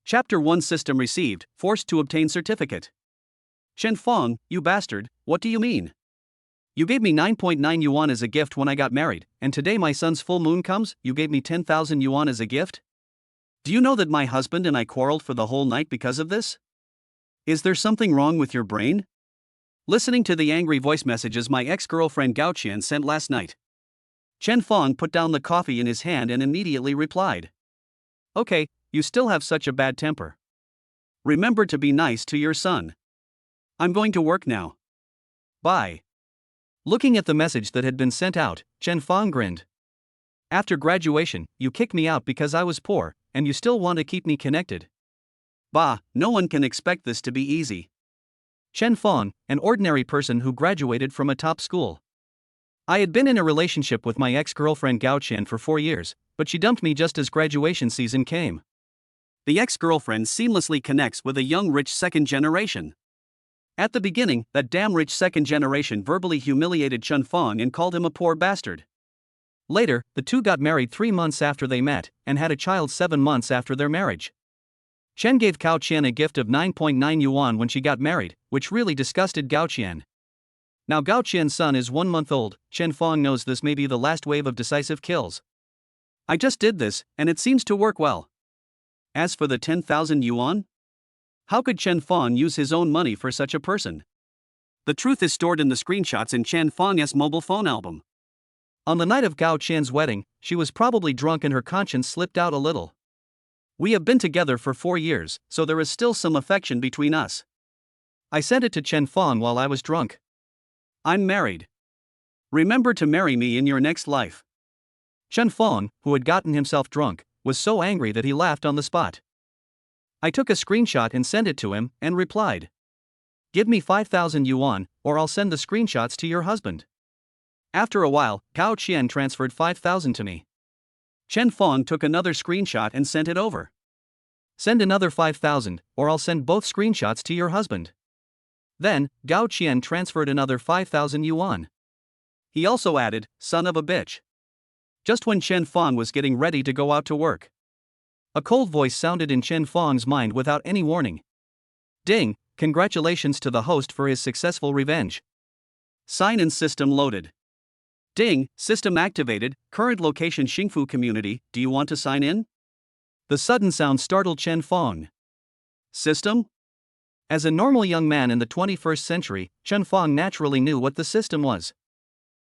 Chapter 1 System Received, Forced to Obtain Certificate. Chen Fong, you bastard, what do you mean? You gave me 9.9 yuan as a gift when I got married, and today my son's full moon comes, you gave me 10,000 yuan as a gift? Do you know that my husband and I quarreled for the whole night because of this? Is there something wrong with your brain? Listening to the angry voice messages my ex-girlfriend Gao Qian sent last night, Chen Fong put down the coffee in his hand and immediately replied. Okay, you still have such a bad temper. Remember to be nice to your son. I'm going to work now. Bye. Looking at the message that had been sent out, Chen Fong grinned. After graduation, you kicked me out because I was poor, and you still want to keep me connected. Bah, no one can expect this to be easy. Chen Fong, an ordinary person who graduated from a top school. I had been in a relationship with my ex-girlfriend Gao Qian for 4 years, but she dumped me just as graduation season came. The ex-girlfriend seamlessly connects with a young rich second generation. At the beginning, that damn rich second generation verbally humiliated Chen Fong and called him a poor bastard. Later, the two got married 3 months after they met, and had a child 7 months after their marriage. Chen gave Gao Qian a gift of 9.9 yuan when she got married, which really disgusted Gao Qian. Now Gao Qian's son is 1 month old. Chen Fong knows this may be the last wave of decisive kills. I just did this, and it seems to work well. As for the 10,000 yuan? How could Chen Fong use his own money for such a person? The truth is stored in the screenshots in Chen Fong's mobile phone album. On the night of Gao Qian's wedding, she was probably drunk and her conscience slipped out a little. We have been together for 4 years, so there is still some affection between us. I sent it to Chen Fong while I was drunk. I'm married. Remember to marry me in your next life. Chen Fong, who had gotten himself drunk, was so angry that he laughed on the spot. I took a screenshot and sent it to him, and replied. Give me 5,000 yuan, or I'll send the screenshots to your husband. After a while, Gao Qian transferred 5,000 to me. Chen Fong took another screenshot and sent it over. Send another 5,000, or I'll send both screenshots to your husband. Then, Gao Qian transferred another 5,000 yuan. He also added, son of a bitch. Just when Chen Fong was getting ready to go out to work, a cold voice sounded in Chen Fong's mind without any warning. Ding, congratulations to the host for his successful revenge. Sign-in system loaded. Ding, system activated, current location Xingfu community, do you want to sign in? The sudden sound startled Chen Fong. System? As a normal young man in the 21st century, Chen Fong naturally knew what the system was.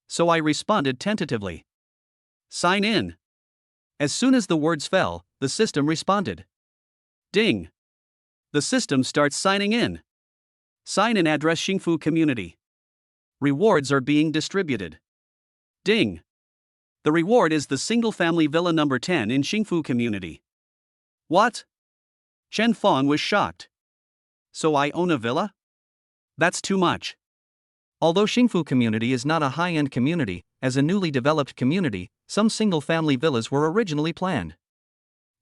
So I responded tentatively. Sign in. As soon as the words fell, the system responded. Ding. The system starts signing in. Sign in address Xingfu community. Rewards are being distributed. Ding. The reward is the single-family villa number 10 in Xingfu community. What? Chen Fong was shocked. So I own a villa? That's too much. Although Xingfu community is not a high-end community, as a newly developed community, some single-family villas were originally planned.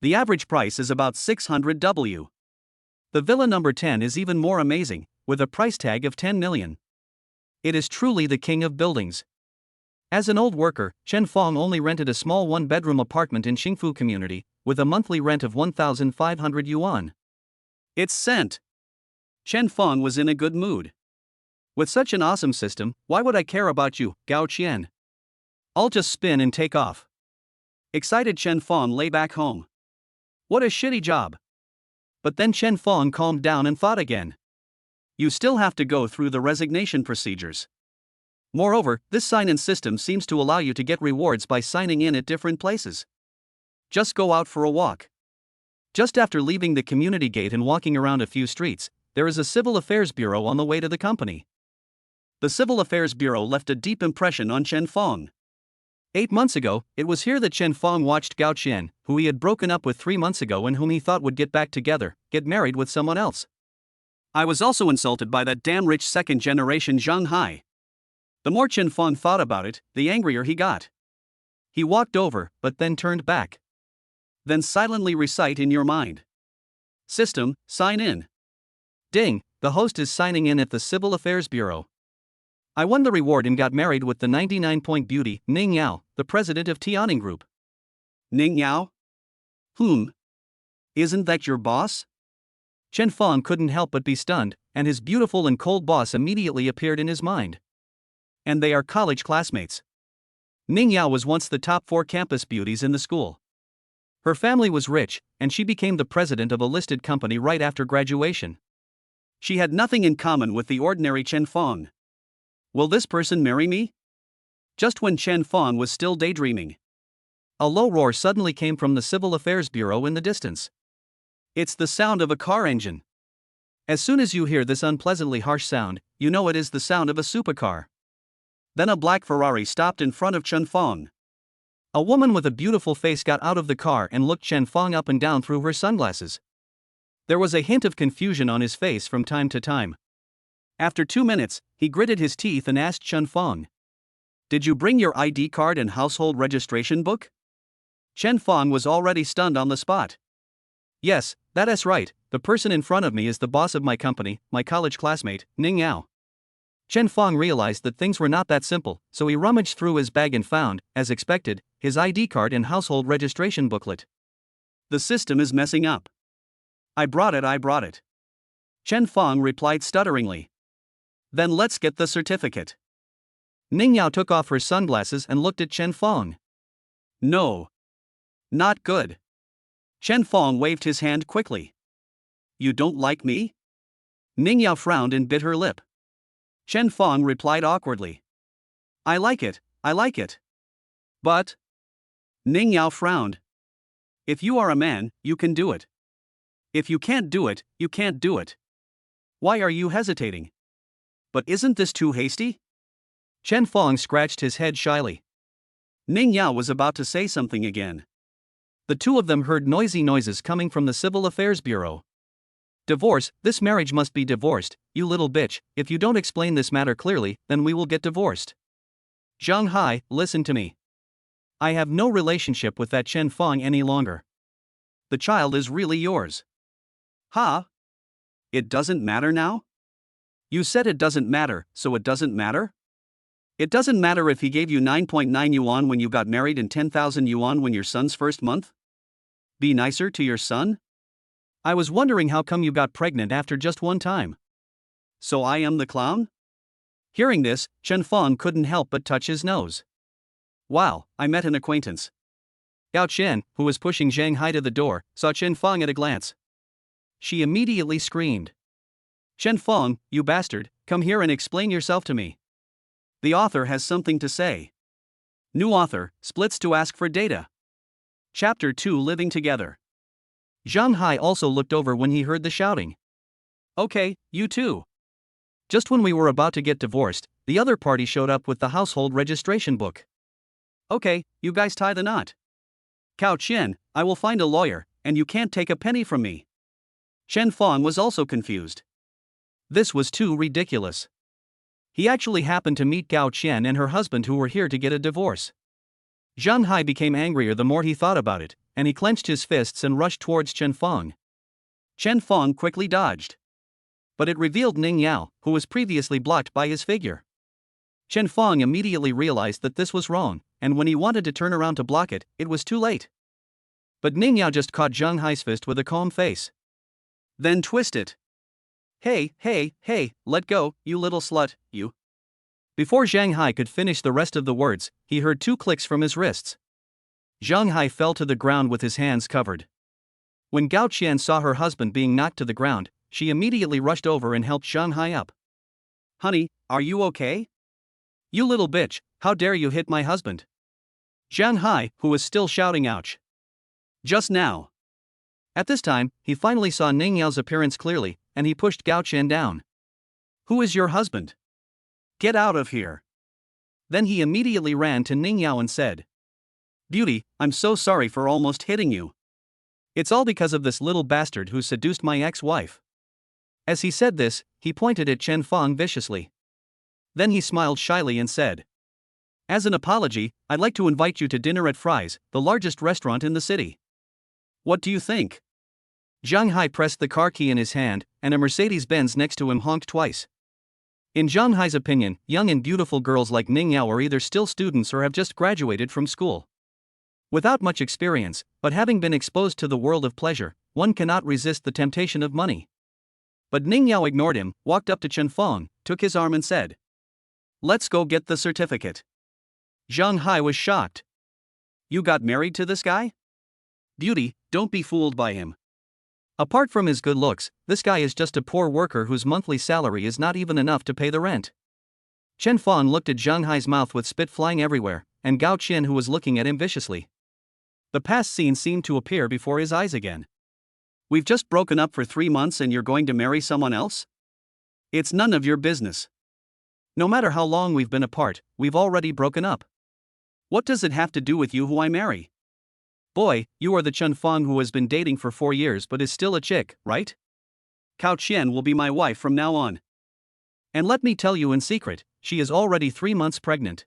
The average price is about 600 W. The villa number 10 is even more amazing, with a price tag of 10 million. It is truly the king of buildings. As an old worker, Chen Fong only rented a small one-bedroom apartment in Xingfu community, with a monthly rent of 1,500 yuan. It's sent. Chen Fong was in a good mood. With such an awesome system, why would I care about you, Gao Qian? I'll just spin and take off. Excited Chen Fong lay back home. What a shitty job. But then Chen Fong calmed down and thought again. You still have to go through the resignation procedures. Moreover, this sign-in system seems to allow you to get rewards by signing in at different places. Just go out for a walk. Just after leaving the community gate and walking around a few streets, there is a Civil Affairs Bureau on the way to the company. The Civil Affairs Bureau left a deep impression on Chen Fong. 8 months ago, it was here that Chen Fong watched Gao Qian, who he had broken up with 3 months ago and whom he thought would get back together, get married with someone else. I was also insulted by that damn rich second-generation Zhang Hai. The more Chen Fong thought about it, the angrier he got. He walked over, but then turned back. Then silently recite in your mind. System, sign in. Ding, the host is signing in at the Civil Affairs Bureau. I won the reward and got married with the 99-point beauty, Ning Yao, the president of Tianning Group. Ning Yao? Isn't that your boss? Chen Fong couldn't help but be stunned, and his beautiful and cold boss immediately appeared in his mind. And they are college classmates. Ning Yao was once the top 4 campus beauties in the school. Her family was rich, and she became the president of a listed company right after graduation. She had nothing in common with the ordinary Chen Fong. Will this person marry me? Just when Chen Fong was still daydreaming, a low roar suddenly came from the Civil Affairs Bureau in the distance. It's the sound of a car engine. As soon as you hear this unpleasantly harsh sound, you know it is the sound of a supercar. Then a black Ferrari stopped in front of Chen Fong. A woman with a beautiful face got out of the car and looked Chen Fong up and down through her sunglasses. There was a hint of confusion on his face from time to time. After 2 minutes, he gritted his teeth and asked Chen Fong, "Did you bring your ID card and household registration book?" Chen Fong was already stunned on the spot. "Yes, that's right, the person in front of me is the boss of my company, my college classmate, Ning Yao." Chen Fong realized that things were not that simple, so he rummaged through his bag and found, as expected, his ID card and household registration booklet. The system is messing up. I brought it. Chen Fong replied stutteringly. Then let's get the certificate. Ning Yao took off her sunglasses and looked at Chen Fong. No. Not good. Chen Fong waved his hand quickly. You don't like me? Ning Yao frowned and bit her lip. Chen Fong replied awkwardly. I like it. But? Ning Yao frowned. If you are a man, you can do it. If you can't do it, you can't do it. Why are you hesitating? But isn't this too hasty? Chen Fong scratched his head shyly. Ning Yao was about to say something again. The two of them heard noisy noises coming from the Civil Affairs Bureau. Divorce, this marriage must be divorced, you little bitch, if you don't explain this matter clearly, then we will get divorced. Zhang Hai, listen to me. I have no relationship with that Chen Fong any longer. The child is really yours. Huh? It doesn't matter now? You said it doesn't matter, so it doesn't matter? It doesn't matter if he gave you 9.9 yuan when you got married and 10,000 yuan when your son's first month? Be nicer to your son? I was wondering how come you got pregnant after just one time. So I am the clown? Hearing this, Chen Fong couldn't help but touch his nose. Wow, I met an acquaintance. Yao Chen, who was pushing Zhang Hai to the door, saw Chen Fong at a glance. She immediately screamed. Chen Fong, you bastard, come here and explain yourself to me. The author has something to say. New author, splits to ask for data. Chapter 2 Living Together. Zhang Hai also looked over when he heard the shouting. Okay, you too. Just when we were about to get divorced, the other party showed up with the household registration book. Okay, you guys tie the knot. Cao Qian, I will find a lawyer, and you can't take a penny from me. Chen Fong was also confused. This was too ridiculous. He actually happened to meet Gao Qian and her husband who were here to get a divorce. Zhang Hai became angrier the more he thought about it, and he clenched his fists and rushed towards Chen Fong. Chen Fong quickly dodged. But it revealed Ning Yao, who was previously blocked by his figure. Chen Fong immediately realized that this was wrong, and when he wanted to turn around to block it, it was too late. But Ning Yao just caught Zhang Hai's fist with a calm face. Then twist it. Hey, let go, you little slut, you. Before Zhang Hai could finish the rest of the words, he heard 2 clicks from his wrists. Zhang Hai fell to the ground with his hands covered. When Gao Qian saw her husband being knocked to the ground, she immediately rushed over and helped Zhang Hai up. Honey, are you okay? You little bitch, how dare you hit my husband? Zhang Hai, who was still shouting ouch. Just now. At this time, he finally saw Ning Yao's appearance clearly, and he pushed Gao Qian down. Who is your husband? Get out of here. Then he immediately ran to Ning Yao and said, Beauty, I'm so sorry for almost hitting you. It's all because of this little bastard who seduced my ex-wife. As he said this, he pointed at Chen Fong viciously. Then he smiled shyly and said, As an apology, I'd like to invite you to dinner at Fry's, the largest restaurant in the city. What do you think? Zhang Hai pressed the car key in his hand, and a Mercedes-Benz next to him honked twice. In Zhang Hai's opinion, young and beautiful girls like Ning Yao are either still students or have just graduated from school. Without much experience, but having been exposed to the world of pleasure, one cannot resist the temptation of money. But Ning Yao ignored him, walked up to Chen Feng, took his arm and said, "Let's go get the certificate." Zhang Hai was shocked. "You got married to this guy? Beauty, don't be fooled by him. Apart from his good looks, this guy is just a poor worker whose monthly salary is not even enough to pay the rent." Chen Feng looked at Zhang Hai's mouth with spit flying everywhere, and Gao Qian who was looking at him viciously. The past scene seemed to appear before his eyes again. "We've just broken up for 3 months and you're going to marry someone else? It's none of your business. No matter how long we've been apart, we've already broken up. What does it have to do with you who I marry? Boy, you are the Chen Feng who has been dating for 4 years but is still a chick, right? Cao Qian will be my wife from now on. And let me tell you in secret, she is already 3 months pregnant.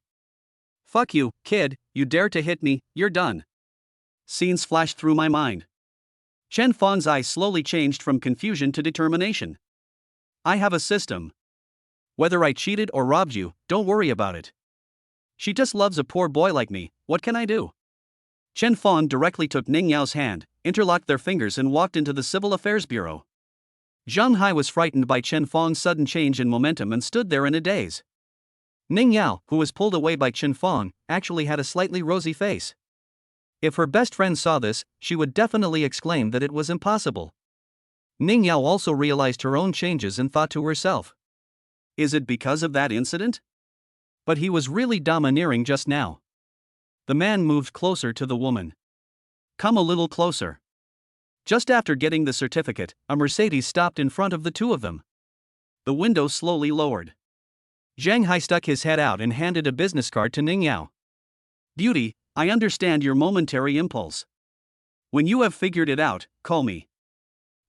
Fuck you, kid, you dare to hit me, you're done." Scenes flashed through my mind. Chen Feng's eyes slowly changed from confusion to determination. "I have a system. Whether I cheated or robbed you, don't worry about it. She just loves a poor boy like me, what can I do?" Chen Feng directly took Ning Yao's hand, interlocked their fingers and walked into the Civil Affairs Bureau. Zhang Hai was frightened by Chen Feng's sudden change in momentum and stood there in a daze. Ning Yao, who was pulled away by Chen Feng, actually had a slightly rosy face. If her best friend saw this, she would definitely exclaim that it was impossible. Ning Yao also realized her own changes and thought to herself, "Is it because of that incident? But he was really domineering just now." The man moved closer to the woman. "Come a little closer." Just after getting the certificate, a Mercedes stopped in front of the two of them. The window slowly lowered. Zhang Hai stuck his head out and handed a business card to Ning Yao. "Beauty, I understand your momentary impulse. When you have figured it out, call me."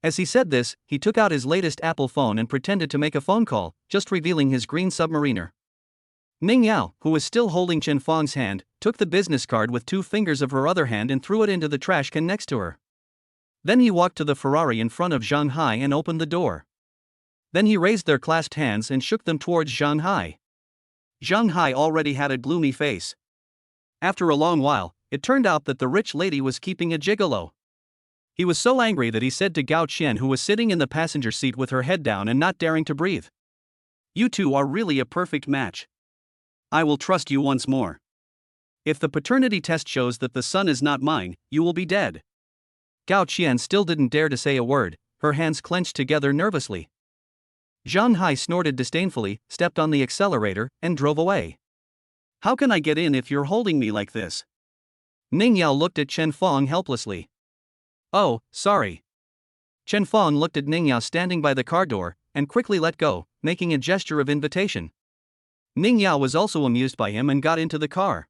As he said this, he took out his latest Apple phone and pretended to make a phone call, just revealing his green submariner. Ning Yao, who was still holding Chen Feng's hand, took the business card with 2 fingers of her other hand and threw it into the trash can next to her. Then he walked to the Ferrari in front of Zhang Hai and opened the door. Then he raised their clasped hands and shook them towards Zhang Hai. Zhang Hai already had a gloomy face. After a long while, it turned out that the rich lady was keeping a gigolo. He was so angry that he said to Gao Qian, who was sitting in the passenger seat with her head down and not daring to breathe, "You two are really a perfect match. I will trust you once more. If the paternity test shows that the son is not mine, you will be dead." Gao Qian still didn't dare to say a word, her hands clenched together nervously. Zhang Hai snorted disdainfully, stepped on the accelerator, and drove away. "How can I get in if you're holding me like this?" Ning Yao looked at Chen Feng helplessly. "Oh, sorry." Chen Feng looked at Ning Yao standing by the car door, and quickly let go, making a gesture of invitation. Ning Yao was also amused by him and got into the car.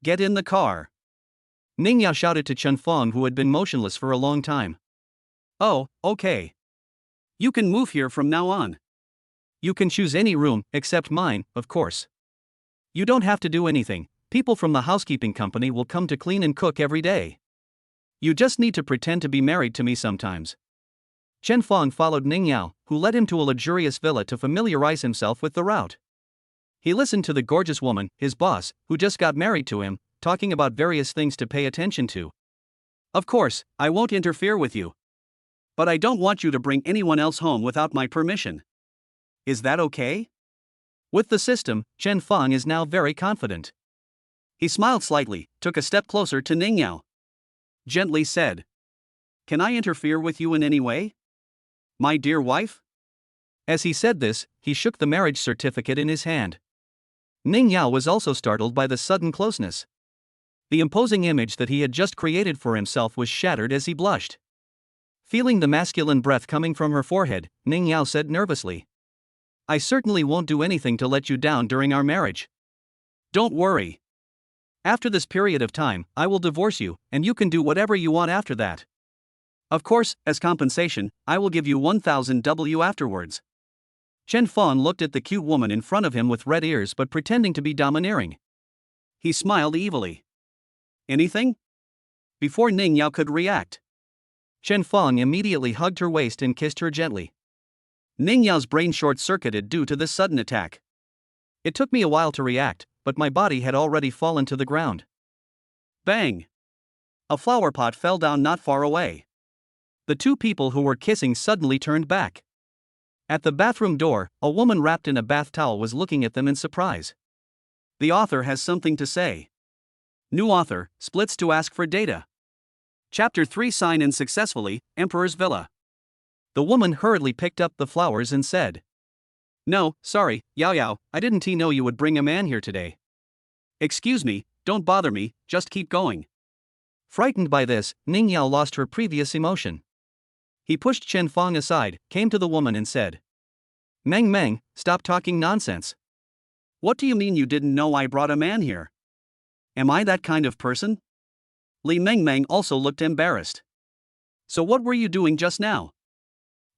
"Get in the car." Ning Yao shouted to Chen Feng, who had been motionless for a long time. "Oh, okay. You can move here from now on. You can choose any room, except mine, of course. You don't have to do anything, people from the housekeeping company will come to clean and cook every day. You just need to pretend to be married to me sometimes." Chen Feng followed Ning Yao, who led him to a luxurious villa to familiarize himself with the route. He listened to the gorgeous woman, his boss, who just got married to him, talking about various things to pay attention to. "Of course, I won't interfere with you. But I don't want you to bring anyone else home without my permission. Is that okay?" With the system, Chen Feng is now very confident. He smiled slightly, took a step closer to Ning Yao. Gently said, "Can I interfere with you in any way, my dear wife?" As he said this, he shook the marriage certificate in his hand. Ning Yao was also startled by the sudden closeness. The imposing image that he had just created for himself was shattered as he blushed. Feeling the masculine breath coming from her forehead, Ning Yao said nervously, "I certainly won't do anything to let you down during our marriage. Don't worry. After this period of time, I will divorce you, and you can do whatever you want after that. Of course, as compensation, I will give you 1,000 W afterwards." Chen Feng looked at the cute woman in front of him with red ears but pretending to be domineering. He smiled evilly. "Anything?" Before Ning Yao could react, Chen Feng immediately hugged her waist and kissed her gently. Ning Yao's brain short-circuited due to this sudden attack. It took me a while to react, but my body had already fallen to the ground. Bang! A flower pot fell down not far away. The two people who were kissing suddenly turned back. At the bathroom door, a woman wrapped in a bath towel was looking at them in surprise. The author has something to say. New author, splits to ask for data. Chapter 3 Sign in successfully, Emperor's Villa. The woman hurriedly picked up the flowers and said, "No, sorry, Yao Yao, I didn't know you would bring a man here today." "Excuse me, don't bother me, just keep going." Frightened by this, Ning Yao lost her previous emotion. He pushed Chen Fong aside, came to the woman and said, "Meng Meng, stop talking nonsense. What do you mean you didn't know I brought a man here? Am I that kind of person?" Li Meng Meng also looked embarrassed. "So what were you doing just now?"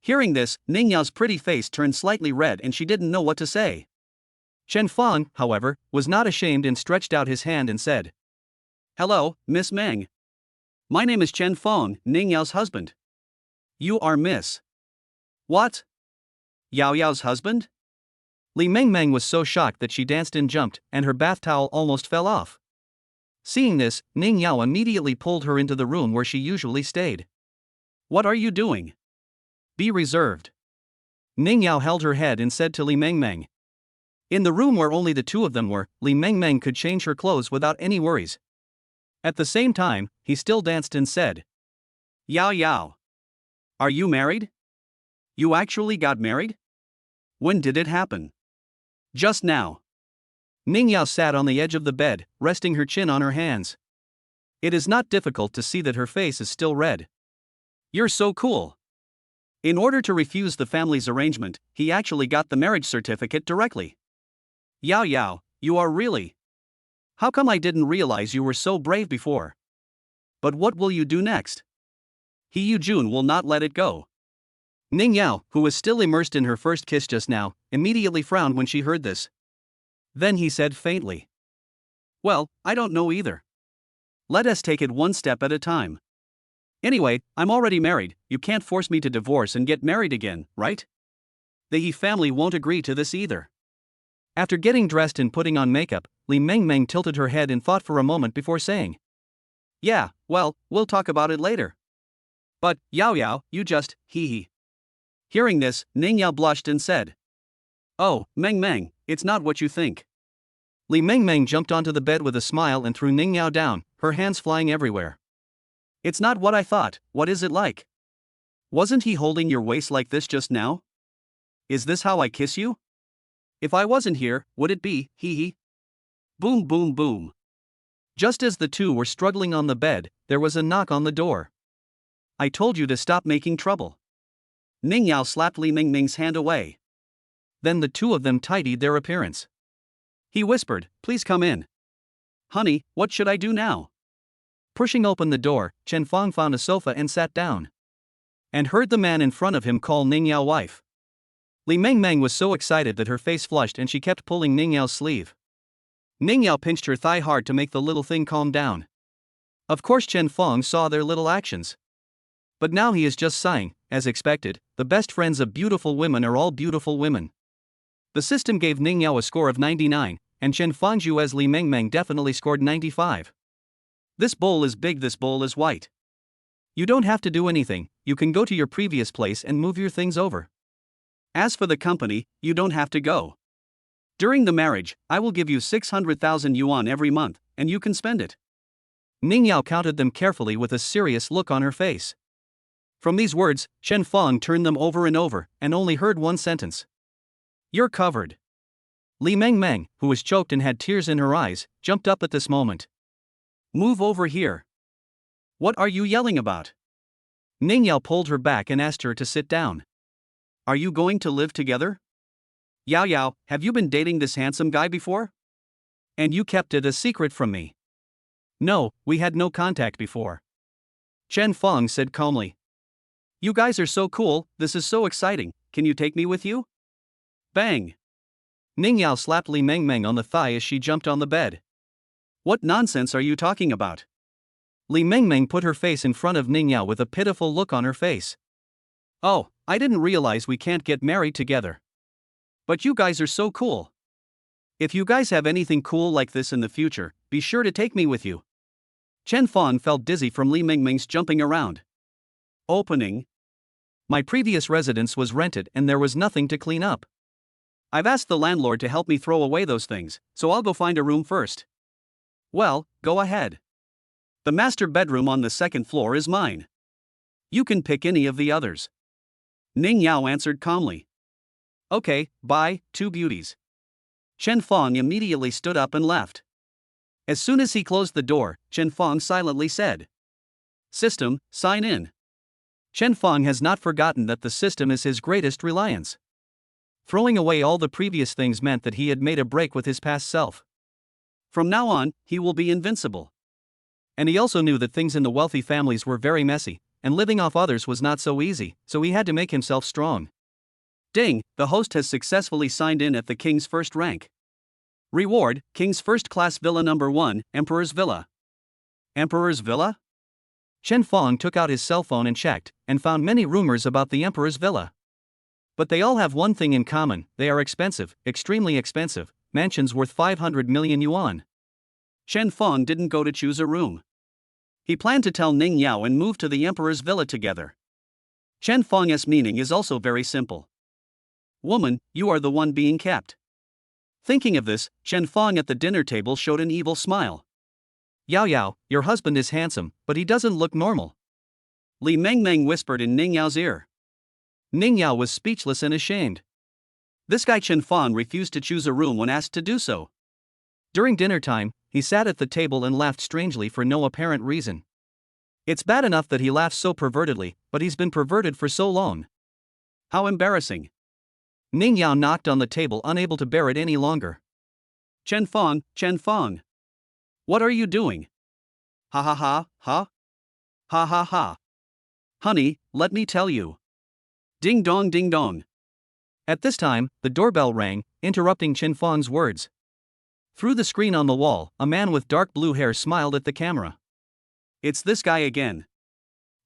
Hearing this, Ning Yao's pretty face turned slightly red and she didn't know what to say. Chen Fong, however, was not ashamed and stretched out his hand and said, "Hello, Miss Meng. My name is Chen Fong, Ning Yao's husband." "You are Miss What? Yao Yao's husband?" Li Meng Meng was so shocked that she danced and jumped, and her bath towel almost fell off. Seeing this, Ning Yao immediately pulled her into the room where she usually stayed. "What are you doing? Be reserved." Ning Yao held her head and said to Li Meng Meng. In the room where only the two of them were, Li Meng Meng could change her clothes without any worries. At the same time, he still danced and said, "Yao Yao. Are you married? You actually got married? When did it happen?" "Just now." Ning Yao sat on the edge of the bed, resting her chin on her hands. It is not difficult to see that her face is still red. "You're so cool." In order to refuse the family's arrangement, he actually got the marriage certificate directly. "Yao Yao, you are really. How come I didn't realize you were so brave before? But what will you do next?" He Yujun will not let it go. Ning Yao, who was still immersed in her first kiss just now, immediately frowned when she heard this. Then he said faintly, "Well, I don't know either. Let us take it one step at a time. Anyway, I'm already married, you can't force me to divorce and get married again, right? The He family won't agree to this either." After getting dressed and putting on makeup, Li Meng Meng tilted her head and thought for a moment before saying, "Yeah, well, we'll talk about it later. But, Yao Yao, you just, hee." Hearing this, Ning Yao blushed and said, "Oh, Meng Meng, it's not what you think." Li Meng Meng jumped onto the bed with a smile and threw Ning Yao down, her hands flying everywhere. "It's not what I thought, what is it like? Wasn't he holding your waist like this just now? Is this how I kiss you? If I wasn't here, would it be, hee?" Boom boom boom. Just as the two were struggling on the bed, there was a knock on the door. "I told you to stop making trouble." Ning Yao slapped Li Meng Meng's hand away. Then the two of them tidied their appearance. He whispered, "Please come in." "Honey, what should I do now?" Pushing open the door, Chen Fong found a sofa and sat down. And heard the man in front of him call Ning Yao wife. Li Meng Meng was so excited that her face flushed and she kept pulling Ning Yao's sleeve. Ning Yao pinched her thigh hard to make the little thing calm down. Of course Chen Fong saw their little actions. But now he is just sighing, as expected. The best friends of beautiful women are all beautiful women. The system gave Ning Yao a score of 99, and Chen Fangju as Li Meng Meng definitely scored 95. This bowl is big, this bowl is white. You don't have to do anything, you can go to your previous place and move your things over. As for the company, you don't have to go. During the marriage, I will give you 600,000 yuan every month, and you can spend it." Ning Yao counted them carefully with a serious look on her face. From these words, Chen Fong turned them over and over, and only heard one sentence. "You're covered." Li Meng Meng, who was choked and had tears in her eyes, jumped up at this moment. "Move over here. What are you yelling about?" Ning Yao pulled her back and asked her to sit down. "Are you going to live together? Yao Yao, have you been dating this handsome guy before? And you kept it a secret from me?" "No, we had no contact before." Chen Fong said calmly. "You guys are so cool, this is so exciting, can you take me with you?" Bang! Ning Yao slapped Li Meng Meng on the thigh as she jumped on the bed. "What nonsense are you talking about?" Li Meng Meng put her face in front of Ning Yao with a pitiful look on her face. "Oh, I didn't realize we can't get married together. But you guys are so cool. If you guys have anything cool like this in the future, be sure to take me with you." Chen Fong felt dizzy from Li Meng Meng's jumping around. Opening. My previous residence was rented and there was nothing to clean up. I've asked the landlord to help me throw away those things, so I'll go find a room first. Well, go ahead. The master bedroom on the second floor is mine. You can pick any of the others. Ning Yao answered calmly. Okay, bye, two beauties. Chen Fong immediately stood up and left. As soon as he closed the door, Chen Fong silently said, System, sign in. Chen Fong has not forgotten that the system is his greatest reliance. Throwing away all the previous things meant that he had made a break with his past self. From now on, he will be invincible. And he also knew that things in the wealthy families were very messy, and living off others was not so easy, so he had to make himself strong. Ding, the host has successfully signed in at the King's first rank. Reward, King's first class villa number 1, Emperor's Villa. Emperor's Villa? Chen Fong took out his cell phone and checked, and found many rumors about the Emperor's Villa. But they all have one thing in common: they are expensive, extremely expensive, mansions worth 500 million yuan. Chen Fong didn't go to choose a room. He planned to tell Ning Yao and move to the Emperor's Villa together. Chen Fong's meaning is also very simple. Woman, you are the one being kept. Thinking of this, Chen Fong at the dinner table showed an evil smile. Yao Yao, your husband is handsome, but he doesn't look normal. Li Mengmeng whispered in Ning Yao's ear. Ning Yao was speechless and ashamed. This guy Chen Fong refused to choose a room when asked to do so. During dinner time, he sat at the table and laughed strangely for no apparent reason. It's bad enough that he laughs so pervertedly, but he's been perverted for so long. How embarrassing. Ning Yao knocked on the table, unable to bear it any longer. Chen Fong. What are you doing? Ha ha ha, ha? Ha ha ha. Honey, let me tell you. Ding dong ding dong. At this time, the doorbell rang, interrupting Chen Fong's words. Through the screen on the wall, a man with dark blue hair smiled at the camera. It's this guy again.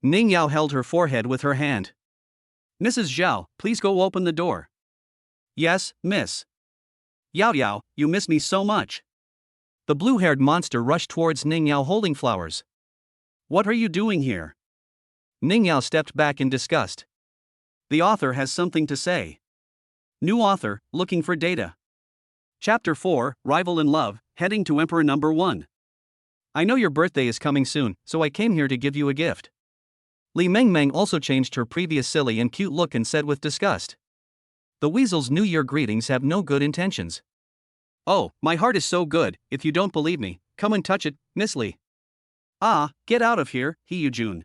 Ning Yao held her forehead with her hand. Mrs. Zhao, please go open the door. Yes, miss. Yao Yao, you miss me so much. The blue-haired monster rushed towards Ning Yao holding flowers. What are you doing here? Ning Yao stepped back in disgust. The author has something to say. New author, looking for data. Chapter 4, Rival in Love, heading to Emperor number 1. I know your birthday is coming soon, so I came here to give you a gift. Li Mengmeng also changed her previous silly and cute look and said with disgust. The weasel's New Year greetings have no good intentions. Oh, my heart is so good, if you don't believe me, come and touch it, Miss Li. Ah, get out of here, He Yujun.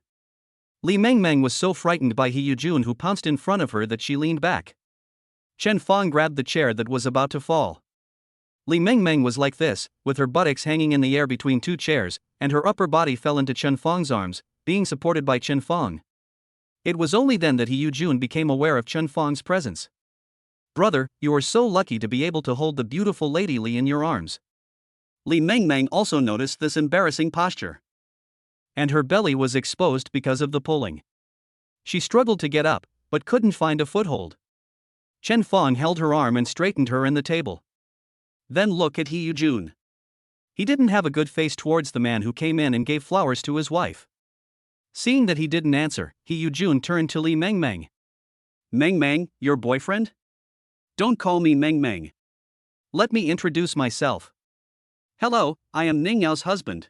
Li Mengmeng was so frightened by He Yujun who pounced in front of her that she leaned back. Chen Fong grabbed the chair that was about to fall. Li Mengmeng was like this, with her buttocks hanging in the air between two chairs, and her upper body fell into Chen Fong's arms, being supported by Chen Fong. It was only then that He Yujun became aware of Chen Fong's presence. Brother, you are so lucky to be able to hold the beautiful Lady Li in your arms. Li Mengmeng also noticed this embarrassing posture. And her belly was exposed because of the pulling. She struggled to get up, but couldn't find a foothold. Chen Fong held her arm and straightened her in the table. Then look at He Yujun. He didn't have a good face towards the man who came in and gave flowers to his wife. Seeing that he didn't answer, He Yujun turned to Li Mengmeng. Mengmeng, your boyfriend? Don't call me Mengmeng. Let me introduce myself. Hello, I am Ning Yao's husband.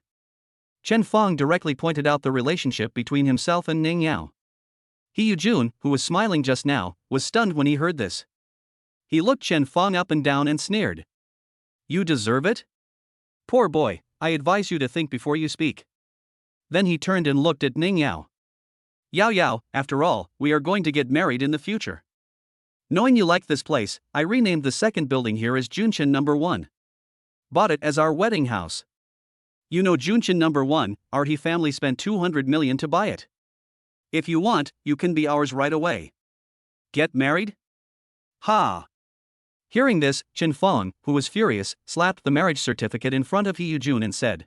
Chen Fong directly pointed out the relationship between himself and Ning Yao. He Yujun, who was smiling just now, was stunned when he heard this. He looked Chen Fong up and down and sneered. You deserve it? Poor boy, I advise you to think before you speak. Then he turned and looked at Ning Yao. Yao Yao, after all, we are going to get married in the future. Knowing you like this place, I renamed the second building here as Junchen number 1. Bought it as our wedding house. You know Junchen number 1, our He family spent 200 million to buy it. If you want, you can be ours right away. Get married? Ha! Hearing this, Chen Fong, who was furious, slapped the marriage certificate in front of He Yujun and said,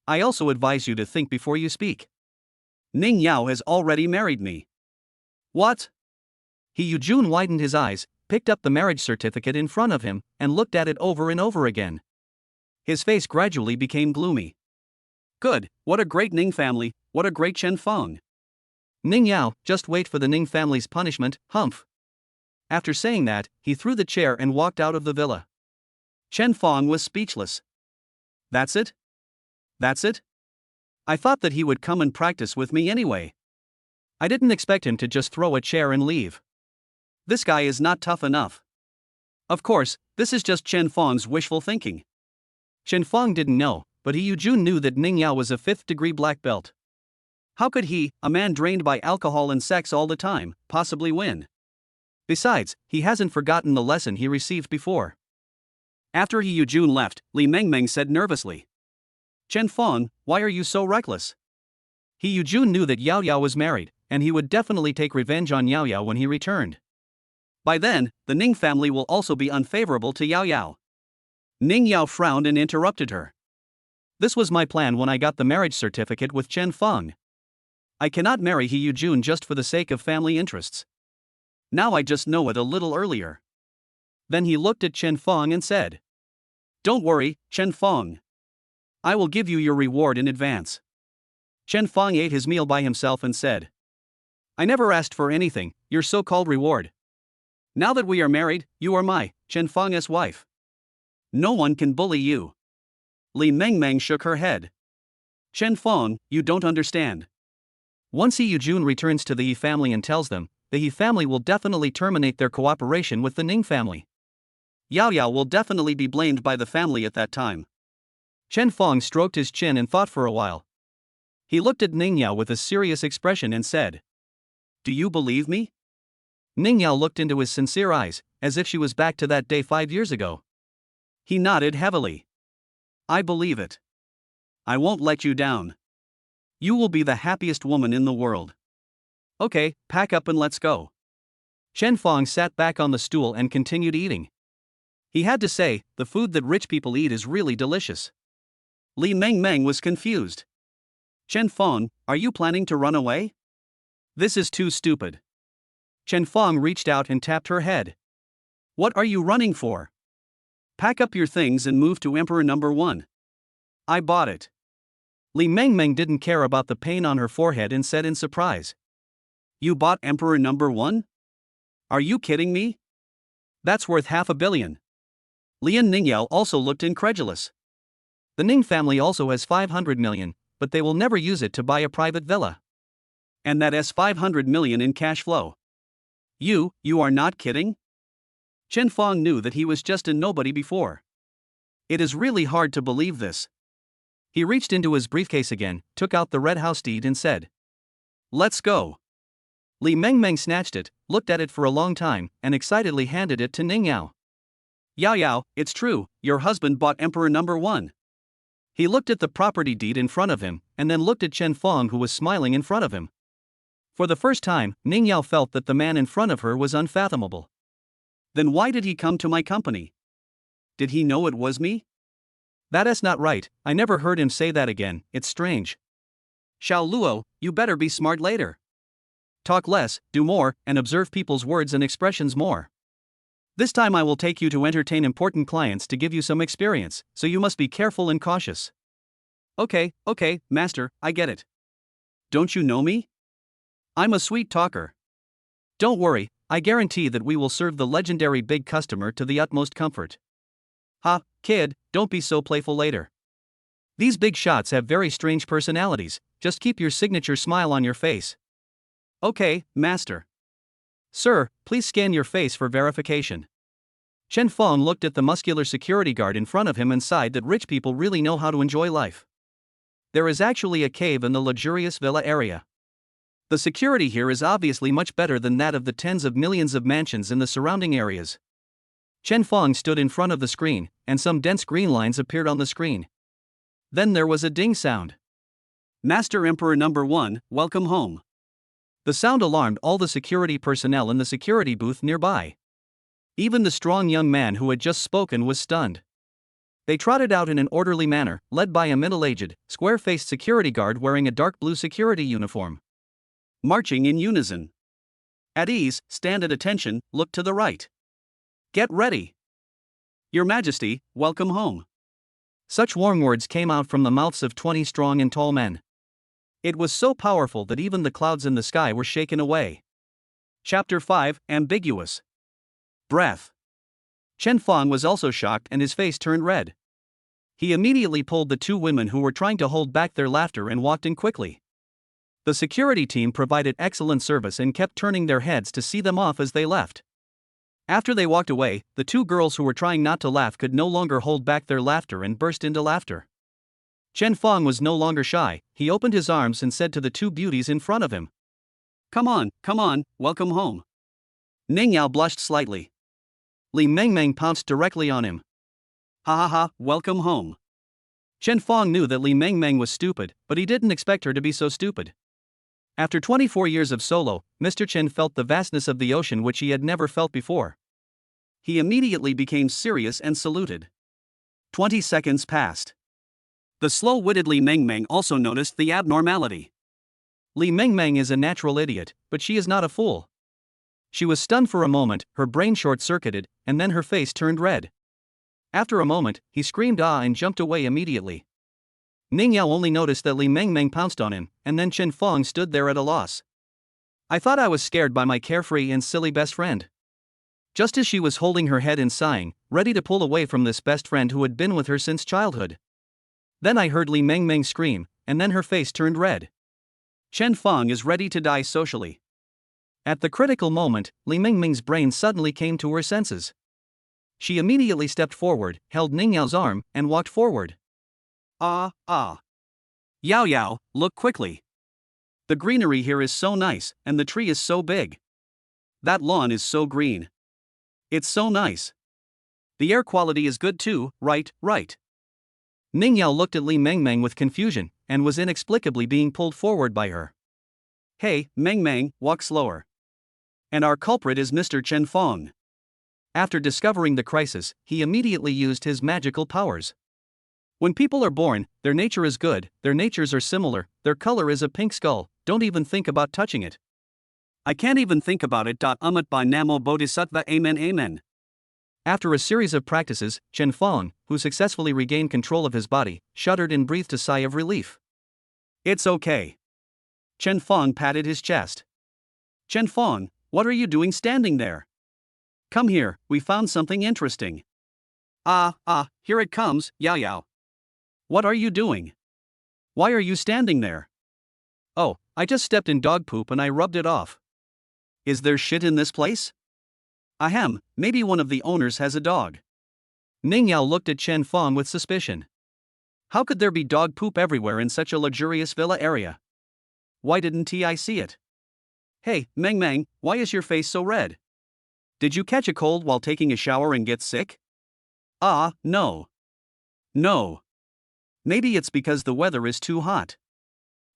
I also advise you to think before you speak. Ning Yao has already married me. What? He Yujun widened his eyes, picked up the marriage certificate in front of him, and looked at it over and over again. His face gradually became gloomy. Good, what a great Ning family, what a great Chen Fong. Ning Yao, just wait for the Ning family's punishment, humph. After saying that, he threw the chair and walked out of the villa. Chen Fong was speechless. That's it? That's it? I thought that he would come and practice with me anyway. I didn't expect him to just throw a chair and leave. This guy is not tough enough. Of course, this is just Chen Fong's wishful thinking. Chen Fong didn't know, but He Yujun knew that Ning Yao was a 5th-degree black belt. How could he, a man drained by alcohol and sex all the time, possibly win? Besides, he hasn't forgotten the lesson he received before. After He Yujun left, Li Mengmeng said nervously, Chen Fong, why are you so reckless? He Yujun knew that Yao Yao was married, and he would definitely take revenge on Yao Yao when he returned. By then, the Ning family will also be unfavorable to Yao Yao. Ning Yao frowned and interrupted her. This was my plan when I got the marriage certificate with Chen Fong. I cannot marry He Yujun just for the sake of family interests. Now I just know it a little earlier. Then he looked at Chen Fong and said, Don't worry, Chen Fong. I will give you your reward in advance. Chen Fong ate his meal by himself and said, I never asked for anything, your so-called reward. Now that we are married, you are my, Chen Fong's wife. No one can bully you. Li Mengmeng shook her head. Chen Fong, you don't understand. Once He Yujun returns to the Yi family and tells them, the Yi family will definitely terminate their cooperation with the Ning family. Yao Yao will definitely be blamed by the family at that time. Chen Fong stroked his chin and thought for a while. He looked at Ning Yao with a serious expression and said, Do you believe me? Ning Yao looked into his sincere eyes, as if she was back to that day 5 years ago. He nodded heavily. I believe it. I won't let you down. You will be the happiest woman in the world. Okay, pack up and let's go. Chen Fong sat back on the stool and continued eating. He had to say, the food that rich people eat is really delicious. Li Mengmeng was confused. Chen Fong, are you planning to run away? This is too stupid. Chen Fong reached out and tapped her head. What are you running for? Pack up your things and move to Emperor number 1. I bought it. Li Mengmeng didn't care about the pain on her forehead and said in surprise. You bought Emperor number 1? Are you kidding me? That's worth $500 million. Lian Ningyao also looked incredulous. The Ning family also has 500 million, but they will never use it to buy a private villa. And that has 500 million in cash flow. You are not kidding? Chen Fong knew that he was just a nobody before. It is really hard to believe this. He reached into his briefcase again, took out the red house deed and said, Let's go. Li Mengmeng snatched it, looked at it for a long time, and excitedly handed it to Ning Yao. Yao Yao, it's true, your husband bought Emperor number 1. He looked at the property deed in front of him, and then looked at Chen Fong who was smiling in front of him. For the first time, Ning Yao felt that the man in front of her was unfathomable. Then why did he come to my company? Did he know it was me? That is not right, I never heard him say that again, it's strange. Xiao Luo, you better be smart later. Talk less, do more, and observe people's words and expressions more. This time I will take you to entertain important clients to give you some experience, so you must be careful and cautious. Okay, master, I get it. Don't you know me? I'm a sweet talker. Don't worry, I guarantee that we will serve the legendary big customer to the utmost comfort. Ha, kid, don't be so playful later. These big shots have very strange personalities, just keep your signature smile on your face. Okay, master. Sir, please scan your face for verification. Chen Fong looked at the muscular security guard in front of him and sighed that rich people really know how to enjoy life. There is actually a cave in the luxurious villa area. The security here is obviously much better than that of the tens of millions of mansions in the surrounding areas. Chen Fong stood in front of the screen, and some dense green lines appeared on the screen. Then there was a ding sound. Master Emperor number 1, welcome home. The sound alarmed all the security personnel in the security booth nearby. Even the strong young man who had just spoken was stunned. They trotted out in an orderly manner, led by a middle-aged, square-faced security guard wearing a dark blue security uniform. Marching in unison. At ease, stand at attention, look to the right. Get ready. Your Majesty, welcome home. Such warm words came out from the mouths of 20 strong and tall men. It was so powerful that even the clouds in the sky were shaken away. Chapter 5, Ambiguous. Breath. Chen Fong was also shocked and his face turned red. He immediately pulled the two women who were trying to hold back their laughter and walked in quickly. The security team provided excellent service and kept turning their heads to see them off as they left. After they walked away, the two girls who were trying not to laugh could no longer hold back their laughter and burst into laughter. Chen Fong was no longer shy. He opened his arms and said to the two beauties in front of him, come on, welcome home." Ning Yao blushed slightly. Li Mengmeng pounced directly on him. "Ha ha ha, welcome home." Chen Fong knew that Li Mengmeng was stupid, but he didn't expect her to be so stupid. After 24 years of solo, Mr. Chen felt the vastness of the ocean which he had never felt before. He immediately became serious and saluted. 20 seconds passed. The slow-witted Li Mengmeng also noticed the abnormality. Li Mengmeng is a natural idiot, but she is not a fool. She was stunned for a moment, her brain short-circuited, and then her face turned red. After a moment, he screamed "ah" and jumped away immediately. Ning Yao only noticed that Li Mengmeng pounced on him, and then Chen Fong stood there at a loss. "I thought I was scared by my carefree and silly best friend." Just as she was holding her head and sighing, ready to pull away from this best friend who had been with her since childhood. Then I heard Li Mengmeng scream, and then her face turned red. Chen Fong is ready to die socially. At the critical moment, Li Mengmeng's brain suddenly came to her senses. She immediately stepped forward, held Ning Yao's arm, and walked forward. "Ah. Yao Yao, look quickly. The greenery here is so nice, and the tree is so big. That lawn is so green. It's so nice. The air quality is good too, right? Ning Yao looked at Li Mengmeng with confusion, and was inexplicably being pulled forward by her. "Hey, Mengmeng, walk slower. And our culprit is Mr. Chen Fong." After discovering the crisis, he immediately used his magical powers. When people are born, their nature is good, their natures are similar, their color is a pink skull, don't even think about touching it. I can't even think about it. Umat by Namo Bodhisattva, amen. After a series of practices, Chen Fong, who successfully regained control of his body, shuddered and breathed a sigh of relief. "It's okay." Chen Fong patted his chest. "Chen Fong, what are you doing standing there? Come here, we found something interesting." Ah, here it comes, Yao Yao." "What are you doing? Why are you standing there?" "Oh, I just stepped in dog poop and I rubbed it off." "Is there shit in this place?" "Ahem, maybe one of the owners has a dog." Ning Yao looked at Chen Fong with suspicion. How could there be dog poop everywhere in such a luxurious villa area? Why didn't I see it? "Hey, Mengmeng, why is your face so red? Did you catch a cold while taking a shower and get sick?" "Ah, no. Maybe it's because the weather is too hot."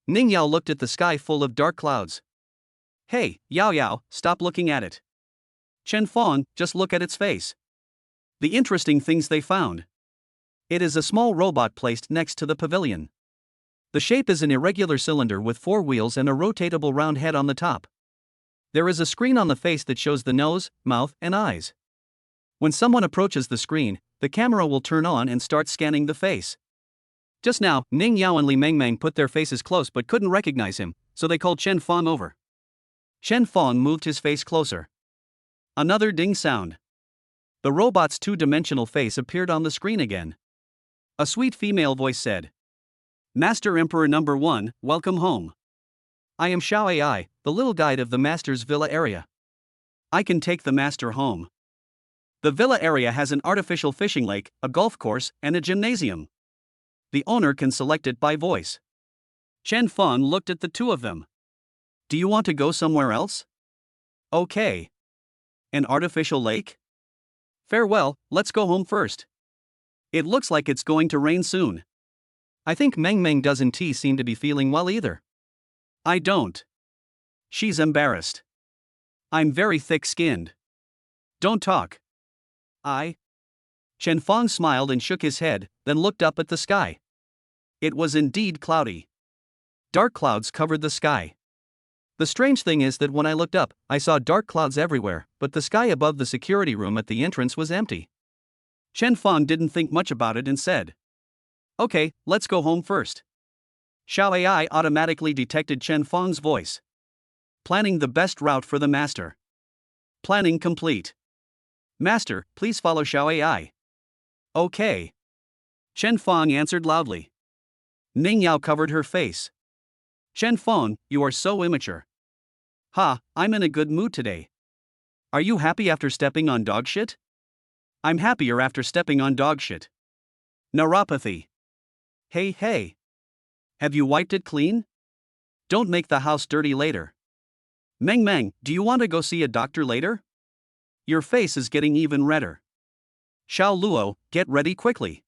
Ning Yao looked at the sky full of dark clouds. "Hey, Yao Yao, stop looking at it. Chen Fong, just look at its face. The interesting things they found. It is a small robot placed next to the pavilion. The shape is an irregular cylinder with 4 wheels and a rotatable round head on the top. There is a screen on the face that shows the nose, mouth, and eyes. When someone approaches the screen, the camera will turn on and start scanning the face." Just now, Ning Yao and Li Mengmeng put their faces close but couldn't recognize him, so they called Chen Fong over. Chen Fong moved his face closer. Another ding sound. The robot's 2-dimensional face appeared on the screen again. A sweet female voice said, "Master Emperor number 1, welcome home. I am Xiao AI, the little guide of the Master's villa area. I can take the Master home. The villa area has an artificial fishing lake, a golf course, and a gymnasium. The owner can select it by voice." Chen Fong looked at the two of them. "Do you want to go somewhere else?" "Okay. An artificial lake? Farewell, let's go home first. It looks like it's going to rain soon." I think Mengmeng doesn't seem to be feeling well either. "I don't. She's embarrassed. I'm very thick-skinned. Don't talk." Chen Fong smiled and shook his head, then looked up at the sky. It was indeed cloudy. Dark clouds covered the sky. The strange thing is that when I looked up, I saw dark clouds everywhere, but the sky above the security room at the entrance was empty. Chen Fong didn't think much about it and said, "Okay, let's go home first." Xiao AI automatically detected Chen Feng's voice. Planning the best route for the master. Planning complete. Master, please follow Xiao AI. Okay. Chen Feng answered loudly. Ning Yao covered her face. Chen Feng, you are so immature. Ha, I'm in a good mood today. Are you happy after stepping on dog shit? I'm happier after stepping on dog shit. Neuropathy. Hey. Have you wiped it clean? Don't make the house dirty later. Meng, do you want to go see a doctor later? Your face is getting even redder. Xiao Luo, get ready quickly.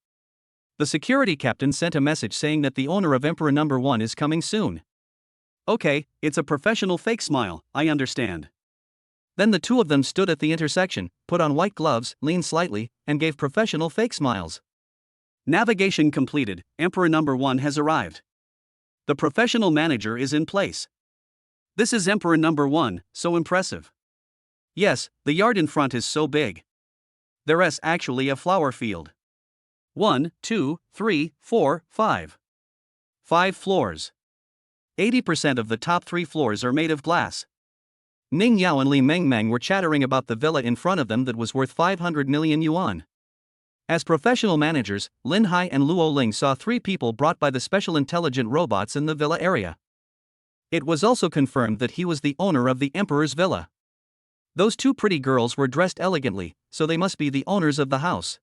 The security captain sent a message saying that the owner of Emperor Number 1 is coming soon. Okay, it's a professional fake smile, I understand. Then the two of them stood at the intersection, put on white gloves, leaned slightly, and gave professional fake smiles. Navigation completed, Emperor Number 1 has arrived. The professional manager is in place. This is Emperor Number 1, so impressive. Yes, the yard in front is so big. There's actually a flower field. 1, 2, 3, 4, 5. 5 floors. 80% of the top 3 floors are made of glass. Ning Yao and Li Mengmeng were chattering about the villa in front of them that was worth 500 million yuan. As professional managers, Lin Hai and Luo Ling saw 3 people brought by the special intelligent robots in the villa area. It was also confirmed that he was the owner of the Emperor's villa. Those 2 pretty girls were dressed elegantly, so they must be the owners of the house.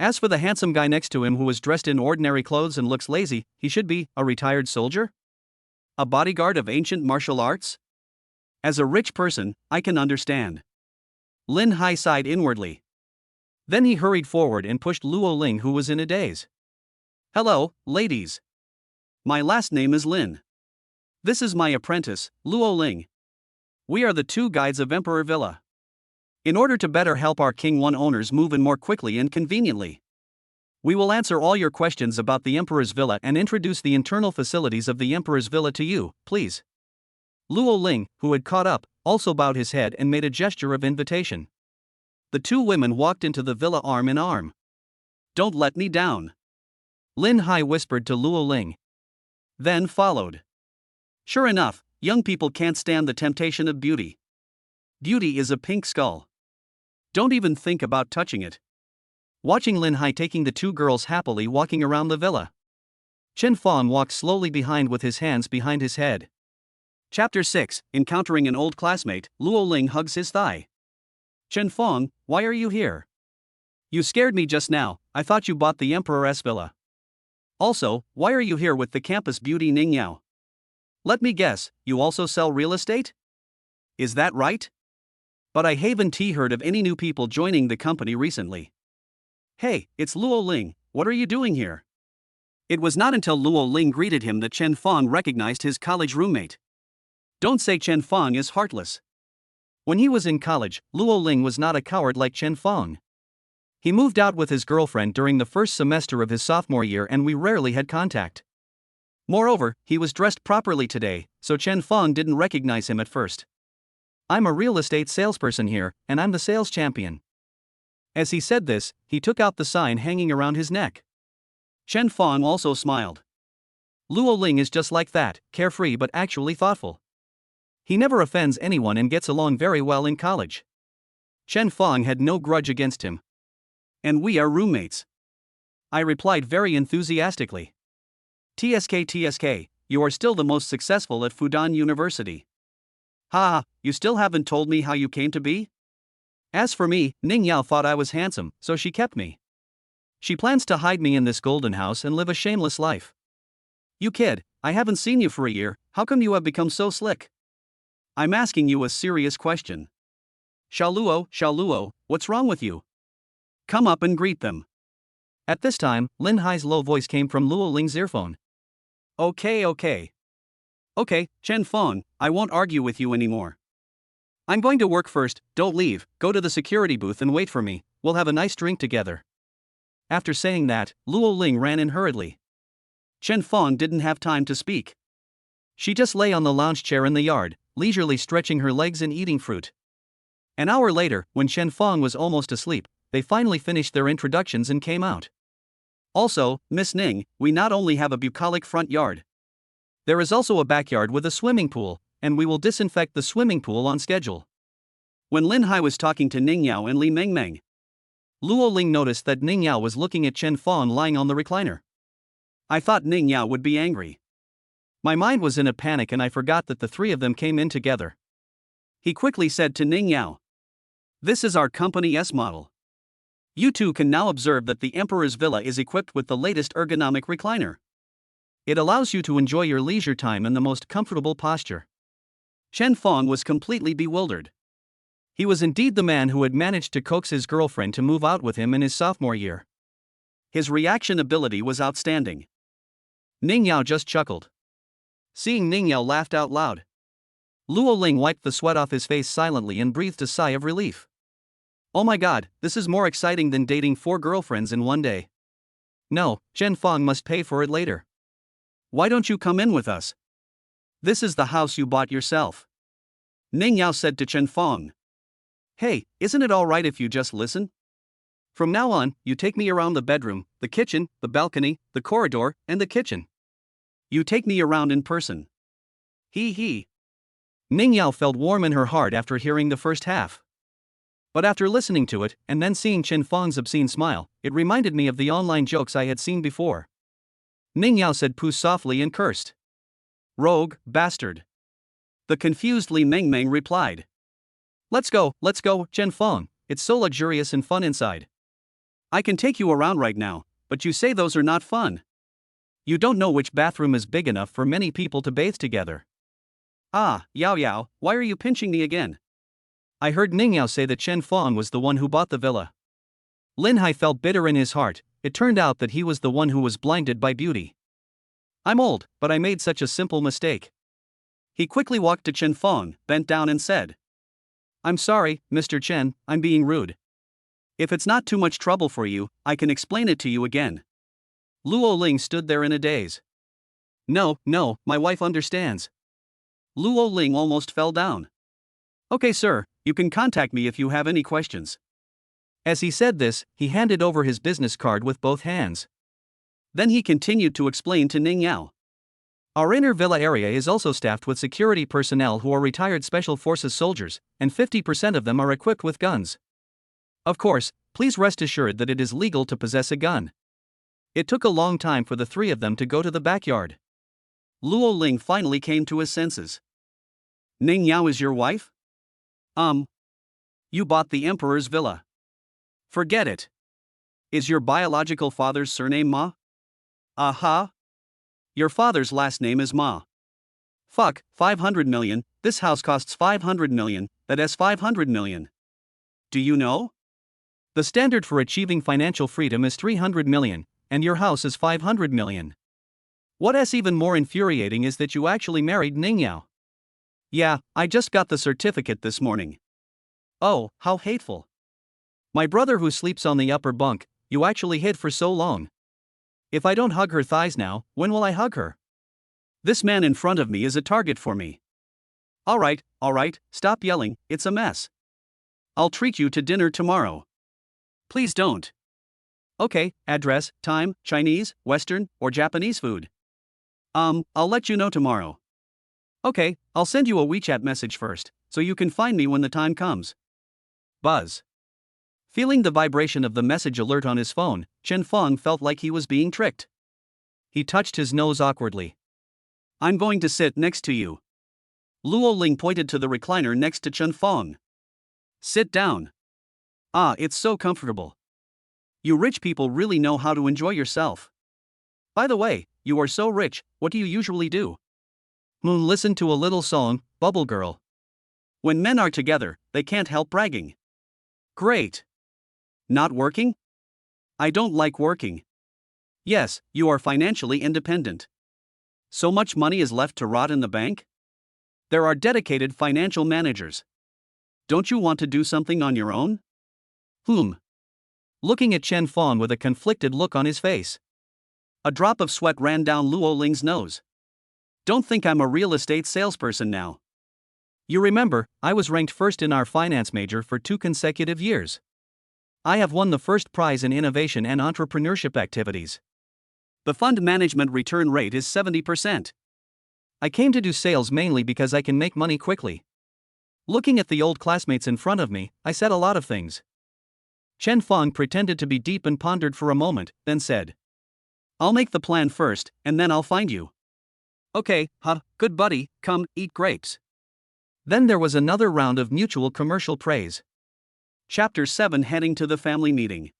As for the handsome guy next to him who was dressed in ordinary clothes and looks lazy, he should be a retired soldier? A bodyguard of ancient martial arts? As a rich person, I can understand. Lin Hai sighed inwardly. Then he hurried forward and pushed Luo Ling, who was in a daze. Hello, ladies. My last name is Lin. This is my apprentice, Luo Ling. We are the 2 guides of Emperor Villa. In order to better help our King 1 owners move in more quickly and conveniently, we will answer all your questions about the Emperor's Villa and introduce the internal facilities of the Emperor's Villa to you, please. Luo Ling, who had caught up, also bowed his head and made a gesture of invitation. The 2 women walked into the villa arm in arm. Don't let me down, Lin Hai whispered to Luo Ling. Then followed. Sure enough, young people can't stand the temptation of beauty. Beauty is a pink skull. Don't even think about touching it. Watching Lin Hai taking the 2 girls happily walking around the villa, Chen Feng walked slowly behind with his hands behind his head. Chapter 6, Encountering an old classmate, Luo Ling hugs his thigh. Chen Feng, why are you here? You scared me just now, I thought you bought the Emperor's villa. Also, why are you here with the campus beauty Ning Yao? Let me guess, you also sell real estate? Is that right? But I haven't heard of any new people joining the company recently. Hey, it's Luo Ling, what are you doing here? It was not until Luo Ling greeted him that Chen Feng recognized his college roommate. Don't say Chen Feng is heartless. When he was in college, Luo Ling was not a coward like Chen Feng. He moved out with his girlfriend during the first semester of his sophomore year and we rarely had contact. Moreover, he was dressed properly today, so Chen Feng didn't recognize him at first. I'm a real estate salesperson here, and I'm the sales champion. As he said this, he took out the sign hanging around his neck. Chen Feng also smiled. Luo Ling is just like that, carefree but actually thoughtful. He never offends anyone and gets along very well in college. Chen Feng had no grudge against him. And we are roommates. I replied very enthusiastically. TSK, you are still the most successful at Fudan University. Ha, you still haven't told me how you came to be? As for me, Ning Yao thought I was handsome, so she kept me. She plans to hide me in this golden house and live a shameless life. You kid, I haven't seen you for a year, how come you have become so slick? I'm asking you a serious question. Xiaoluo, what's wrong with you? Come up and greet them. At this time, Lin Hai's low voice came from Luo Ling's earphone. Okay, Chen Feng, I won't argue with you anymore. I'm going to work first, don't leave, go to the security booth and wait for me, we'll have a nice drink together. After saying that, Luo Ling ran in hurriedly. Chen Feng didn't have time to speak. She just lay on the lounge chair in the yard, leisurely stretching her legs and eating fruit. An hour later, when Chen Feng was almost asleep, they finally finished their introductions and came out. Also, Miss Ning, we not only have a bucolic front yard, There is also a backyard with a swimming pool, and we will disinfect the swimming pool on schedule. When Lin Hai was talking to Ning Yao and Li Mengmeng, Luo Ling noticed that Ning Yao was looking at Chen Fong lying on the recliner. I thought Ning Yao would be angry. My mind was in a panic and I forgot that the three of them came in together. He quickly said to Ning Yao, "This is our company S model. You two can now observe that the Emperor's Villa is equipped with the latest ergonomic recliner. It allows you to enjoy your leisure time in the most comfortable posture." Chen Fong was completely bewildered. He was indeed the man who had managed to coax his girlfriend to move out with him in his sophomore year. His reaction ability was outstanding. Ning Yao just chuckled. Seeing Ning Yao laughed out loud, Luo Ling wiped the sweat off his face silently and breathed a sigh of relief. Oh my god, this is more exciting than dating 4 girlfriends in one day. No, Chen Fong must pay for it later. Why don't you come in with us? This is the house you bought yourself. Ning Yao said to Chen Fong. Hey, isn't it alright if you just listen? From now on, you take me around the bedroom, the kitchen, the balcony, the corridor, and the kitchen. You take me around in person. He. Ning Yao felt warm in her heart after hearing the first half. But after listening to it, and then seeing Chen Fong's obscene smile, it reminded me of the online jokes I had seen before. Ning Yao said poo softly and cursed. Rogue, bastard. The confused Li Mengmeng replied. Let's go, Chen Fong, it's so luxurious and fun inside. I can take you around right now, but you say those are not fun. You don't know which bathroom is big enough for many people to bathe together. Ah, Yao, why are you pinching me again? I heard Ning Yao say that Chen Fong was the one who bought the villa. Lin Hai felt bitter in his heart. It turned out that he was the one who was blinded by beauty. I'm old, but I made such a simple mistake. He quickly walked to Chen Fong, bent down and said, I'm sorry, Mr. Chen, I'm being rude. If it's not too much trouble for you, I can explain it to you again. Luo Ling stood there in a daze. No, my wife understands. Luo Ling almost fell down. Okay, sir, you can contact me if you have any questions. As he said this, he handed over his business card with both hands. Then he continued to explain to Ning Yao. Our inner villa area is also staffed with security personnel who are retired Special Forces soldiers, and 50% of them are equipped with guns. Of course, please rest assured that it is legal to possess a gun. It took a long time for the three of them to go to the backyard. Luo Ling finally came to his senses. Ning Yao is your wife? You bought the Emperor's villa. Forget it. Is your biological father's surname Ma? Aha. Your father's last name is Ma. Fuck, 500 million, this house costs 500 million, that's 500 million. Do you know? The standard for achieving financial freedom is 300 million, and your house is 500 million. What's even more infuriating is that you actually married Ning Yao. Yeah, I just got the certificate this morning. Oh, how hateful. My brother who sleeps on the upper bunk, you actually hid for so long. If I don't hug her thighs now, when will I hug her? This man in front of me is a target for me. Alright, stop yelling, it's a mess. I'll treat you to dinner tomorrow. Please don't. Okay, address, time, Chinese, Western, or Japanese food? I'll let you know tomorrow. Okay, I'll send you a WeChat message first, so you can find me when the time comes. Buzz. Feeling the vibration of the message alert on his phone, Chen Fong felt like he was being tricked. He touched his nose awkwardly. I'm going to sit next to you. Luo Ling pointed to the recliner next to Chen Fong. Sit down. Ah, it's so comfortable. You rich people really know how to enjoy yourself. By the way, you are so rich, what do you usually do? Listen to a little song, Bubble Girl. When men are together, they can't help bragging. Great. Not working? I don't like working. Yes, you are financially independent. So much money is left to rot in the bank? There are dedicated financial managers. Don't you want to do something on your own? Looking at Chen Fong with a conflicted look on his face. A drop of sweat ran down Luo Ling's nose. Don't think I'm a real estate salesperson now. You remember, I was ranked first in our finance major for 2 consecutive years. I have won the first prize in innovation and entrepreneurship activities. The fund management return rate is 70%. I came to do sales mainly because I can make money quickly. Looking at the old classmates in front of me, I said a lot of things. Chen Feng pretended to be deep and pondered for a moment, then said, I'll make the plan first, and then I'll find you. Okay, good buddy, come, eat grapes. Then there was another round of mutual commercial praise. Chapter 7 Heading to the Family Meeting.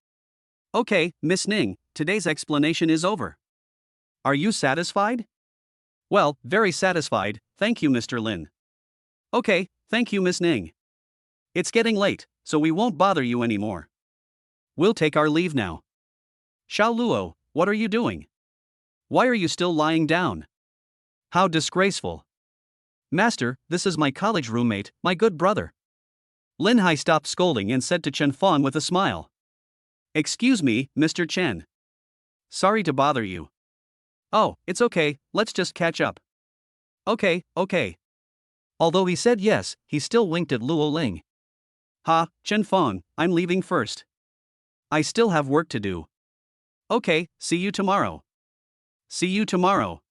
Okay, Miss Ning, today's explanation is over. Are you satisfied? Well, very satisfied, thank you, Mr. Lin. Okay, thank you, Miss Ning. It's getting late, so we won't bother you anymore. We'll take our leave now. Xiao Luo, what are you doing? Why are you still lying down? How disgraceful. Master, this is my college roommate, my good brother. Lin Hai stopped scolding and said to Chen Feng with a smile. Excuse me, Mr. Chen. Sorry to bother you. Oh, it's okay, let's just catch up. Okay. Although he said yes, he still winked at Luo Ling. Chen Feng, I'm leaving first. I still have work to do. Okay, see you tomorrow. See you tomorrow.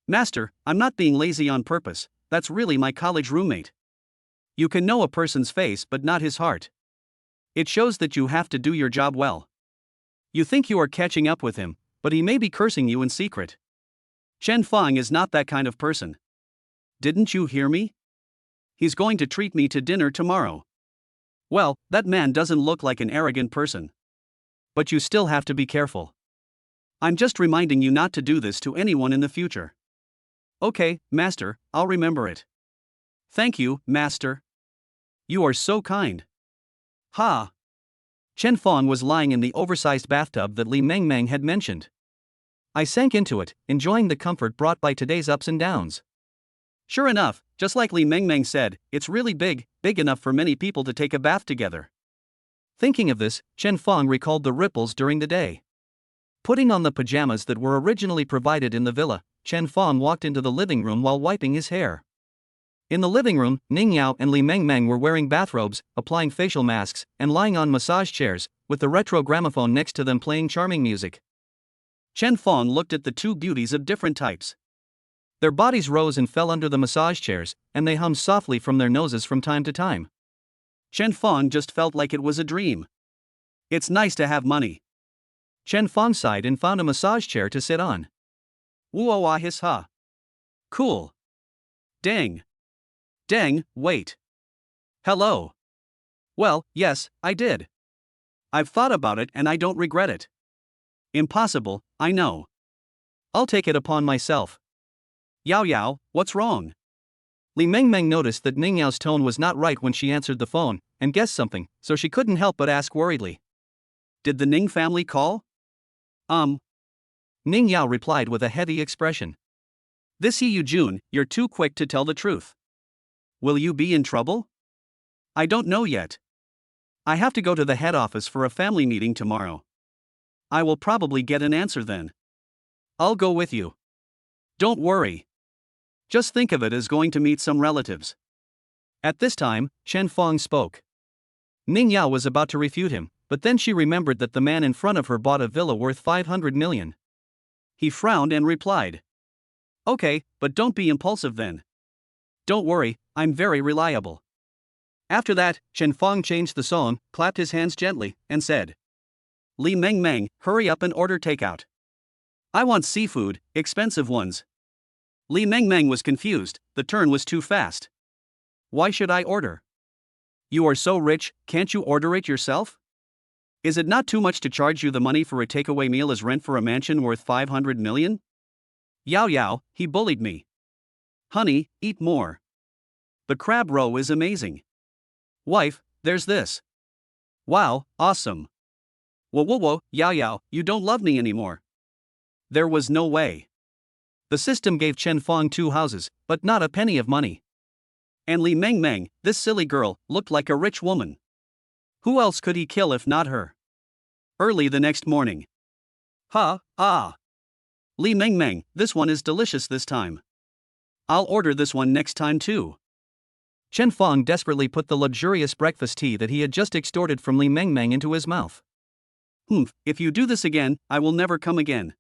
Master, I'm not being lazy on purpose, that's really my college roommate. You can know a person's face but not his heart. It shows that you have to do your job well. You think you are catching up with him, but he may be cursing you in secret. Chen Feng is not that kind of person. Didn't you hear me? He's going to treat me to dinner tomorrow. Well, that man doesn't look like an arrogant person. But you still have to be careful. I'm just reminding you not to do this to anyone in the future. Okay, Master, I'll remember it. Thank you, Master. You are so kind. Chen Feng was lying in the oversized bathtub that Li Mengmeng had mentioned. I sank into it, enjoying the comfort brought by today's ups and downs. Sure enough, just like Li Mengmeng said, it's really big enough for many people to take a bath together. Thinking of this, Chen Feng recalled the ripples during the day. Putting on the pajamas that were originally provided in the villa, Chen Feng walked into the living room while wiping his hair. In the living room, Ning Yao and Li Mengmeng were wearing bathrobes, applying facial masks, and lying on massage chairs, with the retro gramophone next to them playing charming music. Chen Feng looked at the two beauties of different types. Their bodies rose and fell under the massage chairs, and they hummed softly from their noses from time to time. Chen Feng just felt like it was a dream. It's nice to have money. Chen Feng sighed and found a massage chair to sit on. Woo-ah his ha. Cool. Dang, wait. Hello. Well, yes, I did. I've thought about it and I don't regret it. Impossible, I know. I'll take it upon myself. Yao, what's wrong? Li Mengmeng noticed that Ning Yao's tone was not right when she answered the phone, and guessed something, so she couldn't help but ask worriedly. Did the Ning family call? Ning Yao replied with a heavy expression. This Yu Jun, you're too quick to tell the truth. Will you be in trouble? I don't know yet. I have to go to the head office for a family meeting tomorrow. I will probably get an answer then. I'll go with you. Don't worry. Just think of it as going to meet some relatives. At this time, Chen Feng spoke. Ning Yao was about to refute him, but then she remembered that the man in front of her bought a villa worth 500 million. He frowned and replied. Okay, but don't be impulsive then. Don't worry, I'm very reliable. After that, Chen Feng changed the song, clapped his hands gently, and said, Li Mengmeng, hurry up and order takeout. I want seafood, expensive ones. Li Mengmeng was confused, the turn was too fast. Why should I order? You are so rich, can't you order it yourself? Is it not too much to charge you the money for a takeaway meal as rent for a mansion worth 500 million? Yao, he bullied me. Honey, eat more. The crab roe is amazing. Wife, there's this. Wow, awesome. Whoa, Yao, you don't love me anymore. There was no way. The system gave Chen Feng 2 houses, but not a penny of money. And Li Mengmeng, this silly girl, looked like a rich woman. Who else could he kill if not her? Early the next morning. Li Mengmeng, this one is delicious this time. I'll order this one next time too. Chen Feng desperately put the luxurious breakfast tea that he had just extorted from Li Mengmeng into his mouth. If you do this again, I will never come again.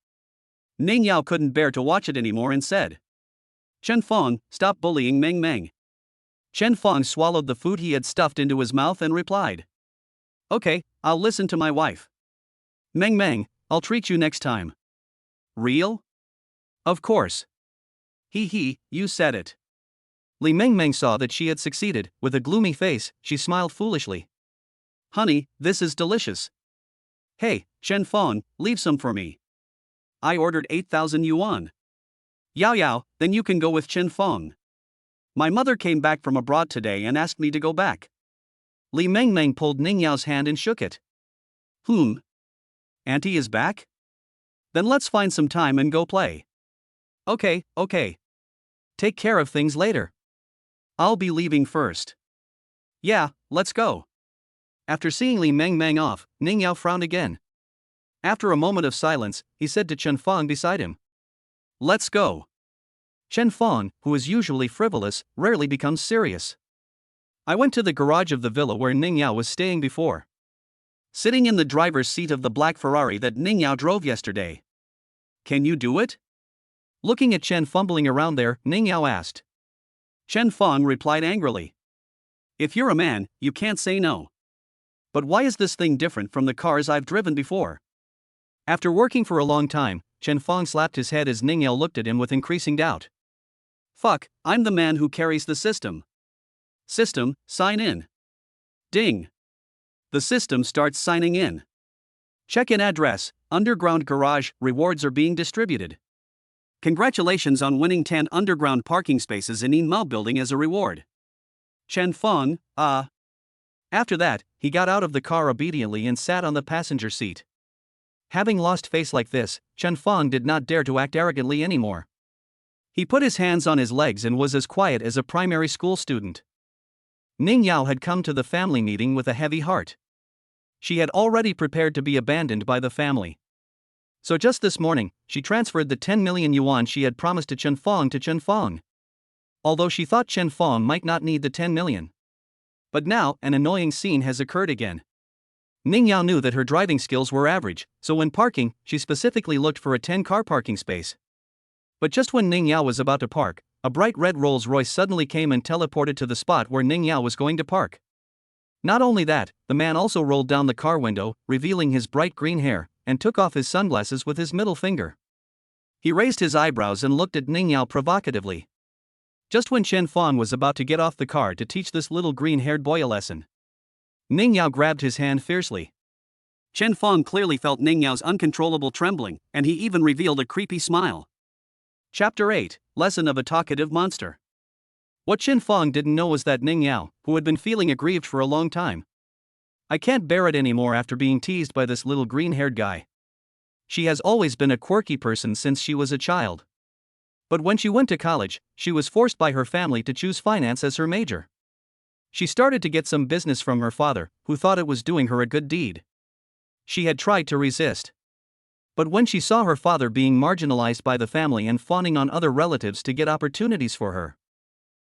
Ning Yao couldn't bear to watch it anymore and said. Chen Fong, stop bullying Meng Meng. Chen Fong swallowed the food he had stuffed into his mouth and replied. Okay, I'll listen to my wife. Meng Meng, I'll treat you next time. Real? Of course. You said it. Li Meng Meng saw that she had succeeded. With a gloomy face, she smiled foolishly. Honey, this is delicious. Hey, Chen Fong, leave some for me. I ordered 8,000 yuan. Yao, then you can go with Chen Fong. My mother came back from abroad today and asked me to go back. Li Meng Meng pulled Ning Yao's hand and shook it. Auntie is back? Then let's find some time and go play. Okay. Take care of things later. I'll be leaving first. Yeah, let's go. After seeing Li Meng Meng off, Ning Yao frowned again. After a moment of silence, he said to Chen Fong beside him. Let's go. Chen Fong, who is usually frivolous, rarely becomes serious. I went to the garage of the villa where Ning Yao was staying before. Sitting in the driver's seat of the black Ferrari that Ning Yao drove yesterday. Can you do it? Looking at Chen fumbling around there, Ning Yao asked. Chen Fong replied angrily. If you're a man, you can't say no. But why is this thing different from the cars I've driven before? After working for a long time, Chen Fong slapped his head as Ning Yao looked at him with increasing doubt. Fuck, I'm the man who carries the system. System, sign in. Ding. The system starts signing in. Check-in address, underground garage, rewards are being distributed. Congratulations on winning 10 underground parking spaces in Inmao building as a reward. Chen Fong, After that, he got out of the car obediently and sat on the passenger seat. Having lost face like this, Chen Fong did not dare to act arrogantly anymore. He put his hands on his legs and was as quiet as a primary school student. Ning Yao had come to the family meeting with a heavy heart. She had already prepared to be abandoned by the family. So just this morning, she transferred the 10 million yuan she had promised to Chen Fong. Although she thought Chen Fong might not need the 10 million. But now, an annoying scene has occurred again. Ning Yao knew that her driving skills were average, so when parking, she specifically looked for a 10-car parking space. But just when Ning Yao was about to park, a bright red Rolls-Royce suddenly came and teleported to the spot where Ning Yao was going to park. Not only that, the man also rolled down the car window, revealing his bright green hair, and took off his sunglasses with his middle finger. He raised his eyebrows and looked at Ning Yao provocatively. Just when Chen Fong was about to get off the car to teach this little green-haired boy a lesson, Ning Yao grabbed his hand fiercely. Chen Fong clearly felt Ning Yao's uncontrollable trembling, and he even revealed a creepy smile. Chapter 8, Lesson of a Talkative Monster. What Chen Fong didn't know was that Ning Yao, who had been feeling aggrieved for a long time. I can't bear it anymore after being teased by this little green-haired guy. She has always been a quirky person since she was a child. But when she went to college, she was forced by her family to choose finance as her major. She started to get some business from her father, who thought it was doing her a good deed. She had tried to resist. But when she saw her father being marginalized by the family and fawning on other relatives to get opportunities for her,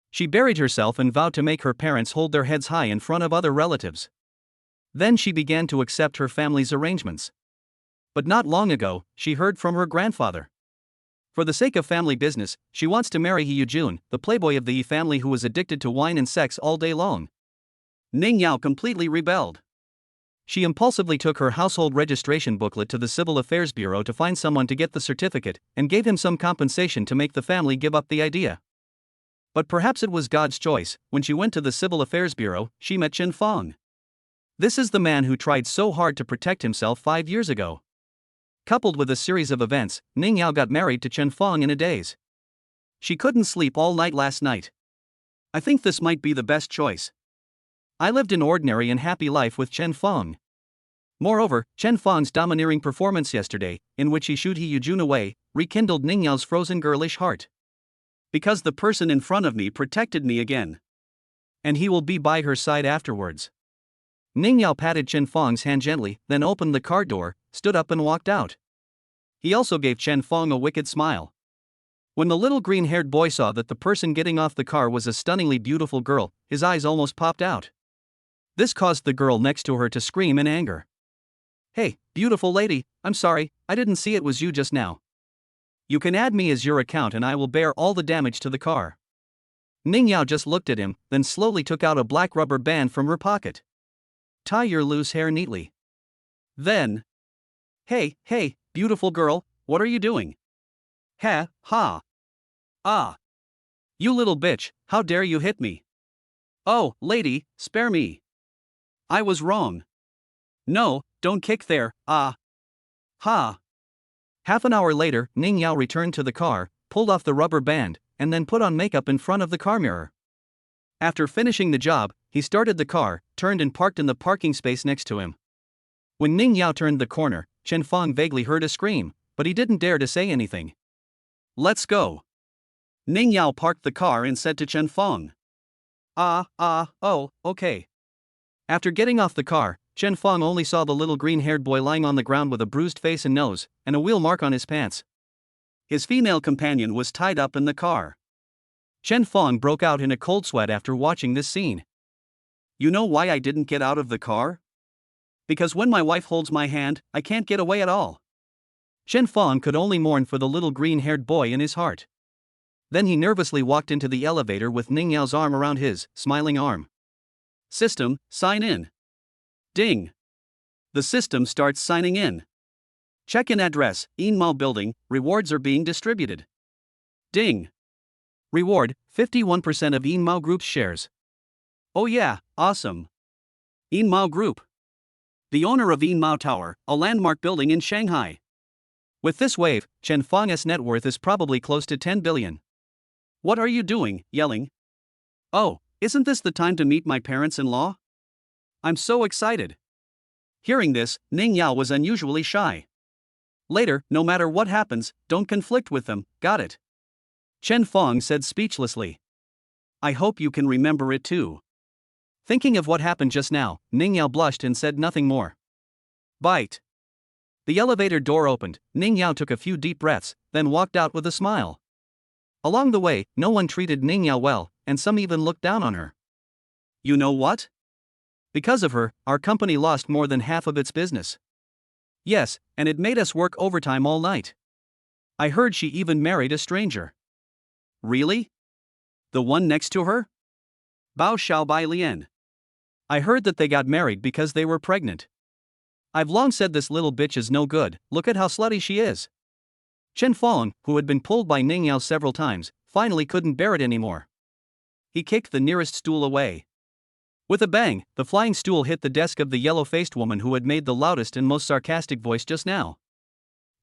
she buried herself and vowed to make her parents hold their heads high in front of other relatives. Then she began to accept her family's arrangements. But not long ago, she heard from her grandfather. For the sake of family business, she wants to marry He Yujun, the playboy of the Yi family who was addicted to wine and sex all day long. Ning Yao completely rebelled. She impulsively took her household registration booklet to the Civil Affairs Bureau to find someone to get the certificate, and gave him some compensation to make the family give up the idea. But perhaps it was God's choice. When she went to the Civil Affairs Bureau, she met Chen Fong. This is the man who tried so hard to protect himself 5 years ago. Coupled with a series of events, Ning Yao got married to Chen Fong in a daze. She couldn't sleep all night last night. I think this might be the best choice. I lived an ordinary and happy life with Chen Fong. Moreover, Chen Fong's domineering performance yesterday, in which he shooed He Yujun away, rekindled Ning Yao's frozen girlish heart. Because the person in front of me protected me again. And he will be by her side afterwards. Ning Yao patted Chen Fong's hand gently, then opened the car door, stood up and walked out. He also gave Chen Fong a wicked smile. When the little green-haired boy saw that the person getting off the car was a stunningly beautiful girl, his eyes almost popped out. This caused the girl next to her to scream in anger. Hey, beautiful lady, I'm sorry, I didn't see it was you just now. You can add me as your account and I will bear all the damage to the car. Ning Yao just looked at him, then slowly took out a black rubber band from her pocket. Tie your loose hair neatly. Then. Hey, beautiful girl, what are you doing? Ha. Ah. You little bitch, how dare you hit me? Oh, lady, spare me. I was wrong. No, don't kick there, ah. Ha. Half an hour later, Ning Yao returned to the car, pulled off the rubber band, and then put on makeup in front of the car mirror. After finishing the job, he started the car, turned and parked in the parking space next to him. When Ning Yao turned the corner, Chen Feng vaguely heard a scream, but he didn't dare to say anything. Let's go. Ning Yao parked the car and said to Chen Feng. Oh, okay. After getting off the car, Chen Feng only saw the little green-haired boy lying on the ground with a bruised face and nose, and a wheel mark on his pants. His female companion was tied up in the car. Chen Feng broke out in a cold sweat after watching this scene. You know why I didn't get out of the car? Because when my wife holds my hand, I can't get away at all. Chen Feng could only mourn for the little green-haired boy in his heart. Then he nervously walked into the elevator with Ning Yao's arm around his smiling arm. System, sign in. Ding. The system starts signing in. Check-in address, Yinmao Building, rewards are being distributed. Ding. Reward, 51% of Yinmao Group's shares. Oh yeah, awesome. Yinmao Group. The owner of Yinmao Tower, a landmark building in Shanghai. With this wave, Chen Feng's net worth is probably close to 10 billion. What are you doing, yelling? Oh, isn't this the time to meet my parents-in-law? I'm so excited. Hearing this, Ning Yao was unusually shy. Later, no matter what happens, don't conflict with them, got it? Chen Feng said speechlessly. I hope you can remember it too. Thinking of what happened just now, Ning Yao blushed and said nothing more. Bite. The elevator door opened, Ning Yao took a few deep breaths, then walked out with a smile. Along the way, no one treated Ning Yao well, and some even looked down on her. You know what? Because of her, our company lost more than half of its business. Yes, and it made us work overtime all night. I heard she even married a stranger. Really? The one next to her? Bao Xiaobai Lian. I heard that they got married because they were pregnant. I've long said this little bitch is no good, look at how slutty she is. Chen Feng, who had been pulled by Ning Yao several times, finally couldn't bear it anymore. He kicked the nearest stool away. With a bang, the flying stool hit the desk of the yellow-faced woman who had made the loudest and most sarcastic voice just now.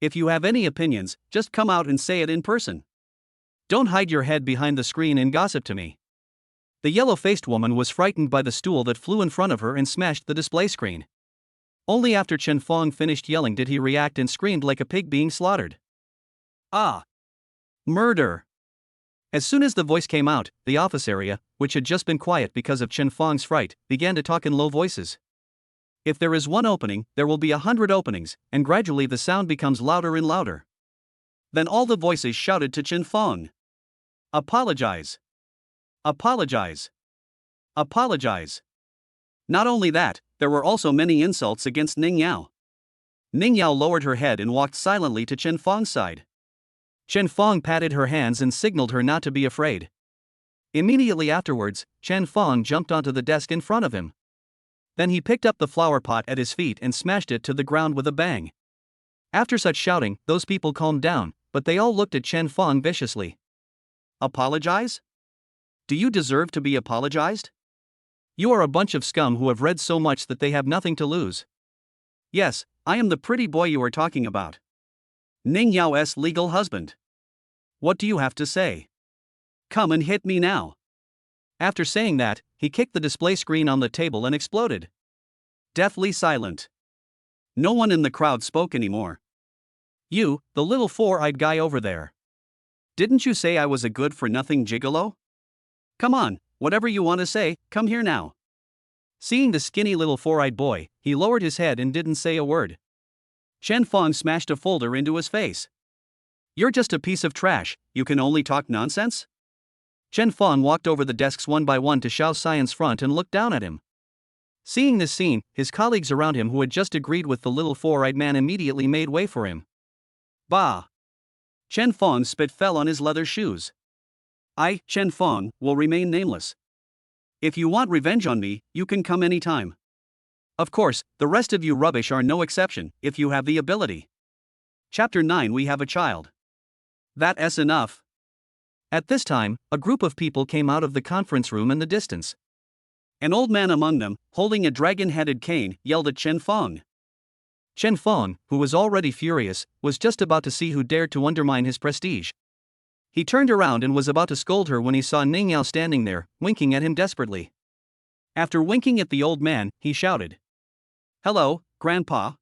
If you have any opinions, just come out and say it in person. Don't hide your head behind the screen and gossip to me. The yellow-faced woman was frightened by the stool that flew in front of her and smashed the display screen. Only after Chen Feng finished yelling did he react and screamed like a pig being slaughtered. Ah! Murder! As soon as the voice came out, the office area, which had just been quiet because of Chen Feng's fright, began to talk in low voices. If there is one opening, there will be 100 openings, and gradually the sound becomes louder and louder. Then all the voices shouted to Chen Feng. Apologize. Apologize. Apologize. Not only that, there were also many insults against Ning Yao. Ning Yao lowered her head and walked silently to Chen Feng's side. Chen Feng patted her hands and signaled her not to be afraid. Immediately afterwards, Chen Feng jumped onto the desk in front of him. Then he picked up the flower pot at his feet and smashed it to the ground with a bang. After such shouting, those people calmed down, but they all looked at Chen Feng viciously. Apologize? Do you deserve to be apologized? You are a bunch of scum who have read so much that they have nothing to lose. Yes, I am the pretty boy you are talking about. Ning Yao's legal husband. What do you have to say? Come and hit me now. After saying that, he kicked the display screen on the table and exploded. Deathly silent. No one in the crowd spoke anymore. You, the little four-eyed guy over there. Didn't you say I was a good-for-nothing gigolo? Come on, whatever you want to say, come here now. Seeing the skinny little four-eyed boy, he lowered his head and didn't say a word. Chen Feng smashed a folder into his face. You're just a piece of trash, you can only talk nonsense? Chen Feng walked over the desks one by one to Xiao Xian's front and looked down at him. Seeing this scene, his colleagues around him who had just agreed with the little four-eyed man immediately made way for him. Bah! Chen Fong's spit fell on his leather shoes. I, Chen Fong, will remain nameless. If you want revenge on me, you can come anytime. Of course, the rest of you rubbish are no exception, if you have the ability. Chapter 9 We have a child. That's enough. At this time, a group of people came out of the conference room in the distance. An old man among them, holding a dragon-headed cane, yelled at Chen Fong. Chen Fong, who was already furious, was just about to see who dared to undermine his prestige. He turned around and was about to scold her when he saw Ning Yao standing there, winking at him desperately. After winking at the old man, he shouted, "Hello, Grandpa."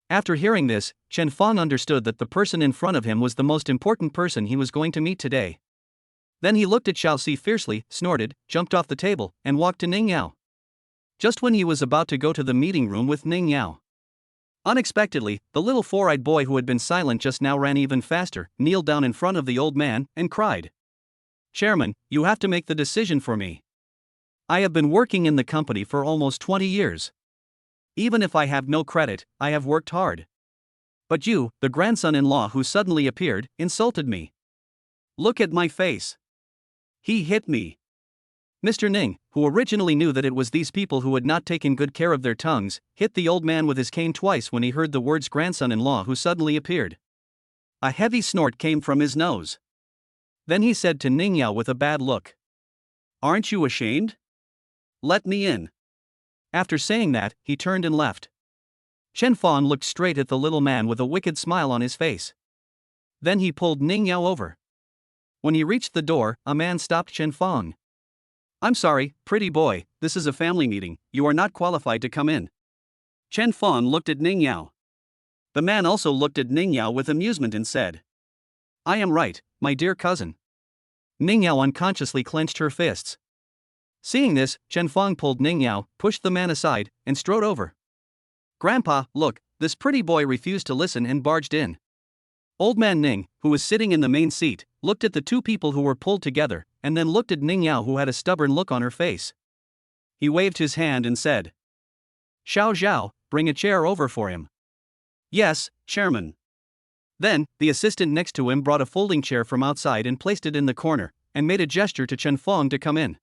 After hearing this, Chen Fong understood that the person in front of him was the most important person he was going to meet today. Then he looked at Xiaoxi fiercely, snorted, jumped off the table, and walked to Ning Yao. Just when he was about to go to the meeting room with Ning Yao, unexpectedly, the little four-eyed boy who had been silent just now ran even faster, kneeled down in front of the old man, and cried, "Chairman, you have to make the decision for me. I have been working in the company for almost 20 years. Even if I have no credit, I have worked hard. But you, the grandson-in-law who suddenly appeared, insulted me. Look at my face. He hit me." Mr. Ning, who originally knew that it was these people who had not taken good care of their tongues, hit the old man with his cane twice when he heard the words grandson-in-law who suddenly appeared. A heavy snort came from his nose. Then he said to Ning Yao with a bad look, "Aren't you ashamed? Let me in." After saying that, he turned and left. Chen Fong looked straight at the little man with a wicked smile on his face. Then he pulled Ning Yao over. When he reached the door, a man stopped Chen Fong. "I'm sorry, pretty boy, this is a family meeting, you are not qualified to come in." Chen Fong looked at Ning Yao. The man also looked at Ning Yao with amusement and said, "I am right, my dear cousin." Ning Yao unconsciously clenched her fists. Seeing this, Chen Fong pulled Ning Yao, pushed the man aside, and strode over. "Grandpa, look, this pretty boy refused to listen and barged in." Old man Ning, who was sitting in the main seat, looked at the two people who were pulled together, and then looked at Ning Yao who had a stubborn look on her face. He waved his hand and said, "Xiao Zhao, bring a chair over for him." "Yes, Chairman." Then, the assistant next to him brought a folding chair from outside and placed it in the corner, and made a gesture to Chen Fong to come in.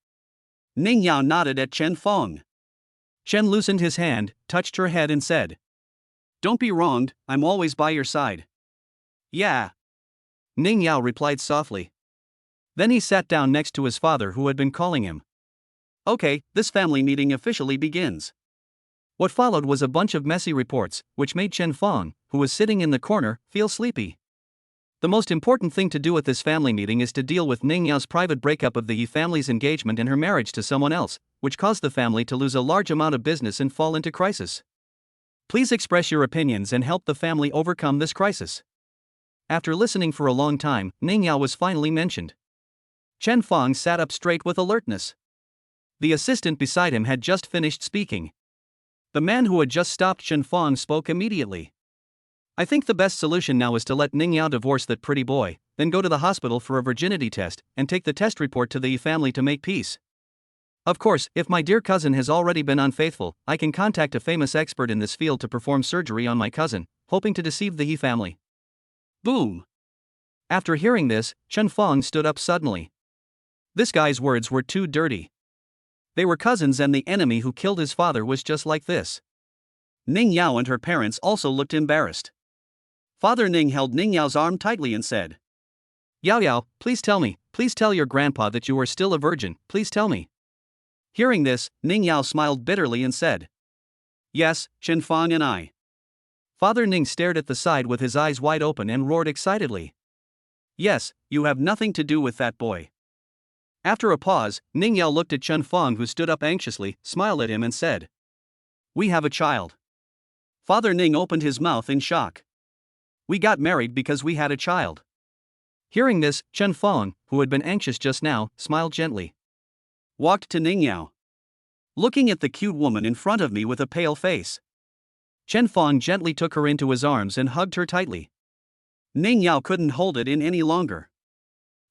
Ning Yao nodded at Chen Fong. Chen loosened his hand, touched her head and said, "Don't be wronged, I'm always by your side." "Yeah." Ning Yao replied softly. Then he sat down next to his father who had been calling him. "Okay, this family meeting officially begins." What followed was a bunch of messy reports, which made Chen Fong, who was sitting in the corner, feel sleepy. The most important thing to do at this family meeting is to deal with Ning Yao's private breakup of the Yi family's engagement and her marriage to someone else, which caused the family to lose a large amount of business and fall into crisis. Please express your opinions and help the family overcome this crisis. After listening for a long time, Ning Yao was finally mentioned. Chen Fong sat up straight with alertness. The assistant beside him had just finished speaking. The man who had just stopped Chen Fong spoke immediately. "I think the best solution now is to let Ning Yao divorce that pretty boy, then go to the hospital for a virginity test, and take the test report to the Yi family to make peace. Of course, if my dear cousin has already been unfaithful, I can contact a famous expert in this field to perform surgery on my cousin, hoping to deceive the Yi family." Boom! After hearing this, Chen Fong stood up suddenly. This guy's words were too dirty. They were cousins and the enemy who killed his father was just like this. Ning Yao and her parents also looked embarrassed. Father Ning held Ning Yao's arm tightly and said, "Yao Yao, please tell your grandpa that you are still a virgin, please tell me." Hearing this, Ning Yao smiled bitterly and said, "Yes, Chen Fong and I." Father Ning stared at the side with his eyes wide open and roared excitedly, "Yes, you have nothing to do with that boy." After a pause, Ning Yao looked at Chen Fong who stood up anxiously, smiled at him and said, "We have a child." Father Ning opened his mouth in shock. "We got married because we had a child." Hearing this, Chen Fong, who had been anxious just now, smiled gently. Walked to Ning Yao. "Looking at the cute woman in front of me with a pale face." Chen Fong gently took her into his arms and hugged her tightly. Ning Yao couldn't hold it in any longer.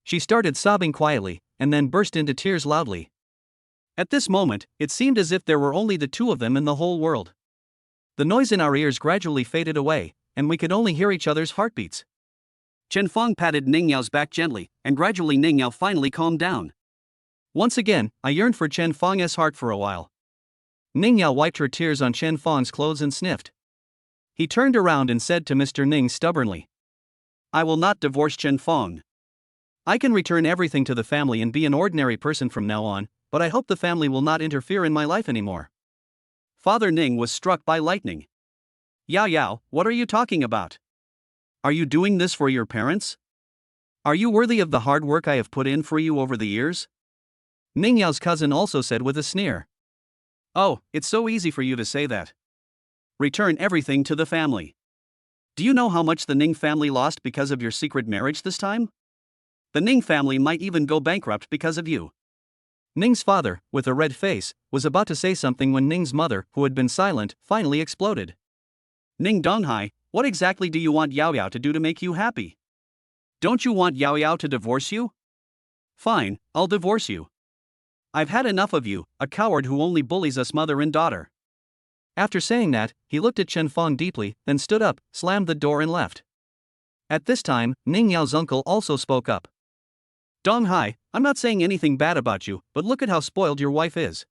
She started sobbing quietly, and then burst into tears loudly. At this moment, it seemed as if there were only the two of them in the whole world. The noise in our ears gradually faded away, and we could only hear each other's heartbeats. Chen Fong patted Ning Yao's back gently, and gradually Ning Yao finally calmed down. Once again, I yearned for Chen Fong's heart for a while. Ning Yao wiped her tears on Chen Fong's clothes and sniffed. He turned around and said to Mr. Ning stubbornly, "I will not divorce Chen Fong. I can return everything to the family and be an ordinary person from now on, but I hope the family will not interfere in my life anymore." Father Ning was struck by lightning. "Yao Yao, what are you talking about? Are you doing this for your parents? Are you worthy of the hard work I have put in for you over the years?" Ning Yao's cousin also said with a sneer. "Oh, it's so easy for you to say that. Return everything to the family. Do you know how much the Ning family lost because of your secret marriage this time? The Ning family might even go bankrupt because of you." Ning's father, with a red face, was about to say something when Ning's mother, who had been silent, finally exploded. "Ning Donghai, what exactly do you want Yao Yao to do to make you happy? Don't you want Yao Yao to divorce you? Fine, I'll divorce you. I've had enough of you, a coward who only bullies us mother and daughter." After saying that, he looked at Chen Fong deeply, then stood up, slammed the door and left. At this time, Ning Yao's uncle also spoke up. "Donghai, I'm not saying anything bad about you, but look at how spoiled your wife is.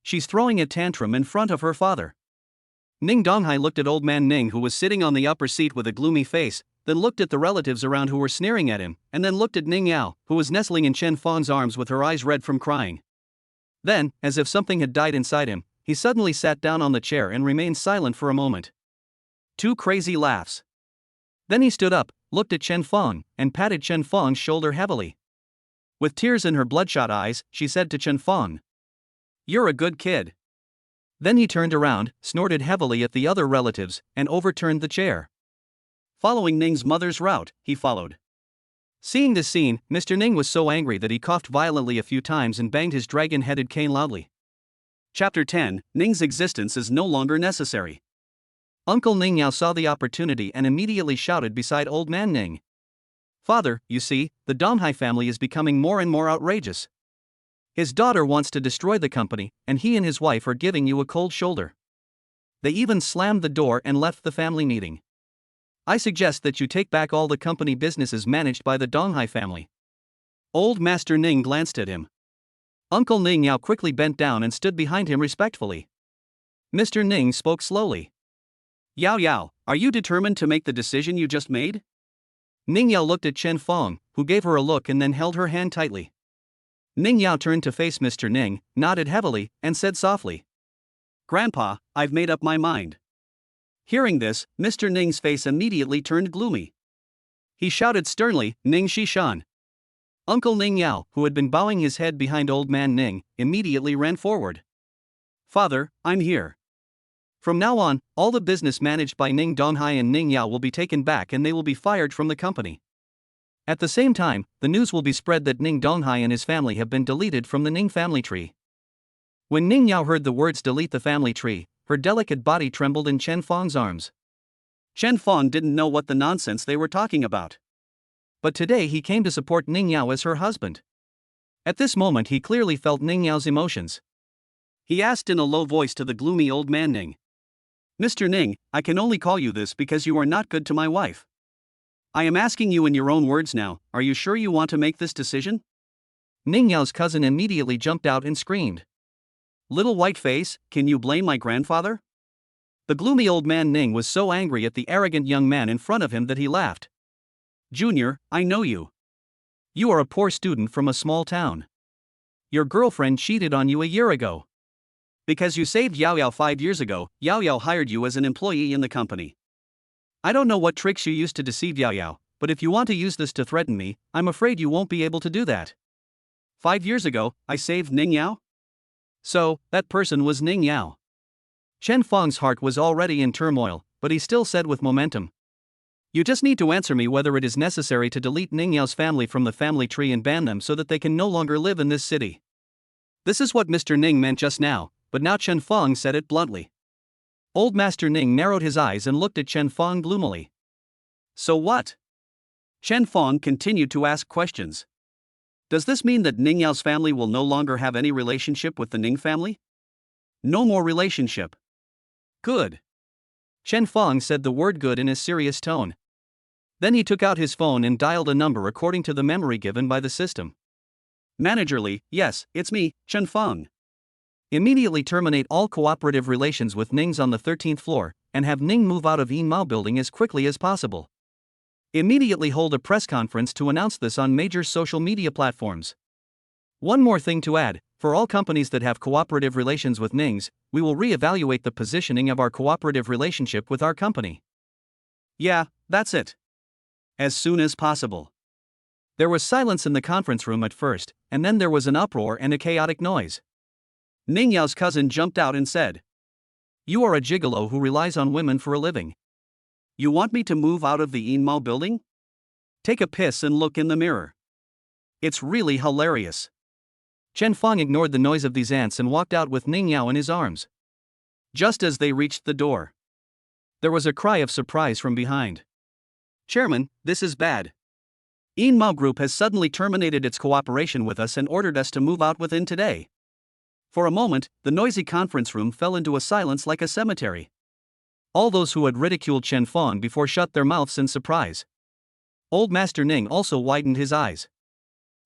She's throwing a tantrum in front of her father." Ning Donghai looked at old man Ning, who was sitting on the upper seat with a gloomy face, then looked at the relatives around who were sneering at him, and then looked at Ning Yao, who was nestling in Chen Fong's arms with her eyes red from crying. Then, as if something had died inside him, he suddenly sat down on the chair and remained silent for a moment. 2 crazy laughs. Then he stood up, looked at Chen Fong, and patted Chen Fong's shoulder heavily. With tears in her bloodshot eyes, she said to Chen Fong, "You're a good kid." Then he turned around, snorted heavily at the other relatives, and overturned the chair. Following Ning's mother's route, he followed. Seeing this scene, Mr. Ning was so angry that he coughed violently a few times and banged his dragon-headed cane loudly. Chapter 10, Ning's existence is no longer necessary. Uncle Ning Yao saw the opportunity and immediately shouted beside old man Ning. "Father, you see, the Donghai family is becoming more and more outrageous. His daughter wants to destroy the company, and he and his wife are giving you a cold shoulder. They even slammed the door and left the family meeting. I suggest that you take back all the company businesses managed by the Donghai family." Old Master Ning glanced at him. Uncle Ning Yao quickly bent down and stood behind him respectfully. Mr. Ning spoke slowly. "Yao Yao, are you determined to make the decision you just made?" Ning Yao looked at Chen Fong, who gave her a look and then held her hand tightly. Ning Yao turned to face Mr. Ning, nodded heavily, and said softly, "Grandpa, I've made up my mind." Hearing this, Mr. Ning's face immediately turned gloomy. He shouted sternly, "Ning Shishan!" Uncle Ning Yao, who had been bowing his head behind old man Ning, immediately ran forward. "Father, I'm here. From now on, all the business managed by Ning Donghai and Ning Yao will be taken back and they will be fired from the company. At the same time, the news will be spread that Ning Donghai and his family have been deleted from the Ning family tree." When Ning Yao heard the words "delete the family tree," her delicate body trembled in Chen Fong's arms. Chen Fong didn't know what the nonsense they were talking about. But today he came to support Ning Yao as her husband. At this moment he clearly felt Ning Yao's emotions. He asked in a low voice to the gloomy old man Ning. "Mr. Ning, I can only call you this because you are not good to my wife. I am asking you in your own words now, are you sure you want to make this decision?" Ning Yao's cousin immediately jumped out and screamed. "Little white face, can you blame my grandfather?" The gloomy old man Ning was so angry at the arrogant young man in front of him that he laughed. "Junior, I know you. You are a poor student from a small town. Your girlfriend cheated on you a year ago. Because you saved Yao Yao 5 years ago, Yao Yao hired you as an employee in the company. I don't know what tricks you used to deceive Yao Yao, but if you want to use this to threaten me, I'm afraid you won't be able to do that. 5 years ago, I saved Ning Yao? So, that person was Ning Yao." Chen Fong's heart was already in turmoil, but he still said with momentum, "You just need to answer me whether it is necessary to delete Ning Yao's family from the family tree and ban them so that they can no longer live in this city." This is what Mr. Ning meant just now, but now Chen Fong said it bluntly. Old Master Ning narrowed his eyes and looked at Chen Fong gloomily. "So what?" Chen Fong continued to ask questions. "Does this mean that Ning Yao's family will no longer have any relationship with the Ning family?" "No more relationship." "Good." Chen Fong said the word "good" in a serious tone. Then he took out his phone and dialed a number according to the memory given by the system. Managerly, yes, it's me, Chen Feng. Immediately terminate all cooperative relations with Ning's on the 13th floor, and have Ning move out of Yin Mao building as quickly as possible. Immediately hold a press conference to announce this on major social media platforms. One more thing to add, for all companies that have cooperative relations with Ning's, we will re-evaluate the positioning of our cooperative relationship with our company. Yeah, that's it. As soon as possible. There was silence in the conference room at first, and then there was an uproar and a chaotic noise. Ning Yao's cousin jumped out and said, "You are a gigolo who relies on women for a living. You want me to move out of the Yin Mao building? Take a piss and look in the mirror. It's really hilarious." Chen Feng ignored the noise of these ants and walked out with Ning Yao in his arms. Just as they reached the door, there was a cry of surprise from behind. "Chairman, this is bad. Yin Mao Group has suddenly terminated its cooperation with us and ordered us to move out within today." For a moment, the noisy conference room fell into a silence like a cemetery. All those who had ridiculed Chen Feng before shut their mouths in surprise. Old Master Ning also widened his eyes.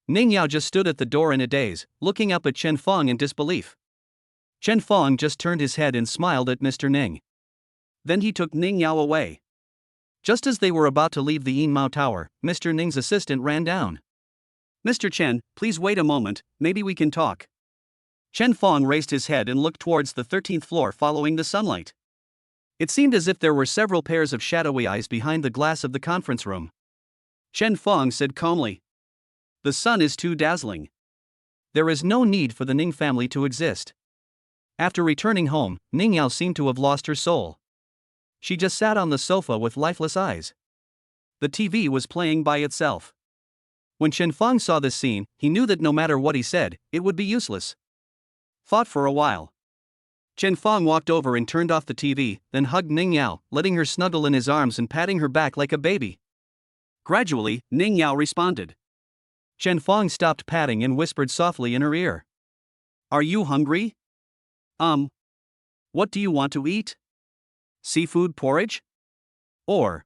Ning Yao just stood at the door in a daze, looking up at Chen Feng in disbelief. Chen Feng just turned his head and smiled at Mr. Ning. Then he took Ning Yao away. Just as they were about to leave the Yin Mao Tower, Mr. Ning's assistant ran down. "Mr. Chen, please wait a moment, maybe we can talk." Chen Feng raised his head and looked towards the 13th floor following the sunlight. It seemed as if there were several pairs of shadowy eyes behind the glass of the conference room. Chen Feng said calmly, "The sun is too dazzling. There is no need for the Ning family to exist." After returning home, Ning Yao seemed to have lost her soul. She just sat on the sofa with lifeless eyes. The TV was playing by itself. When Chen Feng saw this scene, he knew that no matter what he said, it would be useless. Thought for a while. Chen Feng walked over and turned off the TV, then hugged Ning Yao, letting her snuggle in his arms and patting her back like a baby. Gradually, Ning Yao responded. Chen Feng stopped patting and whispered softly in her ear. "Are you hungry? What do you want to eat? Seafood porridge? Or,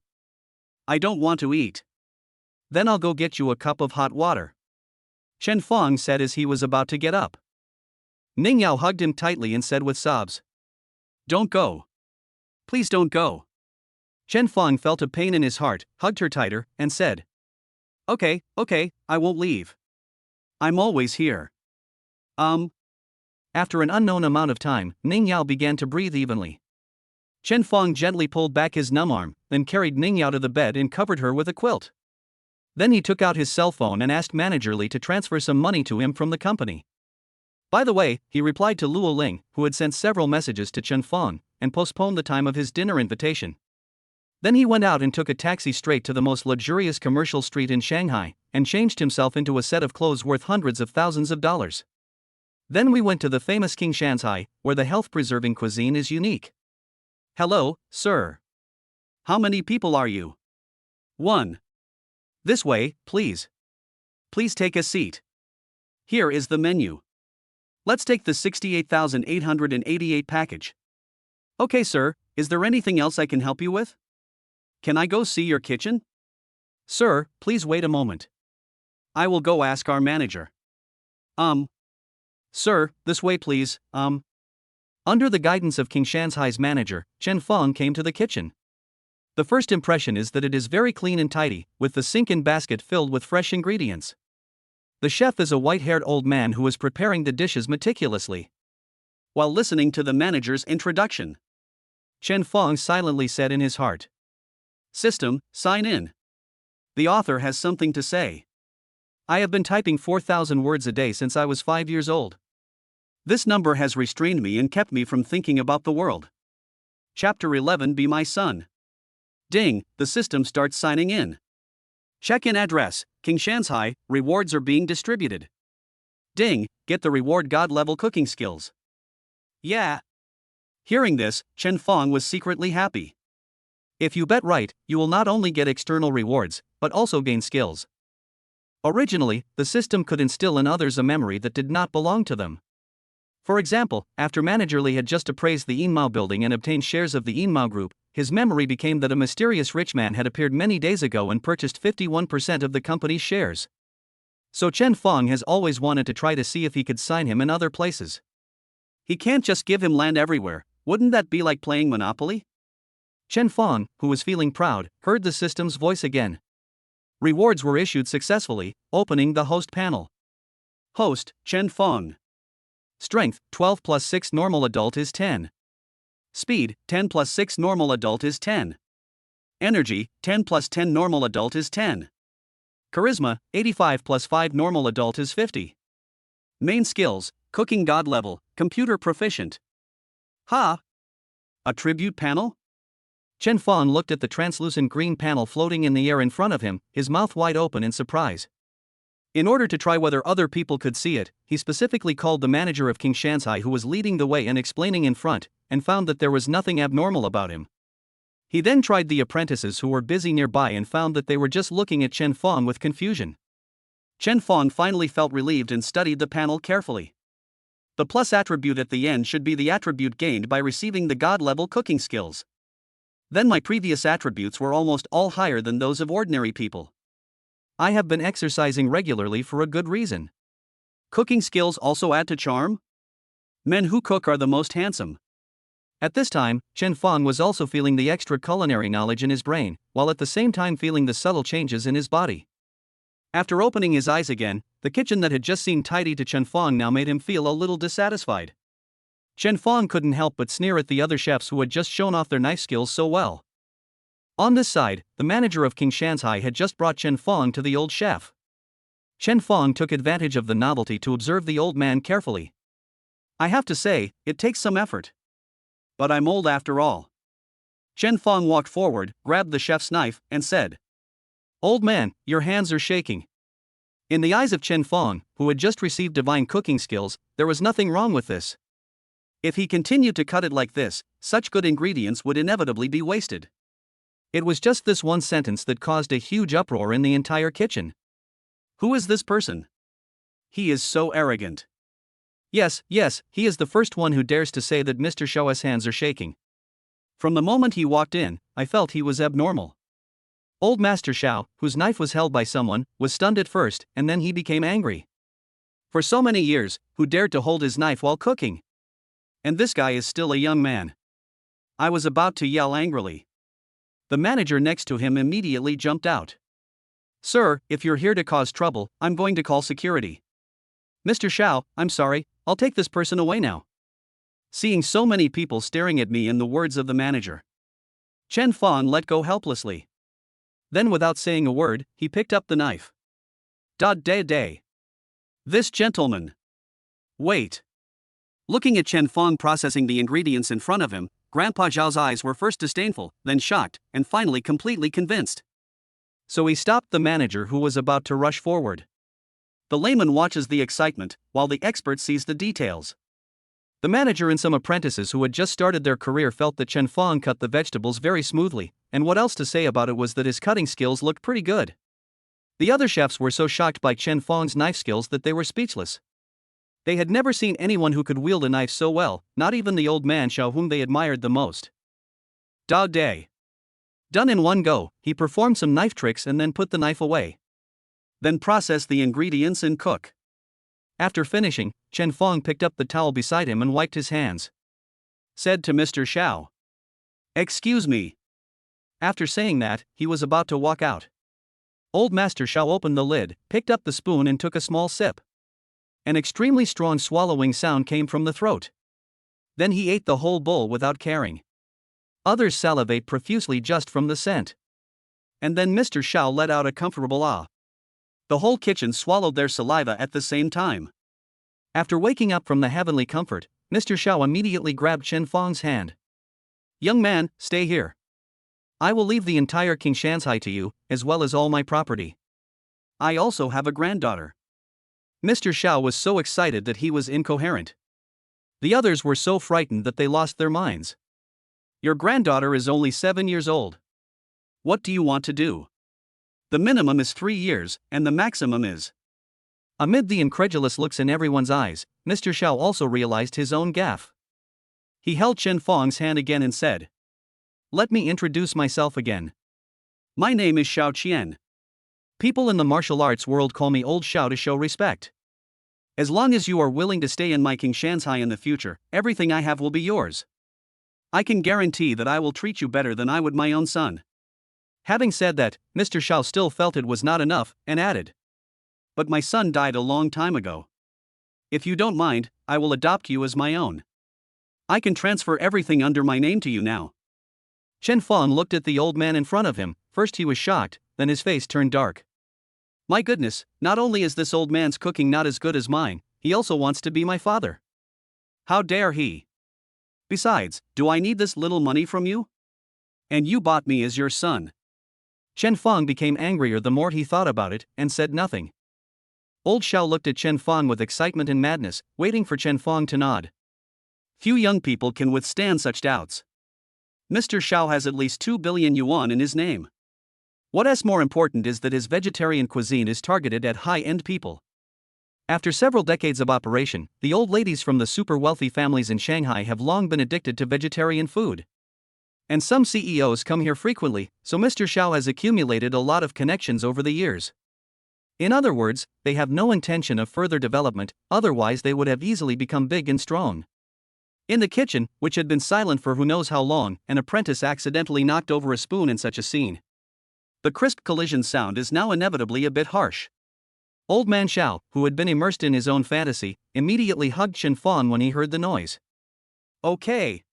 I don't want to eat. Then I'll go get you a cup of hot water," Chen Feng said as he was about to get up. Ning Yao hugged him tightly and said with sobs, "Don't go. Please don't go." Chen Feng felt a pain in his heart, hugged her tighter, and said, Okay, I won't leave. I'm always here." After an unknown amount of time, Ning Yao began to breathe evenly. Chen Feng gently pulled back his numb arm, then carried Ning Yao to the bed and covered her with a quilt. Then he took out his cell phone and asked Manager Li to transfer some money to him from the company. By the way, he replied to Luo Ling, who had sent several messages to Chen Feng, and postponed the time of his dinner invitation. Then he went out and took a taxi straight to the most luxurious commercial street in Shanghai, and changed himself into a set of clothes worth hundreds of thousands of dollars. Then we went to the famous King Shanzhai, where the health-preserving cuisine is unique. "Hello, sir. How many people are you?" "1. This way, please. Please take a seat. Here is the menu. Let's take the 68,888 package." "Okay, sir, is there anything else I can help you with? Can I go see your kitchen?" "Sir, please wait a moment. I will go ask our manager." Sir, this way please, Under the guidance of King Shanzhai's manager, Chen Feng came to the kitchen. The first impression is that it is very clean and tidy, with the sink and basket filled with fresh ingredients. The chef is a white-haired old man who is preparing the dishes meticulously. While listening to the manager's introduction, Chen Feng silently said in his heart, "System, sign in. The author has something to say. I have been typing 4,000 words a day since I was 5 years old. This number has restrained me and kept me from thinking about the world. Chapter 11, Be My Son. Ding, the system starts signing in. Check-in address, King Shanzhai, rewards are being distributed. Ding, get the reward god-level cooking skills." Yeah. Hearing this, Chen Feng was secretly happy. If you bet right, you will not only get external rewards, but also gain skills. Originally, the system could instill in others a memory that did not belong to them. For example, after Manager Li had just appraised the Yin Mao building and obtained shares of the Yin Mao Group, his memory became that a mysterious rich man had appeared many days ago and purchased 51% of the company's shares. So Chen Feng has always wanted to try to see if he could sign him in other places. He can't just give him land everywhere, wouldn't that be like playing Monopoly? Chen Feng, who was feeling proud, heard the system's voice again. Rewards were issued successfully, opening the host panel. Host, Chen Feng. Strength, 12 plus 6 normal adult is 10. Speed, 10 plus 6 normal adult is 10. Energy, 10 plus 10 normal adult is 10. Charisma, 85 plus 5 normal adult is 50. Main skills, cooking god level, computer proficient. Ha! Attribute panel? Chen Feng looked at the translucent green panel floating in the air in front of him, his mouth wide open in surprise. In order to try whether other people could see it, he specifically called the manager of King Shanzai, who was leading the way and explaining in front, and found that there was nothing abnormal about him. He then tried the apprentices who were busy nearby and found that they were just looking at Chen Feng with confusion. Chen Feng finally felt relieved and studied the panel carefully. The plus attribute at the end should be the attribute gained by receiving the god-level cooking skills. Then my previous attributes were almost all higher than those of ordinary people. I have been exercising regularly for a good reason. Cooking skills also add to charm? Men who cook are the most handsome. At this time, Chen Feng was also feeling the extra culinary knowledge in his brain, while at the same time feeling the subtle changes in his body. After opening his eyes again, the kitchen that had just seemed tidy to Chen Feng now made him feel a little dissatisfied. Chen Feng couldn't help but sneer at the other chefs who had just shown off their knife skills so well. On this side, the manager of King Shanzai had just brought Chen Feng to the old chef. Chen Feng took advantage of the novelty to observe the old man carefully. I have to say, it takes some effort. But I'm old after all. Chen Feng walked forward, grabbed the chef's knife, and said, "Old man, your hands are shaking." In the eyes of Chen Feng, who had just received divine cooking skills, there was nothing wrong with this. If he continued to cut it like this, such good ingredients would inevitably be wasted. It was just this one sentence that caused a huge uproar in the entire kitchen. Who is this person? He is so arrogant. Yes, he is the first one who dares to say that Mr. Xiao's hands are shaking. From the moment he walked in, I felt he was abnormal. Old Master Xiao, whose knife was held by someone, was stunned at first, and then he became angry. For so many years, who dared to hold his knife while cooking? And this guy is still a young man. I was about to yell angrily. The manager next to him immediately jumped out. "Sir, if you're here to cause trouble, I'm going to call security." "Mr. Xiao, I'm sorry, I'll take this person away now." Seeing so many people staring at me and the words of the manager, Chen Feng let go helplessly. Then without saying a word, he picked up the knife. Day. This gentleman. Wait. Looking at Chen Feng processing the ingredients in front of him, Grandpa Zhao's eyes were first disdainful, then shocked, and finally completely convinced. So he stopped the manager who was about to rush forward. The layman watches the excitement, while the expert sees the details. The manager and some apprentices who had just started their career felt that Chen Feng cut the vegetables very smoothly, and what else to say about it was that his cutting skills looked pretty good. The other chefs were so shocked by Chen Feng's knife skills that they were speechless. They had never seen anyone who could wield a knife so well, not even the old man Xiao whom they admired the most. Day. Done in one go, he performed some knife tricks and then put the knife away. Then process the ingredients and cook. After finishing, Chen Feng picked up the towel beside him and wiped his hands. Said to Mr. Xiao, "Excuse me." After saying that, he was about to walk out. Old Master Xiao opened the lid, picked up the spoon and took a small sip. An extremely strong swallowing sound came from the throat. Then he ate the whole bowl without caring. Others salivate profusely just from the scent. And then Mr. Xiao let out a comfortable ah. The whole kitchen swallowed their saliva at the same time. After waking up from the heavenly comfort, Mr. Xiao immediately grabbed Chen Feng's hand. "Young man, stay here. I will leave the entire King Shanzai to you, as well as all my property. I also have a granddaughter." Mr. Xiao was so excited that he was incoherent. The others were so frightened that they lost their minds. "Your granddaughter is only 7 years old. What do you want to do? The minimum is 3 years, and the maximum is..." Amid the incredulous looks in everyone's eyes, Mr. Xiao also realized his own gaffe. He held Chen Feng's hand again and said, let me introduce myself again. My name is Xiao Qian. People in the martial arts world call me Old Xiao to show respect. As long as you are willing to stay in my King Shanzai in the future, everything I have will be yours. I can guarantee that I will treat you better than I would my own son. Having said that, Mr. Xiao still felt it was not enough, and added, but my son died a long time ago. If you don't mind, I will adopt you as my own. I can transfer everything under my name to you now. Chen Feng looked at the old man in front of him. First he was shocked, then his face turned dark. My goodness, not only is this old man's cooking not as good as mine, he also wants to be my father. How dare he? Besides, do I need this little money from you? And you bought me as your son. Chen Feng became angrier the more he thought about it, and said nothing. Old Xiao looked at Chen Feng with excitement and madness, waiting for Chen Feng to nod. Few young people can withstand such doubts. Mr. Xiao has at least 2 billion yuan in his name. What is more important is that his vegetarian cuisine is targeted at high-end people. After several decades of operation, the old ladies from the super wealthy families in Shanghai have long been addicted to vegetarian food. And some CEOs come here frequently, so Mr. Xiao has accumulated a lot of connections over the years. In other words, they have no intention of further development, otherwise they would have easily become big and strong. In the kitchen, which had been silent for who knows how long, an apprentice accidentally knocked over a spoon in such a scene. The crisp collision sound is now inevitably a bit harsh. Old man Xiao, who had been immersed in his own fantasy, immediately hugged Chen Feng when he heard the noise. Okay.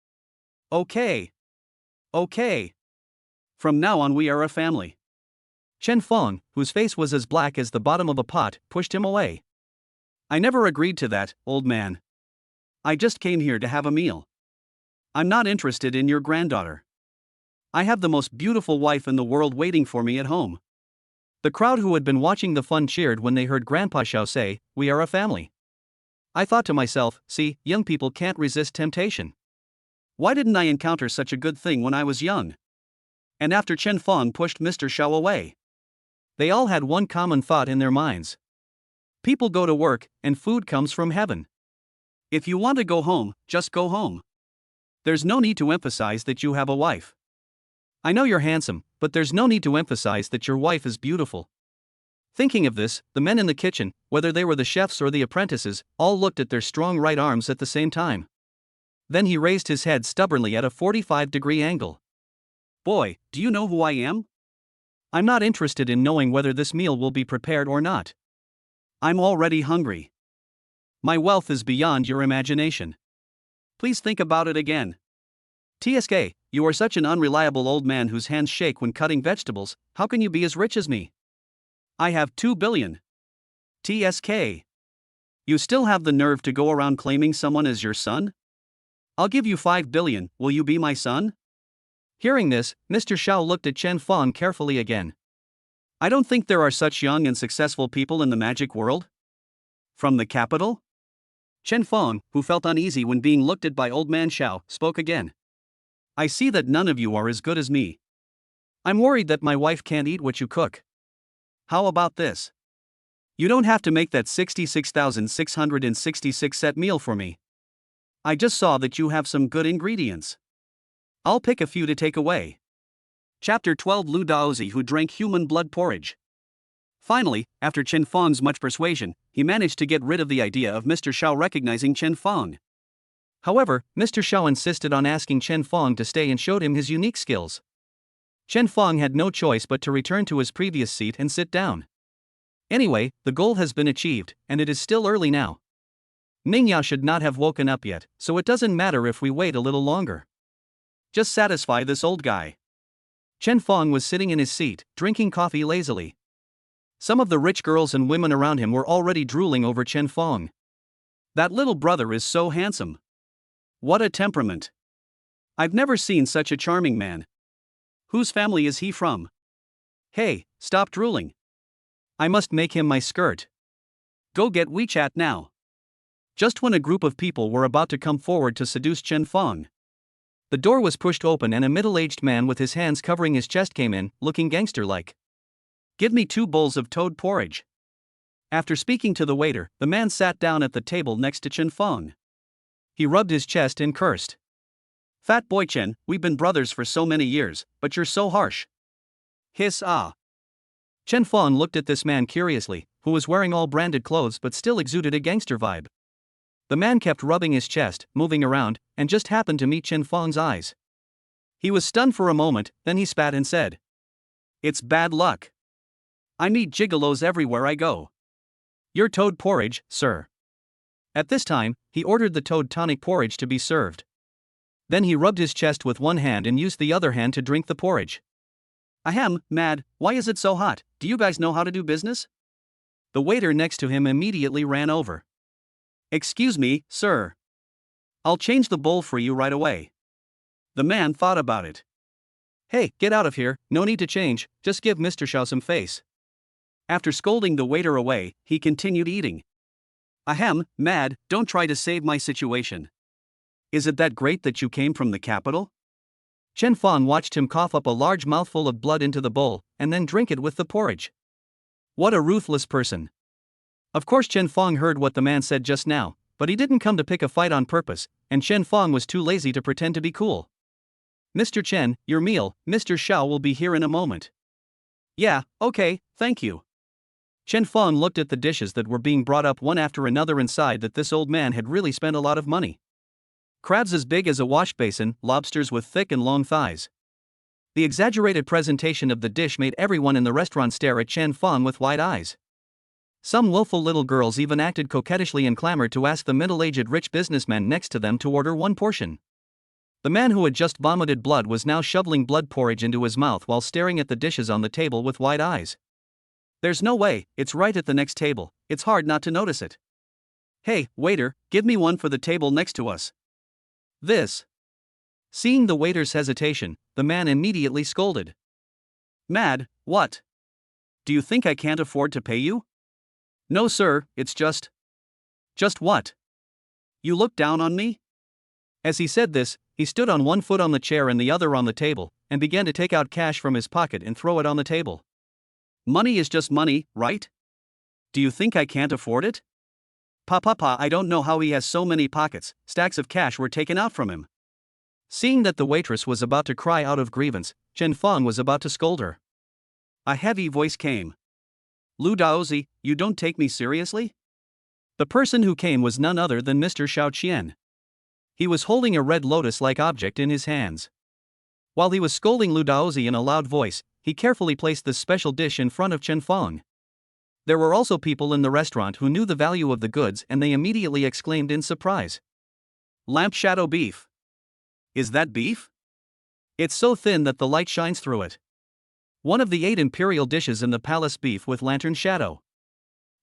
Okay. Okay. From now on we are a family. Chen Feng, whose face was as black as the bottom of a pot, pushed him away. I never agreed to that, old man. I just came here to have a meal. I'm not interested in your granddaughter. I have the most beautiful wife in the world waiting for me at home. The crowd who had been watching the fun cheered when they heard Grandpa Xiao say, "We are a family." I thought to myself, see, young people can't resist temptation. Why didn't I encounter such a good thing when I was young? And after Chen Feng pushed Mr. Xiao away, they all had one common thought in their minds. People go to work, and food comes from heaven. If you want to go home, just go home. There's no need to emphasize that you have a wife. I know you're handsome, but there's no need to emphasize that your wife is beautiful. Thinking of this, the men in the kitchen, whether they were the chefs or the apprentices, all looked at their strong right arms at the same time. Then he raised his head stubbornly at a 45-degree angle. Boy, do you know who I am? I'm not interested in knowing whether this meal will be prepared or not. I'm already hungry. My wealth is beyond your imagination. Please think about it again. TSK, you are such an unreliable old man whose hands shake when cutting vegetables. How can you be as rich as me? I have 2 billion. TSK. You still have the nerve to go around claiming someone as your son? I'll give you 5 billion, will you be my son? Hearing this, Mr. Xiao looked at Chen Feng carefully again. I don't think there are such young and successful people in the magic world. From the capital? Chen Feng, who felt uneasy when being looked at by old man Xiao, spoke again. I see that none of you are as good as me. I'm worried that my wife can't eat what you cook. How about this? You don't have to make that 66,666 set meal for me. I just saw that you have some good ingredients. I'll pick a few to take away. Chapter 12 Lu Daozi who drank human blood porridge. Finally, after Chen Feng's much persuasion, he managed to get rid of the idea of Mr. Xiao recognizing Chen Feng. However, Mr. Xiao insisted on asking Chen Feng to stay and showed him his unique skills. Chen Feng had no choice but to return to his previous seat and sit down. Anyway, the goal has been achieved, and it is still early now. Mingyao should not have woken up yet, so it doesn't matter if we wait a little longer. Just satisfy this old guy. Chen Feng was sitting in his seat, drinking coffee lazily. Some of the rich girls and women around him were already drooling over Chen Feng. That little brother is so handsome. What a temperament. I've never seen such a charming man. Whose family is he from? Hey, stop drooling. I must make him my skirt. Go get WeChat now. Just when a group of people were about to come forward to seduce Chen Feng, the door was pushed open and a middle-aged man with his hands covering his chest came in, looking gangster-like. Give me 2 bowls of toad porridge. After speaking to the waiter, the man sat down at the table next to Chen Feng. He rubbed his chest and cursed. Fat boy Chen, we've been brothers for so many years, but you're so harsh. Hiss ah. Chen Fong looked at this man curiously, who was wearing all branded clothes but still exuded a gangster vibe. The man kept rubbing his chest, moving around, and just happened to meet Chen Fong's eyes. He was stunned for a moment, then he spat and said, "It's bad luck. I meet gigolos everywhere I go. Your toad porridge, sir." At this time, he ordered the toad tonic porridge to be served. Then he rubbed his chest with one hand and used the other hand to drink the porridge. Ahem, mad, why is it so hot? Do you guys know how to do business? The waiter next to him immediately ran over. "Excuse me, sir. I'll change the bowl for you right away." The man thought about it. "Hey, get out of here, no need to change, just give Mr. Xiao some face." After scolding the waiter away, he continued eating. "Ahem, mad, don't try to save my situation. Is it that great that you came from the capital?" Chen Fong watched him cough up a large mouthful of blood into the bowl, and then drink it with the porridge. What a ruthless person. Of course Chen Fong heard what the man said just now, but he didn't come to pick a fight on purpose, and Chen Fong was too lazy to pretend to be cool. "Mr. Chen, your meal, Mr. Xiao will be here in a moment." "Yeah, okay, thank you." Chen Fong looked at the dishes that were being brought up one after another and sighed that this old man had really spent a lot of money. Crabs as big as a wash basin, lobsters with thick and long thighs. The exaggerated presentation of the dish made everyone in the restaurant stare at Chen Fong with wide eyes. Some willful little girls even acted coquettishly and clamored to ask the middle-aged rich businessman next to them to order one portion. The man who had just vomited blood was now shoveling blood porridge into his mouth while staring at the dishes on the table with wide eyes. "There's no way, it's right at the next table, it's hard not to notice it. Hey, waiter, give me one for the table next to us. This." Seeing the waiter's hesitation, the man immediately scolded. "Mad, what? Do you think I can't afford to pay you?" "No sir, it's just..." "Just what? You look down on me?" As he said this, he stood on one foot on the chair and the other on the table, and began to take out cash from his pocket and throw it on the table. "Money is just money, right? Do you think I can't afford it?" "Pa, I don't know how he has so many pockets." Stacks of cash were taken out from him. Seeing that the waitress was about to cry out of grievance, Chen Fong was about to scold her. A heavy voice came. "Lu Daozi, you don't take me seriously?" The person who came was none other than Mr. Xiao Qian. He was holding a red lotus-like object in his hands. While he was scolding Lu Daozi in a loud voice, he carefully placed this special dish in front of Chen Fong. There were also people in the restaurant who knew the value of the goods and they immediately exclaimed in surprise. "Lamp shadow beef. Is that beef? It's so thin that the light shines through it. One of the 8 imperial dishes in the palace, beef with lantern shadow.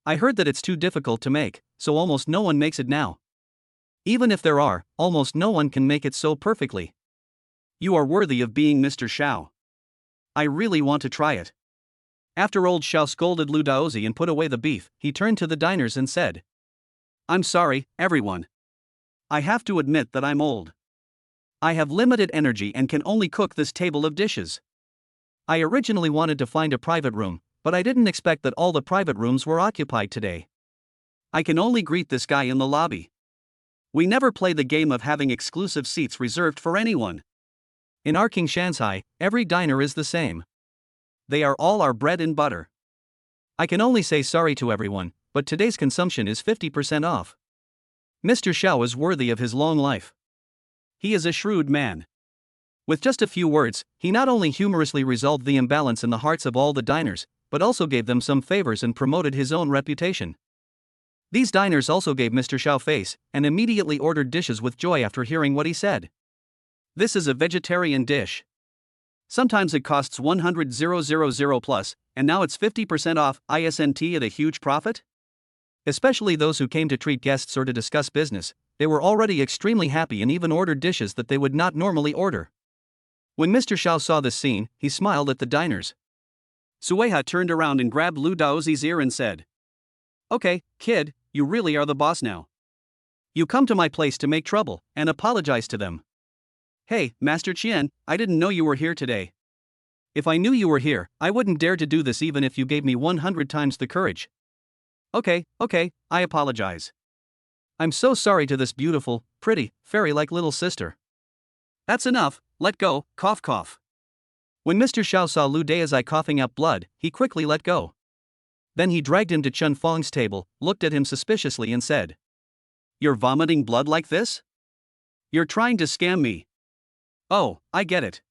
I heard that it's too difficult to make, so almost no one makes it now. Even if there are, almost no one can make it so perfectly. You are worthy of being Mr. Xiao. I really want to try it." After old Xiao scolded Lu Daozi and put away the beef, he turned to the diners and said, "I'm sorry, everyone. I have to admit that I'm old. I have limited energy and can only cook this table of dishes. I originally wanted to find a private room, but I didn't expect that all the private rooms were occupied today. I can only greet this guy in the lobby. We never play the game of having exclusive seats reserved for anyone. In our King Shanzhai, every diner is the same. They are all our bread and butter. I can only say sorry to everyone, but today's consumption is 50% off. Mr. Xiao is worthy of his long life. He is a shrewd man." With just a few words, he not only humorously resolved the imbalance in the hearts of all the diners, but also gave them some favors and promoted his own reputation. These diners also gave Mr. Xiao face, and immediately ordered dishes with joy after hearing what he said. "This is a vegetarian dish. Sometimes it costs 100,000 plus, and now it's 50% off, isn't at a huge profit?" Especially those who came to treat guests or to discuss business, they were already extremely happy and even ordered dishes that they would not normally order. When Mr. Xiao saw this scene, he smiled at the diners. Sueha turned around and grabbed Lu Daozi's ear and said, "Okay, kid, you really are the boss now. You come to my place to make trouble, and apologize to them." "Hey, Master Qian, I didn't know you were here today. If I knew you were here, I wouldn't dare to do this even if you gave me 100 times the courage." Okay, I apologize. I'm so sorry to this beautiful, pretty, fairy-like little sister." That's enough, let go, cough cough. When Mr. Xiao saw Lu Daozhi coughing up blood, he quickly let go. Then he dragged him to Chen Fong's table, looked at him suspiciously and said, "You're vomiting blood like this? You're trying to scam me. Oh, I get it.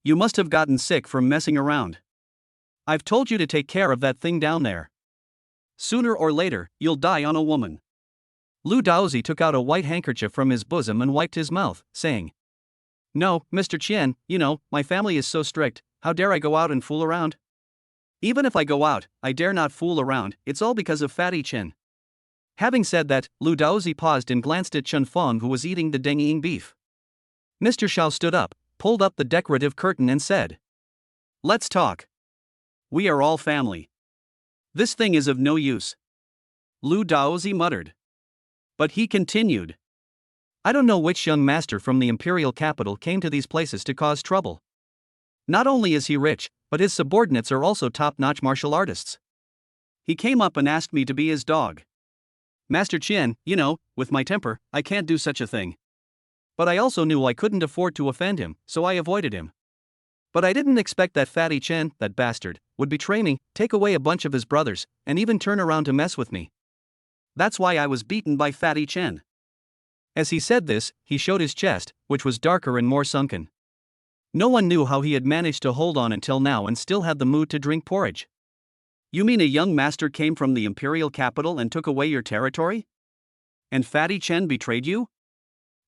You must have gotten sick from messing around. I've told you to take care of that thing down there. Sooner or later, you'll die on a woman." Lu Daozhi took out a white handkerchief from his bosom and wiped his mouth, saying, "No, Mr. Qian, you know, my family is so strict, how dare I go out and fool around? Even if I go out, I dare not fool around, it's all because of Fatty Chen." Having said that, Lu Daozhi paused and glanced at Chen Fong, who was eating the dengying beef. Mr. Xiao stood up, pulled up the decorative curtain and said, "Let's talk. We are all family. This thing is of no use." Lu Daozhi muttered. But he continued, "I don't know which young master from the imperial capital came to these places to cause trouble. Not only is he rich, but his subordinates are also top-notch martial artists. He came up and asked me to be his dog. Master Qian, you know, with my temper, I can't do such a thing. But I also knew I couldn't afford to offend him, so I avoided him. But I didn't expect that Fatty Chen, that bastard, would betray me, take away a bunch of his brothers, and even turn around to mess with me. That's why I was beaten by Fatty Chen." As he said this, he showed his chest, which was darker and more sunken. No one knew how he had managed to hold on until now and still had the mood to drink porridge. "You mean a young master came from the imperial capital and took away your territory? And Fatty Chen betrayed you?"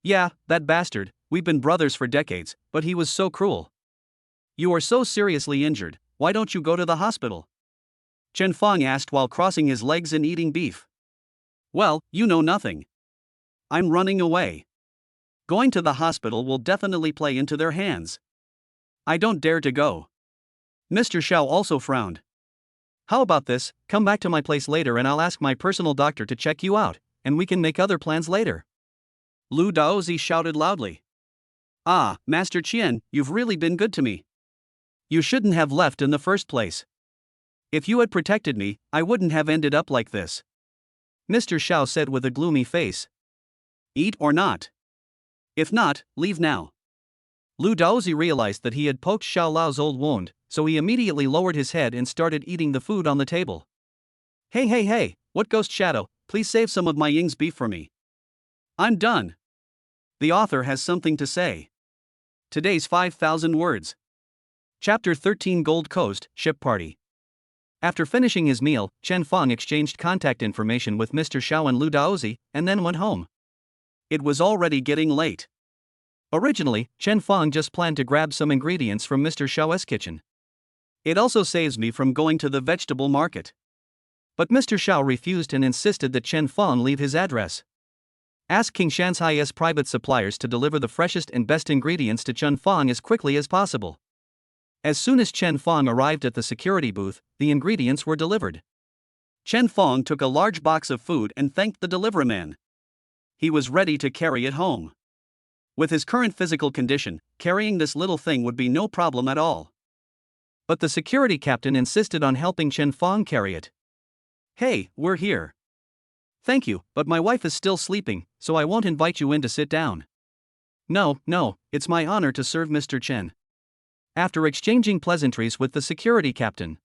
"Yeah, that bastard, we've been brothers for decades, but he was so cruel." "You are so seriously injured, why don't you go to the hospital?" Chen Fong asked while crossing his legs and eating beef. "Well, you know nothing. I'm running away. Going to the hospital will definitely play into their hands. I don't dare to go." Mr. Xiao also frowned. "How about this, come back to my place later and I'll ask my personal doctor to check you out, and we can make other plans later." Lu Daozhi shouted loudly. "Ah, Master Qian, you've really been good to me. You shouldn't have left in the first place. If you had protected me, I wouldn't have ended up like this." Mr. Xiao said with a gloomy face. "Eat or not? If not, leave now." Lu Daozhi realized that he had poked Xiao Lao's old wound, so he immediately lowered his head and started eating the food on the table. Hey, what ghost shadow, please save some of my Ying's beef for me. I'm done." The author has something to say. Today's 5,000 words. Chapter 13, Gold Coast, Ship Party. After finishing his meal, Chen Fong exchanged contact information with Mr. Xiao and Lu Daozhi, and then went home. It was already getting late. Originally, Chen Fong just planned to grab some ingredients from Mr. Xiao's kitchen. "It also saves me from going to the vegetable market." But Mr. Xiao refused and insisted that Chen Fong leave his address. Ask King Shanhai's private suppliers to deliver the freshest and best ingredients to Chen Fong as quickly as possible. As soon as Chen Fong arrived at the security booth, the ingredients were delivered. Chen Fong took a large box of food and thanked the deliveryman. He was ready to carry it home. With his current physical condition, carrying this little thing would be no problem at all. But the security captain insisted on helping Chen Fong carry it. "Hey, we're here." "Thank you, but my wife is still sleeping, so I won't invite you in to sit down." No, it's my honor to serve Mr. Chen." After exchanging pleasantries with the security captain,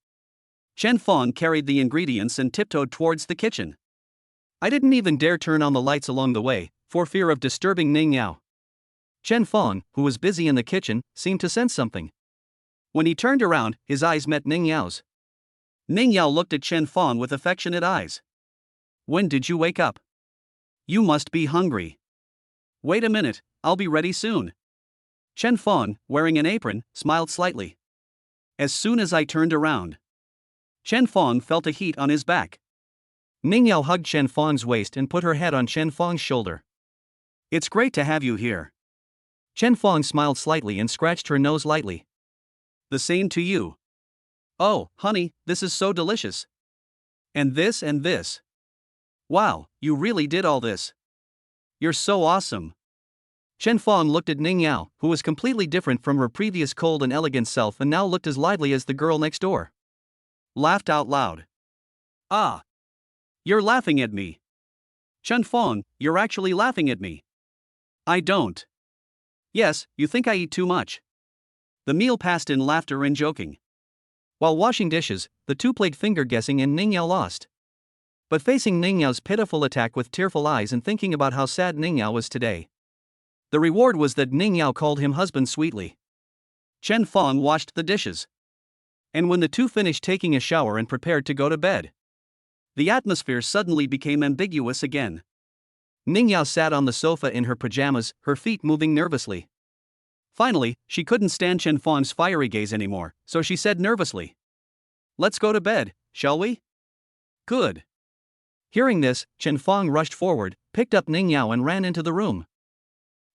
Chen Fong carried the ingredients and tiptoed towards the kitchen. "I didn't even dare turn on the lights along the way, for fear of disturbing Ning Yao." Chen Fong, who was busy in the kitchen, seemed to sense something. When he turned around, his eyes met Ning Yao's. Ning Yao looked at Chen Fong with affectionate eyes. "When did you wake up? You must be hungry." "Wait a minute, I'll be ready soon." Chen Fong, wearing an apron, smiled slightly. As soon as I turned around, Chen Fong felt a heat on his back. Ning Yao hugged Chen Fong's waist and put her head on Chen Fong's shoulder. "It's great to have you here." Chen Fong smiled slightly and scratched her nose lightly. "The same to you." "Oh, honey, this is so delicious. And this and this. Wow, you really did all this. You're so awesome." Chen Fong looked at Ning Yao, who was completely different from her previous cold and elegant self and now looked as lively as the girl next door. Laughed out loud. "Ah! You're laughing at me. Chen Fong, you're actually laughing at me." "I don't." Yes, you think I eat too much. The meal passed in laughter and joking. While washing dishes, the two played finger guessing and Ning Yao lost. But facing Ning Yao's pitiful attack with tearful eyes and thinking about how sad Ning Yao was today, the reward was that Ning Yao called him husband sweetly. Chen Fong washed the dishes. And when the two finished taking a shower and prepared to go to bed, the atmosphere suddenly became ambiguous again. Ning Yao sat on the sofa in her pajamas, her feet moving nervously. Finally, she couldn't stand Chen Fong's fiery gaze anymore, so she said nervously, "Let's go to bed, shall we?" "Good." Hearing this, Chen Fong rushed forward, picked up Ning Yao and ran into the room.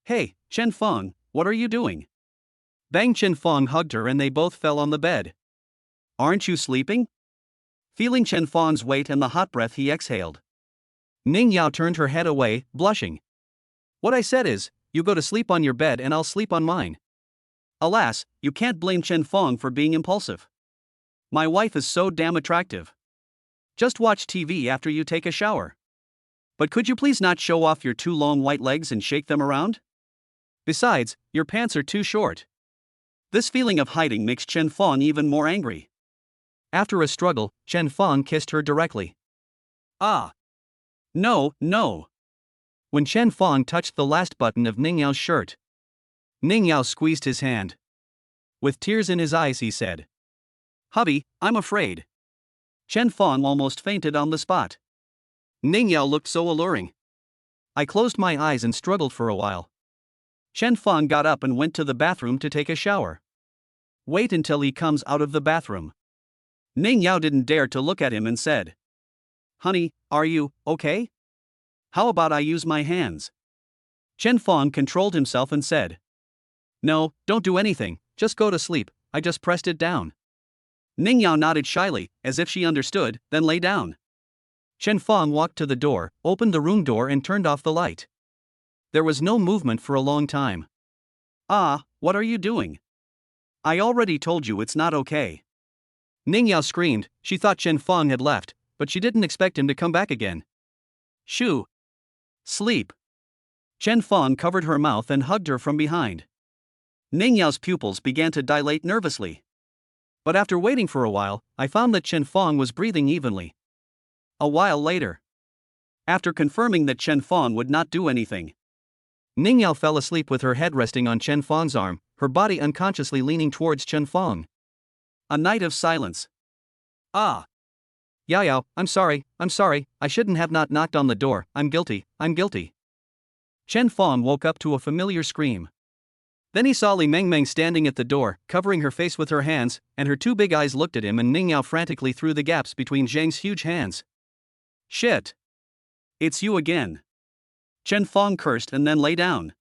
"Hey, Chen Fong, what are you doing?" Bang! Chen Fong hugged her and they both fell on the bed. "Aren't you sleeping?" Feeling Chen Fong's weight and the hot breath he exhaled, Ning Yao turned her head away, blushing. "What I said is, you go to sleep on your bed and I'll sleep on mine." Alas, you can't blame Chen Fong for being impulsive. My wife is so damn attractive. Just watch TV after you take a shower. But could you please not show off your two long white legs and shake them around? Besides, your pants are too short. This feeling of hiding makes Chen Fong even more angry. After a struggle, Chen Fong kissed her directly. "Ah. No, no." When Chen Fong touched the last button of Ning Yao's shirt, Ning Yao squeezed his hand. With tears in his eyes he said, "Hubby, I'm afraid." Chen Fong almost fainted on the spot. Ning Yao looked so alluring. I closed my eyes and struggled for a while. Chen Fong got up and went to the bathroom to take a shower. Wait until he comes out of the bathroom. Ning Yao didn't dare to look at him and said, "Honey, are you okay? How about I use my hands?" Chen Fong controlled himself and said, "No, don't do anything, just go to sleep, I just pressed it down." Ning Yao nodded shyly, as if she understood, then lay down. Chen Fong walked to the door, opened the room door and turned off the light. There was no movement for a long time. "Ah, what are you doing? I already told you it's not okay." Ning Yao screamed. She thought Chen Fong had left, but she didn't expect him to come back again. "Shoo! Sleep." Chen Fong covered her mouth and hugged her from behind. Ning Yao's pupils began to dilate nervously. But after waiting for a while, I found that Chen Fong was breathing evenly. A while later, after confirming that Chen Fong would not do anything, Ning Yao fell asleep with her head resting on Chen Fong's arm, her body unconsciously leaning towards Chen Fong. A night of silence. "Ah. Yao, I'm sorry, I shouldn't have not knocked on the door, I'm guilty. Chen Fong woke up to a familiar scream. Then he saw Li Mengmeng standing at the door, covering her face with her hands, and her two big eyes looked at him and Ning Yao frantically through the gaps between Zhang's huge hands. "Shit! It's you again." Chen Fong cursed and then lay down.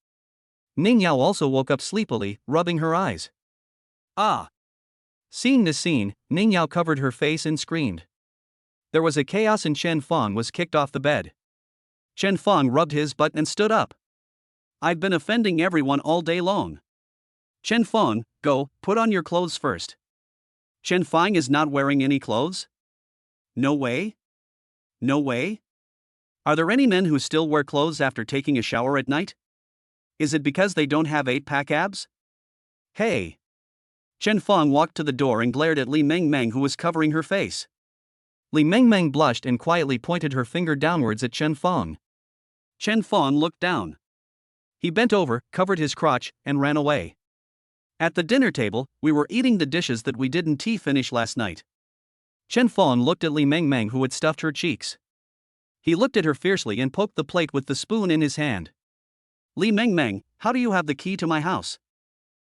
Ning Yao also woke up sleepily, rubbing her eyes. "Ah." Seeing this scene, Ning Yao covered her face and screamed. There was a chaos and Chen Fong was kicked off the bed. Chen Fong rubbed his butt and stood up. "I've been offending everyone all day long. Chen Fong, go, put on your clothes first." "Chen Fong is not wearing any clothes?" "No way? No way? Are there any men who still wear clothes after taking a shower at night? Is it because they don't have 8-pack abs? Hey!" Chen Fong walked to the door and glared at Li Mengmeng who was covering her face. Li Mengmeng blushed and quietly pointed her finger downwards at Chen Fong. Chen Fong looked down. He bent over, covered his crotch, and ran away. At the dinner table, we were eating the dishes that we didn't finish last night. Chen Fong looked at Li Mengmeng who had stuffed her cheeks. He looked at her fiercely and poked the plate with the spoon in his hand. "Li Mengmeng, how do you have the key to my house?"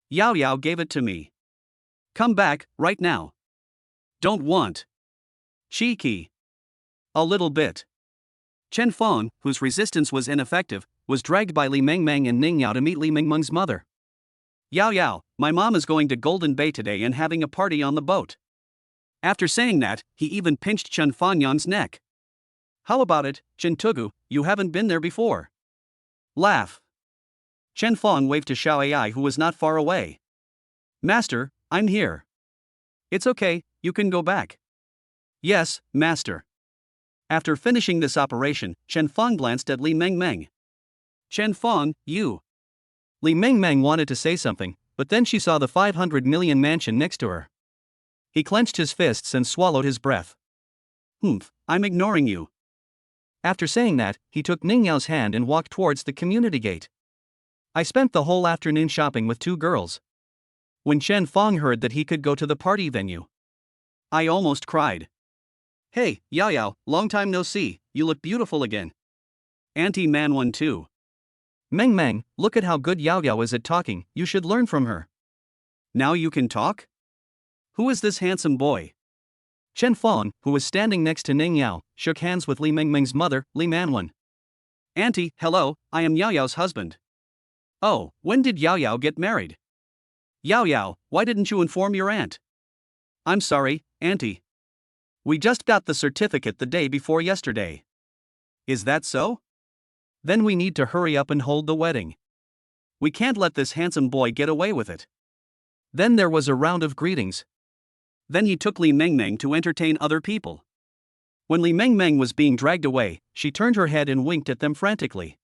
"Yao gave it to me." "Come back, right now." "Don't want." "Cheeky." "A little bit." Chen Fong, whose resistance was ineffective, was dragged by Li Mengmeng and Ning Yao to meet Li Mengmeng's mother. Yao, my mom is going to Golden Bay today and having a party on the boat." After saying that, he even pinched Chen Fanyan's neck. "How about it, Chen Tugu, you haven't been there before." Laugh. Chen Fong waved to Xiao Ai who was not far away. "Master, I'm here." "It's okay, you can go back." "Yes, master." After finishing this operation, Chen Fong glanced at Li Mengmeng. "Chen Fong, you." Li Mengmeng wanted to say something, but then she saw the 500 million mansion next to her. He clenched his fists and swallowed his breath. "Humph, I'm ignoring you." After saying that, he took Ning Yao's hand and walked towards the community gate. "I spent the whole afternoon shopping with 2 girls." When Chen Fong heard that he could go to the party venue, I almost cried. "Hey, Yao Yao, long time no see, you look beautiful again." Auntie Man won too. "Meng Meng, look at how good Yao Yao is at talking, you should learn from her." "Now you can talk? Who is this handsome boy?" Chen Fong, who was standing next to Ning Yao, shook hands with Li Mengmeng's mother, Li Manwen. "Auntie, hello, I am Yao Yao's husband." "Oh, when did Yao Yao get married?" "Yao Yao, why didn't you inform your aunt?" "I'm sorry, Auntie. We just got the certificate the day before yesterday." "Is that so? Then we need to hurry up and hold the wedding. We can't let this handsome boy get away with it." Then there was a round of greetings. Then he took Li Mengmeng to entertain other people. When Li Mengmeng was being dragged away, she turned her head and winked at them frantically.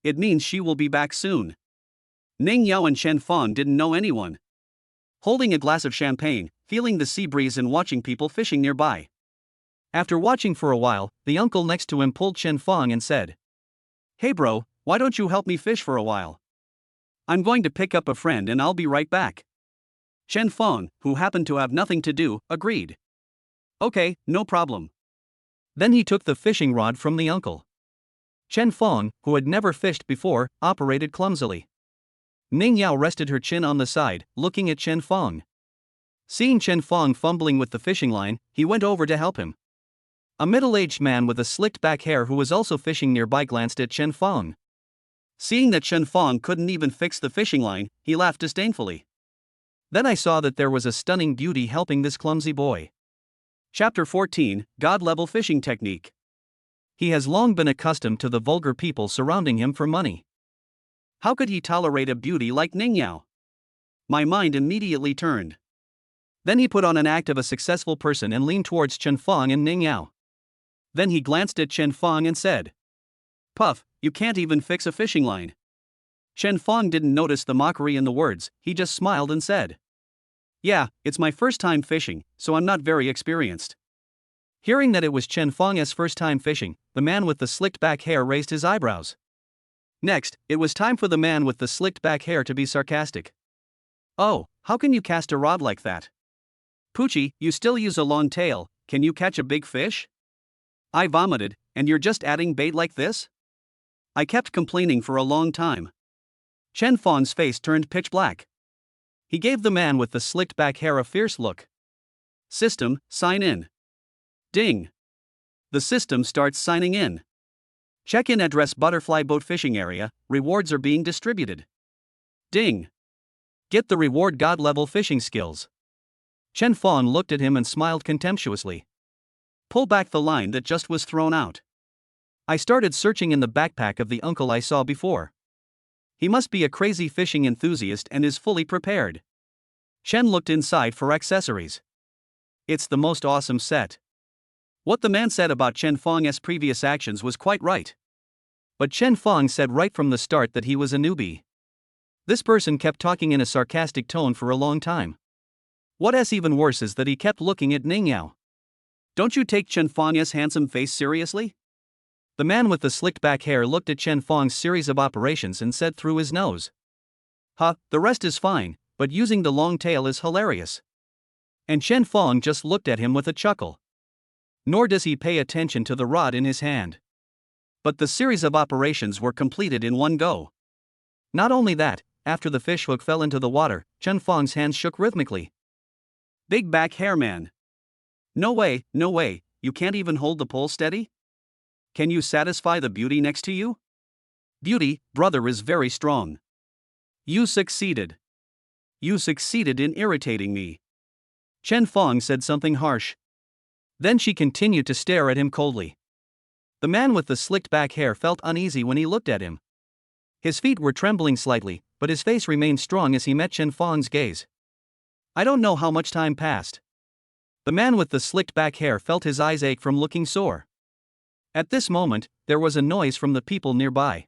It means she will be back soon. Ning Yao and Chen Fong didn't know anyone. Holding a glass of champagne, feeling the sea breeze and watching people fishing nearby. After watching for a while, the uncle next to him pulled Chen Fong and said, "Hey bro, why don't you help me fish for a while? I'm going to pick up a friend and I'll be right back." Chen Fong, who happened to have nothing to do, agreed. "Okay, no problem." Then he took the fishing rod from the uncle. Chen Fong, who had never fished before, operated clumsily. Ning Yao rested her chin on the side, looking at Chen Fong. Seeing Chen Fong fumbling with the fishing line, he went over to help him. A middle-aged man with a slicked back hair who was also fishing nearby glanced at Chen Fong. Seeing that Chen Fong couldn't even fix the fishing line, he laughed disdainfully. Then I saw that there was a stunning beauty helping this clumsy boy. Chapter 14, God-Level Fishing Technique. He has long been accustomed to the vulgar people surrounding him for money. How could he tolerate a beauty like Ning Yao? My mind immediately turned. Then he put on an act of a successful person and leaned towards Chen Fong and Ning Yao. Then he glanced at Chen Fong and said, "Puff, you can't even fix a fishing line." Chen Fong didn't notice the mockery in the words, he just smiled and said, "Yeah, it's my first time fishing, so I'm not very experienced." Hearing that it was Chen Fong's first time fishing, the man with the slicked back hair raised his eyebrows. Next, it was time for the man with the slicked back hair to be sarcastic. "Oh, how can you cast a rod like that? Poochie, you still use a long tail, can you catch a big fish?" I vomited, "And you're just adding bait like this?" I kept complaining for a long time. Chen Fong's face turned pitch black. He gave the man with the slicked back hair a fierce look. "System, sign in." Ding. The system starts signing in. Check-in address Butterfly Boat Fishing Area, rewards are being distributed. Ding. Get the reward God-level fishing skills. Chen Fong looked at him and smiled contemptuously. Pull back the line that just was thrown out. I started searching in the backpack of the uncle I saw before. He must be a crazy fishing enthusiast and is fully prepared. Chen looked inside for accessories. It's the most awesome set. What the man said about Chen Fong's previous actions was quite right. But Chen Fong said right from the start that he was a newbie. This person kept talking in a sarcastic tone for a long time. What's even worse is that he kept looking at Ning Yao. Don't you take Chen Fong's handsome face seriously? The man with the slicked back hair looked at Chen Fong's series of operations and said through his nose, "Huh, the rest is fine, but using the long tail is hilarious." And Chen Fong just looked at him with a chuckle. Nor does he pay attention to the rod in his hand. But the series of operations were completed in one go. Not only that, after the fish hook fell into the water, Chen Fong's hands shook rhythmically. Big back hair man. No way, you can't even hold the pole steady? Can you satisfy the beauty next to you? Beauty, brother, is very strong. You succeeded. You succeeded in irritating me. Chen Fong said something harsh. Then she continued to stare at him coldly. The man with the slicked back hair felt uneasy when he looked at him. His feet were trembling slightly, but his face remained strong as he met Chen Fong's gaze. I don't know how much time passed. The man with the slicked back hair felt his eyes ache from looking sore. At this moment, there was a noise from the people nearby.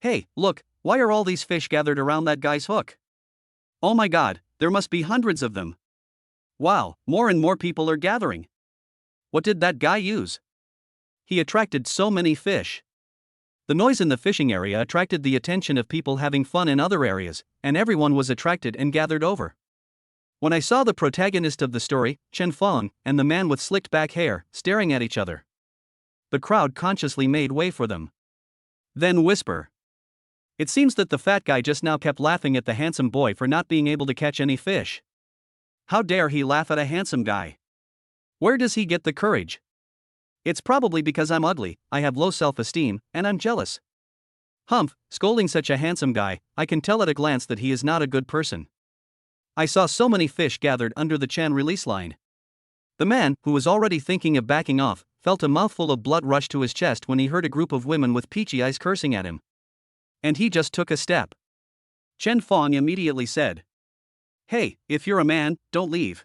Hey, look, why are all these fish gathered around that guy's hook? Oh my god, there must be hundreds of them. Wow, more and more people are gathering. What did that guy use? He attracted so many fish. The noise in the fishing area attracted the attention of people having fun in other areas, and everyone was attracted and gathered over. When I saw the protagonist of the story, Chen Feng, and the man with slicked back hair, staring at each other, the crowd consciously made way for them. Then whisper. It seems that the fat guy just now kept laughing at the handsome boy for not being able to catch any fish. How dare he laugh at a handsome guy? Where does he get the courage? It's probably because I'm ugly, I have low self-esteem, and I'm jealous. Humph, scolding such a handsome guy, I can tell at a glance that he is not a good person. I saw so many fish gathered under the Chan release line. The man, who was already thinking of backing off, felt a mouthful of blood rush to his chest when he heard a group of women with peachy eyes cursing at him. And he just took a step. Chen Feng immediately said, "Hey, if you're a man, don't leave.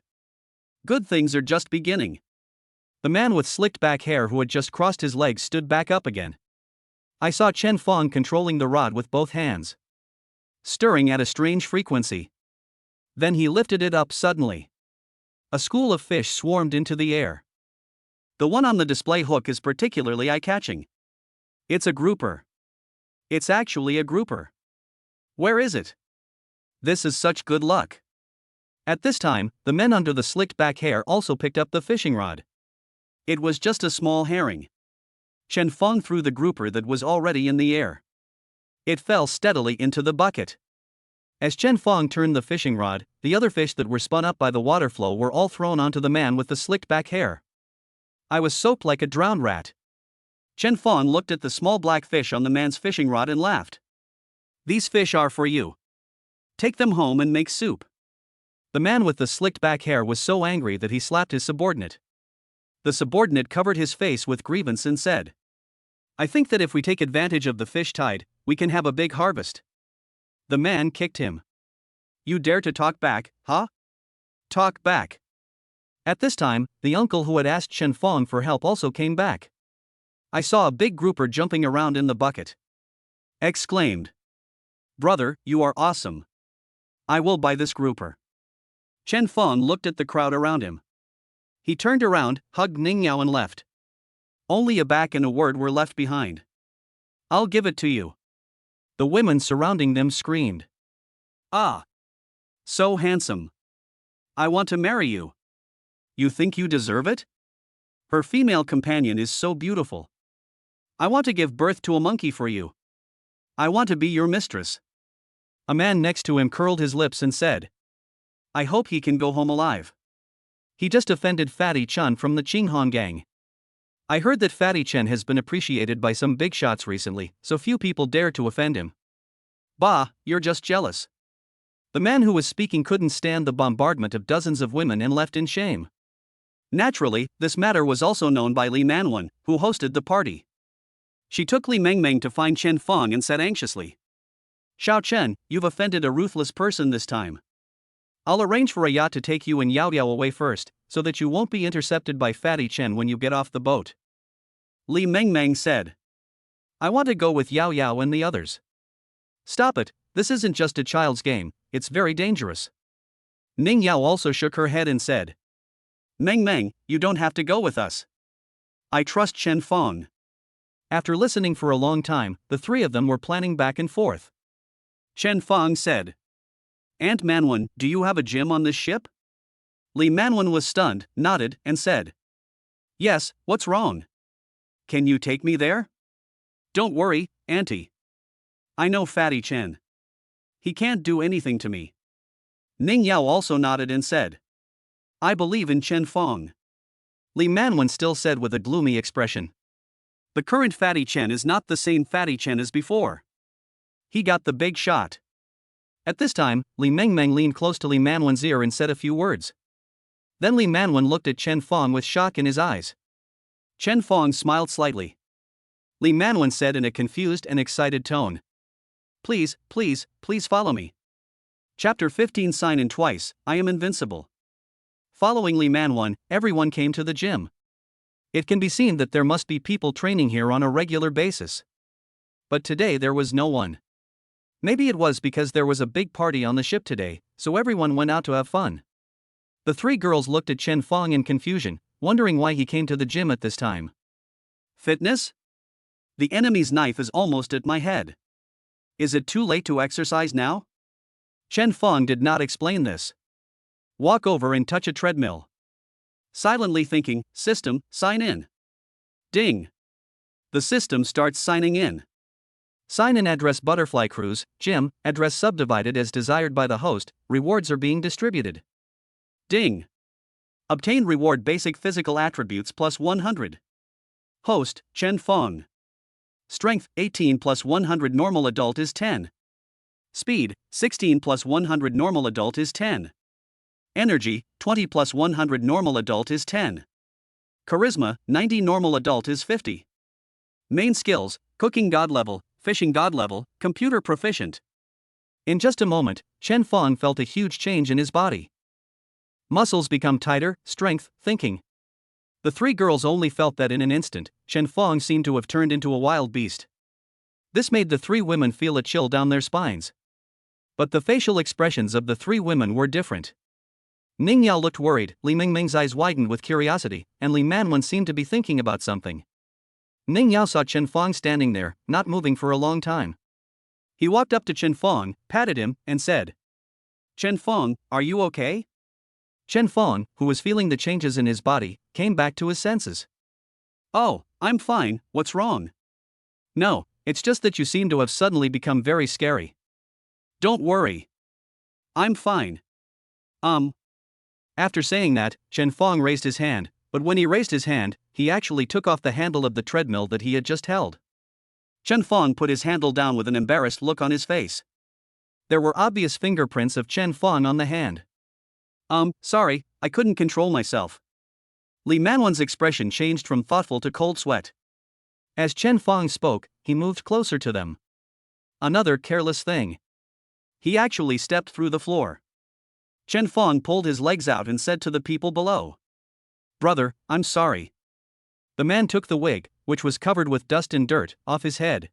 Good things are just beginning." The man with slicked back hair who had just crossed his legs stood back up again. I saw Chen Feng controlling the rod with both hands, stirring at a strange frequency. Then he lifted it up suddenly. A school of fish swarmed into the air. The one on the display hook is particularly eye-catching. It's a grouper. It's actually a grouper. Where is it? This is such good luck. At this time, the men under the slicked back hair also picked up the fishing rod. It was just a small herring. Chen Feng threw the grouper that was already in the air. It fell steadily into the bucket. As Chen Feng turned the fishing rod, the other fish that were spun up by the water flow were all thrown onto the man with the slicked back hair. I was soaked like a drowned rat. Chen Feng looked at the small black fish on the man's fishing rod and laughed. "These fish are for you. Take them home and make soup." The man with the slicked back hair was so angry that he slapped his subordinate. The subordinate covered his face with grievance and said, "I think that if we take advantage of the fish tide, we can have a big harvest." The man kicked him. "You dare to talk back, huh? Talk back." At this time, the uncle who had asked Chen Feng for help also came back. I saw a big grouper jumping around in the bucket. Exclaimed, "Brother, you are awesome. I will buy this grouper." Chen Feng looked at the crowd around him. He turned around, hugged Ning Yao and left. Only a back and a word were left behind. "I'll give it to you." The women surrounding them screamed, "Ah! So handsome. I want to marry you. You think you deserve it? Her female companion is so beautiful. I want to give birth to a monkey for you. I want to be your mistress." A man next to him curled his lips and said, "I hope he can go home alive. He just offended Fatty Chen from the Qinghong gang. I heard that Fatty Chen has been appreciated by some big shots recently, so few people dare to offend him." "Bah, you're just jealous." The man who was speaking couldn't stand the bombardment of dozens of women and left in shame. Naturally, this matter was also known by Li Manwen, who hosted the party. She took Li Mengmeng to find Chen Feng and said anxiously, "Xiao Chen, you've offended a ruthless person this time. I'll arrange for a yacht to take you and Yao Yao away first, so that you won't be intercepted by Fatty Chen when you get off the boat." Li Mengmeng said, "I want to go with Yao Yao and the others." "Stop it, this isn't just a child's game, it's very dangerous." Ning Yao also shook her head and said, "Mengmeng, you don't have to go with us. I trust Chen Feng." After listening for a long time, the three of them were planning back and forth. Chen Feng said, "Aunt Manwen, do you have a gym on this ship?" Li Manwen was stunned, nodded, and said, "Yes, what's wrong? Can you take me there?" "Don't worry, Auntie. I know Fatty Chen. He can't do anything to me." Ning Yao also nodded and said, "I believe in Chen Feng." Li Manwen still said with a gloomy expression, "The current Fatty Chen is not the same Fatty Chen as before. He got the big shot." At this time, Li Mengmeng leaned close to Li Manwen's ear and said a few words. Then Li Manwen looked at Chen Feng with shock in his eyes. Chen Feng smiled slightly. Li Manwen said in a confused and excited tone, "Please, please, please follow me. Chapter 15 Sign in twice, I am invincible." Following Li Manwen, everyone came to the gym. It can be seen that there must be people training here on a regular basis. But today there was no one. Maybe it was because there was a big party on the ship today, so everyone went out to have fun. The three girls looked at Chen Fong in confusion, wondering why he came to the gym at this time. Fitness? The enemy's knife is almost at my head. Is it too late to exercise now? Chen Fong did not explain this. Walk over and touch a treadmill. Silently thinking, system, sign in. Ding. The system starts signing in. Sign in address Butterfly Cruise, gym, address subdivided as desired by the host, rewards are being distributed. Ding. Obtain reward basic physical attributes plus 100. Host, Chen Fong. Strength, 18 plus 100 normal adult is 10. Speed, 16 plus 100 normal adult is 10. Energy, 20 plus 100 normal adult is 10. Charisma, 90 normal adult is 50. Main skills, cooking god level, fishing god level, computer proficient. In just a moment, Chen Fong felt a huge change in his body. Muscles become tighter, strength, thinking. The three girls only felt that in an instant, Chen Fong seemed to have turned into a wild beast. This made the three women feel a chill down their spines. But the facial expressions of the three women were different. Ning Yao looked worried, Li Mingming's eyes widened with curiosity, and Li Manwen seemed to be thinking about something. Ning Yao saw Chen Fong standing there, not moving for a long time. He walked up to Chen Fong, patted him, and said, Chen Fong, are you okay? Chen Fong, who was feeling the changes in his body, came back to his senses. Oh, I'm fine, what's wrong? No, it's just that you seem to have suddenly become very scary. Don't worry. I'm fine. After saying that, Chen Fong raised his hand, but when he raised his hand, he actually took off the handle of the treadmill that he had just held. Chen Fong put his handle down with an embarrassed look on his face. There were obvious fingerprints of Chen Fong on the hand. Sorry, I couldn't control myself. Li Manwen's expression changed from thoughtful to cold sweat. As Chen Fong spoke, he moved closer to them. Another careless thing. He actually stepped through the floor. Chen Fong pulled his legs out and said to the people below, Brother, I'm sorry. The man took the wig, which was covered with dust and dirt, off his head.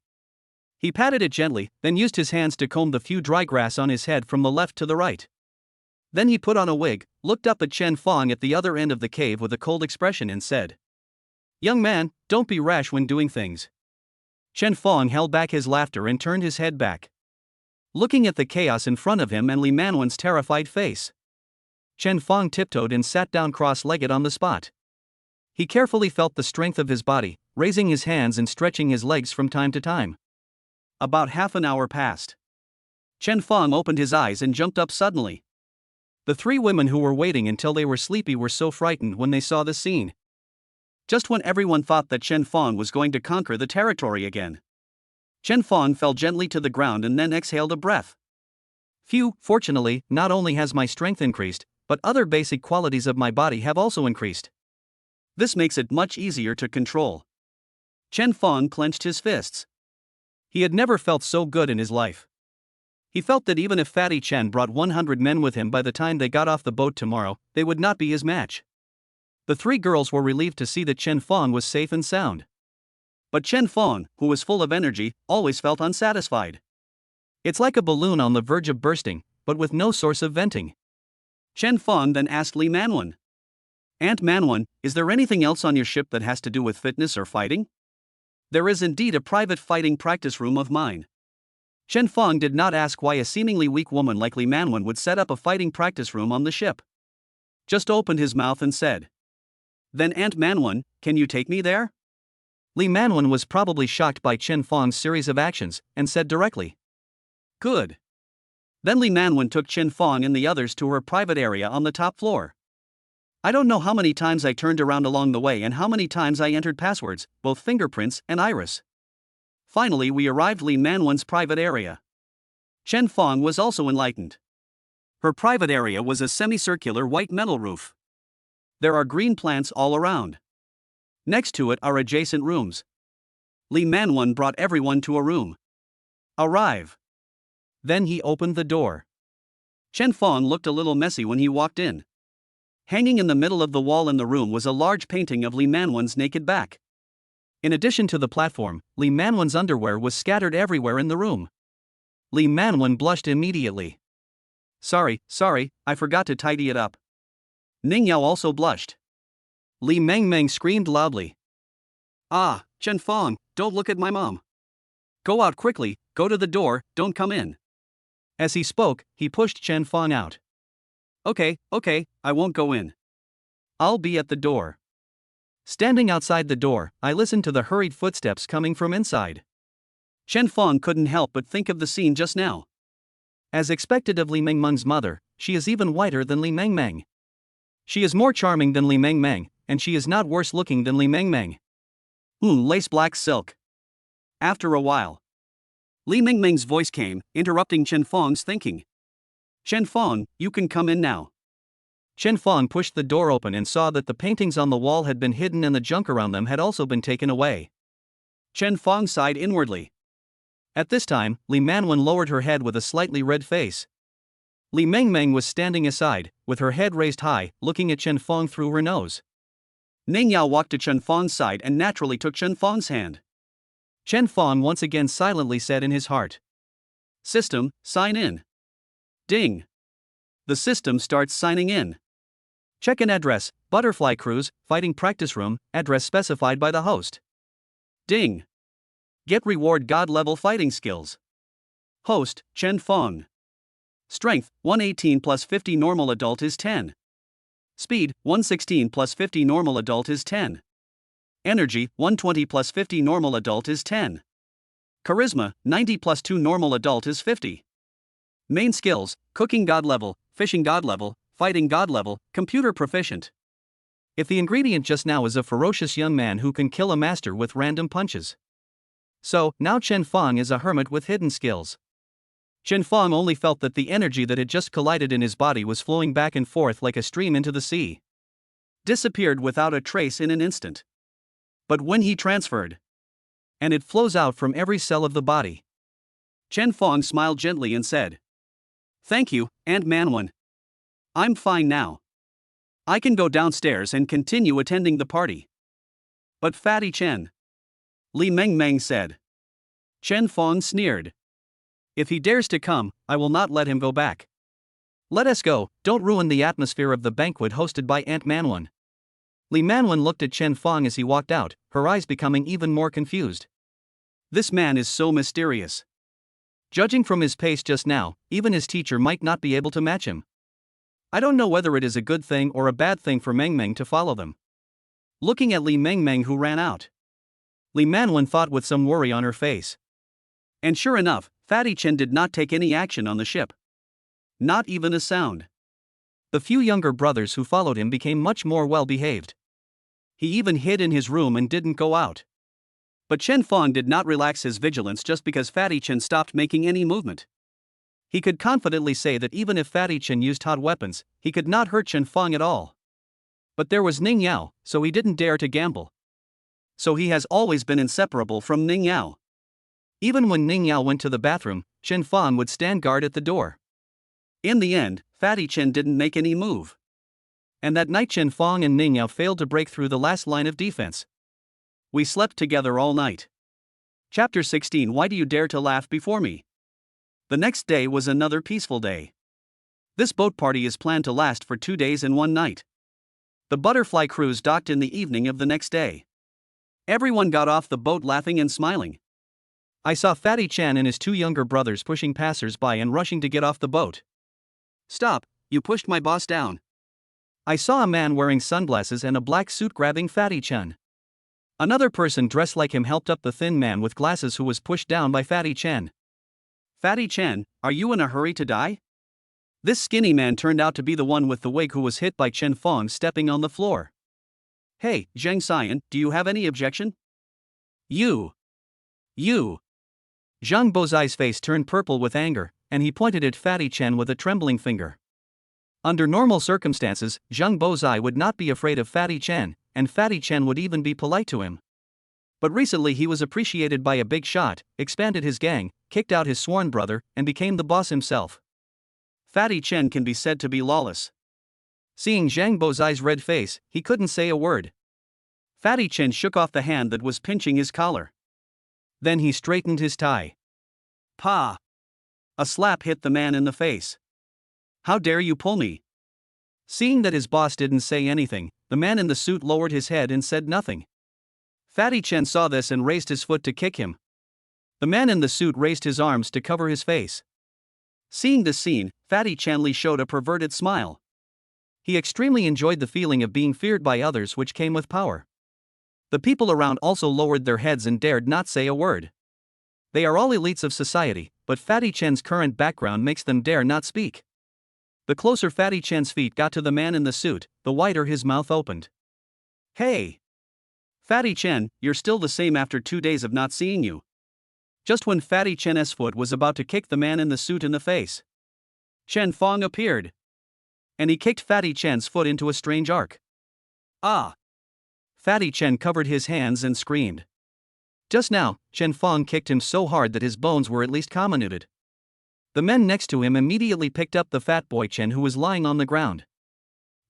He patted it gently, then used his hands to comb the few dry grass on his head from the left to the right. Then he put on a wig, looked up at Chen Fong at the other end of the cave with a cold expression and said, Young man, don't be rash when doing things. Chen Fong held back his laughter and turned his head back, looking at the chaos in front of him and Li Manwen's terrified face. Chen Fong tiptoed and sat down cross-legged on the spot. He carefully felt the strength of his body, raising his hands and stretching his legs from time to time. About half an hour passed. Chen Fong opened his eyes and jumped up suddenly. The three women who were waiting until they were sleepy were so frightened when they saw the scene. Just when everyone thought that Chen Fong was going to conquer the territory again, Chen Fong fell gently to the ground and then exhaled a breath. Phew, fortunately, not only has my strength increased, but other basic qualities of my body have also increased. This makes it much easier to control. Chen Fong clenched his fists. He had never felt so good in his life. He felt that even if Fatty Chen brought 100 men with him by the time they got off the boat tomorrow, they would not be his match. The three girls were relieved to see that Chen Fong was safe and sound. But Chen Fong, who was full of energy, always felt unsatisfied. It's like a balloon on the verge of bursting, but with no source of venting. Chen Fong then asked Li Manwen, Aunt Manwen, is there anything else on your ship that has to do with fitness or fighting? There is indeed a private fighting practice room of mine. Chen Fong did not ask why a seemingly weak woman like Li Manwen would set up a fighting practice room on the ship. Just opened his mouth and said, Then Aunt Manwen, can you take me there? Li Manwen was probably shocked by Chen Fong's series of actions, and said directly, Good. Then Li Manwen took Chen Fong and the others to her private area on the top floor. I don't know how many times I turned around along the way and how many times I entered passwords, both fingerprints and iris. Finally we arrived Li Manwen's private area. Chen Fong was also enlightened. Her private area was a semicircular white metal roof. There are green plants all around. Next to it are adjacent rooms. Li Manwen brought everyone to a room. Arrive. Then he opened the door. Chen Fong looked a little messy when he walked in. Hanging in the middle of the wall in the room was a large painting of Li Manwen's naked back. In addition to the platform, Li Manwen's underwear was scattered everywhere in the room. Li Manwen blushed immediately. Sorry, I forgot to tidy it up. Ning Yao also blushed. Li Mengmeng screamed loudly. Ah, Chen Fong, don't look at my mom. Go out quickly, go to the door, don't come in. As he spoke, he pushed Chen Fong out. Okay, I won't go in. I'll be at the door. Standing outside the door, I listened to the hurried footsteps coming from inside. Chen Fong couldn't help but think of the scene just now. As expected of Li Mengmeng's mother, she is even whiter than Li Mengmeng. She is more charming than Li Mengmeng, and she is not worse looking than Li Mengmeng. Lace black silk. After a while, Li Mengmeng's voice came, interrupting Chen Fong's thinking. Chen Fong, you can come in now. Chen Fong pushed the door open and saw that the paintings on the wall had been hidden and the junk around them had also been taken away. Chen Fong sighed inwardly. At this time, Li Manwen lowered her head with a slightly red face. Li Mengmeng was standing aside, with her head raised high, looking at Chen Fong through her nose. Ning Yao walked to Chen Fong's side and naturally took Chen Fong's hand. Chen Fong once again silently said in his heart. System, sign in. Ding. The system starts signing in. Check-in address, Butterfly Cruise, Fighting Practice Room, address specified by the host. Ding. Get reward God-level fighting skills. Host, Chen Fong. Strength, 118 plus 50 normal adult is 10. Speed, 116 plus 50 normal adult is 10. Energy, 120 plus 50 normal adult is 10. Charisma, 90 plus 2 normal adult is 50. Main skills, Cooking God level, Fishing God level, Fighting God level, Computer proficient. If the ingredient just now is a ferocious young man who can kill a master with random punches. So, now Chen Fong is a hermit with hidden skills. Chen Fong only felt that the energy that had just collided in his body was flowing back and forth like a stream into the sea. Disappeared without a trace in an instant. But when he transferred, and it flows out from every cell of the body. Chen Fong smiled gently and said, Thank you, Aunt Manwen. I'm fine now. I can go downstairs and continue attending the party. But Fatty Chen, Li Mengmeng said. Chen Fong sneered. If he dares to come, I will not let him go back. Let us go, don't ruin the atmosphere of the banquet hosted by Aunt Manwen. Li Manwen looked at Chen Fong as he walked out, her eyes becoming even more confused. This man is so mysterious. Judging from his pace just now, even his teacher might not be able to match him. I don't know whether it is a good thing or a bad thing for Mengmeng to follow them. Looking at Li Mengmeng who ran out, Li Manwen thought with some worry on her face. And sure enough, Fatty Chen did not take any action on the ship. Not even a sound. The few younger brothers who followed him became much more well-behaved. He even hid in his room and didn't go out. But Chen Fong did not relax his vigilance just because Fatty Chen stopped making any movement. He could confidently say that even if Fatty Chen used hot weapons, he could not hurt Chen Fong at all. But there was Ning Yao, so he didn't dare to gamble. So he has always been inseparable from Ning Yao. Even when Ning Yao went to the bathroom, Chen Fong would stand guard at the door. In the end, Fatty Chen didn't make any move. And that night Chen Fong and Ning Yao failed to break through the last line of defense. We slept together all night. Chapter 16 Why do you dare to laugh before me? The next day was another peaceful day. This boat party is planned to last for 2 days and 1 night. The Butterfly Cruise docked in the evening of the next day. Everyone got off the boat laughing and smiling. I saw Fatty Chan and his 2 younger brothers pushing passers-by and rushing to get off the boat. Stop, you pushed my boss down. I saw a man wearing sunglasses and a black suit grabbing Fatty Chan. Another person dressed like him helped up the thin man with glasses who was pushed down by Fatty Chan. Fatty Chan, are you in a hurry to die? This skinny man turned out to be the one with the wig who was hit by Chen Fong stepping on the floor. Hey, Zheng Xian, do you have any objection? You. Zhang Bozai's face turned purple with anger, and he pointed at Fatty Chen with a trembling finger. Under normal circumstances, Zhang Bozai would not be afraid of Fatty Chen, and Fatty Chen would even be polite to him. But recently he was appreciated by a big shot, expanded his gang, kicked out his sworn brother, and became the boss himself. Fatty Chen can be said to be lawless. Seeing Zhang Bozai's red face, he couldn't say a word. Fatty Chen shook off the hand that was pinching his collar. Then he straightened his tie. Pa! A slap hit the man in the face. How dare you pull me? Seeing that his boss didn't say anything, the man in the suit lowered his head and said nothing. Fatty Chen saw this and raised his foot to kick him. The man in the suit raised his arms to cover his face. Seeing this scene, Fatty Chen showed a perverted smile. He extremely enjoyed the feeling of being feared by others which came with power. The people around also lowered their heads and dared not say a word. They are all elites of society, but Fatty Chen's current background makes them dare not speak. The closer Fatty Chen's feet got to the man in the suit, the wider his mouth opened. Hey! Fatty Chen, you're still the same after 2 days of not seeing you. Just when Fatty Chen's foot was about to kick the man in the suit in the face, Chen Fong appeared. And he kicked Fatty Chen's foot into a strange arc. Ah! Fatty Chen covered his hands and screamed. Just now, Chen Fong kicked him so hard that his bones were at least comminuted. The men next to him immediately picked up the fat boy Chen who was lying on the ground.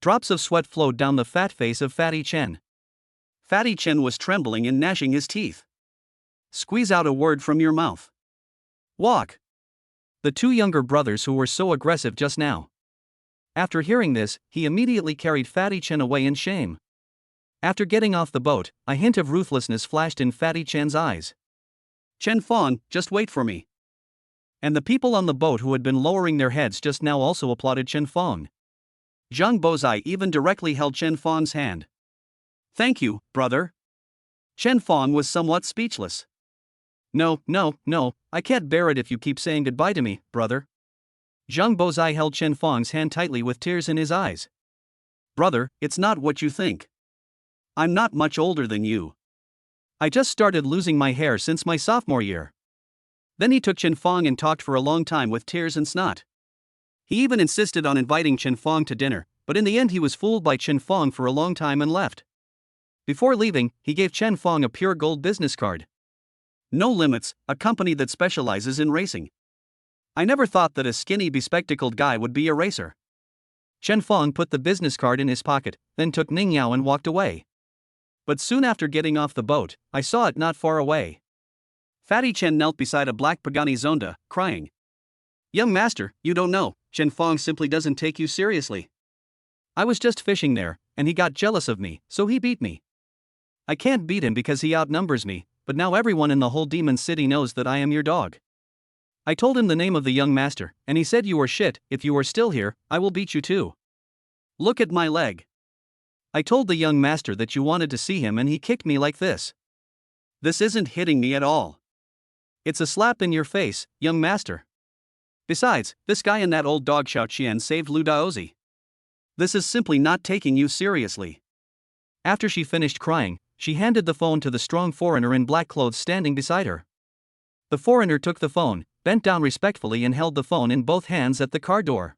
Drops of sweat flowed down the fat face of Fatty Chen. Fatty Chen was trembling and gnashing his teeth. Squeeze out a word from your mouth. Walk. The 2 younger brothers who were so aggressive just now. After hearing this, he immediately carried Fatty Chen away in shame. After getting off the boat, a hint of ruthlessness flashed in Fatty Chen's eyes. Chen Fong, just wait for me. And the people on the boat who had been lowering their heads just now also applauded Chen Fong. Zhang Bozai even directly held Chen Fong's hand. Thank you, brother. Chen Fong was somewhat speechless. No, I can't bear it if you keep saying goodbye to me, brother. Zhang Bozai held Chen Fong's hand tightly with tears in his eyes. Brother, it's not what you think. I'm not much older than you. I just started losing my hair since my sophomore year. Then he took Chen Fong and talked for a long time with tears and snot. He even insisted on inviting Chen Fong to dinner, but in the end he was fooled by Chen Fong for a long time and left. Before leaving, he gave Chen Fong a pure gold business card. No Limits, a company that specializes in racing. I never thought that a skinny bespectacled guy would be a racer. Chen Fong put the business card in his pocket, then took Ning Yao and walked away. But soon after getting off the boat, I saw it not far away. Fatty Chen knelt beside a black Pagani Zonda, crying. Young master, you don't know, Chen Fong simply doesn't take you seriously. I was just fishing there, and he got jealous of me, so he beat me. I can't beat him because he outnumbers me, but now everyone in the whole demon city knows that I am your dog. I told him the name of the young master, and he said you were shit. If you are still here, I will beat you too. Look at my leg. I told the young master that you wanted to see him and he kicked me like this. This isn't hitting me at all. It's a slap in your face, young master. Besides, this guy and that old dog Xiao Qian saved Lu Daozi. This is simply not taking you seriously. After she finished crying, she handed the phone to the strong foreigner in black clothes standing beside her. The foreigner took the phone, bent down respectfully and held the phone in both hands at the car door.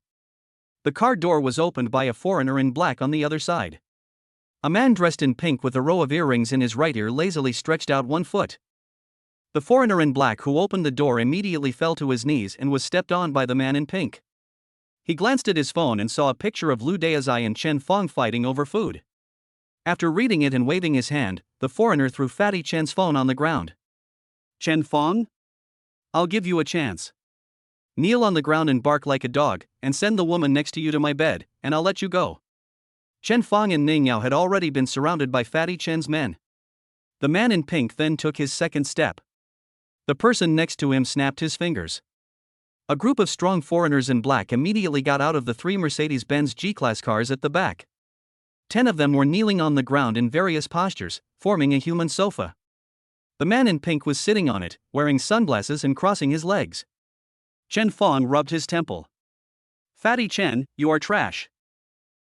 The car door was opened by a foreigner in black on the other side. A man dressed in pink with a row of earrings in his right ear lazily stretched out one foot. The foreigner in black who opened the door immediately fell to his knees and was stepped on by the man in pink. He glanced at his phone and saw a picture of Lu Daozai and Chen Fong fighting over food. After reading it and waving his hand, the foreigner threw Fatty Chen's phone on the ground. Chen Fong? I'll give you a chance. Kneel on the ground and bark like a dog, and send the woman next to you to my bed, and I'll let you go. Chen Fong and Ning Yao had already been surrounded by Fatty Chen's men. The man in pink then took his second step. The person next to him snapped his fingers. A group of strong foreigners in black immediately got out of the 3 Mercedes-Benz G-Class cars at the back. 10 of them were kneeling on the ground in various postures, forming a human sofa. The man in pink was sitting on it, wearing sunglasses and crossing his legs. Chen Fong rubbed his temple. Fatty Chen, you are trash.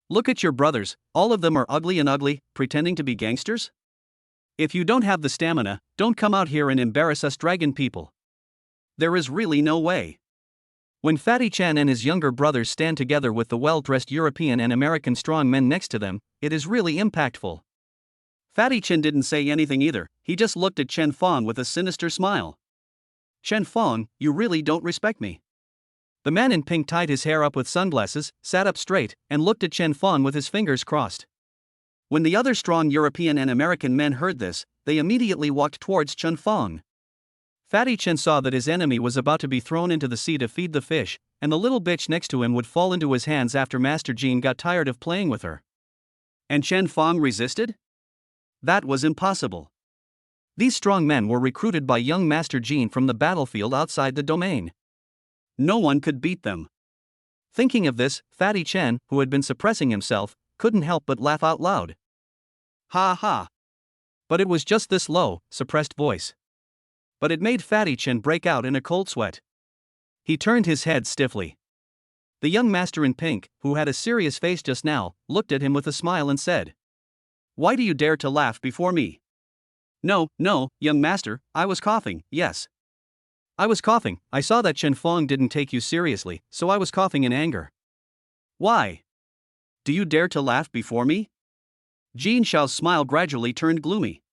Look at your brothers, all of them are ugly and ugly, pretending to be gangsters? If you don't have the stamina, don't come out here and embarrass us dragon people. There is really no way. When Fatty Chen and his younger brothers stand together with the well-dressed European and American strong men next to them, it is really impactful. Fatty Chen didn't say anything either, he just looked at Chen Fong with a sinister smile. Chen Fong, you really don't respect me. The man in pink tied his hair up with sunglasses, sat up straight, and looked at Chen Fong with his fingers crossed. When the other strong European and American men heard this, they immediately walked towards Chen Fong. Fatty Chen saw that his enemy was about to be thrown into the sea to feed the fish, and the little bitch next to him would fall into his hands after Master Jean got tired of playing with her. And Chen Fong resisted? That was impossible. These strong men were recruited by young Master Jean from the battlefield outside the domain. No one could beat them. Thinking of this, Fatty Chen, who had been suppressing himself, couldn't help but laugh out loud. Ha ha. But it was just this low, suppressed voice. But it made Fatty Chen break out in a cold sweat. He turned his head stiffly. The young master in pink, who had a serious face just now, looked at him with a smile and said, "Why do you dare to laugh before me?" No, young master, I was coughing, yes. I was coughing. I saw that Chen Fong didn't take you seriously, so I was coughing in anger. Why? Do you dare to laugh before me? Jin Xiao's smile gradually turned gloomy.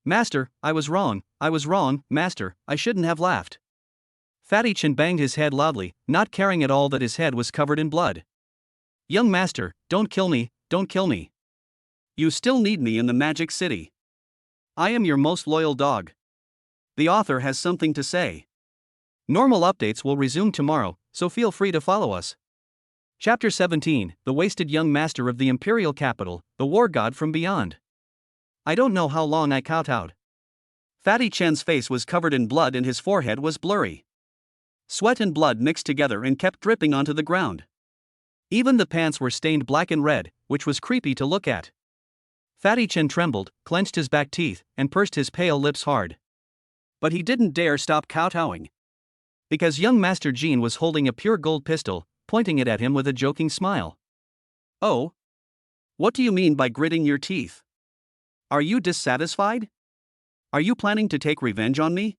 Master, I was wrong, master, I shouldn't have laughed. Fatty Chen banged his head loudly, not caring at all that his head was covered in blood. Young master, don't kill me. You still need me in the Magic City. I am your most loyal dog. The author has something to say. Normal updates will resume tomorrow, so feel free to follow us. Chapter 17, The Wasted Young Master of the Imperial Capital, the War God from Beyond. I don't know how long I kowtowed. Fatty Chen's face was covered in blood and his forehead was blurry. Sweat and blood mixed together and kept dripping onto the ground. Even the pants were stained black and red, which was creepy to look at. Fatty Chen trembled, clenched his back teeth, and pursed his pale lips hard. But he didn't dare stop kowtowing. Because young Master Jean was holding a pure gold pistol, pointing it at him with a joking smile. Oh? What do you mean by gritting your teeth? Are you dissatisfied? Are you planning to take revenge on me?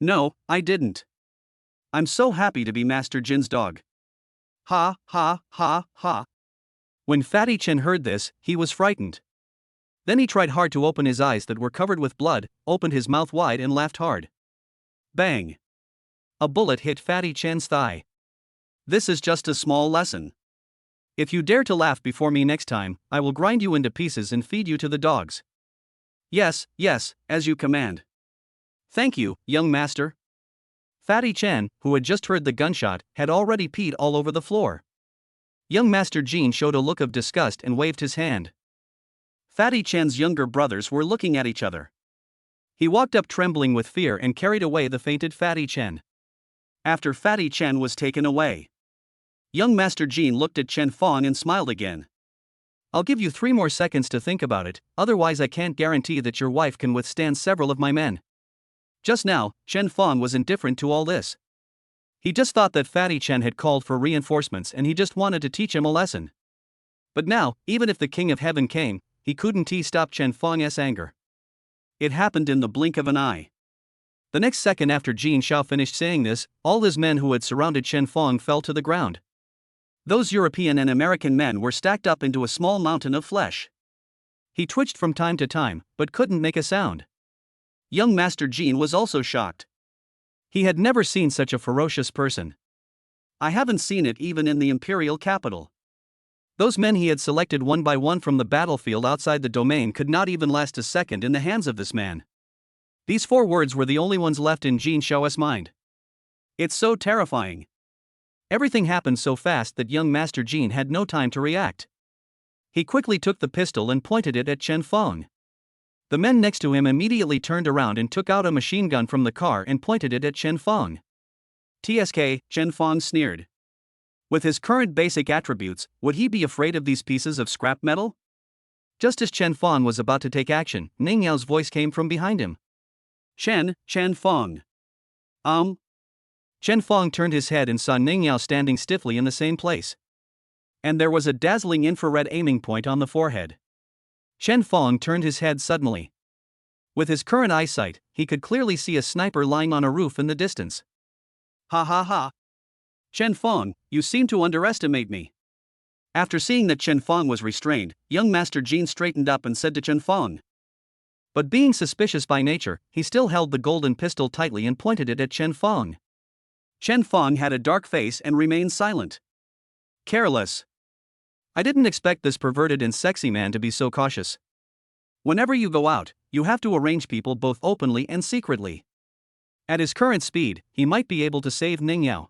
No, I didn't. I'm so happy to be Master Jin's dog. Ha ha ha ha. When Fatty Chen heard this, he was frightened. Then he tried hard to open his eyes that were covered with blood, opened his mouth wide and laughed hard. Bang! A bullet hit Fatty Chen's thigh. This is just a small lesson. If you dare to laugh before me next time, I will grind you into pieces and feed you to the dogs. Yes, as you command. Thank you, young master. Fatty Chen, who had just heard the gunshot, had already peed all over the floor. Young Master Jean showed a look of disgust and waved his hand. Fatty Chen's younger brothers were looking at each other. He walked up trembling with fear and carried away the fainted Fatty Chen. After Fatty Chen was taken away, young Master Jean looked at Chen Fong and smiled again. I'll give you 3 more seconds to think about it, otherwise I can't guarantee that your wife can withstand several of my men. Just now, Chen Fong was indifferent to all this. He just thought that Fatty Chen had called for reinforcements and he just wanted to teach him a lesson. But now, even if the King of Heaven came, he couldn't stop Chen Fong's anger. It happened in the blink of an eye. The next second after Jin Xiao finished saying this, all his men who had surrounded Chen Fong fell to the ground. Those European and American men were stacked up into a small mountain of flesh. He twitched from time to time, but couldn't make a sound. Young Master Jean was also shocked. He had never seen such a ferocious person. I haven't seen it even in the imperial capital. Those men he had selected one by one from the battlefield outside the domain could not even last a second in the hands of this man. These 4 words were the only ones left in Jin Xiao's mind. It's so terrifying. Everything happened so fast that young Master Jean had no time to react. He quickly took the pistol and pointed it at Chen Fong. The men next to him immediately turned around and took out a machine gun from the car and pointed it at Chen Fong. TSK, Chen Fong sneered. With his current basic attributes, would he be afraid of these pieces of scrap metal? Just as Chen Fong was about to take action, Ning Yao's voice came from behind him. Chen Fong. Chen Fong turned his head and saw Ning Yao standing stiffly in the same place. And there was a dazzling infrared aiming point on the forehead. Chen Fong turned his head suddenly. With his current eyesight, he could clearly see a sniper lying on a roof in the distance. Ha ha ha. Chen Fong, you seem to underestimate me. After seeing that Chen Fong was restrained, young Master Jean straightened up and said to Chen Fong. But being suspicious by nature, he still held the golden pistol tightly and pointed it at Chen Fong. Chen Fong had a dark face and remained silent. Careless. I didn't expect this perverted and sexy man to be so cautious. Whenever you go out, you have to arrange people both openly and secretly. At his current speed, he might be able to save Ningyao.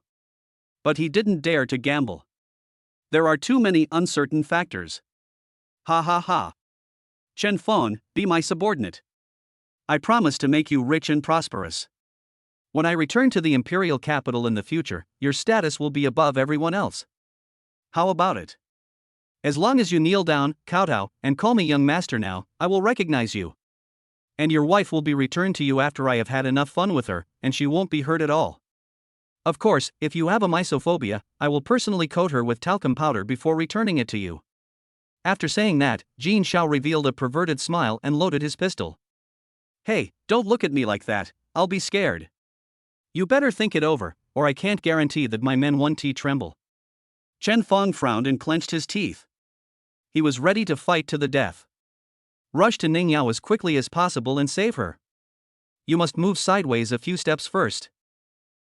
But he didn't dare to gamble. There are too many uncertain factors. Ha ha ha. Chen Feng, be my subordinate. I promise to make you rich and prosperous. When I return to the imperial capital in the future, your status will be above everyone else. How about it? As long as you kneel down, kowtow, and call me young master now, I will recognize you. And your wife will be returned to you after I have had enough fun with her, and she won't be hurt at all. Of course, if you have a mysophobia, I will personally coat her with talcum powder before returning it to you. After saying that, Jin Xiao revealed a perverted smile and loaded his pistol. Hey, don't look at me like that, I'll be scared. You better think it over, or I can't guarantee that my men won't tremble. Chen Feng frowned and clenched his teeth. He was ready to fight to the death. Rush to Ningyao as quickly as possible and save her. You must move sideways a few steps first.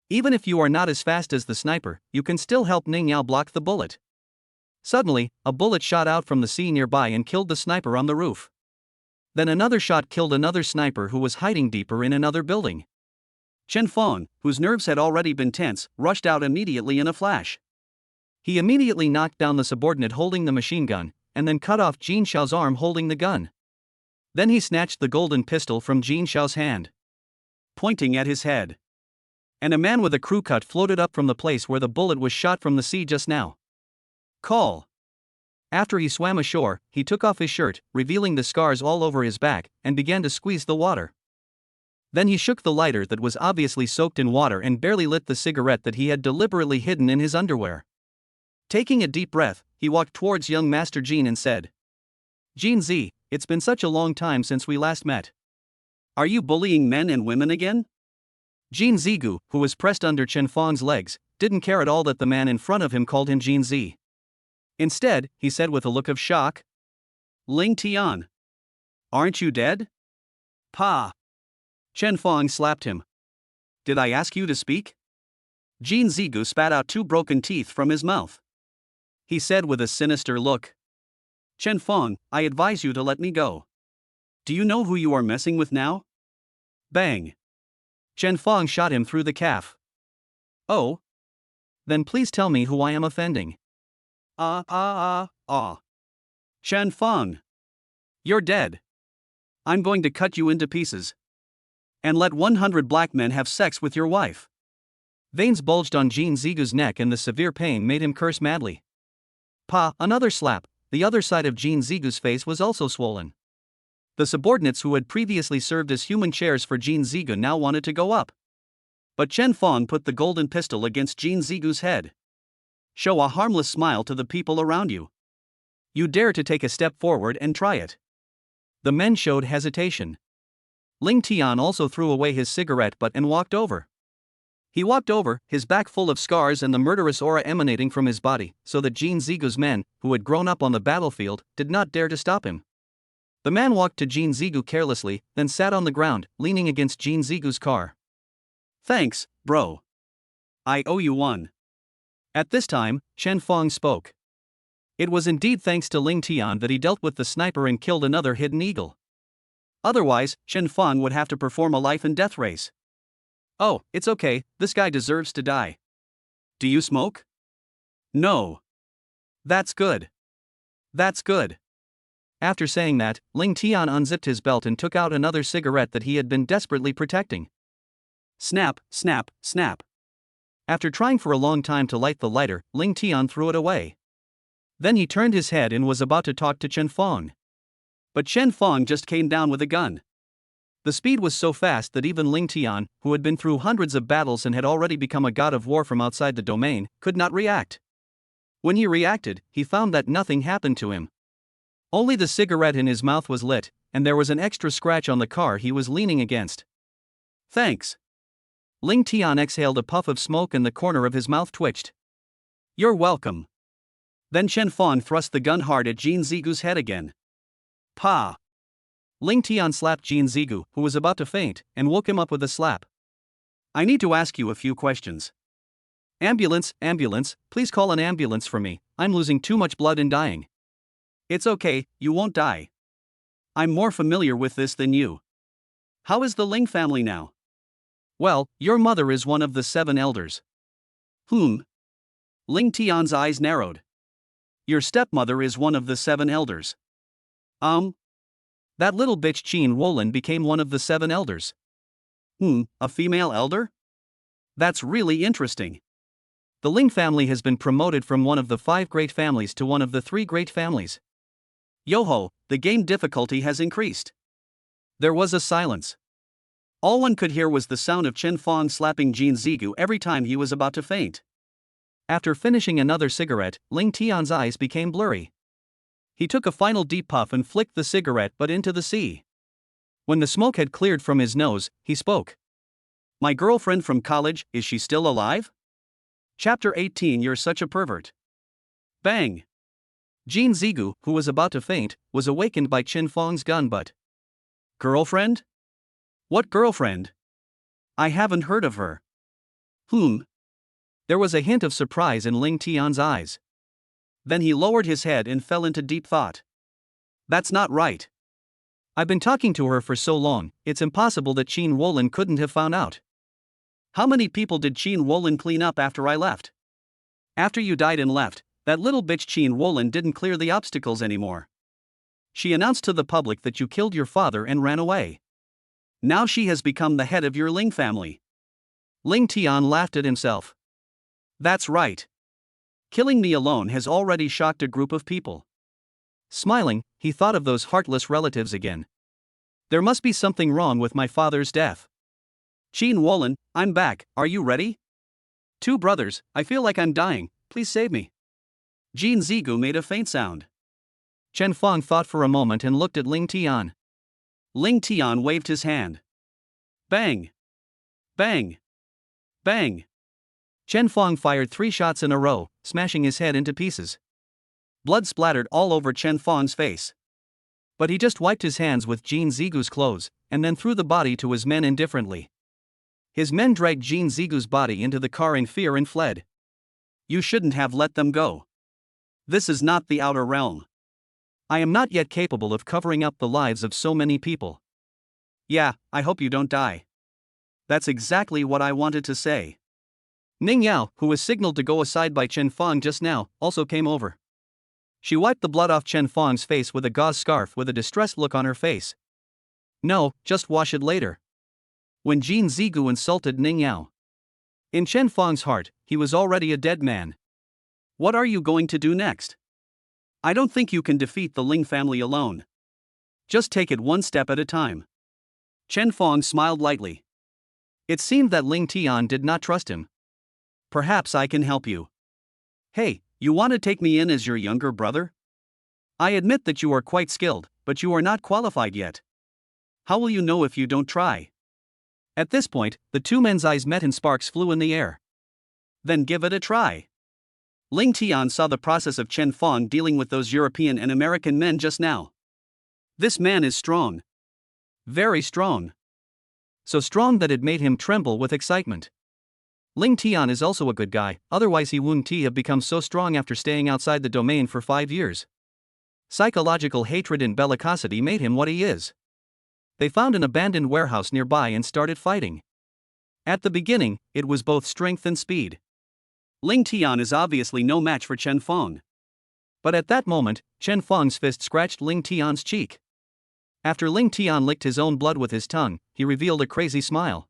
Even if you are not as fast as the sniper, you can still help Ningyao block the bullet. Suddenly, a bullet shot out from the sea nearby and killed the sniper on the roof. Then another shot killed another sniper who was hiding deeper in another building. Chen Feng, whose nerves had already been tense, rushed out immediately in a flash. He immediately knocked down the subordinate holding the machine gun, and then cut off Jin Xiao's arm holding the gun. Then he snatched the golden pistol from Jin Xiao's hand, pointing at his head. And a man with a crew cut floated up from the place where the bullet was shot from the sea just now. Call. After he swam ashore, he took off his shirt, revealing the scars all over his back, and began to squeeze the water. Then he shook the lighter that was obviously soaked in water and barely lit the cigarette that he had deliberately hidden in his underwear. Taking a deep breath, he walked towards young Master Jin and said, Jin Z, it's been such a long time since we last met. Are you bullying men and women again? Jin Zigu, who was pressed under Chen Feng's legs, didn't care at all that the man in front of him called him Jin Z. Instead, he said with a look of shock, Ling Tian. Aren't you dead? Pa. Chen Feng slapped him. Did I ask you to speak? Jin Zigu spat out 2 broken teeth from his mouth. He said with a sinister look, Chen Feng, I advise you to let me go. Do you know who you are messing with now? Bang. Chen Feng shot him through the calf. Oh? Then please tell me who I am offending. Chen Feng. You're dead. I'm going to cut you into pieces. And let 100 black men have sex with your wife. Veins bulged on Jin Zigu's neck and the severe pain made him curse madly. Pa, another slap. The other side of Jin Zigu's face was also swollen. The subordinates who had previously served as human chairs for Jin Zigu now wanted to go up. But Chen Feng put the golden pistol against Jin Zigu's head. Show a harmless smile to the people around you. You dare to take a step forward and try it. The men showed hesitation. Ling Tian also threw away his cigarette butt and walked over. He walked over, his back full of scars and the murderous aura emanating from his body, so that Jin Zigu's men, who had grown up on the battlefield, did not dare to stop him. The man walked to Jin Zigu carelessly, then sat on the ground, leaning against Jin Zigu's car. Thanks, bro. I owe you one. At this time, Chen Feng spoke. It was indeed thanks to Ling Tian that he dealt with the sniper and killed another hidden eagle. Otherwise, Chen Feng would have to perform a life and death race. Oh, it's okay, this guy deserves to die. Do you smoke? No. That's good. That's good. After saying that, Ling Tian unzipped his belt and took out another cigarette that he had been desperately protecting. Snap, snap, snap. After trying for a long time to light the lighter, Ling Tian threw it away. Then he turned his head and was about to talk to Chen Feng. But Chen Feng just came down with a gun. The speed was so fast that even Ling Tian, who had been through hundreds of battles and had already become a god of war from outside the domain, could not react. When he reacted, he found that nothing happened to him. Only the cigarette in his mouth was lit, and there was an extra scratch on the car he was leaning against. Thanks. Ling Tian exhaled a puff of smoke and the corner of his mouth twitched. You're welcome. Then Chen Feng thrust the gun hard at Jin Zigu's head again. Pa! Ling Tian slapped Jin Zigu, who was about to faint, and woke him up with a slap. I need to ask you a few questions. Ambulance, ambulance, please call an ambulance for me, I'm losing too much blood and dying. It's okay, you won't die. I'm more familiar with this than you. How is the Ling family now? Well, your mother is one of the 7 elders. Ling Tian's eyes narrowed. Your stepmother is one of the 7 elders. That little bitch Qin Wolin became one of the 7 elders. A female elder? That's really interesting. The Ling family has been promoted from one of the 5 great families to one of the 3 great families. Yo-ho, the game difficulty has increased. There was a silence. All one could hear was the sound of Chen Fong slapping Jin Zigu every time he was about to faint. After finishing another cigarette, Ling Tian's eyes became blurry. He took a final deep puff and flicked the cigarette butt into the sea. When the smoke had cleared from his nose, he spoke. My girlfriend from college, is she still alive? Chapter 18. You're such a pervert. Bang! Jin Zigu, who was about to faint, was awakened by Chen Fong's gun butt. Girlfriend? What girlfriend? I haven't heard of her. There was a hint of surprise in Ling Tian's eyes. Then he lowered his head and fell into deep thought. That's not right. I've been talking to her for so long, it's impossible that Qin Wolin couldn't have found out. How many people did Qin Wolin clean up after I left? After you died and left, that little bitch Qin Wolin didn't clear the obstacles anymore. She announced to the public that you killed your father and ran away. Now she has become the head of your Ling family. Ling Tian laughed at himself. That's right. Killing me alone has already shocked a group of people. Smiling, he thought of those heartless relatives again. There must be something wrong with my father's death. Qin Wolin, I'm back, are you ready? 2 brothers, I feel like I'm dying, please save me. Jin Zigu made a faint sound. Chen Fong thought for a moment and looked at Ling Tian. Ling Tian waved his hand. Bang! Bang! Bang! Chen Fong fired 3 shots in a row, smashing his head into pieces. Blood splattered all over Chen Fong's face. But he just wiped his hands with Jin Zigu's clothes, and then threw the body to his men indifferently. His men dragged Jin Zigu's body into the car in fear and fled. You shouldn't have let them go. This is not the outer realm. I am not yet capable of covering up the lives of so many people. Yeah, I hope you don't die. That's exactly what I wanted to say. Ning Yao, who was signaled to go aside by Chen Fong just now, also came over. She wiped the blood off Chen Fong's face with a gauze scarf with a distressed look on her face. No, just wash it later. When Jin Zigu insulted Ning Yao. In Chen Fong's heart, he was already a dead man. What are you going to do next? I don't think you can defeat the Ling family alone. Just take it one step at a time. Chen Fong smiled lightly. It seemed that Ling Tian did not trust him. Perhaps I can help you. Hey, you want to take me in as your younger brother? I admit that you are quite skilled, but you are not qualified yet. How will you know if you don't try? At this point, the 2 men's eyes met and sparks flew in the air. Then give it a try. Ling Tian saw the process of Chen Fong dealing with those European and American men just now. This man is strong. Very strong. So strong that it made him tremble with excitement. Ling Tian is also a good guy, otherwise he wouldn't have become so strong after staying outside the domain for 5 years. Psychological hatred and bellicosity made him what he is. They found an abandoned warehouse nearby and started fighting. At the beginning, it was both strength and speed. Ling Tian is obviously no match for Chen Fong. But at that moment, Chen Fong's fist scratched Ling Tian's cheek. After Ling Tian licked his own blood with his tongue, he revealed a crazy smile.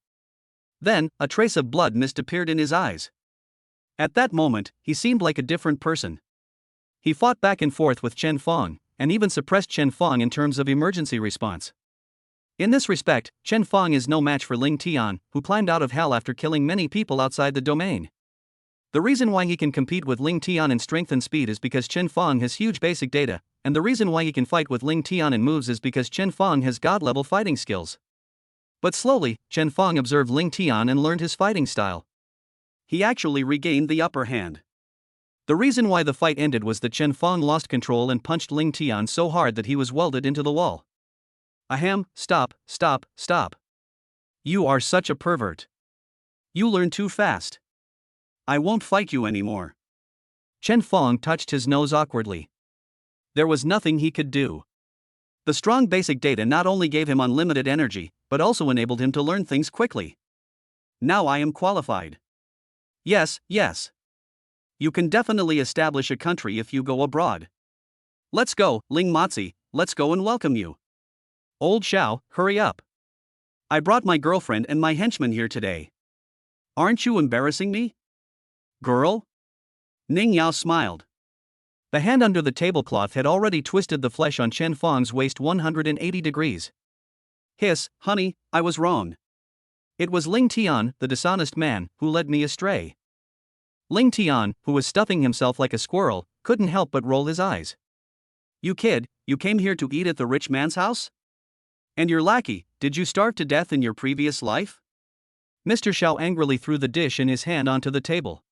Then, a trace of blood mist appeared in his eyes. At that moment, he seemed like a different person. He fought back and forth with Chen Fong, and even suppressed Chen Fong in terms of emergency response. In this respect, Chen Fong is no match for Ling Tian, who climbed out of hell after killing many people outside the domain. The reason why he can compete with Ling Tian in strength and speed is because Chen Fong has huge basic data, and the reason why he can fight with Ling Tian in moves is because Chen Fong has god-level fighting skills. But slowly, Chen Fong observed Ling Tian and learned his fighting style. He actually regained the upper hand. The reason why the fight ended was that Chen Fong lost control and punched Ling Tian so hard that he was welded into the wall. Ahem, stop, stop, stop. You are such a pervert. You learn too fast. I won't fight you anymore. Chen Fong touched his nose awkwardly. There was nothing he could do. The strong basic data not only gave him unlimited energy, but also enabled him to learn things quickly. Now I am qualified. Yes, yes. You can definitely establish a country if you go abroad. Let's go, Ling Matzi, let's go and welcome you. Old Xiao, hurry up. I brought my girlfriend and my henchman here today. Aren't you embarrassing me? Girl? Ning Yao smiled. The hand under the tablecloth had already twisted the flesh on Chen Fang's waist 180 degrees. Hiss, honey, I was wrong. It was Ling Tian, the dishonest man, who led me astray. Ling Tian, who was stuffing himself like a squirrel, couldn't help but roll his eyes. You kid, you came here to eat at the rich man's house? And your lackey, did you starve to death in your previous life? Mr. Xiao angrily threw the dish in his hand onto the table.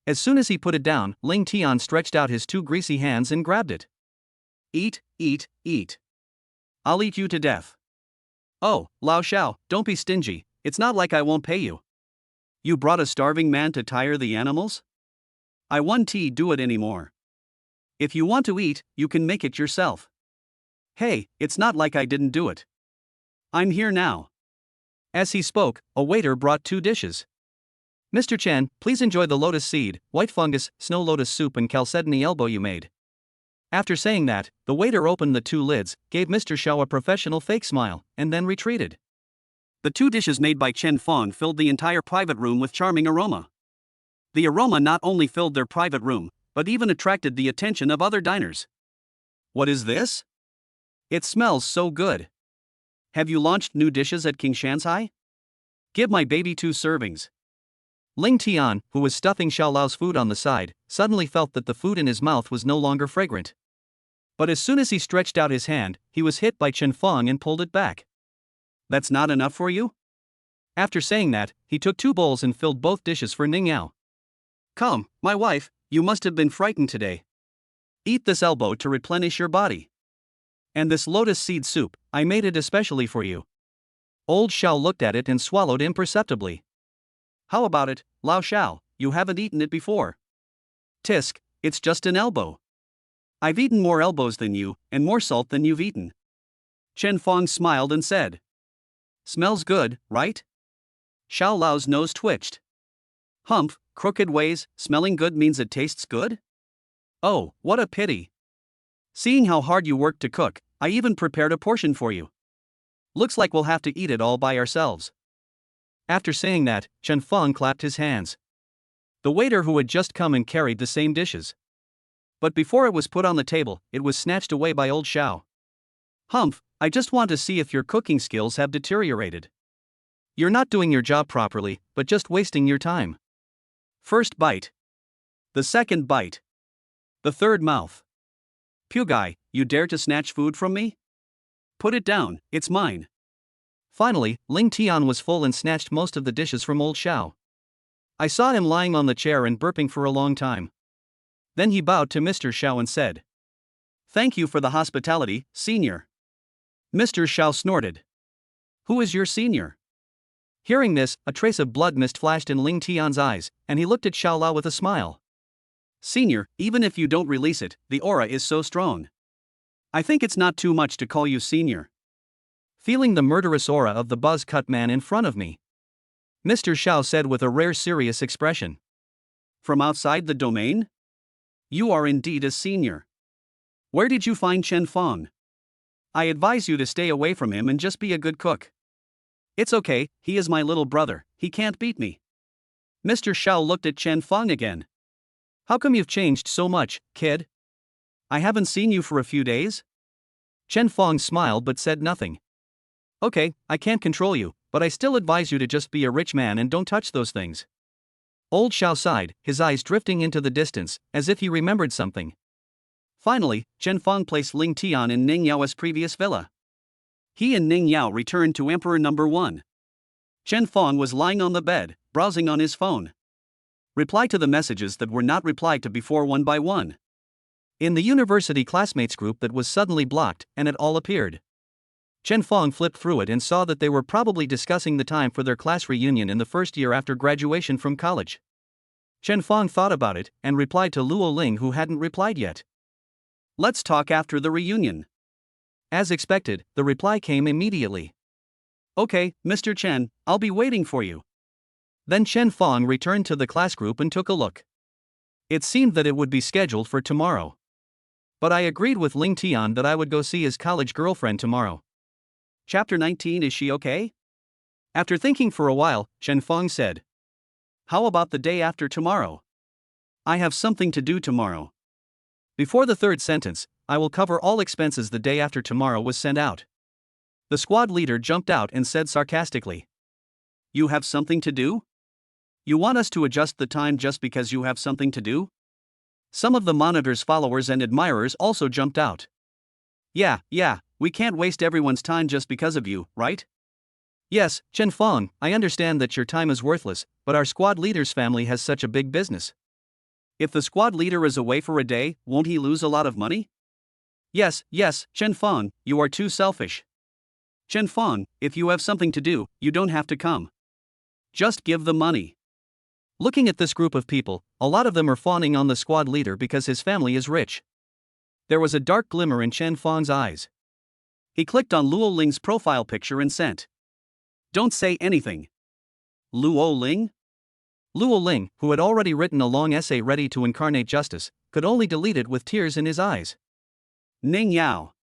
As soon as he put it down, Ling Tian stretched out his two greasy hands and grabbed it. Eat, eat, eat. I'll eat you to death. Oh, Lao Xiao, don't be stingy, it's not like I won't pay you. You brought a starving man to tire the animals? I won't do it anymore. If you want to eat, you can make it yourself. Hey, it's not like I didn't do it. I'm here now. As he spoke, a waiter brought 2 dishes. Mr. Chen, please enjoy the lotus seed, white fungus, snow lotus soup and chalcedony elbow you made. After saying that, the waiter opened the 2 lids, gave Mr. Xiao a professional fake smile, and then retreated. The 2 dishes made by Chen Fang filled the entire private room with charming aroma. The aroma not only filled their private room, but even attracted the attention of other diners. What is this? It smells so good. Have you launched new dishes at King Shansai? Give my baby 2 servings. Ling Tian, who was stuffing Xiao Lao's food on the side, suddenly felt that the food in his mouth was no longer fragrant. But as soon as he stretched out his hand, he was hit by Chen Fang and pulled it back. That's not enough for you? After saying that, he took 2 bowls and filled both dishes for Ning Yao. Come, my wife, you must have been frightened today. Eat this elbow to replenish your body. And this lotus seed soup, I made it especially for you. Old Xiao looked at it and swallowed imperceptibly. How about it, Lao Xiao, you haven't eaten it before. Tisk, it's just an elbow. I've eaten more elbows than you, and more salt than you've eaten. Chen Fang smiled and said. Smells good, right? Xiao Lao's nose twitched. Humph, crooked ways, smelling good means it tastes good? Oh, what a pity. Seeing how hard you worked to cook, I even prepared a portion for you. Looks like we'll have to eat it all by ourselves. After saying that, Chen Fang clapped his hands. The waiter who had just come and carried the same dishes. But before it was put on the table, it was snatched away by old Xiao. Humph, I just want to see if your cooking skills have deteriorated. You're not doing your job properly, but just wasting your time. First bite. The second bite. The third mouth. Pugai, you dare to snatch food from me? Put it down, it's mine. Finally, Ling Tian was full and snatched most of the dishes from old Xiao. I saw him lying on the chair and burping for a long time. Then he bowed to Mr. Xiao and said, Thank you for the hospitality, senior. Mr. Xiao snorted. Who is your senior? Hearing this, a trace of blood mist flashed in Ling Tian's eyes, and he looked at Xiao Lao with a smile. Senior, even if you don't release it, the aura is so strong. I think it's not too much to call you senior. Feeling the murderous aura of the buzz-cut man in front of me, Mr. Xiao said with a rare serious expression. From outside the domain? You are indeed a senior. Where did you find Chen Fang? I advise you to stay away from him and just be a good cook. It's okay, he is my little brother, he can't beat me. Mr. Xiao looked at Chen Fang again. How come you've changed so much, kid? I haven't seen you for a few days? Chen Fang smiled but said nothing. Okay, I can't control you, but I still advise you to just be a rich man and don't touch those things. Old Xiao sighed, his eyes drifting into the distance, as if he remembered something. Finally, Chen Fang placed Ling Tian in Ning Yao's previous villa. He and Ning Yao returned to Emperor Number 1. Chen Fang was lying on the bed, browsing on his phone. Reply to the messages that were not replied to before one by one. In the university classmates group that was suddenly blocked, and it all appeared. Chen Fang flipped through it and saw that they were probably discussing the time for their class reunion in the first year after graduation from college. Chen Fang thought about it and replied to Luo Ling, who hadn't replied yet. Let's talk after the reunion. As expected, the reply came immediately. Okay, Mr. Chen, I'll be waiting for you. Then Chen Fong returned to the class group and took a look. It seemed that it would be scheduled for tomorrow. But I agreed with Ling Tian that I would go see his college girlfriend tomorrow. Chapter 19. Is she okay? After thinking for a while, Chen Fong said, "How about the day after tomorrow? I have something to do tomorrow." Before the third sentence, "I will cover all expenses the day after tomorrow" was sent out. The squad leader jumped out and said sarcastically, "You have something to do? You want us to adjust the time just because you have something to do?" Some of the monitor's followers and admirers also jumped out. Yeah, we can't waste everyone's time just because of you, right? Yes, Chen Fong, I understand that your time is worthless, but our squad leader's family has such a big business. If the squad leader is away for a day, won't he lose a lot of money? Yes, Chen Fong, you are too selfish. Chen Fong, if you have something to do, you don't have to come. Just give the money. Looking at this group of people, a lot of them are fawning on the squad leader because his family is rich. There was a dark glimmer in Chen Fong's eyes. He clicked on Luo Ling's profile picture and sent. "Don't say anything." Luo Ling? Luo Ling, who had already written a long essay ready to incarnate justice, could only delete it with tears in his eyes. "Ning Yao.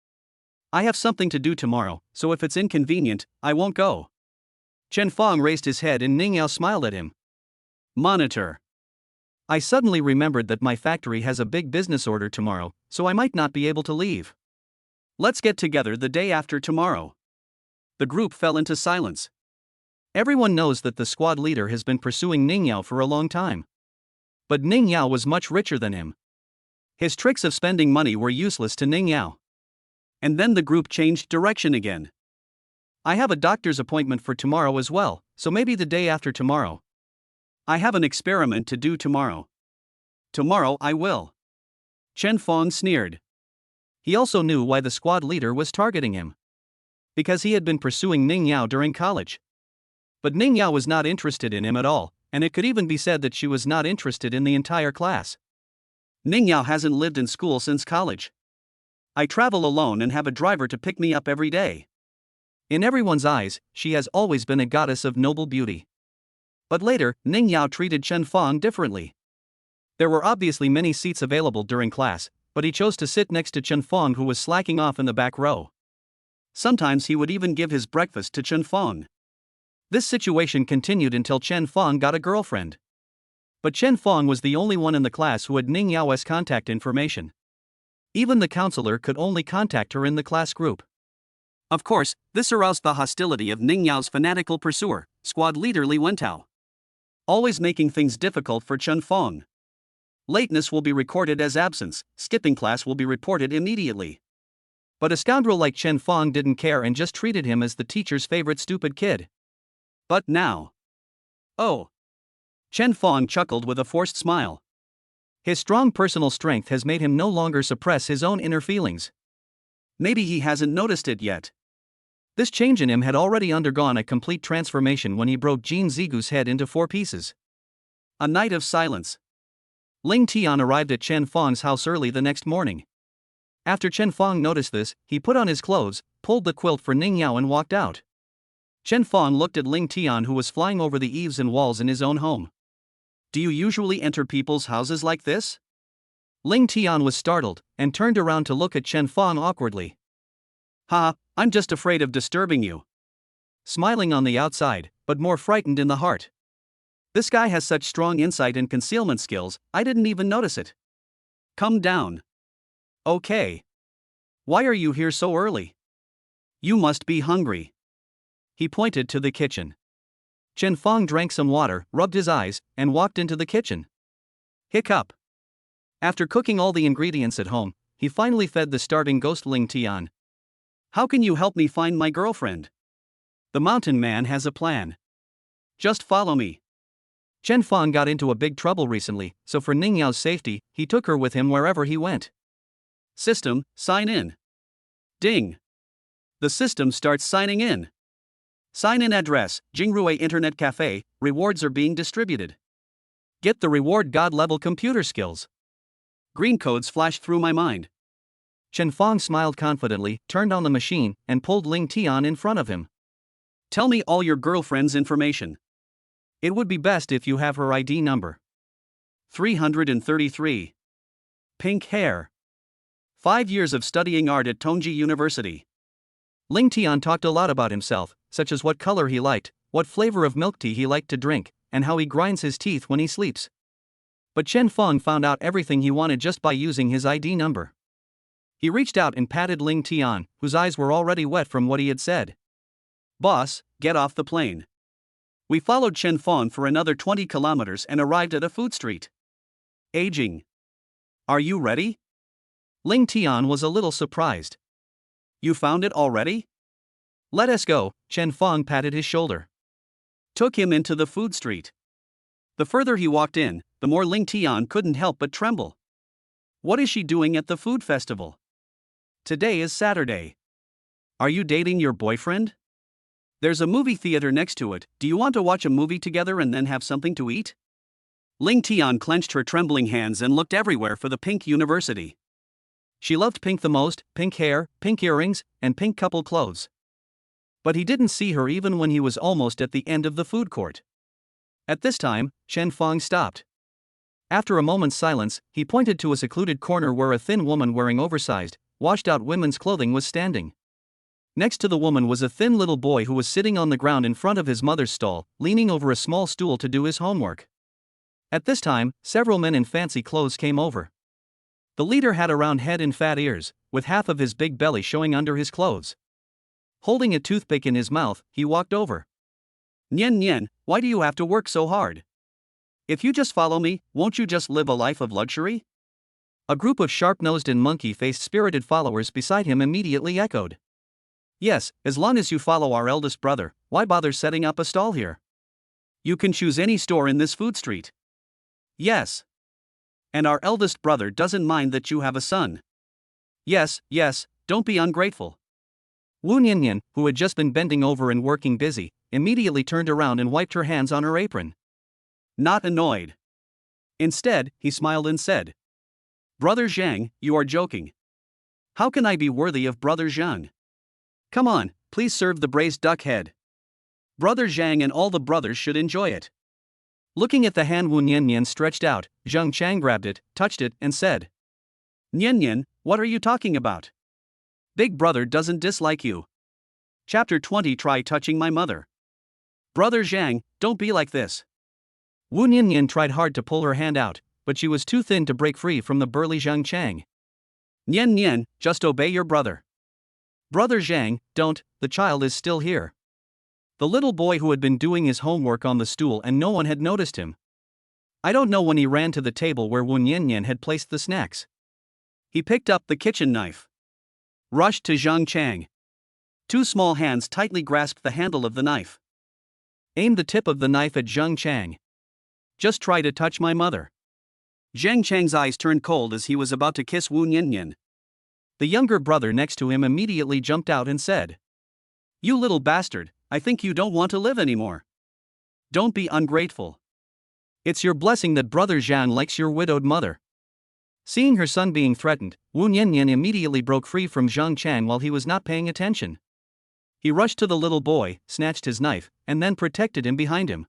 I have something to do tomorrow, so if it's inconvenient, I won't go." Chen Fong raised his head and Ning Yao smiled at him. Monitor. I suddenly remembered that my factory has a big business order tomorrow, so I might not be able to leave. Let's get together the day after tomorrow. The group fell into silence. Everyone knows that the squad leader has been pursuing Ning Yao for a long time. But Ning Yao was much richer than him. His tricks of spending money were useless to Ning Yao. And then the group changed direction again. I have a doctor's appointment for tomorrow as well, so maybe the day after tomorrow. I have an experiment to do tomorrow. Tomorrow I will. Chen Fong sneered. He also knew why the squad leader was targeting him. Because he had been pursuing Ning Yao during college. But Ning Yao was not interested in him at all, and it could even be said that she was not interested in the entire class. Ning Yao hasn't lived in school since college. I travel alone and have a driver to pick me up every day. In everyone's eyes, she has always been a goddess of noble beauty. But later, Ning Yao treated Chen Fong differently. There were obviously many seats available during class, but he chose to sit next to Chen Fong, who was slacking off in the back row. Sometimes he would even give his breakfast to Chen Fong. This situation continued until Chen Fong got a girlfriend. But Chen Fong was the only one in the class who had Ning Yao's contact information. Even the counselor could only contact her in the class group. Of course, this aroused the hostility of Ning Yao's fanatical pursuer, squad leader Li Wentao. Always making things difficult for Chen Fong. Lateness will be recorded as absence, skipping class will be reported immediately. But a scoundrel like Chen Fong didn't care and just treated him as the teacher's favorite stupid kid. But now. Oh. Chen Fong chuckled with a forced smile. His strong personal strength has made him no longer suppress his own inner feelings. Maybe he hasn't noticed it yet. This change in him had already undergone a complete transformation when he broke Jin Zigu's head into 4 pieces. A night of silence. Ling Tian arrived at Chen Fong's house early the next morning. After Chen Fong noticed this, he put on his clothes, pulled the quilt for Ning Yao and walked out. Chen Fong looked at Ling Tian, who was flying over the eaves and walls in his own home. Do you usually enter people's houses like this? Ling Tian was startled, and turned around to look at Chen Fong awkwardly. I'm just afraid of disturbing you. Smiling on the outside, but more frightened in the heart. This guy has such strong insight and concealment skills, I didn't even notice it. Come down. Okay. Why are you here so early? You must be hungry. He pointed to the kitchen. Chen Fong drank some water, rubbed his eyes, and walked into the kitchen. Hiccup. After cooking all the ingredients at home, he finally fed the starving ghost Ling Tian. How can you help me find my girlfriend? The mountain man has a plan. Just follow me. Chen Fong got into a big trouble recently, so for Ning Yao's safety, he took her with him wherever he went. System, sign in. Ding. The system starts signing in. Sign-in address, Jingrui Internet Cafe, rewards are being distributed. Get the reward god-level computer skills. Green codes flashed through my mind. Chen Fong smiled confidently, turned on the machine, and pulled Ling Tian in front of him. Tell me all your girlfriend's information. It would be best if you have her ID number. 333. Pink hair. 5 years of studying art at Tongji University. Ling Tian talked a lot about himself, such as what color he liked, what flavor of milk tea he liked to drink, and how he grinds his teeth when he sleeps. But Chen Feng found out everything he wanted just by using his ID number. He reached out and patted Ling Tian, whose eyes were already wet from what he had said. "Boss, get off the plane." We followed Chen Feng for another 20 kilometers and arrived at a food street. Aging. Are you ready? Ling Tian was a little surprised. You found it already? Let us go, Chen Feng patted his shoulder. Took him into the food street. The further he walked in, the more Ling Tian couldn't help but tremble. What is she doing at the food festival? Today is Saturday. Are you dating your boyfriend? There's a movie theater next to it. Do you want to watch a movie together and then have something to eat? Ling Tian clenched her trembling hands and looked everywhere for the pink university. She loved pink the most, pink hair, pink earrings, and pink couple clothes. But he didn't see her even when he was almost at the end of the food court. At this time, Chen Feng stopped. After a moment's silence, he pointed to a secluded corner where a thin woman wearing oversized, washed-out women's clothing was standing. Next to the woman was a thin little boy who was sitting on the ground in front of his mother's stall, leaning over a small stool to do his homework. At this time, several men in fancy clothes came over. The leader had a round head and fat ears, with half of his big belly showing under his clothes. Holding a toothpick in his mouth, he walked over. "Nian Nian, why do you have to work so hard? If you just follow me, won't you just live a life of luxury?" A group of sharp-nosed and monkey-faced spirited followers beside him immediately echoed. "Yes, as long as you follow our eldest brother, why bother setting up a stall here? You can choose any store in this food street." "Yes. And our eldest brother doesn't mind that you have a son." "Yes, yes, don't be ungrateful." Wu Niannian, who had just been bending over and working busy, immediately turned around and wiped her hands on her apron. Not annoyed. Instead, he smiled and said, "Brother Zhang, you are joking. How can I be worthy of Brother Zhang? Come on, please serve the braised duck head. Brother Zhang and all the brothers should enjoy it." Looking at the hand Wu Niannian stretched out, Zhang Chang grabbed it, touched it, and said, "Niannian, what are you talking about? Big brother doesn't dislike you." Chapter 20. Try touching my mother. "Brother Zhang, don't be like this." Wu Niannian tried hard to pull her hand out, but she was too thin to break free from the burly Zhang Chang. "Nian Nian, just obey your brother." "Brother Zhang, don't, the child is still here." The little boy who had been doing his homework on the stool and no one had noticed him. I don't know when he ran to the table where Wu Niannian had placed the snacks. He picked up the kitchen knife. Rushed to Zhang Chang. Two small hands tightly grasped the handle of the knife. Aimed the tip of the knife at Zhang Chang. "Just try to touch my mother." Zhang Chang's eyes turned cold as he was about to kiss Wu Niannian. The younger brother next to him immediately jumped out and said, "You little bastard, I think you don't want to live anymore. Don't be ungrateful. It's your blessing that Brother Zhang likes your widowed mother." Seeing her son being threatened, Wu Niannian immediately broke free from Zhang Chang while he was not paying attention. He rushed to the little boy, snatched his knife, and then protected him behind him.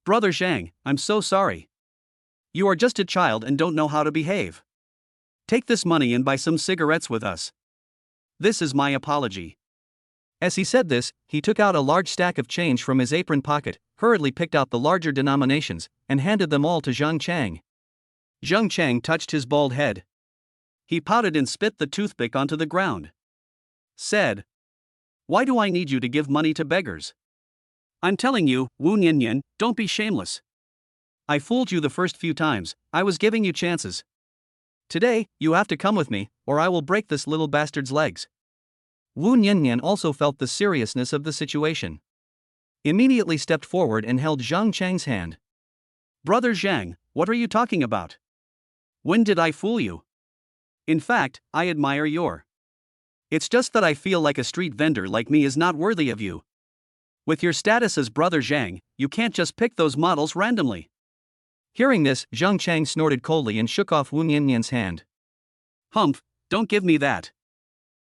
"Brother Zhang, I'm so sorry. You are just a child and don't know how to behave. Take this money and buy some cigarettes with us. This is my apology." As he said this, he took out a large stack of change from his apron pocket, hurriedly picked out the larger denominations, and handed them all to Zhang Chang. Zhang Chang touched his bald head. He pouted and spit the toothpick onto the ground. Said, "Why do I need you to give money to beggars? I'm telling you, Wu Niannian, don't be shameless. I fooled you the first few times, I was giving you chances. Today, you have to come with me, or I will break this little bastard's legs." Wu Niannian also felt the seriousness of the situation. Immediately stepped forward and held Zhang Chang's hand. "Brother Zhang, what are you talking about? When did I fool you? In fact, I admire your. It's just that I feel like a street vendor like me is not worthy of you. With your status as Brother Zhang, you can't just pick those models randomly." Hearing this, Zhang Chang snorted coldly and shook off Wu Niannian's hand. "Humph, don't give me that.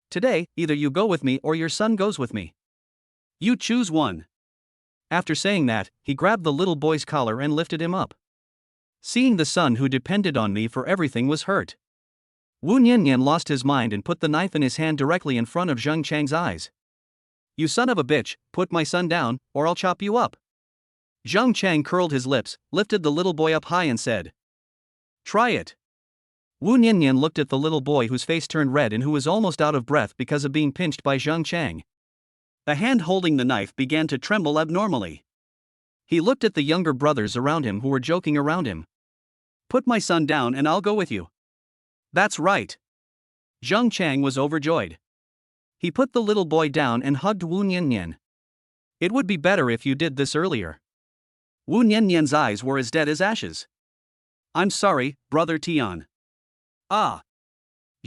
Today, either you go with me or your son goes with me. You choose one." After saying that, he grabbed the little boy's collar and lifted him up. Seeing the son who depended on me for everything was hurt. Wu Niannian lost his mind and put the knife in his hand directly in front of Zheng Chang's eyes. "You son of a bitch, put my son down, or I'll chop you up." Zheng Chang curled his lips, lifted the little boy up high and said, "Try it." Wu Niannian looked at the little boy whose face turned red and who was almost out of breath because of being pinched by Zheng Chang. The hand holding the knife began to tremble abnormally. He looked at the younger brothers around him who were joking around him. "Put my son down and I'll go with you." "That's right." Zheng Chang was overjoyed. He put the little boy down and hugged Wu Niannian. "It would be better if you did this earlier." Wu Niannian's eyes were as dead as ashes. "I'm sorry, Brother Tian." "Ah!"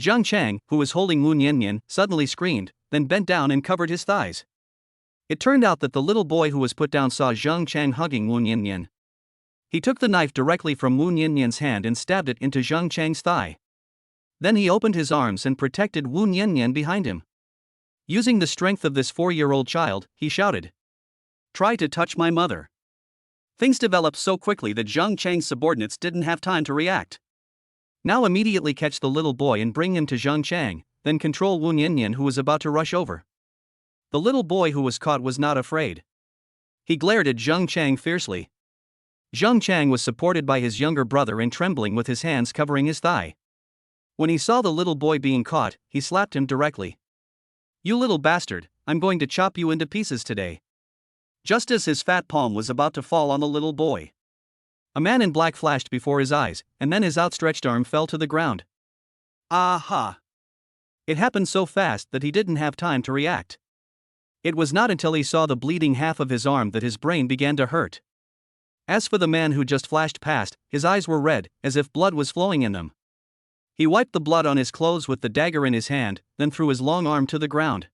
Zheng Chang, who was holding Wu Niannian, suddenly screamed, then bent down and covered his thighs. It turned out that the little boy who was put down saw Zheng Chang hugging Wu Niannian. He took the knife directly from Wu Niannian's hand and stabbed it into Zheng Chang's thigh. Then he opened his arms and protected Wu Niannian behind him. Using the strength of this 4-year-old child, he shouted, "Try to touch my mother." Things developed so quickly that Zheng Chang's subordinates didn't have time to react. "Now immediately catch the little boy and bring him to Zheng Chang, then control Wu Niannian who was about to rush over." The little boy who was caught was not afraid. He glared at Zheng Chang fiercely. Zheng Chang was supported by his younger brother and trembling with his hands covering his thigh. When he saw the little boy being caught, he slapped him directly. "You little bastard, I'm going to chop you into pieces today." Just as his fat palm was about to fall on the little boy, a man in black flashed before his eyes, and then his outstretched arm fell to the ground. Aha! It happened so fast that he didn't have time to react. It was not until he saw the bleeding half of his arm that his brain began to hurt. As for the man who just flashed past, his eyes were red, as if blood was flowing in them. He wiped the blood on his clothes with the dagger in his hand, then threw his long arm to the ground.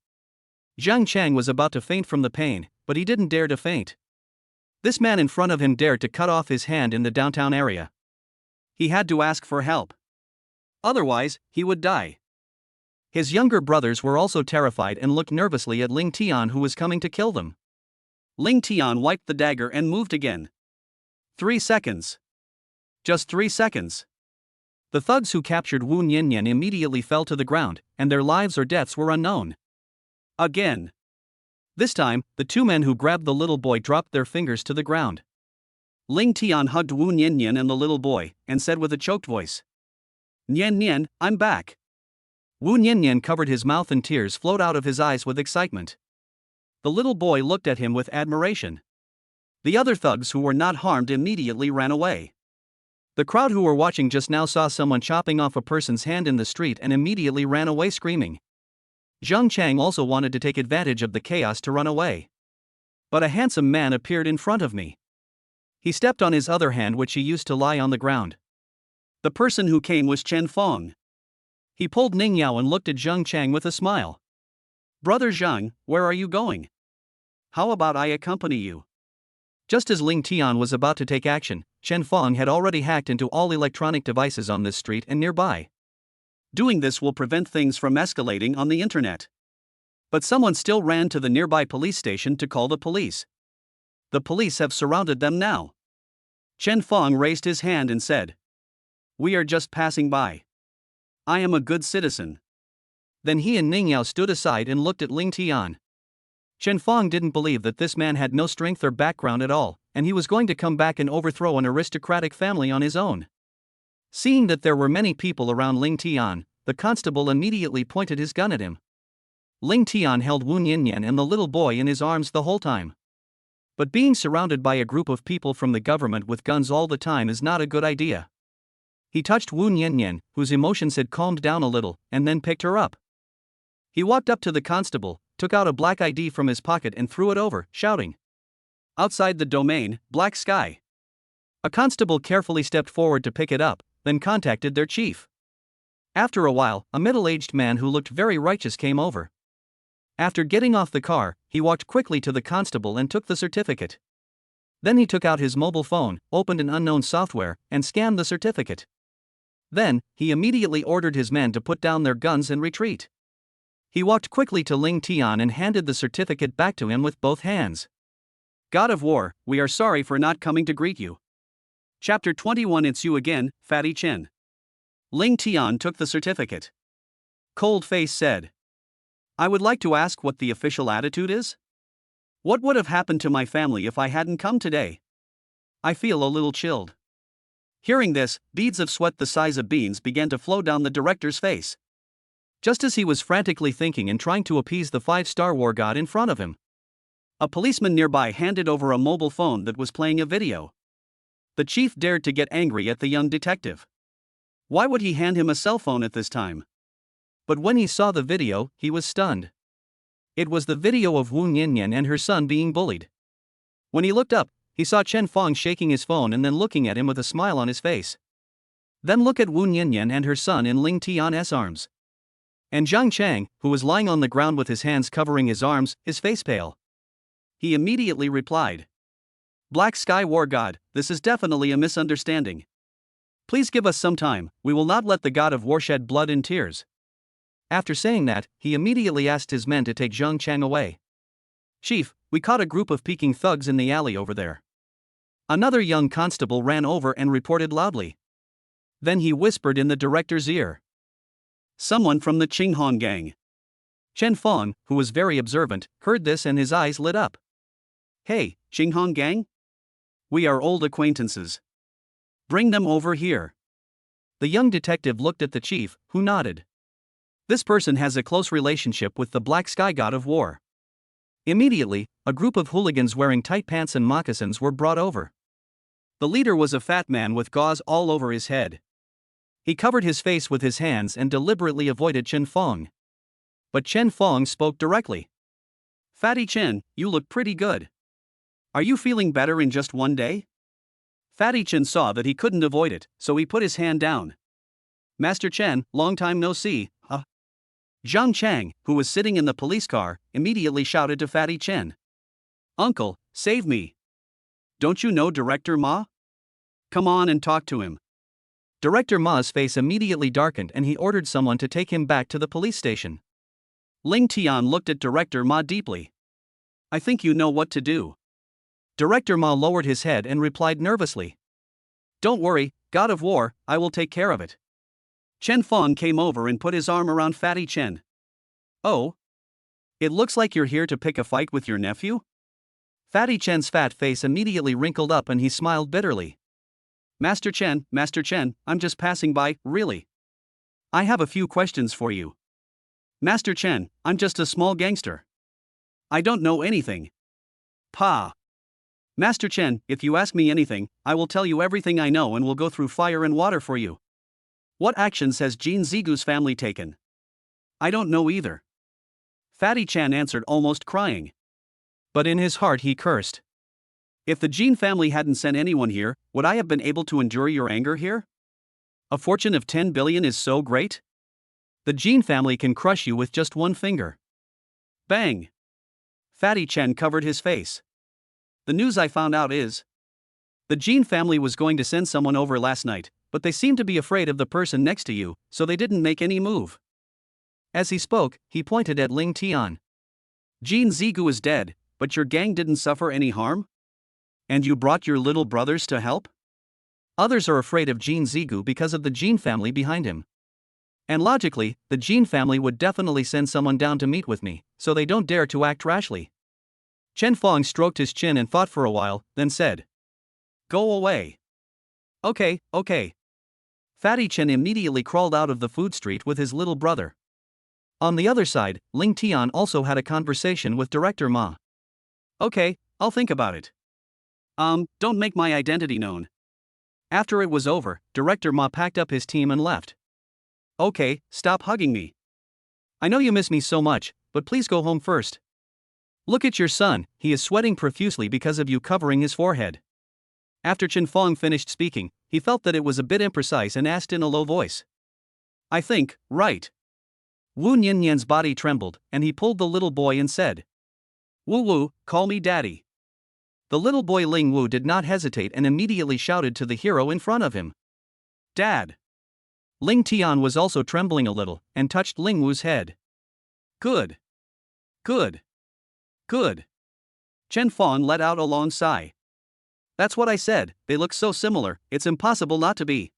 Zheng Chang was about to faint from the pain, but he didn't dare to faint. This man in front of him dared to cut off his hand in the downtown area. He had to ask for help. Otherwise, he would die. His younger brothers were also terrified and looked nervously at Ling Tian who was coming to kill them. Ling Tian wiped the dagger and moved again. 3 seconds. Just 3 seconds. The thugs who captured Wu Niannian immediately fell to the ground, and their lives or deaths were unknown. Again. This time, the two men who grabbed the little boy dropped their fingers to the ground. Ling Tian hugged Wu Niannian and the little boy, and said with a choked voice, "Nian, I'm back." Wu Niannian covered his mouth and tears flowed out of his eyes with excitement. The little boy looked at him with admiration. The other thugs who were not harmed immediately ran away. The crowd who were watching just now saw someone chopping off a person's hand in the street and immediately ran away screaming. Zheng Chang also wanted to take advantage of the chaos to run away. But a handsome man appeared in front of me. He stepped on his other hand which he used to lie on the ground. The person who came was Chen Feng. He pulled Ning Yao and looked at Zheng Chang with a smile. "Brother Zheng, where are you going? How about I accompany you?" Just as Ling Tian was about to take action, Chen Feng had already hacked into all electronic devices on this street and nearby. Doing this will prevent things from escalating on the internet. But someone still ran to the nearby police station to call the police. The police have surrounded them now. Chen Feng raised his hand and said, "We are just passing by. I am a good citizen." Then he and Ning Yao stood aside and looked at Ling Tian. Chen Feng didn't believe that this man had no strength or background at all, and he was going to come back and overthrow an aristocratic family on his own. Seeing that there were many people around Ling Tian, the constable immediately pointed his gun at him. Ling Tian held Wu Niannian and the little boy in his arms the whole time. But being surrounded by a group of people from the government with guns all the time is not a good idea. He touched Wu Niannian, whose emotions had calmed down a little, and then picked her up. He walked up to the constable, took out a black ID from his pocket and threw it over, shouting, "Outside the domain, black sky." A constable carefully stepped forward to pick it up, then contacted their chief. After a while, a middle-aged man who looked very righteous came over. After getting off the car, he walked quickly to the constable and took the certificate. Then he took out his mobile phone, opened an unknown software, and scanned the certificate. Then, he immediately ordered his men to put down their guns and retreat. He walked quickly to Ling Tian and handed the certificate back to him with both hands. God of War, we are sorry for not coming to greet you. Chapter 21. It's you again, Fatty Chen. Ling Tian took the certificate. Cold Face said, I would like to ask what the official attitude is? What would have happened to my family if I hadn't come today? I feel a little chilled. Hearing this, beads of sweat the size of beans began to flow down the director's face. Just as he was frantically thinking and trying to appease the 5-star war god in front of him, a policeman nearby handed over a mobile phone that was playing a video. The chief dared to get angry at the young detective. Why would he hand him a cell phone at this time? But when he saw the video, he was stunned. It was the video of Wu Nianyan and her son being bullied. When he looked up, he saw Chen Fong shaking his phone and then looking at him with a smile on his face. Then look at Wu Nianyan and her son in Ling Tian's arms. And Zhang Chang, who was lying on the ground with his hands covering his arms, his face pale. He immediately replied, Black Sky War God, this is definitely a misunderstanding. Please give us some time, we will not let the God of War shed blood and tears. After saying that, he immediately asked his men to take Zhang Chang away. Chief, we caught a group of Peking thugs in the alley over there. Another young constable ran over and reported loudly. Then he whispered in the director's ear. Someone from the Qinghong gang. Chen Fong, who was very observant, heard this and his eyes lit up. Hey, Qinghong gang? We are old acquaintances. Bring them over here. The young detective looked at the chief, who nodded. This person has a close relationship with the Black Sky God of War. Immediately, a group of hooligans wearing tight pants and moccasins were brought over. The leader was a fat man with gauze all over his head. He covered his face with his hands and deliberately avoided Chen Fong. But Chen Fong spoke directly. Fatty Chen, you look pretty good. Are you feeling better in just one day? Fatty Chen saw that he couldn't avoid it, so he put his hand down. Master Chen, long time no see, huh? Zhang Chang, who was sitting in the police car, immediately shouted to Fatty Chen. Uncle, save me. Don't you know Director Ma? Come on and talk to him. Director Ma's face immediately darkened and he ordered someone to take him back to the police station. Ling Tian looked at Director Ma deeply. I think you know what to do. Director Ma lowered his head and replied nervously. Don't worry, God of War, I will take care of it. Chen Fong came over and put his arm around Fatty Chen. Oh? It looks like you're here to pick a fight with your nephew? Fatty Chen's fat face immediately wrinkled up and he smiled bitterly. Master Chen, I'm just passing by, really. I have a few questions for you. Master Chen, I'm just a small gangster. I don't know anything. Pa. Master Chen, if you ask me anything, I will tell you everything I know and will go through fire and water for you. What actions has Jin Zigu's family taken? I don't know either. Fatty Chan answered almost crying. But in his heart he cursed. If the Jin family hadn't sent anyone here, would I have been able to endure your anger here? A fortune of 10 billion is so great? The Jin family can crush you with just one finger. Bang! Fatty Chen covered his face. The news I found out is, the Jin family was going to send someone over last night, but they seemed to be afraid of the person next to you, so they didn't make any move. As he spoke, he pointed at Ling Tian. Jin Zigu is dead, but your gang didn't suffer any harm? And you brought your little brothers to help? Others are afraid of Jin Zigu because of the Jin family behind him. And logically, the Jin family would definitely send someone down to meet with me, so they don't dare to act rashly. Chen Fong stroked his chin and thought for a while, then said, Go away. Okay. Fatty Chen immediately crawled out of the food street with his little brother. On the other side, Ling Tian also had a conversation with Director Ma. Okay, I'll think about it. Don't make my identity known. After it was over, Director Ma packed up his team and left. Okay, stop hugging me. I know you miss me so much, but please go home first. Look at your son, he is sweating profusely because of you covering his forehead. After Chen Fong finished speaking, he felt that it was a bit imprecise and asked in a low voice. I think, right. Wu Nianyan's body trembled, and he pulled the little boy and said, Wu Wu, call me daddy. The little boy Ling Wu did not hesitate and immediately shouted to the hero in front of him. Dad. Ling Tian was also trembling a little, and touched Ling Wu's head. Good. Chen Fong let out a long sigh. That's what I said, they look so similar, it's impossible not to be.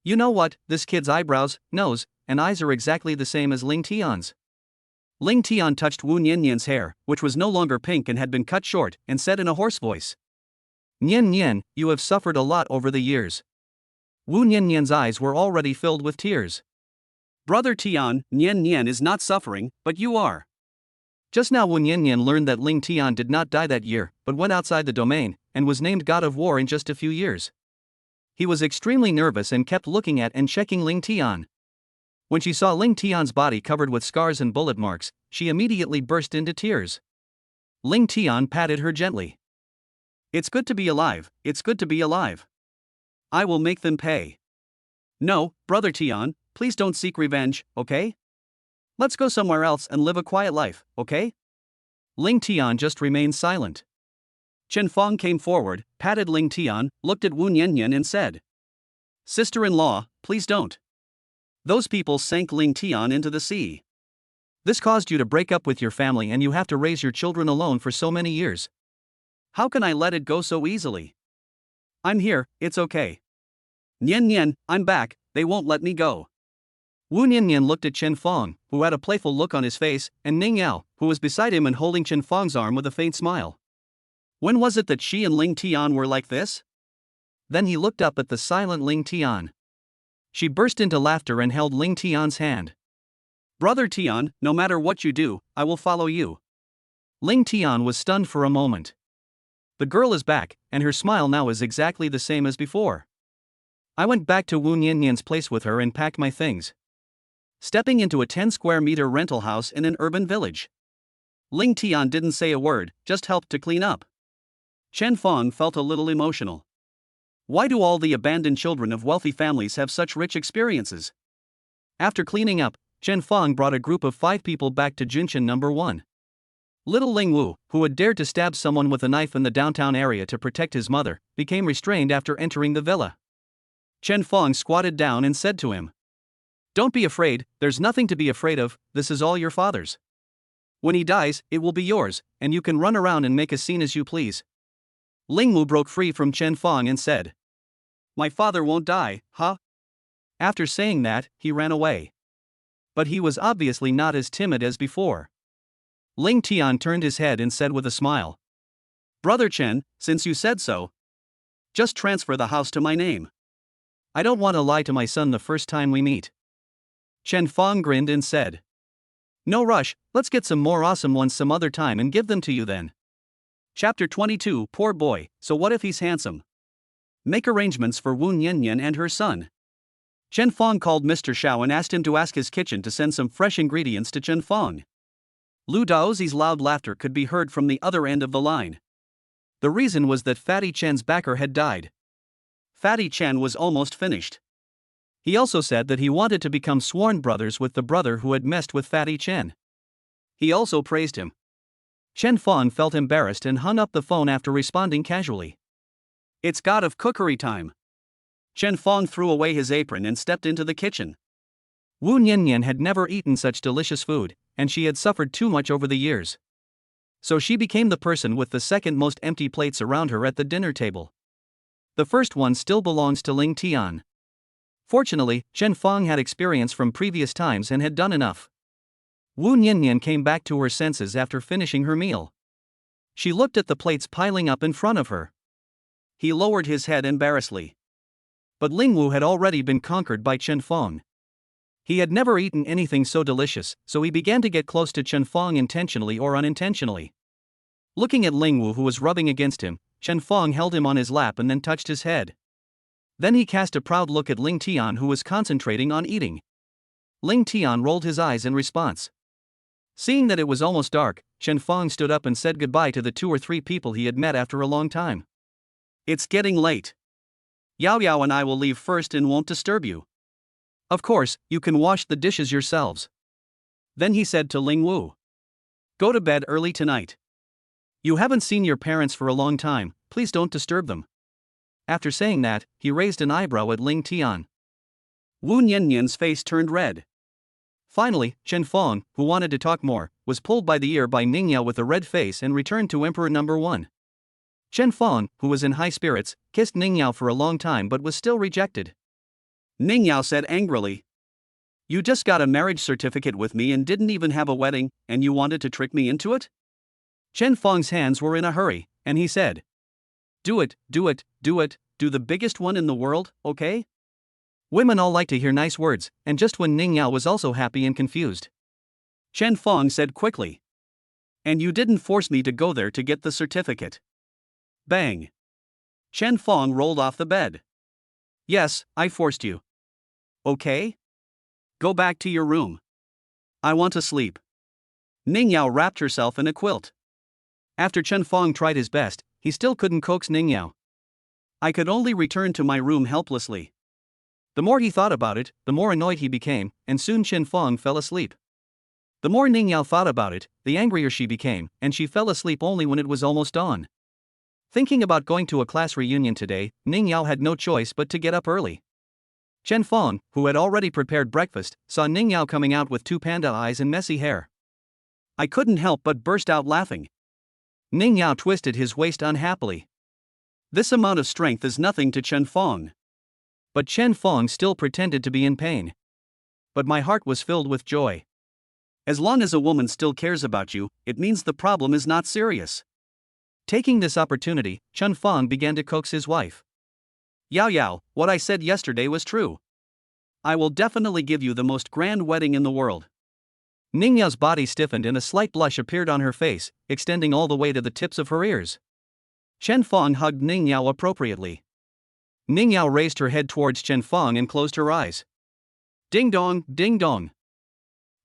You know what, this kid's eyebrows, nose, and eyes are exactly the same as Ling Tian's. Ling Tian touched Wu Niannian's hair, which was no longer pink and had been cut short, and said in a hoarse voice. Nian Nian, you have suffered a lot over the years. Wu Niannian's eyes were already filled with tears. Brother Tian, Nian Nian is not suffering, but you are. Just now Wu Niannian learned that Ling Tian did not die that year, but went outside the domain, and was named God of War in just a few years. He was extremely nervous and kept looking at and checking Ling Tian. When she saw Ling Tian's body covered with scars and bullet marks, she immediately burst into tears. Ling Tian patted her gently. It's good to be alive, it's good to be alive. I will make them pay. No, Brother Tian, please don't seek revenge, okay? Let's go somewhere else and live a quiet life, okay? Ling Tian just remained silent. Chen Fong came forward, patted Ling Tian, looked at Wu Niannian and said. Sister-in-law, please don't. Those people sank Ling Tian into the sea. This caused you to break up with your family and you have to raise your children alone for so many years. How can I let it go so easily? I'm here, it's okay. Nian Nian, I'm back, they won't let me go. Wu Niannian looked at Chen Fong, who had a playful look on his face, and Ning Yao, who was beside him and holding Chen Fong's arm with a faint smile. When was it that she and Ling Tian were like this? Then he looked up at the silent Ling Tian. She burst into laughter and held Ling Tian's hand. Brother Tian, no matter what you do, I will follow you. Ling Tian was stunned for a moment. The girl is back, and her smile now is exactly the same as before. I went back to Wu Niannian's place with her and packed my things. Stepping into a 10-square-meter rental house in an urban village. Ling Tian didn't say a word, just helped to clean up. Chen Fong felt a little emotional. Why do all the abandoned children of wealthy families have such rich experiences? After cleaning up, Chen Fong brought a group of 5 people back to Junshan number 1. Little Ling Wu, who had dared to stab someone with a knife in the downtown area to protect his mother, became restrained after entering the villa. Chen Fong squatted down and said to him. Don't be afraid, there's nothing to be afraid of, this is all your father's. When he dies, it will be yours, and you can run around and make a scene as you please. Ling Wu broke free from Chen Fong and said. My father won't die, huh? After saying that, he ran away. But he was obviously not as timid as before. Ling Tian turned his head and said with a smile. Brother Chen, since you said so, just transfer the house to my name. I don't want to lie to my son the first time we meet. Chen Fong grinned and said. No rush, let's get some more awesome ones some other time and give them to you then. Chapter 22 Poor boy, so what if he's handsome? Make arrangements for Wu Niannian and her son. Chen Fong called Mr. Xiao and asked him to ask his kitchen to send some fresh ingredients to Chen Fong. Lu Daozi's loud laughter could be heard from the other end of the line. The reason was that Fatty Chen's backer had died. Fatty Chen was almost finished. He also said that he wanted to become sworn brothers with the brother who had messed with Fatty Chen. He also praised him. Chen Fong felt embarrassed and hung up the phone after responding casually. It's God of cookery time. Chen Fong threw away his apron and stepped into the kitchen. Wu Niannian had never eaten such delicious food, and she had suffered too much over the years. So she became the person with the second most empty plates around her at the dinner table. The first one still belongs to Ling Tian. Fortunately, Chen Fong had experience from previous times and had done enough. Wu Niannian came back to her senses after finishing her meal. She looked at the plates piling up in front of her. He lowered his head embarrassedly. But Ling Wu had already been conquered by Chen Fong. He had never eaten anything so delicious, so he began to get close to Chen Fong intentionally or unintentionally. Looking at Ling Wu, who was rubbing against him, Chen Fong held him on his lap and then touched his head. Then he cast a proud look at Ling Tian, who was concentrating on eating. Ling Tian rolled his eyes in response. Seeing that it was almost dark, Chen Fong stood up and said goodbye to the 2 or 3 people he had met after a long time. It's getting late. Yao Yao and I will leave first and won't disturb you. Of course, you can wash the dishes yourselves. Then he said to Ling Wu. Go to bed early tonight. You haven't seen your parents for a long time, please don't disturb them. After saying that, he raised an eyebrow at Ling Tian. Wu Niannian's face turned red. Finally, Chen Fong, who wanted to talk more, was pulled by the ear by Ning Yao with a red face and returned to Emperor number 1. Chen Fong, who was in high spirits, kissed Ning Yao for a long time but was still rejected. Ning Yao said angrily, "You just got a marriage certificate with me and didn't even have a wedding, and you wanted to trick me into it?" Chen Fong's hands were in a hurry, and he said, "Do it, do it, do it, do the biggest one in the world, okay?" Women all like to hear nice words, and just when Ning Yao was also happy and confused, Chen Fong said quickly, "And you didn't force me to go there to get the certificate." Bang! Chen Fong rolled off the bed. "Yes, I forced you. Okay? Go back to your room. I want to sleep." Ning Yao wrapped herself in a quilt. After Chen Fong tried his best, he still couldn't coax Ning Yao. "I could only return to my room helplessly." The more he thought about it, the more annoyed he became, and soon Chen Fong fell asleep. The more Ning Yao thought about it, the angrier she became, and she fell asleep only when it was almost dawn. Thinking about going to a class reunion today, Ning Yao had no choice but to get up early. Chen Fong, who had already prepared breakfast, saw Ning Yao coming out with 2 panda eyes and messy hair. I couldn't help but burst out laughing. Ning Yao twisted his waist unhappily. This amount of strength is nothing to Chen Fong. But Chen Fong still pretended to be in pain. But my heart was filled with joy. As long as a woman still cares about you, it means the problem is not serious. Taking this opportunity, Chen Fong began to coax his wife. "Yao Yao, what I said yesterday was true. I will definitely give you the most grand wedding in the world." Ning Yao's body stiffened and a slight blush appeared on her face, extending all the way to the tips of her ears. Chen Fong hugged Ning Yao appropriately. Ning Yao raised her head towards Chen Fong and closed her eyes. Ding dong, ding dong.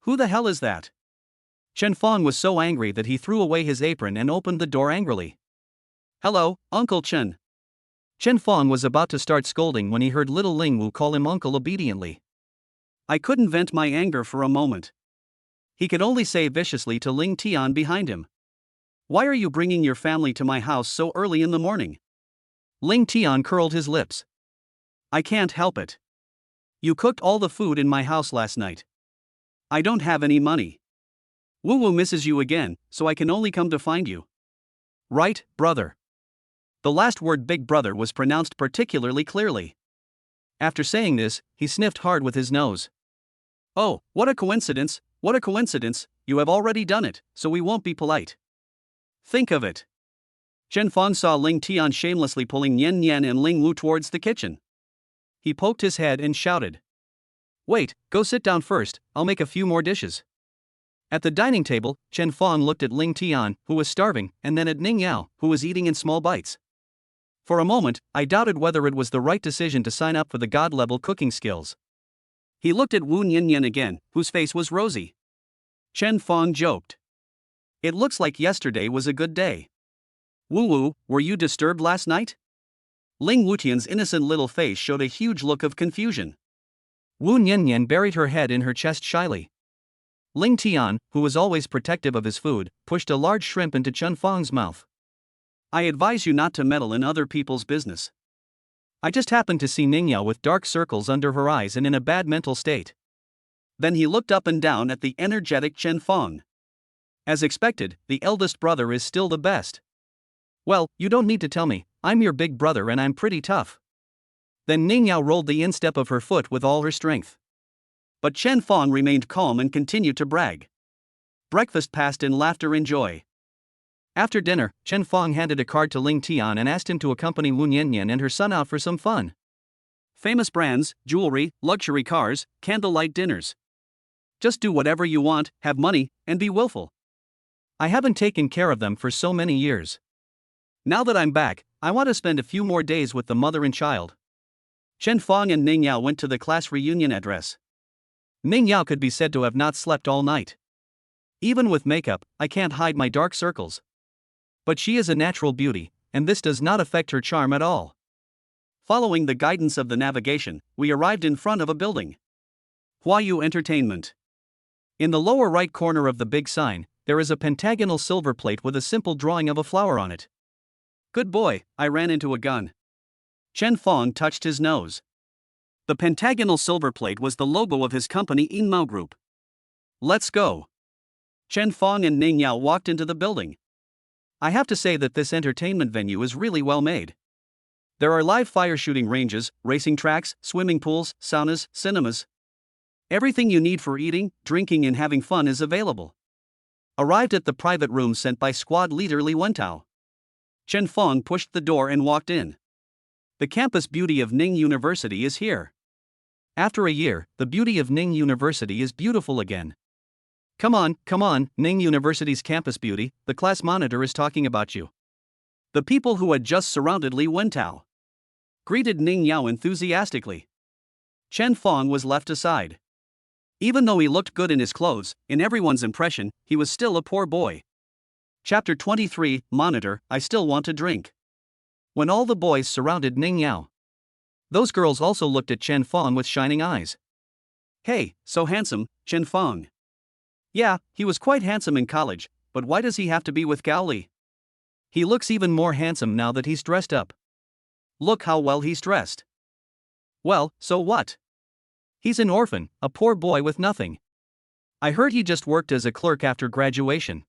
Who the hell is that? Chen Fong was so angry that he threw away his apron and opened the door angrily. "Hello, Uncle Chen." Chen Fong was about to start scolding when he heard little Ling Wu call him uncle obediently. I couldn't vent my anger for a moment. He could only say viciously to Ling Tian behind him, "Why are you bringing your family to my house so early in the morning?" Ling Tian curled his lips. "I can't help it. You cooked all the food in my house last night. I don't have any money. Wu Wu misses you again, so I can only come to find you." Right, brother. The last word big brother was pronounced particularly clearly. After saying this, he sniffed hard with his nose. "Oh, what a coincidence, what a coincidence, you have already done it, so we won't be polite. Think of it." Chen Fong saw Ling Tian shamelessly pulling Nian Nian and Ling Wu towards the kitchen. He poked his head and shouted, "Wait, go sit down first, I'll make a few more dishes." At the dining table, Chen Fong looked at Ling Tian, who was starving, and then at Ning Yao, who was eating in small bites. For a moment, I doubted whether it was the right decision to sign up for the god-level cooking skills. He looked at Wu Nian again, whose face was rosy. Chen Fong joked, "It looks like yesterday was a good day. Wu Wu, were you disturbed last night?" Ling Wutian's innocent little face showed a huge look of confusion. Wu Nian buried her head in her chest shyly. Ling Tian, who was always protective of his food, pushed a large shrimp into Chen Fong's mouth. "I advise you not to meddle in other people's business. I just happened to see Ning Yao with dark circles under her eyes and in a bad mental state." Then he looked up and down at the energetic Chen Fong. As expected, the eldest brother is still the best. "Well, you don't need to tell me, I'm your big brother and I'm pretty tough." Then Ning Yao rolled the instep of her foot with all her strength. But Chen Fong remained calm and continued to brag. Breakfast passed in laughter and joy. After dinner, Chen Fong handed a card to Ling Tian and asked him to accompany Wu Nian and her son out for some fun. Famous brands, jewelry, luxury cars, candlelight dinners. Just do whatever you want, have money, and be willful. I haven't taken care of them for so many years. Now that I'm back, I want to spend a few more days with the mother and child. Chen Fong and Ning Yao went to the class reunion address. Ning Yao could be said to have not slept all night. Even with makeup, I can't hide my dark circles. But she is a natural beauty, and this does not affect her charm at all. Following the guidance of the navigation, we arrived in front of a building. Huayu Entertainment. In the lower right corner of the big sign, there is a pentagonal silver plate with a simple drawing of a flower on it. Good boy, I ran into a gun. Chen Fong touched his nose. The pentagonal silver plate was the logo of his company Inmao Group. Let's go. Chen Fong and Ning Yao walked into the building. I have to say that this entertainment venue is really well made. There are live fire shooting ranges, racing tracks, swimming pools, saunas, cinemas. Everything you need for eating, drinking, and having fun is available. Arrived at the private room sent by squad leader Li Wentao. Chen Fong pushed the door and walked in. The campus beauty of Ning University is here. After a year, the beauty of Ning University is beautiful again. Come on, Ning University's campus beauty, the class monitor is talking about you. The people who had just surrounded Li Wentao greeted Ning Yao enthusiastically. Chen Fong was left aside. Even though he looked good in his clothes, in everyone's impression, he was still a poor boy. Chapter 23, Monitor, I Still Want to Drink. When all the boys surrounded Ning Yao, those girls also looked at Chen Fong with shining eyes. Hey, so handsome, Chen Fong. Yeah, he was quite handsome in college, but why does he have to be with Gao Li? He looks even more handsome now that he's dressed up. Look how well he's dressed. Well, so what? He's an orphan, a poor boy with nothing. I heard he just worked as a clerk after graduation.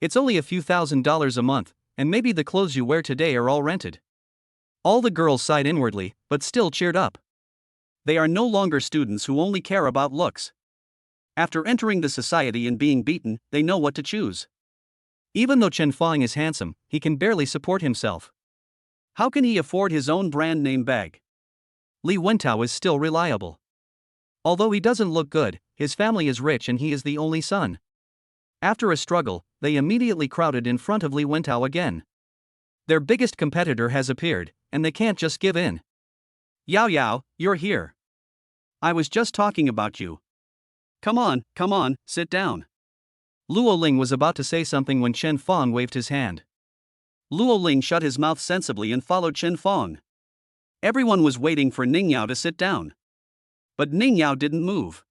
It's only a few $1,000s a month, and maybe the clothes you wear today are all rented. All the girls sighed inwardly, but still cheered up. They are no longer students who only care about looks. After entering the society and being beaten, they know what to choose. Even though Chen Fong is handsome, he can barely support himself. How can he afford his own brand name bag? Li Wentao is still reliable. Although he doesn't look good, his family is rich and he is the only son. After a struggle, they immediately crowded in front of Li Wentao again. Their biggest competitor has appeared, and they can't just give in. Yao Yao, you're here. I was just talking about you. Come on, sit down. Luo Ling was about to say something when Chen Fong waved his hand. Luo Ling shut his mouth sensibly and followed Chen Fong. Everyone was waiting for Ning Yao to sit down. But Ning Yao didn't move.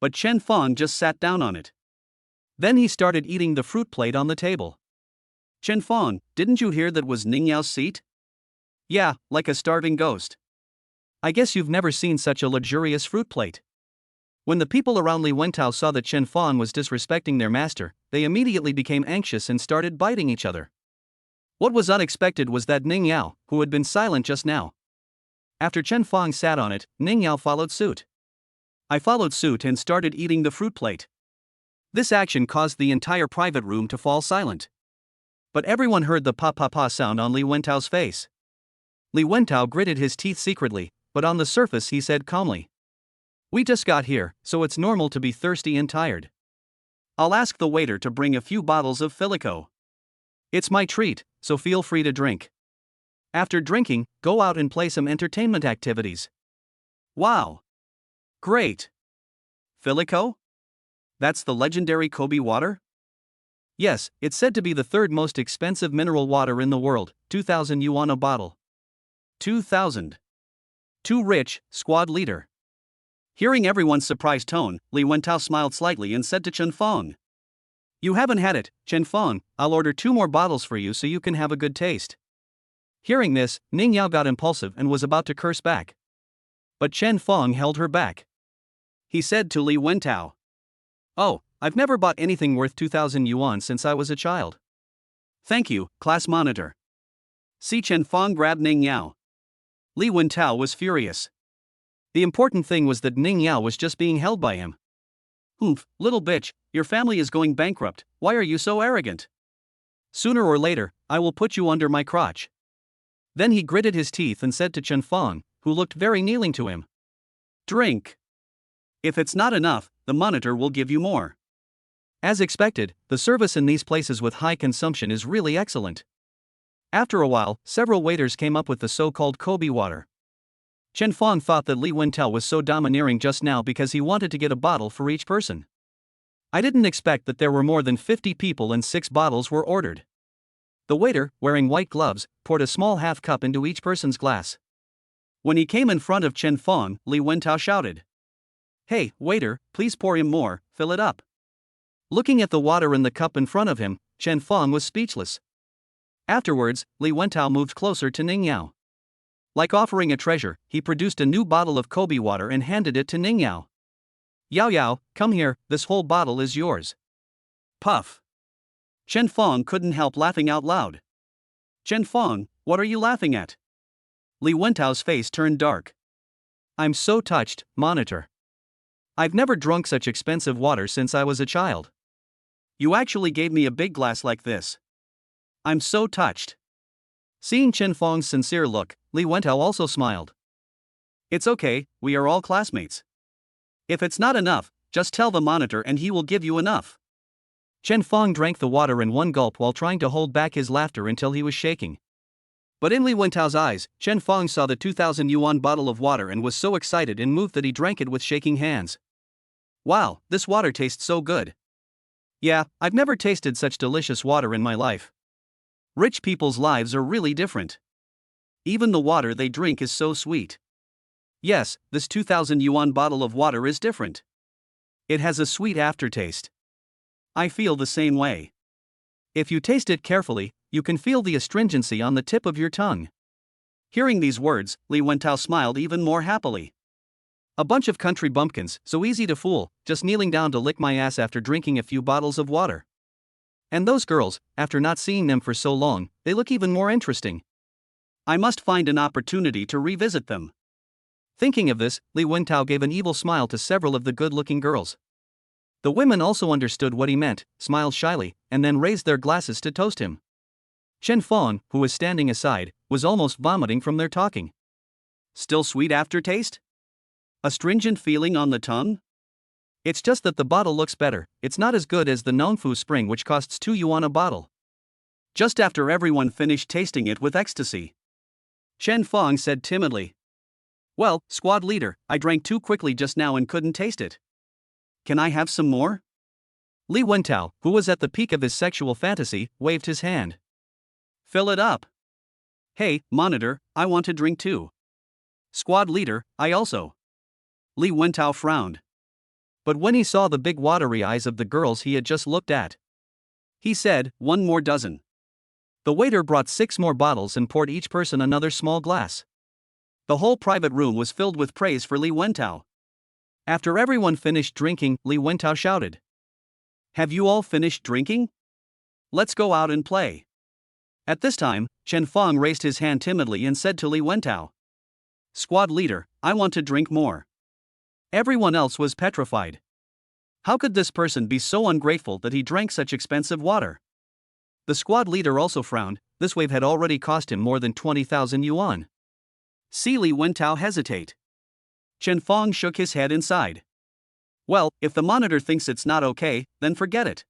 But Chen Fong just sat down on it. Then he started eating the fruit plate on the table. Chen Fong, didn't you hear that was Ning Yao's seat? Yeah, like a starving ghost. I guess you've never seen such a luxurious fruit plate. When the people around Li Wentao saw that Chen Fong was disrespecting their master, they immediately became anxious and started biting each other. What was unexpected was that Ning Yao, who had been silent just now. After Chen Fong sat on it, Ning Yao followed suit. I followed suit and started eating the fruit plate. This action caused the entire private room to fall silent. But everyone heard the pa-pa-pa sound on Li Wentao's face. Li Wentao gritted his teeth secretly, but on the surface he said calmly. We just got here, so it's normal to be thirsty and tired. I'll ask the waiter to bring a few bottles of Filico. It's my treat, so feel free to drink. After drinking, go out and play some entertainment activities. Wow! Great! Filico? That's the legendary Kobe water? Yes, it's said to be the third most expensive mineral water in the world, 2,000 yuan a bottle. 2,000. Too rich, squad leader. Hearing everyone's surprised tone, Li Wentao smiled slightly and said to Chen Fong. You haven't had it, Chen Fong, I'll order 2 more bottles for you so you can have a good taste. Hearing this, Ning Yao got impulsive and was about to curse back. But Chen Fong held her back. He said to Li Wentao. Oh, I've never bought anything worth 2,000 yuan since I was a child. Thank you, class monitor. See Chen Fong grabbed Ning Yao. Li Wentao was furious. The important thing was that Ning Yao was just being held by him. Oomph, little bitch, your family is going bankrupt, why are you so arrogant? Sooner or later, I will put you under my crotch. Then he gritted his teeth and said to Chen Fong, who looked very kneeling to him. Drink. If it's not enough, the monitor will give you more. As expected, the service in these places with high consumption is really excellent. After a while, several waiters came up with the so-called Kobe water. Chen Fong thought that Li Wentao was so domineering just now because he wanted to get a bottle for each person. I didn't expect that there were more than 50 people and 6 bottles were ordered. The waiter, wearing white gloves, poured a small half cup into each person's glass. When he came in front of Chen Fong, Li Wentao shouted. Hey, waiter, please pour him more, fill it up. Looking at the water in the cup in front of him, Chen Fong was speechless. Afterwards, Li Wentao moved closer to Ning Yao. Like offering a treasure, he produced a new bottle of Kobe water and handed it to Ning Yao. Yao Yao, come here, this whole bottle is yours. Puff. Chen Fong couldn't help laughing out loud. Chen Fong, what are you laughing at? Li Wentao's face turned dark. I'm so touched, monitor. I've never drunk such expensive water since I was a child. You actually gave me a big glass like this. I'm so touched. Seeing Chen Fong's sincere look, Li Wentao also smiled. It's okay, we are all classmates. If it's not enough, just tell the monitor and he will give you enough. Chen Fong drank the water in one gulp while trying to hold back his laughter until he was shaking. But in Li Wentao's eyes, Chen Fong saw the 2,000 yuan bottle of water and was so excited and moved that he drank it with shaking hands. Wow, this water tastes so good. Yeah, I've never tasted such delicious water in my life. Rich people's lives are really different. Even the water they drink is so sweet. Yes, this 2,000 yuan bottle of water is different. It has a sweet aftertaste. I feel the same way. If you taste it carefully, you can feel the astringency on the tip of your tongue. Hearing these words, Li Wentao smiled even more happily. A bunch of country bumpkins, so easy to fool, just kneeling down to lick my ass after drinking a few bottles of water. And those girls, after not seeing them for so long, they look even more interesting. I must find an opportunity to revisit them. Thinking of this, Li Wentao gave an evil smile to several of the good-looking girls. The women also understood what he meant, smiled shyly, and then raised their glasses to toast him. Chen Fong, who was standing aside, was almost vomiting from their talking. Still sweet aftertaste? Astringent feeling on the tongue? It's just that the bottle looks better, it's not as good as the Nongfu Spring which costs 2 yuan a bottle. Just after everyone finished tasting it with ecstasy, Chen Fong said timidly. Well, squad leader, I drank too quickly just now and couldn't taste it. Can I have some more? Li Wentao, who was at the peak of his sexual fantasy, waved his hand. Fill it up. Hey, monitor, I want to drink too. Squad leader, I also. Li Wentao frowned. But when he saw the big watery eyes of the girls he had just looked at, he said, 1 more dozen. The waiter brought 6 more bottles and poured each person another small glass. The whole private room was filled with praise for Li Wentao. After everyone finished drinking, Li Wentao shouted. Have you all finished drinking? Let's go out and play. At this time, Chen Fong raised his hand timidly and said to Li Wentao. Squad leader, I want to drink more. Everyone else was petrified. How could this person be so ungrateful that he drank such expensive water? The squad leader also frowned, this wave had already cost him more than 20,000 yuan. See Li Wentao hesitate. Chen Fong shook his head inside. Well, if the monitor thinks it's not okay, then forget it.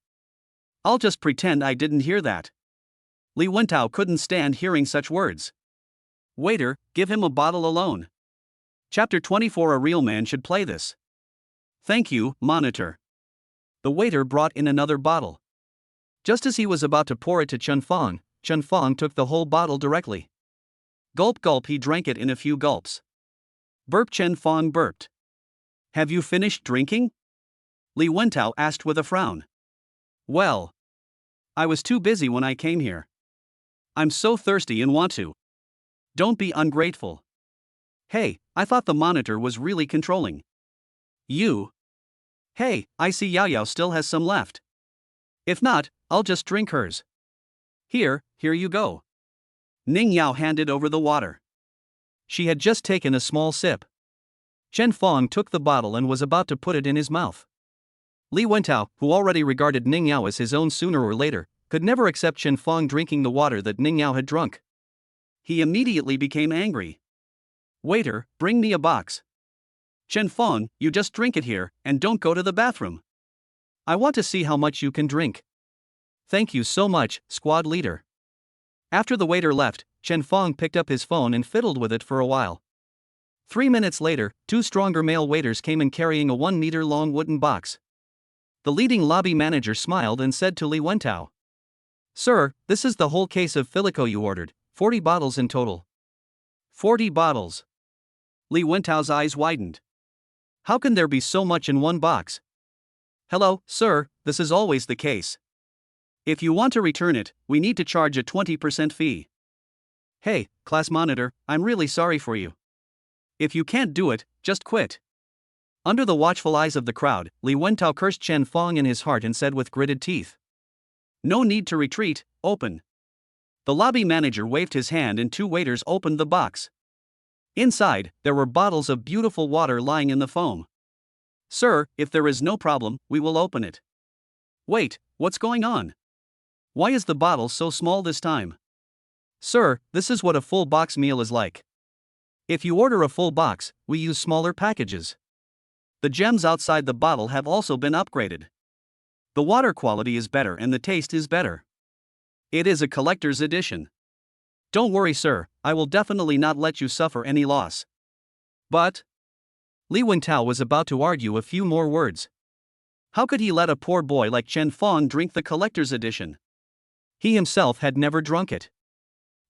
I'll just pretend I didn't hear that. Li Wentao couldn't stand hearing such words. Waiter, give him a bottle alone. Chapter 24. A real man should play this. Thank you, monitor. The waiter brought in another bottle. Just as he was about to pour it to Chen Fong took the whole bottle directly. Gulp gulp, he drank it in a few gulps. Burp, Chen Fong burped. Have you finished drinking? Li Wentao asked with a frown. Well, I was too busy when I came here. I'm so thirsty and want to. Don't be ungrateful. Hey, I thought the monitor was really controlling. You? Hey, I see Yao Yao still has some left. If not, I'll just drink hers. Here you go. Ning Yao handed over the water. She had just taken a small sip. Chen Fong took the bottle and was about to put it in his mouth. Li Wentao, who already regarded Ning Yao as his own sooner or later, could never accept Chen Fong drinking the water that Ning Yao had drunk. He immediately became angry. Waiter, bring me a box. Chen Fong, you just drink it here, and don't go to the bathroom. I want to see how much you can drink. Thank you so much, squad leader. After the waiter left, Chen Fong picked up his phone and fiddled with it for a while. 3 minutes later, 2 stronger male waiters came in carrying a 1-meter-long wooden box. The leading lobby manager smiled and said to Li Wentao. Sir, this is the whole case of Filico you ordered, 40 bottles in total. 40 bottles. Li Wentao's eyes widened. How can there be so much in one box? Hello, sir, this is always the case. If you want to return it, we need to charge a 20% fee. Hey, class monitor, I'm really sorry for you. If you can't do it, just quit. Under the watchful eyes of the crowd, Li Wentao cursed Chen Fong in his heart and said with gritted teeth, "No need to retreat, open." The lobby manager waved his hand and two waiters opened the box. Inside, there were bottles of beautiful water lying in the foam. "Sir, if there is no problem, we will open it." "Wait, what's going on? Why is the bottle so small this time?" "Sir, this is what a full box meal is like. If you order a full box, we use smaller packages. The gems outside the bottle have also been upgraded. The water quality is better and the taste is better. It is a collector's edition. Don't worry, sir, I will definitely not let you suffer any loss." "But..." Li Wentao was about to argue a few more words. How could he let a poor boy like Chen Fong drink the collector's edition? He himself had never drunk it.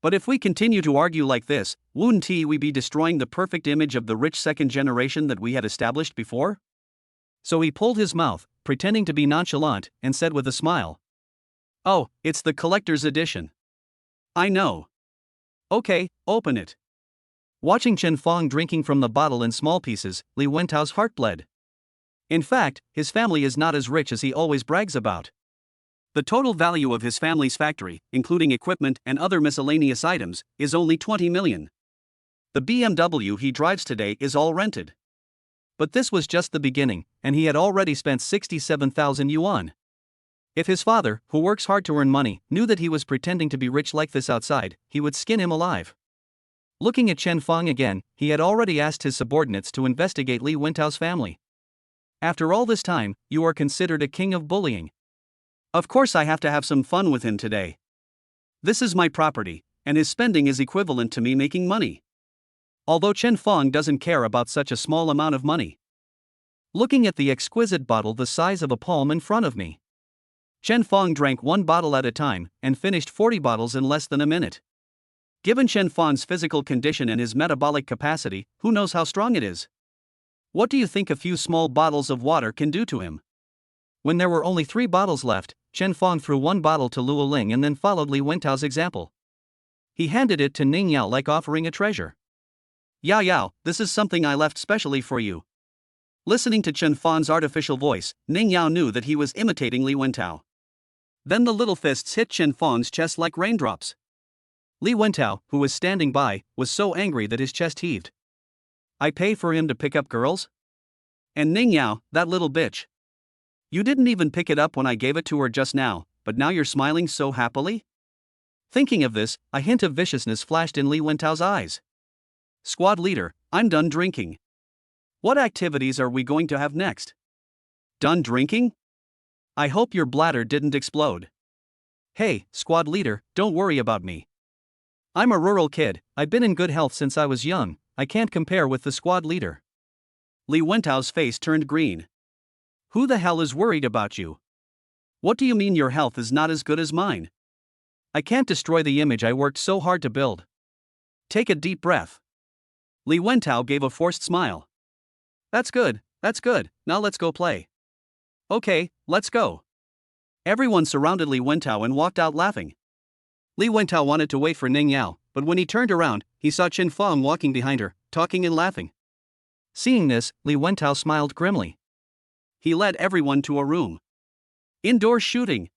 But if we continue to argue like this, wouldn't we be destroying the perfect image of the rich second generation that we had established before? So he pulled his mouth, pretending to be nonchalant, and said with a smile, "Oh, it's the collector's edition. I know. Okay, open it." Watching Chen Fong drinking from the bottle in small pieces, Li Wentao's heart bled. In fact, his family is not as rich as he always brags about. The total value of his family's factory, including equipment and other miscellaneous items, is only 20 million. The BMW he drives today is all rented. But this was just the beginning, and he had already spent 67,000 yuan. If his father, who works hard to earn money, knew that he was pretending to be rich like this outside, he would skin him alive. Looking at Chen Fong again, he had already asked his subordinates to investigate Li Wentao's family. "After all this time, you are considered a king of bullying. Of course I have to have some fun with him today. This is my property, and his spending is equivalent to me making money." Although Chen Fong doesn't care about such a small amount of money. Looking at the exquisite bottle the size of a palm in front of me, Chen Fong drank one bottle at a time and finished 40 bottles in less than a minute. Given Chen Fong's physical condition and his metabolic capacity, who knows how strong it is? What do you think a few small bottles of water can do to him? When there were only 3 bottles left, Chen Fong threw one bottle to Luo Ling and then followed Li Wentao's example. He handed it to Ning Yao like offering a treasure. "Yao Yao, this is something I left specially for you." Listening to Chen Fong's artificial voice, Ning Yao knew that he was imitating Li Wentao. Then the little fists hit Chen Fong's chest like raindrops. Li Wentao, who was standing by, was so angry that his chest heaved. "I pay for him to pick up girls? And Ning Yao, that little bitch. You didn't even pick it up when I gave it to her just now, but now you're smiling so happily?" Thinking of this, a hint of viciousness flashed in Li Wentao's eyes. "Squad leader, I'm done drinking. What activities are we going to have next?" "Done drinking? I hope your bladder didn't explode." "Hey, squad leader, don't worry about me. I'm a rural kid, I've been in good health since I was young, I can't compare with the squad leader." Li Wentao's face turned green. "Who the hell is worried about you? What do you mean your health is not as good as mine? I can't destroy the image I worked so hard to build." Take a deep breath. Li Wentao gave a forced smile. That's good, now let's go play." "Okay, let's go." Everyone surrounded Li Wentao and walked out laughing. Li Wentao wanted to wait for Ning Yao, but when he turned around, he saw Chen Fong walking behind her, talking and laughing. Seeing this, Li Wentao smiled grimly. He led everyone to a room. "Indoor shooting!"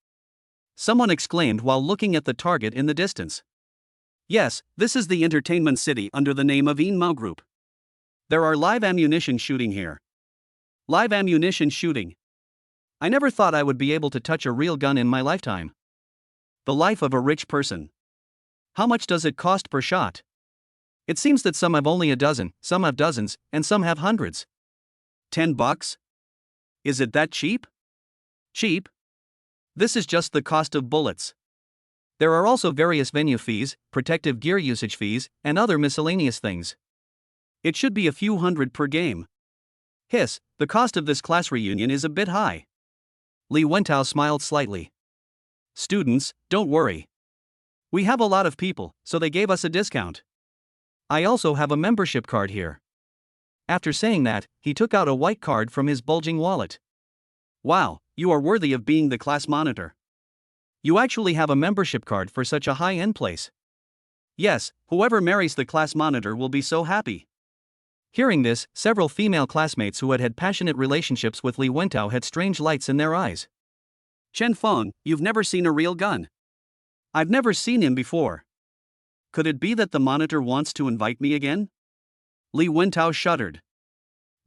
someone exclaimed while looking at the target in the distance. Yes, this is the entertainment city under the name of Yin Mao Group. There are live ammunition shooting here. Live ammunition shooting. I never thought I would be able to touch a real gun in my lifetime. The life of a rich person. How much does it cost per shot? It seems that some have only a dozen, some have dozens, and some have hundreds. $10? Is it that cheap? Cheap? This is just the cost of bullets. There are also various venue fees, protective gear usage fees, and other miscellaneous things. It should be a few hundred per game. Hiss, the cost of this class reunion is a bit high. Li Wentao smiled slightly. Students, don't worry. We have a lot of people, so they gave us a discount. I also have a membership card here. After saying that, he took out a white card from his bulging wallet. Wow, you are worthy of being the class monitor. You actually have a membership card for such a high-end place. Yes, whoever marries the class monitor will be so happy. Hearing this, several female classmates who had had passionate relationships with Li Wentao had strange lights in their eyes. Chen Feng, you've never seen a real gun. I've never seen him before. Could it be that the monitor wants to invite me again? Li Wentao shuddered.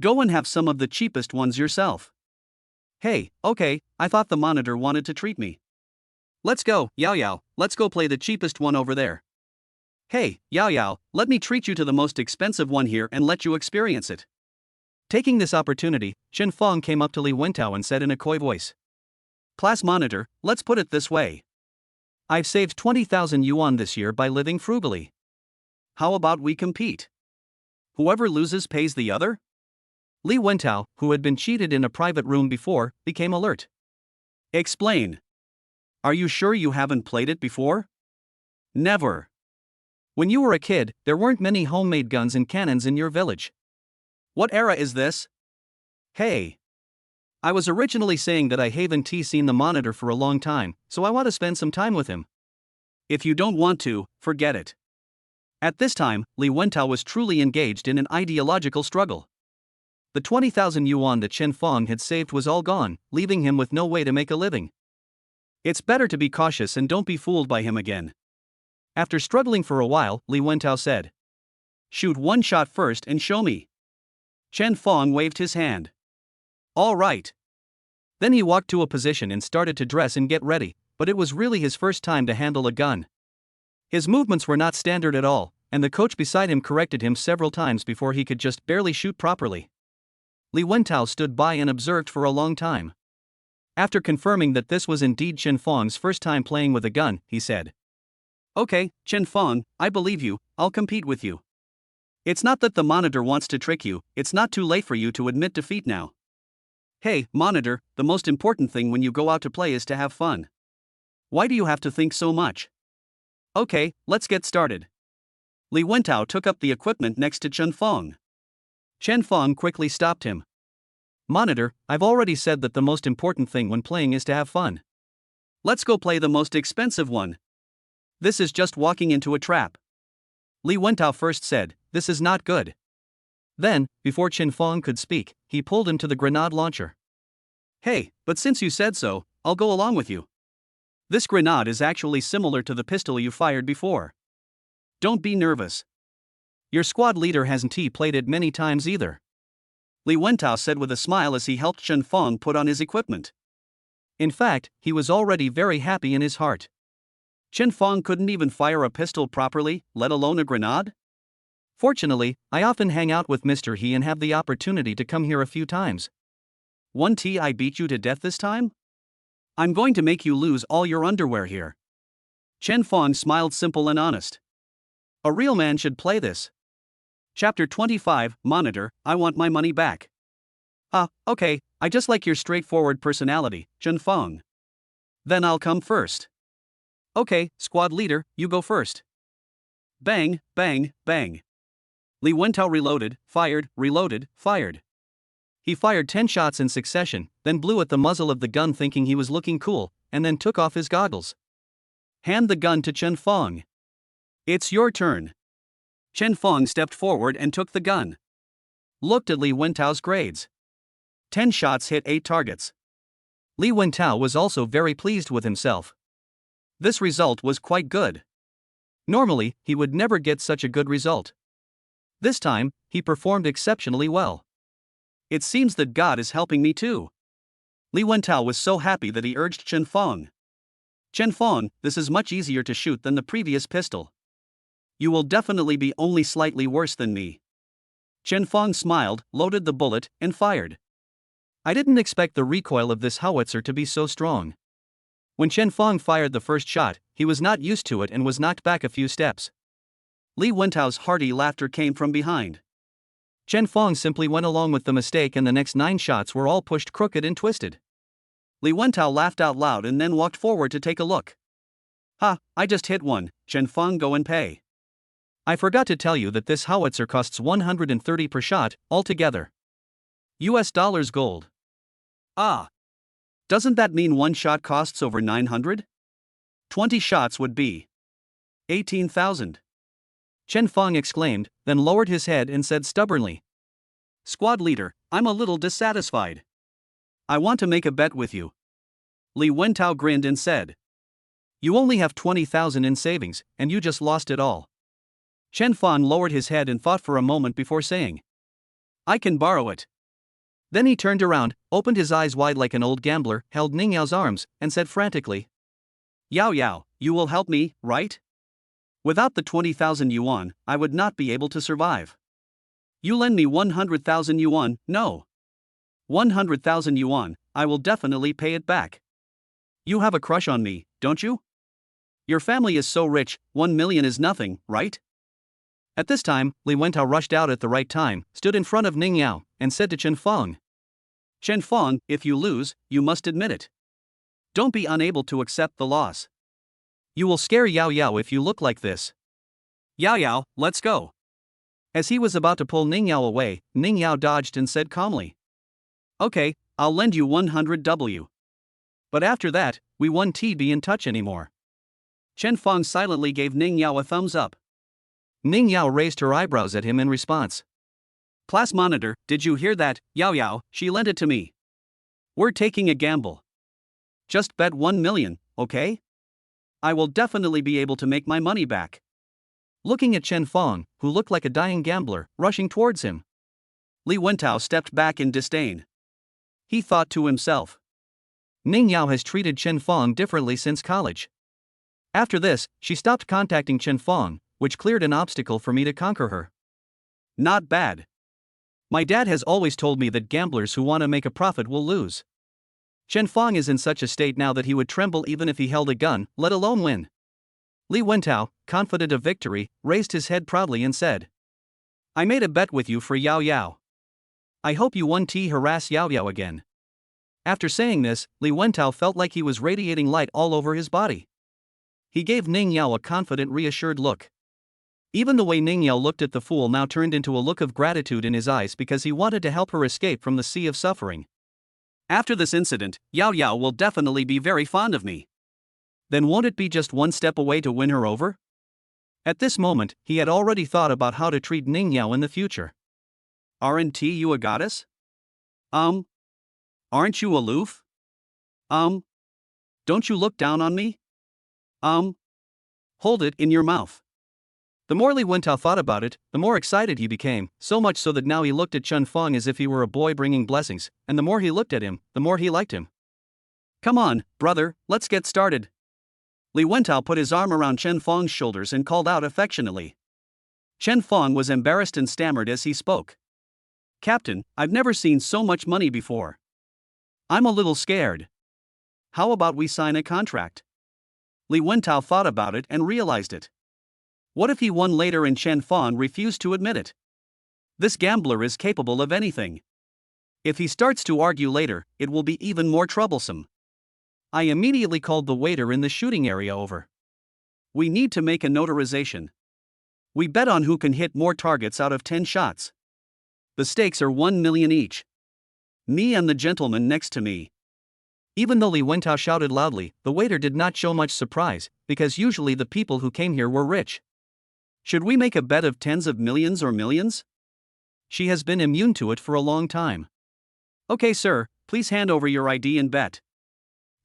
Go and have some of the cheapest ones yourself. Hey, okay, I thought the monitor wanted to treat me. Let's go, Yao Yao, let's go play the cheapest one over there. Hey, Yao Yao, let me treat you to the most expensive one here and let you experience it. Taking this opportunity, Chen Feng came up to Li Wentao and said in a coy voice. Class monitor, let's put it this way. I've saved 20,000 yuan this year by living frugally. How about we compete? Whoever loses pays the other? Li Wentao, who had been cheated in a private room before, became alert. Explain. Are you sure you haven't played it before? Never. When you were a kid, there weren't many homemade guns and cannons in your village. What era is this? Hey. I was originally saying that I haven't seen the monitor for a long time, so I want to spend some time with him. If you don't want to, forget it. At this time, Li Wentao was truly engaged in an ideological struggle. The 20,000 yuan that Chen Feng had saved was all gone, leaving him with no way to make a living. It's better to be cautious and don't be fooled by him again. After struggling for a while, Li Wentao said. Shoot one shot first and show me. Chen Feng waved his hand. All right. Then he walked to a position and started to dress and get ready, but it was really his first time to handle a gun. His movements were not standard at all, and the coach beside him corrected him several times before he could just barely shoot properly. Li Wentao stood by and observed for a long time. After confirming that this was indeed Chen Feng's first time playing with a gun, he said. Okay, Chen Feng, I believe you, I'll compete with you. It's not that the monitor wants to trick you, it's not too late for you to admit defeat now. Hey, monitor, the most important thing when you go out to play is to have fun. Why do you have to think so much? Okay, let's get started. Li Wentao took up the equipment next to Chen Feng. Chen Feng quickly stopped him. Monitor, I've already said that the most important thing when playing is to have fun. Let's go play the most expensive one. This is just walking into a trap. Li Wentao first said, this is not good. Then, before Chen Feng could speak, he pulled him to the grenade launcher. Hey, but since you said so, I'll go along with you. This grenade is actually similar to the pistol you fired before. Don't be nervous. Your squad leader hasn't played it many times either. Li Wentao said with a smile as he helped Chen Feng put on his equipment. In fact, he was already very happy in his heart. Chen Feng couldn't even fire a pistol properly, let alone a grenade? Fortunately, I often hang out with Mr. He and have the opportunity to come here a few times. I beat you to death this time? I'm going to make you lose all your underwear here. Chen Feng smiled simple and honest. A real man should play this. Chapter 25, Monitor, I want my money back. Okay, I just like your straightforward personality, Chen Feng. Then I'll come first. Okay, squad leader, you go first. Bang, bang, bang. Li Wentao reloaded, fired, fired. He fired 10 shots in succession, then blew at the muzzle of the gun thinking he was looking cool, and then took off his goggles. Hand the gun to Chen Feng. It's your turn. Chen Feng stepped forward and took the gun. Looked at Li Wentao's grades. 10 shots hit 8 targets. Li Wentao was also very pleased with himself. This result was quite good. Normally, he would never get such a good result. This time, he performed exceptionally well. It seems that God is helping me too. Li Wentao was so happy that he urged Chen Feng. Chen Feng, this is much easier to shoot than the previous pistol. You will definitely be only slightly worse than me. Chen Feng smiled, loaded the bullet, and fired. I didn't expect the recoil of this howitzer to be so strong. When Chen Feng fired the first shot, he was not used to it and was knocked back a few steps. Li Wentao's hearty laughter came from behind. Chen Feng simply went along with the mistake and the next 9 shots were all pushed crooked and twisted. Li Wentao laughed out loud and then walked forward to take a look. I just hit one, Chen Feng, go and pay. I forgot to tell you that this howitzer costs 130 per shot, altogether. US dollars gold. Doesn't that mean one shot costs over 900? 20 shots would be 18,000. Chen Feng exclaimed, then lowered his head and said stubbornly, Squad leader, I'm a little dissatisfied. I want to make a bet with you. Li Wentao grinned and said. You only have 20,000 in savings, and you just lost it all. Chen Fang lowered his head and thought for a moment before saying. I can borrow it. Then he turned around, opened his eyes wide like an old gambler, held Ning Yao's arms, and said frantically. Yao Yao, you will help me, right? Without the 20,000 yuan, I would not be able to survive. You lend me 100,000 yuan, no. 100,000 yuan, I will definitely pay it back. You have a crush on me, don't you? Your family is so rich, 1 million is nothing, right? At this time, Li Wentao rushed out at the right time, stood in front of Ning Yao, and said to Chen Fang. Chen Fang, if you lose, you must admit it. Don't be unable to accept the loss. You will scare Yao Yao if you look like this. Yao Yao, let's go. As he was about to pull Ning Yao away, Ning Yao dodged and said calmly. Okay, I'll lend you 100 W. But after that, we won't be in touch anymore. Chen Fang silently gave Ning Yao a thumbs up. Ning Yao raised her eyebrows at him in response. Class monitor, did you hear that, Yao Yao? She lent it to me. We're taking a gamble. Just bet 1 million, okay? I will definitely be able to make my money back. Looking at Chen Fang, who looked like a dying gambler, rushing towards him. Li Wentao stepped back in disdain. He thought to himself. Ning Yao has treated Chen Fang differently since college. After this, she stopped contacting Chen Fang, which cleared an obstacle for me to conquer her. Not bad. My dad has always told me that gamblers who want to make a profit will lose. Chen Fang is in such a state now that he would tremble even if he held a gun, let alone win. Li Wentao, confident of victory, raised his head proudly and said. I made a bet with you for Yao Yao. I hope you won't harass Yao Yao again. After saying this, Li Wentao felt like he was radiating light all over his body. He gave Ning Yao a confident, reassured look. Even the way Ning Yao looked at the fool now turned into a look of gratitude in his eyes because he wanted to help her escape from the sea of suffering. After this incident, Yao Yao will definitely be very fond of me. Then won't it be just one step away to win her over? At this moment, he had already thought about how to treat Ning Yao in the future. Aren't you a goddess? Aren't you aloof? Don't you look down on me? Hold it in your mouth. The more Li Wentao thought about it, the more excited he became, so much so that now he looked at Chen Fang as if he were a boy bringing blessings, and the more he looked at him, the more he liked him. Come on, brother, let's get started. Li Wentao put his arm around Chen Fang's shoulders and called out affectionately. Chen Fang was embarrassed and stammered as he spoke. Captain, I've never seen so much money before. I'm a little scared. How about we sign a contract? Li Wentao thought about it and realized it. What if he won later and Chen Fang refused to admit it? This gambler is capable of anything. If he starts to argue later, it will be even more troublesome. I immediately called the waiter in the shooting area over. We need to make a notarization. We bet on who can hit more targets out of 10 shots. The stakes are 1 million each. Me and the gentleman next to me. Even though Li Wentao shouted loudly, the waiter did not show much surprise, because usually the people who came here were rich. Should we make a bet of tens of millions or millions? She has been immune to it for a long time. Okay, sir, please hand over your ID and bet.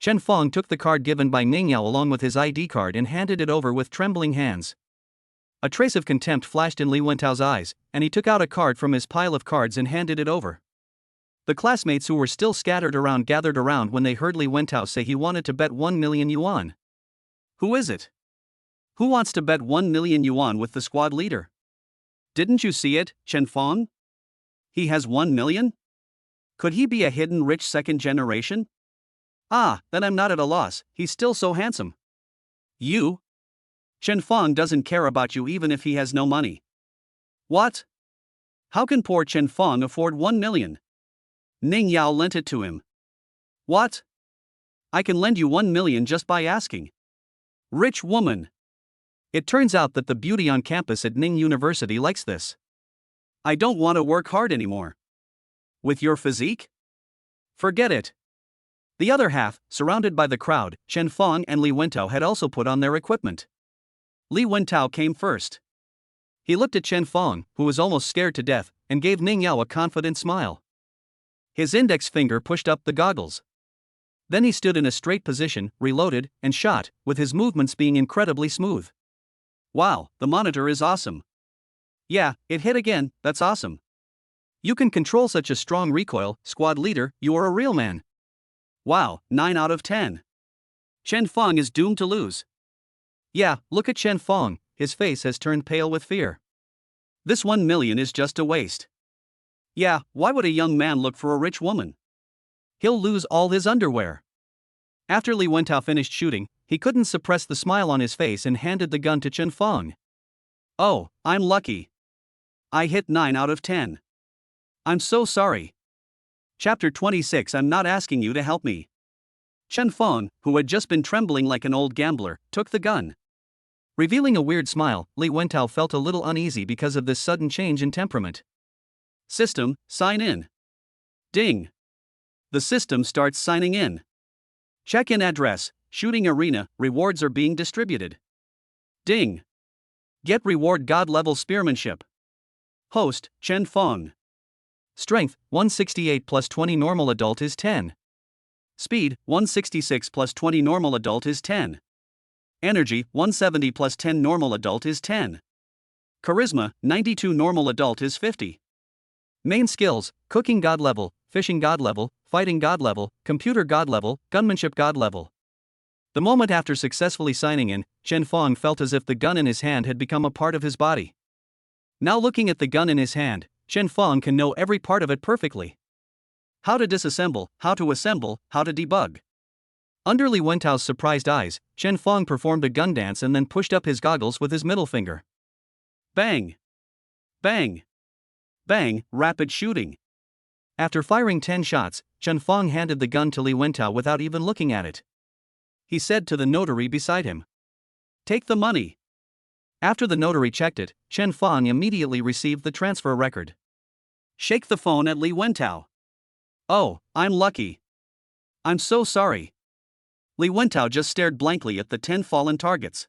Chen Fang took the card given by Ning Yao along with his ID card and handed it over with trembling hands. A trace of contempt flashed in Li Wentao's eyes, and he took out a card from his pile of cards and handed it over. The classmates who were still scattered around gathered around when they heard Li Wentao say he wanted to bet 1 million yuan. Who is it? Who wants to bet 1 million yuan with the squad leader? Didn't you see it, Chen Fang? He has 1 million? Could he be a hidden rich second generation? Ah, then I'm not at a loss, he's still so handsome. You? Chen Fang doesn't care about you even if he has no money. What? How can poor Chen Fang afford 1 million? Ning Yao lent it to him. What? I can lend you 1 million just by asking. Rich woman. It turns out that the beauty on campus at Ning University likes this. I don't want to work hard anymore. With your physique? Forget it. The other half, surrounded by the crowd, Chen Fang and Li Wentao had also put on their equipment. Li Wentao came first. He looked at Chen Fang, who was almost scared to death, and gave Ning Yao a confident smile. His index finger pushed up the goggles. Then he stood in a straight position, reloaded, and shot, with his movements being incredibly smooth. Wow, the monitor is awesome. Yeah, it hit again, that's awesome. You can control such a strong recoil, squad leader, you are a real man. Wow, 9 out of 10. Chen Feng is doomed to lose. Yeah, look at Chen Feng, his face has turned pale with fear. This 1 million is just a waste. Yeah, why would a young man look for a rich woman? He'll lose all his underwear. After Li Wentao finished shooting, he couldn't suppress the smile on his face and handed the gun to Chen Feng. Oh, I'm lucky. I hit 9 out of 10. I'm so sorry. Chapter 26. I'm not asking you to help me. Chen Feng, who had just been trembling like an old gambler, took the gun. Revealing a weird smile, Li Wentao felt a little uneasy because of this sudden change in temperament. System, sign in. Ding. The system starts signing in. Check-in address, shooting arena, rewards are being distributed. Ding. Get reward God-level spearmanship. Host, Chen Feng. Strength, 168 plus 20 normal adult is 10. Speed, 166 plus 20 normal adult is 10. Energy, 170 plus 10 normal adult is 10. Charisma, 92 normal adult is 50. Main skills, cooking God level, fishing God level, fighting God level, computer God level, gunmanship God level. The moment after successfully signing in, Chen Feng felt as if the gun in his hand had become a part of his body. Now looking at the gun in his hand, Chen Feng can know every part of it perfectly. How to disassemble, how to assemble, how to debug. Under Li Wentao's surprised eyes, Chen Feng performed a gun dance and then pushed up his goggles with his middle finger. Bang! Bang! Bang! Rapid shooting. After firing 10 shots, Chen Feng handed the gun to Li Wentao without even looking at it. He said to the notary beside him, "Take the money." After the notary checked it, Chen Feng immediately received the transfer record. Shake the phone at Li Wentao. Oh, I'm lucky. I'm so sorry. Li Wentao just stared blankly at the 10 fallen targets.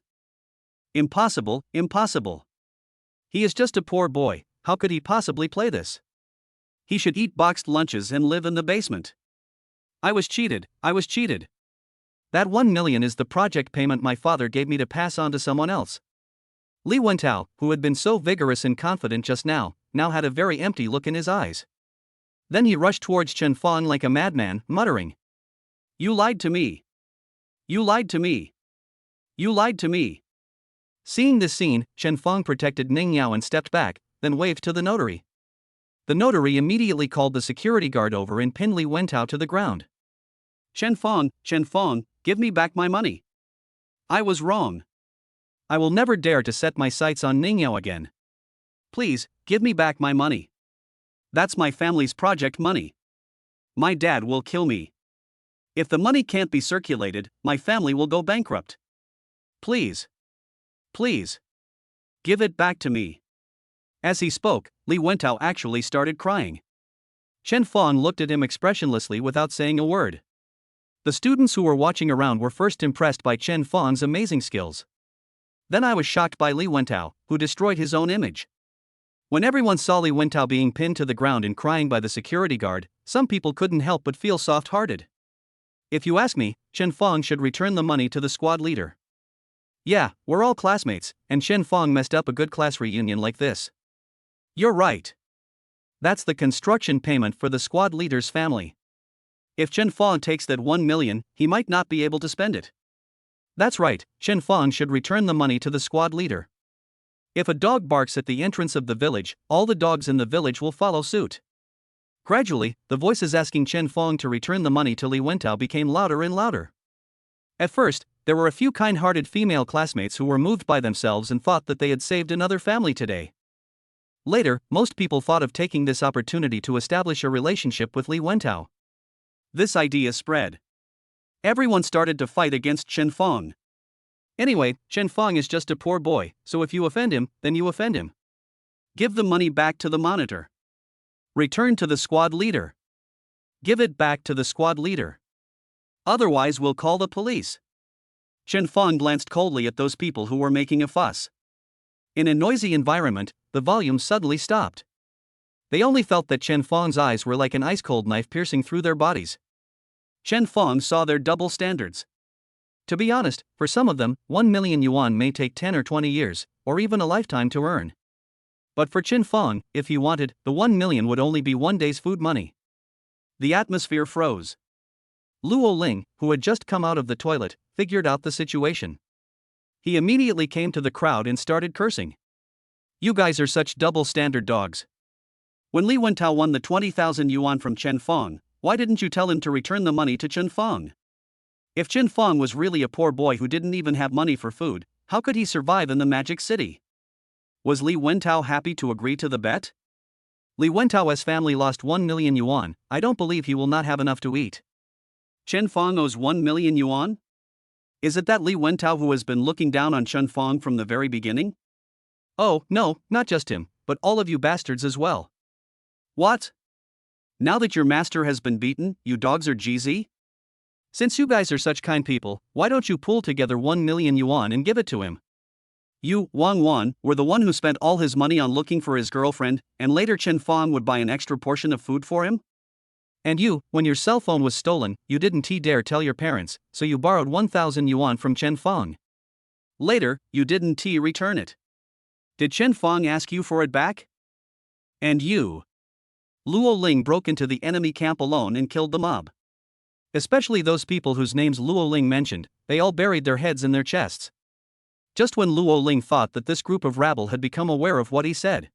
Impossible, impossible. He is just a poor boy, how could he possibly play this? He should eat boxed lunches and live in the basement. I was cheated, I was cheated. That 1 million is the project payment my father gave me to pass on to someone else. Li Wentao, who had been so vigorous and confident just now had a very empty look in his eyes. Then he rushed towards Chen Feng like a madman, muttering, "You lied to me. You lied to me. You lied to me." Seeing this scene, Chen Feng protected Ning Yao and stepped back, then waved to the notary. The notary immediately called the security guard over and pinned Li Wentao to the ground. Chen Feng, give me back my money. I was wrong. I will never dare to set my sights on Ning Yao again. Please, give me back my money. That's my family's project money. My dad will kill me. If the money can't be circulated, my family will go bankrupt. Please. Please. Give it back to me. As he spoke, Li Wentao actually started crying. Chen Feng looked at him expressionlessly without saying a word. The students who were watching around were first impressed by Chen Feng's amazing skills. Then I was shocked by Li Wentao, who destroyed his own image. When everyone saw Li Wentao being pinned to the ground and crying by the security guard, some people couldn't help but feel soft-hearted. If you ask me, Chen Feng should return the money to the squad leader. Yeah, we're all classmates, and Chen Feng messed up a good class reunion like this. You're right. That's the construction payment for the squad leader's family. If Chen Feng takes that 1 million, he might not be able to spend it. That's right, Chen Feng should return the money to the squad leader. If a dog barks at the entrance of the village, all the dogs in the village will follow suit. Gradually, the voices asking Chen Feng to return the money to Li Wentao became louder and louder. At first, there were a few kind-hearted female classmates who were moved by themselves and thought that they had saved another family today. Later, most people thought of taking this opportunity to establish a relationship with Li Wentao. This idea spread. Everyone started to fight against Chen Feng. Anyway, Chen Feng is just a poor boy, so if you offend him, then you offend him. Give the money back to the monitor. Return to the squad leader. Give it back to the squad leader. Otherwise we'll call the police. Chen Feng glanced coldly at those people who were making a fuss. In a noisy environment, the volume suddenly stopped. They only felt that Chen Fong's eyes were like an ice-cold knife piercing through their bodies. Chen Fong saw their double standards. To be honest, for some of them, 1 million yuan may take 10 or 20 years, or even a lifetime to earn. But for Chen Fong, if he wanted, the 1 million would only be one day's food money. The atmosphere froze. Luo Ling, who had just come out of the toilet, figured out the situation. He immediately came to the crowd and started cursing. You guys are such double-standard dogs. When Li Wentao won the 20,000 yuan from Chen Fong, why didn't you tell him to return the money to Chen Fong? If Chen Fong was really a poor boy who didn't even have money for food, how could he survive in the Magic City? Was Li Wentao happy to agree to the bet? Li Wentao's family lost 1 million yuan, I don't believe he will not have enough to eat. Chen Fong owes 1 million yuan? Is it that Li Wentao who has been looking down on Chen Fong from the very beginning? Oh, no, not just him, but all of you bastards as well. What? Now that your master has been beaten, you dogs are GZ? Since you guys are such kind people, why don't you pool together 1 million yuan and give it to him? You, Wang Wan, were the one who spent all his money on looking for his girlfriend, and later Chen Fong would buy an extra portion of food for him? And you, when your cell phone was stolen, you didn't dare tell your parents, so you borrowed 1,000 yuan from Chen Fong. Later, you didn't return it. Did Chen Fong ask you for it back? And you? Luo Ling broke into the enemy camp alone and killed the mob. Especially those people whose names Luo Ling mentioned, they all buried their heads in their chests. Just when Luo Ling thought that this group of rabble had become aware of what he said,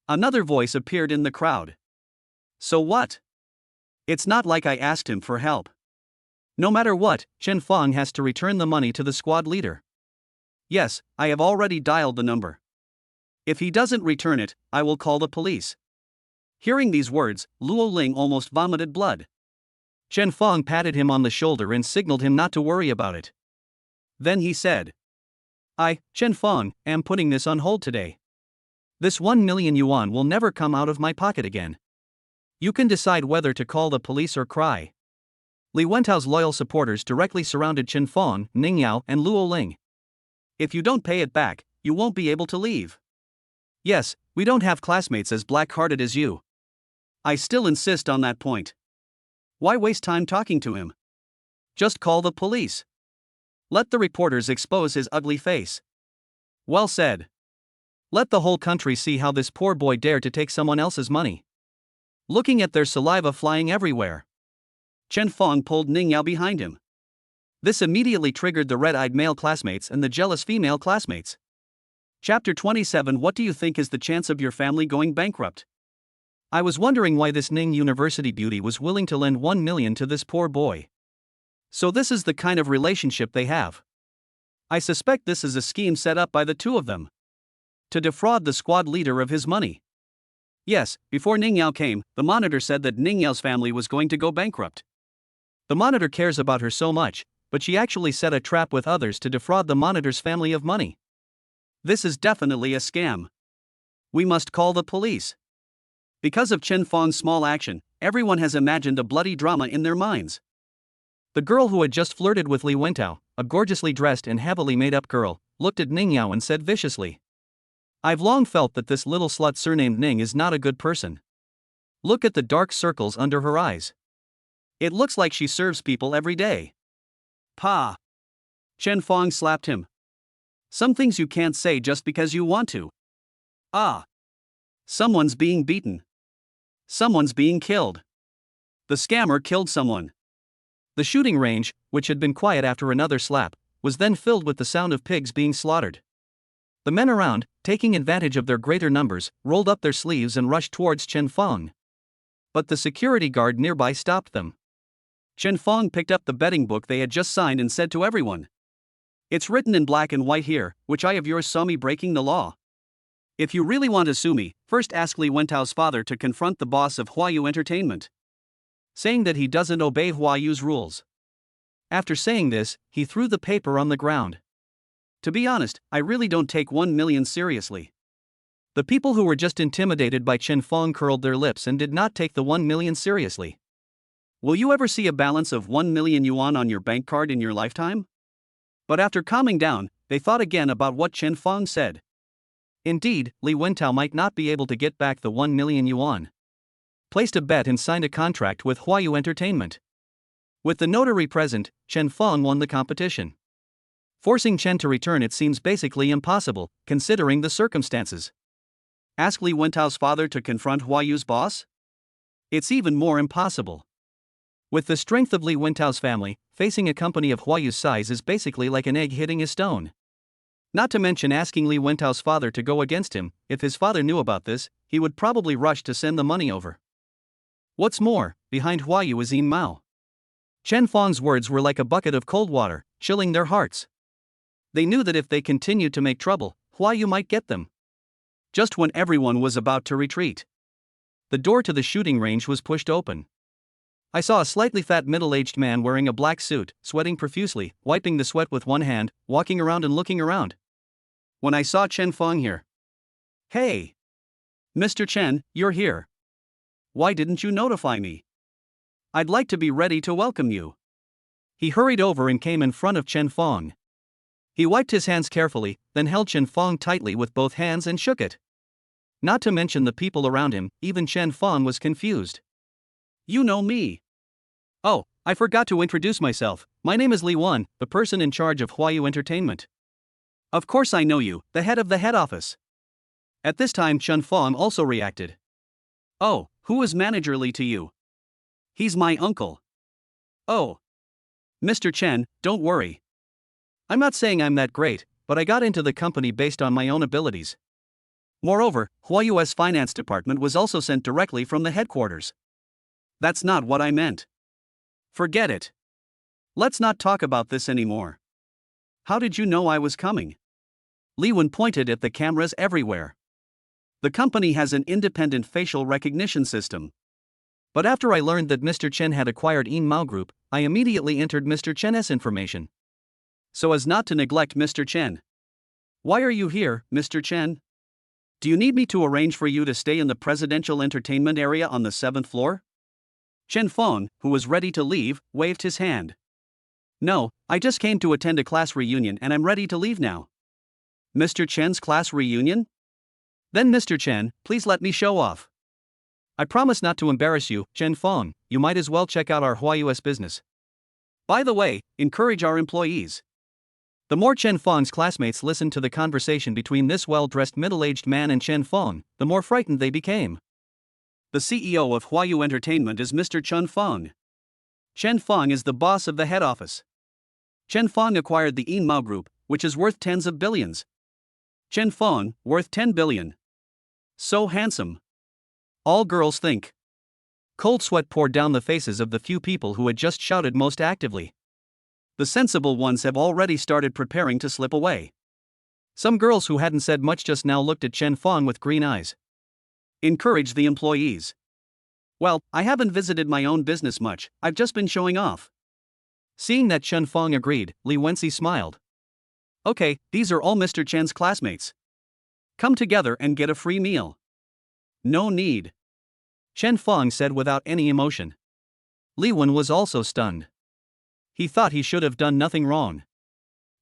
another voice appeared in the crowd. So what? It's not like I asked him for help. No matter what, Chen Fong has to return the money to the squad leader. Yes, I have already dialed the number. If he doesn't return it, I will call the police. Hearing these words, Luo Ling almost vomited blood. Chen Fong patted him on the shoulder and signaled him not to worry about it. Then he said, I, Chen Fong, am putting this on hold today. This 1 million yuan will never come out of my pocket again. You can decide whether to call the police or cry. Li Wentao's loyal supporters directly surrounded Chen Fong, Ning Yao, and Luo Ling. If you don't pay it back, you won't be able to leave. Yes, we don't have classmates as black-hearted as you. I still insist on that point. Why waste time talking to him? Just call the police. Let the reporters expose his ugly face. Well said. Let the whole country see how this poor boy dared to take someone else's money. Looking at their saliva flying everywhere, Chen Fong pulled Ning Yao behind him. This immediately triggered the red-eyed male classmates and the jealous female classmates. Chapter 27. What do you think is the chance of your family going bankrupt? I was wondering why this Ning University beauty was willing to lend 1 million to this poor boy. So this is the kind of relationship they have. I suspect this is a scheme set up by the two of them to defraud the squad leader of his money. Yes, before Ning Yao came, the monitor said that Ning Yao's family was going to go bankrupt. The monitor cares about her so much, but she actually set a trap with others to defraud the monitor's family of money. This is definitely a scam. We must call the police. Because of Chen Fong's small action, everyone has imagined a bloody drama in their minds. The girl who had just flirted with Li Wentao, a gorgeously dressed and heavily made-up girl, looked at Ning Yao and said viciously, I've long felt that this little slut surnamed Ning is not a good person. Look at the dark circles under her eyes. It looks like she serves people every day. Pa! Chen Fong slapped him. Some things you can't say just because you want to. Ah! Someone's being beaten. Someone's being killed. The scammer killed someone. The shooting range, which had been quiet after another slap, was then filled with the sound of pigs being slaughtered. The men around, taking advantage of their greater numbers, rolled up their sleeves and rushed towards Chen Fong. But the security guard nearby stopped them. Chen Fong picked up the betting book they had just signed and said to everyone, It's written in black and white here, which eye of yours saw me breaking the law. If you really want to sue me, first ask Li Wentao's father to confront the boss of Huayu Entertainment, saying that he doesn't obey Huayu's rules. After saying this, he threw the paper on the ground. To be honest, I really don't take 1 million seriously. The people who were just intimidated by Chen Fong curled their lips and did not take the 1 million seriously. Will you ever see a balance of 1 million yuan on your bank card in your lifetime? But after calming down, they thought again about what Chen Fong said. Indeed, Li Wentao might not be able to get back the 1 million yuan. Placed a bet and signed a contract with Huayu Entertainment. With the notary present, Chen Feng won the competition. Forcing Chen to return it seems basically impossible, considering the circumstances. Ask Li Wentao's father to confront Huayu's boss? It's even more impossible. With the strength of Li Wentao's family, facing a company of Huayu's size is basically like an egg hitting a stone. Not to mention asking Li Wentao's father to go against him. If his father knew about this, he would probably rush to send the money over. What's more, behind Huayu is Yin Mao. Chen Feng's words were like a bucket of cold water, chilling their hearts. They knew that if they continued to make trouble, Huayu might get them. Just when everyone was about to retreat, the door to the shooting range was pushed open. I saw a slightly fat middle-aged man wearing a black suit, sweating profusely, wiping the sweat with one hand, walking around and looking around. When I saw Chen Feng here. Hey! Mr. Chen, you're here. Why didn't you notify me? I'd like to be ready to welcome you. He hurried over and came in front of Chen Feng. He wiped his hands carefully, then held Chen Feng tightly with both hands and shook it. Not to mention the people around him, even Chen Feng was confused. You know me. Oh, I forgot to introduce myself. My name is Li Wan, the person in charge of Huayu Entertainment. Of course I know you, the head of the head office. At this time Chen Feng also reacted. Oh, who is Manager Li to you? He's my uncle. Oh. Mr. Chen, don't worry. I'm not saying I'm that great, but I got into the company based on my own abilities. Moreover, Huayu's finance department was also sent directly from the headquarters. That's not what I meant. Forget it. Let's not talk about this anymore. How did you know I was coming? Li Wen pointed at the cameras everywhere. The company has an independent facial recognition system. But after I learned that Mr. Chen had acquired Yin Mao Group, I immediately entered Mr. Chen's information. So as not to neglect Mr. Chen. Why are you here, Mr. Chen? Do you need me to arrange for you to stay in the presidential entertainment area on the 7th floor? Chen Feng, who was ready to leave, waved his hand. No, I just came to attend a class reunion and I'm ready to leave now. Mr. Chen's class reunion? Then Mr. Chen, please let me show off. I promise not to embarrass you, Chen Feng. You might as well check out our Huayu's business. By the way, encourage our employees. The more Chen Feng's classmates listened to the conversation between this well-dressed middle-aged man and Chen Feng, the more frightened they became. The CEO of Huayu Entertainment is Mr. Chen Feng. Chen Feng is the boss of the head office. Chen Feng acquired the Yin Mao Group, which is worth tens of billions. Chen Feng, worth 10 billion. So handsome. All girls think. Cold sweat poured down the faces of the few people who had just shouted most actively. The sensible ones have already started preparing to slip away. Some girls who hadn't said much just now looked at Chen Feng with green eyes. Encourage the employees. Well, I haven't visited my own business much, I've just been showing off. Seeing that Chen Feng agreed, Li Wenxi smiled. Okay, these are all Mr. Chen's classmates. Come together and get a free meal. No need. Chen Feng said without any emotion. Li Wen was also stunned. He thought he should have done nothing wrong.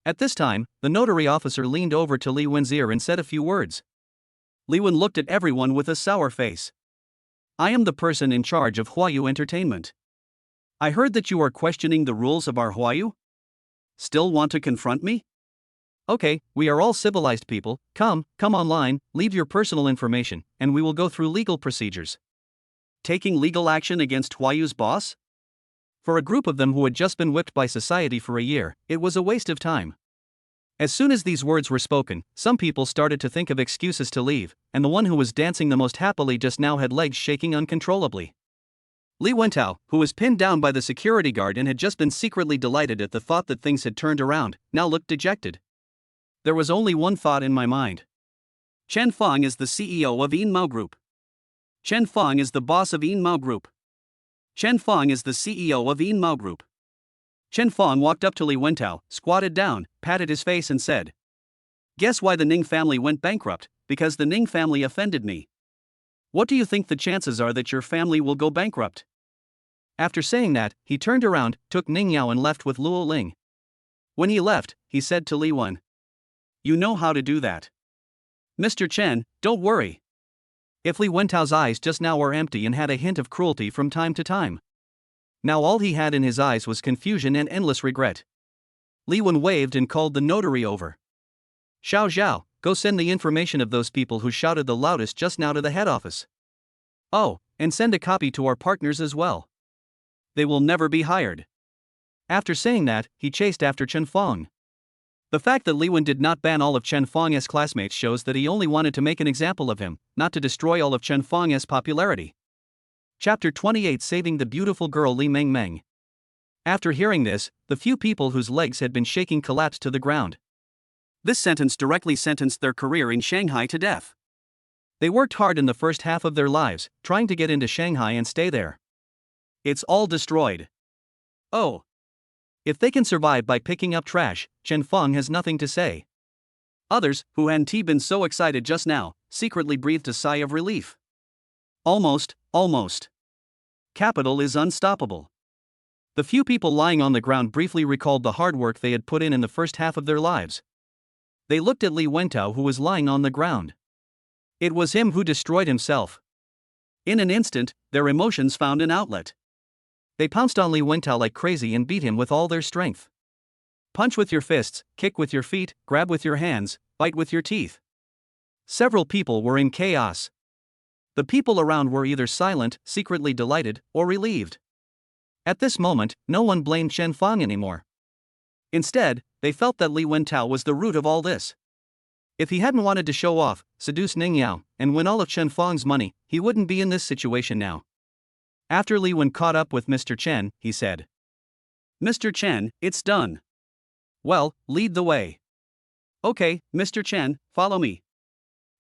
At this time, the notary officer leaned over to Li Wen's ear and said a few words. Li Wen looked at everyone with a sour face. I am the person in charge of Huayu Entertainment. I heard that you are questioning the rules of our Huayu? Still want to confront me? Okay, we are all civilized people. Come online, leave your personal information, and we will go through legal procedures. Taking legal action against Huayu's boss? For a group of them who had just been whipped by society for a year, it was a waste of time. As soon as these words were spoken, some people started to think of excuses to leave, and the one who was dancing the most happily just now had legs shaking uncontrollably. Li Wentao, who was pinned down by the security guard and had just been secretly delighted at the thought that things had turned around, now looked dejected. There was only one thought in my mind. Chen Feng is the CEO of Yin Mao Group. Chen Feng is the boss of Yin Mao Group. Chen Feng is the CEO of Yin Mao Group. Chen Feng walked up to Li Wentao, squatted down, patted his face and said, Guess why the Ning family went bankrupt? Because the Ning family offended me. What do you think the chances are that your family will go bankrupt? After saying that, he turned around, took Ning Yao and left with Luo Ling. When he left, he said to Li Wen, You know how to do that. Mr. Chen, don't worry. If Li Wentao's eyes just now were empty and had a hint of cruelty from time to time. Now all he had in his eyes was confusion and endless regret. Li Wen waved and called the notary over. Xiao Zhao, go send the information of those people who shouted the loudest just now to the head office. Oh, and send a copy to our partners as well. They will never be hired. After saying that, he chased after Chen Fong. The fact that Li Wen did not ban all of Chen Fong's classmates shows that he only wanted to make an example of him, not to destroy all of Chen Fong's popularity. Chapter 28 Saving the Beautiful Girl Li Mengmeng. After hearing this, the few people whose legs had been shaking collapsed to the ground. This sentence directly sentenced their career in Shanghai to death. They worked hard in the first half of their lives, trying to get into Shanghai and stay there. It's all destroyed. Oh. If they can survive by picking up trash, Chen Fong has nothing to say. Others, who hadn't been so excited just now, secretly breathed a sigh of relief. Almost. Capital is unstoppable. The few people lying on the ground briefly recalled the hard work they had put in the first half of their lives. They looked at Li Wentao, who was lying on the ground. It was him who destroyed himself. In an instant, their emotions found an outlet. They pounced on Li Wentao like crazy and beat him with all their strength. Punch with your fists, kick with your feet, grab with your hands, bite with your teeth. Several people were in chaos. The people around were either silent, secretly delighted, or relieved. At this moment, no one blamed Chen Fong anymore. Instead, they felt that Li Wentao was the root of all this. If he hadn't wanted to show off, seduce Ning Yao, and win all of Chen Fong's money, he wouldn't be in this situation now. After Li Wen caught up with Mr. Chen, he said, Mr. Chen, it's done. Well, lead the way. Okay, Mr. Chen, follow me.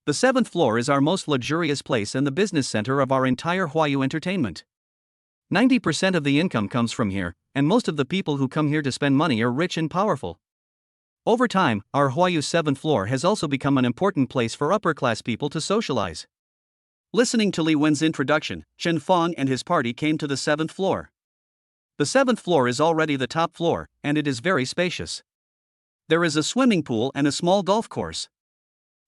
The 7th floor is our most luxurious place and the business center of our entire Huayu entertainment. 90% of the income comes from here, and most of the people who come here to spend money are rich and powerful. Over time, our Huayu 7th floor has also become an important place for upper-class people to socialize. Listening to Li Wen's introduction, Chen Fong and his party came to the 7th floor. The 7th floor is already the top floor, and it is very spacious. There is a swimming pool and a small golf course.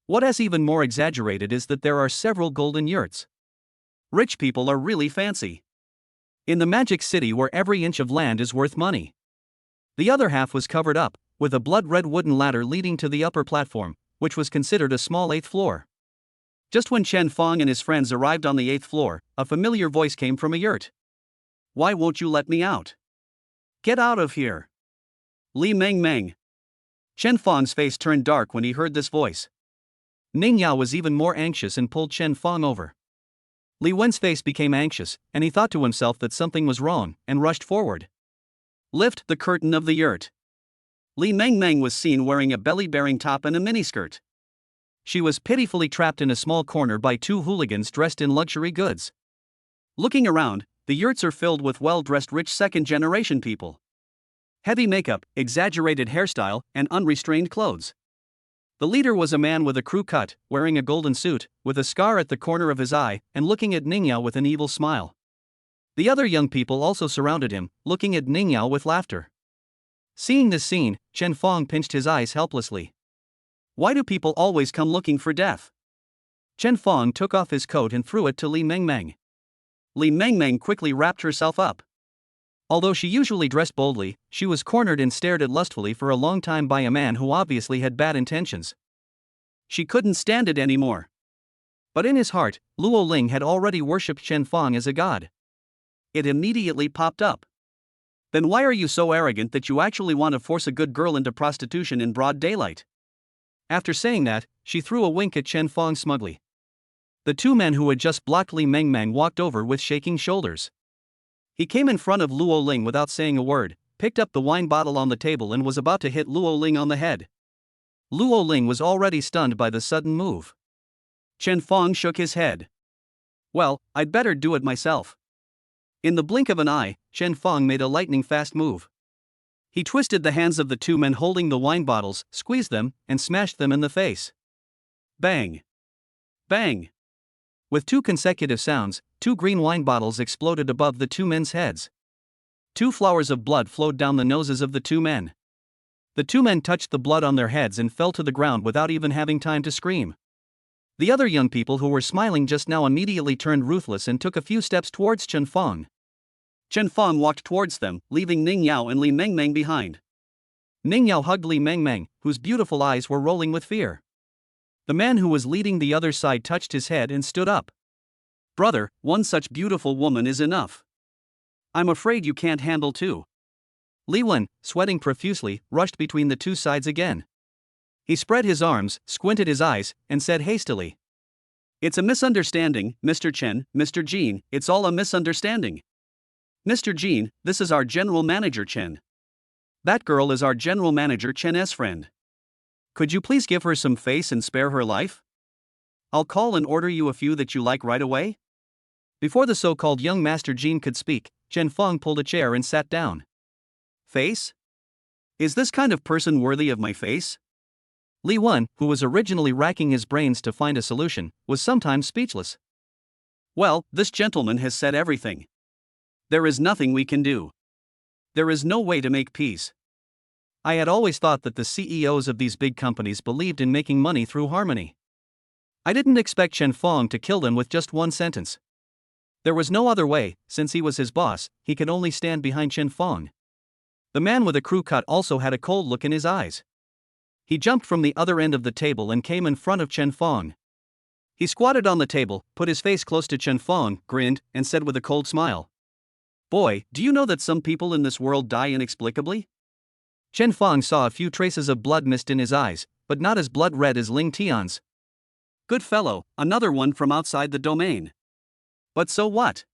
What is even more exaggerated is that there are several golden yurts. Rich people are really fancy. In the Magic City where every inch of land is worth money. The other half was covered up, with a blood-red wooden ladder leading to the upper platform, which was considered a small 8th floor. Just when Chen Fong and his friends arrived on the 8th floor, a familiar voice came from a yurt. Why won't you let me out? Get out of here. Li Mengmeng. Chen Fong's face turned dark when he heard this voice. Ning Yao was even more anxious and pulled Chen Fong over. Li Wen's face became anxious, and he thought to himself that something was wrong, and rushed forward. Lift the curtain of the yurt. Li Mengmeng was seen wearing a belly-bearing top and a miniskirt. She was pitifully trapped in a small corner by 2 hooligans dressed in luxury goods. Looking around, the yurts are filled with well-dressed rich second-generation people. Heavy makeup, exaggerated hairstyle, and unrestrained clothes. The leader was a man with a crew cut, wearing a golden suit, with a scar at the corner of his eye, and looking at Ning Yao with an evil smile. The other young people also surrounded him, looking at Ning Yao with laughter. Seeing this scene, Chen Fong pinched his eyes helplessly. Why do people always come looking for death? Chen Fong took off his coat and threw it to Li Mengmeng. Li Mengmeng quickly wrapped herself up. Although she usually dressed boldly, she was cornered and stared at lustfully for a long time by a man who obviously had bad intentions. She couldn't stand it anymore. But in his heart, Luo Ling had already worshipped Chen Fong as a god. It immediately popped up. Then why are you so arrogant that you actually want to force a good girl into prostitution in broad daylight? After saying that, she threw a wink at Chen Fong smugly. The 2 men who had just blocked Li Mengmeng walked over with shaking shoulders. He came in front of Luo Ling without saying a word, picked up the wine bottle on the table and was about to hit Luo Ling on the head. Luo Ling was already stunned by the sudden move. Chen Fong shook his head. Well, I'd better do it myself. In the blink of an eye, Chen Fong made a lightning-fast move. He twisted the hands of the 2 men holding the wine bottles, squeezed them, and smashed them in the face. Bang! Bang! With 2 consecutive sounds, 2 green wine bottles exploded above the 2 men's heads. 2 flowers of blood flowed down the noses of the 2 men. The 2 men touched the blood on their heads and fell to the ground without even having time to scream. The other young people who were smiling just now immediately turned ruthless and took a few steps towards Chen Feng. Chen Feng walked towards them, leaving Ning Yao and Li Mengmeng behind. Ning Yao hugged Li Mengmeng, whose beautiful eyes were rolling with fear. The man who was leading the other side touched his head and stood up. Brother, one such beautiful woman is enough. I'm afraid you can't handle two. Li Wen, sweating profusely, rushed between the two sides again. He spread his arms, squinted his eyes, and said hastily, "It's a misunderstanding, Mr. Chen, Mr. Jin, it's all a misunderstanding. Mr. Jin, this is our general manager Chen. That girl is our general manager Chen's friend. Could you please give her some face and spare her life? I'll call and order you a few that you like right away." Before the so-called young Master Jin could speak, Chen Feng pulled a chair and sat down. Face? Is this kind of person worthy of my face? Li Wen, who was originally racking his brains to find a solution, was sometimes speechless. Well, this gentleman has said everything. There is nothing we can do. There is no way to make peace. I had always thought that the CEOs of these big companies believed in making money through harmony. I didn't expect Chen Feng to kill them with just one sentence. There was no other way, since he was his boss, he could only stand behind Chen Feng. The man with a crew cut also had a cold look in his eyes. He jumped from the other end of the table and came in front of Chen Feng. He squatted on the table, put his face close to Chen Feng, grinned, and said with a cold smile, "Boy, do you know that some people in this world die inexplicably?" Chen Feng saw a few traces of blood mist in his eyes, but not as blood red as Ling Tian's. Good fellow, another one from outside the domain. But so what?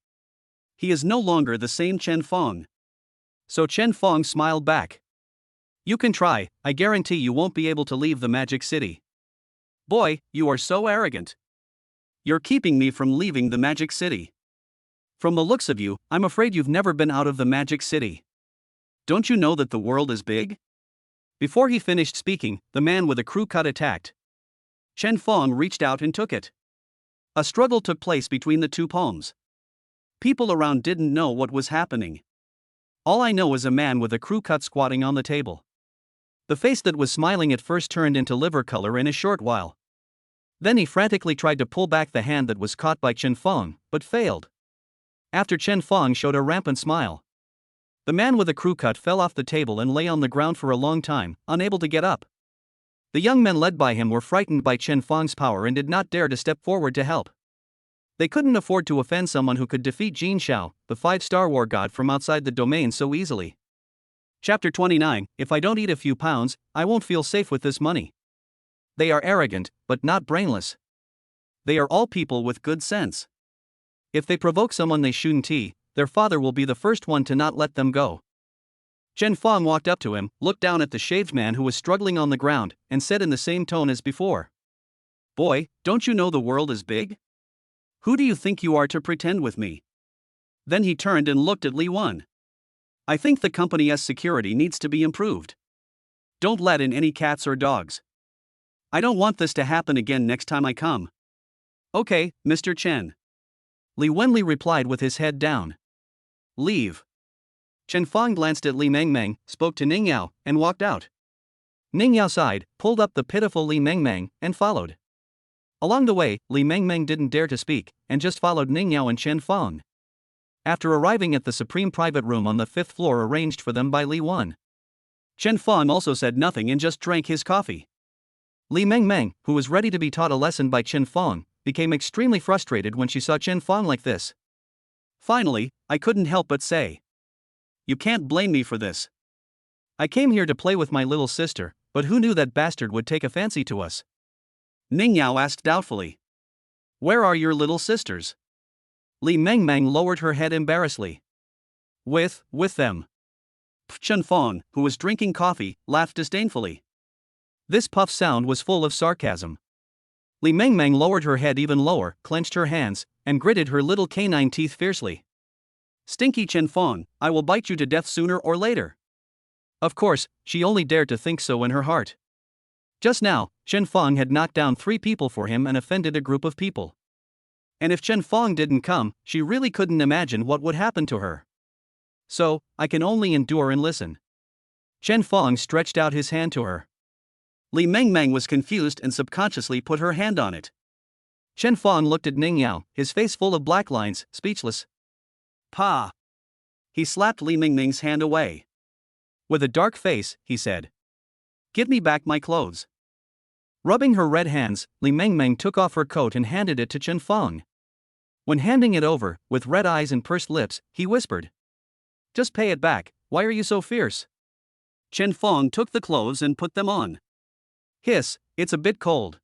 He is no longer the same Chen Feng. So Chen Feng smiled back. You can try, I guarantee you won't be able to leave the Magic City. Boy, you are so arrogant. You're keeping me from leaving the Magic City. From the looks of you, I'm afraid you've never been out of the Magic City. Don't you know that the world is big? Before he finished speaking, the man with a crew cut attacked. Chen Feng reached out and took it. A struggle took place between the two palms. People around didn't know what was happening. All I know is a man with a crew cut squatting on the table. The face that was smiling at first turned into liver color in a short while. Then he frantically tried to pull back the hand that was caught by Chen Feng, but failed. After Chen Feng showed a rampant smile. The man with the crew cut fell off the table and lay on the ground for a long time, unable to get up. The young men led by him were frightened by Chen Feng's power and did not dare to step forward to help. They couldn't afford to offend someone who could defeat Jin Xiao, the 5-star war god from outside the domain, so easily. Chapter 29, If I don't eat a few pounds, I won't feel safe with this money. They are arrogant, but not brainless. They are all people with good sense. If they provoke someone they shouldn't, their father will be the first one to not let them go. Chen Feng walked up to him, looked down at the shaved man who was struggling on the ground, and said in the same tone as before, "Boy, don't you know the world is big? Who do you think you are to pretend with me?" Then he turned and looked at Li Wen. "I think the company's security needs to be improved. Don't let in any cats or dogs. I don't want this to happen again next time I come." "Okay, Mr. Chen." Li Wenli replied with his head down. "Leave." Chen Feng glanced at Li Mengmeng, spoke to Ning Yao, and walked out. Ning Yao sighed, pulled up the pitiful Li Mengmeng, and followed. Along the way, Li Mengmeng didn't dare to speak, and just followed Ning Yao and Chen Feng. After arriving at the supreme private room on the 5th floor arranged for them by Li Wen, Chen Feng also said nothing and just drank his coffee. Li Mengmeng, who was ready to be taught a lesson by Chen Feng, became extremely frustrated when she saw Chen Feng like this. Finally, I couldn't help but say, "You can't blame me for this. I came here to play with my little sister, but who knew that bastard would take a fancy to us?" Ning Yao asked doubtfully, "Where are your little sisters?" Li Mengmeng lowered her head embarrassedly. With them." Chen Feng, who was drinking coffee, laughed disdainfully. This puff sound was full of sarcasm. Li Mengmeng lowered her head even lower, clenched her hands, and gritted her little canine teeth fiercely. "Stinky Chen Feng, I will bite you to death sooner or later." Of course, she only dared to think so in her heart. Just now, Chen Feng had knocked down 3 people for him and offended a group of people. And if Chen Feng didn't come, she really couldn't imagine what would happen to her. So, I can only endure and listen. Chen Feng stretched out his hand to her. Li Mengmeng was confused and subconsciously put her hand on it. Chen Fong looked at Ning Yao, his face full of black lines, speechless. Pa! He slapped Li Mingming's hand away. With a dark face, he said, "Give me back my clothes." Rubbing her red hands, Li Mingming took off her coat and handed it to Chen Fong. When handing it over, with red eyes and pursed lips, he whispered, "Just pay it back, why are you so fierce?" Chen Fong took the clothes and put them on. Hiss, it's a bit cold.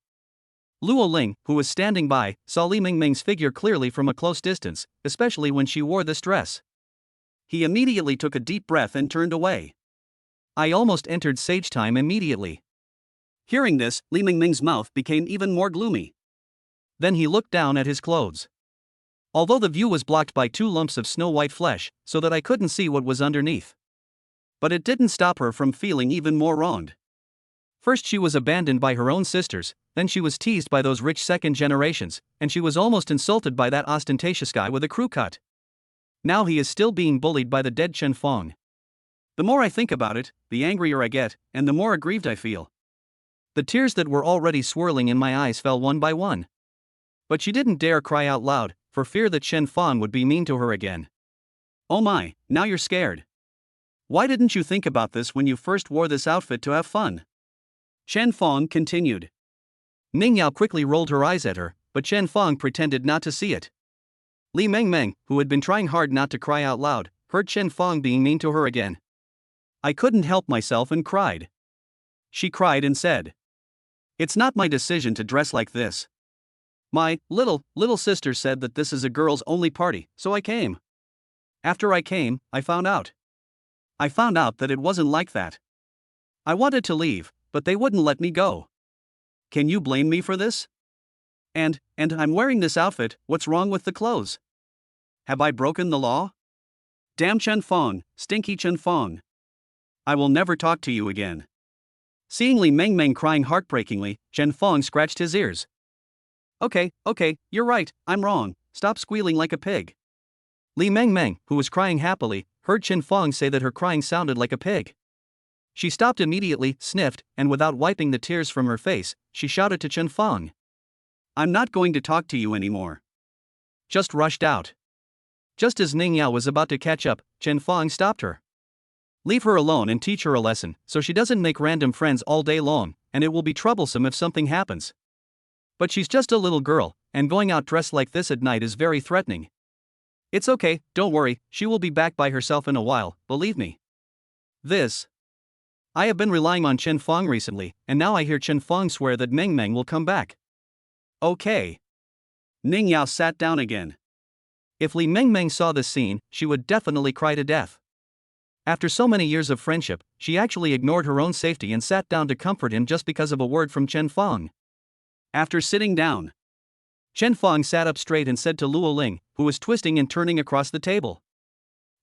Luo Ling, who was standing by, saw Li Mingming's figure clearly from a close distance, especially when she wore this dress. He immediately took a deep breath and turned away. I almost entered sage time immediately. Hearing this, Li Mingming's mouth became even more gloomy. Then he looked down at his clothes. Although the view was blocked by 2 lumps of snow-white flesh, so that I couldn't see what was underneath. But it didn't stop her from feeling even more wronged. First she was abandoned by her own sisters, then she was teased by those rich second generations, and she was almost insulted by that ostentatious guy with a crew cut. Now he is still being bullied by the dead Chen Fong. The more I think about it, the angrier I get, and the more aggrieved I feel. The tears that were already swirling in my eyes fell one by one. But she didn't dare cry out loud, for fear that Chen Fong would be mean to her again. Oh my, now you're scared. Why didn't you think about this when you first wore this outfit to have fun? Chen Fong continued. Ning Yao quickly rolled her eyes at her, but Chen Fong pretended not to see it. Li Mingming, who had been trying hard not to cry out loud, heard Chen Fong being mean to her again. I couldn't help myself and cried. She cried and said, "It's not my decision to dress like this. My little sister said that this is a girls' only party, so I came. After I came, I found out. That it wasn't like that. I wanted to leave, but they wouldn't let me go. Can you blame me for this? And I'm wearing this outfit, what's wrong with the clothes? Have I broken the law? Damn Chen Fong, stinky Chen Fong. I will never talk to you again." Seeing Li Mingming crying heartbreakingly, Chen Fong scratched his ears. Okay, you're right, I'm wrong, stop squealing like a pig." Li Mingming, who was crying happily, heard Chen Fong say that her crying sounded like a pig. She stopped immediately, sniffed, and without wiping the tears from her face, she shouted to Chen Fong, "I'm not going to talk to you anymore." Just rushed out. Just as Ning Yao was about to catch up, Chen Fong stopped her. "Leave her alone and teach her a lesson, so she doesn't make random friends all day long, and it will be troublesome if something happens. But she's just a little girl, and going out dressed like this at night is very threatening. It's okay, don't worry, she will be back by herself in a while, believe me." I have been relying on Chen Fong recently, and now I hear Chen Fong swear that Mingming will come back. Okay. Ning Yao sat down again. If Li Mingming saw this scene, she would definitely cry to death. After so many years of friendship, she actually ignored her own safety and sat down to comfort him just because of a word from Chen Fong. After sitting down, Chen Fong sat up straight and said to Luo Ling, who was twisting and turning across the table,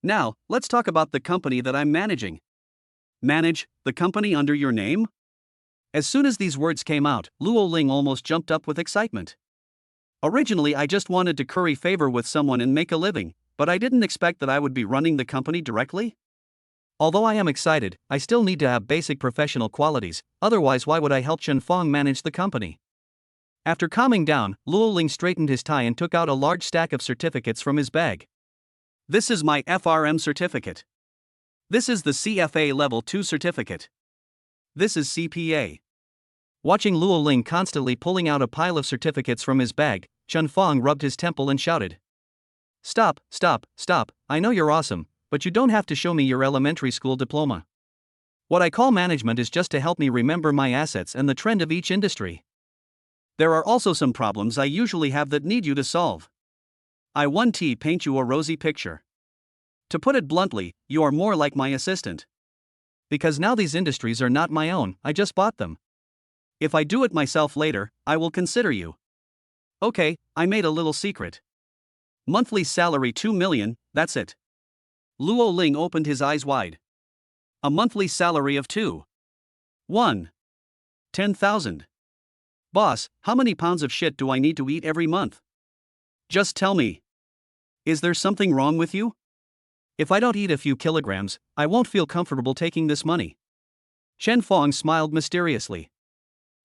"Now, let's talk about the company that I'm managing." "Manage the company under your name?" As soon as these words came out, Luo Ling almost jumped up with excitement. "Originally I just wanted to curry favor with someone and make a living, but I didn't expect that I would be running the company directly. Although I am excited, I still need to have basic professional qualities, otherwise why would I help Chen Fong manage the company?" After calming down, Luo Ling straightened his tie and took out a large stack of certificates from his bag. "This is my FRM certificate. This is the CFA Level 2 certificate. This is CPA." Watching Luo Ling constantly pulling out a pile of certificates from his bag, Chen Fong rubbed his temple and shouted, Stop, I know you're awesome, but you don't have to show me your elementary school diploma. What I call management is just to help me remember my assets and the trend of each industry. There are also some problems I usually have that need you to solve. I want to paint you a rosy picture. To put it bluntly, you are more like my assistant. Because now these industries are not my own, I just bought them. If I do it myself later, I will consider you. Okay, I made a little secret. Monthly salary 2 million, that's it. Luo Ling opened his eyes wide. A monthly salary of 10,000. Boss, how many pounds of shit do I need to eat every month? Just tell me. Is there something wrong with you? If I don't eat a few kilograms, I won't feel comfortable taking this money. Chen Fong smiled mysteriously.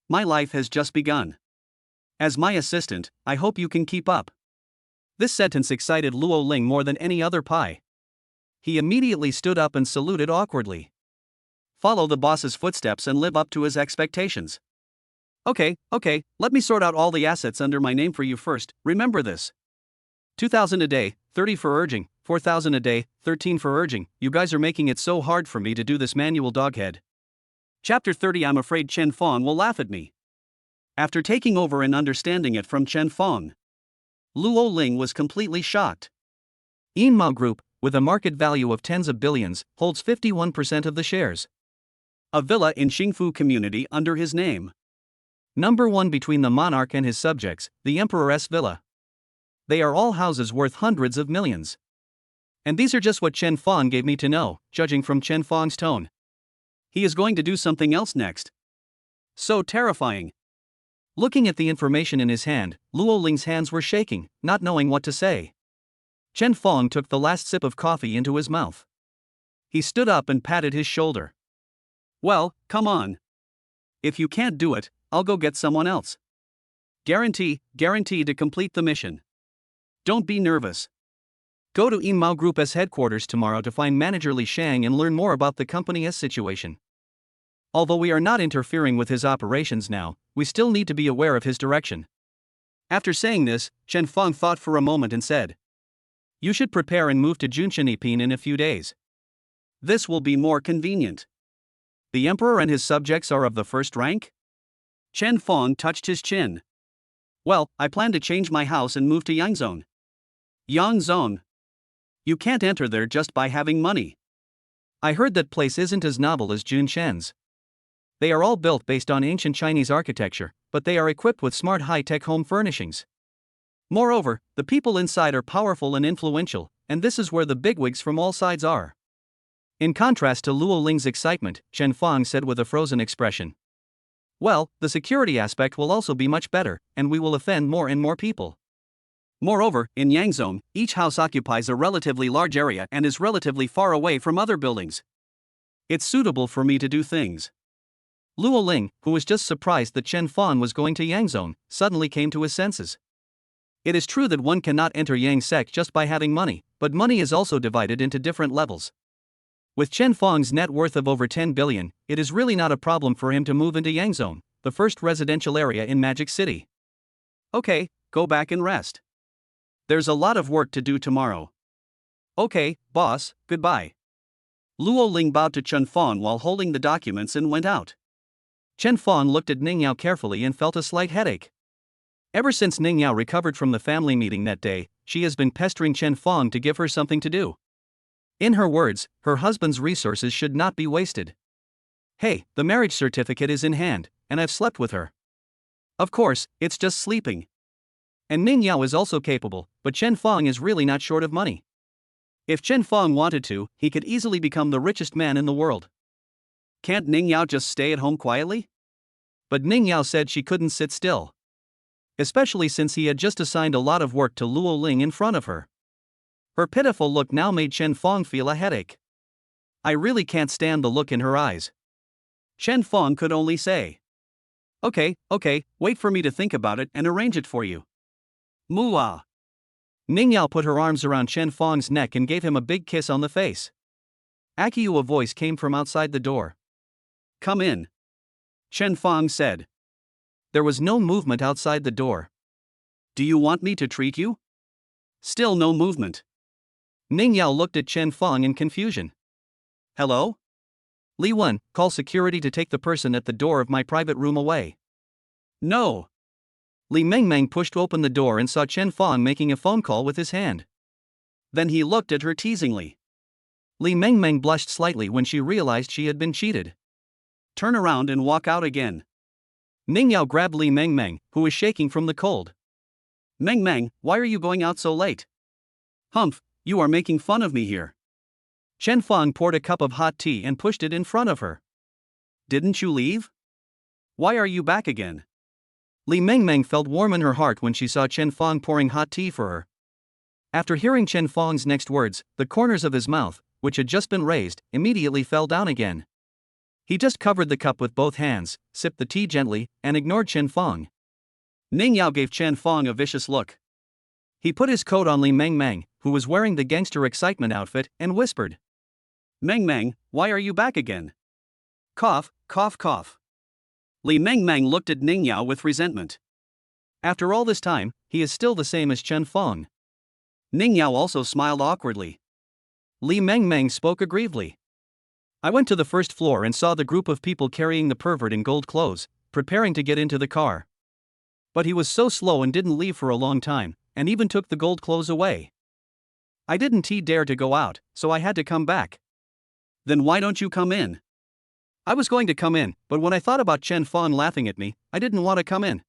My life has just begun. As my assistant, I hope you can keep up. This sentence excited Luo Ling more than any other pie. He immediately stood up and saluted awkwardly. Follow the boss's footsteps and live up to his expectations. Okay, let me sort out all the assets under my name for you first, remember this. 2,000 a day, 30 for urging, 4,000 a day, 13 for urging, you guys are making it so hard for me to do this manual doghead. Chapter 30. I'm afraid Chen Fong will laugh at me. After taking over and understanding it from Chen Fong, Luo Ling was completely shocked. Yinmao Group, with a market value of tens of billions, holds 51% of the shares. A villa in Xingfu community under his name. Number 1 between the monarch and his subjects, the Emperor's villa. They are all houses worth hundreds of millions. And these are just what Chen Fong gave me to know, judging from Chen Fong's tone. He is going to do something else next. So terrifying. Looking at the information in his hand, Luo Ling's hands were shaking, not knowing what to say. Chen Fong took the last sip of coffee into his mouth. He stood up and patted his shoulder. Well, come on. If you can't do it, I'll go get someone else. Guarantee to complete the mission. Don't be nervous. Go to Yinmao Group's headquarters tomorrow to find Manager Li Shang and learn more about the company's situation. Although we are not interfering with his operations now, we still need to be aware of his direction. After saying this, Chen Fong thought for a moment and said, you should prepare and move to Junshanipin in a few days. This will be more convenient. The emperor and his subjects are of the first rank? Chen Fong touched his chin. Well, I plan to change my house and move to Yangzhou. Yangzhou? You can't enter there just by having money. I heard that place isn't as novel as Junshan's. They are all built based on ancient Chinese architecture, but they are equipped with smart high-tech home furnishings. Moreover, the people inside are powerful and influential, and this is where the bigwigs from all sides are. In contrast to Luo Ling's excitement, Chen Fong said with a frozen expression. Well, the security aspect will also be much better, and we will offend more and more people. Moreover, in Yangzhou, each house occupies a relatively large area and is relatively far away from other buildings. It's suitable for me to do things. Luo Ling, who was just surprised that Chen Fong was going to Yangzhou, suddenly came to his senses. It is true that one cannot enter Yangsec just by having money, but money is also divided into different levels. With Chen Fong's net worth of over 10 billion, it is really not a problem for him to move into Yangzhou, the first residential area in Magic City. Okay, go back and rest. There's a lot of work to do tomorrow. Okay, boss, goodbye. Luo Ling bowed to Chen Fong while holding the documents and went out. Chen Fong looked at Ning Yao carefully and felt a slight headache. Ever since Ning Yao recovered from the family meeting that day, she has been pestering Chen Fong to give her something to do. In her words, her husband's resources should not be wasted. Hey, the marriage certificate is in hand, and I've slept with her. Of course, it's just sleeping. And Ning Yao is also capable, but Chen Fong is really not short of money. If Chen Fong wanted to, he could easily become the richest man in the world. Can't Ning Yao just stay at home quietly? But Ning Yao said she couldn't sit still. Especially since he had just assigned a lot of work to Luo Ling in front of her. Her pitiful look now made Chen Fong feel a headache. I really can't stand the look in her eyes. Chen Fong could only say. Okay, wait for me to think about it and arrange it for you. Mooah. Ning Yao put her arms around Chen Fong's neck and gave him a big kiss on the face. Akiyu, a voice came from outside the door. Come in. Chen Fong said. There was no movement outside the door. Do you want me to treat you? Still no movement. Ning Yao looked at Chen Fong in confusion. Hello? Li Wen, call security to take the person at the door of my private room away. No. Li Mengmeng pushed open the door and saw Chen Fong making a phone call with his hand. Then he looked at her teasingly. Li Mengmeng blushed slightly when she realized she had been cheated. Turn around and walk out again. Ning Yao grabbed Li Mengmeng, who was shaking from the cold. Mengmeng, why are you going out so late? Humph, you are making fun of me here. Chen Fong poured a cup of hot tea and pushed it in front of her. Didn't you leave? Why are you back again? Li Mengmeng felt warm in her heart when she saw Chen Fong pouring hot tea for her. After hearing Chen Fong's next words, the corners of his mouth, which had just been raised, immediately fell down again. He just covered the cup with both hands, sipped the tea gently, and ignored Chen Fong. Ning Yao gave Chen Fong a vicious look. He put his coat on Li Meng Meng, who was wearing the gangster excitement outfit, and whispered, "Meng Meng, why are you back again?" Cough, cough, cough. Li Meng Meng looked at Ning Yao with resentment. After all this time, he is still the same as Chen Fong. Ning Yao also smiled awkwardly. Li Meng Meng spoke aggrievedly. I went to the first floor and saw the group of people carrying the pervert in gold clothes, preparing to get into the car. But he was so slow and didn't leave for a long time, and even took the gold clothes away. I didn't dare to go out, so I had to come back. Then why don't you come in? I was going to come in, but when I thought about Chen Fong laughing at me, I didn't want to come in.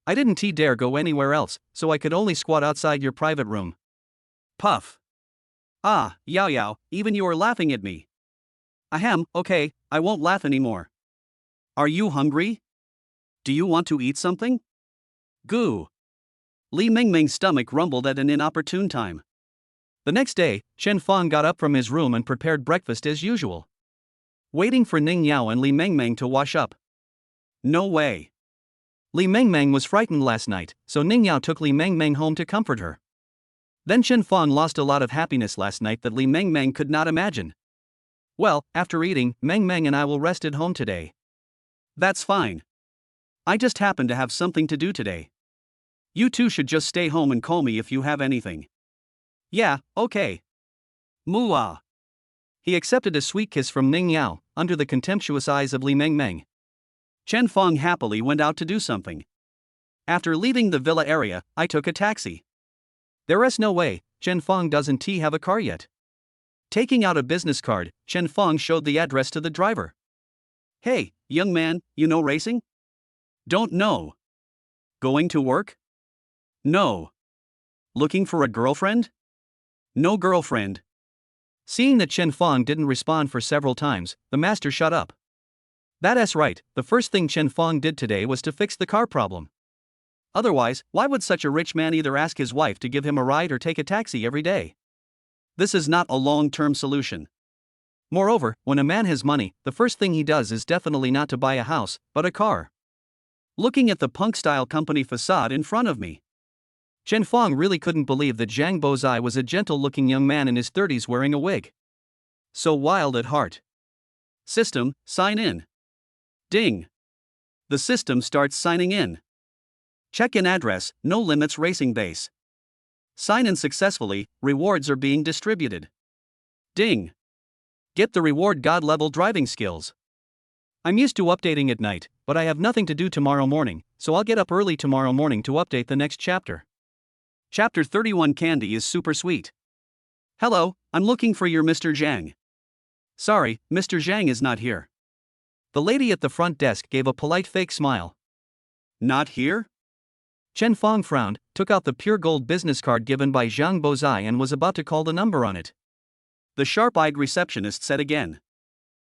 I didn't dare go anywhere else, so I could only squat outside your private room. Puff. Ah, Yao Yao, even you are laughing at me. Ahem, okay, I won't laugh anymore. Are you hungry? Do you want to eat something? Goo. Li Mingming's stomach rumbled at an inopportune time. The next day, Chen Fong got up from his room and prepared breakfast as usual, waiting for Ning Yao and Li Mengmeng to wash up. No way. Li Mengmeng was frightened last night, so Ning Yao took Li Mengmeng home to comfort her. Then Chen Fong lost a lot of happiness last night that Li Mengmeng could not imagine. Well, after eating, Mengmeng and I will rest at home today. That's fine. I just happen to have something to do today. You two should just stay home and call me if you have anything. Yeah, okay. Mooah. He accepted a sweet kiss from Ning Yao, under the contemptuous eyes of Li Mengmeng. Chen Fong happily went out to do something. After leaving the villa area, I took a taxi. There is no way, Chen Fong doesn't have a car yet. Taking out a business card, Chen Fong showed the address to the driver. Hey, young man, you know racing? Don't know. Going to work? No. Looking for a girlfriend? No girlfriend. Seeing that Chen Fong didn't respond for several times, the master shut up. That's right, the first thing Chen Fong did today was to fix the car problem. Otherwise, why would such a rich man either ask his wife to give him a ride or take a taxi every day? This is not a long-term solution. Moreover, when a man has money, the first thing he does is definitely not to buy a house, but a car. Looking at the punk-style company facade in front of me, Chen Fong really couldn't believe that Zhang Bozai was a gentle-looking young man in his 30s wearing a wig. So wild at heart. System, sign in. Ding. The system starts signing in. Check-in address, no limits racing base. Sign in successfully, rewards are being distributed. Ding. Get the reward God-level driving skills. I'm used to updating at night, but I have nothing to do tomorrow morning, so I'll get up early tomorrow morning to update the next chapter. Chapter 31 Candy is super sweet. Hello, I'm looking for your Mr. Zhang. Sorry, Mr. Zhang is not here. The lady at the front desk gave a polite fake smile. Not here? Chen Fong frowned, took out the pure gold business card given by Zhang Bozai and was about to call the number on it. The sharp-eyed receptionist said again.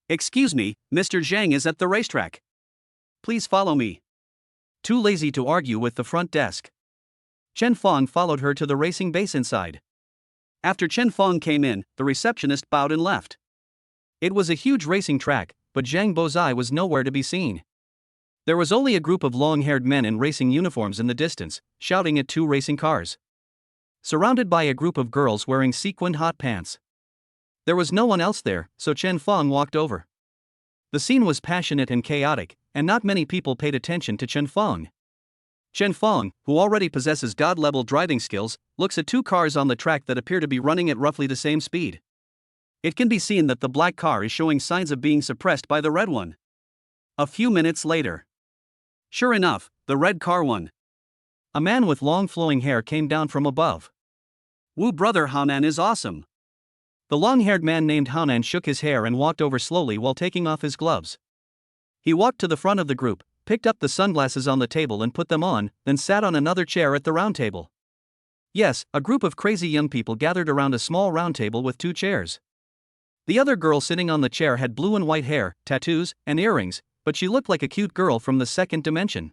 Excuse me, Mr. Zhang is at the racetrack. Please follow me. Too lazy to argue with the front desk, Chen Fong followed her to the racing base inside. After Chen Fong came in, the receptionist bowed and left. It was a huge racing track, but Zhang Bozai was nowhere to be seen. There was only a group of long-haired men in racing uniforms in the distance, shouting at two racing cars, surrounded by a group of girls wearing sequined hot pants. There was no one else there, so Chen Fong walked over. The scene was passionate and chaotic, and not many people paid attention to Chen Fong. Chen Fong, who already possesses God-level driving skills, looks at two cars on the track that appear to be running at roughly the same speed. It can be seen that the black car is showing signs of being suppressed by the red one. A few minutes later, sure enough, the red car won. A man with long flowing hair came down from above. Wu brother Haonan is awesome. The long-haired man named Haonan shook his hair and walked over slowly while taking off his gloves. He walked to the front of the group, picked up the sunglasses on the table and put them on, then sat on another chair at the round table. Yes, a group of crazy young people gathered around a small round table with two chairs. The other girl sitting on the chair had blue and white hair, tattoos, and earrings, but she looked like a cute girl from the second dimension.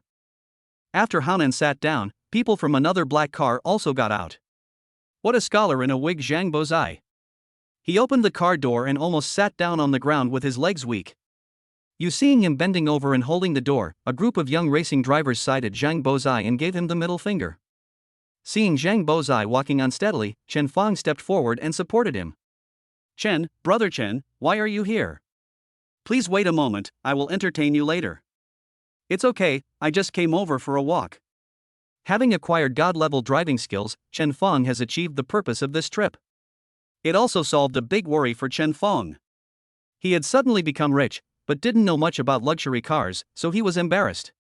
After Haonan sat down, people from another black car also got out. What a scholar in a wig, Zhang Bozai. He opened the car door and almost sat down on the ground with his legs weak. Seeing him bending over and holding the door, a group of young racing drivers sided Zhang Bozai and gave him the middle finger. Seeing Zhang Bozai walking unsteadily, Chen Feng stepped forward and supported him. Chen, brother Chen, why are you here? Please wait a moment, I will entertain you later. It's okay, I just came over for a walk. Having acquired God-level driving skills, Chen Feng has achieved the purpose of this trip. It also solved a big worry for Chen Feng. He had suddenly become rich, but didn't know much about luxury cars, so he was embarrassed.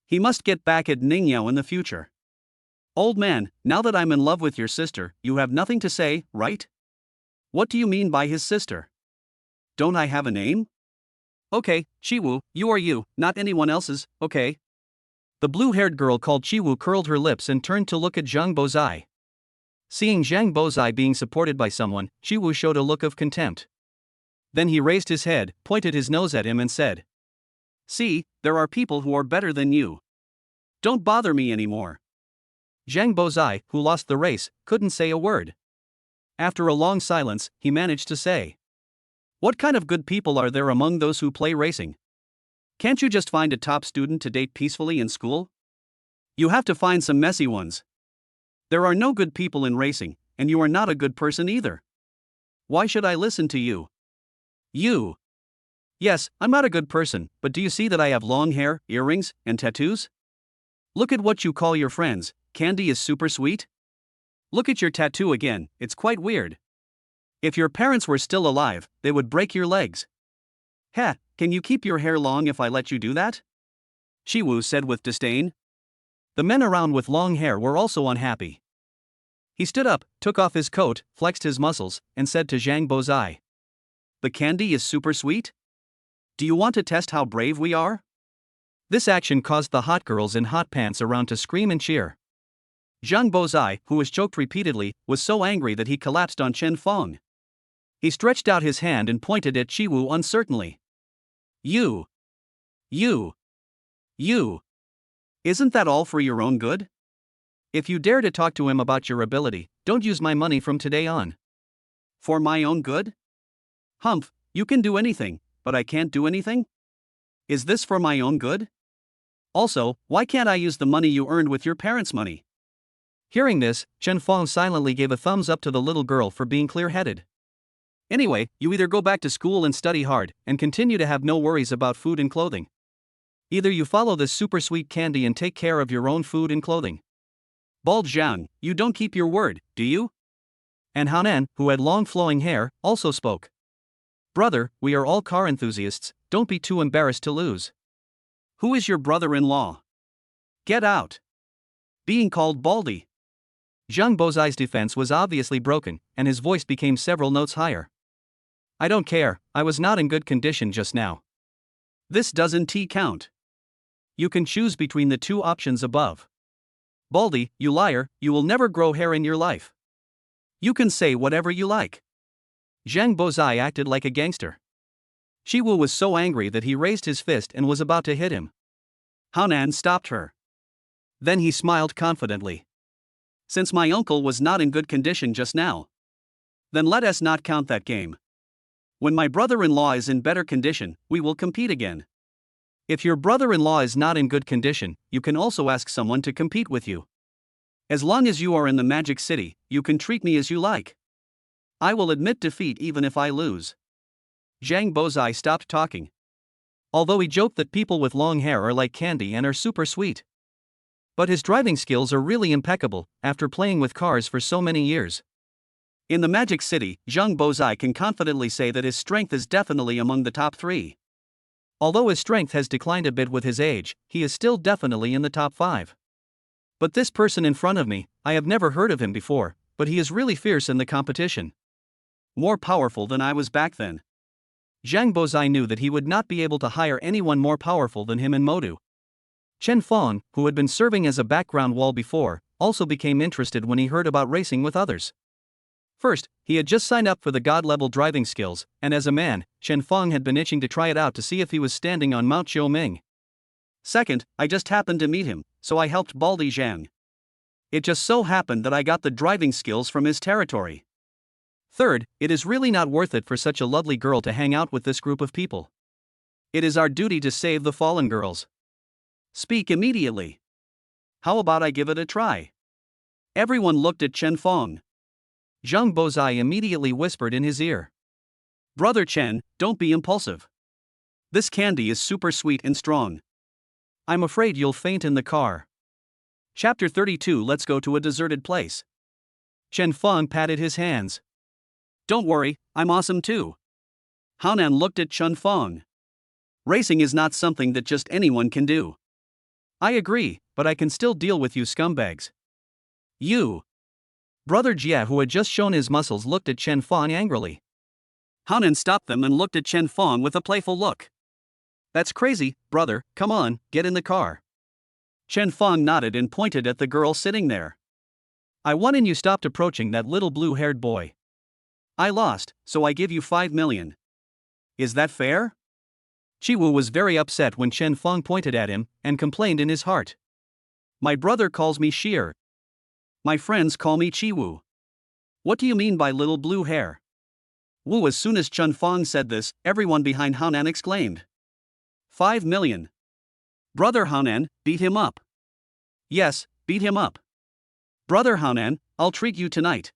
He must get back at Ningyao in the future. Old man, now that I'm in love with your sister, you have nothing to say, right? What do you mean by his sister? Don't I have a name? Okay, Chiwu, you are you, not anyone else's, okay? The blue-haired girl called Chiwu curled her lips and turned to look at Zhang Bozai. Seeing Zhang Bozai being supported by someone, Chiwu showed a look of contempt. Then he raised his head, pointed his nose at him and said, "See, there are people who are better than you. Don't bother me anymore." Zhang Bozai, who lost the race, couldn't say a word. After a long silence, he managed to say, "What kind of good people are there among those who play racing? Can't you just find a top student to date peacefully in school? You have to find some messy ones. There are no good people in racing, and you are not a good person either. Why should I listen to you? You. Yes, I'm not a good person, but do you see that I have long hair, earrings, and tattoos? Look at what you call your friends, candy is super sweet? Look at your tattoo again, it's quite weird. If your parents were still alive, they would break your legs. Heh, can you keep your hair long if I let you do that?" Chiwu said with disdain. The men around with long hair were also unhappy. He stood up, took off his coat, flexed his muscles, and said to Zhang Bozai, "The candy is super sweet? Do you want to test how brave we are?" This action caused the hot girls in hot pants around to scream and cheer. Zhang Bozai, who was choked repeatedly, was so angry that he collapsed on Chen Feng. He stretched out his hand and pointed at Chiwu uncertainly. You. Isn't that all for your own good? If you dare to talk to him about your ability, don't use my money from today on." "For my own good? Humph, you can do anything, but I can't do anything? Is this for my own good? Also, why can't I use the money you earned with your parents' money?" Hearing this, Chen Feng silently gave a thumbs up to the little girl for being clear-headed. "Anyway, you either go back to school and study hard, and continue to have no worries about food and clothing. Either you follow this super sweet candy and take care of your own food and clothing." "Bald Zhang, you don't keep your word, do you?" And Hanan, who had long flowing hair, also spoke. "Brother, we are all car enthusiasts, don't be too embarrassed to lose. Who is your brother-in-law? Get out." Being called Baldy. Zhang Bozai's defense was obviously broken, and his voice became several notes higher. "I don't care, I was not in good condition just now. This doesn't count. You can choose between the two options above. Baldy, you liar, you will never grow hair in your life. You can say whatever you like." Zhang Bozai acted like a gangster. Chiwu was so angry that he raised his fist and was about to hit him. Hanan stopped her. Then he smiled confidently. "Since my uncle was not in good condition just now, then let us not count that game. When my brother-in-law is in better condition, we will compete again. If your brother-in-law is not in good condition, you can also ask someone to compete with you. As long as you are in the Magic City, you can treat me as you like. I will admit defeat even if I lose." Zhang Bozai stopped talking. Although he joked that people with long hair are like candy and are super sweet. But his driving skills are really impeccable, after playing with cars for so many years. In the Magic City, Zhang Bozai can confidently say that his strength is definitely among the top 3. Although his strength has declined a bit with his age, he is still definitely in the top 5. But this person in front of me, I have never heard of him before, but he is really fierce in the competition. More powerful than I was back then. Zhang Bozai knew that he would not be able to hire anyone more powerful than him in Modu. Chen Feng, who had been serving as a background wall before, also became interested when he heard about racing with others. First, he had just signed up for the God-level driving skills, and as a man, Chen Feng had been itching to try it out to see if he was standing on Mount Xiaoming. Second, I just happened to meet him, so I helped Baldy Zhang. It just so happened that I got the driving skills from his territory. Third, it is really not worth it for such a lovely girl to hang out with this group of people. It is our duty to save the fallen girls. Speak immediately. How about I give it a try? Everyone looked at Chen Fong. Zhang Bozai immediately whispered in his ear. Brother Chen, don't be impulsive. This candy is super sweet and strong. I'm afraid you'll faint in the car. Chapter 32. Let's go to a deserted place. Chen Fong patted his hands. Don't worry, I'm awesome too. Haonan looked at Chen Fong. Racing is not something that just anyone can do. I agree, but I can still deal with you scumbags. You. Brother Jia, who had just shown his muscles, looked at Chen Fong angrily. Haonan stopped them and looked at Chen Fong with a playful look. That's crazy, brother, come on, get in the car. Chen Fong nodded and pointed at the girl sitting there. I won and you stopped approaching that little blue-haired boy. I lost, so I give you 5 million. Is that fair? Chi-Wu was very upset when Chen Fong pointed at him and complained in his heart. My brother calls me Sheer. My friends call me Chi-Wu. What do you mean by little blue hair? Wu. As soon as Chen Fong said this, everyone behind Haonan exclaimed. 5 million. Brother Haonan, beat him up. Yes, beat him up. Brother Haonan, I'll treat you tonight.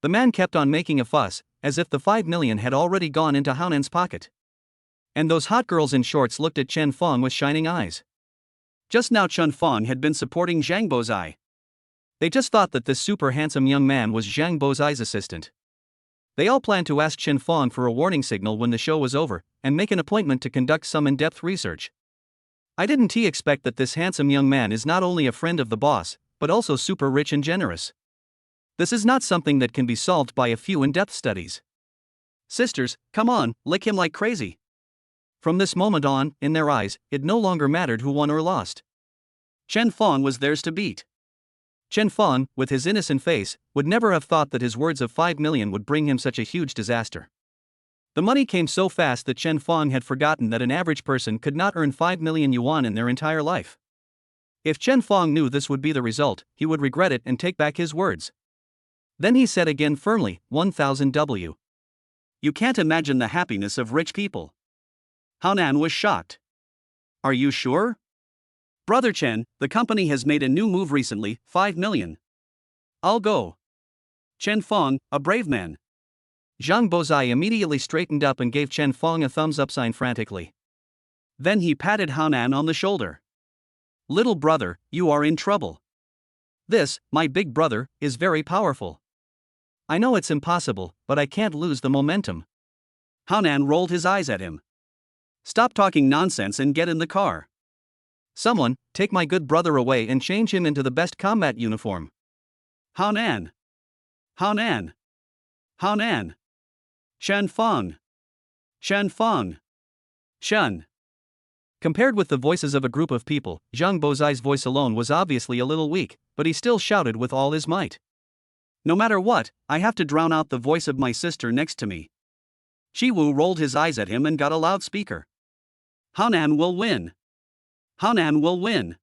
The man kept on making a fuss, as if the 5 million had already gone into Haonan's pocket. And those hot girls in shorts looked at Chen Fong with shining eyes. Just now Chen Fong had been supporting Zhang Bozai. They just thought that this super handsome young man was Zhang Bozai's assistant. They all planned to ask Chen Fong for a warning signal when the show was over, and make an appointment to conduct some in-depth research. I didn't expect that this handsome young man is not only a friend of the boss, but also super rich and generous. This is not something that can be solved by a few in-depth studies. Sisters, come on, lick him like crazy. From this moment on, in their eyes, it no longer mattered who won or lost. Chen Fong was theirs to beat. Chen Fong, with his innocent face, would never have thought that his words of 5 million would bring him such a huge disaster. The money came so fast that Chen Fong had forgotten that an average person could not earn 5 million yuan in their entire life. If Chen Fong knew this would be the result, he would regret it and take back his words. Then he said again firmly, 1000 W. You can't imagine the happiness of rich people. Haonan was shocked. Are you sure? Brother Chen, the company has made a new move recently, 5 million. I'll go. Chen Fong, a brave man. Zhang Bozai immediately straightened up and gave Chen Fong a thumbs-up sign frantically. Then he patted Haonan on the shoulder. Little brother, you are in trouble. This, my big brother, is very powerful. I know it's impossible, but I can't lose the momentum. Haonan rolled his eyes at him. Stop talking nonsense and get in the car. Someone, take my good brother away and change him into the best combat uniform. Haonan. Haonan. Haonan. Chen Fong. Chen Fong. Chen. Compared with the voices of a group of people, Zhang Bozai's voice alone was obviously a little weak, but he still shouted with all his might. No matter what, I have to drown out the voice of my sister next to me. Chi-Wu rolled his eyes at him and got a loudspeaker. Haonan will win. Haonan will win.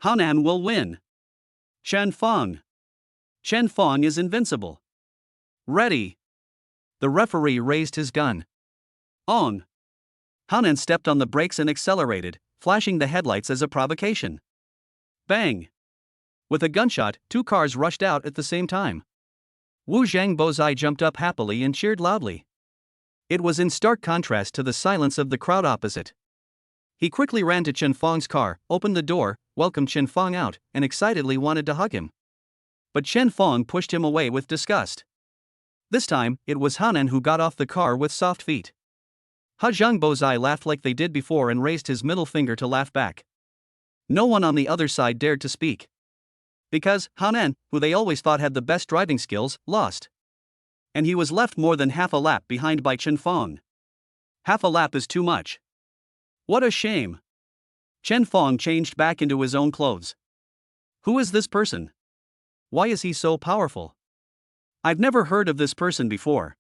Haonan will win. Chen Fong. Chen Fong is invincible. Ready. The referee raised his gun. On. Haonan stepped on the brakes and accelerated, flashing the headlights as a provocation. Bang. With a gunshot, 2 cars rushed out at the same time. Wu Zhang Bozai jumped up happily and cheered loudly. It was in stark contrast to the silence of the crowd opposite. He quickly ran to Chen Fong's car, opened the door, welcomed Chen Fong out, and excitedly wanted to hug him. But Chen Fong pushed him away with disgust. This time, it was Haonan who got off the car with soft feet. Zhang Bozai laughed like they did before and raised his middle finger to laugh back. No one on the other side dared to speak. Because Haonan, who they always thought had the best driving skills, lost. And he was left more than half a lap behind by Chen Fong. Half a lap is too much. What a shame. Chen Fong changed back into his own clothes. Who is this person? Why is he so powerful? I've never heard of this person before.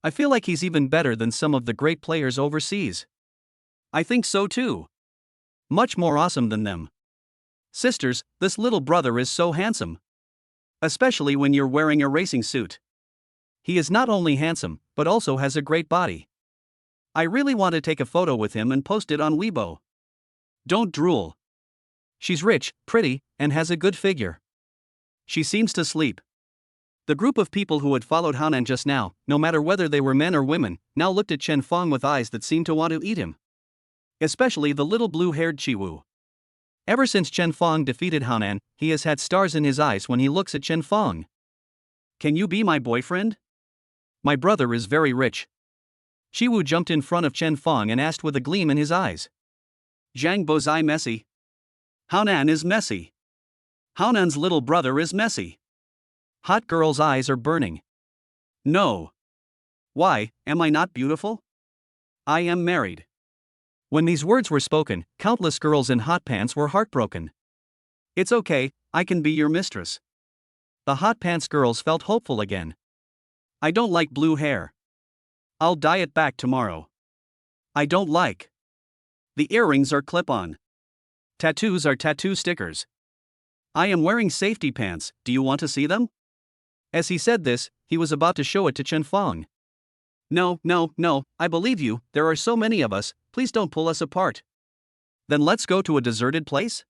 I feel like he's even better than some of the great players overseas. I think so too. Much more awesome than them. Sisters, this little brother is so handsome. Especially when you're wearing a racing suit. He is not only handsome, but also has a great body. I really want to take a photo with him and post it on Weibo. Don't drool. She's rich, pretty, and has a good figure. She seems to sleep. The group of people who had followed Hanan just now, no matter whether they were men or women, now looked at Chen Fong with eyes that seemed to want to eat him. Especially the little blue-haired Chiwu. Ever since Chen Fong defeated Hanan, he has had stars in his eyes when he looks at Chen Fong. Can you be my boyfriend? My brother is very rich. Chiwu jumped in front of Chen Fong and asked with a gleam in his eyes. Zhang Bozai messy? Hanan is messy. Hanan's little brother is messy. Hot girl's eyes are burning. No. Why, am I not beautiful? I am married. When these words were spoken, countless girls in hot pants were heartbroken. It's okay, I can be your mistress. The hot pants girls felt hopeful again. I don't like blue hair. I'll dye it back tomorrow. I don't like. The earrings are clip-on. Tattoos are tattoo stickers. I am wearing safety pants, do you want to see them? As he said this, he was about to show it to Chen Fong. No, I believe you, there are so many of us, please don't pull us apart. Then let's go to a deserted place?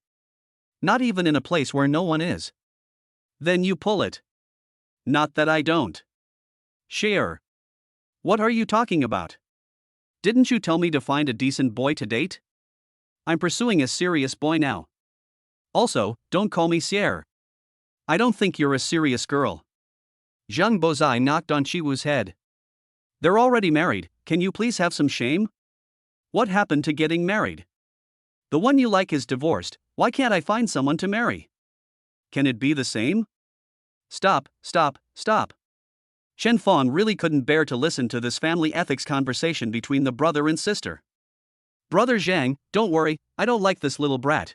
Not even in a place where no one is. Then you pull it. Not that I don't. Share. What are you talking about? Didn't you tell me to find a decent boy to date? I'm pursuing a serious boy now. Also, don't call me Sierre. I don't think you're a serious girl. Zhang Bozai knocked on Chiwu's head. They're already married, can you please have some shame? What happened to getting married? The one you like is divorced, why can't I find someone to marry? Can it be the same? Stop. Chen Fong really couldn't bear to listen to this family ethics conversation between the brother and sister. Brother Zhang, don't worry, I don't like this little brat.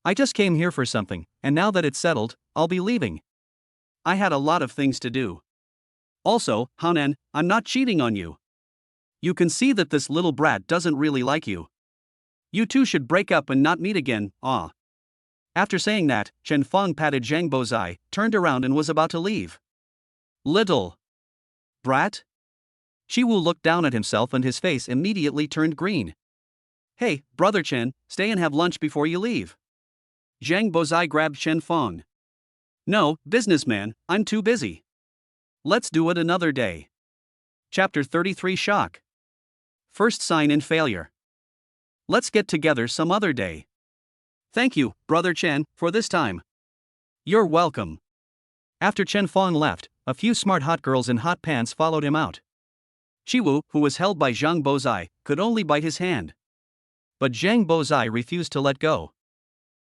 I just came here for something, and now that it's settled, I'll be leaving. I had a lot of things to do. Also, Hanan, I'm not cheating on you. You can see that this little brat doesn't really like you. You two should break up and not meet again, ah. After saying that, Chen Fong patted Zhang Bozai, turned around and was about to leave. Little brat? Chiwu looked down at himself and his face immediately turned green. Hey, brother Chen, stay and have lunch before you leave. Zhang Bozai grabbed Chen Fong. No, businessman, I'm too busy. Let's do it another day. Chapter 33 Shock. First sign in failure. Let's get together some other day. Thank you, brother Chen, for this time. You're welcome. After Chen Fong left, a few smart hot girls in hot pants followed him out. Chiwu, who was held by Zhang Bozai, could only bite his hand. But Zhang Bozai refused to let go.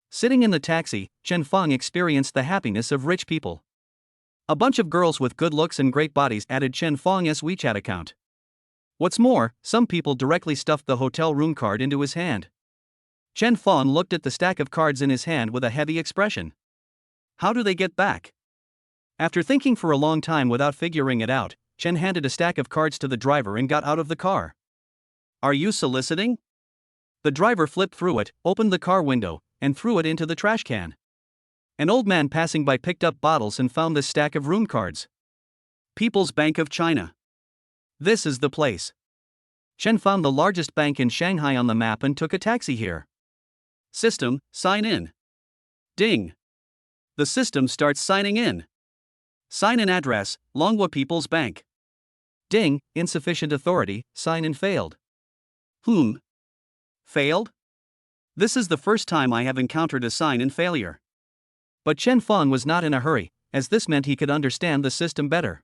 Sitting in the taxi, Chen Fong experienced the happiness of rich people. A bunch of girls with good looks and great bodies added Chen Fong's WeChat account. What's more, some people directly stuffed the hotel room card into his hand. Chen Fong looked at the stack of cards in his hand with a heavy expression. How do they get back? After thinking for a long time without figuring it out, Chen handed a stack of cards to the driver and got out of the car. Are you soliciting? The driver flipped through it, opened the car window, and threw it into the trash can. An old man passing by picked up bottles and found this stack of rune cards. People's Bank of China. This is the place. Chen found the largest bank in Shanghai on the map and took a taxi here. System, sign in. Ding. The system starts signing in. Sign in address, Longhua People's Bank. Ding, insufficient authority, sign in failed. Failed? This is the first time I have encountered a sign in failure. But Chen Fong was not in a hurry, as this meant he could understand the system better.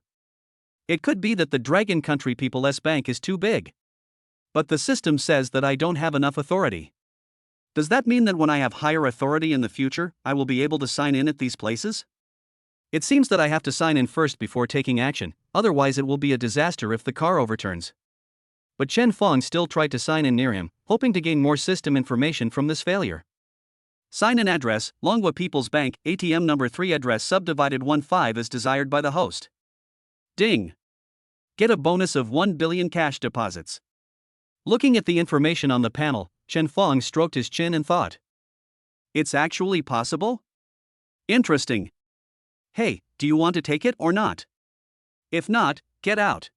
It could be that the Dragon Country People's Bank is too big. But the system says that I don't have enough authority. Does that mean that when I have higher authority in the future, I will be able to sign in at these places? It seems that I have to sign in first before taking action, otherwise it will be a disaster if the car overturns. But Chen Fong still tried to sign in near him, hoping to gain more system information from this failure. Sign in address, Longhua People's Bank, ATM number 3 address subdivided 15 as desired by the host. Ding. Get a bonus of 1 billion cash deposits. Looking at the information on the panel, Chen Fong stroked his chin and thought. It's actually possible? Interesting. Hey, do you want to take it or not? If not, get out.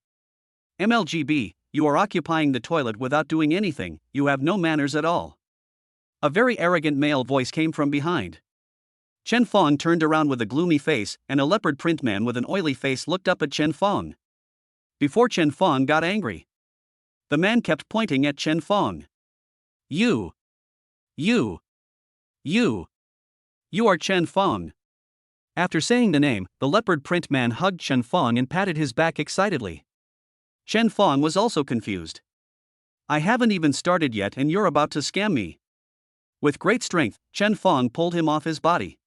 MLGB, you are occupying the toilet without doing anything, you have no manners at all. A very arrogant male voice came from behind. Chen Fong turned around with a gloomy face, and a leopard print man with an oily face looked up at Chen Fong. Before Chen Fong got angry, the man kept pointing at Chen Fong. You are Chen Fong. After saying the name, the leopard print man hugged Chen Fong and patted his back excitedly. Chen Fong was also confused. I haven't even started yet and you're about to scam me. With great strength, Chen Fong pulled him off his body.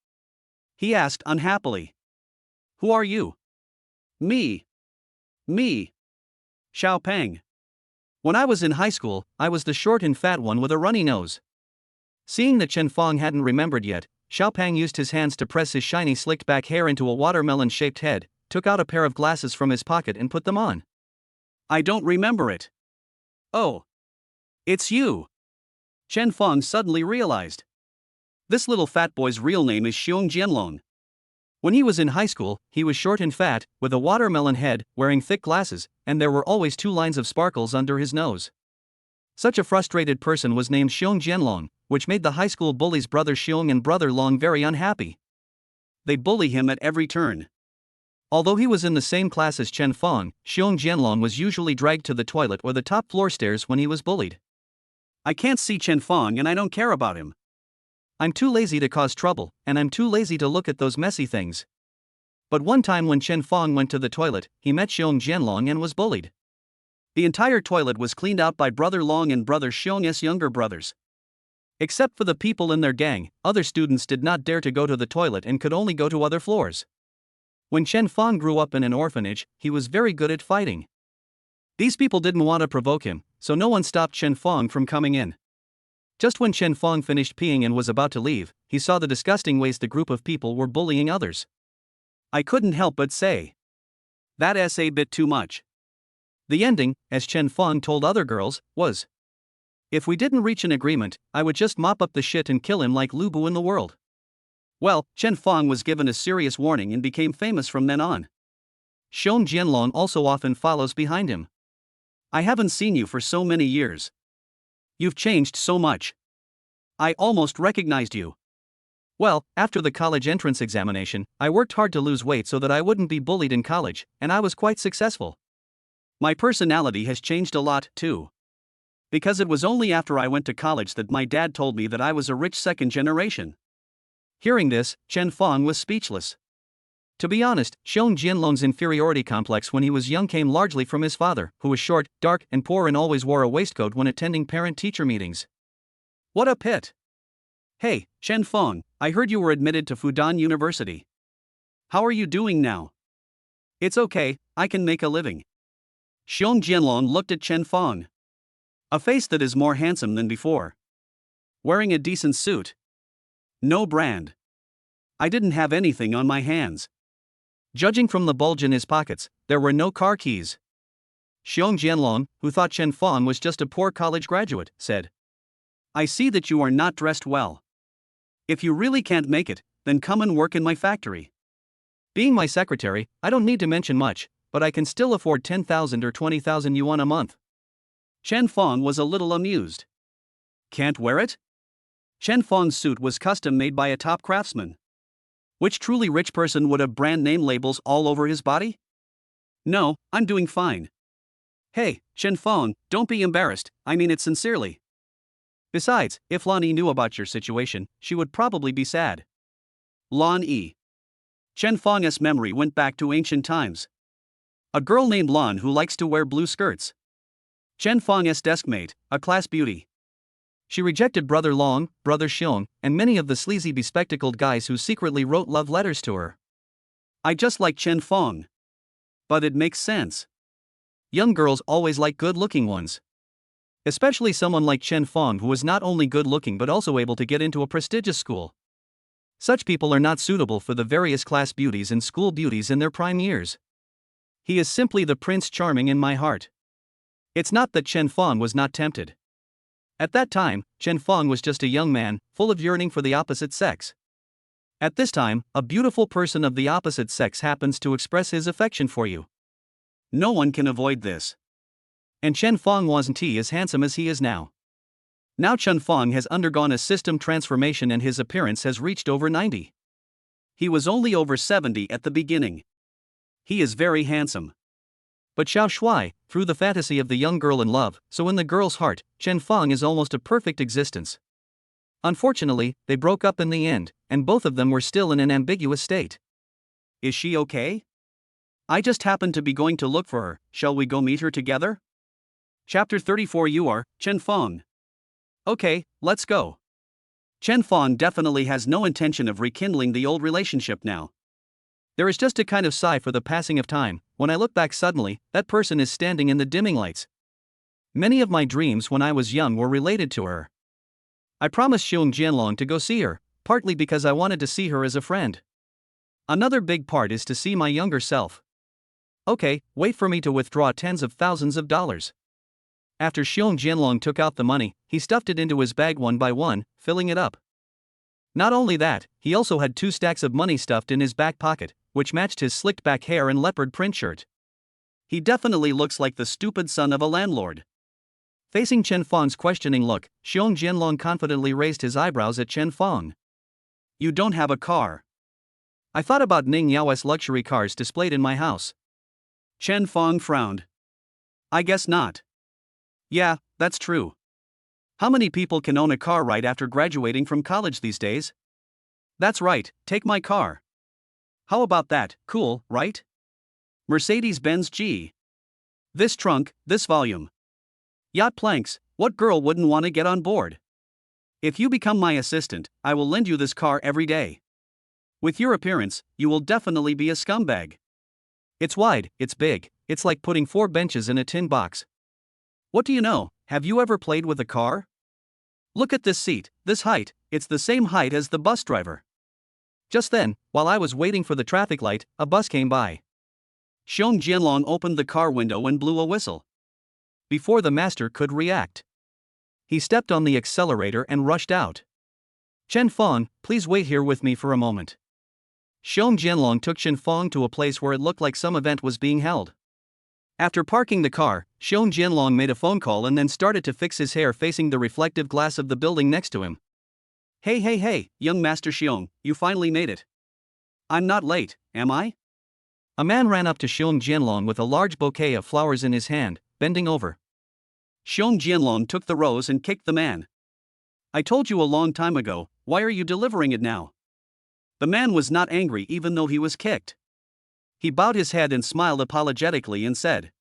He asked unhappily. Who are you? Me. Xiao Peng. When I was in high school, I was the short and fat one with a runny nose. Seeing that Chen Fong hadn't remembered yet, Xiao Peng used his hands to press his shiny slicked back hair into a watermelon-shaped head, took out a pair of glasses from his pocket and put them on. I don't remember it. Oh. It's you. Chen Fong suddenly realized. This little fat boy's real name is Xiong Jianlong. When he was in high school, he was short and fat, with a watermelon head, wearing thick glasses, and there were always 2 lines of sparkles under his nose. Such a frustrated person was named Xiong Jianlong, which made the high school bullies brother Xiong and brother Long very unhappy. They bully him at every turn. Although he was in the same class as Chen Fong, Xiong Jianlong was usually dragged to the toilet or the top floor stairs when he was bullied. I can't see Chen Fong and I don't care about him. I'm too lazy to cause trouble, and I'm too lazy to look at those messy things. But one time when Chen Fong went to the toilet, he met Xiong Jianlong and was bullied. The entire toilet was cleaned out by brother Long and brother Xiong's younger brothers. Except for the people in their gang, other students did not dare to go to the toilet and could only go to other floors. When Chen Fong grew up in an orphanage, he was very good at fighting. These people didn't want to provoke him, so no one stopped Chen Fong from coming in. Just when Chen Fong finished peeing and was about to leave, he saw the disgusting ways the group of people were bullying others. I couldn't help but say, that's a bit too much. The ending, as Chen Fong told other girls, was, if we didn't reach an agreement, I would just mop up the shit and kill him like Lu Bu in the world. Well, Chen Fong was given a serious warning and became famous from then on. Xiong Jianlong also often follows behind him. I haven't seen you for so many years. You've changed so much. I almost recognized you. Well, after the college entrance examination, I worked hard to lose weight so that I wouldn't be bullied in college, and I was quite successful. My personality has changed a lot, too. Because it was only after I went to college that my dad told me that I was a rich second generation. Hearing this, Chen Fong was speechless. To be honest, Xiong Jianlong's inferiority complex when he was young came largely from his father, who was short, dark, and poor and always wore a waistcoat when attending parent-teacher meetings. What a pit! Hey, Chen Fong, I heard you were admitted to Fudan University. How are you doing now? It's okay, I can make a living. Xiong Jianlong looked at Chen Fong. A face that is more handsome than before. Wearing a decent suit. No brand. I didn't have anything on my hands. Judging from the bulge in his pockets, there were no car keys. Xiong Jianlong, who thought Chen Fong was just a poor college graduate, said, I see that you are not dressed well. If you really can't make it, then come and work in my factory. Being my secretary, I don't need to mention much, but I can still afford 10,000 or 20,000 yuan a month. Chen Fong was a little amused. Can't wear it? Chen Fong's suit was custom made by a top craftsman. Which truly rich person would have brand name labels all over his body? No, I'm doing fine. Hey, Chen Fong, don't be embarrassed, I mean it sincerely. Besides, if Lan Yi knew about your situation, she would probably be sad. Lan Yi. Chen Fong's memory went back to ancient times. A girl named Lan who likes to wear blue skirts. Chen Fong's deskmate, a class beauty. She rejected brother Long, brother Xiong, and many of the sleazy bespectacled guys who secretly wrote love letters to her. I just like Chen Fong. But it makes sense. Young girls always like good-looking ones. Especially someone like Chen Fong who was not only good-looking but also able to get into a prestigious school. Such people are not suitable for the various class beauties and school beauties in their prime years. He is simply the Prince Charming in my heart. It's not that Chen Fong was not tempted. At that time, Chen Fong was just a young man, full of yearning for the opposite sex. At this time, a beautiful person of the opposite sex happens to express his affection for you. No one can avoid this. And Chen Fong wasn't as handsome as he is now. Now Chen Fong has undergone a system transformation and his appearance has reached over 90. He was only over 70 at the beginning. He is very handsome. But Xiao Shuai, through the fantasy of the young girl in love, so in the girl's heart, Chen Fong is almost a perfect existence. Unfortunately, they broke up in the end, and both of them were still in an ambiguous state. Is she okay? I just happened to be going to look for her, shall we go meet her together? Chapter 34. You are Chen Fong. Okay, let's go. Chen Fong definitely has no intention of rekindling the old relationship now. There is just a kind of sigh for the passing of time. When I look back suddenly, that person is standing in the dimming lights. Many of my dreams when I was young were related to her. I promised Xiong Jianlong to go see her, partly because I wanted to see her as a friend. Another big part is to see my younger self. Okay, wait for me to withdraw tens of thousands of dollars. After Xiong Jianlong took out the money, he stuffed it into his bag one by one, filling it up. Not only that, he also had 2 stacks of money stuffed in his back pocket, which matched his slicked back hair and leopard print shirt. He definitely looks like the stupid son of a landlord. Facing Chen Fong's questioning look, Xiong Jianlong confidently raised his eyebrows at Chen Fong. You don't have a car. I thought about Ning Yao's luxury cars displayed in my house. Chen Fong frowned. I guess not. Yeah, that's true. How many people can own a car right after graduating from college these days? That's right, take my car. How about that, cool, right? Mercedes-Benz G. This trunk, this volume. Yacht planks, what girl wouldn't want to get on board? If you become my assistant, I will lend you this car every day. With your appearance, you will definitely be a scumbag. It's wide, it's big, it's like putting 4 benches in a tin box. What do you know, have you ever played with a car? Look at this seat, this height, it's the same height as the bus driver. Just then, while I was waiting for the traffic light, a bus came by. Xiong Jianlong opened the car window and blew a whistle. Before the master could react, he stepped on the accelerator and rushed out. Chen Fong, please wait here with me for a moment. Xiong Jianlong took Chen Fong to a place where it looked like some event was being held. After parking the car, Xiong Jianlong made a phone call and then started to fix his hair facing the reflective glass of the building next to him. Hey, young Master Xiong, you finally made it. I'm not late, am I? A man ran up to Xiong Jianlong with a large bouquet of flowers in his hand, bending over. Xiong Jianlong took the rose and kicked the man. I told you a long time ago, why are you delivering it now? The man was not angry even though he was kicked. He bowed his head and smiled apologetically and said,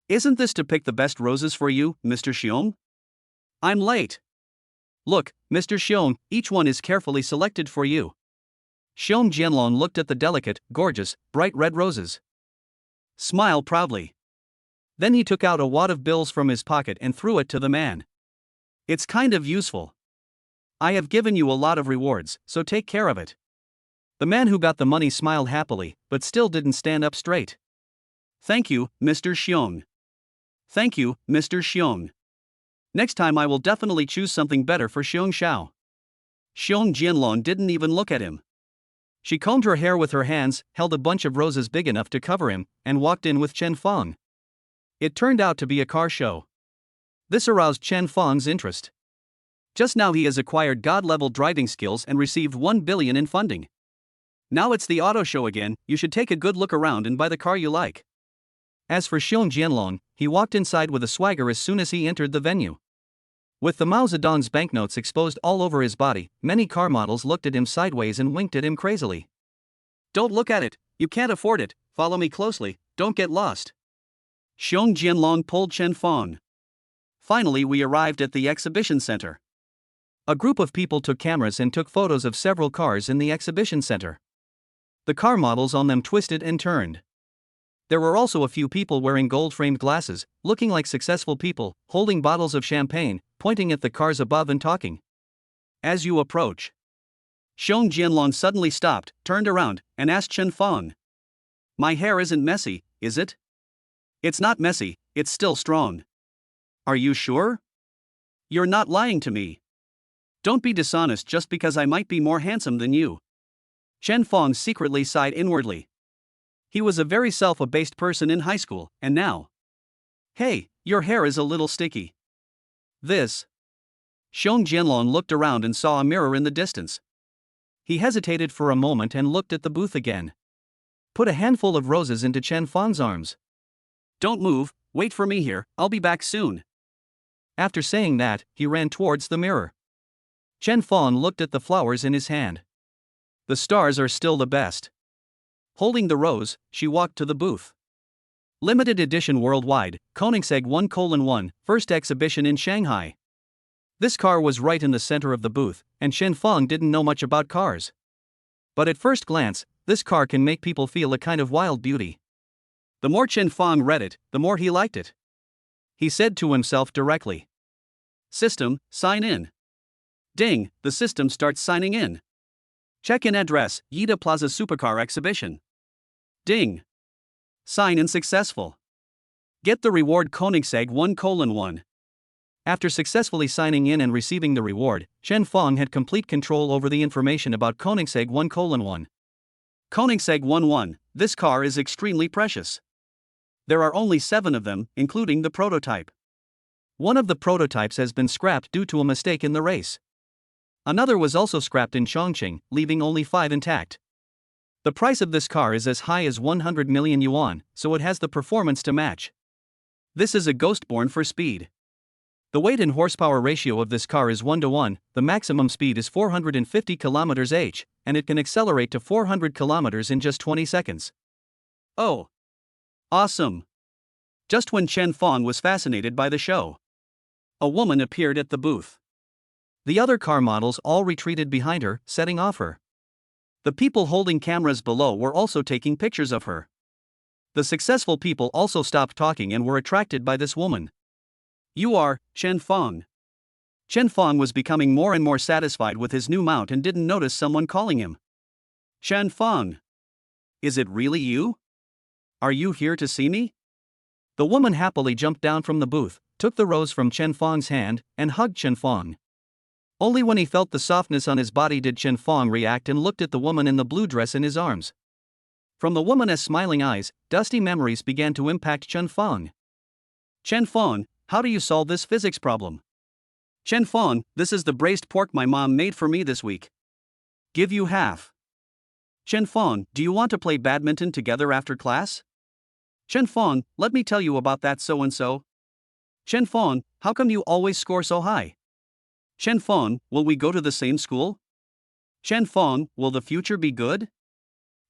Isn't this to pick the best roses for you, Mr. Xiong? I'm late. Look, Mr. Xiong, each one is carefully selected for you. Xiong Jianlong looked at the delicate, gorgeous, bright red roses. Smile proudly. Then he took out a wad of bills from his pocket and threw it to the man. It's kind of useful. I have given you a lot of rewards, so take care of it. The man who got the money smiled happily, but still didn't stand up straight. Thank you, Mr. Xiong. Thank you, Mr. Xiong. Next time I will definitely choose something better for Xiong Xiao. Xiong Jianlong didn't even look at him. She combed her hair with her hands, held a bunch of roses big enough to cover him, and walked in with Chen Fong. It turned out to be a car show. This aroused Chen Fong's interest. Just now he has acquired God-level driving skills and received 1 billion in funding. Now it's the auto show again, you should take a good look around and buy the car you like. As for Xiong Jianlong, he walked inside with a swagger as soon as he entered the venue. With the Mao Zedong's banknotes exposed all over his body, many car models looked at him sideways and winked at him crazily. Don't look at it, you can't afford it, follow me closely, don't get lost. Xiong Jianlong pulled Chen Fong. Finally we arrived at the exhibition center. A group of people took cameras and took photos of several cars in the exhibition center. The car models on them twisted and turned. There were also a few people wearing gold-framed glasses, looking like successful people, holding bottles of champagne, pointing at the cars above and talking. As you approach, Xiong Jianlong suddenly stopped, turned around, and asked Chen Fong. My hair isn't messy, is it? It's not messy, it's still strong. Are you sure? You're not lying to me. Don't be dishonest just because I might be more handsome than you. Chen Fong secretly sighed inwardly. He was a very self-abased person in high school, and now. Hey, Your hair is a little sticky. This. Xiong Jianlong looked around and saw a mirror in the distance. He hesitated for a moment and looked at the booth again. Put a handful of roses into Chen Fang's arms. Don't move, wait for me here, I'll be back soon. After saying that, he ran towards the mirror. Chen Fang looked at the flowers in his hand. The stars are still the best. Holding the rose, she walked to the booth. Limited edition worldwide, Koenigsegg 1:1, first exhibition in Shanghai. This car was right in the center of the booth, and Chen Fang didn't know much about cars. But at first glance, this car can make people feel a kind of wild beauty. The more Chen Fang read it, the more he liked it. He said to himself directly. System, sign in. Ding, the system starts signing in. Check-in address, Yida Plaza Supercar Exhibition. Ding. Sign in successful. Get the reward Koenigsegg 1:1. After successfully signing in and receiving the reward, Chen Fang had complete control over the information about Koenigsegg 1:1. Koenigsegg 1:1, this car is extremely precious. There are only 7 of them, including the prototype. One of the prototypes has been scrapped due to a mistake in the race. Another was also scrapped in Chongqing, leaving only 5 intact. The price of this car is as high as 100 million yuan, so it has the performance to match. This is a ghost born for speed. The weight and horsepower ratio of this car is 1:1, the maximum speed is 450 km/h, and it can accelerate to 400 km in just 20 seconds. Oh! Awesome! Just when Chen Fang was fascinated by the show, a woman appeared at the booth. The other car models all retreated behind her, setting off her. The people holding cameras below were also taking pictures of her. The successful people also stopped talking and were attracted by this woman. You are Chen Fang. Chen Fang was becoming more and more satisfied with his new mount and didn't notice someone calling him. Chen Fang. Is it really you? Are you here to see me? The woman happily jumped down from the booth, took the rose from Chen Fang's hand, and hugged Chen Fang. Only when he felt the softness on his body did Chen Fang react and looked at the woman in the blue dress in his arms. From the woman's smiling eyes, dusty memories began to impact Chen Fang. Chen Fang, how do you solve this physics problem? Chen Fang, this is the braised pork my mom made for me this week. Give you half. Chen Fang, do you want to play badminton together after class? Chen Fang, let me tell you about that so-and-so. Chen Fang, how come you always score so high? Chen Fang, will we go to the same school? Chen Fang, will the future be good?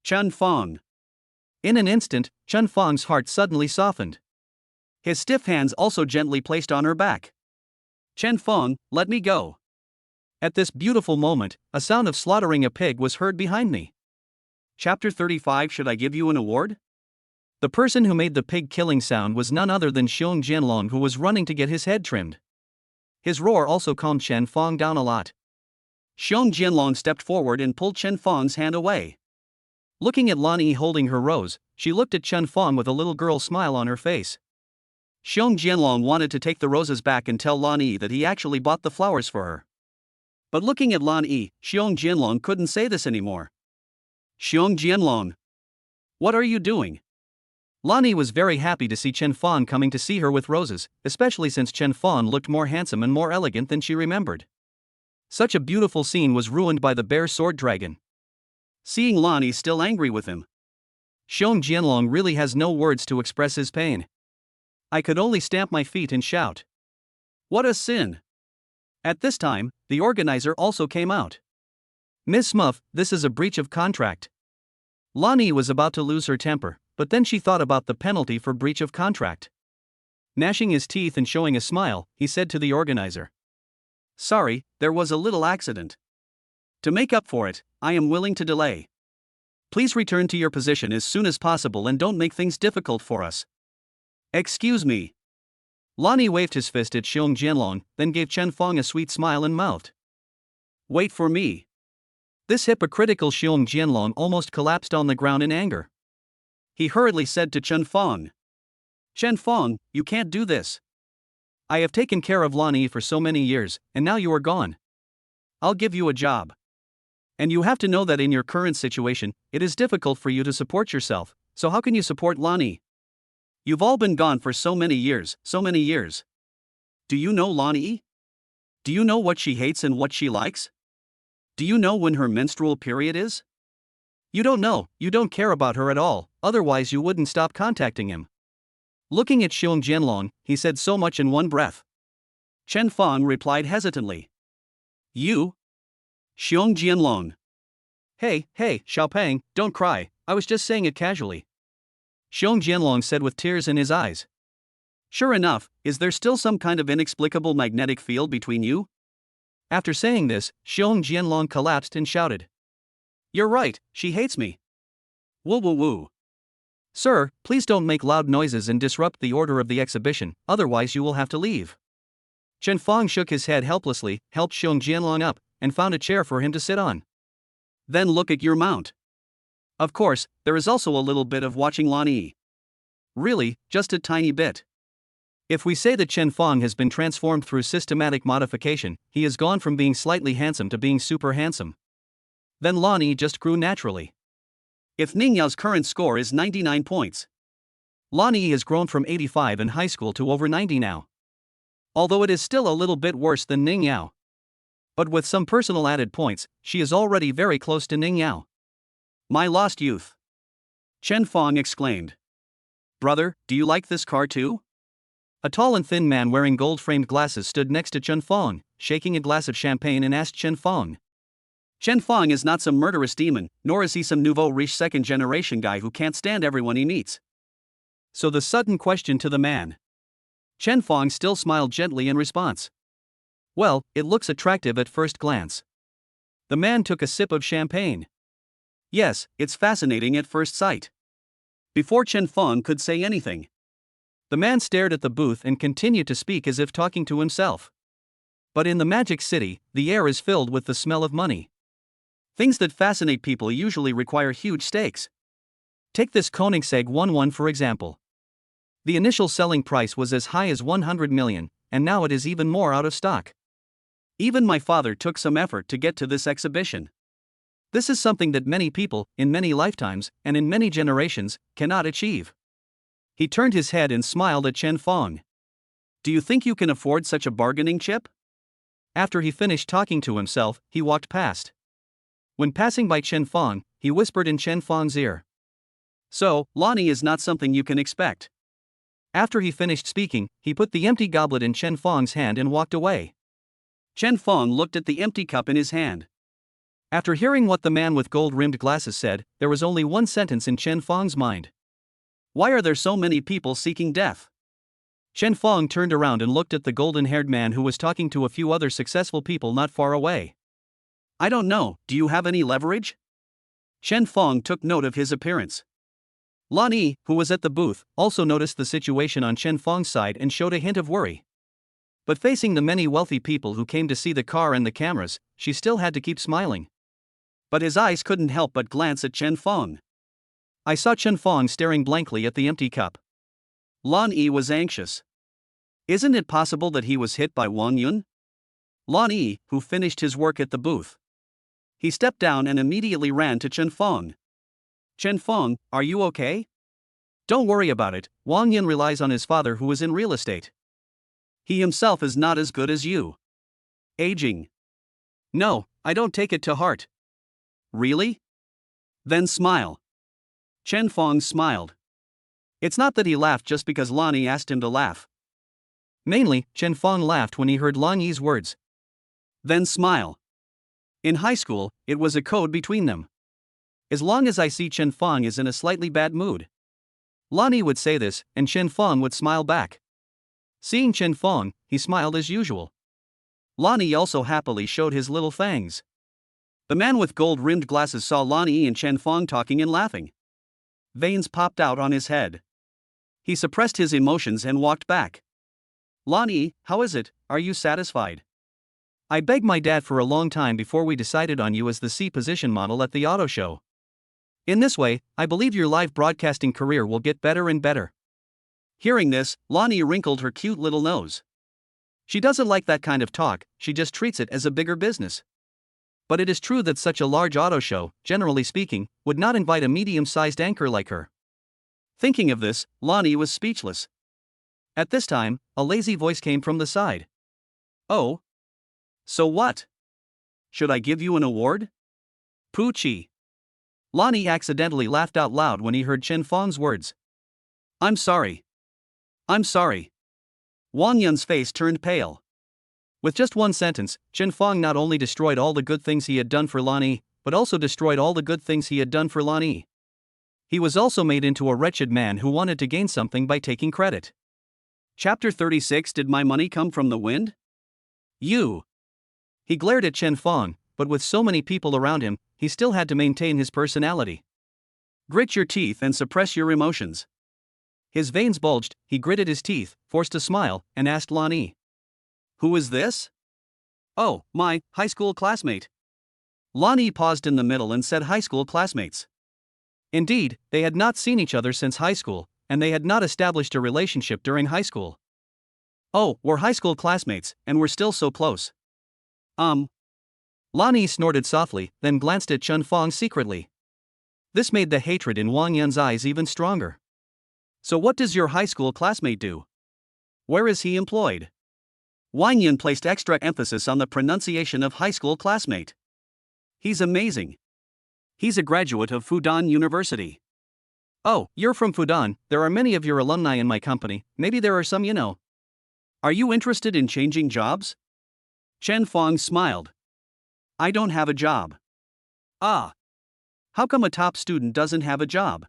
Chen Fang. In an instant, Chen Fang's heart suddenly softened. His stiff hands also gently placed on her back. Chen Fang, let me go. At this beautiful moment, a sound of slaughtering a pig was heard behind me. Chapter 35. Should I give you an award? The person who made the pig killing sound was none other than Xiong Jianlong, who was running to get his head trimmed. His roar also calmed Chen Fang down a lot. Xiong Jianlong stepped forward and pulled Chen Fang's hand away. Looking at Lan Yi holding her rose, she looked at Chen Fang with a little girl smile on her face. Xiong Jianlong wanted to take the roses back and tell Lan Yi that he actually bought the flowers for her. But looking at Lan Yi, Xiong Jianlong couldn't say this anymore. Xiong Jianlong, what are you doing? Lan Yi was very happy to see Chen Fang coming to see her with roses, especially since Chen Fang looked more handsome and more elegant than she remembered. Such a beautiful scene was ruined by the bear sword dragon. Seeing Lan Yi still angry with him, Xiong Jianlong really has no words to express his pain. I could only stamp my feet and shout. What a sin! At this time, the organizer also came out. Miss Muff, this is a breach of contract. Lan Yi was about to lose her temper, but then she thought about the penalty for breach of contract. Gnashing his teeth and showing a smile, he said to the organizer. Sorry, there was a little accident. To make up for it, I am willing to delay. Please return to your position as soon as possible and don't make things difficult for us. Excuse me. Lan Yi waved his fist at Xiong Jianlong, then gave Chen Fang a sweet smile and mouthed. Wait for me. This hypocritical Xiong Jianlong almost collapsed on the ground in anger. He hurriedly said to Chen Fang. Chen Fang, you can't do this. I have taken care of Lan Yi for so many years, and now you are gone. I'll give you a job. And you have to know that in your current situation, it is difficult for you to support yourself, so how can you support Lan Yi? You've all been gone for so many years, so many years. Do you know Lonnie? Do you know what she hates and what she likes? Do you know when her menstrual period is? You don't know, you don't care about her at all, otherwise you wouldn't stop contacting him. Looking at Xiong Jianlong, he said so much in one breath. Chen Fong replied hesitantly. You? Xiong Jianlong. Hey, Xiaopeng, don't cry, I was just saying it casually. Xiong Jianlong said with tears in his eyes. Sure enough, is there still some kind of inexplicable magnetic field between you? After saying this, Xiong Jianlong collapsed and shouted. You're right, she hates me. Woo woo woo. Sir, please don't make loud noises and disrupt the order of the exhibition, otherwise you will have to leave. Chen Fong shook his head helplessly, helped Xiong Jianlong up, and found a chair for him to sit on. Then look at your mount. Of course, there is also a little bit of watching Lonnie. Really, just a tiny bit. If we say that Chen Fong has been transformed through systematic modification, he has gone from being slightly handsome to being super handsome. Then Lonnie just grew naturally. If Ning Yao's current score is 99 points, Lonnie has grown from 85 in high school to over 90 now. Although it is still a little bit worse than Ning Yao. But with some personal added points, she is already very close to Ning Yao. My lost youth. Chen Fong exclaimed. Brother, do you like this car too? A tall and thin man wearing gold-framed glasses stood next to Chen Fong, shaking a glass of champagne and asked Chen Fong. Chen Fong is not some murderous demon, nor is he some nouveau riche second-generation guy who can't stand everyone he meets. So the sudden question to the man. Chen Fong still smiled gently in response. Well, it looks attractive at first glance. The man took a sip of champagne. Yes, it's fascinating at first sight. Before Chen Fong could say anything, the man stared at the booth and continued to speak as if talking to himself. But in the Magic City, the air is filled with the smell of money. Things that fascinate people usually require huge stakes. Take this Koenigsegg 11 for example. The initial selling price was as high as 100 million, and now it is even more out of stock. Even my father took some effort to get to this exhibition. This is something that many people, in many lifetimes, and in many generations, cannot achieve. He turned his head and smiled at Chen Fong. Do you think you can afford such a bargaining chip? After he finished talking to himself, he walked past. When passing by Chen Fong, he whispered in Chen Fong's ear. So, Lonnie is not something you can expect. After he finished speaking, he put the empty goblet in Chen Fong's hand and walked away. Chen Fong looked at the empty cup in his hand. After hearing what the man with gold-rimmed glasses said, there was only one sentence in Chen Fong's mind. Why are there so many people seeking death? Chen Fong turned around and looked at the golden-haired man who was talking to a few other successful people not far away. I don't know, do you have any leverage? Chen Fong took note of his appearance. Lonnie, who was at the booth, also noticed the situation on Chen Fong's side and showed a hint of worry. But facing the many wealthy people who came to see the car and the cameras, she still had to keep smiling. But his eyes couldn't help but glance at Chen Fong. I saw Chen Fong staring blankly at the empty cup. Lonnie was anxious. Isn't it possible that he was hit by Wang Yun? Lonnie, who finished his work at the booth. He stepped down and immediately ran to Chen Fong. Chen Fong, are you okay? Don't worry about it, Wang Yun relies on his father who is in real estate. He himself is not as good as you. Aging. No, I don't take it to heart. Really? Then smile. Chen Fong smiled. It's not that he laughed just because Lonnie asked him to laugh. Mainly, Chen Fong laughed when he heard Lonnie's words. Then smile. In high school, it was a code between them. As long as I see Chen Fong is in a slightly bad mood, Lonnie would say this, and Chen Fong would smile back. Seeing Chen Fong, he smiled as usual. Lonnie also happily showed his little fangs. The man with gold-rimmed glasses saw Lonnie and Chen Fong talking and laughing. Veins popped out on his head. He suppressed his emotions and walked back. Lonnie, how is it, are you satisfied? I begged my dad for a long time before we decided on you as the C-position model at the auto show. In this way, I believe your live broadcasting career will get better and better. Hearing this, Lonnie wrinkled her cute little nose. She doesn't like that kind of talk, she just treats it as a bigger business. But it is true that such a large auto show, generally speaking, would not invite a medium-sized anchor like her. Thinking of this, Lonnie was speechless. At this time, a lazy voice came from the side. Oh? So what? Should I give you an award? Poochie. Lonnie accidentally laughed out loud when he heard Chen Fong's words. I'm sorry. I'm sorry. Wang Yun's face turned pale. With just one sentence, Chen Fong not only destroyed all the good things he had done for Lonnie, but also destroyed all the good things he had done for Lonnie. He was also made into a wretched man who wanted to gain something by taking credit. Chapter 36. Did my money come from the wind? You. He glared at Chen Fong, but with so many people around him, he still had to maintain his personality. Grit your teeth and suppress your emotions. His veins bulged, he gritted his teeth, forced a smile, and asked Lonnie. Who is this? Oh, my high school classmate. Lonnie paused in the middle and said high school classmates. Indeed, they had not seen each other since high school, and they had not established a relationship during high school. Oh, we're high school classmates, and we're still so close. Lonnie snorted softly, then glanced at Chen Fong secretly. This made the hatred in Wang Yun's eyes even stronger. So what does your high school classmate do? Where is he employed? Wang Yun placed extra emphasis on the pronunciation of high school classmate. He's amazing. He's a graduate of Fudan University. Oh, you're from Fudan, there are many of your alumni in my company, maybe there are some you know. Are you interested in changing jobs? Chen Fong smiled. I don't have a job. Ah. How come a top student doesn't have a job?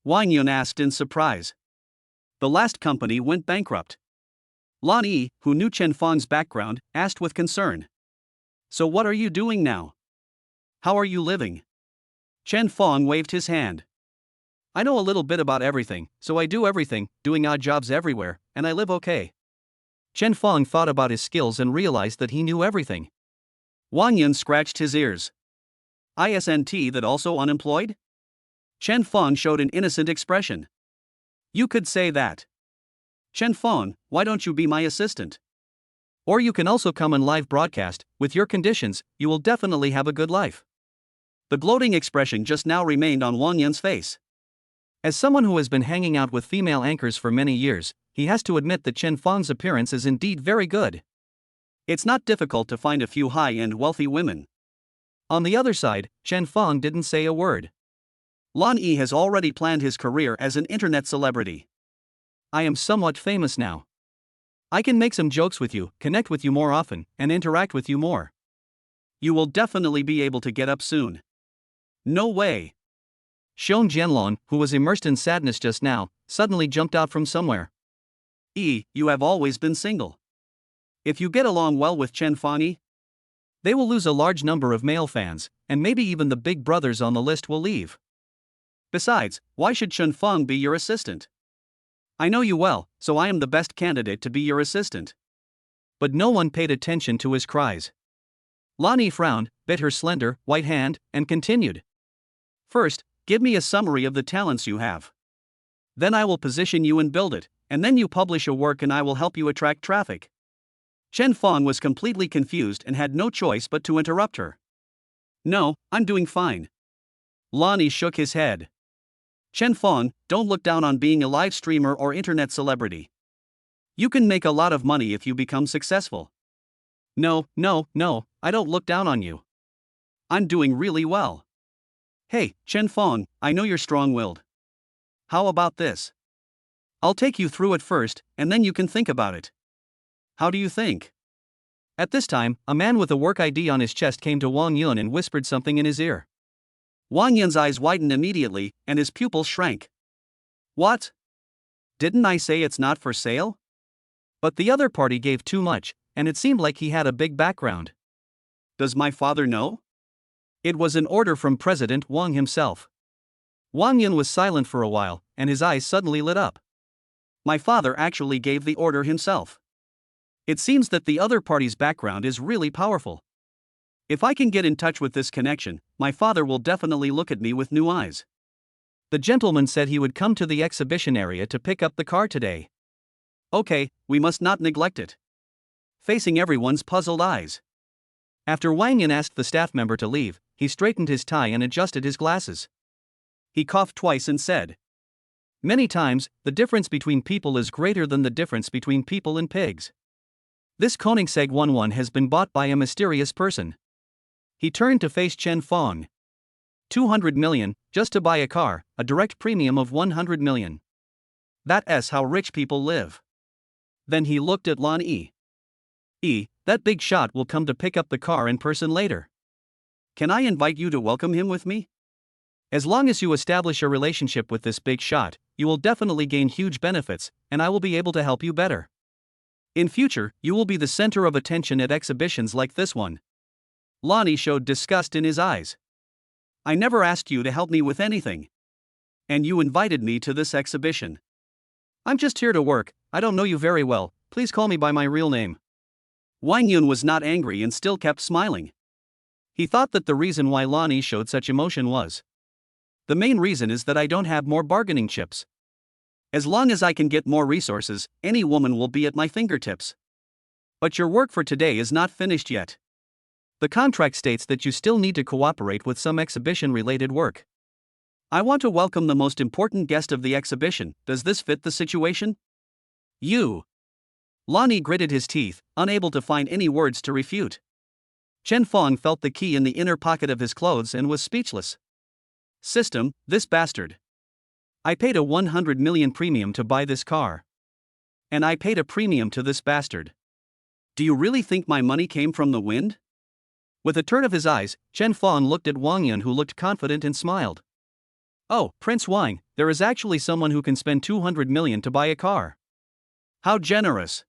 Wang Yun asked in surprise. The last company went bankrupt. Lonnie, who knew Chen Fong's background, asked with concern. So what are you doing now? How are you living? Chen Fong waved his hand. I know a little bit about everything, so I do everything, doing odd jobs everywhere, and I live okay. Chen Fong thought about his skills and realized that he knew everything. Wang Yun scratched his ears. Isn't that also unemployed? Chen Fong showed an innocent expression. You could say that. Chen Fong, why don't you be my assistant? Or you can also come and live broadcast, with your conditions, you will definitely have a good life. The gloating expression just now remained on Wang Yun's face. As someone who has been hanging out with female anchors for many years, he has to admit that Chen Fong's appearance is indeed very good. It's not difficult to find a few high-end wealthy women. On the other side, Chen Fong didn't say a word. Lon Yi has already planned his career as an internet celebrity. I am somewhat famous now. I can make some jokes with you, connect with you more often, and interact with you more. You will definitely be able to get up soon. No way. Xiong Jianlong, who was immersed in sadness just now, suddenly jumped out from somewhere. You have always been single. If you get along well with Chen Fong, they will lose a large number of male fans, and maybe even the big brothers on the list will leave. Besides, why should Chen Fong be your assistant? I know you well, so I am the best candidate to be your assistant. But no one paid attention to his cries. Lonnie frowned, bit her slender, white hand, and continued. First, give me a summary of the talents you have. Then I will position you and build it, and then you publish a work and I will help you attract traffic. Chen Fong was completely confused and had no choice but to interrupt her. No, I'm doing fine. Lonnie shook his head. Chen Fong, don't look down on being a live streamer or internet celebrity. You can make a lot of money if you become successful. No, I don't look down on you. I'm doing really well. Hey, Chen Fong, I know you're strong-willed. How about this? I'll take you through it first, and then you can think about it. How do you think? At this time, a man with a work ID on his chest came to Wang Yun and whispered something in his ear. Wang Yun's eyes widened immediately, and his pupils shrank. What? Didn't I say it's not for sale? But the other party gave too much, and it seemed like he had a big background. Does my father know? It was an order from President Wang himself. Wang Yun was silent for a while, and his eyes suddenly lit up. My father actually gave the order himself. It seems that the other party's background is really powerful. If I can get in touch with this connection, my father will definitely look at me with new eyes. The gentleman said he would come to the exhibition area to pick up the car today. Okay, we must not neglect it. Facing everyone's puzzled eyes. After Wang Yun asked the staff member to leave, he straightened his tie and adjusted his glasses. He coughed twice and said, Many times, the difference between people is greater than the difference between people and pigs. This Koenigsegg 11 has been bought by a mysterious person. He turned to face Chen Fong. 200 million, just to buy a car, a direct premium of 100 million. That's how rich people live. Then he looked at Lan Yi. That big shot will come to pick up the car in person later. Can I invite you to welcome him with me? As long as you establish a relationship with this big shot, you will definitely gain huge benefits, and I will be able to help you better. In future, you will be the center of attention at exhibitions like this one. Lan Yi showed disgust in his eyes. I never asked you to help me with anything. And you invited me to this exhibition. I'm just here to work, I don't know you very well, please call me by my real name. Wang Yun was not angry and still kept smiling. He thought that the reason why Lan Yi showed such emotion was, the main reason is that I don't have more bargaining chips. As long as I can get more resources, any woman will be at my fingertips. But your work for today is not finished yet. The contract states that you still need to cooperate with some exhibition-related work. I want to welcome the most important guest of the exhibition. Does this fit the situation? You. Lan Yi gritted his teeth, unable to find any words to refute. Chen Fong felt the key in the inner pocket of his clothes and was speechless. System, this bastard. I paid a 100 million premium to buy this car. And I paid a premium to this bastard. Do you really think my money came from the wind? With a turn of his eyes, Chen Fong looked at Wang Yun, who looked confident and smiled. Oh, Prince Wang, there is actually someone who can spend 200 million to buy a car. How generous.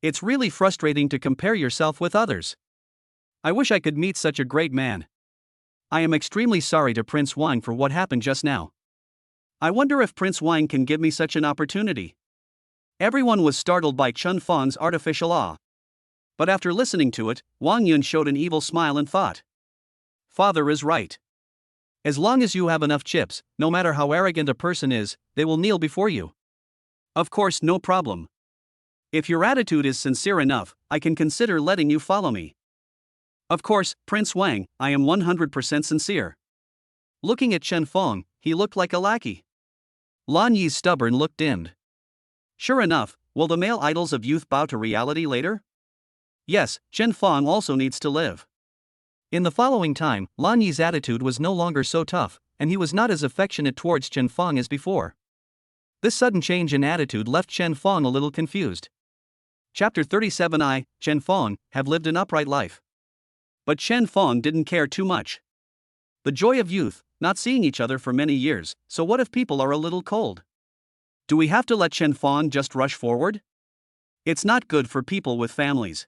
It's really frustrating to compare yourself with others. I wish I could meet such a great man. I am extremely sorry to Prince Wang for what happened just now. I wonder if Prince Wang can give me such an opportunity. Everyone was startled by Chen Fong's artificial awe. But after listening to it, Wang Yun showed an evil smile and thought. Father is right. As long as you have enough chips, no matter how arrogant a person is, they will kneel before you. Of course, no problem. If your attitude is sincere enough, I can consider letting you follow me. Of course, Prince Wang, I am 100% sincere. Looking at Chen Fong, he looked like a lackey. Lan Yi's stubborn look dimmed. Sure enough, will the male idols of youth bow to reality later? Yes, Chen Fong also needs to live. In the following time, Lan Yi's attitude was no longer so tough, and he was not as affectionate towards Chen Fong as before. This sudden change in attitude left Chen Fong a little confused. Chapter 37. Chen Fong have lived an upright life. But Chen Fong didn't care too much. The joy of youth, not seeing each other for many years, so what if people are a little cold? Do we have to let Chen Fong just rush forward? It's not good for people with families.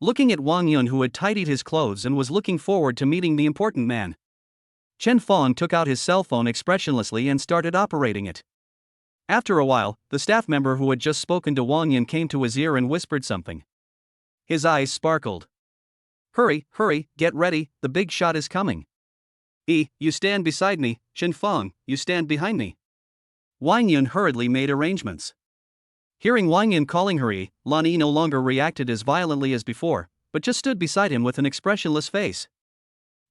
Looking at Wang Yun, who had tidied his clothes and was looking forward to meeting the important man, Chen Fong took out his cell phone expressionlessly and started operating it. After a while, the staff member who had just spoken to Wang Yun came to his ear and whispered something. His eyes sparkled. Hurry, get ready, the big shot is coming. You stand beside me, Chen Fong, you stand behind me. Wang Yun hurriedly made arrangements. Hearing Wang Yun calling her Lan Yi no longer reacted as violently as before, but just stood beside him with an expressionless face.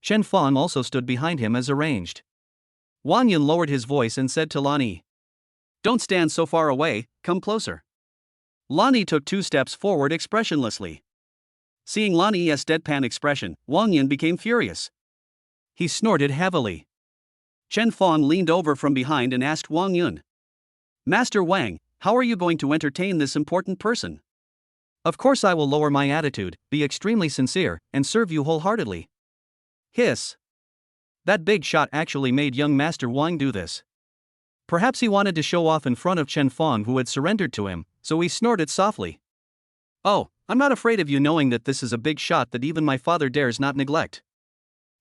Chen Fong also stood behind him as arranged. Wang Yun lowered his voice and said to Lan Yi, don't stand so far away, come closer. Lan Yi took 2 steps forward expressionlessly. Seeing Lan Yi's deadpan expression, Wang Yun became furious. He snorted heavily. Chen Fong leaned over from behind and asked Wang Yun, Master Wang, how are you going to entertain this important person? Of course I will lower my attitude, be extremely sincere, and serve you wholeheartedly. Hiss. That big shot actually made young Master Wang do this. Perhaps he wanted to show off in front of Chen Fong, who had surrendered to him, so he snorted softly. Oh, I'm not afraid of you, knowing that this is a big shot that even my father dares not neglect.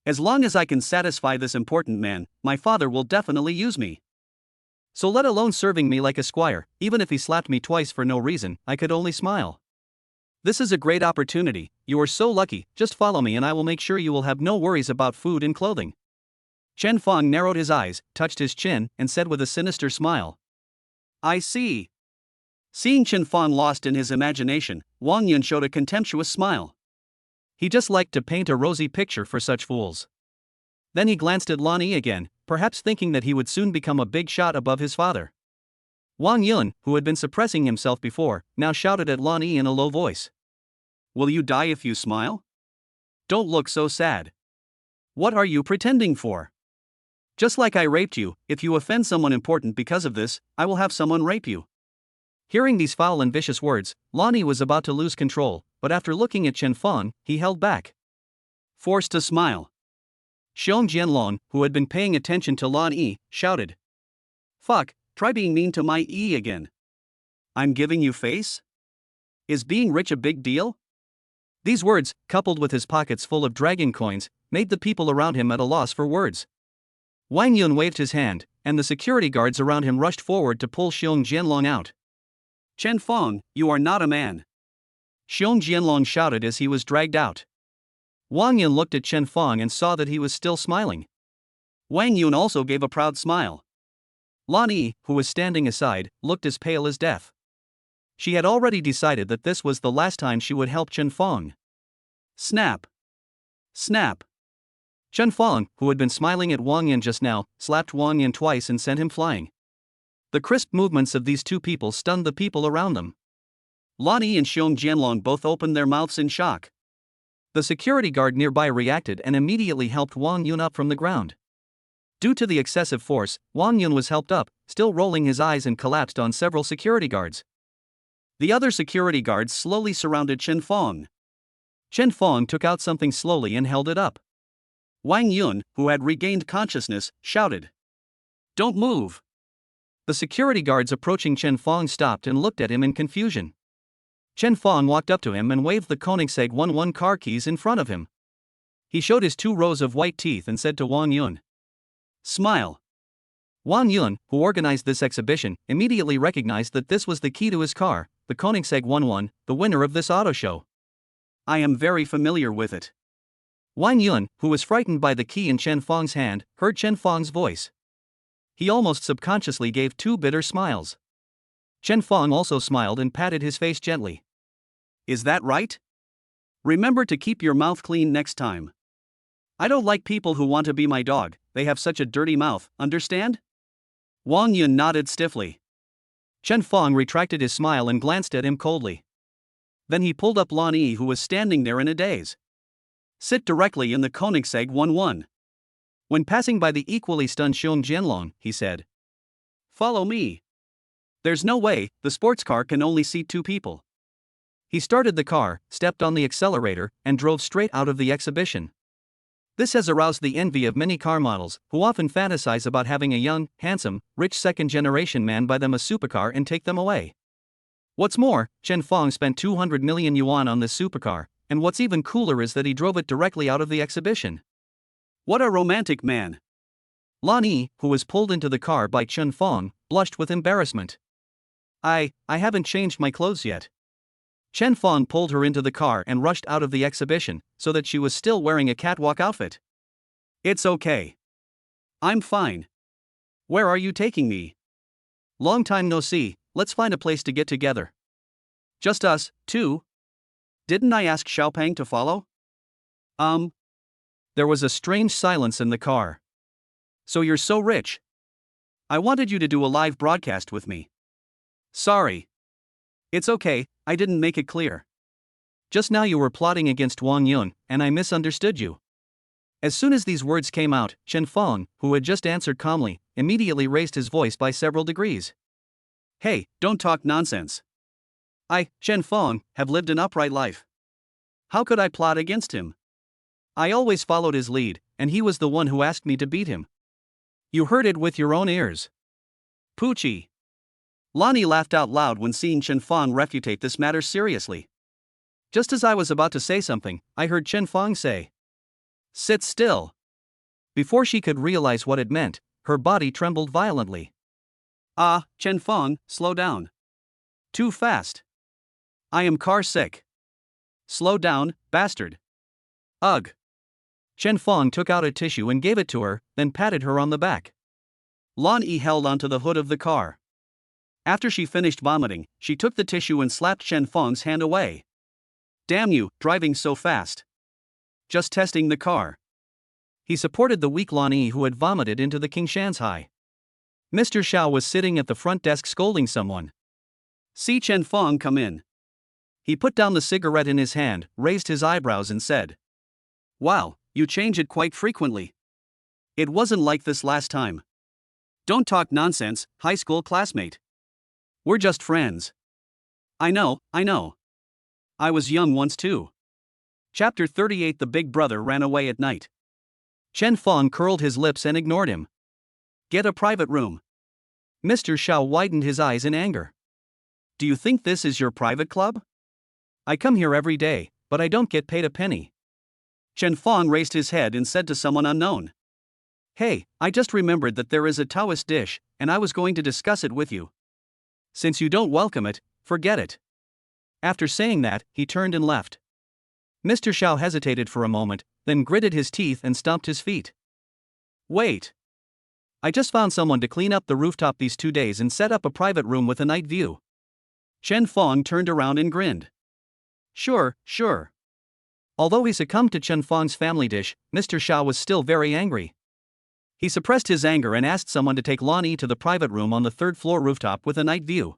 As long as I can satisfy this important man, my father will definitely use me. So let alone serving me like a squire, even if he slapped me twice for no reason, I could only smile. This is a great opportunity, you are so lucky, just follow me and I will make sure you will have no worries about food and clothing. Chen Fong narrowed his eyes, touched his chin, and said with a sinister smile. I see. Seeing Chen Fong lost in his imagination, Wang Yun showed a contemptuous smile. He just liked to paint a rosy picture for such fools. Then he glanced at Lan Yi again, perhaps thinking that he would soon become a big shot above his father. Wang Yun, who had been suppressing himself before, now shouted at Lan Yi in a low voice. Will you die if you smile? Don't look so sad. What are you pretending for? Just like I raped you, if you offend someone important because of this, I will have someone rape you. Hearing these foul and vicious words, Lan Yi was about to lose control, but after looking at Chen Feng, he held back. Forced to smile. Xiong Jianlong, who had been paying attention to Lan Yi, shouted. Fuck, try being mean to my Yi again. I'm giving you face? Is being rich a big deal? These words, coupled with his pockets full of dragon coins, made the people around him at a loss for words. Wang Yun waved his hand, and the security guards around him rushed forward to pull Xiong Jianlong out. Chen Feng, you are not a man. Xiong Jianlong shouted as he was dragged out. Wang Yun looked at Chen Feng and saw that he was still smiling. Wang Yun also gave a proud smile. Lan Yi, who was standing aside, looked as pale as death. She had already decided that this was the last time she would help Chen Feng. Snap! Snap! Chen Feng, who had been smiling at Wang Yun just now, slapped Wang Yun twice and sent him flying. The crisp movements of these two people stunned the people around them. Lan Yi and Xiong Jianlong both opened their mouths in shock. The security guard nearby reacted and immediately helped Wang Yun up from the ground. Due to the excessive force, Wang Yun was helped up, still rolling his eyes, and collapsed on several security guards. The other security guards slowly surrounded Chen Feng. Chen Feng took out something slowly and held it up. Wang Yun, who had regained consciousness, shouted. Don't move! The security guards approaching Chen Feng stopped and looked at him in confusion. Chen Feng walked up to him and waved the Koenigsegg 11 car keys in front of him. He showed his 2 rows of white teeth and said to Wang Yun. Smile. Wang Yun, who organized this exhibition, immediately recognized that this was the key to his car, the Koenigsegg 11, the winner of this auto show. I am very familiar with it. Wang Yun, who was frightened by the key in Chen Feng's hand, heard Chen Feng's voice. He almost subconsciously gave 2 bitter smiles. Chen Feng also smiled and patted his face gently. Is that right? Remember to keep your mouth clean next time. I don't like people who want to be my dog, they have such a dirty mouth, understand? Wang Yun nodded stiffly. Chen Feng retracted his smile and glanced at him coldly. Then he pulled up Lan Yi, who was standing there in a daze. Sit directly in the Koenigsegg 11. When passing by the equally stunned Xiong Jianlong, he said. Follow me. There's no way, the sports car can only seat 2 people. He started the car, stepped on the accelerator, and drove straight out of the exhibition. This has aroused the envy of many car models, who often fantasize about having a young, handsome, rich second-generation man buy them a supercar and take them away. What's more, Chen Feng spent 200 million yuan on this supercar, and what's even cooler is that he drove it directly out of the exhibition. What a romantic man! Lan Yi, who was pulled into the car by Chen Feng, blushed with embarrassment. I haven't changed my clothes yet. Chen Feng pulled her into the car and rushed out of the exhibition, so that she was still wearing a catwalk outfit. It's okay. I'm fine. Where are you taking me? Long time no see, let's find a place to get together. Just us, 2? Didn't I ask Xiaopeng to follow? There was a strange silence in the car. So you're so rich. I wanted you to do a live broadcast with me. Sorry. It's okay, I didn't make it clear. Just now you were plotting against Wang Yun, and I misunderstood you. As soon as these words came out, Chen Feng, who had just answered calmly, immediately raised his voice by several degrees. Hey, don't talk nonsense. I, Chen Feng, have lived an upright life. How could I plot against him? I always followed his lead, and he was the one who asked me to beat him. You heard it with your own ears. Poochie. Lan Yi laughed out loud when seeing Chen Feng refutate this matter seriously. Just as I was about to say something, I heard Chen Feng say, Sit still. Before she could realize what it meant, her body trembled violently. Chen Feng, slow down. Too fast. I am car sick. Slow down, bastard. Ugh. Chen Feng took out a tissue and gave it to her, then patted her on the back. Lan Yi held onto the hood of the car. After she finished vomiting, she took the tissue and slapped Chen Feng's hand away. Damn you, driving so fast. Just testing the car. He supported the weak Lan Yi who had vomited into the King Shanzai. Mr. Xiao was sitting at the front desk scolding someone. See Chen Fong come in. He put down the cigarette in his hand, raised his eyebrows and said, "Wow, you change it quite frequently. It wasn't like this last time." "Don't talk nonsense, high school classmate. We're just friends." I know. I was young once too." Chapter 38. The big brother ran away at night. Chen Fong curled his lips and ignored him. "Get a private room." Mr. Xiao widened his eyes in anger. "Do you think this is your private club? I come here every day, but I don't get paid a penny." Chen Fong raised his head and said to someone unknown, "Hey, I just remembered that there is a Taoist dish, and I was going to discuss it with you. Since you don't welcome it, forget it." After saying that, he turned and left. Mr. Xiao hesitated for a moment, then gritted his teeth and stomped his feet. "Wait. I just found someone to clean up the rooftop these 2 days and set up a private room with a night view." Chen Fong turned around and grinned. Sure. Although he succumbed to Chen Fong's family dish, Mr. Xiao was still very angry. He suppressed his anger and asked someone to take Lan Yi to the private room on the third-floor rooftop with a night view.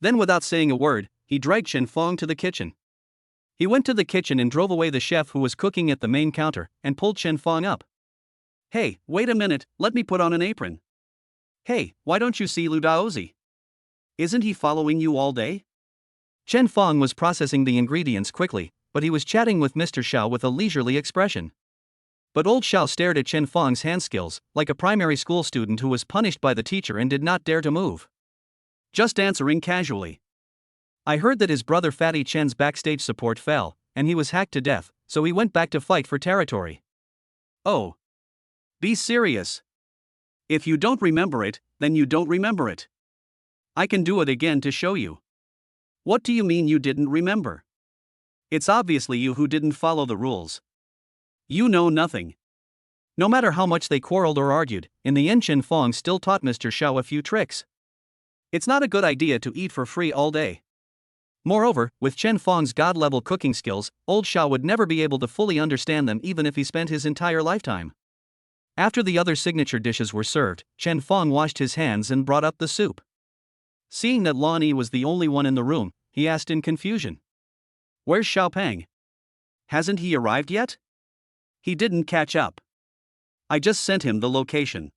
Then without saying a word, he dragged Chen Fong to the kitchen. He went to the kitchen and drove away the chef who was cooking at the main counter, and pulled Chen Fong up. "Hey, wait a minute, let me put on an apron." "Hey, why don't you see Lu Daozi? Isn't he following you all day?" Chen Fong was processing the ingredients quickly, but he was chatting with Mr. Xiao with a leisurely expression. But old Xiao stared at Chen Fong's hand skills, like a primary school student who was punished by the teacher and did not dare to move. Just answering casually. "I heard that his brother Fatty Chen's backstage support fell, and he was hacked to death, so he went back to fight for territory." "Oh. Be serious. If you don't remember it, then you don't remember it. I can do it again to show you." "What do you mean you didn't remember? It's obviously you who didn't follow the rules. You know nothing." No matter how much they quarreled or argued, in the end Chen Fong still taught Mr. Xiao a few tricks. It's not a good idea to eat for free all day. Moreover, with Chen Fong's god-level cooking skills, old Xiao would never be able to fully understand them even if he spent his entire lifetime. After the other signature dishes were served, Chen Fong washed his hands and brought up the soup. Seeing that Lan Yi was the only one in the room, he asked in confusion, "Where's Xiaopeng? Hasn't he arrived yet?" "He didn't catch up. I just sent him the location.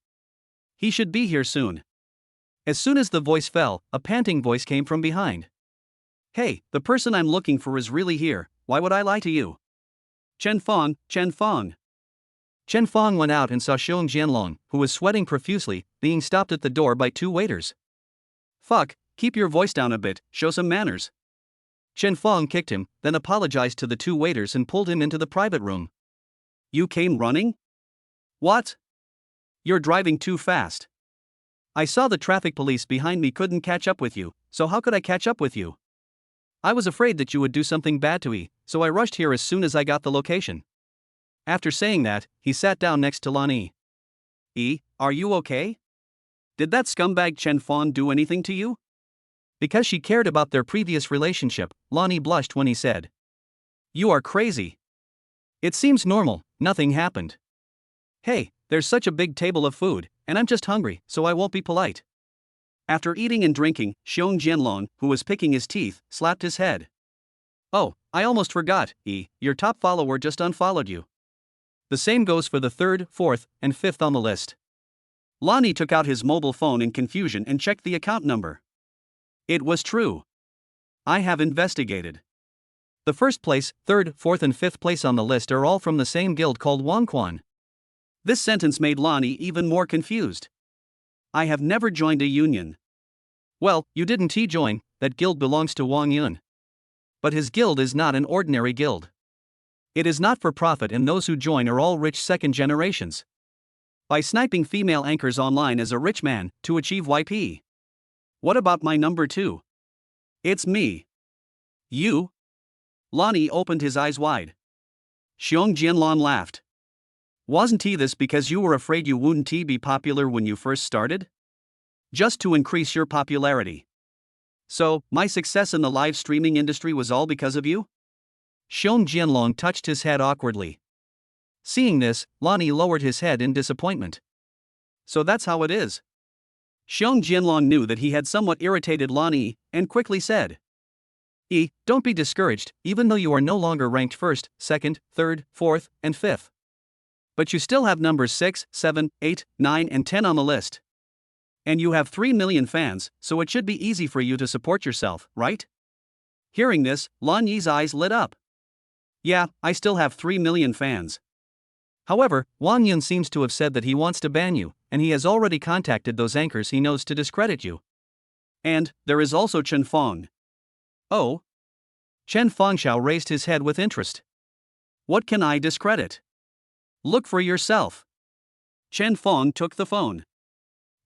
He should be here soon." As soon as the voice fell, a panting voice came from behind. "Hey, the person I'm looking for is really here, why would I lie to you?" Chen Fong. Chen Fong went out and saw Xiong Jianlong, who was sweating profusely, being stopped at the door by 2 waiters. "Fuck, keep your voice down a bit, show some manners." Chen Fong kicked him, then apologized to the 2 waiters and pulled him into the private room. "You came running? What? You're driving too fast. I saw the traffic police behind me couldn't catch up with you, so how could I catch up with you? I was afraid that you would do something bad to E, so I rushed here as soon as I got the location." After saying that, he sat down next to Lan Yi. "E, are you okay? Did that scumbag Chen Fong do anything to you?" Because she cared about their previous relationship, Lan Yi blushed when he said, "You are crazy. It seems normal, nothing happened. Hey, there's such a big table of food, and I'm just hungry, so I won't be polite." After eating and drinking, Xiong Jianlong, who was picking his teeth, slapped his head. "Oh, I almost forgot, E, your top follower just unfollowed you. The same goes for the 3rd, 4th, and 5th on the list." Lan Yi took out his mobile phone in confusion and checked the account number. It was true. "I have investigated. The 1st place, 3rd, 4th and 5th place on the list are all from the same guild called Wangquan." This sentence made Lan Yi even more confused. "I have never joined a union." "Well, you didn't join, that guild belongs to Wang Yun. But his guild is not an ordinary guild. It is not for profit and those who join are all rich 2nd generations. By sniping female anchors online as a rich man, to achieve YP. What about my number 2? It's me." "You?" Lan Yi opened his eyes wide. Xiong Jianlong laughed. "Wasn't this because you were afraid you wouldn't be popular when you first started? Just to increase your popularity. So, my success in the live streaming industry was all because of you?" Xiong Jianlong touched his head awkwardly. Seeing this, Lonnie lowered his head in disappointment. So that's how it is. Xiong Jianlong knew that he had somewhat irritated Lonnie, and quickly said, Don't be discouraged, even though you are no longer ranked first, second, third, fourth, and fifth. But you still have numbers 6, 7, 8, 9, and 10 on the list. And you have 3 million fans, so it should be easy for you to support yourself, right? Hearing this, Lan Yi's eyes lit up. Yeah, I still have 3 million fans. However, Wang Yun seems to have said that he wants to ban you, and he has already contacted those anchors he knows to discredit you. And there is also Chen Fong. Oh? Chen Fengshao raised his head with interest. What can I discredit? Look for yourself. Chen Fong took the phone.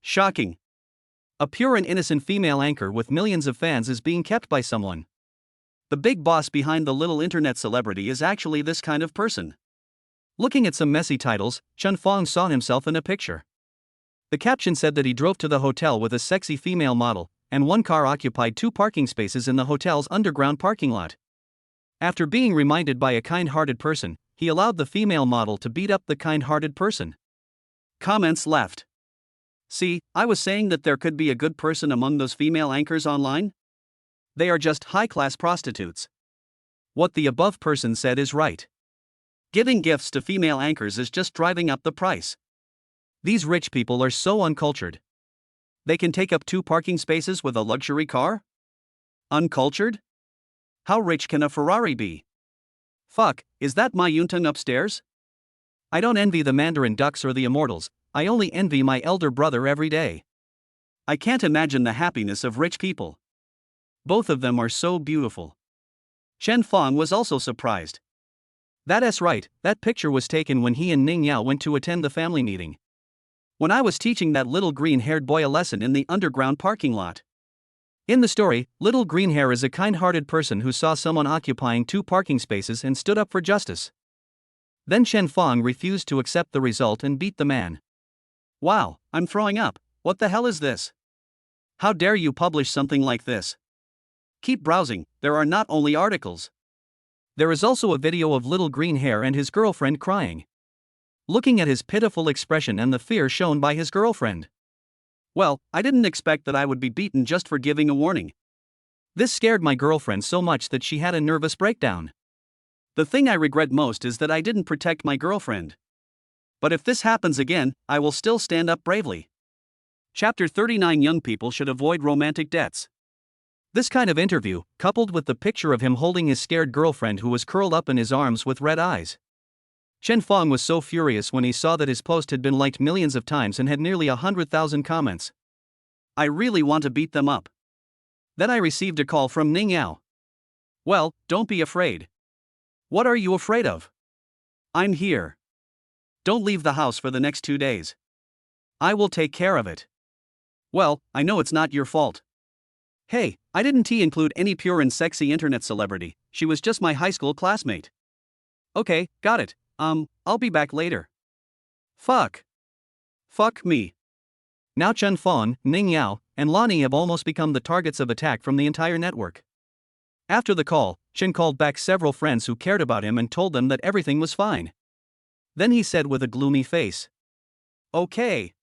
Shocking. A pure and innocent female anchor with millions of fans is being kept by someone. The big boss behind the little internet celebrity is actually this kind of person. Looking at some messy titles, Chen Fong saw himself in a picture. The caption said that he drove to the hotel with a sexy female model, and one car occupied 2 parking spaces in the hotel's underground parking lot. After being reminded by a kind-hearted person, he allowed the female model to beat up the kind-hearted person. Comments left. See, I was saying that there could be a good person among those female anchors online? They are just high-class prostitutes. What the above person said is right. Giving gifts to female anchors is just driving up the price. These rich people are so uncultured. They can take up 2 parking spaces with a luxury car? Uncultured? How rich can a Ferrari be? Fuck, is that my Yuntang upstairs? I don't envy the Mandarin ducks or the immortals, I only envy my elder brother every day. I can't imagine the happiness of rich people. Both of them are so beautiful. Chen Fong was also surprised. That's right, that picture was taken when he and Ning Yao went to attend the family meeting. When I was teaching that little green-haired boy a lesson in the underground parking lot. In the story, little green hair is a kind-hearted person who saw someone occupying 2 parking spaces and stood up for justice. Then Chen Fong refused to accept the result and beat the man. Wow, I'm throwing up, what the hell is this? How dare you publish something like this? Keep browsing, there are not only articles. There is also a video of little green hair and his girlfriend crying. Looking at his pitiful expression and the fear shown by his girlfriend. Well, I didn't expect that I would be beaten just for giving a warning. This scared my girlfriend so much that she had a nervous breakdown. The thing I regret most is that I didn't protect my girlfriend. But if this happens again, I will still stand up bravely. Chapter 39. Young people should avoid romantic debts. This kind of interview, coupled with the picture of him holding his scared girlfriend who was curled up in his arms with red eyes. Chen Fong was so furious when he saw that his post had been liked millions of times and had nearly 100,000 comments. I really want to beat them up. Then I received a call from Ning Yao. Well, don't be afraid. What are you afraid of? I'm here. Don't leave the house for the next 2 days. I will take care of it. Well, I know it's not your fault. Hey, I didn't include any pure and sexy internet celebrity, she was just my high school classmate. Okay, got it, I'll be back later. Fuck me. Now Chen Fong, Ning Yao, and Lonnie have almost become the targets of attack from the entire network. After the call, Chen called back several friends who cared about him and told them that everything was fine. Then he said with a gloomy face. Okay.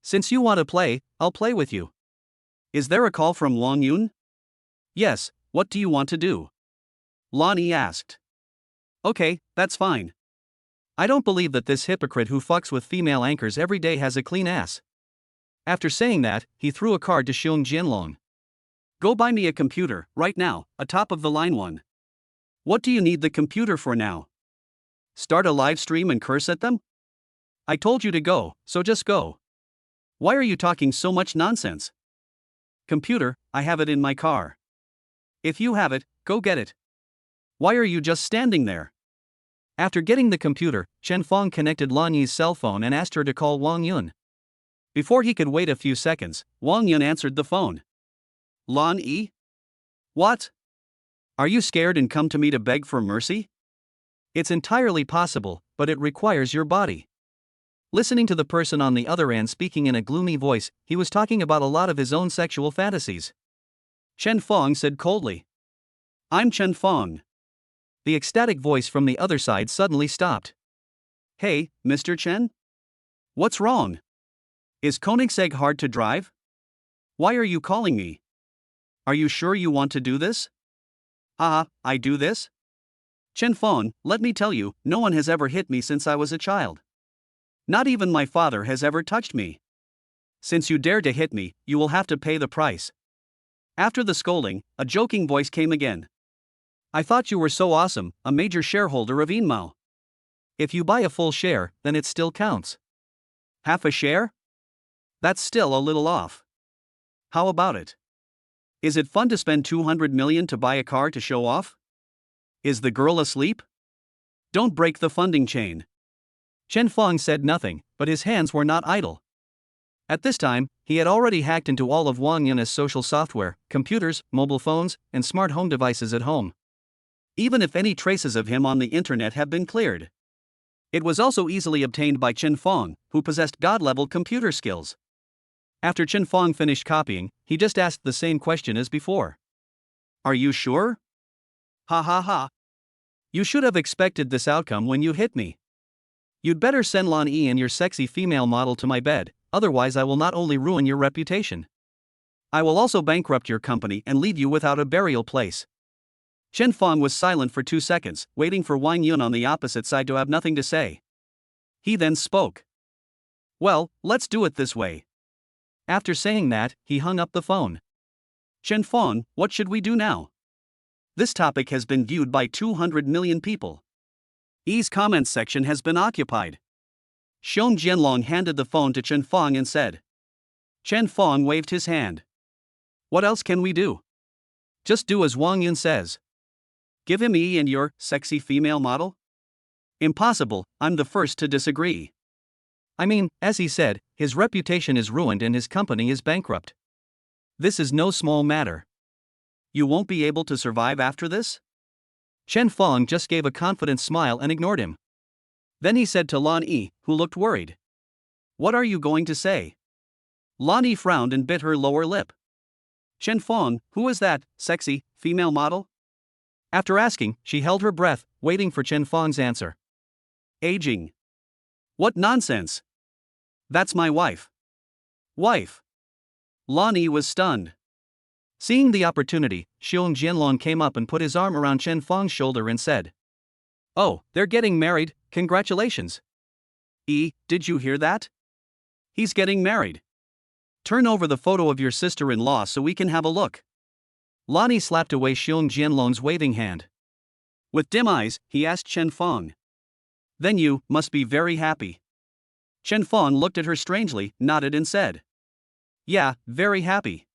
Since you want to play, I'll play with you. Is there a call from Wang Yun? Yes, what do you want to do? Lonnie asked. Okay, that's fine. I don't believe that this hypocrite who fucks with female anchors every day has a clean ass. After saying that, he threw a card to Xiong Jianlong. Go buy me a computer, right now, a top-of-the-line one. What do you need the computer for now? Start a live stream and curse at them? I told you to go, so just go. Why are you talking so much nonsense? Computer, I have it in my car. If you have it, go get it. Why are you just standing there? After getting the computer, Chen Fong connected Lan Yi's cell phone and asked her to call Wang Yun. Before he could wait a few seconds, Wang Yun answered the phone. Lan Yi? What? Are you scared and come to me to beg for mercy? It's entirely possible, but it requires your body. Listening to the person on the other end speaking in a gloomy voice, he was talking about a lot of his own sexual fantasies. Chen Fong said coldly. I'm Chen Fong. The ecstatic voice from the other side suddenly stopped. Hey, Mr. Chen? What's wrong? Is Koenigsegg hard to drive? Why are you calling me? Are you sure you want to do this? I do this? Chen Fong, let me tell you, no one has ever hit me since I was a child. Not even my father has ever touched me. Since you dared to hit me, you will have to pay the price. After the scolding, a joking voice came again. I thought you were so awesome, a major shareholder of Inmao. If you buy a full share, then it still counts. Half a share? That's still a little off. How about it? Is it fun to spend 200 million to buy a car to show off? Is the girl asleep? Don't break the funding chain. Chen Fong said nothing, but his hands were not idle. At this time, he had already hacked into all of Wang Yun's social software, computers, mobile phones, and smart home devices at home. Even if any traces of him on the internet have been cleared. It was also easily obtained by Chen Fong, who possessed god-level computer skills. After Chen Fong finished copying, he just asked the same question as before. Are you sure? Ha ha ha. You should have expected this outcome when you hit me. You'd better send Lan Yi and your sexy female model to my bed, otherwise I will not only ruin your reputation. I will also bankrupt your company and leave you without a burial place. Chen Fong was silent for 2 seconds, waiting for Wang Yun on the opposite side to have nothing to say. He then spoke. Well, let's do it this way. After saying that, he hung up the phone. Chen Fong, what should we do now? This topic has been viewed by 200 million people. Yi's comments section has been occupied. Xiong Jianlong handed the phone to Chen Fong and said. Chen Fong waved his hand. What else can we do? Just do as Wang Yun says. Give him Yi and your sexy female model? Impossible, I'm the first to disagree. I mean, as he said, his reputation is ruined and his company is bankrupt. This is no small matter. You won't be able to survive after this? Chen Fong just gave a confident smile and ignored him. Then he said to Lan Yi, who looked worried. What are you going to say? Lan Yi frowned and bit her lower lip. Chen Fong, who is that sexy female model? After asking, she held her breath, waiting for Chen Fong's answer. Aging. What nonsense! That's my wife. Wife. Lan Yi was stunned. Seeing the opportunity, Xiong Jianlong came up and put his arm around Chen Fong's shoulder and said. Oh, they're getting married, congratulations. Yi, did you hear that? He's getting married. Turn over the photo of your sister-in-law so we can have a look. Lan Yi slapped away Xiong Jianlong's waving hand. With dim eyes, he asked Chen Fong. Then you must be very happy. Chen Fong looked at her strangely, nodded and said. Yeah, very happy.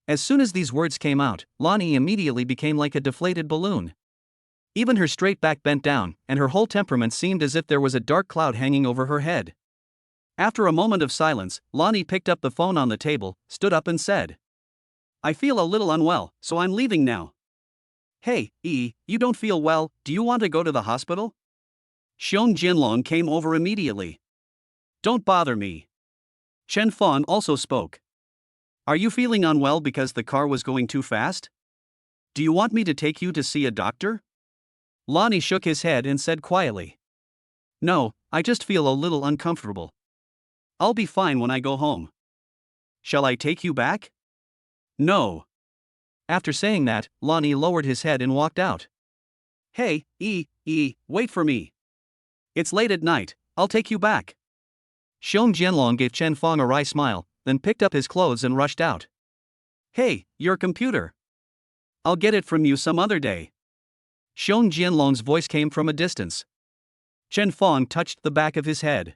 As soon as these words came out, Lan Yi immediately became like a deflated balloon. Even her straight back bent down, and her whole temperament seemed as if there was a dark cloud hanging over her head. After a moment of silence, Lan Yi picked up the phone on the table, stood up and said. I feel a little unwell, so I'm leaving now. Hey, Yi, you don't feel well, do you want to go to the hospital? Xiong Jianlong came over immediately. Don't bother me. Chen Fong also spoke. Are you feeling unwell because the car was going too fast? Do you want me to take you to see a doctor? Lan Yi shook his head and said quietly. No, I just feel a little uncomfortable. I'll be fine when I go home. Shall I take you back? No. After saying that, Lan Yi lowered his head and walked out. Hey, Yi, wait for me. It's late at night, I'll take you back. Xiong Jianlong gave Chen Fong a wry smile, then picked up his clothes and rushed out. Hey, your computer. I'll get it from you some other day. Xiong Jianlong's voice came from a distance. Chen Fong touched the back of his head.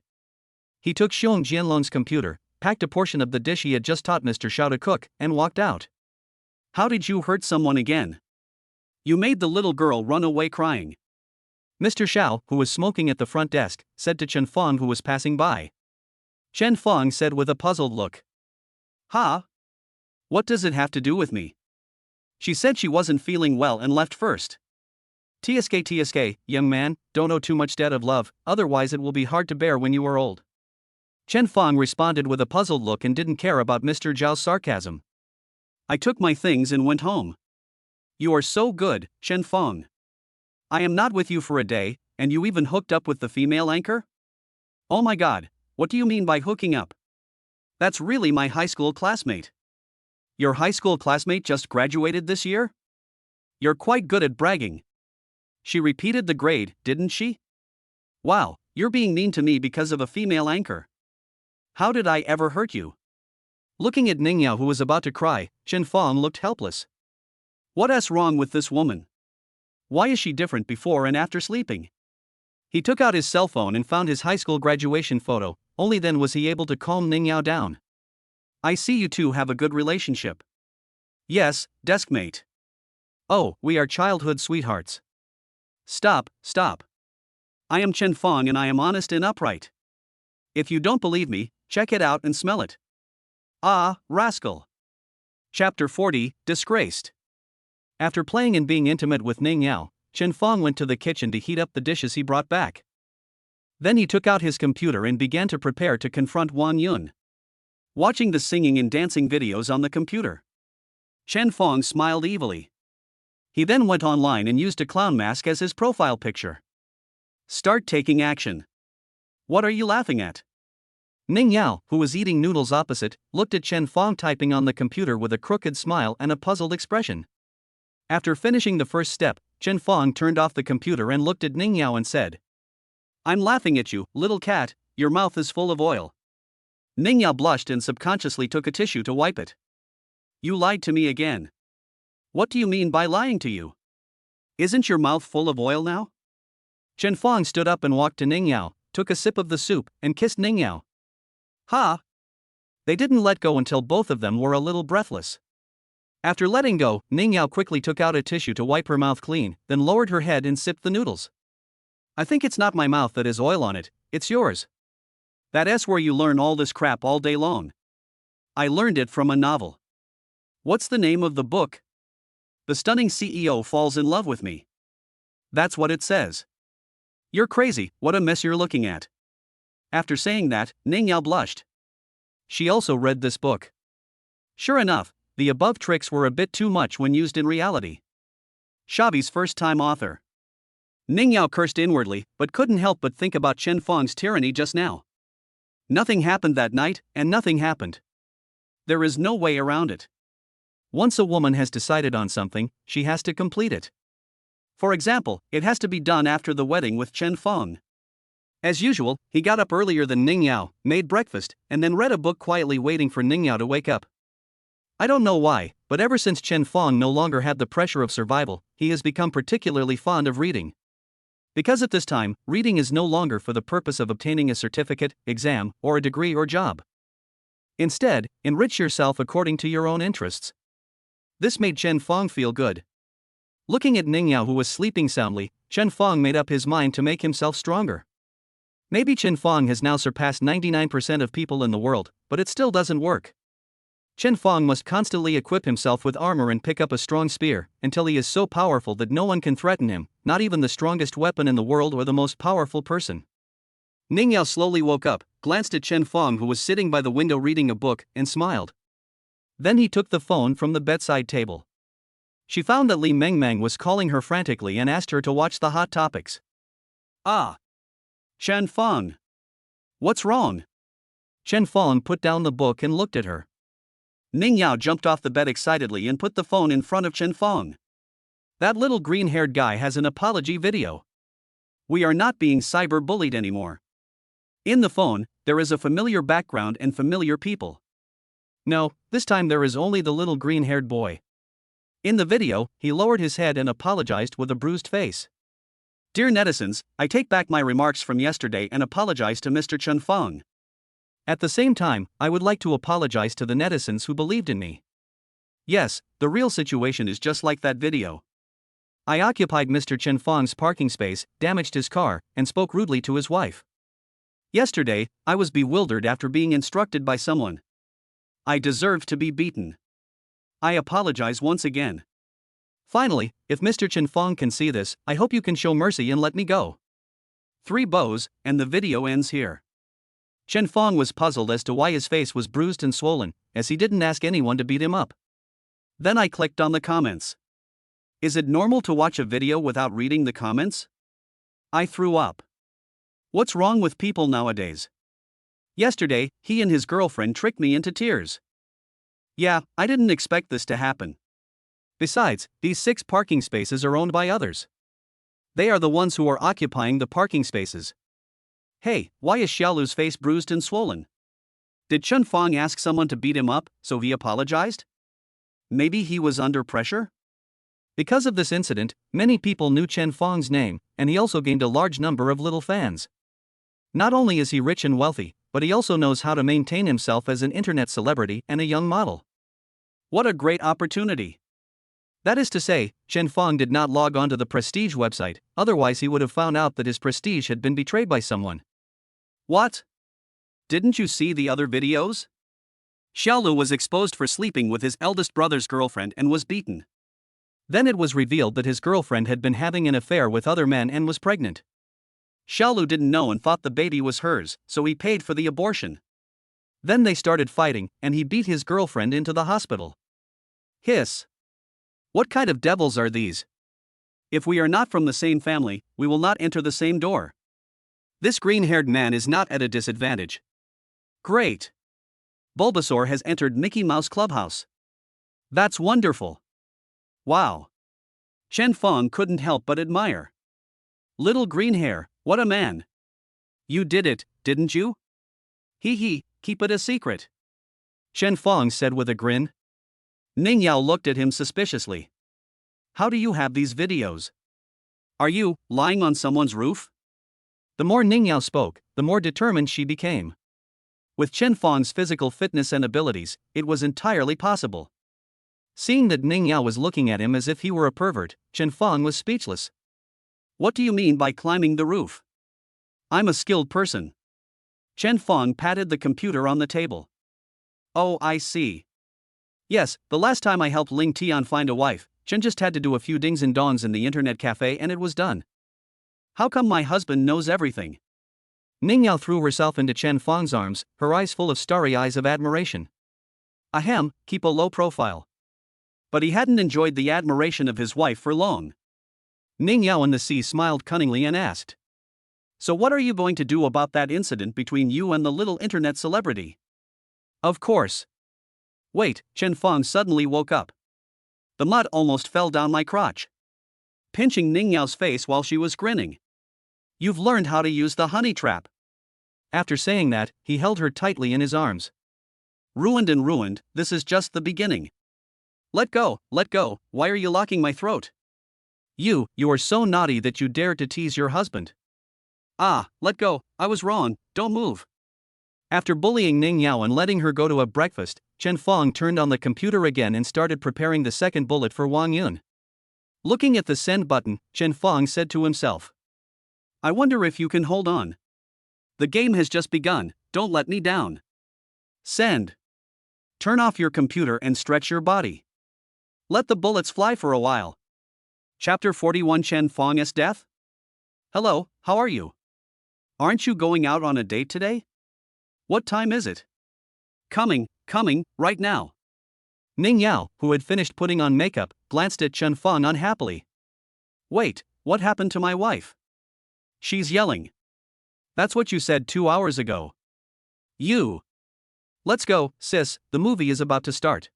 He took Xiong Jianlong's computer, packed a portion of the dish he had just taught Mr. Xiao to cook, and walked out. How did you hurt someone again? You made the little girl run away crying. Mr. Xiao, who was smoking at the front desk, said to Chen Fong who was passing by. Chen Fong said with a puzzled look. Huh? What does it have to do with me? She said she wasn't feeling well and left first. TSK, young man, don't owe too much debt of love, otherwise it will be hard to bear when you are old. Chen Fong responded with a puzzled look and didn't care about Mr. Zhao's sarcasm. I took my things and went home. You are so good, Chen Fong. I am not with you for a day, and you even hooked up with the female anchor? Oh my god, what do you mean by hooking up? That's really my high school classmate. Your high school classmate just graduated this year? You're quite good at bragging. She repeated the grade, didn't she? Wow, you're being mean to me because of a female anchor. How did I ever hurt you? Looking at Ningyao, who was about to cry, Chen Fong looked helpless. What's wrong with this woman? Why is she different before and after sleeping? He took out his cell phone and found his high school graduation photo. Only then was he able to calm Ningyao down. I see you two have a good relationship. Yes, deskmate. Oh, we are childhood sweethearts. Stop. I am Chen Fong and I am honest and upright. If you don't believe me, check it out and smell it. Ah, rascal. Chapter 40, Disgraced. After playing and being intimate with Ningyao, Chen Fong went to the kitchen to heat up the dishes he brought back. Then he took out his computer and began to prepare to confront Wang Yun. Watching the singing and dancing videos on the computer, Chen Fong smiled evilly. He then went online and used a clown mask as his profile picture. Start taking action. What are you laughing at? Ningyao, who was eating noodles opposite, looked at Chen Fong typing on the computer with a crooked smile and a puzzled expression. After finishing the first step, Chen Fong turned off the computer and looked at Ningyao and said, I'm laughing at you, little cat, your mouth is full of oil. Ningyao blushed and subconsciously took a tissue to wipe it. You lied to me again. What do you mean by lying to you? Isn't your mouth full of oil now? Chen Fong stood up and walked to Ningyao, took a sip of the soup, and kissed Ningyao. Ha! They didn't let go until both of them were a little breathless. After letting go, Ningyao quickly took out a tissue to wipe her mouth clean, then lowered her head and sipped the noodles. I think it's not my mouth that has oil on it, it's yours. That's where you learn all this crap all day long. I learned it from a novel. What's the name of the book? The Stunning CEO Falls in Love with Me. That's what it says. You're crazy, what a mess you're looking at. After saying that, Ningyao blushed. She also read this book. Sure enough, the above tricks were a bit too much when used in reality. Shabi's first-time author. Ningyao cursed inwardly, but couldn't help but think about Chen Fong's tyranny just now. Nothing happened that night, and nothing happened. There is no way around it. Once a woman has decided on something, she has to complete it. For example, it has to be done after the wedding with Chen Fong. As usual, he got up earlier than Ningyao, made breakfast, and then read a book quietly waiting for Ningyao to wake up. I don't know why, but ever since Chen Fong no longer had the pressure of survival, he has become particularly fond of reading. Because at this time, reading is no longer for the purpose of obtaining a certificate, exam, or a degree or job. Instead, enrich yourself according to your own interests. This made Chen Fong feel good. Looking at Ningyao, who was sleeping soundly, Chen Fong made up his mind to make himself stronger. Maybe Chen Fong has now surpassed 99% of people in the world, but it still doesn't work. Chen Fong must constantly equip himself with armor and pick up a strong spear, until he is so powerful that no one can threaten him, not even the strongest weapon in the world or the most powerful person. Ningyao slowly woke up, glanced at Chen Fong, who was sitting by the window reading a book, and smiled. Then he took the phone from the bedside table. She found that Li Mengmeng was calling her frantically and asked her to watch the hot topics. Ah! Chen Fong! What's wrong? Chen Fong put down the book and looked at her. Ningyao jumped off the bed excitedly and put the phone in front of Chen Fong. That little green-haired guy has an apology video. We are not being cyber-bullied anymore. In the phone, there is a familiar background and familiar people. No, this time there is only the little green-haired boy. In the video, he lowered his head and apologized with a bruised face. Dear netizens, I take back my remarks from yesterday and apologize to Mr. Chen Fong. At the same time, I would like to apologize to the netizens who believed in me. Yes, the real situation is just like that video. I occupied Mr. Chen Fong's parking space, damaged his car, and spoke rudely to his wife. Yesterday, I was bewildered after being instructed by someone. I deserved to be beaten. I apologize once again. Finally, if Mr. Chen Fong can see this, I hope you can show mercy and let me go. 3 bows, and the video ends here. Chen Fong was puzzled as to why his face was bruised and swollen, as he didn't ask anyone to beat him up. Then I clicked on the comments. Is it normal to watch a video without reading the comments? I threw up. What's wrong with people nowadays? Yesterday, he and his girlfriend tricked me into tears. Yeah, I didn't expect this to happen. Besides, these 6 parking spaces are owned by others. They are the ones who are occupying the parking spaces. Hey, why is Xiaolu's face bruised and swollen? Did Chen Fong ask someone to beat him up, so he apologized? Maybe he was under pressure? Because of this incident, many people knew Chen Fong's name, and he also gained a large number of little fans. Not only is he rich and wealthy, but he also knows how to maintain himself as an internet celebrity and a young model. What a great opportunity! That is to say, Chen Fong did not log on to the Prestige website, otherwise he would have found out that his prestige had been betrayed by someone. What? Didn't you see the other videos? Xiaolu was exposed for sleeping with his eldest brother's girlfriend and was beaten. Then it was revealed that his girlfriend had been having an affair with other men and was pregnant. Xiaolu didn't know and thought the baby was hers, so he paid for the abortion. Then they started fighting, and he beat his girlfriend into the hospital. Hiss. What kind of devils are these? If we are not from the same family, we will not enter the same door. This green-haired man is not at a disadvantage. Great. Bulbasaur has entered Mickey Mouse Clubhouse. That's wonderful. Wow. Chen Fong couldn't help but admire. Little green hair, what a man. You did it, didn't you? Hee, keep it a secret. Chen Fong said with a grin. Ning Yao looked at him suspiciously. How do you have these videos? Are you lying on someone's roof? The more Ning Yao spoke, the more determined she became. With Chen Fong's physical fitness and abilities, it was entirely possible. Seeing that Ning Yao was looking at him as if he were a pervert, Chen Fong was speechless. What do you mean by climbing the roof? I'm a skilled person. Chen Fong patted the computer on the table. Oh, I see. Yes, the last time I helped Ling Tian find a wife, Chen just had to do a few dings and dongs in the internet cafe and it was done. How come my husband knows everything? Ning Yao threw herself into Chen Fong's arms, her eyes full of starry eyes of admiration. Ahem, keep a low profile. But he hadn't enjoyed the admiration of his wife for long. Ning Yao and the sea smiled cunningly and asked. So what are you going to do about that incident between you and the little internet celebrity? Of course. Wait, Chen Fong suddenly woke up. The mud almost fell down my crotch. Pinching Ning Yao's face while she was grinning. You've learned how to use the honey trap. After saying that, he held her tightly in his arms. Ruined, this is just the beginning. Let go, why are you locking my throat? You are so naughty that you dare to tease your husband. Ah, let go, I was wrong, don't move. After bullying Ning Yao and letting her go to a breakfast, Chen Fong turned on the computer again and started preparing the second bullet for Wang Yun. Looking at the send button, Chen Fong said to himself. I wonder if you can hold on. The game has just begun, don't let me down. Send. Turn off your computer and stretch your body. Let the bullets fly for a while. Chapter 41 Chen Fong's Death? Hello, how are you? Aren't you going out on a date today? What time is it? Coming, right now. Ning Yao, who had finished putting on makeup, glanced at Chen Fong unhappily. Wait, what happened to my wife? She's yelling. That's what you said 2 hours ago. You. Let's go, sis, the movie is about to start.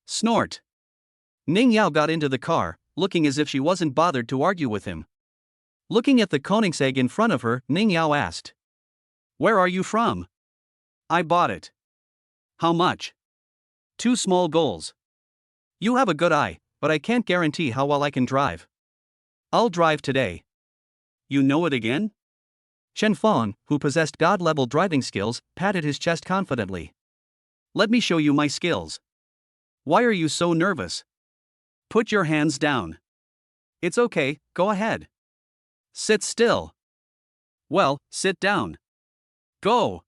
Snort. Ning Yao got into the car, looking as if she wasn't bothered to argue with him. Looking at the Koenigsegg in front of her, Ning Yao asked. Where are you from? I bought it. How much? 2 small goals. You have a good eye, but I can't guarantee how well I can drive. I'll drive today. You know it again? Chen Fong, who possessed god-level driving skills, patted his chest confidently. Let me show you my skills. Why are you so nervous? Put your hands down. It's okay, go ahead. Sit still. Well, sit down. Go.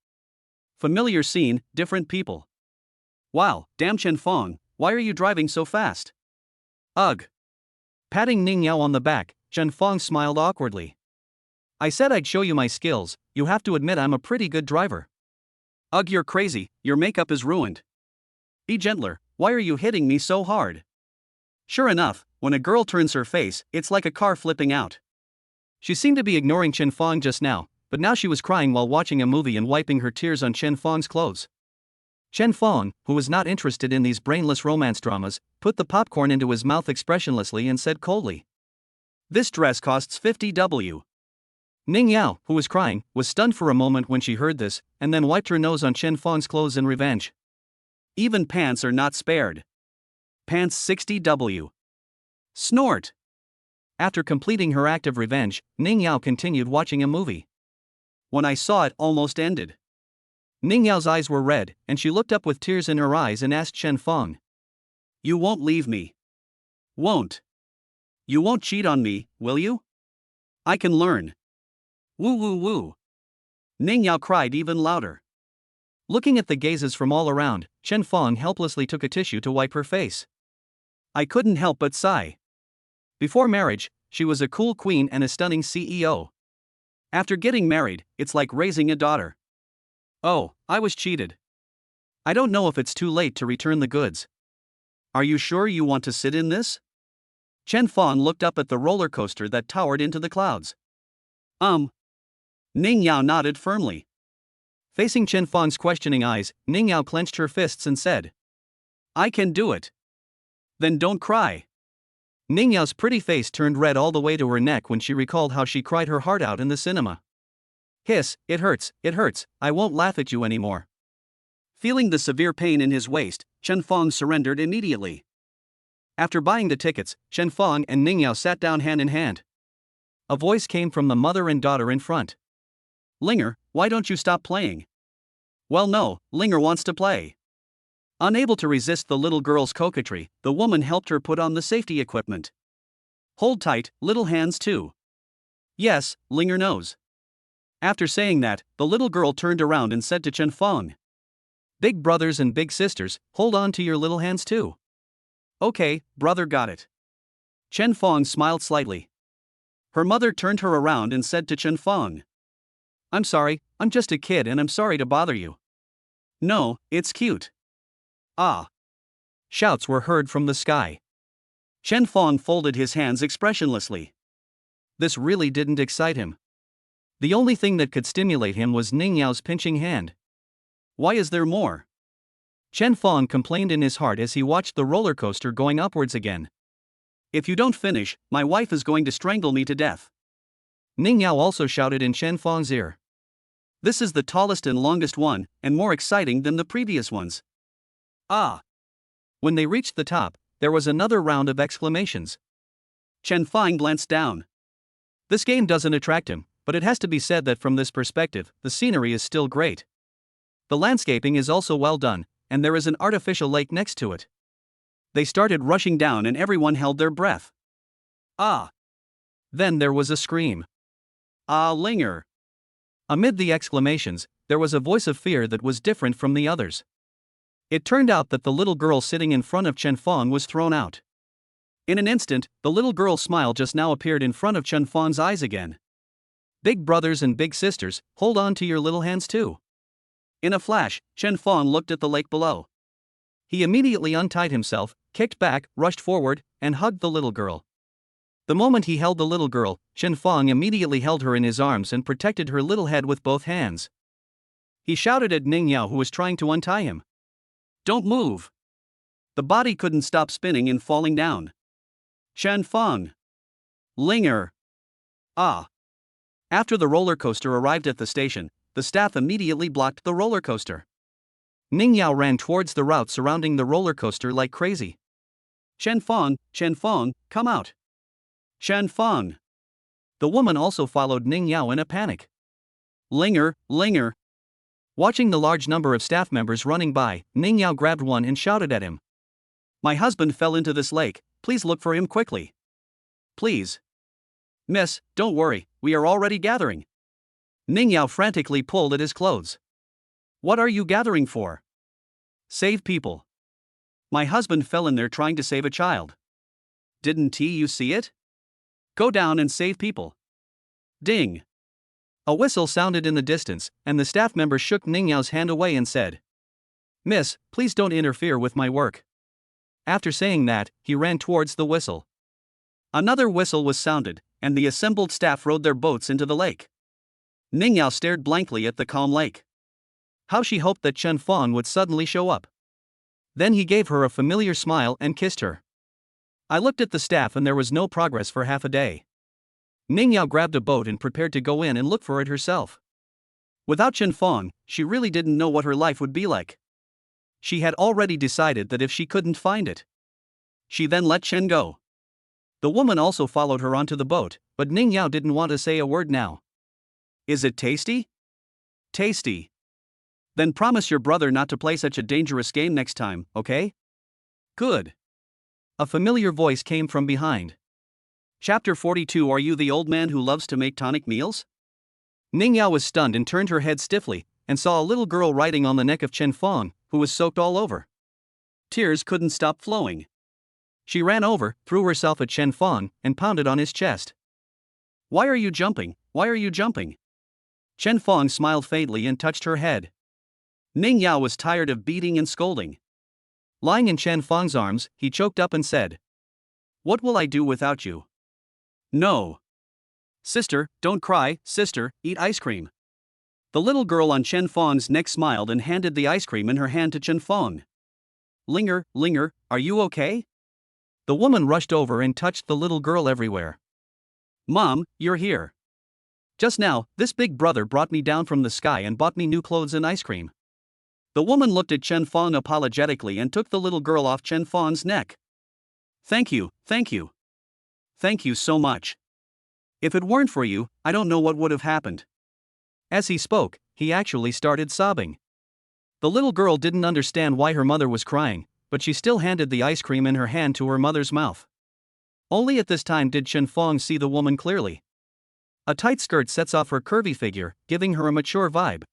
Familiar scene, different people. Wow, damn Chen Fong, why are you driving so fast? Ugh. Patting Ning Yao on the back, Chen Fong smiled awkwardly. I said I'd show you my skills, you have to admit I'm a pretty good driver. Ugh, you're crazy, your makeup is ruined. Be gentler, why are you hitting me so hard? Sure enough, when a girl turns her face, it's like a car flipping out. She seemed to be ignoring Chen Fong just now, but now she was crying while watching a movie and wiping her tears on Chen Fong's clothes. Chen Fong, who was not interested in these brainless romance dramas, put the popcorn into his mouth expressionlessly and said coldly, "This dress costs 50W. Ning Yao, who was crying, was stunned for a moment when she heard this, and then wiped her nose on Chen Fong's clothes in revenge. Even pants are not spared. Pants 60W. Snort. After completing her act of revenge, Ning Yao continued watching a movie. When I saw it almost ended. Ning Yao's eyes were red, and she looked up with tears in her eyes and asked Chen Fong, "You won't leave me? Won't? You won't cheat on me, will you? I can learn." Woo woo woo. Ning Yao cried even louder. Looking at the gazes from all around, Chen Fong helplessly took a tissue to wipe her face. I couldn't help but sigh. Before marriage, she was a cool queen and a stunning CEO. After getting married, it's like raising a daughter. Oh, I was cheated. I don't know if it's too late to return the goods. Are you sure you want to sit in this? Chen Fong looked up at the roller coaster that towered into the clouds. Ning Yao nodded firmly. Facing Chen Fong's questioning eyes, Ning Yao clenched her fists and said, I can do it. Then don't cry. Ning Yao's pretty face turned red all the way to her neck when she recalled how she cried her heart out in the cinema. Hiss, it hurts, I won't laugh at you anymore. Feeling the severe pain in his waist, Chen Fong surrendered immediately. After buying the tickets, Chen Fong and Ning Yao sat down hand in hand. A voice came from the mother and daughter in front. Linger, why don't you stop playing? Well no, Linger wants to play. Unable to resist the little girl's coquetry, the woman helped her put on the safety equipment. Hold tight, little hands too. Yes, Linger knows. After saying that, the little girl turned around and said to Chen Fong, Big brothers and big sisters, hold on to your little hands too. Okay, brother got it. Chen Fong smiled slightly. Her mother turned her around and said to Chen Fong, I'm sorry, I'm just a kid and I'm sorry to bother you. No, it's cute. Ah. Shouts were heard from the sky. Chen Fong folded his hands expressionlessly. This really didn't excite him. The only thing that could stimulate him was Ning Yao's pinching hand. Why is there more? Chen Fong complained in his heart as he watched the roller coaster going upwards again. If you don't finish, my wife is going to strangle me to death. Ning Yao also shouted in Chen Fong's ear. This is the tallest and longest one, and more exciting than the previous ones. Ah! When they reached the top, there was another round of exclamations. Chen Fong glanced down. This game doesn't attract him, but it has to be said that from this perspective, the scenery is still great. The landscaping is also well done, and there is an artificial lake next to it. They started rushing down and everyone held their breath. Ah! Then there was a scream. Ah, Linger! Amid the exclamations, there was a voice of fear that was different from the others. It turned out that the little girl sitting in front of Chen Fong was thrown out. In an instant, the little girl's smile just now appeared in front of Chen Fong's eyes again. Big brothers and big sisters, hold on to your little hands too. In a flash, Chen Fong looked at the lake below. He immediately untied himself, kicked back, rushed forward, and hugged the little girl. The moment he held the little girl, Chen Fong immediately held her in his arms and protected her little head with both hands. He shouted at Ning Yao, who was trying to untie him. Don't move! The body couldn't stop spinning and falling down. Chen Fong! Linger! Ah! After the roller coaster arrived at the station, the staff immediately blocked the roller coaster. Ning Yao ran towards the route surrounding the roller coaster like crazy. Chen Fong, come out! Chen Fong! The woman also followed Ning Yao in a panic. Linger! Watching the large number of staff members running by, Ning Yao grabbed one and shouted at him. My husband fell into this lake, please look for him quickly. Please. Miss, don't worry, we are already gathering. Ning Yao frantically pulled at his clothes. What are you gathering for? Save people. My husband fell in there trying to save a child. Didn't you see it? Go down and save people. Ding. A whistle sounded in the distance, and the staff member shook Ning Yao's hand away and said, Miss, please don't interfere with my work. After saying that, he ran towards the whistle. Another whistle was sounded, and the assembled staff rowed their boats into the lake. Ning Yao stared blankly at the calm lake. How she hoped that Chen Fong would suddenly show up. Then he gave her a familiar smile and kissed her. I looked at the staff and there was no progress for half a day. Ning Yao grabbed a boat and prepared to go in and look for it herself. Without Chen Fong, she really didn't know what her life would be like. She had already decided that if she couldn't find it, she then let Chen go. The woman also followed her onto the boat, but Ning Yao didn't want to say a word now. Is it tasty? Tasty. Then promise your brother not to play such a dangerous game next time, okay? Good. A familiar voice came from behind. Chapter 42. Are you the old man who loves to make tonic meals? Ning Yao was stunned and turned her head stiffly, and saw a little girl riding on the neck of Chen Fong, who was soaked all over. Tears couldn't stop flowing. She ran over, threw herself at Chen Fong, and pounded on his chest. Why are you jumping? Why are you jumping? Chen Fong smiled faintly and touched her head. Ning Yao was tired of beating and scolding. Lying in Chen Fong's arms, he choked up and said, What will I do without you? No. Sister, don't cry, sister, eat ice cream. The little girl on Chen Fong's neck smiled and handed the ice cream in her hand to Chen Fong. Linger, are you okay? The woman rushed over and touched the little girl everywhere. Mom, you're here. Just now, this big brother brought me down from the sky and bought me new clothes and ice cream. The woman looked at Chen Fong apologetically and took the little girl off Chen Fong's neck. Thank you. Thank you so much. If it weren't for you, I don't know what would have happened. As he spoke, he actually started sobbing. The little girl didn't understand why her mother was crying, but she still handed the ice cream in her hand to her mother's mouth. Only at this time did Chen Fong see the woman clearly. A tight skirt sets off her curvy figure, giving her a mature vibe.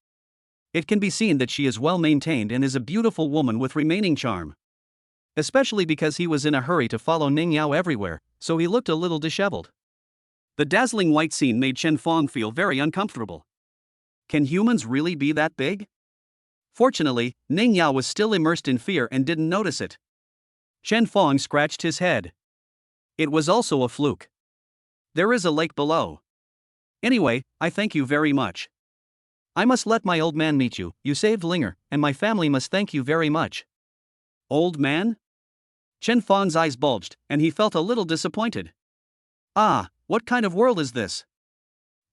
It can be seen that she is well maintained and is a beautiful woman with remaining charm. Especially because he was in a hurry to follow Ning Yao everywhere, so he looked a little disheveled. The dazzling white scene made Chen Fong feel very uncomfortable. Can humans really be that big? Fortunately, Ning Yao was still immersed in fear and didn't notice it. Chen Fong scratched his head. It was also a fluke. There is a lake below. Anyway, I thank you very much. I must let my old man meet you. You saved Linger, and my family must thank you very much. Old man? Chen Fong's eyes bulged, and he felt a little disappointed. Ah, what kind of world is this?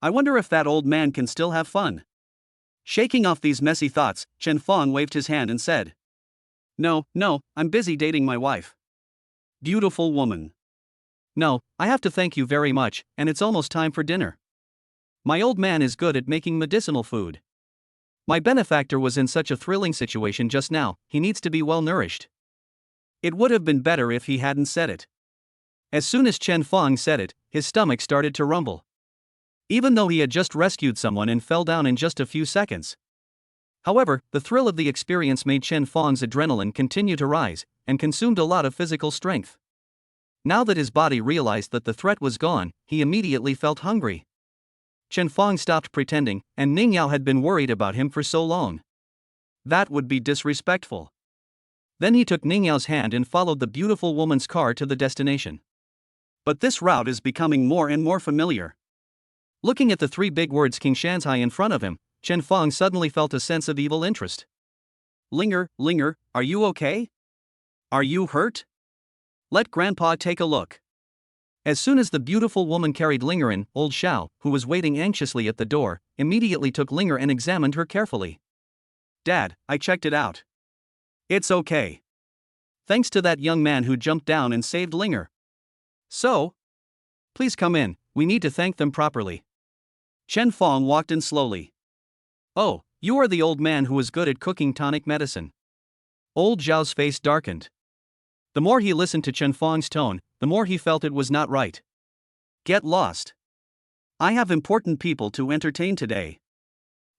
I wonder if that old man can still have fun. Shaking off these messy thoughts, Chen Fong waved his hand and said, No, I'm busy dating my wife. Beautiful woman. No, I have to thank you very much, and it's almost time for dinner. My old man is good at making medicinal food. My benefactor was in such a thrilling situation just now, he needs to be well nourished. It would have been better if he hadn't said it. As soon as Chen Fong said it, his stomach started to rumble. Even though he had just rescued someone and fell down in just a few seconds. However, the thrill of the experience made Chen Fong's adrenaline continue to rise, and consumed a lot of physical strength. Now that his body realized that the threat was gone, he immediately felt hungry. Chen Fong stopped pretending, and Ning Yao had been worried about him for so long. That would be disrespectful. Then he took Ning Yao's hand and followed the beautiful woman's car to the destination. But this route is becoming more and more familiar. Looking at the three big words King Shanzai in front of him, Chen Fong suddenly felt a sense of evil interest. Linger, are you okay? Are you hurt? Let Grandpa take a look. As soon as the beautiful woman carried Linger in, old Xiao, who was waiting anxiously at the door, immediately took Linger and examined her carefully. Dad, I checked it out. It's okay. Thanks to that young man who jumped down and saved Linger. So? Please come in, we need to thank them properly. Chen Fong walked in slowly. Oh, you are the old man who is good at cooking tonic medicine. Old Zhao's face darkened. The more he listened to Chen Fong's tone, the more he felt it was not right. Get lost. I have important people to entertain today.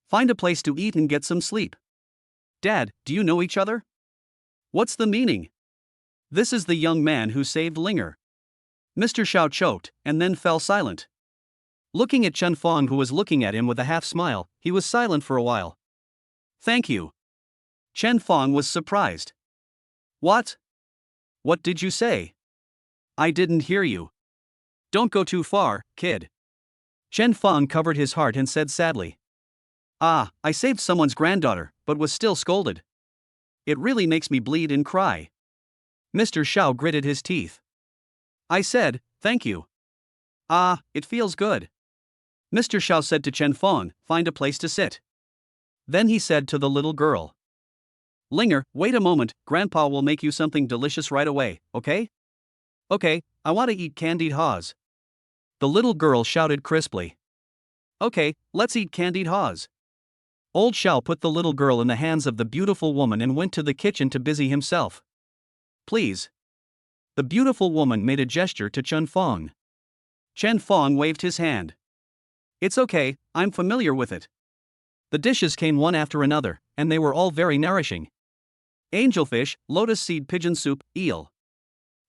Find a place to eat and get some sleep. Dad, do you know each other? What's the meaning? This is the young man who saved Linger. Mr. Xiao choked, and then fell silent. Looking at Chen Fong, who was looking at him with a half smile, he was silent for a while. Thank you. Chen Fong was surprised. What? What did you say? I didn't hear you. Don't go too far, kid. Chen Feng covered his heart and said sadly. Ah, I saved someone's granddaughter, but was still scolded. It really makes me bleed and cry. Mr. Xiao gritted his teeth. I said, thank you. Ah, it feels good. Mr. Xiao said to Chen Feng, find a place to sit. Then he said to the little girl. Linger, wait a moment, Grandpa will make you something delicious right away, okay? Okay, I want to eat candied haws. The little girl shouted crisply. Okay, let's eat candied haws. Old Xiao put the little girl in the hands of the beautiful woman and went to the kitchen to busy himself. Please. The beautiful woman made a gesture to Chen Feng. Chen Feng waved his hand. It's okay, I'm familiar with it. The dishes came one after another, and they were all very nourishing. Angelfish, lotus seed pigeon soup, eel.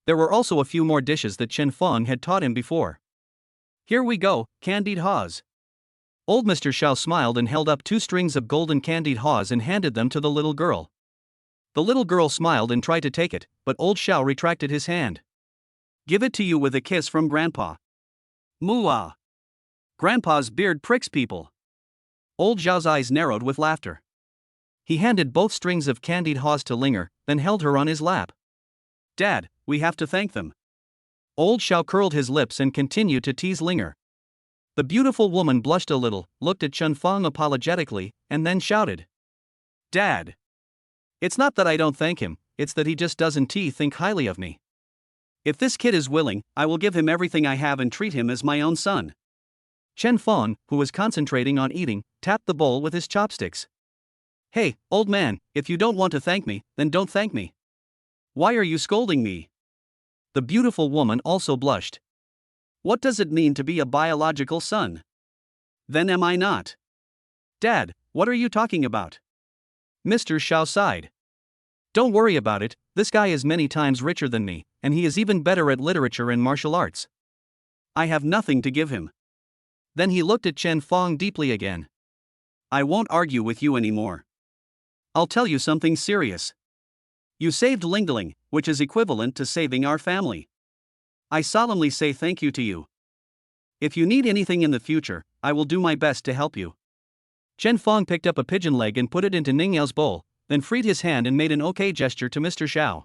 There were also a few more dishes that Chen Feng had taught him before. Here we go, candied haws. Old Mr. Xiao smiled and held up 2 strings of golden candied haws and handed them to the little girl. The little girl smiled and tried to take it, but Old Xiao retracted his hand. Give it to you with a kiss from Grandpa. Mooah. Grandpa's beard pricks people. Old Xiao's eyes narrowed with laughter. He handed both strings of candied haws to Linger, then held her on his lap. Dad, we have to thank them. Old Xiao curled his lips and continued to tease Linger. The beautiful woman blushed a little, looked at Chen Feng apologetically, and then shouted. Dad. It's not that I don't thank him, it's that he just doesn't think highly of me. If this kid is willing, I will give him everything I have and treat him as my own son. Chen Feng, who was concentrating on eating, tapped the bowl with his chopsticks. Hey, old man, if you don't want to thank me, then don't thank me. Why are you scolding me? The beautiful woman also blushed. What does it mean to be a biological son? Then am I not? Dad, what are you talking about? Mr. Xiao sighed. Don't worry about it, this guy is many times richer than me, and he is even better at literature and martial arts. I have nothing to give him. Then he looked at Chen Feng deeply again. I won't argue with you anymore. I'll tell you something serious. You saved Lingling, which is equivalent to saving our family. I solemnly say thank you to you. If you need anything in the future, I will do my best to help you. Chen Feng picked up a pigeon leg and put it into Ningyao's bowl, then freed his hand and made an okay gesture to Mr. Xiao.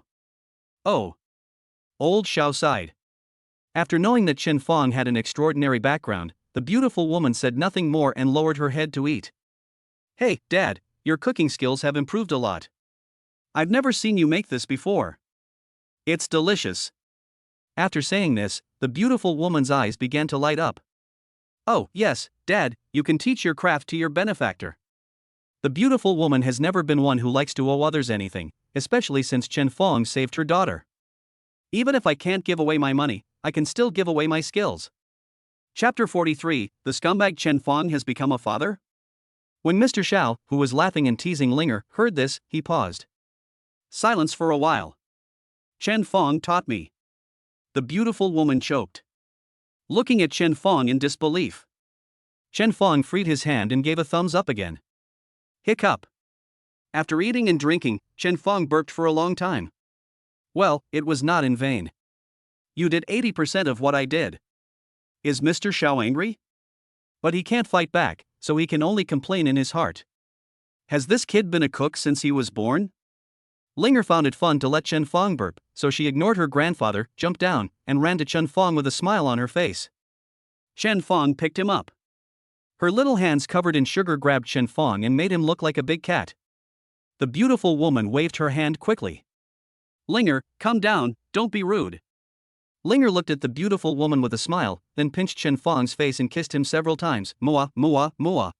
Oh. Old Xiao sighed. After knowing that Chen Feng had an extraordinary background, the beautiful woman said nothing more and lowered her head to eat. Hey, Dad, your cooking skills have improved a lot. I've never seen you make this before. It's delicious. After saying this, the beautiful woman's eyes began to light up. Oh, yes, Dad, you can teach your craft to your benefactor. The beautiful woman has never been one who likes to owe others anything, especially since Chen Feng saved her daughter. Even if I can't give away my money, I can still give away my skills. Chapter 43, The Scumbag Chen Feng has become a father? When Mr. Xiao, who was laughing and teasing Linger, heard this, he paused. Silence for a while. Chen Feng taught me. The beautiful woman choked. Looking at Chen Feng in disbelief. Chen Feng freed his hand and gave a thumbs up again. Hiccup. After eating and drinking, Chen Feng burped for a long time. Well, it was not in vain. You did 80% of what I did. Is Mr. Xiao angry? But he can't fight back, so he can only complain in his heart. Has this kid been a cook since he was born? Linger found it fun to let Chen Feng burp, so she ignored her grandfather, jumped down, and ran to Chen Feng with a smile on her face. Chen Feng picked him up. Her little hands covered in sugar grabbed Chen Feng and made him look like a big cat. The beautiful woman waved her hand quickly. Linger, come down, don't be rude. Linger looked at the beautiful woman with a smile, then pinched Chen Feng's face and kissed him several times. Mua, mua, mua.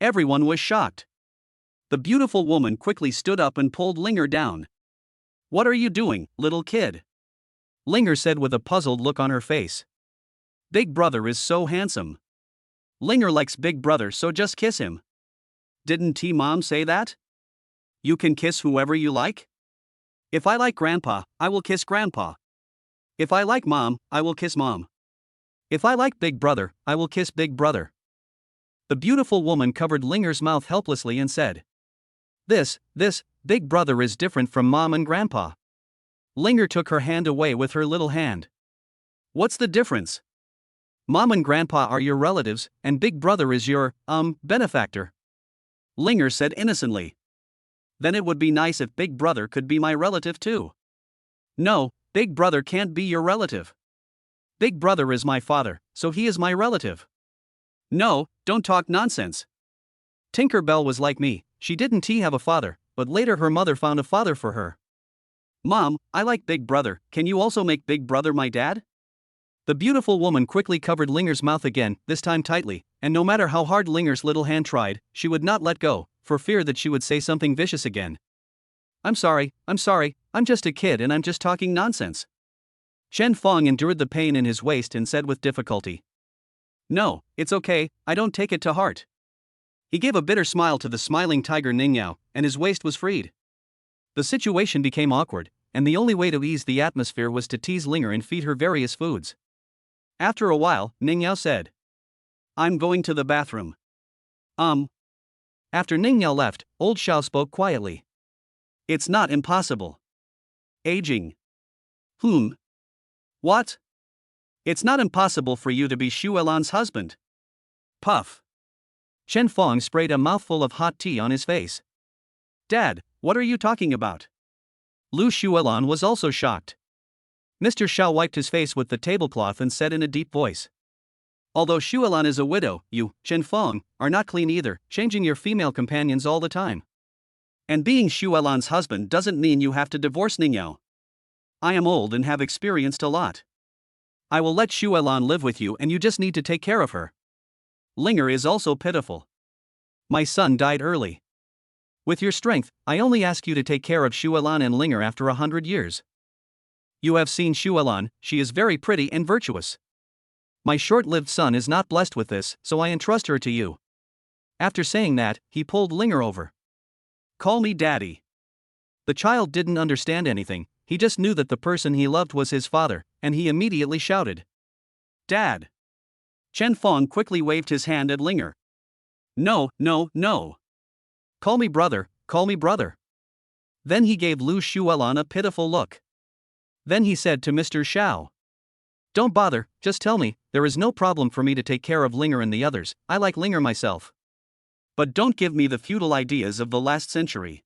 Everyone was shocked. The beautiful woman quickly stood up and pulled Linger down. What are you doing, little kid? Linger said with a puzzled look on her face. Big brother is so handsome. Linger likes Big Brother, so just kiss him. Didn't T-Mom say that? You can kiss whoever you like? If I like Grandpa, I will kiss Grandpa. If I like Mom, I will kiss Mom. If I like Big Brother, I will kiss Big Brother. The beautiful woman covered Linger's mouth helplessly and said, This, Big Brother is different from Mom and Grandpa. Linger took her hand away with her little hand. What's the difference? Mom and Grandpa are your relatives, and Big Brother is your, benefactor. Linger said innocently. Then it would be nice if Big Brother could be my relative too. No, Big Brother can't be your relative. Big Brother is my father, so he is my relative. No, don't talk nonsense. Tinker Bell was like me, she didn't have a father, but later her mother found a father for her. Mom, I like Big Brother, can you also make Big Brother my dad? The beautiful woman quickly covered Linger's mouth again, this time tightly, and no matter how hard Linger's little hand tried, she would not let go, for fear that she would say something vicious again. I'm sorry, I'm just a kid and I'm just talking nonsense. Chen Fong endured the pain in his waist and said with difficulty. No, it's okay, I don't take it to heart. He gave a bitter smile to the smiling tiger Ning Yao, and his waist was freed. The situation became awkward, and the only way to ease the atmosphere was to tease Linger and feed her various foods. After a while, Ning Yao said, I'm going to the bathroom. After Ning Yao left, old Xiao spoke quietly. It's not impossible. Aging. What? It's not impossible for you to be Xu Elan's husband. Puff. Chen Fong sprayed a mouthful of hot tea on his face. Dad, what are you talking about? Lu Xuelan was also shocked. Mr. Xiao wiped his face with the tablecloth and said in a deep voice. Although Xuelan is a widow, you, Chen Fong, are not clean either, changing your female companions all the time. And being Xuelan's husband doesn't mean you have to divorce Ningyao. I am old and have experienced a lot. I will let Xuelan live with you and you just need to take care of her. Linger is also pitiful. My son died early. With your strength, I only ask you to take care of Xuelan and Linger after 100 years. You have seen Xuelan, she is very pretty and virtuous. My short-lived son is not blessed with this, so I entrust her to you. After saying that, he pulled Linger over. Call me daddy. The child didn't understand anything, he just knew that the person he loved was his father, and he immediately shouted. Dad. Chen Fong quickly waved his hand at Linger. No. Call me brother, call me brother. Then he gave Lu Xuelan a pitiful look. Then he said to Mr. Xiao. Don't bother, just tell me, there is no problem for me to take care of Linger and the others, I like Linger myself. But don't give me the feudal ideas of the last century.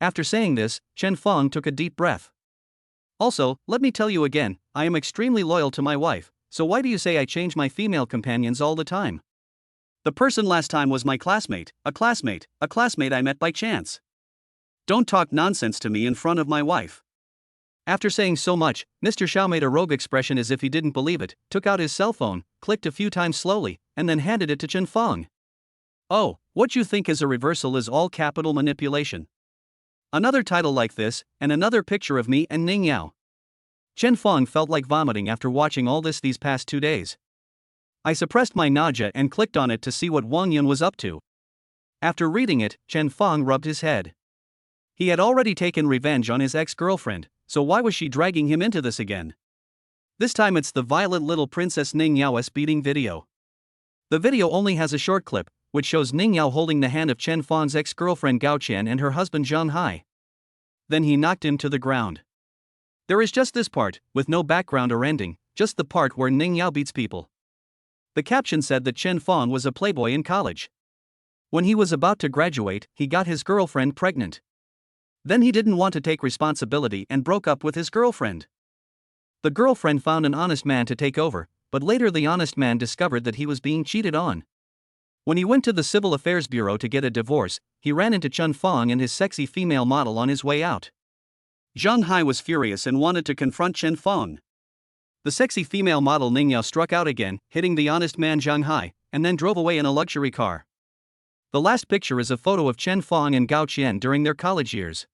After saying this, Chen Fong took a deep breath. Also, let me tell you again, I am extremely loyal to my wife, so why do you say I change my female companions all the time? The person last time was my classmate I met by chance. Don't talk nonsense to me in front of my wife. After saying so much, Mr. Xiao made a rogue expression as if he didn't believe it, took out his cell phone, clicked a few times slowly, and then handed it to Chen Fong. Oh, what you think is a reversal is all capital manipulation. Another title like this, and another picture of me and Ning Yao. Chen Fong felt like vomiting after watching all this these past 2 days. I suppressed my nausea and clicked on it to see what Wang Yun was up to. After reading it, Chen Fong rubbed his head. He had already taken revenge on his ex-girlfriend, so why was she dragging him into this again? This time it's the violent little princess Ning Yao's beating video. The video only has a short clip, which shows Ning Yao holding the hand of Chen Fong's ex-girlfriend Gao Qian and her husband Zhang Hai. Then he knocked him to the ground. There is just this part, with no background or ending, just the part where Ning Yao beats people. The caption said that Chen Fong was a playboy in college. When he was about to graduate, he got his girlfriend pregnant. Then he didn't want to take responsibility and broke up with his girlfriend. The girlfriend found an honest man to take over, but later the honest man discovered that he was being cheated on. When he went to the Civil Affairs Bureau to get a divorce, he ran into Chen Fong and his sexy female model on his way out. Zhang Hai was furious and wanted to confront Chen Fong. The sexy female model Ning Yao struck out again, hitting the honest man Zhang Hai, and then drove away in a luxury car. The last picture is a photo of Chen Fong and Gao Qian during their college years.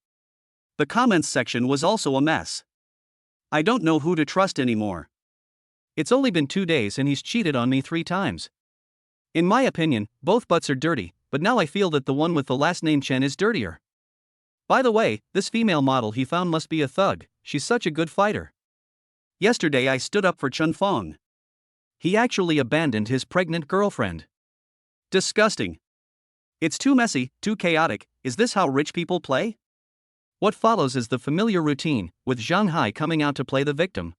The comments section was also a mess. I don't know who to trust anymore. It's only been 2 days and he's cheated on me 3 times. In my opinion, both butts are dirty, but now I feel that the one with the last name Chen is dirtier. By the way, this female model he found must be a thug, she's such a good fighter. Yesterday I stood up for Chen Fong. He actually abandoned his pregnant girlfriend. Disgusting. It's too messy, too chaotic, is this how rich people play? What follows is the familiar routine, with Zhang Hai coming out to play the victim.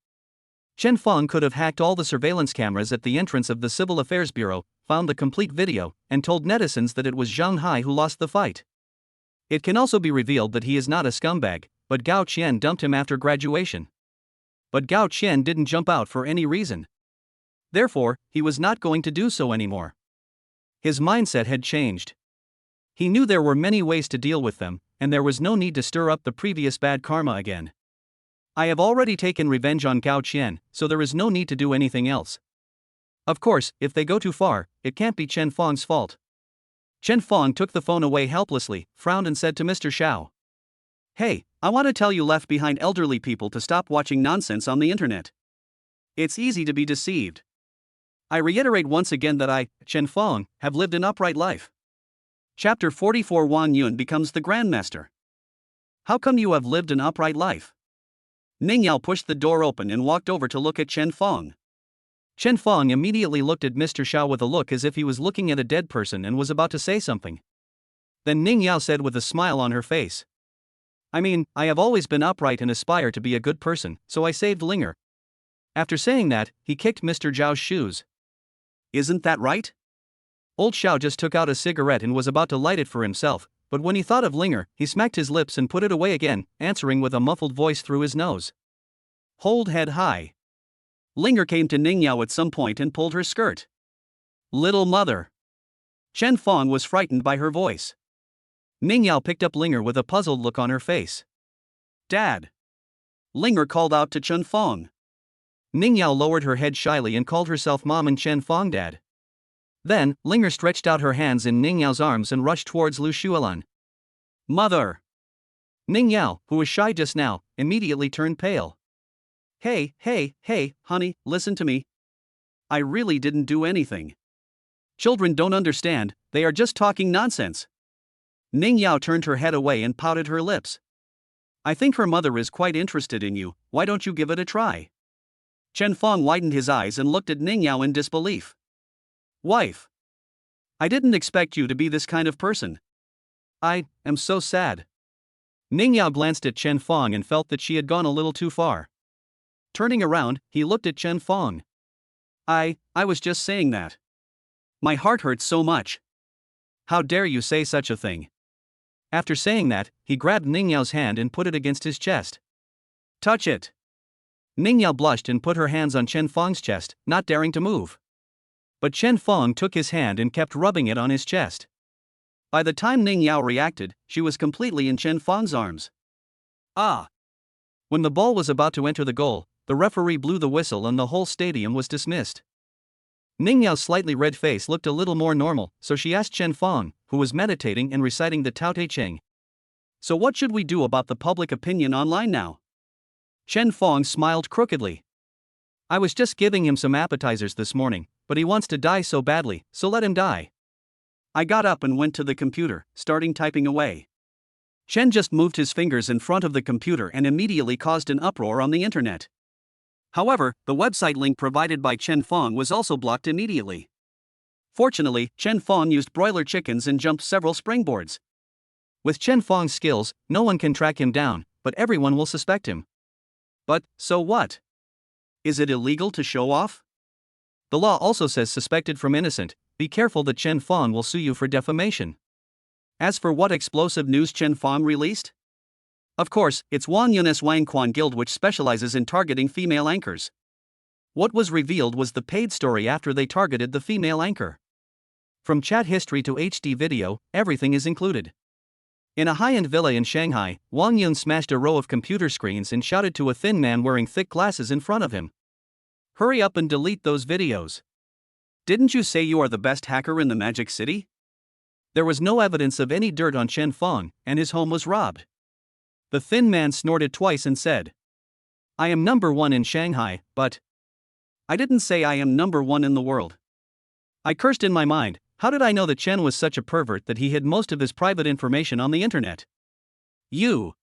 Chen Feng could have hacked all the surveillance cameras at the entrance of the Civil Affairs Bureau, found the complete video, and told netizens that it was Zhang Hai who lost the fight. It can also be revealed that he is not a scumbag, but Gao Qian dumped him after graduation. But Gao Qian didn't jump out for any reason. Therefore, he was not going to do so anymore. His mindset had changed. He knew there were many ways to deal with them, and there was no need to stir up the previous bad karma again. I have already taken revenge on Gao Qian, so there is no need to do anything else. Of course, if they go too far, it can't be Chen Feng's fault. Chen Feng took the phone away helplessly, frowned and said to Mr. Xiao. Hey, I want to tell you left behind elderly people to stop watching nonsense on the internet. It's easy to be deceived. I reiterate once again that I, Chen Feng, have lived an upright life. Chapter 44 Wang Yun becomes the Grandmaster. How come you have lived an upright life? Ning Yao pushed the door open and walked over to look at Chen Feng. Chen Feng immediately looked at Mr. Xiao with a look as if he was looking at a dead person and was about to say something. Then Ning Yao said with a smile on her face. I mean, I have always been upright and aspire to be a good person, so I saved Linger. After saying that, he kicked Mr. Zhao's shoes. Isn't that right? Old Xiao just took out a cigarette and was about to light it for himself, but when he thought of Linger, he smacked his lips and put it away again, answering with a muffled voice through his nose. Hold head high. Linger came to Ning Yao at some point and pulled her skirt. Little mother. Chen Feng was frightened by her voice. Ning Yao picked up Linger with a puzzled look on her face. Dad. Linger called out to Chen Feng. Ning Yao lowered her head shyly and called herself Mom and Chen Feng Dad. Then, Linger stretched out her hands in Ning Yao's arms and rushed towards Lu Xuelan. Mother! Ning Yao, who was shy just now, immediately turned pale. Hey, honey, listen to me. I really didn't do anything. Children don't understand, they are just talking nonsense. Ning Yao turned her head away and pouted her lips. I think her mother is quite interested in you, why don't you give it a try? Chen Feng widened his eyes and looked at Ning Yao in disbelief. Wife. I didn't expect you to be this kind of person. I am so sad. Ning Yao glanced at Chen Feng and felt that she had gone a little too far. Turning around, he looked at Chen Feng. I was just saying that. My heart hurts so much. How dare you say such a thing? After saying that, he grabbed Ning Yao's hand and put it against his chest. Touch it. Ning Yao blushed and put her hands on Chen Feng's chest, not daring to move. But Chen Feng took his hand and kept rubbing it on his chest. By the time Ning Yao reacted, she was completely in Chen Feng's arms. Ah! When the ball was about to enter the goal, the referee blew the whistle and the whole stadium was dismissed. Ning Yao's slightly red face looked a little more normal, so she asked Chen Feng, who was meditating and reciting the Tao Te Ching. So what should we do about the public opinion online now? Chen Feng smiled crookedly. I was just giving him some appetizers this morning, but he wants to die so badly, so let him die. I got up and went to the computer, starting typing away. Chen just moved his fingers in front of the computer and immediately caused an uproar on the internet. However, the website link provided by Chen Feng was also blocked immediately. Fortunately, Chen Feng used broiler chickens and jumped several springboards. With Chen Feng's skills, no one can track him down, but everyone will suspect him. But, so what? Is it illegal to show off? The law also says suspected from innocent, be careful that Chen Feng will sue you for defamation. As for what explosive news Chen Feng released? Of course, it's Wang Yun's Wang Quan Guild, which specializes in targeting female anchors. What was revealed was the paid story after they targeted the female anchor. From chat history to HD video, everything is included. In a high-end villa in Shanghai, Wang Yun smashed a row of computer screens and shouted to a thin man wearing thick glasses in front of him. Hurry up and delete those videos. Didn't you say you are the best hacker in the Magic City? There was no evidence of any dirt on Chen Feng, and his home was robbed. The thin man snorted twice and said, I am number one in Shanghai, but I didn't say I am number one in the world. I cursed in my mind, how did I know that Chen was such a pervert that he hid most of his private information on the internet? You.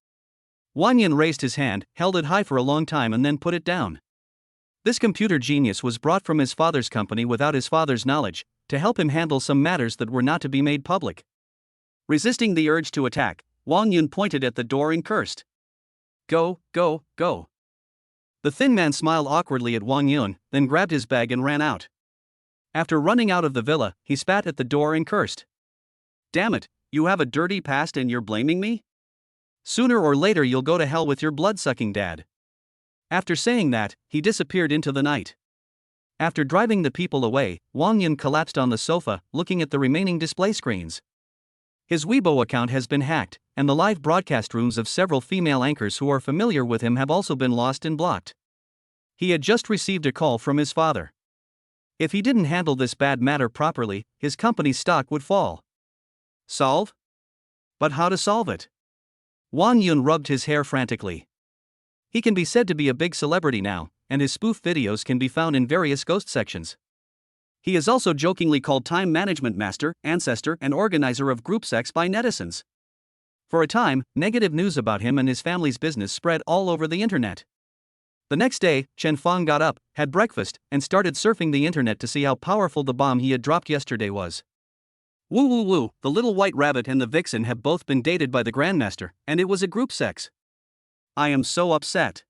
Wang Yun raised his hand, held it high for a long time and then put it down. This computer genius was brought from his father's company without his father's knowledge, to help him handle some matters that were not to be made public. Resisting the urge to attack, Wang Yun pointed at the door and cursed. Go, go, go. The thin man smiled awkwardly at Wang Yun, then grabbed his bag and ran out. After running out of the villa, he spat at the door and cursed. Damn it, you have a dirty past and you're blaming me? Sooner or later you'll go to hell with your blood-sucking dad. After saying that, he disappeared into the night. After driving the people away, Wang Yun collapsed on the sofa, looking at the remaining display screens. His Weibo account has been hacked, and the live broadcast rooms of several female anchors who are familiar with him have also been lost and blocked. He had just received a call from his father. If he didn't handle this bad matter properly, his company's stock would fall. Solve? But how to solve it? Wang Yun rubbed his hair frantically. He can be said to be a big celebrity now, and his spoof videos can be found in various ghost sections. He is also jokingly called time management master, ancestor, and organizer of group sex by netizens. For a time, negative news about him and his family's business spread all over the internet. The next day, Chen Fang got up, had breakfast, and started surfing the internet to see how powerful the bomb he had dropped yesterday was. Woo woo woo, the little white rabbit and the vixen have both been dated by the Grandmaster, and it was a group sex. I am so upset.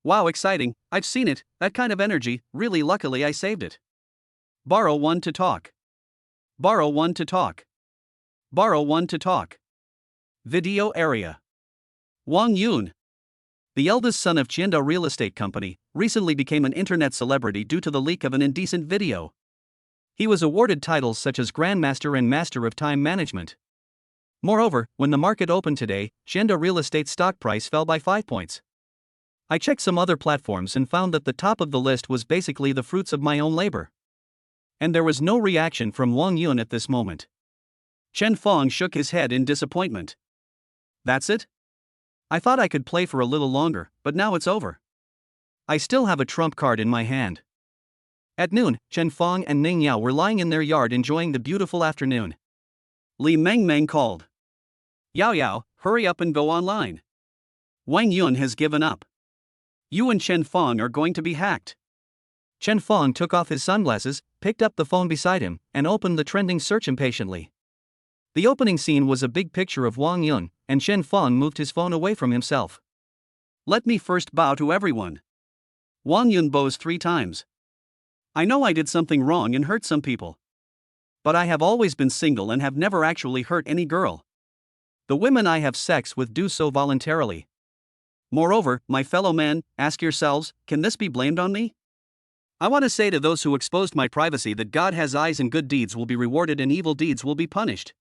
Wow, exciting, I've seen it, that kind of energy, really luckily I saved it. Borrow one to talk. Borrow one to talk. Borrow one to talk. Video area. Wang Yun, the eldest son of Qianda Real Estate Company, recently became an internet celebrity due to the leak of an indecent video. He was awarded titles such as Grandmaster and Master of Time Management. Moreover, when the market opened today, Qianda Real Estate's stock price fell by 5 points. I checked some other platforms and found that the top of the list was basically the fruits of my own labor. And there was no reaction from Wang Yun at this moment. Chen Fang shook his head in disappointment. That's it? I thought I could play for a little longer, but now it's over. I still have a trump card in my hand. At noon, Chen Fang and Ning Yao were lying in their yard enjoying the beautiful afternoon. Li Mengmeng called. Yao Yao, hurry up and go online. Wang Yun has given up. You and Chen Fang are going to be hacked. Chen Fang took off his sunglasses, picked up the phone beside him, and opened the trending search impatiently. The opening scene was a big picture of Wang Yun, and Chen Fang moved his phone away from himself. Let me first bow to everyone. Wang Yun bows 3 times. I know I did something wrong and hurt some people. But I have always been single and have never actually hurt any girl. The women I have sex with do so voluntarily. Moreover, my fellow men, ask yourselves, can this be blamed on me? I want to say to those who exposed my privacy that God has eyes and good deeds will be rewarded and evil deeds will be punished.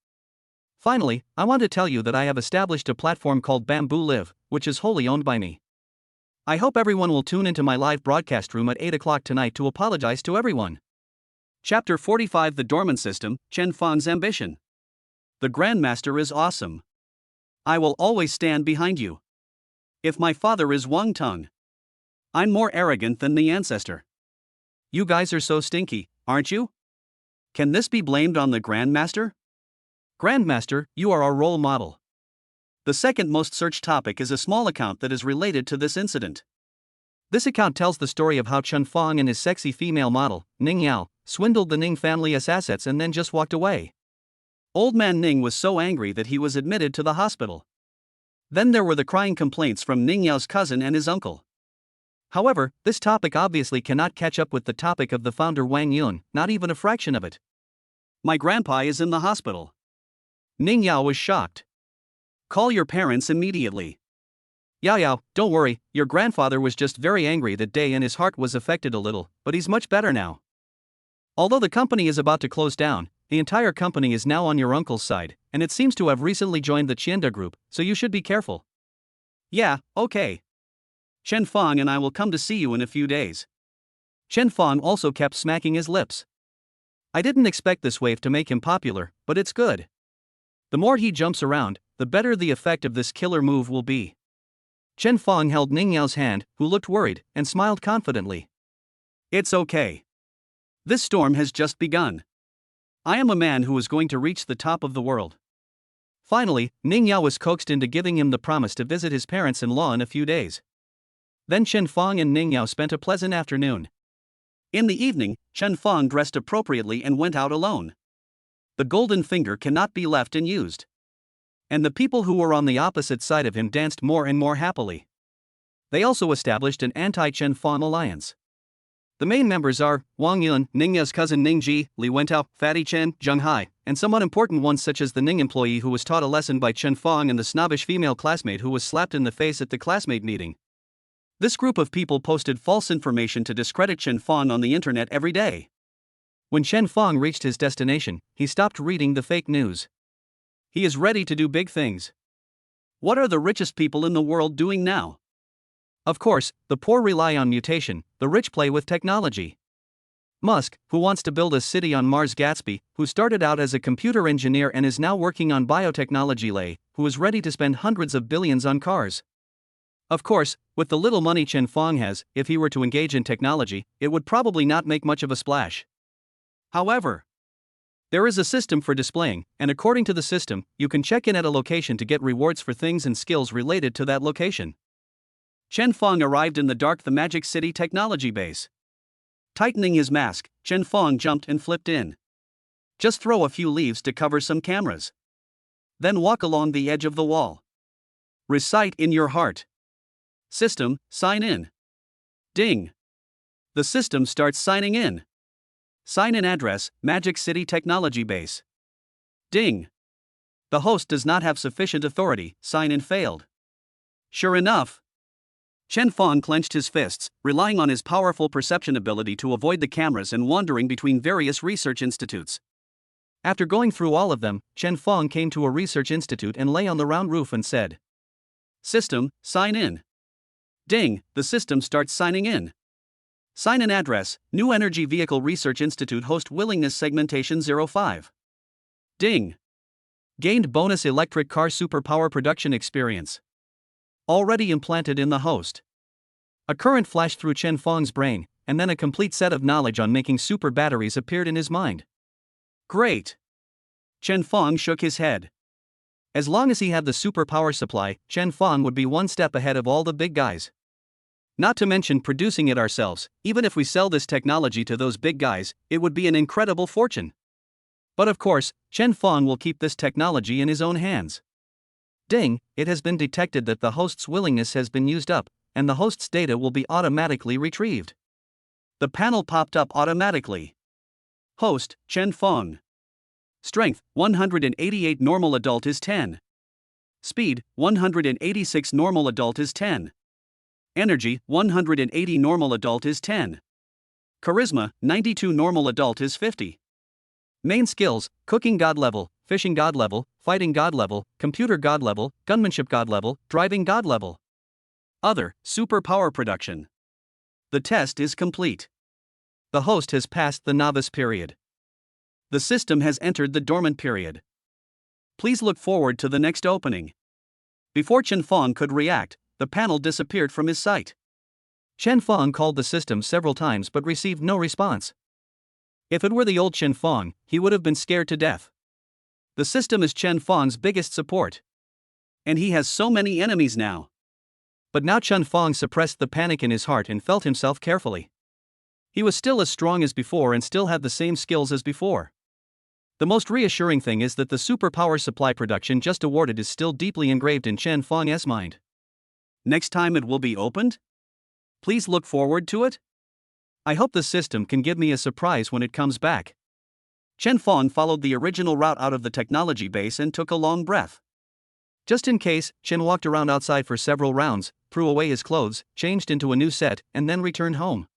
Finally, I want to tell you that I have established a platform called Bamboo Live, which is wholly owned by me. I hope everyone will tune into my live broadcast room at 8 o'clock tonight to apologize to everyone. Chapter 45 The Dormant System, Chen Fang's Ambition. The Grandmaster is awesome. I will always stand behind you. If my father is Wang Tung, I'm more arrogant than the ancestor. You guys are so stinky, aren't you? Can this be blamed on the Grandmaster? Grandmaster, you are our role model. The second most searched topic is a small account that is related to this incident. This account tells the story of how Chen Fang and his sexy female model, Ning Yao, swindled the Ning family as assets and then just walked away. Old man Ning was so angry that he was admitted to the hospital. Then there were the crying complaints from Ning Yao's cousin and his uncle. However, this topic obviously cannot catch up with the topic of the founder Wang Yun, not even a fraction of it. My grandpa is in the hospital. Ning Yao was shocked. Call your parents immediately. Yao Yao, don't worry, your grandfather was just very angry that day and his heart was affected a little, but he's much better now. Although the company is about to close down, the entire company is now on your uncle's side, and it seems to have recently joined the Qianda group, so you should be careful. Yeah, okay. Chen Fang and I will come to see you in a few days. Chen Fang also kept smacking his lips. I didn't expect this wave to make him popular, but it's good. The more he jumps around, the better the effect of this killer move will be. Chen Fang held Ning Yao's hand, who looked worried, and smiled confidently. It's okay. This storm has just begun. I am a man who is going to reach the top of the world. Finally, Ning Yao was coaxed into giving him the promise to visit his parents-in-law in a few days. Then Chen Fang and Ning Yao spent a pleasant afternoon. In the evening, Chen Fang dressed appropriately and went out alone. The golden finger cannot be left unused. And the people who were on the opposite side of him danced more and more happily. They also established an anti-Chen Fong alliance. The main members are Wang Yun, Ningya's cousin Ning Ji, Li Wentao, Fatty Chen, Zheng Hai, and somewhat important ones such as the Ning employee who was taught a lesson by Chen Fong and the snobbish female classmate who was slapped in the face at the classmate meeting. This group of people posted false information to discredit Chen Fong on the internet every day. When Chen Fong reached his destination, he stopped reading the fake news. He is ready to do big things. What are the richest people in the world doing now? Of course, the poor rely on mutation, the rich play with technology. Musk, who wants to build a city on Mars. Gatsby, who started out as a computer engineer and is now working on biotechnology. Lei, who is ready to spend hundreds of billions on cars. Of course, with the little money Chen Fong has, if he were to engage in technology, it would probably not make much of a splash. However, there is a system for displaying, and according to the system, you can check in at a location to get rewards for things and skills related to that location. Chen Fong arrived in the Magic City technology base. Tightening his mask, Chen Fong jumped and flipped in. Just throw a few leaves to cover some cameras. Then walk along the edge of the wall. Recite in your heart. System, sign in. Ding. The system starts signing in. Sign in address, Magic City technology base. Ding. The host does not have sufficient authority, sign in failed. Sure enough, Chen Fong clenched his fists, relying on his powerful perception ability to avoid the cameras and wandering between various research institutes. After going through all of them, Chen Fong came to a research institute and lay on the round roof and said, System, sign in. Ding, the system starts signing in. Sign in address, New Energy Vehicle Research Institute host willingness segmentation 05. Ding. Gained bonus electric car superpower production experience. Already implanted in the host. A current flashed through Chen Fong's brain, and then a complete set of knowledge on making super batteries appeared in his mind. Great. Chen Fong shook his head. As long as he had the superpower supply, Chen Fong would be one step ahead of all the big guys. Not to mention producing it ourselves, even if we sell this technology to those big guys, it would be an incredible fortune. But of course, Chen Fong will keep this technology in his own hands. Ding, it has been detected that the host's willingness has been used up, and the host's data will be automatically retrieved. The panel popped up automatically. Host, Chen Fong. Strength, 188 normal adult is 10. Speed, 186 normal adult is 10. Energy, 180 normal adult is 10. Charisma, 92 normal adult is 50. Main skills, cooking god level, fishing god level, fighting god level, computer god level, gunmanship god level, driving god level. Other, super power production. The test is complete. The host has passed the novice period. The system has entered the dormant period. Please look forward to the next opening. Before Chen Fong could react, the panel disappeared from his sight. Chen Fong called the system several times but received no response. If it were the old Chen Fong, he would have been scared to death. The system is Chen Fong's biggest support. And he has so many enemies now. But now Chen Fong suppressed the panic in his heart and felt himself carefully. He was still as strong as before and still had the same skills as before. The most reassuring thing is that the superpower supply production just awarded is still deeply engraved in Chen Fong's mind. Next time it will be opened? Please look forward to it? I hope the system can give me a surprise when it comes back. Chen Fong followed the original route out of the technology base and took a long breath. Just in case, Chen walked around outside for several rounds, threw away his clothes, changed into a new set, and then returned home.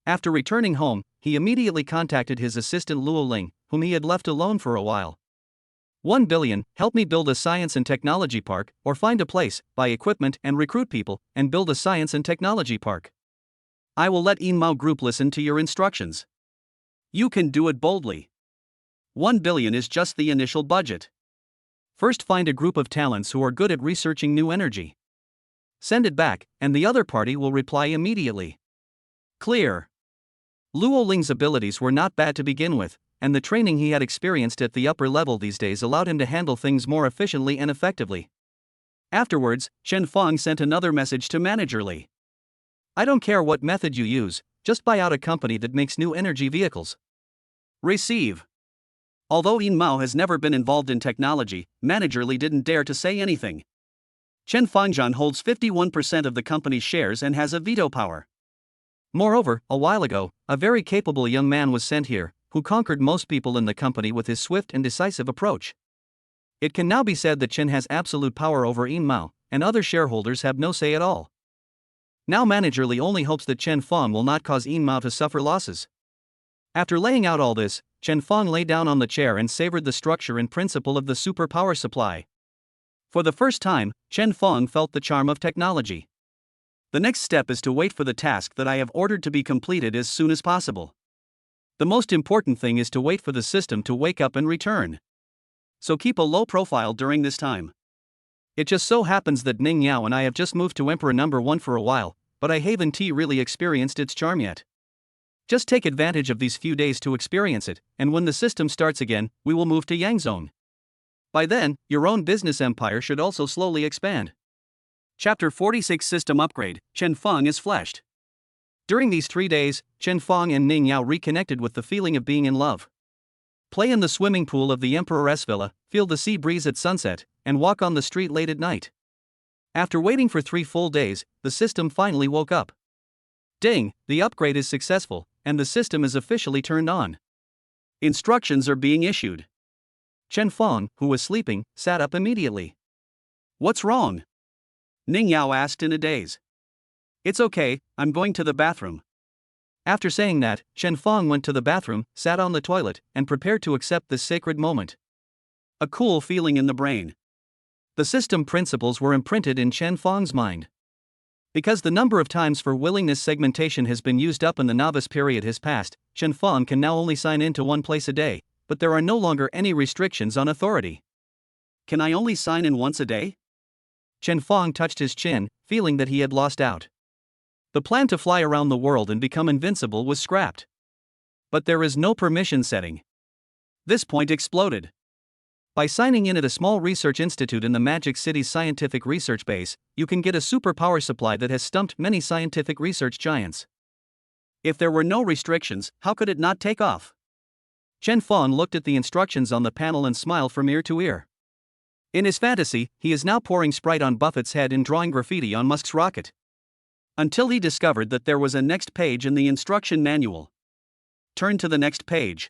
After returning home, he immediately contacted his assistant Luo Ling, whom he had left alone for a while. 1 billion, help me build a science and technology park, or find a place, buy equipment and recruit people, and build a science and technology park. I will let Yinmao Group listen to your instructions. You can do it boldly. 1 billion is just the initial budget. First find a group of talents who are good at researching new energy. Send it back, and the other party will reply immediately. Clear. Luo Ling's abilities were not bad to begin with, and the training he had experienced at the upper level these days allowed him to handle things more efficiently and effectively. Afterwards, Chen Fong sent another message to Manager Li. I don't care what method you use, just buy out a company that makes new energy vehicles. Receive. Although Yinmao has never been involved in technology, Manager Li didn't dare to say anything. Chen Fangzhan holds 51% of the company's shares and has a veto power. Moreover, a while ago, a very capable young man was sent here, who conquered most people in the company with his swift and decisive approach. It can now be said that Chen has absolute power over Yin Mao, and other shareholders have no say at all. Now Manager Li only hopes that Chen Fang will not cause Yin Mao to suffer losses. After laying out all this, Chen Fang lay down on the chair and savored the structure and principle of the super power supply. For the first time, Chen Fang felt the charm of technology. The next step is to wait for the task that I have ordered to be completed as soon as possible. The most important thing is to wait for the system to wake up and return. So keep a low profile during this time. It just so happens that Ning Yao and I have just moved to Emperor number 1 for a while, but I haven't really experienced its charm yet. Just take advantage of these few days to experience it, and when the system starts again, we will move to Yang Zone. By then, your own business empire should also slowly expand. Chapter 46 System Upgrade, Chen Fang is fleshed. During these 3 days, Chen Fang and Ning Yao reconnected with the feeling of being in love. Play in the swimming pool of the Emperor's Villa, feel the sea breeze at sunset, and walk on the street late at night. After waiting for 3 full days, the system finally woke up. Ding, the upgrade is successful, and the system is officially turned on. Instructions are being issued. Chen Fang, who was sleeping, sat up immediately. What's wrong? Ning Yao asked in a daze. It's okay, I'm going to the bathroom. After saying that, Chen Fang went to the bathroom, sat on the toilet, and prepared to accept this sacred moment. A cool feeling in the brain. The system principles were imprinted in Chen Fang's mind. Because the number of times for willingness segmentation has been used up and the novice period has passed, Chen Fang can now only sign in to one place a day, but there are no longer any restrictions on authority. Can I only sign in once a day? Chen Fang touched his chin, feeling that he had lost out. The plan to fly around the world and become invincible was scrapped. But there is no permission setting. This point exploded. By signing in at a small research institute in the Magic City's scientific research base, you can get a super power supply that has stumped many scientific research giants. If there were no restrictions, how could it not take off? Chen Fang looked at the instructions on the panel and smiled from ear to ear. In his fantasy, he is now pouring Sprite on Buffett's head and drawing graffiti on Musk's rocket. Until he discovered that there was a next page in the instruction manual. Turn to the next page.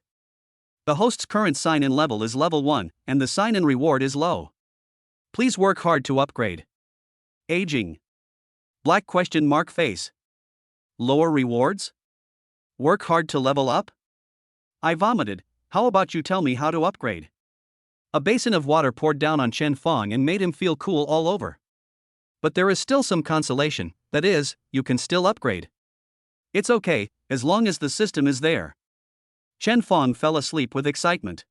The host's current sign-in level is level 1, and the sign-in reward is low. Please work hard to upgrade. Aging. Black question mark face. Lower rewards? Work hard to level up? I vomited. How about you tell me how to upgrade? A basin of water poured down on Chen Fang and made him feel cool all over. But there is still some consolation, that is, you can still upgrade. It's okay, as long as the system is there. Chen Fang fell asleep with excitement.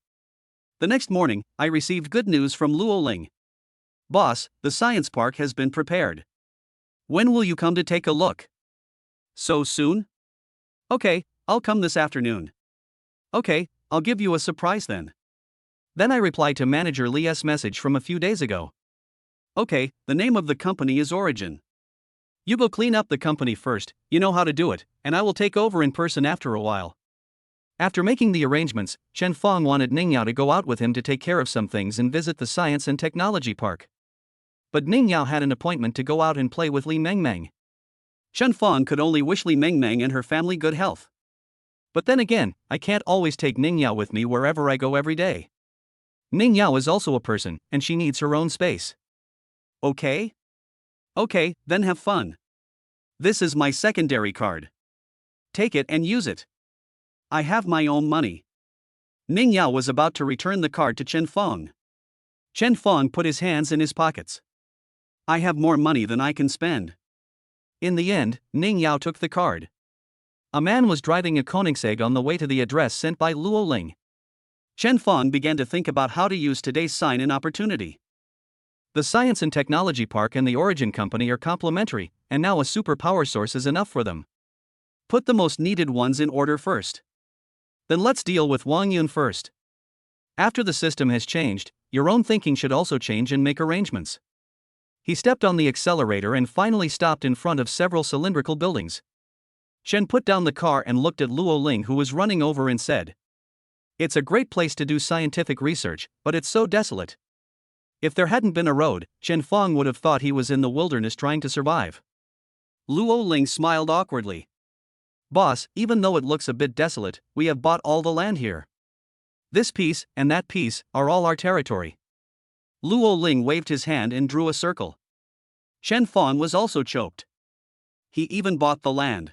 The next morning, I received good news from Luo Ling. Boss, the science park has been prepared. When will you come to take a look? So soon? Okay, I'll come this afternoon. Okay, I'll give you a surprise then. Then I replied to Manager Li's message from a few days ago. Okay, the name of the company is Origin. You go clean up the company first, you know how to do it, and I will take over in person after a while. After making the arrangements, Chen Fang wanted Ning Yao to go out with him to take care of some things and visit the Science and Technology Park. But Ning Yao had an appointment to go out and play with Li Mengmeng. Chen Fang could only wish Li Mengmeng and her family good health. But then again, I can't always take Ning Yao with me wherever I go every day. Ning Yao is also a person, and she needs her own space. Okay? Okay, then have fun. This is my secondary card. Take it and use it. I have my own money. Ning Yao was about to return the card to Chen Fang. Chen Fang put his hands in his pockets. I have more money than I can spend. In the end, Ning Yao took the card. A man was driving a Koenigsegg on the way to the address sent by Luo Ling. Chen Fang began to think about how to use today's sign-in opportunity. The Science and Technology Park and the Origin Company are complementary, and now a super power source is enough for them. Put the most needed ones in order first. Then let's deal with Wang Yun first. After the system has changed, your own thinking should also change and make arrangements. He stepped on the accelerator and finally stopped in front of several cylindrical buildings. Chen put down the car and looked at Luo Ling, who was running over, and said, "It's a great place to do scientific research, but it's so desolate. If there hadn't been a road, Chen Fong would have thought he was in the wilderness trying to survive. Luo Ling smiled awkwardly. Boss, even though it looks a bit desolate, we have bought all the land here. This piece, and that piece, are all our territory. Luo Ling waved his hand and drew a circle. Chen Fong was also choked. He even bought the land.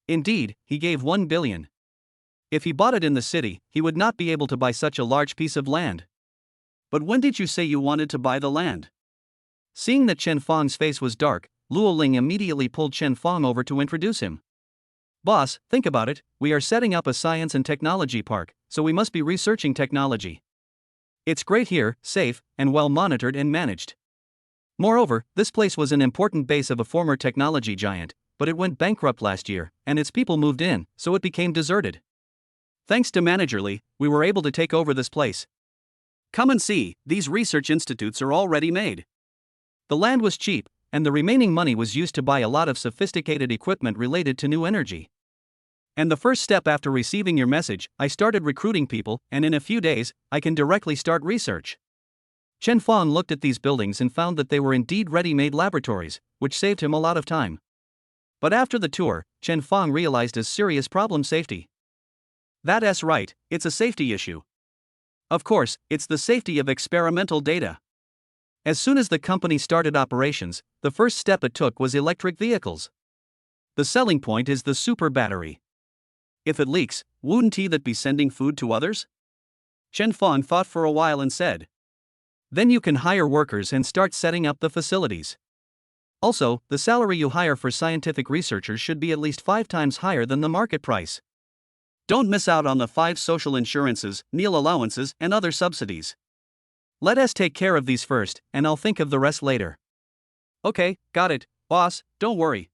Indeed, he gave 1 billion. If he bought it in the city, he would not be able to buy such a large piece of land. But when did you say you wanted to buy the land? Seeing that Chen Fong's face was dark, Luo Ling immediately pulled Chen Fong over to introduce him. Boss, think about it, we are setting up a science and technology park, so we must be researching technology. It's great here, safe, and well monitored and managed. Moreover, this place was an important base of a former technology giant, but it went bankrupt last year, and its people moved in, so it became deserted. Thanks to Manager Lee, we were able to take over this place. Come and see, these research institutes are already made. The land was cheap, and the remaining money was used to buy a lot of sophisticated equipment related to new energy. And the first step after receiving your message, I started recruiting people, and in a few days, I can directly start research. Chen Fong looked at these buildings and found that they were indeed ready-made laboratories, which saved him a lot of time. But after the tour, Chen Fong realized a serious problem: safety. That's right, it's a safety issue. Of course, it's the safety of experimental data. As soon as the company started operations, the first step it took was electric vehicles. The selling point is the super battery. If it leaks, wouldn't he that be sending food to others? Chen Fong thought for a while and said. Then you can hire workers and start setting up the facilities. Also, the salary you hire for scientific researchers should be at least 5 times higher than the market price. Don't miss out on the 5 social insurances, meal allowances, and other subsidies. Let us take care of these first, and I'll think of the rest later. Okay, got it, boss, don't worry.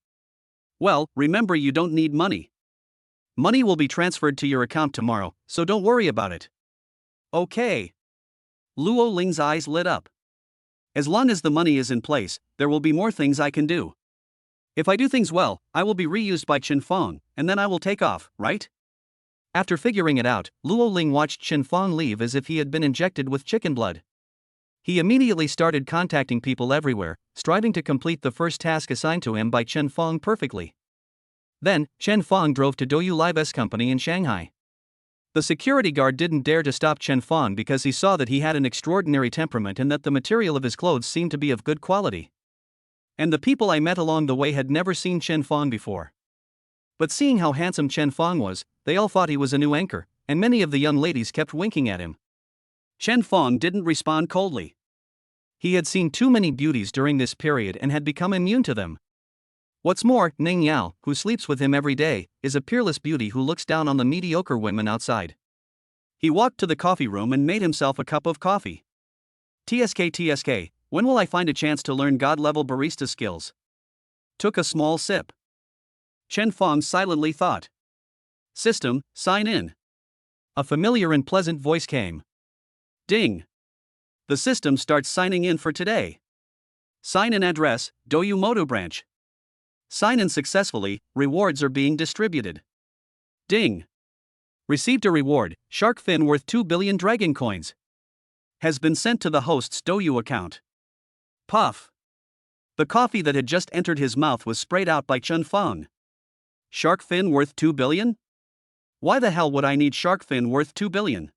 Well, remember you don't need money. Money will be transferred to your account tomorrow, so don't worry about it. Okay. Luo Ling's eyes lit up. As long as the money is in place, there will be more things I can do. If I do things well, I will be reused by Chen Fong, and then I will take off, right? After figuring it out, Luo Ling watched Chen Fong leave as if he had been injected with chicken blood. He immediately started contacting people everywhere, striving to complete the first task assigned to him by Chen Fong perfectly. Then, Chen Fong drove to Douyu Live's company in Shanghai. The security guard didn't dare to stop Chen Fong because he saw that he had an extraordinary temperament and that the material of his clothes seemed to be of good quality. And the people I met along the way had never seen Chen Fong before. But seeing how handsome Chen Fong was, they all thought he was a new anchor, and many of the young ladies kept winking at him. Chen Fong didn't respond coldly. He had seen too many beauties during this period and had become immune to them. What's more, Ning Yao, who sleeps with him every day, is a peerless beauty who looks down on the mediocre women outside. He walked to the coffee room and made himself a cup of coffee. TSK, when will I find a chance to learn God-level barista skills? Took a small sip. Chen Fong silently thought. System, sign in. A familiar and pleasant voice came. Ding. The system starts signing in for today. Sign in address, Douyu Moto branch. Sign in successfully, rewards are being distributed. Ding. Received a reward, shark fin worth 2 billion dragon coins. Has been sent to the host's Douyu account. Puff. The coffee that had just entered his mouth was sprayed out by Chen Fong. Shark fin worth 2 billion? Why the hell would I need shark fin worth 2 billion?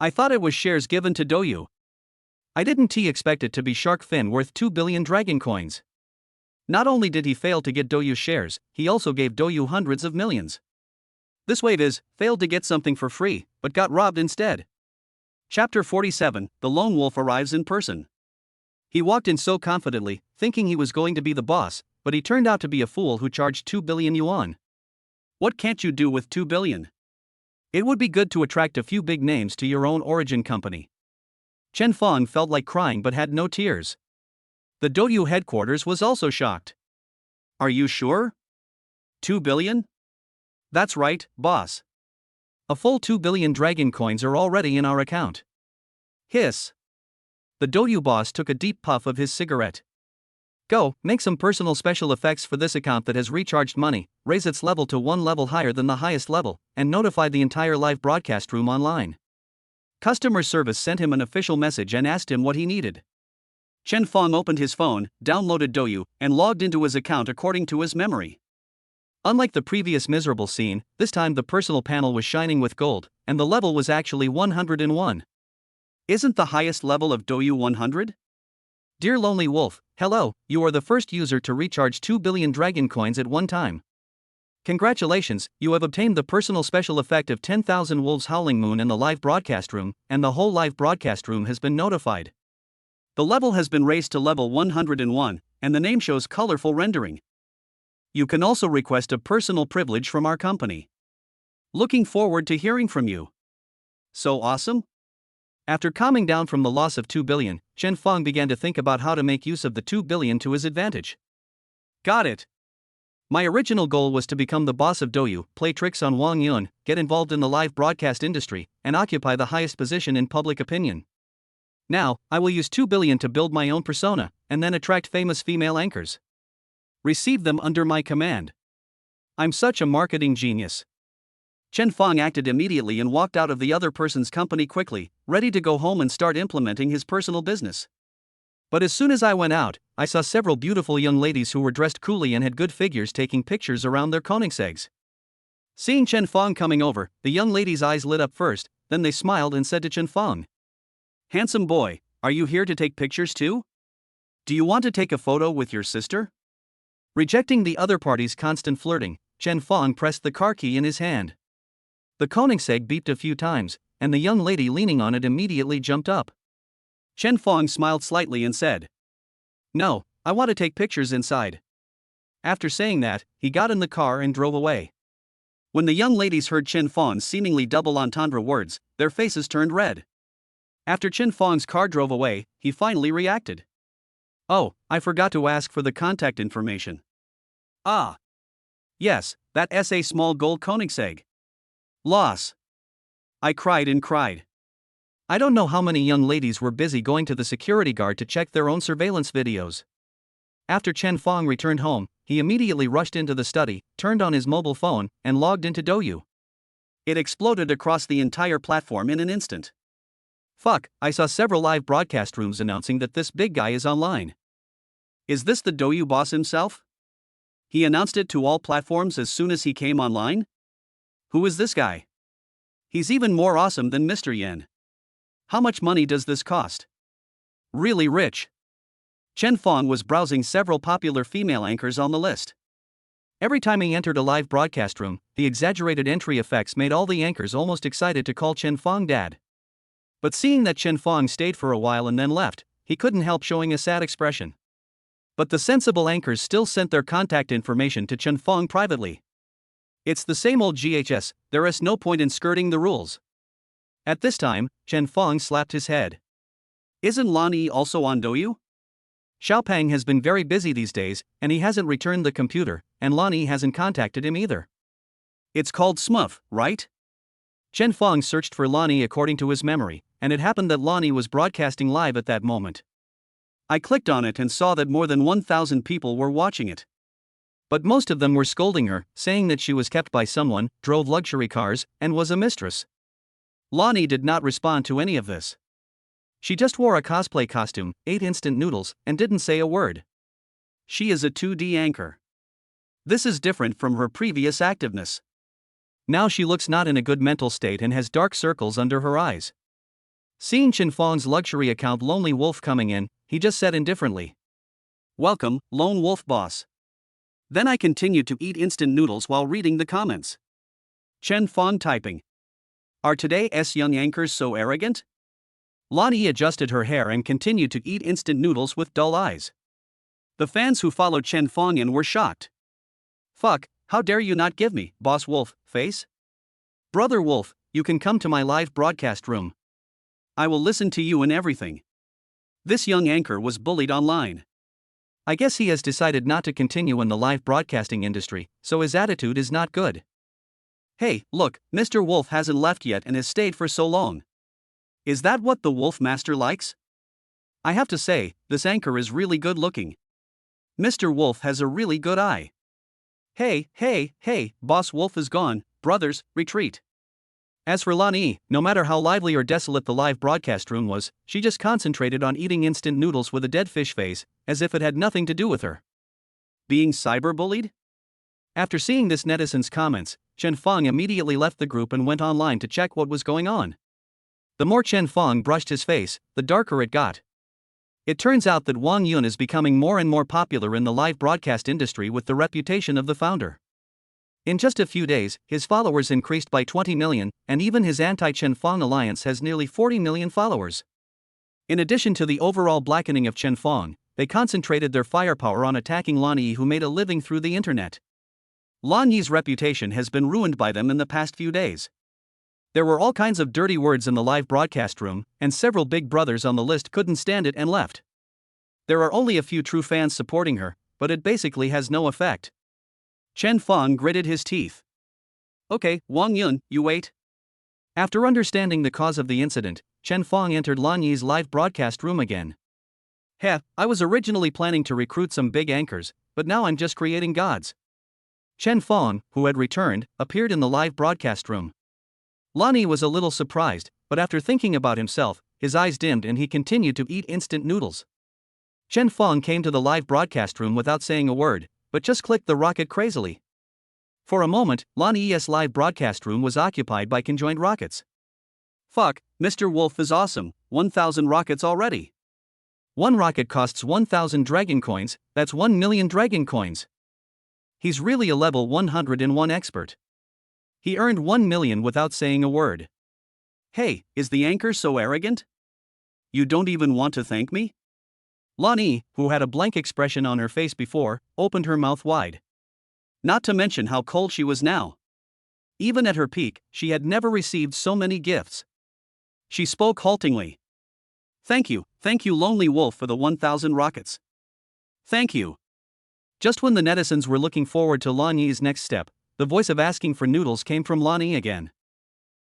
I thought it was shares given to Douyu. I didn't expect it to be shark fin worth 2 billion dragon coins. Not only did he fail to get Douyu shares, he also gave Douyu hundreds of millions. This wave is, failed to get something for free, but got robbed instead. Chapter 47, The Lone Wolf arrives in person. He walked in so confidently, thinking he was going to be the boss, but he turned out to be a fool who charged 2 billion yuan. What can't you do with 2 billion? It would be good to attract a few big names to your own origin company. Chen Fong felt like crying but had no tears. The Douyu headquarters was also shocked. Are you sure? 2 billion? That's right, boss. A full 2 billion dragon coins are already in our account. Hiss. The Douyu boss took a deep puff of his cigarette. Go, make some personal special effects for this account that has recharged money, raise its level to 1 level higher than the highest level, and notify the entire live broadcast room online. Customer service sent him an official message and asked him what he needed. Chen Fong opened his phone, downloaded Douyu, and logged into his account according to his memory. Unlike the previous miserable scene, this time the personal panel was shining with gold, and the level was actually 101. Isn't the highest level of Douyu 100? Dear Lonely Wolf, hello, you are the first user to recharge 2 billion dragon coins at one time. Congratulations, you have obtained the personal special effect of 10,000 wolves howling moon in the live broadcast room, and the whole live broadcast room has been notified. The level has been raised to level 101, and the name shows colorful rendering. You can also request a personal privilege from our company. Looking forward to hearing from you. So awesome? After calming down from the loss of 2 billion, Chen Fong began to think about how to make use of the 2 billion to his advantage. Got it. My original goal was to become the boss of Douyu, play tricks on Wang Yun, get involved in the live broadcast industry, and occupy the highest position in public opinion. Now, I will use 2 billion to build my own persona, and then attract famous female anchors. Receive them under my command. I'm such a marketing genius. Chen Fong acted immediately and walked out of the other person's company quickly, ready to go home and start implementing his personal business. But as soon as I went out, I saw several beautiful young ladies who were dressed coolly and had good figures taking pictures around their Koenigseggs. Seeing Chen Fong coming over, the young ladies' eyes lit up first, then they smiled and said to Chen Fong, "Handsome boy, are you here to take pictures too? Do you want to take a photo with your sister?" Rejecting the other party's constant flirting, Chen Fong pressed the car key in his hand. The Koenigsegg beeped a few times, and the young lady leaning on it immediately jumped up. Chen Fong smiled slightly and said, "No, I want to take pictures inside." After saying that, he got in the car and drove away. When the young ladies heard Chen Fong's seemingly double entendre words, their faces turned red. After Chen Fong's car drove away, he finally reacted. "Oh, I forgot to ask for the contact information." "Ah. Yes, that SA small gold Koenigsegg. Loss." I cried and cried. I don't know how many young ladies were busy going to the security guard to check their own surveillance videos. After Chen Fong returned home, he immediately rushed into the study, turned on his mobile phone, and logged into Douyu. It exploded across the entire platform in an instant. Fuck, I saw several live broadcast rooms announcing that this big guy is online. Is this the Douyu boss himself? He announced it to all platforms as soon as he came online? Who is this guy? He's even more awesome than Mr. Yen. How much money does this cost? Really rich. Chen Fong was browsing several popular female anchors on the list. Every time he entered a live broadcast room, the exaggerated entry effects made all the anchors almost excited to call Chen Fong dad. But seeing that Chen Fong stayed for a while and then left, he couldn't help showing a sad expression. But the sensible anchors still sent their contact information to Chen Fong privately. It's the same old GHS, there is no point in skirting the rules. At this time, Chen Fong slapped his head. Isn't Lan Yi also on Douyu? Xiaopeng has been very busy these days, and he hasn't returned the computer, and Lan Yi hasn't contacted him either. It's called Smurf, right? Chen Fong searched for Lan Yi according to his memory, and it happened that Lan Yi was broadcasting live at that moment. I clicked on it and saw that more than 1,000 people were watching it. But most of them were scolding her, saying that she was kept by someone, drove luxury cars, and was a mistress. Lan Yi did not respond to any of this. She just wore a cosplay costume, ate instant noodles, and didn't say a word. She is a 2D anchor. This is different from her previous activeness. Now she looks not in a good mental state and has dark circles under her eyes. Seeing Chen Fong's luxury account Lonely Wolf coming in, he just said indifferently, "Welcome, Lone Wolf boss." Then I continued to eat instant noodles while reading the comments. Chen Fong typing. Are today's young anchors so arrogant? Lan Yi adjusted her hair and continued to eat instant noodles with dull eyes. The fans who followed Chen Fong in were shocked. Fuck, how dare you not give me, Boss Wolf, face? Brother Wolf, you can come to my live broadcast room. I will listen to you in everything. This young anchor was bullied online. I guess he has decided not to continue in the live broadcasting industry, so his attitude is not good. Hey, look, Mr. Wolf hasn't left yet and has stayed for so long. Is that what the Wolf Master likes? I have to say, this anchor is really good looking. Mr. Wolf has a really good eye. Hey, Boss Wolf is gone, brothers, retreat. As for Lani, no matter how lively or desolate the live broadcast room was, she just concentrated on eating instant noodles with a dead fish face, as if it had nothing to do with her. Being cyberbullied? After seeing this netizens' comments, Chen Feng immediately left the group and went online to check what was going on. The more Chen Feng brushed his face, the darker it got. It turns out that Wang Yun is becoming more and more popular in the live broadcast industry with the reputation of the founder. In just a few days, his followers increased by 20 million, and even his anti-Chen Feng alliance has nearly 40 million followers. In addition to the overall blackening of Chen Feng, they concentrated their firepower on attacking Lan Yi, who made a living through the internet. Lan Yi's reputation has been ruined by them in the past few days. There were all kinds of dirty words in the live broadcast room, and several big brothers on the list couldn't stand it and left. There are only a few true fans supporting her, but it basically has no effect. Chen Feng gritted his teeth. Okay, Wang Yun, you wait. After understanding the cause of the incident, Chen Feng entered Lan Yi's live broadcast room again. Heh, I was originally planning to recruit some big anchors, but now I'm just creating gods. Chen Feng, who had returned, appeared in the live broadcast room. Lan Yi was a little surprised, but after thinking about himself, his eyes dimmed and he continued to eat instant noodles. Chen Feng came to the live broadcast room without saying a word, but just clicked the rocket crazily. For a moment, Lan Yi's live broadcast room was occupied by conjoined rockets. Fuck, Mr. Wolf is awesome, 1,000 rockets already. One rocket costs 1,000 dragon coins, that's 1 million dragon coins. He's really a level 101 expert. He earned 1 million without saying a word. Hey, is the anchor so arrogant? You don't even want to thank me? Lan Yi, who had a blank expression on her face before, opened her mouth wide. Not to mention how cold she was now. Even at her peak, she had never received so many gifts. She spoke haltingly. Thank you, Lonely Wolf, for the 1,000 rockets. Thank you. Just when the netizens were looking forward to Lan Yi's next step, the voice of asking for noodles came from Lan Yi again.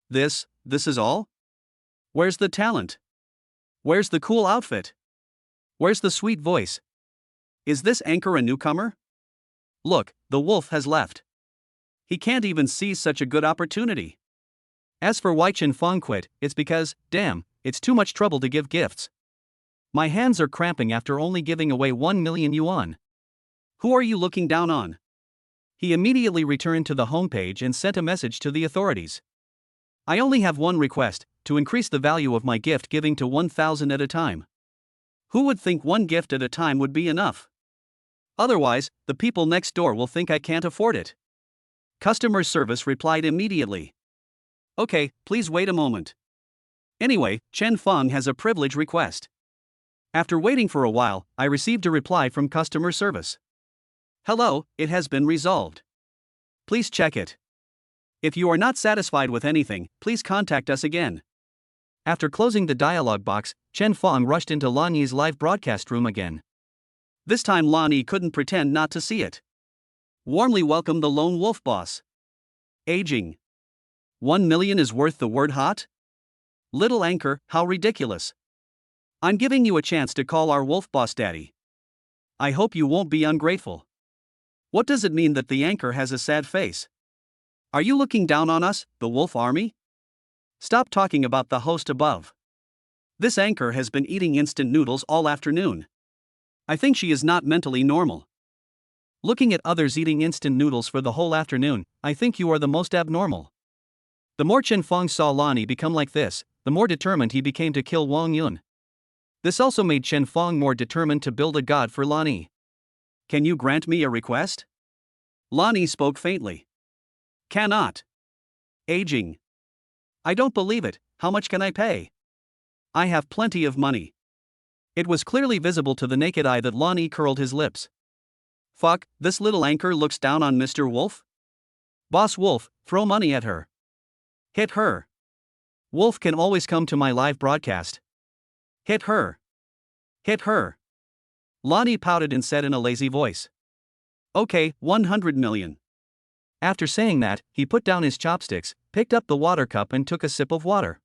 This is all? Where's the talent? Where's the cool outfit? Where's the sweet voice? Is this anchor a newcomer? Look, the wolf has left. He can't even seize such a good opportunity. As for why Chen Feng quit, it's because, damn, it's too much trouble to give gifts. My hands are cramping after only giving away 1 million yuan. Who are you looking down on? He immediately returned to the homepage and sent a message to the authorities. I only have one request, to increase the value of my gift giving to 1,000 at a time. Who would think one gift at a time would be enough? Otherwise, the people next door will think I can't afford it. Customer service replied immediately. Okay, please wait a moment. Anyway, Chen Feng has a privilege request. After waiting for a while, I received a reply from customer service. Hello, it has been resolved. Please check it. If you are not satisfied with anything, please contact us again. After closing the dialog box, Chen Feng rushed into Lan Yi's live broadcast room again. This time Lan Yi couldn't pretend not to see it. Warmly welcome the lone wolf boss. Aging. 1 million is worth the word hot? Little anchor, how ridiculous. I'm giving you a chance to call our wolf boss daddy. I hope you won't be ungrateful. What does it mean that the anchor has a sad face? Are you looking down on us, the wolf army? Stop talking about the host above. This anchor has been eating instant noodles all afternoon. I think she is not mentally normal. Looking at others eating instant noodles for the whole afternoon, I think you are the most abnormal. The more Chen Feng saw Lan Yi become like this, the more determined he became to kill Wang Yun. This also made Chen Feng more determined to build a god for Lan Yi. Can you grant me a request? Lan Yi spoke faintly. Cannot. Aging. I don't believe it, how much can I pay? I have plenty of money. It was clearly visible to the naked eye that Lan Yi curled his lips. Fuck, this little anchor looks down on Mr. Wolf? Boss Wolf, throw money at her. Hit her. Wolf can always come to my live broadcast. Hit her. Hit her. Lan Yi pouted and said in a lazy voice. Okay, 100 million. After saying that, he put down his chopsticks, picked up the water cup and took a sip of water.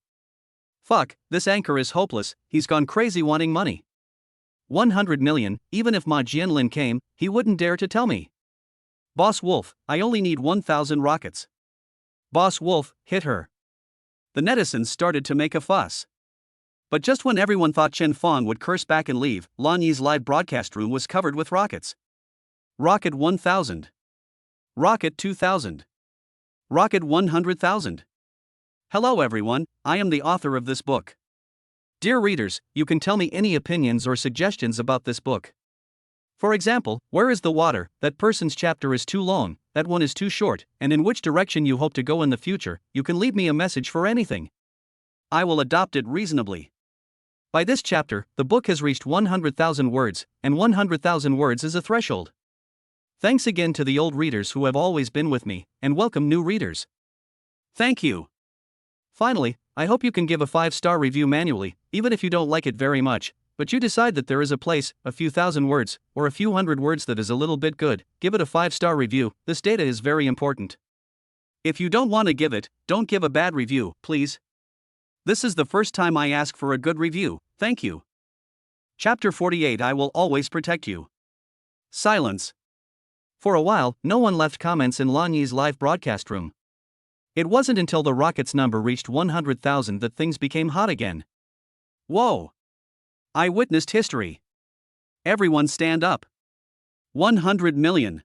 Fuck, this anchor is hopeless, he's gone crazy wanting money. 100 million, even if Ma Jianlin came, he wouldn't dare to tell me. Boss Wolf, I only need 1,000 rockets. Boss Wolf, hit her. The netizens started to make a fuss. But just when everyone thought Chen Fong would curse back and leave, Lan Yi's live broadcast room was covered with rockets. Rocket 1000. Rocket 2000. Rocket 100,000. Hello everyone, I am the author of this book. Dear readers, you can tell me any opinions or suggestions about this book. For example, where is the water? That person's chapter is too long, that one is too short, and in which direction you hope to go in the future. You can leave me a message for anything. I will adopt it reasonably. By this chapter, the book has reached 100,000 words, and 100,000 words is a threshold. Thanks again to the old readers who have always been with me, and welcome new readers. Thank you. Finally, I hope you can give a 5-star review manually, even if you don't like it very much, but you decide that there is a place, a few thousand words, or a few hundred words that is a little bit good. Give it a 5-star review. This data is very important. If you don't want to give it, don't give a bad review, please. This is the first time I ask for a good review. Thank you. Chapter 48. I will always protect you. Silence. For a while, no one left comments in Lan Yi's live broadcast room. It wasn't until the rocket's number reached 100,000 that things became hot again. Whoa! I witnessed history. Everyone stand up. 100 million.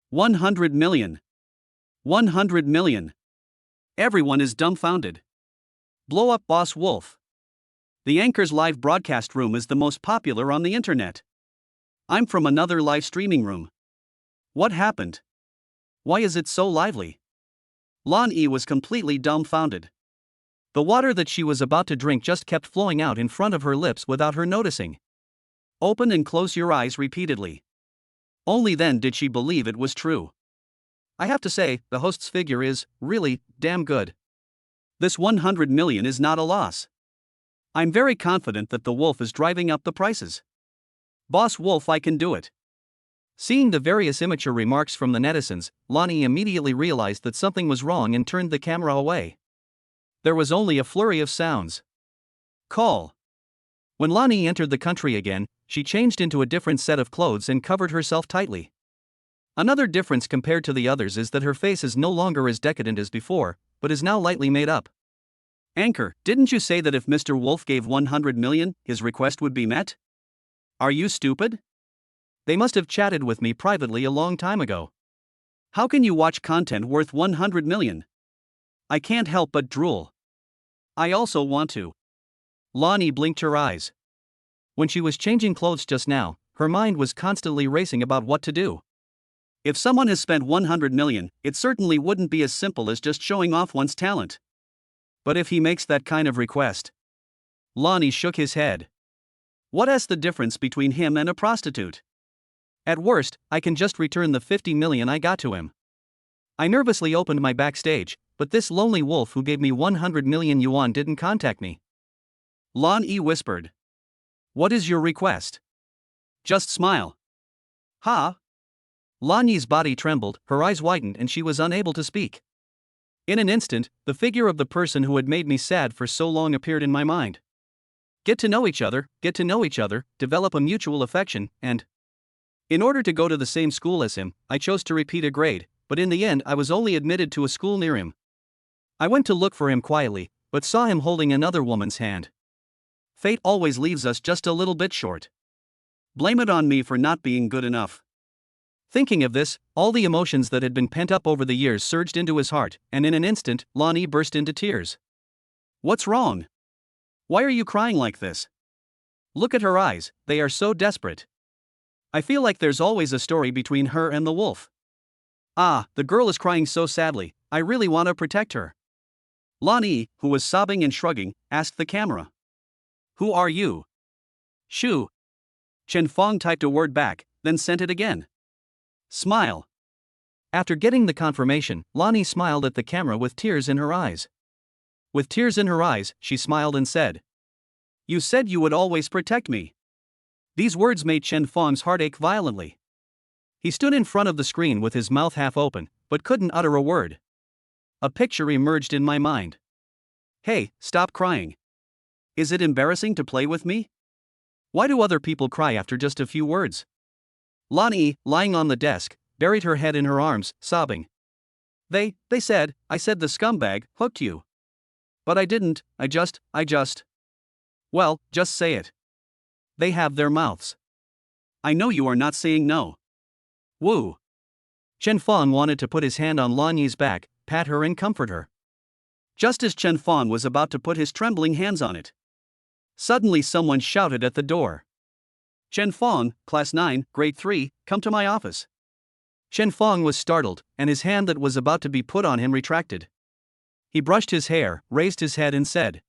100 million. 100 million. Everyone is dumbfounded. Blow up Boss Wolf. The anchor's live broadcast room is the most popular on the internet. I'm from another live streaming room. What happened? Why is it so lively? Lan Yi was completely dumbfounded. The water that she was about to drink just kept flowing out in front of her lips without her noticing. Open and close your eyes repeatedly. Only then did she believe it was true. I have to say, the host's figure is, really, damn good. This 100 million is not a loss. I'm very confident that the wolf is driving up the prices. Boss Wolf, I can do it. Seeing the various immature remarks from the netizens, Lan Yi immediately realized that something was wrong and turned the camera away. There was only a flurry of sounds. Call. When Lan Yi entered the country again, she changed into a different set of clothes and covered herself tightly. Another difference compared to the others is that her face is no longer as decadent as before, but is now lightly made up. Anchor, didn't you say that if Mr. Wolf gave 100 million, his request would be met? Are you stupid? They must have chatted with me privately a long time ago. How can you watch content worth 100 million? I can't help but drool. I also want to. Lan Yi blinked her eyes. When she was changing clothes just now, her mind was constantly racing about what to do. If someone has spent 100 million, it certainly wouldn't be as simple as just showing off one's talent. But if he makes that kind of request. Lan Yi shook his head. What is the difference between him and a prostitute? At worst, I can just return the 50 million I got to him. I nervously opened my backstage, but this lonely wolf who gave me 100 million yuan didn't contact me. Lan Yi whispered. What is your request? Just smile. Ha? Lan Yi's body trembled, her eyes widened, and she was unable to speak. In an instant, the figure of the person who had made me sad for so long appeared in my mind. Get to know each other, develop a mutual affection, and... In order to go to the same school as him, I chose to repeat a grade, but in the end I was only admitted to a school near him. I went to look for him quietly, but saw him holding another woman's hand. Fate always leaves us just a little bit short. Blame it on me for not being good enough. Thinking of this, all the emotions that had been pent up over the years surged into his heart, and in an instant, Lan Yi burst into tears. What's wrong? Why are you crying like this? Look at her eyes, they are so desperate. I feel like there's always a story between her and the wolf. Ah, the girl is crying so sadly, I really want to protect her. Lan Yi, who was sobbing and shrugging, asked the camera. Who are you? Shu. Chen Fong typed a word back, then sent it again. Smile. After getting the confirmation, Lan Yi smiled at the camera with tears in her eyes. With tears in her eyes, she smiled and said, You said you would always protect me. These words made Chen Fong's heart ache violently. He stood in front of the screen with his mouth half open, but couldn't utter a word. A picture emerged in my mind. Hey, stop crying. Is it embarrassing to play with me? Why do other people cry after just a few words? Lan Yi, lying on the desk, buried her head in her arms, sobbing. I said the scumbag hooked you. But I didn't, I just. Well, just say it. They have their mouths. I know you are not saying no. Woo. Chen Fong wanted to put his hand on Lan Yi's back, pat her and comfort her. Just as Chen Fong was about to put his trembling hands on it, suddenly someone shouted at the door. Chen Fong, Class 9, Grade 3, come to my office. Chen Fong was startled, and his hand that was about to be put on him retracted. He brushed his hair, raised his head and said,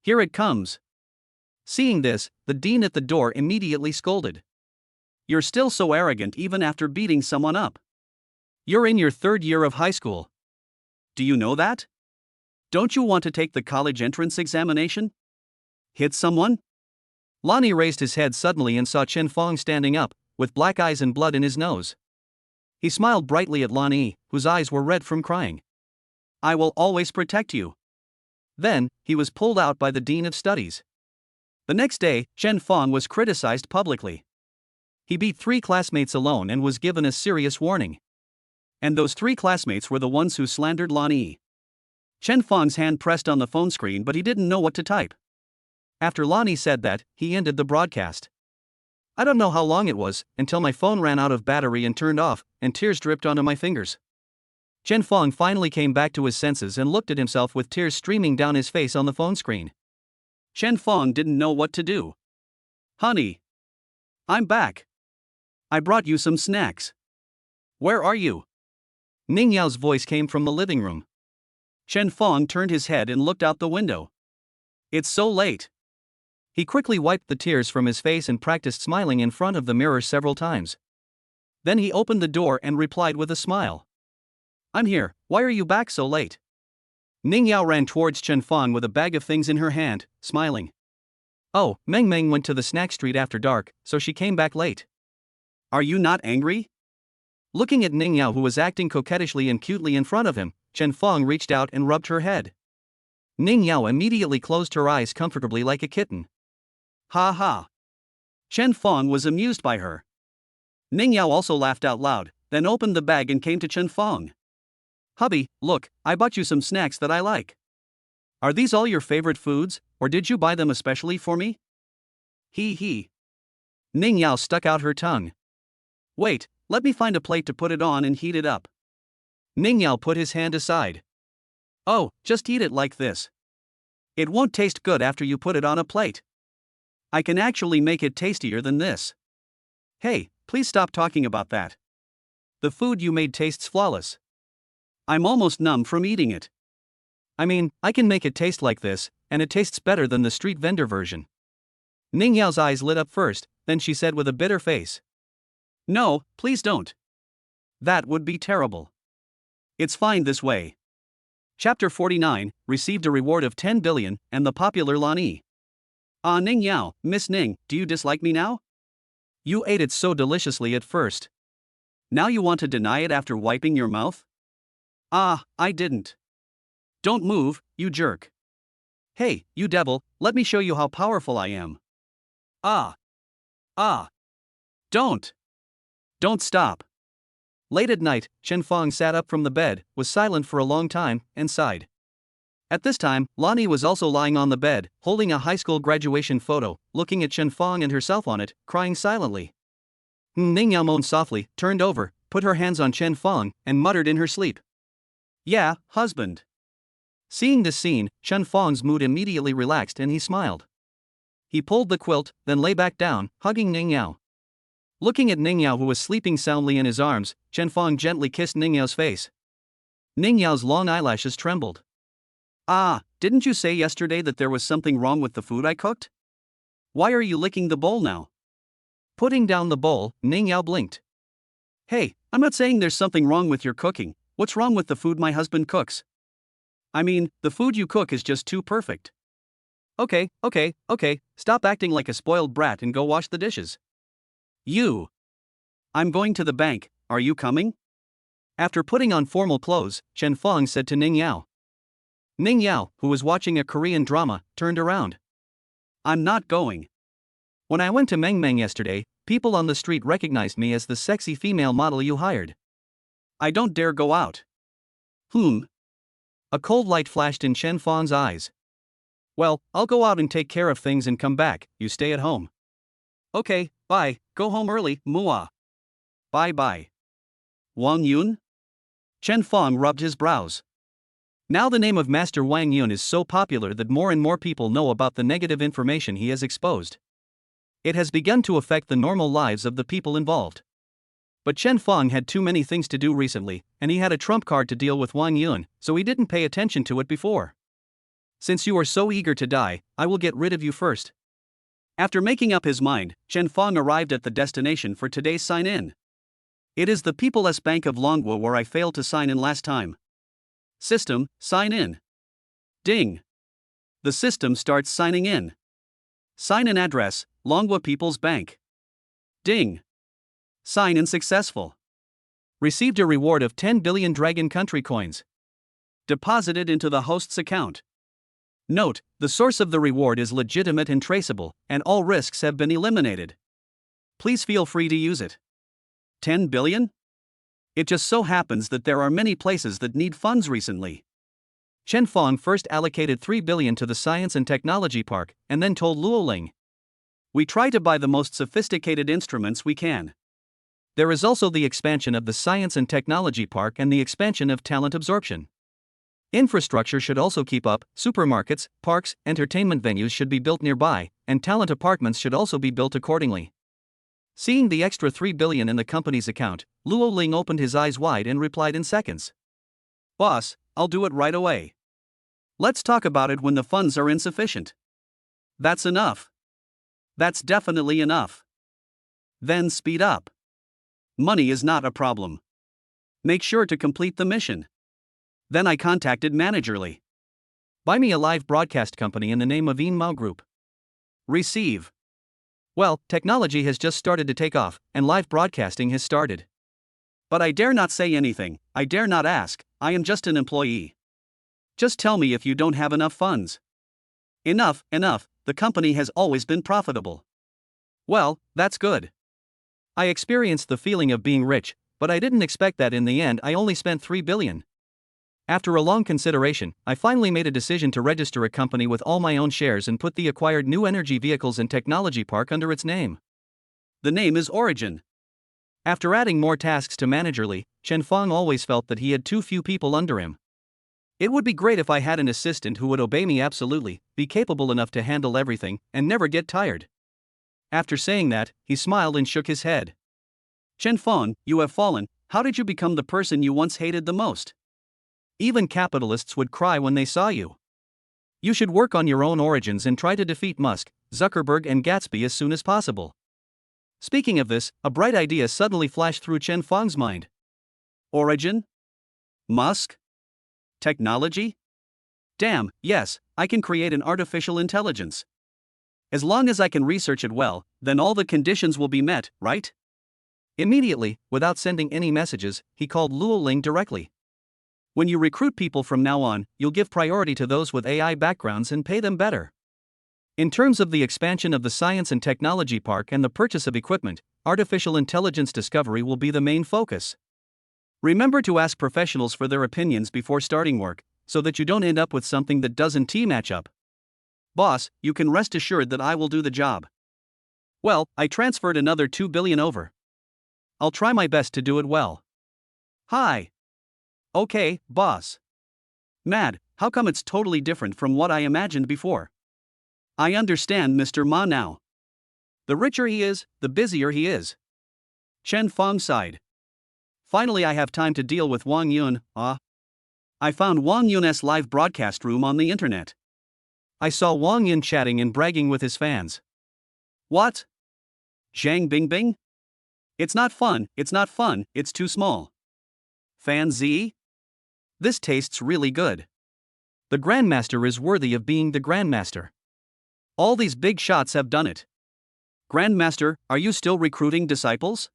"Here it comes." Seeing this, the dean at the door immediately scolded. "You're still so arrogant even after beating someone up. You're in your 3rd year of high school. Do you know that? Don't you want to take the college entrance examination? Hit someone?" Lonnie raised his head suddenly and saw Chen Fong standing up, with black eyes and blood in his nose. He smiled brightly at Lonnie, whose eyes were red from crying. "I will always protect you." Then, he was pulled out by the Dean of Studies. The next day, Chen Fong was criticized publicly. He beat 3 classmates alone and was given a serious warning. And those 3 classmates were the ones who slandered Lonnie. Chen Fong's hand pressed on the phone screen, but he didn't know what to type. After Lonnie said that, he ended the broadcast. "I don't know how long it was, until my phone ran out of battery and turned off, and tears dripped onto my fingers." Chen Fong finally came back to his senses and looked at himself with tears streaming down his face on the phone screen. Chen Fong didn't know what to do. "Honey, I'm back. I brought you some snacks. Where are you?" Ning Yao's voice came from the living room. Chen Fong turned his head and looked out the window. "It's so late." He quickly wiped the tears from his face and practiced smiling in front of the mirror several times. Then he opened the door and replied with a smile. "I'm here, why are you back so late?" Ning Yao ran towards Chen Fong with a bag of things in her hand, smiling. "Oh, Meng Meng went to the snack street after dark, so she came back late." "Are you not angry?" Looking at Ning Yao, who was acting coquettishly and cutely in front of him, Chen Fong reached out and rubbed her head. Ning Yao immediately closed her eyes comfortably like a kitten. "Ha ha." Chen Fong was amused by her. Ning Yao also laughed out loud, then opened the bag and came to Chen Fong. "Hubby, look, I bought you some snacks that I like. Are these all your favorite foods, or did you buy them especially for me?" He. Ning Yao stuck out her tongue. "Wait, let me find a plate to put it on and heat it up." Ning Yao put his hand aside. "Oh, just eat it like this. It won't taste good after you put it on a plate. I can actually make it tastier than this." "Hey, please stop talking about that. The food you made tastes flawless. I'm almost numb from eating it. I mean, I can make it taste like this, and it tastes better than the street vendor version." Ning Yao's eyes lit up first, then she said with a bitter face, "No, please don't. That would be terrible. It's fine this way." Chapter 49, received a reward of 10 billion, and the popular Lani. "Ah, Ning Yao, Miss Ning, do you dislike me now? You ate it so deliciously at first. Now you want to deny it after wiping your mouth?" "Ah, I didn't. Don't move, you jerk. Hey, you devil, let me show you how powerful I am. Ah. Don't stop." Late at night, Chen Fong sat up from the bed, was silent for a long time, and sighed. At this time, Lani was also lying on the bed, holding a high school graduation photo, looking at Chen Fong and herself on it, crying silently. Ning Yao moaned softly, turned over, put her hands on Chen Fong, and muttered in her sleep, "Yeah, husband." Seeing this scene, Chen Fong's mood immediately relaxed and he smiled. He pulled the quilt, then lay back down, hugging Ning Yao. Looking at Ning Yao, who was sleeping soundly in his arms, Chen Fong gently kissed Ning Yao's face. Ning Yao's long eyelashes trembled. "Ah, didn't you say yesterday that there was something wrong with the food I cooked? Why are you licking the bowl now?" Putting down the bowl, Ning Yao blinked. "Hey, I'm not saying there's something wrong with your cooking. What's wrong with the food my husband cooks? I mean, the food you cook is just too perfect." Okay, stop acting like a spoiled brat and go wash the dishes." "You. I'm going to the bank, are you coming?" After putting on formal clothes, Chen Fong said to Ning Yao. Ning Yao, who was watching a Korean drama, turned around. "I'm not going. When I went to Meng Meng yesterday, people on the street recognized me as the sexy female model you hired. I don't dare go out." A cold light flashed in Chen Fang's eyes. Well, I'll go out and take care of things and come back, you stay at home. Okay, bye, go home early, Mua. Bye bye. Wang Yun? Chen Fang rubbed his brows. Now the name of Master Wang Yun is so popular that more and more people know about the negative information he has exposed. It has begun to affect the normal lives of the people involved. But Chen Fang had too many things to do recently, and he had a trump card to deal with Wang Yun, so he didn't pay attention to it before. Since you are so eager to die, I will get rid of you first. After making up his mind, Chen Fang arrived at the destination for today's sign-in. It is the People's Bank of Longwo where I failed to sign in last time. System, sign in. Ding. The system starts signing in. Sign in address, Longwo People's Bank. Ding. Sign in successful. Received a reward of 10 billion Dragon Country coins. Deposited into the host's account. Note, the source of the reward is legitimate and traceable, and all risks have been eliminated. Please feel free to use it. 10 billion? It just so happens that there are many places that need funds recently. Chen Fang first allocated 3 billion to the Science and Technology Park, and then told Luo Ling. We try to buy the most sophisticated instruments we can. There is also the expansion of the Science and Technology Park and the expansion of talent absorption. Infrastructure should also keep up, supermarkets, parks, entertainment venues should be built nearby, and talent apartments should also be built accordingly. Seeing the extra 3 billion in the company's account, Luo Ling opened his eyes wide and replied in seconds. Boss, I'll do it right away. Let's talk about it when the funds are insufficient. That's enough. That's definitely enough. Then speed up. Money is not a problem. Make sure to complete the mission. Then I contacted Managerly. Buy me a live broadcast company in the name of Yin Mao Group. Receive. Well, technology has just started to take off, and live broadcasting has started. But I dare not say anything, I dare not ask, I am just an employee. Just tell me if you don't have enough funds. Enough, the company has always been profitable. Well, that's good. I experienced the feeling of being rich, but I didn't expect that in the end I only spent 3 billion. After a long consideration, I finally made a decision to register a company with all my own shares and put the acquired New Energy Vehicles and Technology Park under its name. The name is Origin. After adding more tasks to Managerly, Chen Fang always felt that he had too few people under him. It would be great if I had an assistant who would obey me absolutely, be capable enough to handle everything, and never get tired. After saying that, he smiled and shook his head. Chen Fang, you have fallen. How did you become the person you once hated the most? Even capitalists would cry when they saw you. You should work on your own origins and try to defeat Musk, Zuckerberg and Gatsby as soon as possible. Speaking of this, a bright idea suddenly flashed through Chen Fang's mind. Origin? Musk? Technology? Damn, yes, I can create an artificial intelligence. As long as I can research it well, then all the conditions will be met, right? Immediately, without sending any messages, he called Luo Ling directly. When you recruit people from now on, you'll give priority to those with AI backgrounds and pay them better. In terms of the expansion of the Science and Technology Park and the purchase of equipment, artificial intelligence discovery will be the main focus. Remember to ask professionals for their opinions before starting work, so that you don't end up with something that doesn't match up. Boss, you can rest assured that I will do the job. Well, I transferred another 2 billion over. I'll try my best to do it well. Hi. Okay, boss. Mad, how come it's totally different from what I imagined before? I understand Mr. Ma now. The richer he is, the busier he is. Chen Fang sighed. Finally I have time to deal with Wang Yun. I found Wang Yun's live broadcast room on the internet. I saw Wang Yun chatting and bragging with his fans. What? Zhang Bingbing? It's not fun, it's too small. Fan Z? This tastes really good. The Grandmaster is worthy of being the Grandmaster. All these big shots have done it. Grandmaster, are you still recruiting disciples?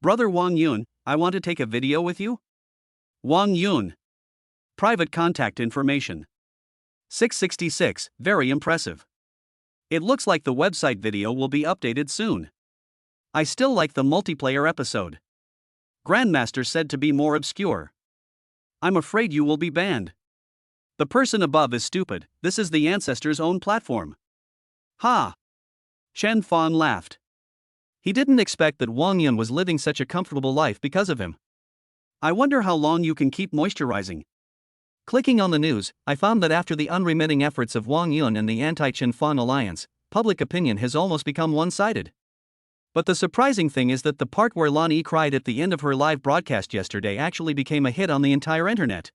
Brother Wang Yun, I want to take a video with you. Wang Yun. Private contact information. 666, very impressive. It looks like the website video will be updated soon. I still like the multiplayer episode. Grandmaster said to be more obscure. I'm afraid you will be banned. The person above is stupid, this is the ancestor's own platform. Ha! Chen Fong laughed. He didn't expect that Wang Yun was living such a comfortable life because of him. I wonder how long you can keep moisturizing. Clicking on the news, I found that after the unremitting efforts of Wang Yun and the anti-Chen Fong alliance, public opinion has almost become one-sided. But the surprising thing is that the part where Lan Yi cried at the end of her live broadcast yesterday actually became a hit on the entire internet.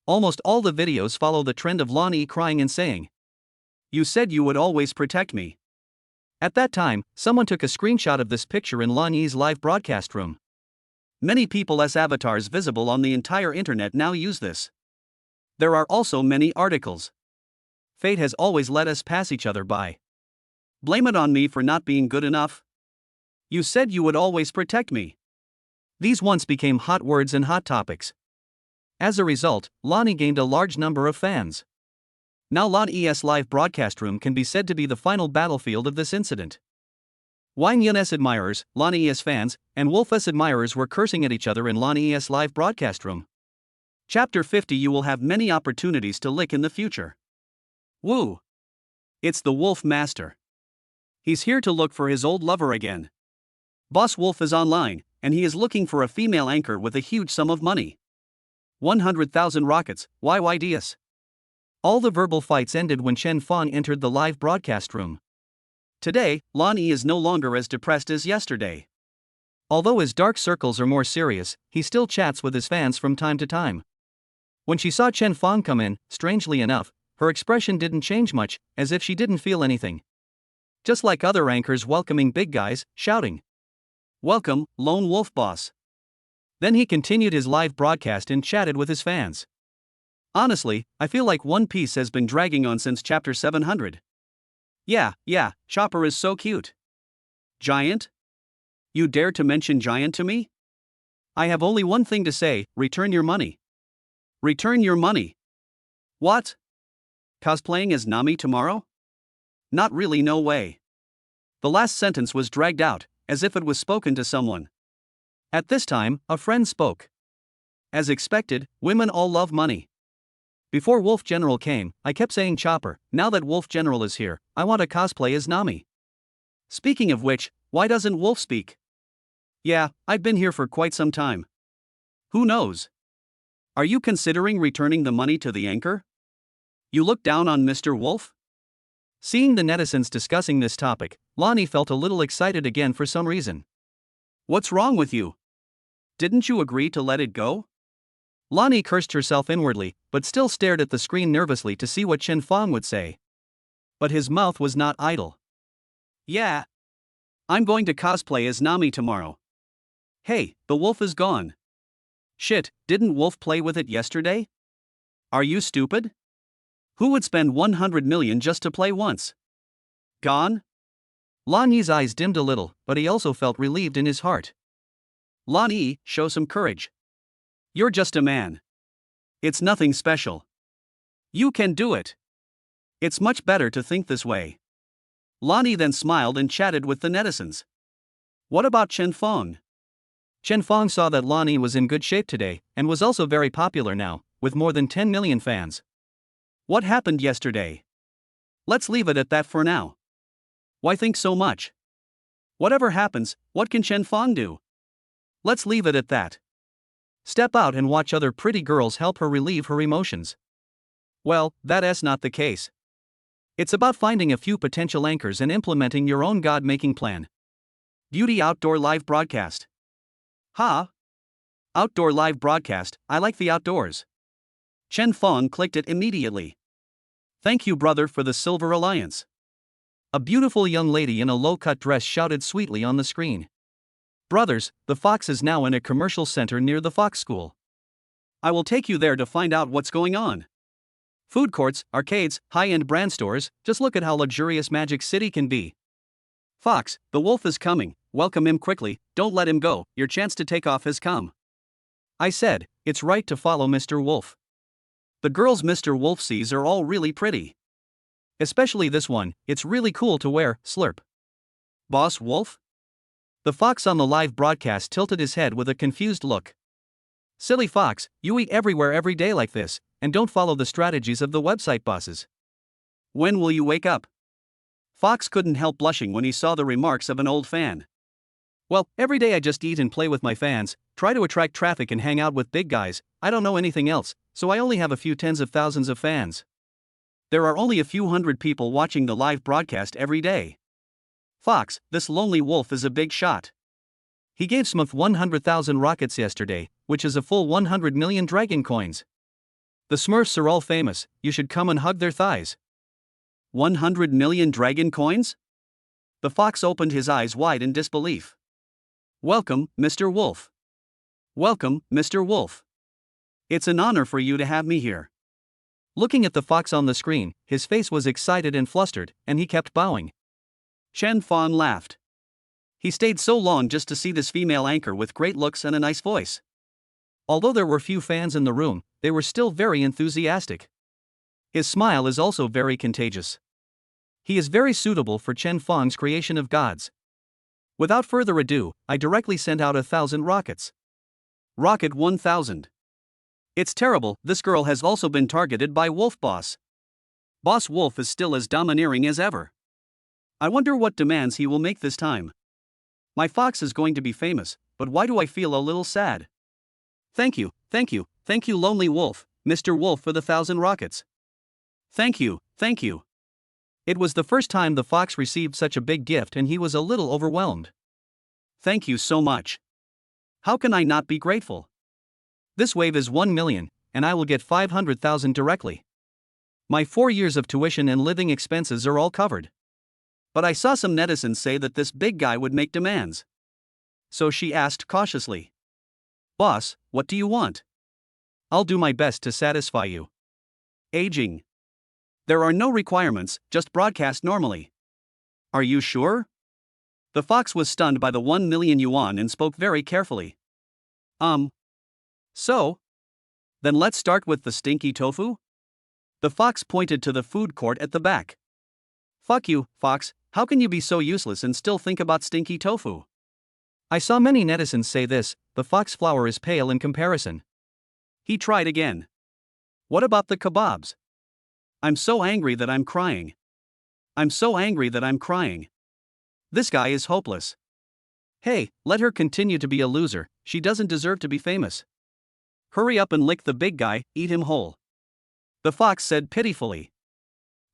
Almost all the videos follow the trend of Lan Yi crying and saying, "You said you would always protect me." At that time, someone took a screenshot of this picture in Lan Yi's live broadcast room. Many people as avatars visible on the entire internet now use this. There are also many articles. Fate has always let us pass each other by. Blame it on me for not being good enough. You said you would always protect me. These once became hot words and hot topics. As a result, Lan Yi gained a large number of fans. Now Lan Yi's live broadcast room can be said to be the final battlefield of this incident. Wang Yun's admirers, Lan Yi's fans, and Wolf's admirers were cursing at each other in Lan Yi's live broadcast room. Chapter 50. You will have many opportunities to lick in the future. Woo! It's the Wolf Master. He's here to look for his old lover again. Boss Wolf is online, and he is looking for a female anchor with a huge sum of money. 100,000 rockets, YYDS. All the verbal fights ended when Chen Fong entered the live broadcast room. Today, Lan Yi is no longer as depressed as yesterday. Although his dark circles are more serious, he still chats with his fans from time to time. When she saw Chen Fong come in, strangely enough, her expression didn't change much, as if she didn't feel anything. Just like other anchors welcoming big guys, shouting, "Welcome, Lone Wolf Boss." Then he continued his live broadcast and chatted with his fans. Honestly, I feel like One Piece has been dragging on since chapter 700. Yeah, Chopper is so cute. Giant? You dare to mention Giant to me? I have only one thing to say, return your money. Return your money. What? Cosplaying as Nami tomorrow? Not really, no way. The last sentence was dragged out, as if it was spoken to someone. At this time, a friend spoke. As expected, women all love money. Before Wolf General came, I kept saying Chopper, now that Wolf General is here, I want to cosplay as Nami. Speaking of which, why doesn't Wolf speak? Yeah, I've been here for quite some time. Who knows? Are you considering returning the money to the anchor? You look down on Mr. Wolf? Seeing the netizens discussing this topic, Lan Yi felt a little excited again for some reason. What's wrong with you? Didn't you agree to let it go? Lan Yi cursed herself inwardly, but still stared at the screen nervously to see what Chen Fong would say. But his mouth was not idle. Yeah. I'm going to cosplay as Nami tomorrow. Hey, the wolf is gone. Shit, didn't Wolf play with it yesterday? Are you stupid? Who would spend 100 million just to play once? Gone? Lan Yi's eyes dimmed a little, but he also felt relieved in his heart. Lan Yi, show some courage. You're just a man. It's nothing special. You can do it. It's much better to think this way. Lan Yi then smiled and chatted with the netizens. What about Chen Fong? Chen Fong saw that Lan Yi was in good shape today, and was also very popular now, with more than 10 million fans. What happened yesterday? Let's leave it at that for now. Why think so much? Whatever happens, what can Chen Fong do? Let's leave it at that. Step out and watch other pretty girls help her relieve her emotions. Well, that's not the case. It's about finding a few potential anchors and implementing your own God-making plan. Beauty Outdoor Live Broadcast. Ha! Outdoor live broadcast, I like the outdoors. Chen Fong clicked it immediately. Thank you, brother, for the Silver Alliance. A beautiful young lady in a low-cut dress shouted sweetly on the screen. Brothers, the Fox is now in a commercial center near the Fox School. I will take you there to find out what's going on. Food courts, arcades, high-end brand stores, just look at how luxurious Magic City can be. Fox, the wolf is coming, welcome him quickly, don't let him go, your chance to take off has come. I said, it's right to follow Mr. Wolf. The girls Mr. Wolf sees are all really pretty. Especially this one, it's really cool to wear, slurp. Boss Wolf? The Fox on the live broadcast tilted his head with a confused look. Silly Fox, you eat everywhere every day like this, and don't follow the strategies of the website bosses. When will you wake up? Fox couldn't help blushing when he saw the remarks of an old fan. Well, every day I just eat and play with my fans, try to attract traffic and hang out with big guys. I don't know anything else, so I only have a few tens of thousands of fans. There are only a few hundred people watching the live broadcast every day. Fox, this lonely wolf is a big shot. He gave Smurf 100,000 rockets yesterday, which is a full 100 million dragon coins. The Smurfs are all famous, you should come and hug their thighs. 100 million dragon coins? The fox opened his eyes wide in disbelief. Welcome, Mr. Wolf. Welcome, Mr. Wolf. It's an honor for you to have me here. Looking at the fox on the screen, his face was excited and flustered, and he kept bowing. Chen Fong laughed. He stayed so long just to see this female anchor with great looks and a nice voice. Although there were few fans in the room, they were still very enthusiastic. His smile is also very contagious. He is very suitable for Chen Fong's creation of gods. Without further ado, I directly sent out 1,000 rockets. Rocket 1,000. It's terrible, this girl has also been targeted by Wolf Boss. Boss Wolf is still as domineering as ever. I wonder what demands he will make this time. My fox is going to be famous, but why do I feel a little sad? Thank you, lonely wolf, Mr. Wolf for the 1,000 rockets. Thank you. It was the first time the fox received such a big gift and he was a little overwhelmed. Thank you so much. How can I not be grateful? This wave is 1 million, and I will get 500,000 directly. My 4 years of tuition and living expenses are all covered. But I saw some netizens say that this big guy would make demands. So she asked cautiously. Boss, what do you want? I'll do my best to satisfy you. Aging. There are no requirements, just broadcast normally. Are you sure? The fox was stunned by the 1 million yuan and spoke very carefully. So? Then let's start with the stinky tofu? The fox pointed to the food court at the back. Fuck you, fox, how can you be so useless and still think about stinky tofu? I saw many netizens say this, the fox flower is pale in comparison. He tried again. What about the kebabs? I'm so angry that I'm crying. This guy is hopeless. Hey, let her continue to be a loser, she doesn't deserve to be famous. Hurry up and lick the big guy, eat him whole. The fox said pitifully.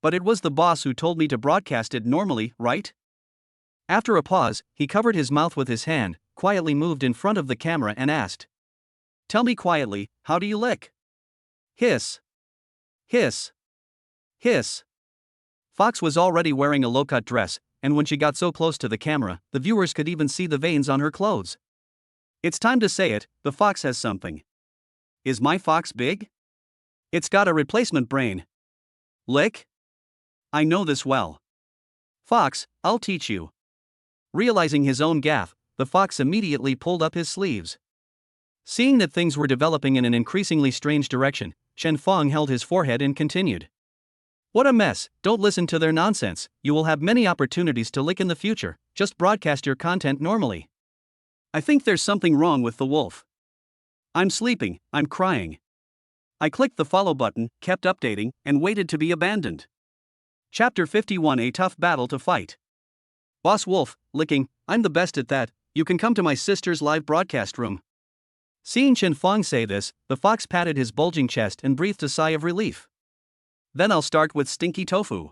But it was the boss who told me to broadcast it normally, right? After a pause, he covered his mouth with his hand, quietly moved in front of the camera and asked. Tell me quietly, how do you lick? Hiss. Hiss. Hiss. Fox was already wearing a low-cut dress, and when she got so close to the camera, the viewers could even see the veins on her clothes. It's time to say it, the fox has something. Is my fox big? It's got a replacement brain. Lick? I know this well. Fox, I'll teach you. Realizing his own gaffe, the fox immediately pulled up his sleeves. Seeing that things were developing in an increasingly strange direction, Chen Fong held his forehead and continued. What a mess, don't listen to their nonsense, you will have many opportunities to lick in the future, just broadcast your content normally. I think there's something wrong with the wolf. I'm sleeping, I'm crying. I clicked the follow button, kept updating, and waited to be abandoned. Chapter 51 A Tough Battle to Fight. Boss Wolf, licking, I'm the best at that, you can come to my sister's live broadcast room. Seeing Chen Fong say this, the fox patted his bulging chest and breathed a sigh of relief. Then I'll start with stinky tofu.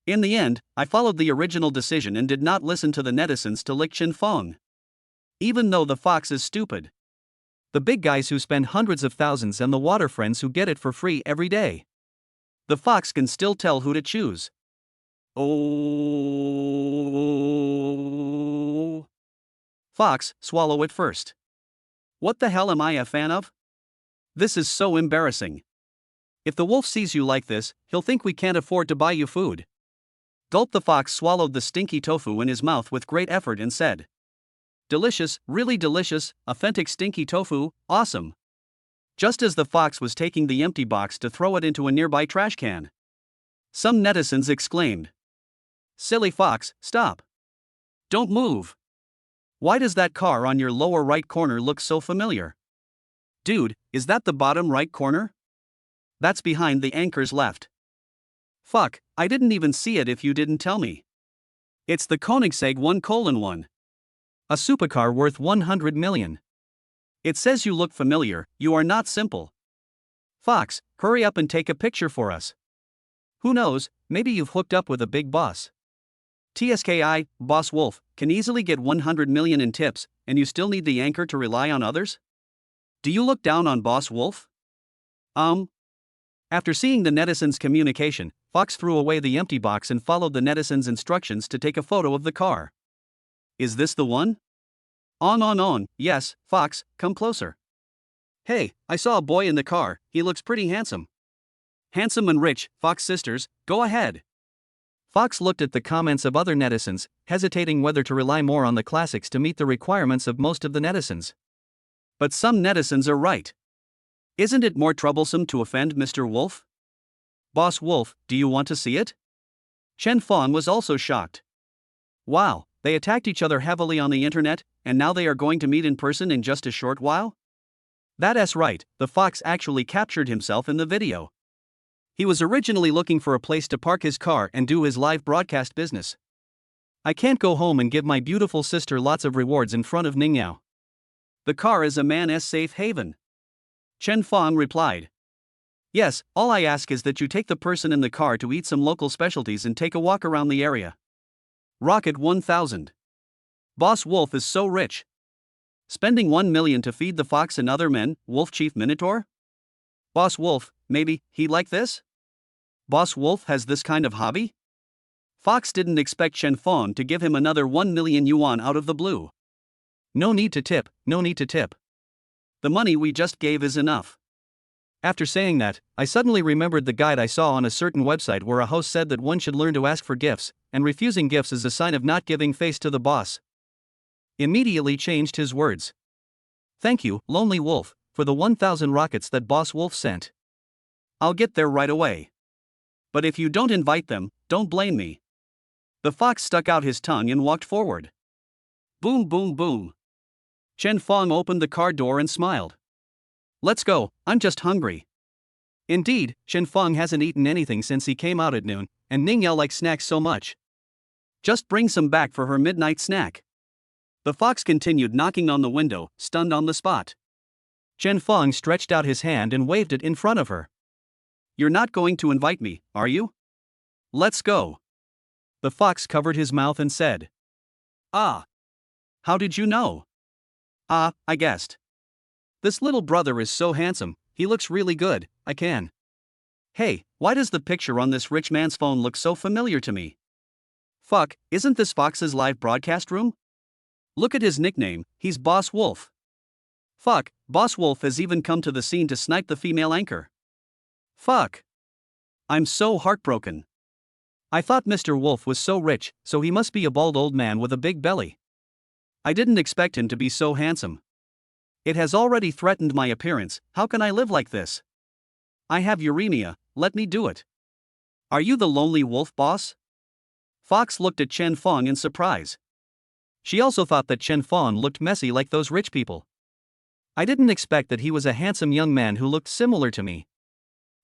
In the end, I followed the original decision and did not listen to the netizens to lick Chen Fong. Even though the fox is stupid. The big guys who spend hundreds of thousands and the water friends who get it for free every day. The fox can still tell who to choose. Oh. Fox, swallow it first. What the hell am I a fan of? This is so embarrassing. If the wolf sees you like this, he'll think we can't afford to buy you food. Gulp. The fox swallowed the stinky tofu in his mouth with great effort and said. Delicious, really delicious, authentic stinky tofu, awesome. Just as the fox was taking the empty box to throw it into a nearby trash can. Some netizens exclaimed. Silly fox, stop. Don't move. Why does that car on your lower right corner look so familiar? Dude, is that the bottom right corner? That's behind the anchor's left. Fuck, I didn't even see it if you didn't tell me. It's the Koenigsegg 1:1. A supercar worth 100 million. It says you look familiar, you are not simple. Fox, hurry up and take a picture for us. Who knows, maybe you've hooked up with a big boss. TSKI, Boss Wolf, can easily get 100 million in tips, and you still need the anchor to rely on others? Do you look down on Boss Wolf? After seeing the netizens' communication, Fox threw away the empty box and followed the netizens' instructions to take a photo of the car. Is this the one? On, yes, Fox, come closer. Hey, I saw a boy in the car, he looks pretty handsome. Handsome and rich, Fox sisters, go ahead. Fox looked at the comments of other netizens, hesitating whether to rely more on the classics to meet the requirements of most of the netizens. But some netizens are right. Isn't it more troublesome to offend Mr. Wolf? Boss Wolf, do you want to see it? Chen Fong was also shocked. Wow, they attacked each other heavily on the internet, and now they are going to meet in person in just a short while? That's right, the Fox actually captured himself in the video. He was originally looking for a place to park his car and do his live broadcast business. I can't go home and give my beautiful sister lots of rewards in front of Ningyao. The car is a man's safe haven. Chen Fong replied. Yes, all I ask is that you take the person in the car to eat some local specialties and take a walk around the area. Rocket 1000. Boss Wolf is so rich. Spending 1 million to feed the Fox and other men, Wolf Chief Minotaur? Boss Wolf, maybe he'd like this? Boss Wolf has this kind of hobby? Fox didn't expect Chen Fong to give him another 1 million yuan out of the blue. No need to tip, no need to tip. The money we just gave is enough. After saying that, I suddenly remembered the guide I saw on a certain website where a host said that one should learn to ask for gifts, and refusing gifts is a sign of not giving face to the boss. Immediately changed his words. Thank you, Lonely Wolf, for the 1,000 rockets that Boss Wolf sent. I'll get there right away. But if you don't invite them, don't blame me. The Fox stuck out his tongue and walked forward. Boom, boom, boom. Chen Fong opened the car door and smiled. Let's go, I'm just hungry. Indeed, Chen Fong hasn't eaten anything since he came out at noon, and Ningyao likes snacks so much. Just bring some back for her midnight snack. The Fox continued knocking on the window, stunned on the spot. Chen Fong stretched out his hand and waved it in front of her. You're not going to invite me, are you? Let's go. The Fox covered his mouth and said. Ah. How did you know? Ah, I guessed. This little brother is so handsome, he looks really good, I can. Hey, why does the picture on this rich man's phone look so familiar to me? Fuck, isn't this Fox's live broadcast room? Look at his nickname, he's Boss Wolf. Fuck, Boss Wolf has even come to the scene to snipe the female anchor. Fuck. I'm so heartbroken. I thought Mr. Wolf was so rich, so he must be a bald old man with a big belly. I didn't expect him to be so handsome. It has already threatened my appearance, how can I live like this? I have uremia, let me do it. Are you the Lonely Wolf, boss? Fox looked at Chen Fong in surprise. She also thought that Chen Fong looked messy like those rich people. I didn't expect that he was a handsome young man who looked similar to me.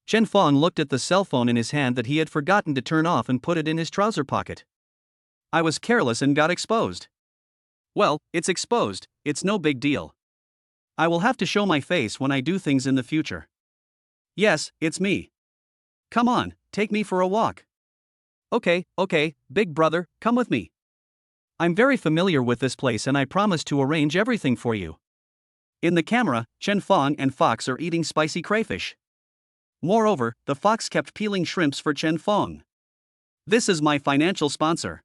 Chen Fong looked at the cell phone in his hand that he had forgotten to turn off and put it in his trouser pocket. I was careless and got exposed. Well, it's exposed, it's no big deal. I will have to show my face when I do things in the future. Yes, it's me. Come on, take me for a walk. Okay, big brother, come with me. I'm very familiar with this place and I promise to arrange everything for you. In the camera, Chen Fong and Fox are eating spicy crayfish. Moreover, the Fox kept peeling shrimps for Chen Fong. This is my financial sponsor.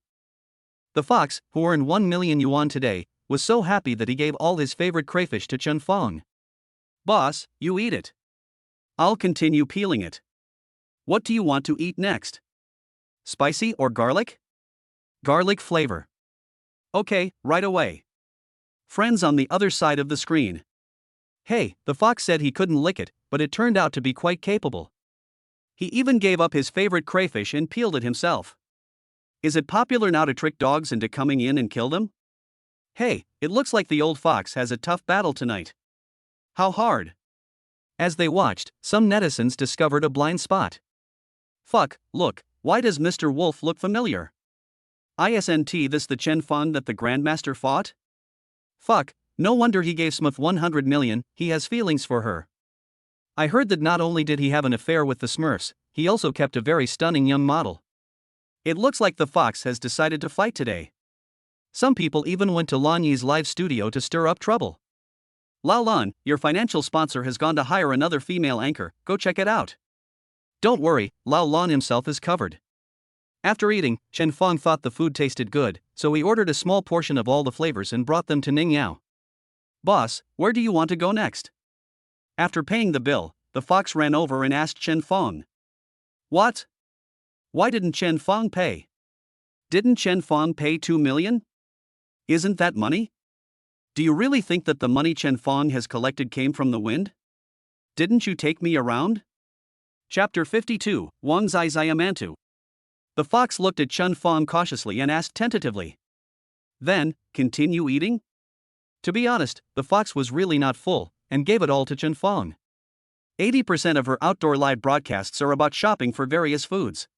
The Fox, who earned 1 million yuan today, was so happy that he gave all his favorite crayfish to Chen Fong. Boss, you eat it. I'll continue peeling it. What do you want to eat next? Spicy or garlic? Garlic flavor. Okay, right away. Friends on the other side of the screen. Hey, the Fox said he couldn't lick it, but it turned out to be quite capable. He even gave up his favorite crayfish and peeled it himself. Is it popular now to trick dogs into coming in and kill them? Hey, it looks like the old Fox has a tough battle tonight. How hard? As they watched, some netizens discovered a blind spot. Fuck, look, why does Mr. Wolf look familiar? Isn't this the Chen Feng that the Grandmaster fought? Fuck, no wonder he gave Smith 100 million, he has feelings for her. I heard that not only did he have an affair with the Smurfs, he also kept a very stunning young model. It looks like the fox has decided to fight today. Some people even went to Lan Yi's live studio to stir up trouble. Lao Lan, your financial sponsor has gone to hire another female anchor, go check it out. Don't worry, Lao Lan himself is covered. After eating, Chen Feng thought the food tasted good, so he ordered a small portion of all the flavors and brought them to Ning Yao. Boss, where do you want to go next? After paying the bill, the fox ran over and asked Chen Feng. What? Why didn't Chen Feng pay? Didn't Chen Feng pay 2 million? Isn't that money? Do you really think that the money Chen Feng has collected came from the wind? Didn't you take me around? Chapter 52, Wang Zai Ziamantu. The fox looked at Chen Feng cautiously and asked tentatively. Then, continue eating? To be honest, the fox was really not full, and gave it all to Chen Feng. 80% of her outdoor live broadcasts are about shopping for various foods.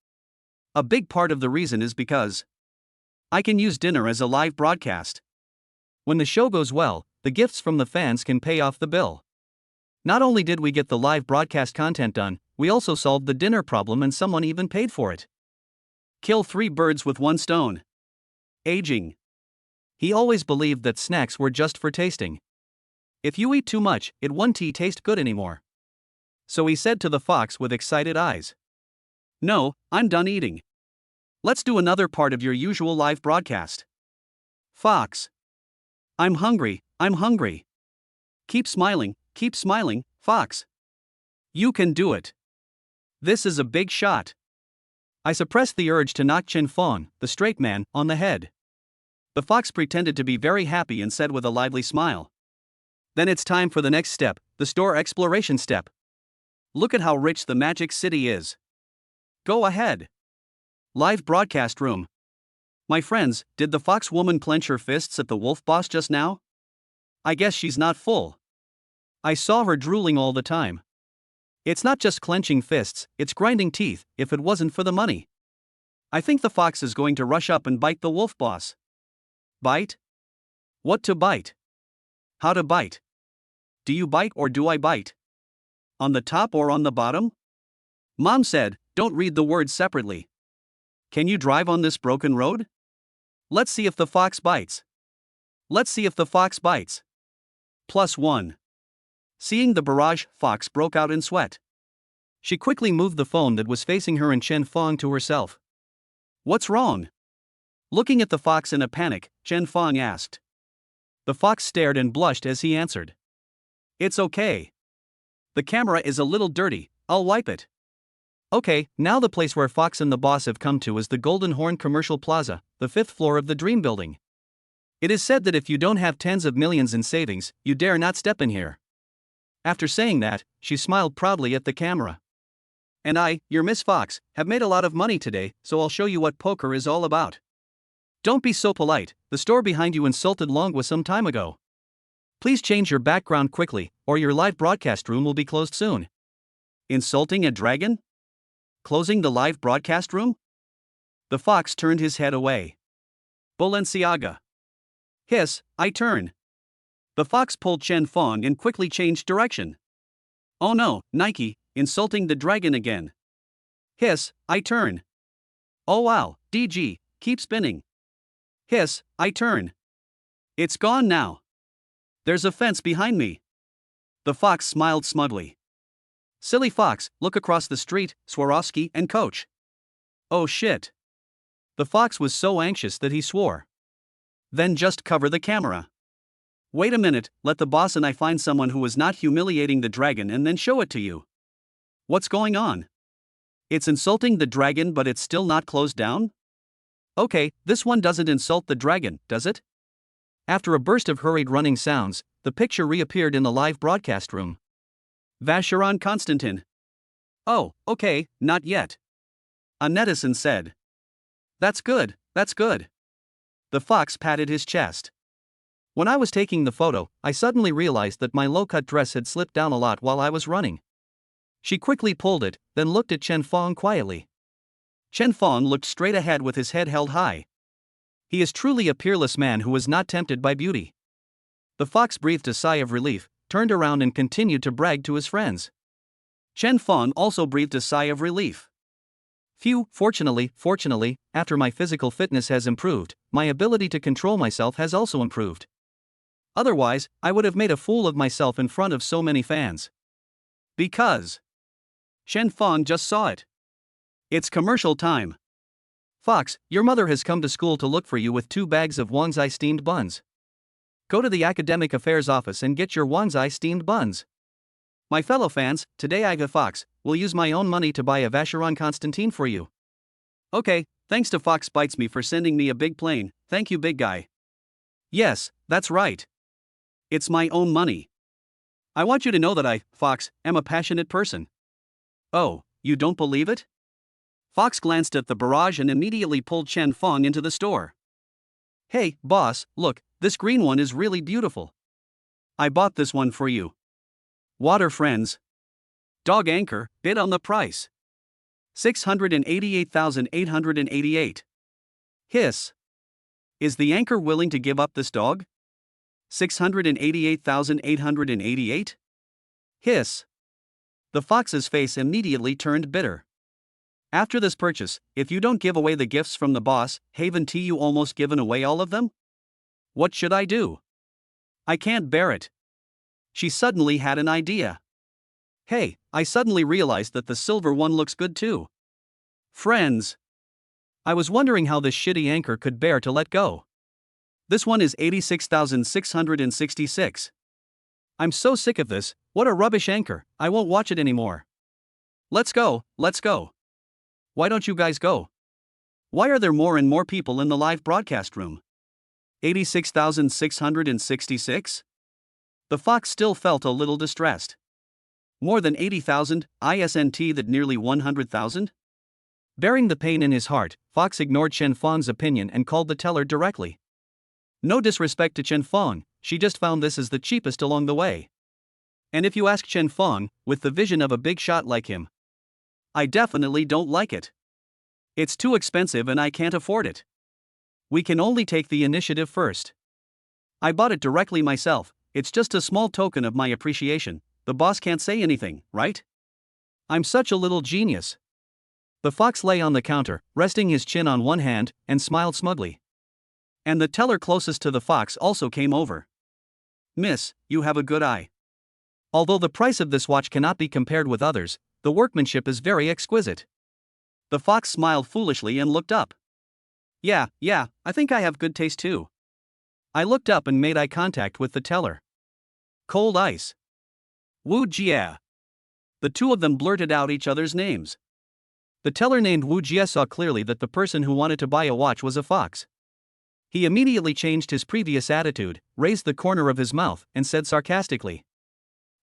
A big part of the reason is because I can use dinner as a live broadcast. When the show goes well, the gifts from the fans can pay off the bill. Not only did we get the live broadcast content done, we also solved the dinner problem and someone even paid for it. Kill 3 birds with 1 stone. Aging. He always believed that snacks were just for tasting. If you eat too much, it won't taste good anymore. So he said to the fox with excited eyes. No, I'm done eating. Let's do another part of your usual live broadcast. Fox. I'm hungry, I'm hungry. Keep smiling, fox. You can do it. This is a big shot. I suppressed the urge to knock Chen Feng, the straight man, on the head. The fox pretended to be very happy and said with a lively smile. Then it's time for the next step, the store exploration step. Look at how rich the magic city is. Go ahead. Live broadcast room. My friends, did the fox woman clench her fists at the wolf boss just now? I guess she's not full. I saw her drooling all the time. It's not just clenching fists, it's grinding teeth, if it wasn't for the money. I think the fox is going to rush up and bite the wolf boss. Bite? What to bite? How to bite? Do you bite or do I bite? On the top or on the bottom? Mom said, don't read the words separately. Can you drive on this broken road? Let's see if the fox bites. Let's see if the fox bites. +1. Seeing the barrage, fox broke out in sweat. She quickly moved the phone that was facing her and Chen Feng to herself. What's wrong? Looking at the fox in a panic, Chen Feng asked. The fox stared and blushed as he answered. It's okay. The camera is a little dirty, I'll wipe it. Okay, now the place where Fox and the boss have come to is the Golden Horn Commercial Plaza, the 5th floor of the Dream Building. It is said that if you don't have tens of millions in savings, you dare not step in here. After saying that, she smiled proudly at the camera. And I, your Miss Fox, have made a lot of money today, so I'll show you what poker is all about. Don't be so polite, the store behind you insulted Longwa some time ago. Please change your background quickly, or your live broadcast room will be closed soon. Insulting a dragon? Closing the live broadcast room? The fox turned his head away. Balenciaga. Hiss, I turn. The fox pulled Chen Feng and quickly changed direction. Oh no, Nike, insulting the dragon again. Hiss, I turn. Oh wow, DG, keep spinning. Hiss, I turn. It's gone now. There's a fence behind me. The fox smiled smugly. Silly fox, look across the street, Swarovski and Coach. Oh shit. The fox was so anxious that he swore. Then just cover the camera. Wait a minute, let the boss and I find someone who is not humiliating the dragon and then show it to you. What's going on? It's insulting the dragon but it's still not closed down? Okay, this one doesn't insult the dragon, does it? After a burst of hurried running sounds, the picture reappeared in the live broadcast room. Vacheron Constantin. Oh, okay, not yet. A netizen said. That's good, that's good. The fox patted his chest. When I was taking the photo, I suddenly realized that my low-cut dress had slipped down a lot while I was running. She quickly pulled it, then looked at Chen Fong quietly. Chen Fong looked straight ahead with his head held high. He is truly a peerless man who was not tempted by beauty. The fox breathed a sigh of relief, turned around and continued to brag to his friends. Chen Fong also breathed a sigh of relief. Phew, fortunately, after my physical fitness has improved, my ability to control myself has also improved. Otherwise, I would have made a fool of myself in front of so many fans. Because Chen Fong just saw it. It's commercial time. Fox, your mother has come to school to look for you with 2 bags of Wangzai steamed buns. Go to the academic affairs office and get your Wangzai steamed buns. My fellow fans, today I, Fox, will use my own money to buy a Vacheron Constantine for you. Okay, thanks to Fox Bites Me for sending me a big plane, thank you big guy. Yes, that's right. It's my own money. I want you to know that I, Fox, am a passionate person. Oh, you don't believe it? Fox glanced at the barrage and immediately pulled Chen Fong into the store. Hey, boss, look, this green one is really beautiful. I bought this one for you. Water friends. Dog anchor, bid on the price. 688,888. Hiss. Is the anchor willing to give up this dog? 688,888? Hiss. The fox's face immediately turned bitter. After this purchase, if you don't give away the gifts from the boss, haven't you almost given away all of them? What should I do? I can't bear it. She suddenly had an idea. Hey, I suddenly realized that the silver one looks good too. Friends. I was wondering how this shitty anchor could bear to let go. This one is 86,666. I'm so sick of this, what a rubbish anchor, I won't watch it anymore. Let's go, let's go. Why don't you guys go? Why are there more and more people in the live broadcast room? 86,666? The fox still felt a little distressed. More than 80,000, isn't that nearly 100,000? Bearing the pain in his heart, Fox ignored Chen Fong's opinion and called the teller directly. No disrespect to Chen Fong, she just found this as the cheapest along the way. And if you ask Chen Fong, with the vision of a big shot like him, I definitely don't like it. It's too expensive and I can't afford it. We can only take the initiative first. I bought it directly myself, it's just a small token of my appreciation, the boss can't say anything, right? I'm such a little genius. The fox lay on the counter, resting his chin on one hand, and smiled smugly. And the teller closest to the fox also came over. Miss, you have a good eye. Although the price of this watch cannot be compared with others, the workmanship is very exquisite. The fox smiled foolishly and looked up. Yeah, I think I have good taste too. I looked up and made eye contact with the teller. Cold ice. Wu Jia. The two of them blurted out each other's names. The teller named Wu Jia saw clearly that the person who wanted to buy a watch was a fox. He immediately changed his previous attitude, raised the corner of his mouth, and said sarcastically,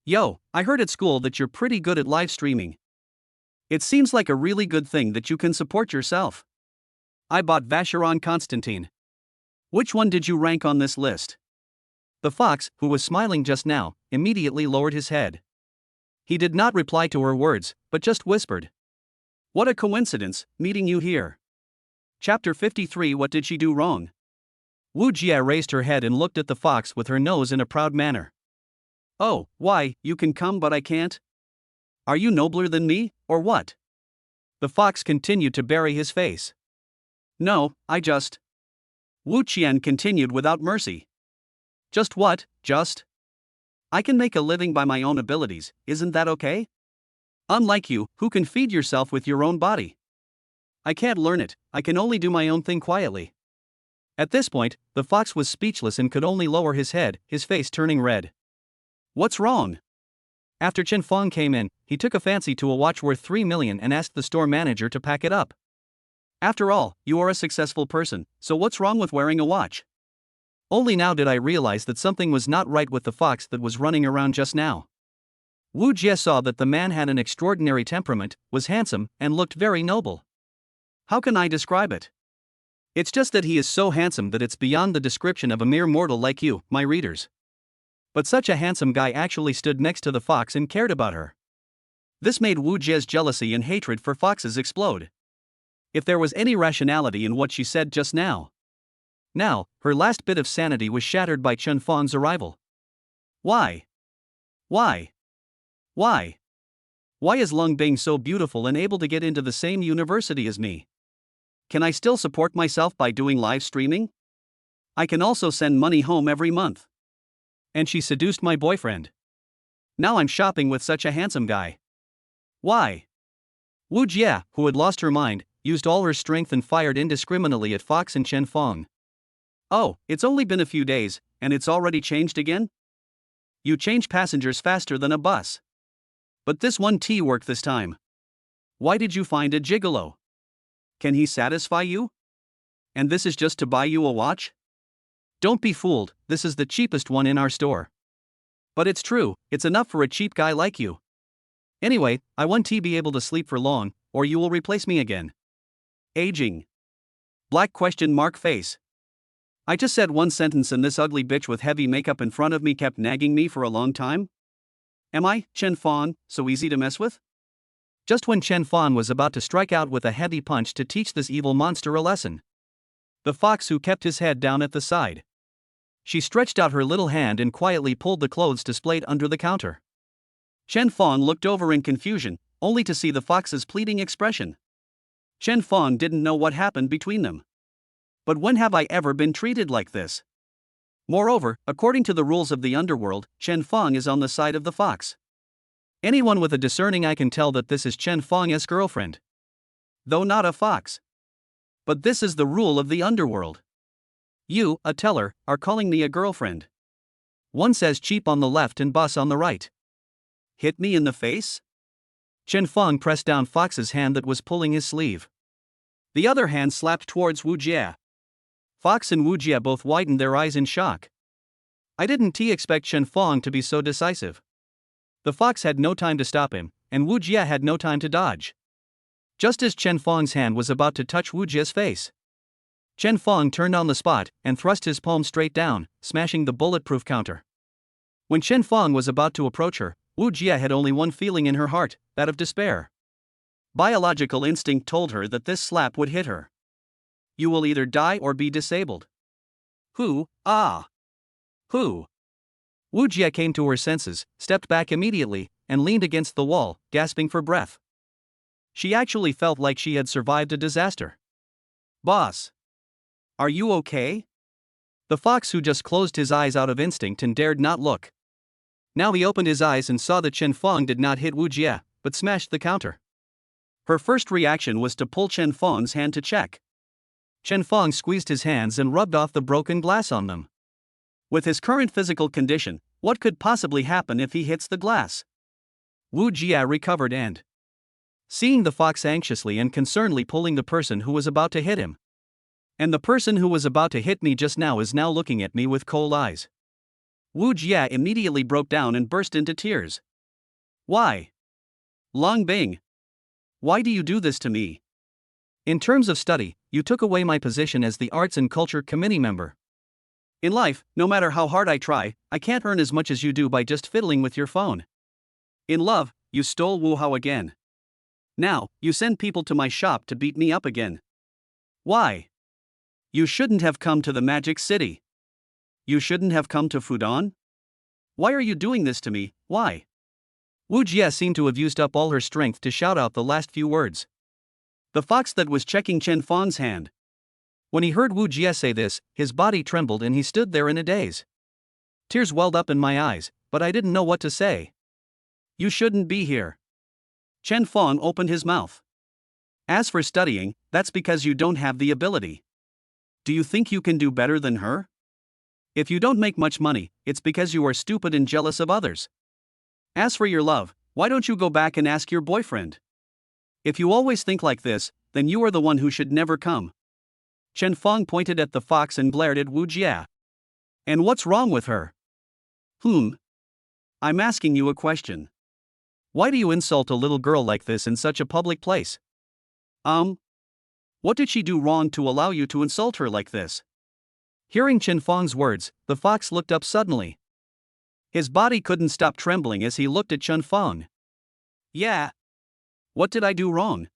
Yo, I heard at school that you're pretty good at live streaming. It seems like a really good thing that you can support yourself. I bought Vacheron Constantine. Which one did you rank on this list? The fox, who was smiling just now, immediately lowered his head. He did not reply to her words, but just whispered. What a coincidence, meeting you here. Chapter 53. What did she do wrong? Wu Jia raised her head and looked at the fox with her nose in a proud manner. Oh, why, you can come but I can't? Are you nobler than me, or what? The fox continued to bury his face. No, I just... Wu Qian continued without mercy. Just what, just? I can make a living by my own abilities, isn't that okay? Unlike you, who can feed yourself with your own body. I can't learn it, I can only do my own thing quietly. At this point, the fox was speechless and could only lower his head, his face turning red. What's wrong? After Chen Fong came in, he took a fancy to a watch worth 3 million and asked the store manager to pack it up. After all, you are a successful person, so what's wrong with wearing a watch? Only now did I realize that something was not right with the fox that was running around just now. Wu Jie saw that the man had an extraordinary temperament, was handsome, and looked very noble. How can I describe it? It's just that he is so handsome that it's beyond the description of a mere mortal like you, my readers. But such a handsome guy actually stood next to the fox and cared about her. This made Wu Jie's jealousy and hatred for foxes explode. If there was any rationality in what she said just now. Now, her last bit of sanity was shattered by Chen Fang's arrival. Why? Why? Why? Why is Lung Bing so beautiful and able to get into the same university as me? Can I still support myself by doing live streaming? I can also send money home every month. And she seduced my boyfriend. Now I'm shopping with such a handsome guy. Why? Wu Jie, who had lost her mind, used all her strength and fired indiscriminately at Fox and Chen Fang. Oh, it's only been a few days, and it's already changed again? You change passengers faster than a bus. But this one T worked this time. Why did you find a gigolo? Can he satisfy you? And this is just to buy you a watch? Don't be fooled, this is the cheapest one in our store. But it's true, it's enough for a cheap guy like you. Anyway, I want to be able to sleep for long, or you will replace me again. Aging. Black question mark face. I just said one sentence and this ugly bitch with heavy makeup in front of me kept nagging me for a long time? Am I, Chen Fang, so easy to mess with? Just when Chen Fang was about to strike out with a heavy punch to teach this evil monster a lesson. The fox who kept his head down at the side. She stretched out her little hand and quietly pulled the clothes displayed under the counter. Chen Fang looked over in confusion, only to see the fox's pleading expression. Chen Fang didn't know what happened between them. But when have I ever been treated like this? Moreover, according to the rules of the underworld, Chen Fang is on the side of the fox. Anyone with a discerning eye can tell that this is Chen Fang's girlfriend. Though not a fox. But this is the rule of the underworld. You, a teller, are calling me a girlfriend. One says cheap on the left and boss on the right. Hit me in the face? Chen Fang pressed down Fox's hand that was pulling his sleeve. The other hand slapped towards Wu Jie. Fox and Wu Jie both widened their eyes in shock. I didn't expect Chen Fang to be so decisive. The fox had no time to stop him, and Wu Jie had no time to dodge. Just as Chen Fang's hand was about to touch Wu Jie's face, Chen Fang turned on the spot and thrust his palm straight down, smashing the bulletproof counter. When Chen Fang was about to approach her, Wu Jie had only one feeling in her heart, that of despair. Biological instinct told her that this slap would hit her. You will either die or be disabled. Who? Who? Wu Jie came to her senses, stepped back immediately, and leaned against the wall, gasping for breath. She actually felt like she had survived a disaster. Boss. Are you okay? The fox who just closed his eyes out of instinct and dared not look. Now he opened his eyes and saw that Chen Fang did not hit Wu Jie, but smashed the counter. Her first reaction was to pull Chen Fang's hand to check. Chen Fang squeezed his hands and rubbed off the broken glass on them. With his current physical condition, what could possibly happen if he hits the glass? Wu Jie recovered and, seeing the fox anxiously and concernedly pulling the person who was about to hit him. And the person who was about to hit me just now is now looking at me with cold eyes. Wu Jie immediately broke down and burst into tears. Why? Long Bing. Why do you do this to me? In terms of study, you took away my position as the Arts and Culture Committee member. In life, no matter how hard I try, I can't earn as much as you do by just fiddling with your phone. In love, you stole Wu Hao again. Now, you send people to my shop to beat me up again. Why? You shouldn't have come to the Magic City. You shouldn't have come to Fudan? Why are you doing this to me, why? Wu Jie seemed to have used up all her strength to shout out the last few words. The fox that was checking Chen Fang's hand. When he heard Wu Jie say this, his body trembled and he stood there in a daze. Tears welled up in my eyes, but I didn't know what to say. You shouldn't be here. Chen Fang opened his mouth. As for studying, that's because you don't have the ability. Do you think you can do better than her? If you don't make much money, it's because you are stupid and jealous of others. As for your love, why don't you go back and ask your boyfriend? If you always think like this, then you are the one who should never come. Chen Fang pointed at the fox and glared at Wu Jie. And what's wrong with her? I'm asking you a question. Why do you insult a little girl like this in such a public place? What did she do wrong to allow you to insult her like this? Hearing Chen Fong's words, the fox looked up suddenly. His body couldn't stop trembling as he looked at Chen Fong. Yeah. What did I do wrong?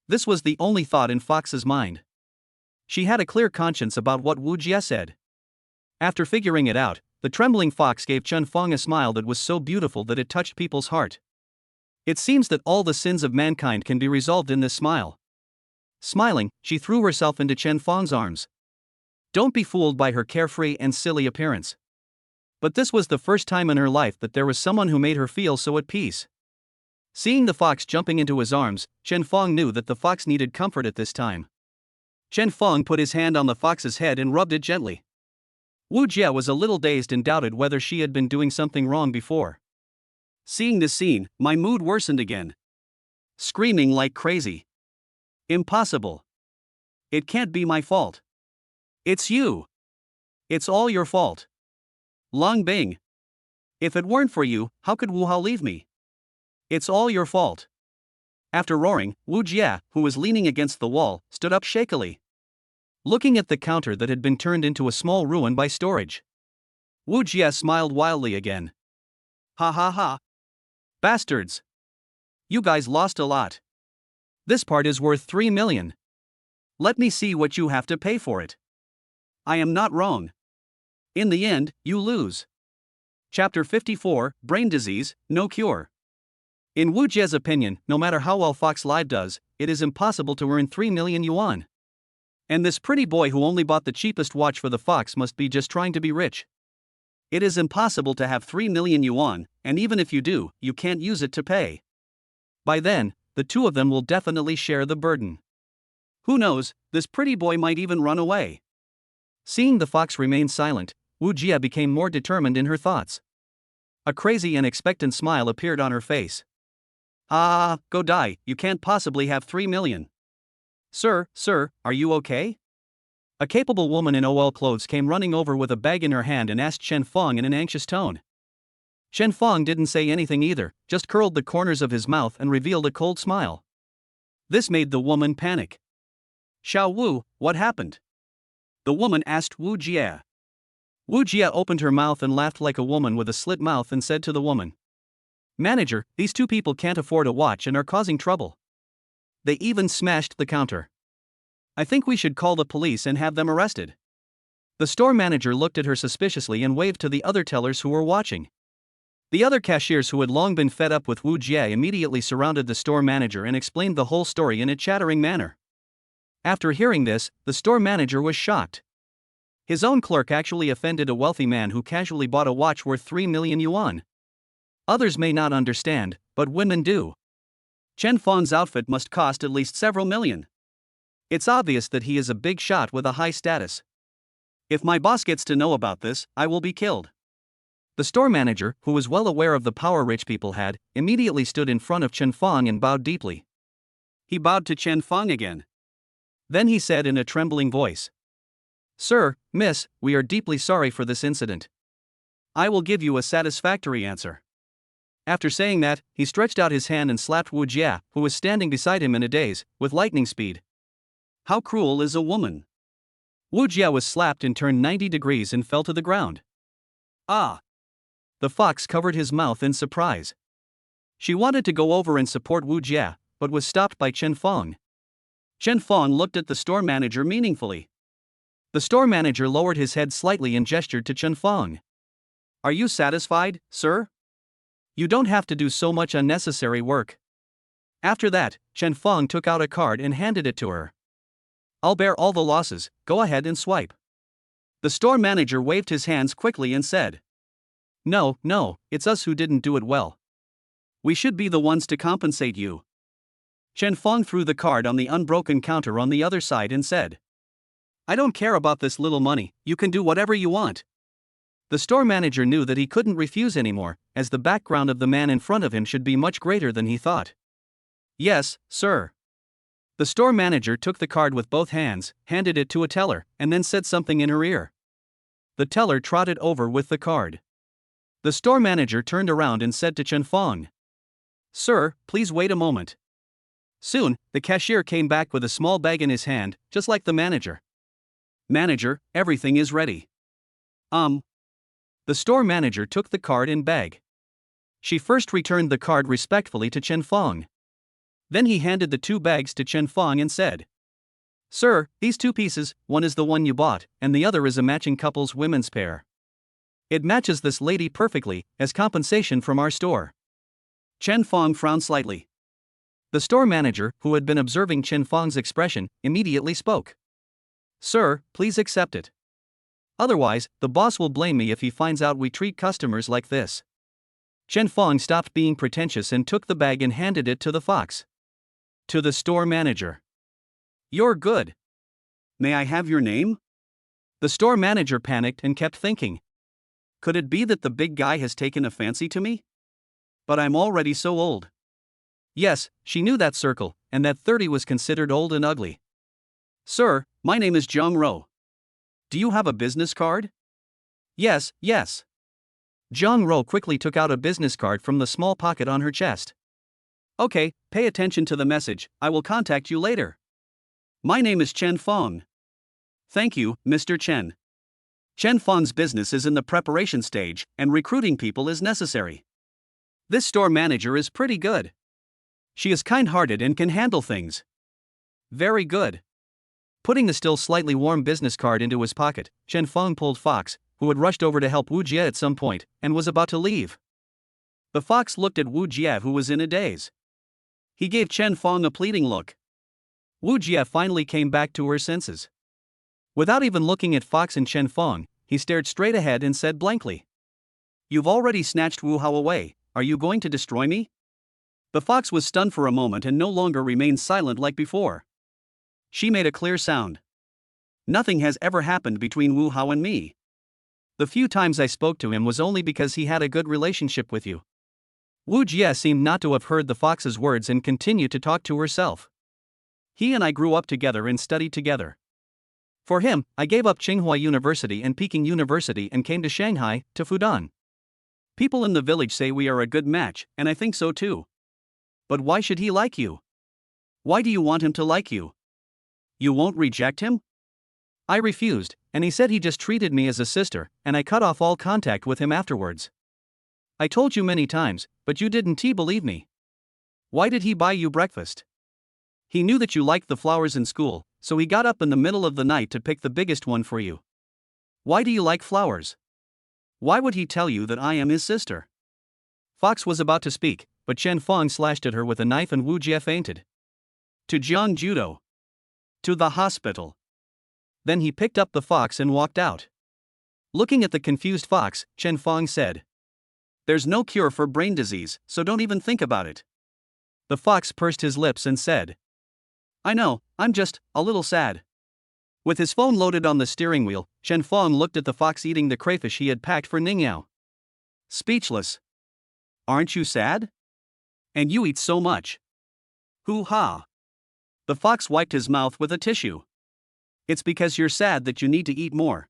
This was the only thought in Fox's mind. She had a clear conscience about what Wu Jie said. After figuring it out, the trembling fox gave Chen Fong a smile that was so beautiful that it touched people's heart. It seems that all the sins of mankind can be resolved in this smile. Smiling, she threw herself into Chen Fong's arms. Don't be fooled by her carefree and silly appearance. But this was the first time in her life that there was someone who made her feel so at peace. Seeing the fox jumping into his arms, Chen Fong knew that the fox needed comfort at this time. Chen Fong put his hand on the fox's head and rubbed it gently. Wu Jie was a little dazed and doubted whether she had been doing something wrong before. Seeing this scene, my mood worsened again. Screaming like crazy. Impossible. It can't be my fault. It's you. It's all your fault. Long Bing. If it weren't for you, how could Wu Hao leave me? It's all your fault. After roaring, Wu Jie, who was leaning against the wall, stood up shakily. Looking at the counter that had been turned into a small ruin by storage. Wu Jie smiled wildly again. Ha ha ha. Bastards. You guys lost a lot. This part is worth 3 million. Let me see what you have to pay for it. I am not wrong. In the end, you lose. Chapter 54, Brain Disease, No Cure. In Wu Jie's opinion, no matter how well Fox lied does, it is impossible to earn 3 million yuan. And this pretty boy who only bought the cheapest watch for the fox must be just trying to be rich. It is impossible to have 3 million yuan, and even if you do, you can't use it to pay. By then, the two of them will definitely share the burden. Who knows, this pretty boy might even run away. Seeing the fox remain silent, Wu Jie became more determined in her thoughts. A crazy and expectant smile appeared on her face. Ah, go die, you can't possibly have 3 million. Sir, are you okay? A capable woman in OL clothes came running over with a bag in her hand and asked Chen Fong in an anxious tone. Chen Fong didn't say anything either, just curled the corners of his mouth and revealed a cold smile. This made the woman panic. Xiao Wu, what happened? The woman asked Wu Jie. Wu Jie opened her mouth and laughed like a woman with a slit mouth and said to the woman, Manager, these two people can't afford a watch and are causing trouble. They even smashed the counter. I think we should call the police and have them arrested. The store manager looked at her suspiciously and waved to the other tellers who were watching. The other cashiers who had long been fed up with Wu Jie immediately surrounded the store manager and explained the whole story in a chattering manner. After hearing this, the store manager was shocked. His own clerk actually offended a wealthy man who casually bought a watch worth 3 million yuan. Others may not understand, but women do. Chen Fong's outfit must cost at least several million. It's obvious that he is a big shot with a high status. If my boss gets to know about this, I will be killed. The store manager, who was well aware of the power rich people had, immediately stood in front of Chen Fong and bowed deeply. He bowed to Chen Fong again. Then he said in a trembling voice, Sir, miss, we are deeply sorry for this incident. I will give you a satisfactory answer. After saying that, he stretched out his hand and slapped Wu Jie, who was standing beside him in a daze, with lightning speed. How cruel is a woman? Wu Jie was slapped and turned 90 degrees and fell to the ground. Ah! The fox covered his mouth in surprise. She wanted to go over and support Wu Jie, but was stopped by Chen Fong. Chen Fong looked at the store manager meaningfully. The store manager lowered his head slightly and gestured to Chen Fong. Are you satisfied, sir? You don't have to do so much unnecessary work. After that, Chen Fong took out a card and handed it to her. I'll bear all the losses, go ahead and swipe. The store manager waved his hands quickly and said, No, it's us who didn't do it well. We should be the ones to compensate you. Chen Fong threw the card on the unbroken counter on the other side and said, I don't care about this little money, you can do whatever you want. The store manager knew that he couldn't refuse anymore, as the background of the man in front of him should be much greater than he thought. Yes, sir. The store manager took the card with both hands, handed it to a teller, and then said something in her ear. The teller trotted over with the card. The store manager turned around and said to Chen Fong, Sir, please wait a moment. Soon, the cashier came back with a small bag in his hand, just like the manager. Manager, everything is ready. The store manager took the card and bag. She first returned the card respectfully to Chen Fong. Then he handed the 2 bags to Chen Fong and said, "Sir, these 2 pieces, one is the one you bought, and the other is a matching couple's women's pair. It matches this lady perfectly, as compensation from our store." Chen Fong frowned slightly. The store manager, who had been observing Chen Fong's expression, immediately spoke. "Sir, please accept it. Otherwise, the boss will blame me if he finds out we treat customers like this." Chen Fong stopped being pretentious and took the bag and handed it to the fox. To the store manager. "You're good. May I have your name?" The store manager panicked and kept thinking. Could it be that the big guy has taken a fancy to me? But I'm already so old. Yes, she knew that circle, and that 30 was considered old and ugly. "Sir, my name is Zhang Ro. Do you have a business card?" Yes. Zhang Ro quickly took out a business card from the small pocket on her chest. "Okay, pay attention to the message, I will contact you later. My name is Chen Fong." "Thank you, Mr. Chen. Chen Fong's business is in the preparation stage, and recruiting people is necessary. This store manager is pretty good. She is kind-hearted and can handle things." "Very good." Putting the still slightly warm business card into his pocket, Chen Fong pulled Fox, who had rushed over to help Wu Jie at some point, and was about to leave. The fox looked at Wu Jie, who was in a daze. He gave Chen Fong a pleading look. Wu Jie finally came back to her senses. Without even looking at Fox and Chen Fong, he stared straight ahead and said blankly, "You've already snatched Wu Hao away, are you going to destroy me?" The fox was stunned for a moment and no longer remained silent like before. She made a clear sound. "Nothing has ever happened between Wu Hao and me. The few times I spoke to him was only because he had a good relationship with you." Wu Jie seemed not to have heard the fox's words and continued to talk to herself. "He and I grew up together and studied together. For him, I gave up Tsinghua University and Peking University and came to Shanghai, to Fudan. People in the village say we are a good match, and I think so too. But why should he like you? Why do you want him to like you? You won't reject him?" I refused, and he said he just treated me as a sister, and I cut off all contact with him afterwards. I told you many times, but you didn't believe me. Why did he buy you breakfast? He knew that you liked the flowers in school, so he got up in the middle of the night to pick the biggest one for you. Why do you like flowers? Why would he tell you that I am his sister?" Fox was about to speak, but Chen Fong slashed at her with a knife and Wu Jie fainted. "To Jiang Judo. To the hospital." Then he picked up the fox and walked out. Looking at the confused fox, Chen Fong said, "There's no cure for brain disease, so don't even think about it." The fox pursed his lips and said, "I know, I'm just a little sad." With his phone loaded on the steering wheel, Chen Fong looked at the fox eating the crayfish he had packed for Ningyao. Speechless. "Aren't you sad? And you eat so much." "Hoo-ha." The fox wiped his mouth with a tissue. "It's because you're sad that you need to eat more.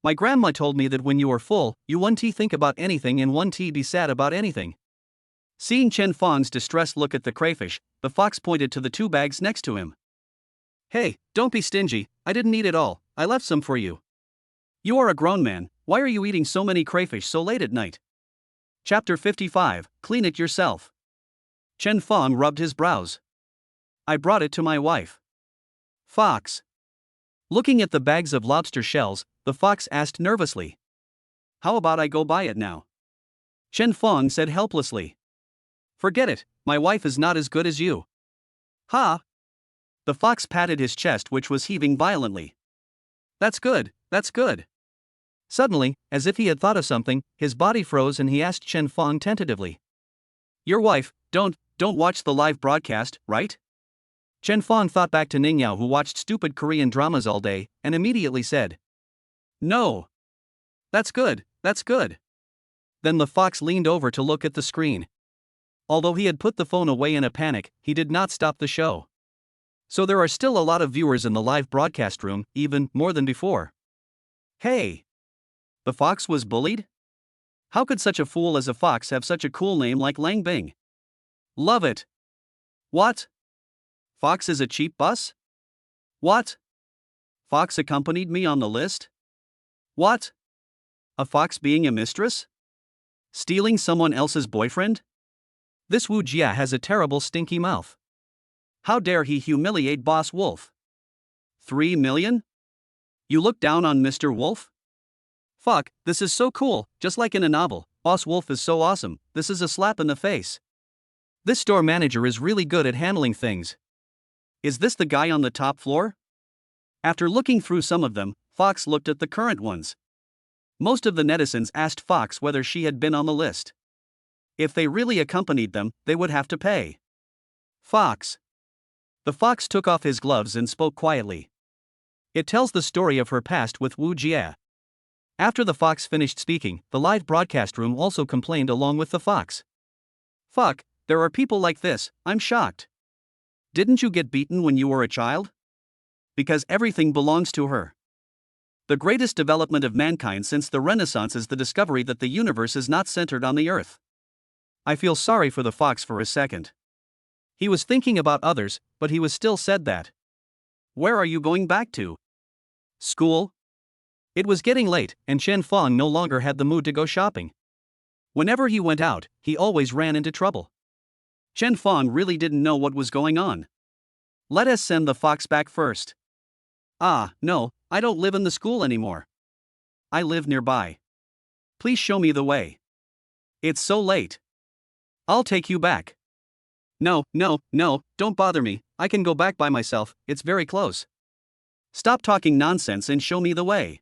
My grandma told me that when you are full, you won't think about anything and won't be sad about anything." Seeing Chen Fong's distressed look at the crayfish, the fox pointed to the 2 bags next to him. "Hey, don't be stingy, I didn't eat it all, I left some for you. You are a grown man, why are you eating so many crayfish so late at night?" Chapter 55, Clean It Yourself. Chen Fong rubbed his brows. "I brought it to my wife." Fox. Looking at the bags of lobster shells, the fox asked nervously, "How about I go buy it now?" Chen Fong said helplessly, "Forget it, my wife is not as good as you." "Ha!" The fox patted his chest, which was heaving violently. That's good. Suddenly, as if he had thought of something, his body froze and he asked Chen Fong tentatively, "Your wife, don't watch the live broadcast, right?" Chen Fong thought back to Ningyao, who watched stupid Korean dramas all day, and immediately said, "No." That's good. Then the fox leaned over to look at the screen. Although he had put the phone away in a panic, he did not stop the show. So there are still a lot of viewers in the live broadcast room, even more than before. Hey! The fox was bullied? How could such a fool as a fox have such a cool name like Lang Bing? Love it. What? Fox is a cheap bus? What? Fox accompanied me on the list? What? A fox being a mistress? Stealing someone else's boyfriend? This Wu Jia has a terrible stinky mouth. How dare he humiliate Boss Wolf? 3 million? You look down on Mr. Wolf? Fuck, this is so cool, just like in a novel. Boss Wolf is so awesome, this is a slap in the face. This store manager is really good at handling things. Is this the guy on the top floor? After looking through some of them, Fox looked at the current ones. Most of the netizens asked Fox whether she had been on the list. If they really accompanied them, they would have to pay. Fox. The fox took off his gloves and spoke quietly. It tells the story of her past with Wu Jia. After the fox finished speaking, the live broadcast room also complained along with the fox. Fuck, there are people like this, I'm shocked. Didn't you get beaten when you were a child? Because everything belongs to her. The greatest development of mankind since the Renaissance is the discovery that the universe is not centered on the earth. I feel sorry for the fox for a second. He was thinking about others, but he was still said that. Where are you going back to? School? It was getting late, and Chen Fong no longer had the mood to go shopping. Whenever he went out, he always ran into trouble. Chen Fong really didn't know what was going on. Let us send the fox back first. Ah, no, I don't live in the school anymore. I live nearby. Please show me the way. It's so late. I'll take you back. No, don't bother me, I can go back by myself, it's very close. Stop talking nonsense and show me the way.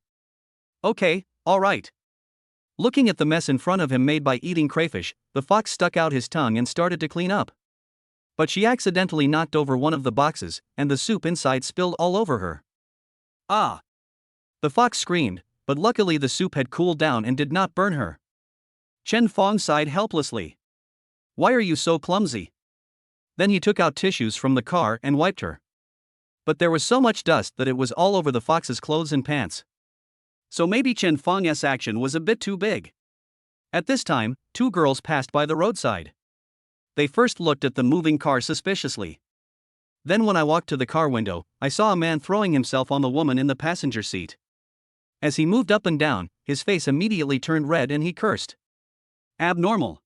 Okay, alright. Looking at the mess in front of him made by eating crayfish, the fox stuck out his tongue and started to clean up. But she accidentally knocked over one of the boxes, and the soup inside spilled all over her. Ah! The fox screamed, but luckily the soup had cooled down and did not burn her. Chen Fong sighed helplessly. Why are you so clumsy? Then he took out tissues from the car and wiped her. But there was so much dust that it was all over the fox's clothes and pants. So maybe Chen Fong's action was a bit too big. At this time, two girls passed by the roadside. They first looked at the moving car suspiciously. Then when I walked to the car window, I saw a man throwing himself on the woman in the passenger seat. As he moved up and down, his face immediately turned red and he cursed. Abnormal.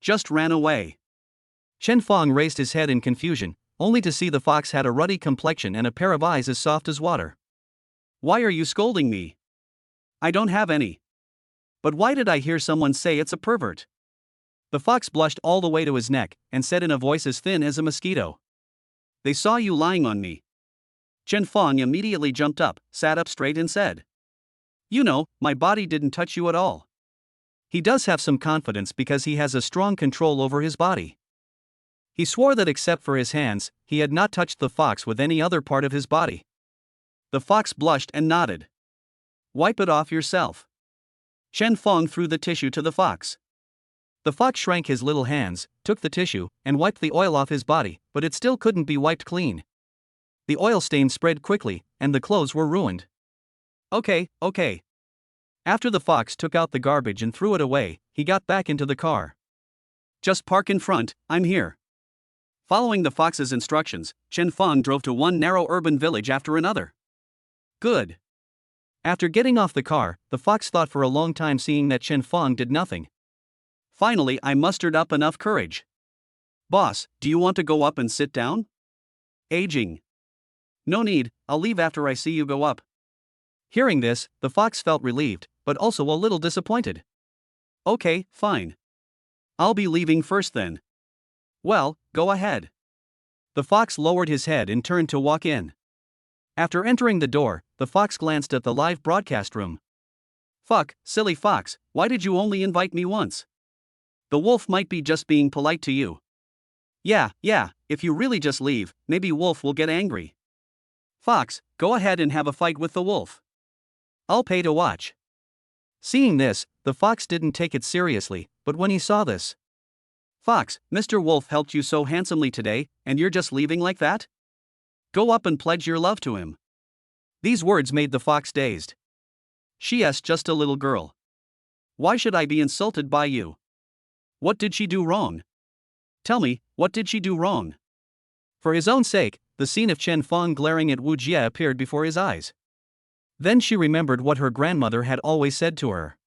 Just ran away. Chen Fong raised his head in confusion, only to see the fox had a ruddy complexion and a pair of eyes as soft as water. Why are you scolding me? I don't have any. But why did I hear someone say it's a pervert? The fox blushed all the way to his neck and said in a voice as thin as a mosquito. They saw you lying on me. Chen Fong immediately jumped up, sat up straight and said. You know, my body didn't touch you at all. He does have some confidence because he has a strong control over his body. He swore that except for his hands, he had not touched the fox with any other part of his body. The fox blushed and nodded. Wipe it off yourself. Chen Fong threw the tissue to the fox. The fox shrank his little hands, took the tissue, and wiped the oil off his body, but it still couldn't be wiped clean. The oil stain spread quickly, and the clothes were ruined. Okay. After the fox took out the garbage and threw it away, he got back into the car. Just park in front, I'm here. Following the fox's instructions, Chen Fong drove to one narrow urban village after another. Good. After getting off the car, the fox thought for a long time, seeing that Chen Fong did nothing. Finally, I mustered up enough courage. Boss, do you want to go up and sit down? Aging. No need, I'll leave after I see you go up. Hearing this, the fox felt relieved, but also a little disappointed. Okay, fine. I'll be leaving first then. Well, go ahead. The fox lowered his head and turned to walk in. After entering the door, the fox glanced at the live broadcast room. Fuck, silly fox, why did you only invite me once? The wolf might be just being polite to you. Yeah, if you really just leave, maybe wolf will get angry. Fox, go ahead and have a fight with the wolf. I'll pay to watch. Seeing this, the fox didn't take it seriously, but when he saw this. Fox, Mr. Wolf helped you so handsomely today, and you're just leaving like that? Go up and pledge your love to him. These words made the fox dazed. She's just a little girl. Why should I be insulted by you? What did she do wrong? Tell me, what did she do wrong? For his own sake, the scene of Chen Fong glaring at Wu Jie appeared before his eyes. Then she remembered what her grandmother had always said to her.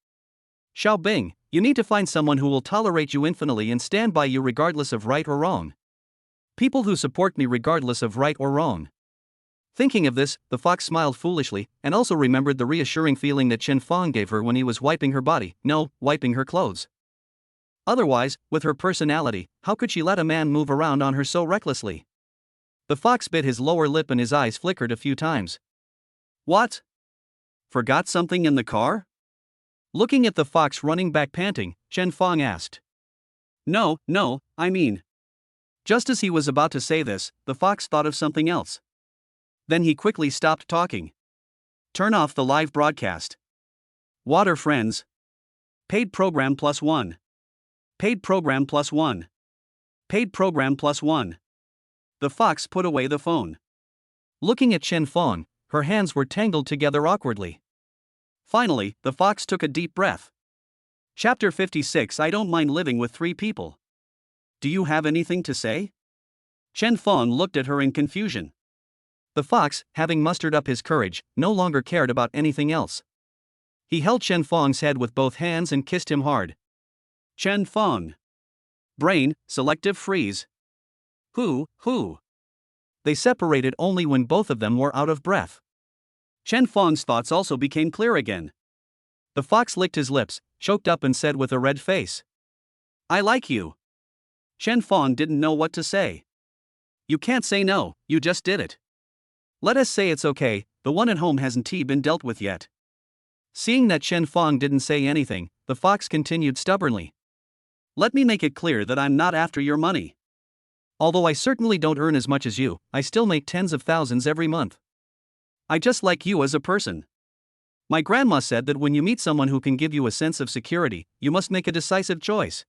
Xiao Bing, you need to find someone who will tolerate you infinitely and stand by you regardless of right or wrong. People who support me regardless of right or wrong. Thinking of this, the fox smiled foolishly, and also remembered the reassuring feeling that Chen Fong gave her when he was wiping her body, wiping her clothes. Otherwise, with her personality, how could she let a man move around on her so recklessly? The fox bit his lower lip and his eyes flickered a few times. What? Forgot something in the car? Looking at the fox running back panting, Chen Fong asked. No, I mean. Just as he was about to say this, the fox thought of something else. Then he quickly stopped talking. Turn off the live broadcast. Water friends. Paid program +1. Paid program +1. Paid program +1. The fox put away the phone. Looking at Chen Fong, her hands were tangled together awkwardly. Finally, the fox took a deep breath. Chapter 56. I don't mind living with 3 people. Do you have anything to say? Chen Fong looked at her in confusion. The fox, having mustered up his courage, no longer cared about anything else. He held Chen Fong's head with both hands and kissed him hard. Chen Fong. Brain, selective freeze. Who? They separated only when both of them were out of breath. Chen Fong's thoughts also became clear again. The fox licked his lips, choked up and said with a red face. I like you. Chen Fong didn't know what to say. You can't say no, you just did it. Let us say it's okay, the one at home hasn't been dealt with yet. Seeing that Chen Fong didn't say anything, the fox continued stubbornly. Let me make it clear that I'm not after your money. Although I certainly don't earn as much as you, I still make tens of thousands every month. I just like you as a person. My grandma said that when you meet someone who can give you a sense of security, you must make a decisive choice.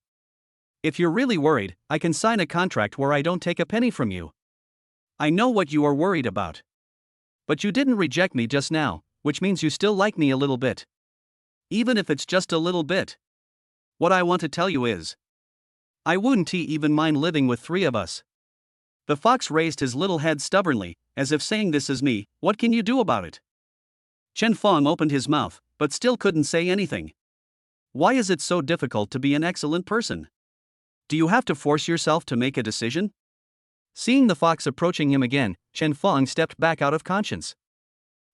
If you're really worried, I can sign a contract where I don't take a penny from you. I know what you are worried about. But you didn't reject me just now, which means you still like me a little bit. Even if it's just a little bit. What I want to tell you is, I wouldn't even mind living with 3 of us. The fox raised his little head stubbornly, as if saying, this is me, what can you do about it? Chen Fong opened his mouth, but still couldn't say anything. Why is it so difficult to be an excellent person? Do you have to force yourself to make a decision? Seeing the fox approaching him again, Chen Fong stepped back out of conscience.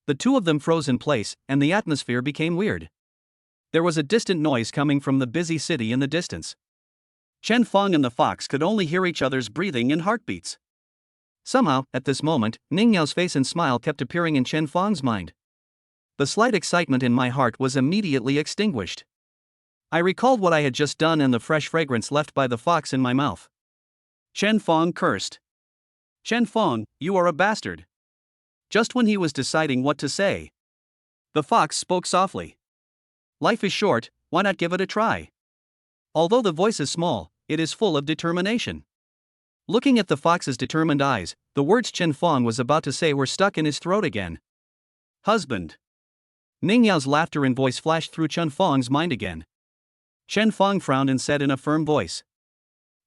The 2 of them froze in place, and the atmosphere became weird. There was a distant noise coming from the busy city in the distance. Chen Fong and the fox could only hear each other's breathing and heartbeats. Somehow, at this moment, Ning Yao's face and smile kept appearing in Chen Fong's mind. The slight excitement in my heart was immediately extinguished. I recalled what I had just done and the fresh fragrance left by the fox in my mouth. Chen Fong cursed. Chen Fong, you are a bastard. Just when he was deciding what to say, the fox spoke softly. Life is short, why not give it a try? Although the voice is small, it is full of determination. Looking at the fox's determined eyes, the words Chen Fong was about to say were stuck in his throat again. Husband. Ning Yao's laughter and voice flashed through Chen Fong's mind again. Chen Fong frowned and said in a firm voice,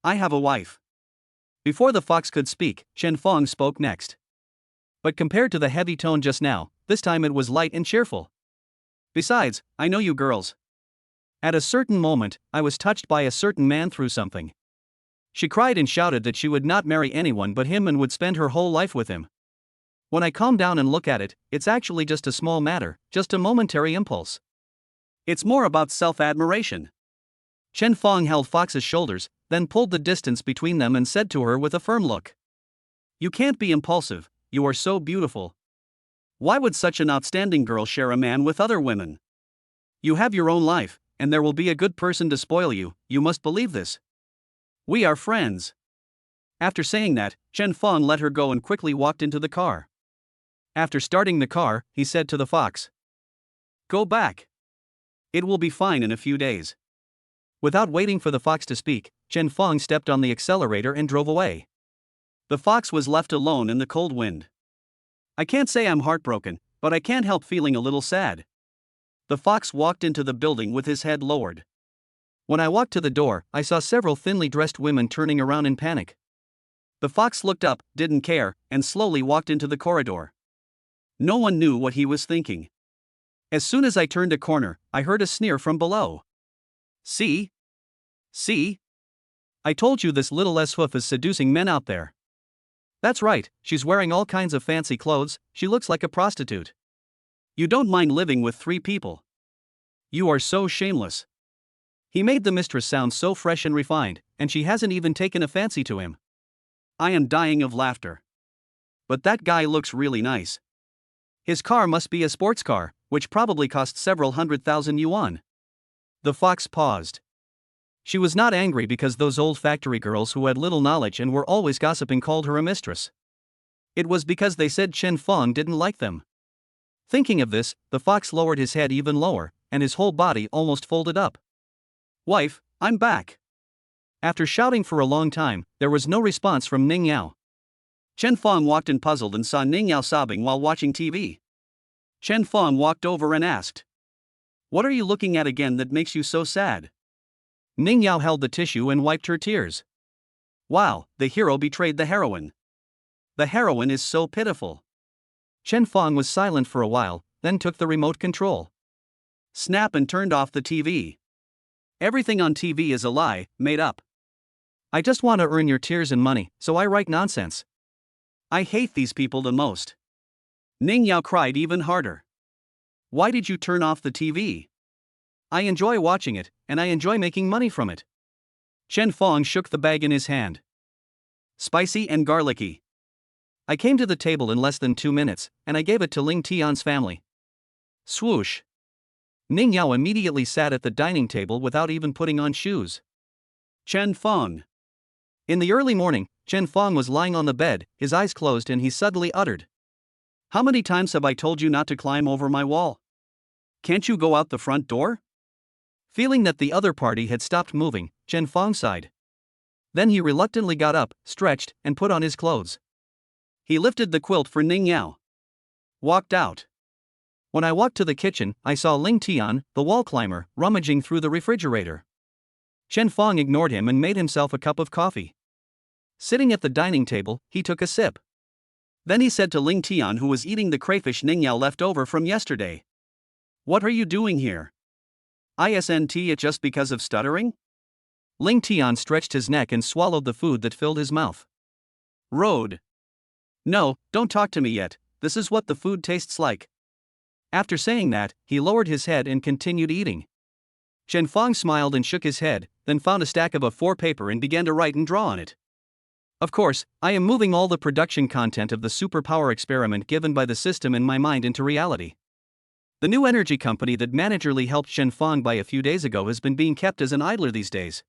I have a wife. Before the fox could speak, Chen Fong spoke next. But compared to the heavy tone just now, this time it was light and cheerful. Besides, I know you girls. At a certain moment, I was touched by a certain man through something. She cried and shouted that she would not marry anyone but him and would spend her whole life with him. When I calm down and look at it, it's actually just a small matter, just a momentary impulse. It's more about self-admiration. Chen Fong held Fox's shoulders, then pulled the distance between them and said to her with a firm look. You can't be impulsive, you are so beautiful. Why would such an outstanding girl share a man with other women? You have your own life, and there will be a good person to spoil you, you must believe this. We are friends. After saying that, Chen Fong let her go and quickly walked into the car. After starting the car, he said to the fox, Go back. It will be fine in a few days. Without waiting for the fox to speak, Chen Fong stepped on the accelerator and drove away. The fox was left alone in the cold wind. I can't say I'm heartbroken, but I can't help feeling a little sad. The fox walked into the building with his head lowered. When I walked to the door, I saw several thinly dressed women turning around in panic. The fox looked up, didn't care, and slowly walked into the corridor. No one knew what he was thinking. As soon as I turned a corner, I heard a sneer from below. See? See? I told you this little S-hoof is seducing men out there. That's right, she's wearing all kinds of fancy clothes, she looks like a prostitute. You don't mind living with 3 people. You are so shameless. He made the mistress sound so fresh and refined, and she hasn't even taken a fancy to him. I am dying of laughter. But that guy looks really nice. His car must be a sports car, which probably cost several 100,000 yuan. The fox paused. She was not angry because those old factory girls who had little knowledge and were always gossiping called her a mistress. It was because they said Chen Feng didn't like them. Thinking of this, the fox lowered his head even lower, and his whole body almost folded up. Wife, I'm back. After shouting for a long time, there was no response from Ning Yao. Chen Feng walked in puzzled and saw Ning Yao sobbing while watching TV. Chen Feng walked over and asked, "What are you looking at again that makes you so sad?" Ning Yao held the tissue and wiped her tears. Wow, the hero betrayed the heroine. The heroine is so pitiful. Chen Feng was silent for a while, then took the remote control. Snap and turned off the TV. Everything on TV is a lie, made up. I just want to earn your tears and money, so I write nonsense. I hate these people the most. Ning Yao cried even harder. Why did you turn off the TV? I enjoy watching it, and I enjoy making money from it. Chen Feng shook the bag in his hand. Spicy and garlicky. I came to the table in less than 2 minutes, and I gave it to Ling Tian's family. Swoosh. Ning Yao immediately sat at the dining table without even putting on shoes. Chen Feng. In the early morning, Chen Feng was lying on the bed, his eyes closed, and he suddenly uttered, "How many times have I told you not to climb over my wall? Can't you go out the front door?" Feeling that the other party had stopped moving, Chen Feng sighed. Then he reluctantly got up, stretched, and put on his clothes. He lifted the quilt for Ning Yao. Walked out. When I walked to the kitchen, I saw Ling Tian, the wall climber, rummaging through the refrigerator. Chen Feng ignored him and made himself a cup of coffee. Sitting at the dining table, he took a sip. Then he said to Ling Tian, who was eating the crayfish Ning Yao left over from yesterday, "What are you doing here? Isn't it just because of stuttering?" Ling Tian stretched his neck and swallowed the food that filled his mouth. Road. No, don't talk to me yet, this is what the food tastes like. After saying that, he lowered his head and continued eating. Chen Feng smiled and shook his head, then found a stack of A4 paper and began to write and draw on it. Of course, I am moving all the production content of the superpower experiment given by the system in my mind into reality. The new energy company that managerly helped Chen Feng by a few days ago has been being kept as an idler these days.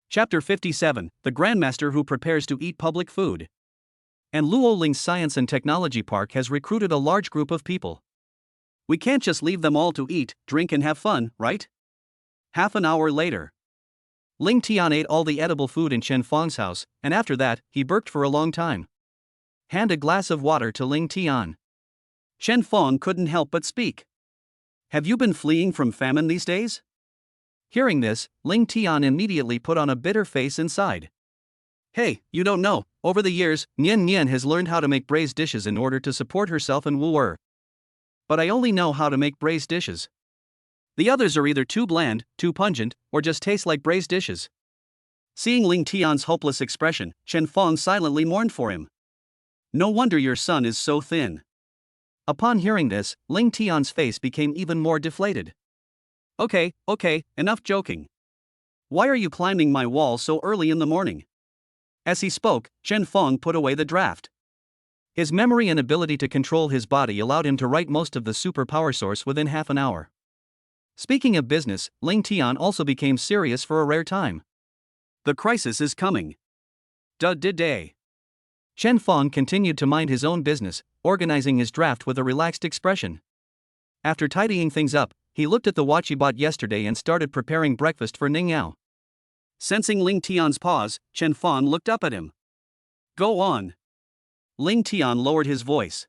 Chapter 57, The Grandmaster Who Prepares to Eat Public Food. And Luoling's Science and Technology Park has recruited a large group of people. We can't just leave them all to eat, drink and have fun, right? Half an hour later. Ling Tian ate all the edible food in Chen Feng's house, and after that, he burped for a long time. Hand a glass of water to Ling Tian. Chen Feng couldn't help but speak. Have you been fleeing from famine these days? Hearing this, Ling Tian immediately put on a bitter face and sighed. Hey, you don't know, over the years, Nian Nian has learned how to make braised dishes in order to support herself and Wu Er. But I only know how to make braised dishes. The others are either too bland, too pungent, or just taste like braised dishes. Seeing Ling Tian's hopeless expression, Chen Feng silently mourned for him. No wonder your son is so thin. Upon hearing this, Ling Tian's face became even more deflated. Okay, enough joking. Why are you climbing my wall so early in the morning? As he spoke, Chen Feng put away the draft. His memory and ability to control his body allowed him to write most of the super power source within half an hour. Speaking of business, Ling Tian also became serious for a rare time. The crisis is coming. Day. Chen Feng continued to mind his own business, organizing his draft with a relaxed expression. After tidying things up, he looked at the watch he bought yesterday and started preparing breakfast for Ning Yao. Sensing Ling Tian's pause, Chen Feng looked up at him. Go on. Ling Tian lowered his voice.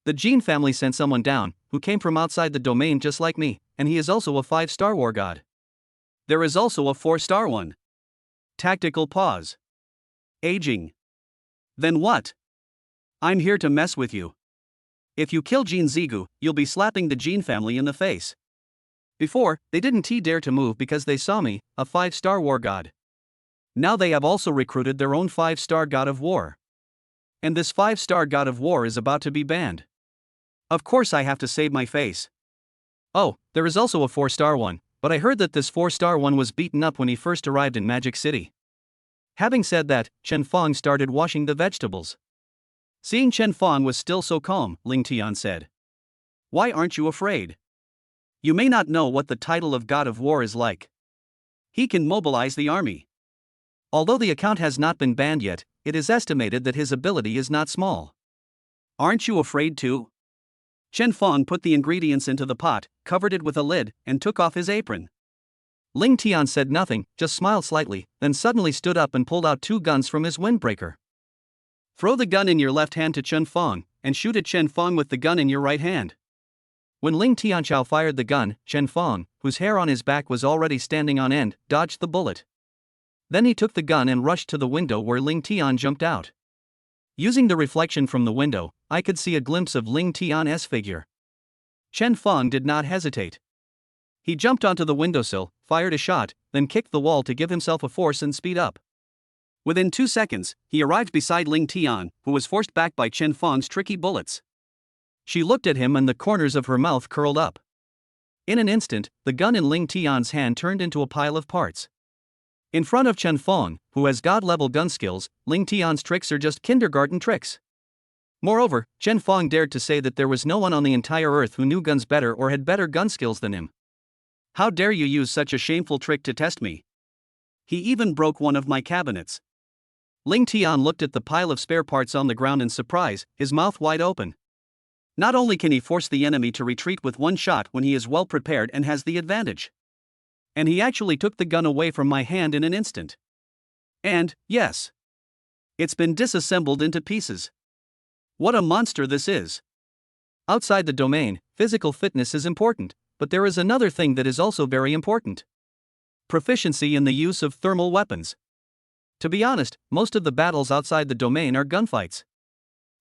The Jin family sent someone down, who came from outside the domain just like me, and he is also a 5-star war god. There is also a 4-star one. Tactical pause. Aging. Then what? I'm here to mess with you. If you kill Jin Zigu, you'll be slapping the Jin family in the face. Before, they didn't dare to move because they saw me, a 5-star war god. Now they have also recruited their own 5-star god of war. And this 5-star god of war is about to be banned. Of course I have to save my face. Oh, there is also a 4-star one, but I heard that this 4-star one was beaten up when he first arrived in Magic City. Having said that, Chen Fong started washing the vegetables. Seeing Chen Fong was still so calm, Ling Tian said. Why aren't you afraid? You may not know what the title of God of War is like. He can mobilize the army. Although the account has not been banned yet, it is estimated that his ability is not small. Aren't you afraid too? Chen Fong put the ingredients into the pot, covered it with a lid, and took off his apron. Ling Tian said nothing, just smiled slightly, then suddenly stood up and pulled out 2 guns from his windbreaker. Throw the gun in your left hand to Chen Fong, and shoot at Chen Fong with the gun in your right hand. When Ling Tianchao fired the gun, Chen Fong, whose hair on his back was already standing on end, dodged the bullet. Then he took the gun and rushed to the window where Ling Tian jumped out. Using the reflection from the window, I could see a glimpse of Ling Tian's figure. Chen Fong did not hesitate. He jumped onto the windowsill, fired a shot, then kicked the wall to give himself a force and speed up. Within 2 seconds, he arrived beside Ling Tian, who was forced back by Chen Fong's tricky bullets. She looked at him and the corners of her mouth curled up. In an instant, the gun in Ling Tian's hand turned into a pile of parts. In front of Chen Fong, who has god-level gun skills, Ling Tian's tricks are just kindergarten tricks. Moreover, Chen Fong dared to say that there was no one on the entire earth who knew guns better or had better gun skills than him. How dare you use such a shameful trick to test me? He even broke one of my cabinets. Ling Tian looked at the pile of spare parts on the ground in surprise, his mouth wide open. Not only can he force the enemy to retreat with 1 shot when he is well prepared and has the advantage, and he actually took the gun away from my hand in an instant. And, yes, it's been disassembled into pieces. What a monster this is. Outside the domain, physical fitness is important, but there is another thing that is also very important. Proficiency in the use of thermal weapons. To be honest, most of the battles outside the domain are gunfights.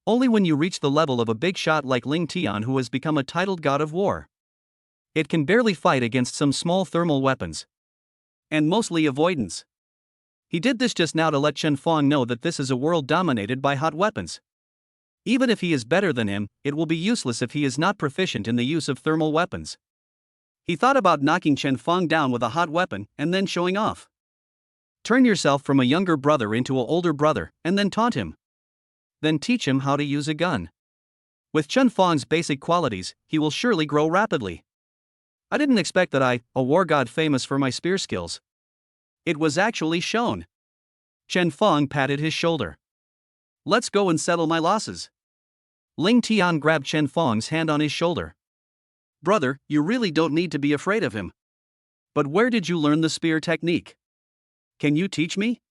Only when you reach the level of a big shot like Ling Tian, who has become a titled god of war, it can barely fight against some small thermal weapons. And mostly avoidance. He did this just now to let Chen Fong know that this is a world dominated by hot weapons. Even if he is better than him, it will be useless if he is not proficient in the use of thermal weapons. He thought about knocking Chen Fong down with a hot weapon and then showing off. Turn yourself from a younger brother into an older brother, and then taunt him. Then teach him how to use a gun. With Chen Fong's basic qualities, he will surely grow rapidly. I didn't expect that a war god famous for my spear skills. It was actually shown. Chen Fong patted his shoulder. Let's go and settle my losses. Ling Tian grabbed Chen Fong's hand on his shoulder. Brother, you really don't need to be afraid of him. But where did you learn the spear technique? Can you teach me?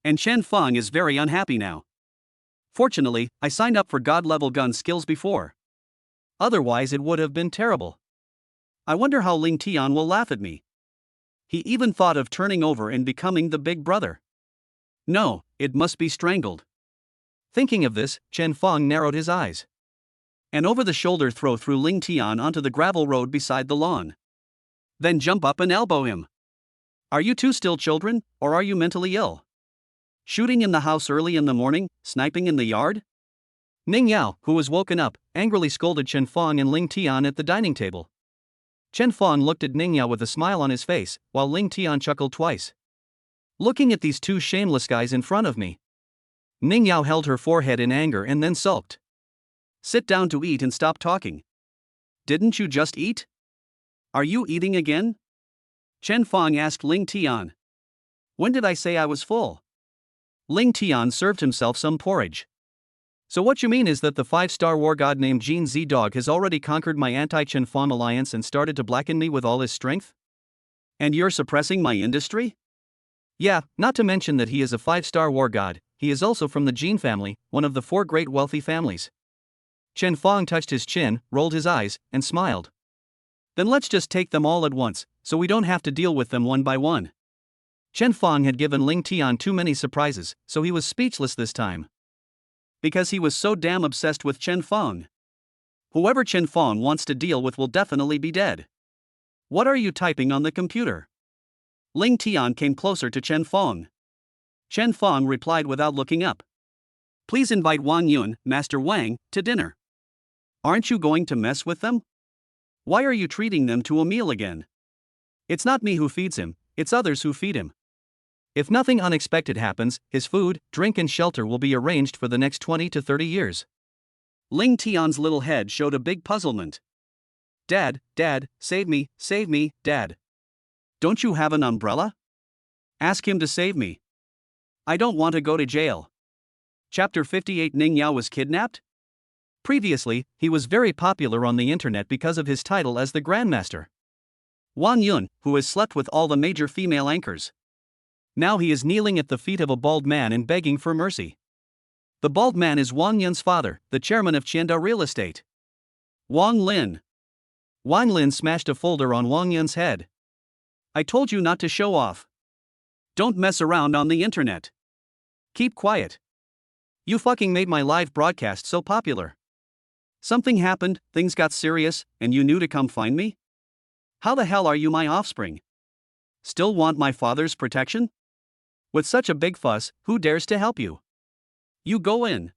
And Chen Fong is very unhappy now. Fortunately, I signed up for god-level gun skills before. Otherwise it would have been terrible. I wonder how Ling Tian will laugh at me. He even thought of turning over and becoming the big brother. No, it must be strangled. Thinking of this, Chen Fong narrowed his eyes. An over-the-shoulder throw threw Ling Tian onto the gravel road beside the lawn. Then jump up and elbow him. Are you two still children, or are you mentally ill? Shooting in the house early in the morning, sniping in the yard? Ning Yao, who was woken up, angrily scolded Chen Fong and Ling Tian at the dining table. Chen Fong looked at Ning Yao with a smile on his face, while Ling Tian chuckled twice. Looking at these two shameless guys in front of me. Ning Yao held her forehead in anger and then sulked. Sit down to eat and stop talking. Didn't you just eat? Are you eating again? Chen Fong asked Ling Tian. When did I say I was full? Ling Tian served himself some porridge. So what you mean is that the 5-star war god named Jin Z Dog has already conquered my anti-Chen Fong alliance and started to blacken me with all his strength? And you're suppressing my industry? Yeah, not to mention that he is a 5-star war god, he is also from the Jin family, one of the 4 great wealthy families. Chen Fong touched his chin, rolled his eyes, and smiled. Then let's just take them all at once, so we don't have to deal with them one by one. Chen Fong had given Ling Tian too many surprises, so he was speechless this time. Because he was so damn obsessed with Chen Feng. Whoever Chen Feng wants to deal with will definitely be dead. What are you typing on the computer? Ling Tian came closer to Chen Feng. Chen Feng replied without looking up. Please invite Wang Yun, Master Wang, to dinner. Aren't you going to mess with them? Why are you treating them to a meal again? It's not me who feeds him, it's others who feed him. If nothing unexpected happens, his food, drink and shelter will be arranged for the next 20 to 30 years. Ling Tian's little head showed a big puzzlement. Dad, save me, Dad. Don't you have an umbrella? Ask him to save me. I don't want to go to jail. Chapter 58 Ning Yao was kidnapped? Previously, he was very popular on the internet because of his title as the Grandmaster. Wang Yun, who has slept with all the major female anchors. Now he is kneeling at the feet of a bald man and begging for mercy. The bald man is Wang Yun's father, the chairman of Qianda Real Estate. Wang Lin. Wang Lin smashed a folder on Wang Yun's head. I told you not to show off. Don't mess around on the internet. Keep quiet. You fucking made my live broadcast so popular. Something happened, things got serious, and you knew to come find me? How the hell are you my offspring? Still want my father's protection? With such a big fuss, who dares to help you? You go in.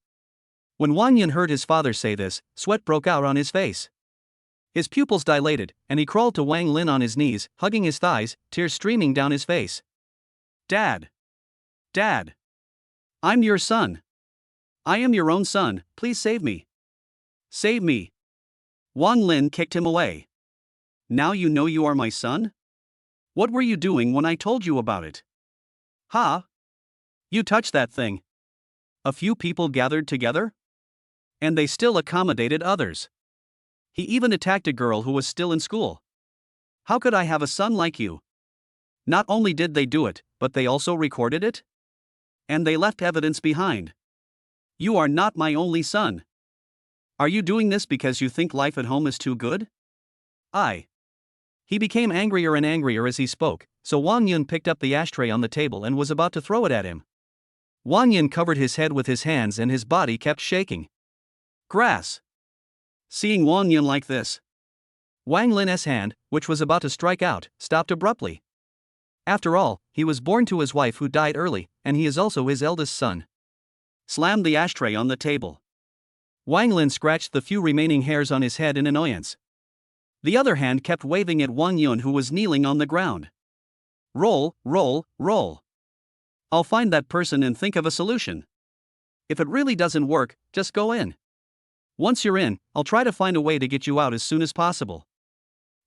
When Wang Yun heard his father say this, sweat broke out on his face. His pupils dilated, and he crawled to Wang Lin on his knees, hugging his thighs, tears streaming down his face. Dad. I'm your son. I am your own son, please save me. Save me. Wang Lin kicked him away. Now you know you are my son? What were you doing when I told you about it? Huh? You touched that thing. A few people gathered together? And they still accommodated others. He even attacked a girl who was still in school. How could I have a son like you? Not only did they do it, but they also recorded it? And they left evidence behind. You are not my only son. Are you doing this because you think life at home is too good? He became angrier and angrier as he spoke, so Wang Yun picked up the ashtray on the table and was about to throw it at him. Wang Yun covered his head with his hands and his body kept shaking. Grass. Seeing Wang Yun like this, Wang Lin's hand, which was about to strike out, stopped abruptly. After all, he was born to his wife who died early, and he is also his eldest son. Slammed the ashtray on the table. Wang Lin scratched the few remaining hairs on his head in annoyance. The other hand kept waving at Wang Yun, who was kneeling on the ground. Roll. I'll find that person and think of a solution. If it really doesn't work, just go in. Once you're in, I'll try to find a way to get you out as soon as possible.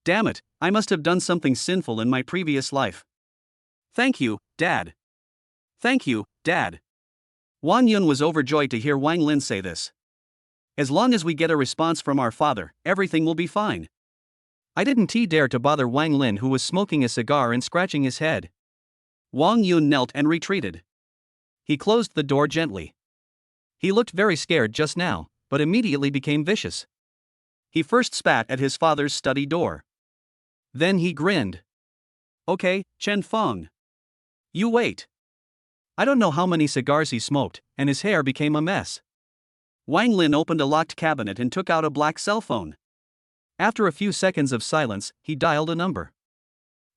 Damn it, I must have done something sinful in my previous life. Thank you, Dad. Wang Yun was overjoyed to hear Wang Lin say this. As long as we get a response from our father, everything will be fine. I didn't dare to bother Wang Lin, who was smoking a cigar and scratching his head. Wang Yun knelt and retreated. He closed the door gently. He looked very scared just now, but immediately became vicious. He first spat at his father's study door. Then he grinned. Okay, Chen Feng. You wait. I don't know how many cigars he smoked, and his hair became a mess. Wang Lin opened a locked cabinet and took out a black cell phone. After a few seconds of silence, he dialed a number.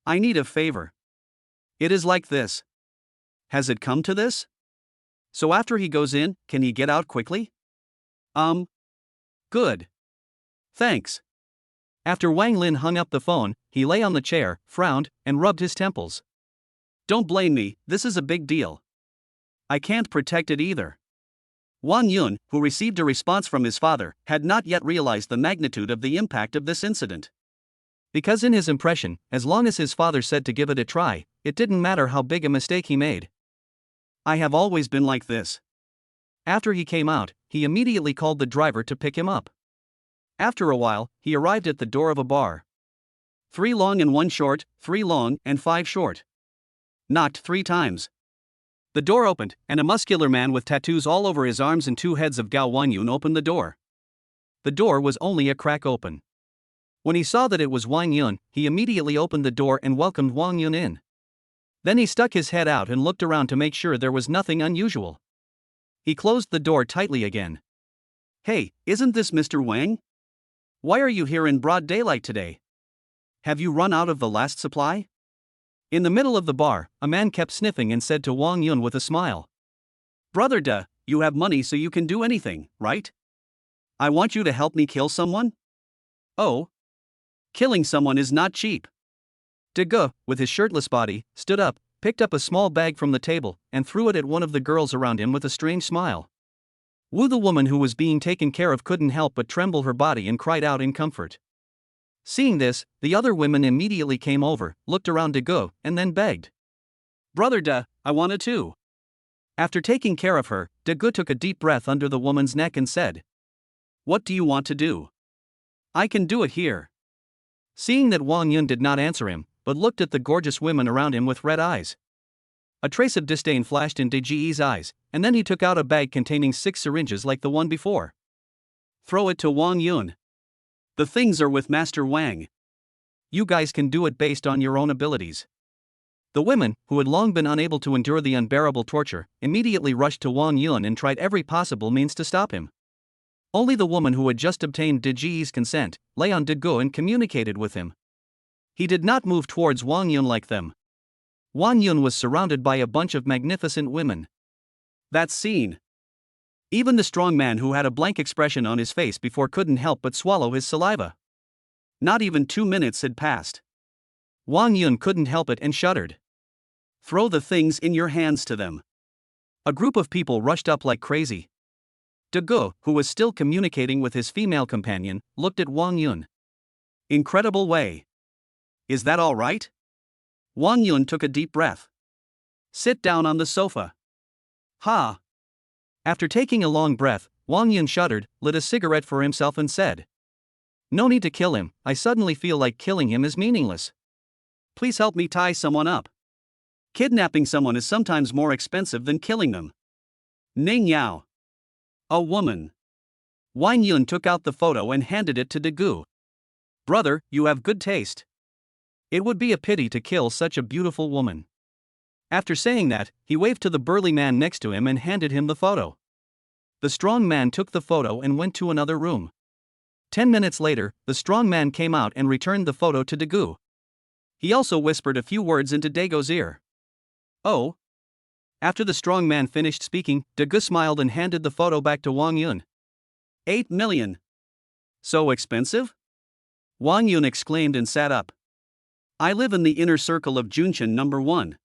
I need a favor. It is like this. Has it come to this? So after he goes in, can he get out quickly? Good. Thanks. After Wang Lin hung up the phone, he lay on the chair, frowned, and rubbed his temples. Don't blame me, this is a big deal. I can't protect it either. Wang Yun, who received a response from his father, had not yet realized the magnitude of the impact of this incident. Because in his impression, as long as his father said to give it a try, it didn't matter how big a mistake he made. I have always been like this. After he came out, he immediately called the driver to pick him up. After a while, he arrived at the door of a bar. 3 long and 1 short, 3 long and 5 short. Knocked 3 times. The door opened, and a muscular man with tattoos all over his arms and 2 heads of Gao Wanyun opened the door. The door was only a crack open. When he saw that it was Wang Yun, he immediately opened the door and welcomed Wang Yun in. Then he stuck his head out and looked around to make sure there was nothing unusual. He closed the door tightly again. Hey, isn't this Mr. Wang? Why are you here in broad daylight today? Have you run out of the last supply? In the middle of the bar, a man kept sniffing and said to Wang Yun with a smile. Brother duh, you have money so you can do anything, right? I want you to help me kill someone? Oh. Killing someone is not cheap. De Ge, with his shirtless body, stood up, picked up a small bag from the table, and threw it at one of the girls around him with a strange smile. Wu, the woman who was being taken care of, couldn't help but tremble her body and cried out in comfort. Seeing this, the other women immediately came over, looked around De Ge, and then begged. Brother duh, I wanna too. After taking care of her, De Ge took a deep breath under the woman's neck and said, What do you want to do? I can do it here. Seeing that Wang Yun did not answer him, but looked at the gorgeous women around him with red eyes. A trace of disdain flashed in De Ge's eyes, and then he took out a bag containing 6 syringes like the one before. Throw it to Wang Yun. The things are with Master Wang. You guys can do it based on your own abilities. The women, who had long been unable to endure the unbearable torture, immediately rushed to Wang Yun and tried every possible means to stop him. Only the woman who had just obtained De Ge's consent lay on De Ge and communicated with him. He did not move towards Wang Yun like them. Wang Yun was surrounded by a bunch of magnificent women. That scene. Even the strong man who had a blank expression on his face before couldn't help but swallow his saliva. Not even 2 minutes had passed. Wang Yun couldn't help it and shuddered. Throw the things in your hands to them. A group of people rushed up like crazy. De Ge, who was still communicating with his female companion, looked at Wang Yun. Incredible way. Is that all right? Wang Yun took a deep breath. Sit down on the sofa. Ha! After taking a long breath, Wang Yun shuddered, lit a cigarette for himself and said, No need to kill him, I suddenly feel like killing him is meaningless. Please help me tie someone up. Kidnapping someone is sometimes more expensive than killing them. Ning Yao. A woman. Wang Yun took out the photo and handed it to De Ge. Brother, you have good taste. It would be a pity to kill such a beautiful woman. After saying that, he waved to the burly man next to him and handed him the photo. The strong man took the photo and went to another room. 10 minutes later, the strong man came out and returned the photo to De Ge. He also whispered a few words into De Ge's ear. Oh. After the strong man finished speaking, De Ge smiled and handed the photo back to Wang Yun. 8 million. So expensive? Wang Yun exclaimed and sat up. I live in the inner circle of Junshan number 1.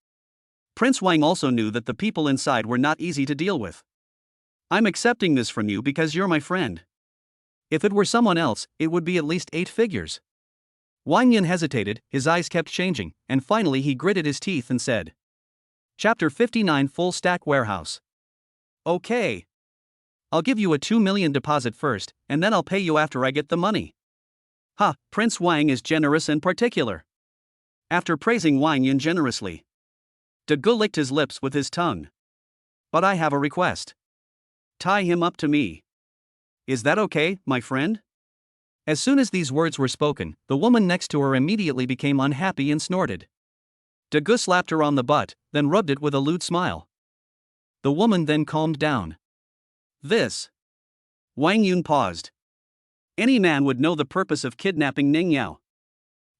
Prince Wang also knew that the people inside were not easy to deal with. I'm accepting this from you because you're my friend. If it were someone else, it would be at least 8 figures. Wang Yun hesitated, his eyes kept changing, and finally he gritted his teeth and said. Chapter 59 Full Stack Warehouse. Okay. I'll give you a 2 million deposit first, and then I'll pay you after I get the money. Ha, Prince Wang is generous and particular. After praising Wang Yun generously, De Ge licked his lips with his tongue. But I have a request. Tie him up to me. Is that okay, my friend? As soon as these words were spoken, the woman next to her immediately became unhappy and snorted. De Ge slapped her on the butt, then rubbed it with a lewd smile. The woman then calmed down. This. Wang Yun paused. Any man would know the purpose of kidnapping Ning Yao.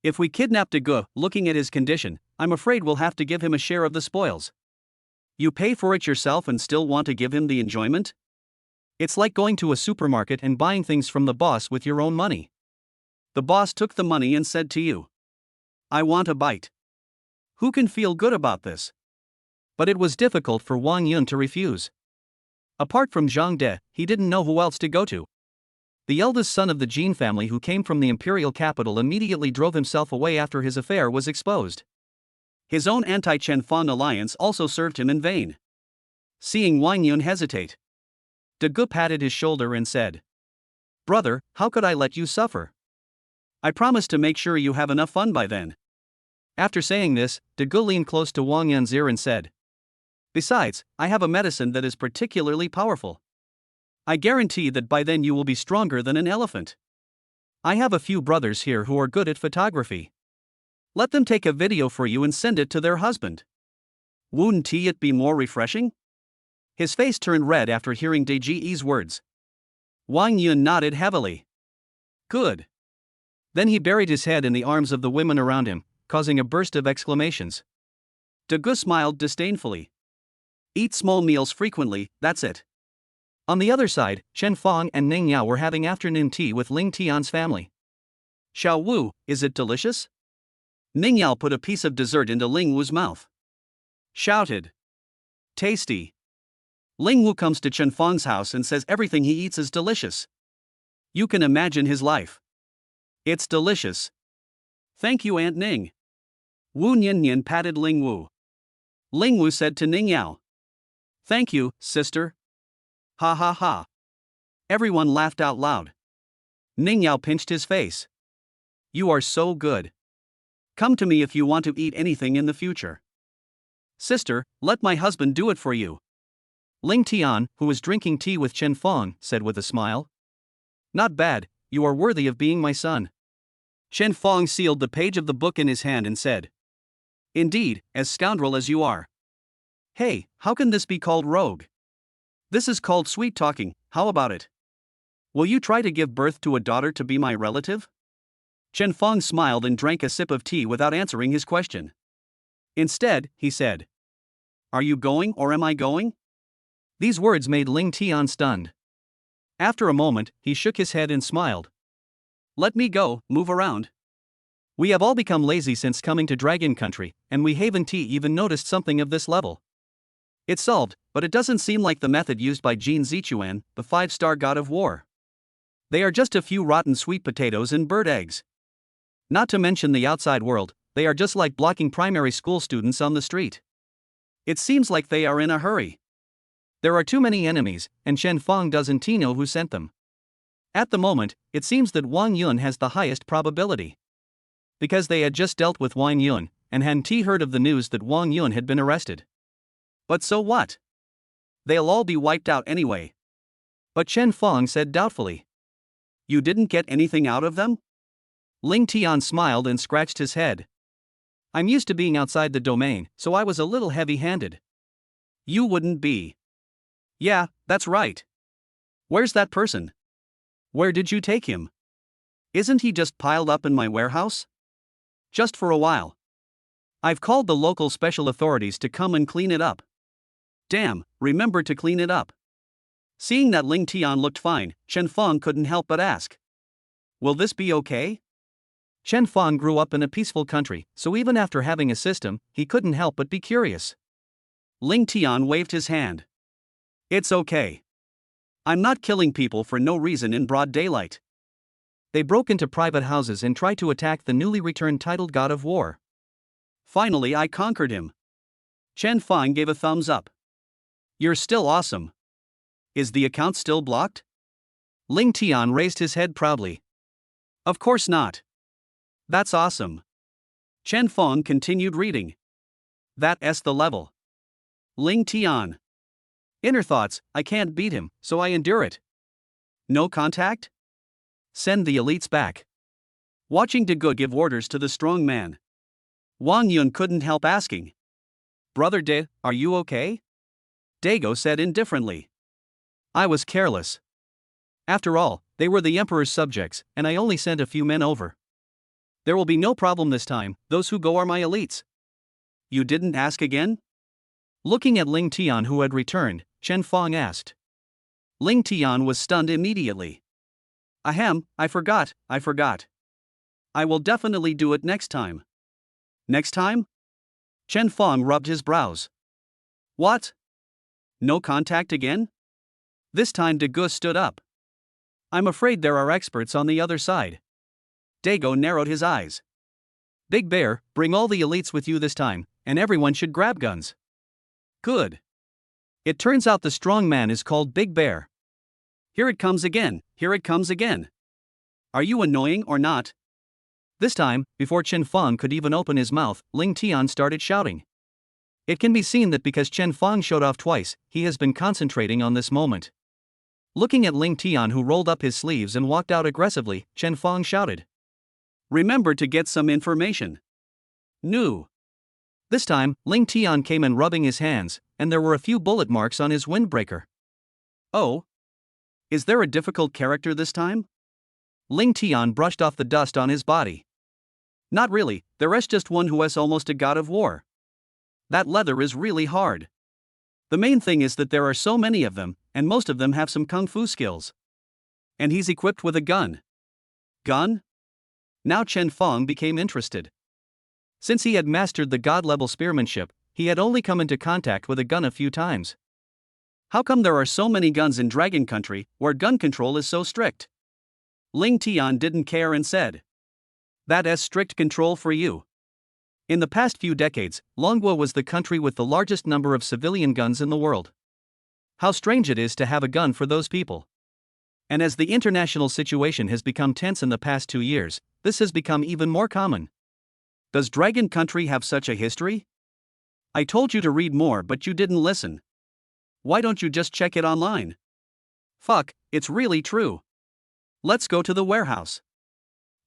If we kidnap De Ge, looking at his condition, I'm afraid we'll have to give him a share of the spoils. You pay for it yourself and still want to give him the enjoyment? It's like going to a supermarket and buying things from the boss with your own money. The boss took the money and said to you, I want a bite. Who can feel good about this? But it was difficult for Wang Yun to refuse. Apart from Zhang De, he didn't know who else to go to. The eldest son of the Jin family who came from the imperial capital immediately drove himself away after his affair was exposed. His own anti-Chen Fang alliance also served him in vain. Seeing Wang Yun hesitate, De Ge patted his shoulder and said, Brother, how could I let you suffer? I promise to make sure you have enough fun by then. After saying this, De Ge leaned close to Wang Yun's ear and said, Besides, I have a medicine that is particularly powerful. I guarantee that by then you will be stronger than an elephant. I have a few brothers here who are good at photography. Let them take a video for you and send it to their husband. Wouldn't it be more refreshing? His face turned red after hearing Deji's words. Wang Yun nodded heavily. Good. Then he buried his head in the arms of the women around him, causing a burst of exclamations. De Gu smiled disdainfully. Eat small meals frequently, that's it. On the other side, Chen Fong and Ning Yao were having afternoon tea with Ling Tian's family. Xiao Wu, is it delicious? Ning Yao put a piece of dessert into Ling Wu's mouth. Shouted. Tasty. Ling Wu comes to Chen Fong's house and says everything he eats is delicious. You can imagine his life. It's delicious. Thank you, Aunt Ning. Wu Nian patted Ling Wu. Ling Wu said to Ning Yao. Thank you, sister. Ha ha ha. Everyone laughed out loud. Ning Yao pinched his face. You are so good. Come to me if you want to eat anything in the future. Sister, let my husband do it for you. Ling Tian, who was drinking tea with Chen Fong, said with a smile. Not bad, you are worthy of being my son. Chen Fong sealed the page of the book in his hand and said. Indeed, as scoundrel as you are. Hey, how can this be called rogue? This is called sweet talking, how about it? Will you try to give birth to a daughter to be my relative? Chen Fong smiled and drank a sip of tea without answering his question. Instead, he said. Are you going or am I going? These words made Ling Tian stunned. After a moment, he shook his head and smiled. Let me go, move around. We have all become lazy since coming to Dragon Country, and we haven't even noticed something of this level. It's solved, but it doesn't seem like the method used by Jin Zichuan, the 5-star god of war. They are just a few rotten sweet potatoes and bird eggs. Not to mention the outside world, they are just like blocking primary school students on the street. It seems like they are in a hurry. There are too many enemies, and Chen Fong doesn't know who sent them. At the moment, it seems that Wang Yun has the highest probability. Because they had just dealt with Wang Yun, and hadn't heard of the news that Wang Yun had been arrested. But so what? They'll all be wiped out anyway. But Chen Fong said doubtfully. You didn't get anything out of them? Ling Tian smiled and scratched his head. I'm used to being outside the domain, so I was a little heavy-handed. You wouldn't be. Yeah, that's right. Where's that person? Where did you take him? Isn't he just piled up in my warehouse? Just for a while. I've called the local special authorities to come and clean it up. Damn, remember to clean it up. Seeing that Ling Tian looked fine, Chen Fong couldn't help but ask. Will this be okay? Chen Fong grew up in a peaceful country, so even after having a system, he couldn't help but be curious. Ling Tian waved his hand. It's okay. I'm not killing people for no reason in broad daylight. They broke into private houses and tried to attack the newly returned titled god of war. Finally I conquered him. Chen Fong gave a thumbs up. You're still awesome. Is the account still blocked? Ling Tian raised his head proudly. Of course not. That's awesome. Chen Fong continued reading. That's the level. Ling Tian. Inner thoughts, I can't beat him, so I endure it. No contact? Send the elites back. Watching De Gu give orders to the strong man. Wang Yun couldn't help asking. Brother De, are you okay? Dago said indifferently. I was careless. After all, they were the emperor's subjects, and I only sent a few men over. There will be no problem this time, those who go are my elites. You didn't ask again? Looking at Ling Tian who had returned, Chen Fong asked. Ling Tian was stunned immediately. Ahem, I forgot. I will definitely do it next time. Next time? Chen Fong rubbed his brows. What? No contact again? This time De Gu stood up. I'm afraid there are experts on the other side. Dago narrowed his eyes. Big Bear, bring all the elites with you this time, and everyone should grab guns. Good. It turns out the strong man is called Big Bear. Here it comes again. Are you annoying or not? This time, before Chen Fong could even open his mouth, Ling Tian started shouting. It can be seen that because Chen Fong showed off twice, he has been concentrating on this moment. Looking at Ling Tian who rolled up his sleeves and walked out aggressively, Chen Fong shouted. Remember to get some information. No. This time, Ling Tian came in rubbing his hands, and there were a few bullet marks on his windbreaker. Oh? Is there a difficult character this time? Ling Tian brushed off the dust on his body. Not really, there is just one who is almost a god of war. That leather is really hard. The main thing is that there are so many of them, and most of them have some kung fu skills. And he's equipped with a gun. Gun? Now Chen Fong became interested. Since he had mastered the god-level spearmanship, he had only come into contact with a gun a few times. How come there are so many guns in Dragon Country, where gun control is so strict? Ling Tian didn't care and said, "That is strict control for you." In the past few decades, Longguo was the country with the largest number of civilian guns in the world. How strange it is to have a gun for those people. And as the international situation has become tense in the past 2 years, this has become even more common. Does Dragon Country have such a history? I told you to read more, but you didn't listen. Why don't you just check it online? Fuck, it's really true. Let's go to the warehouse.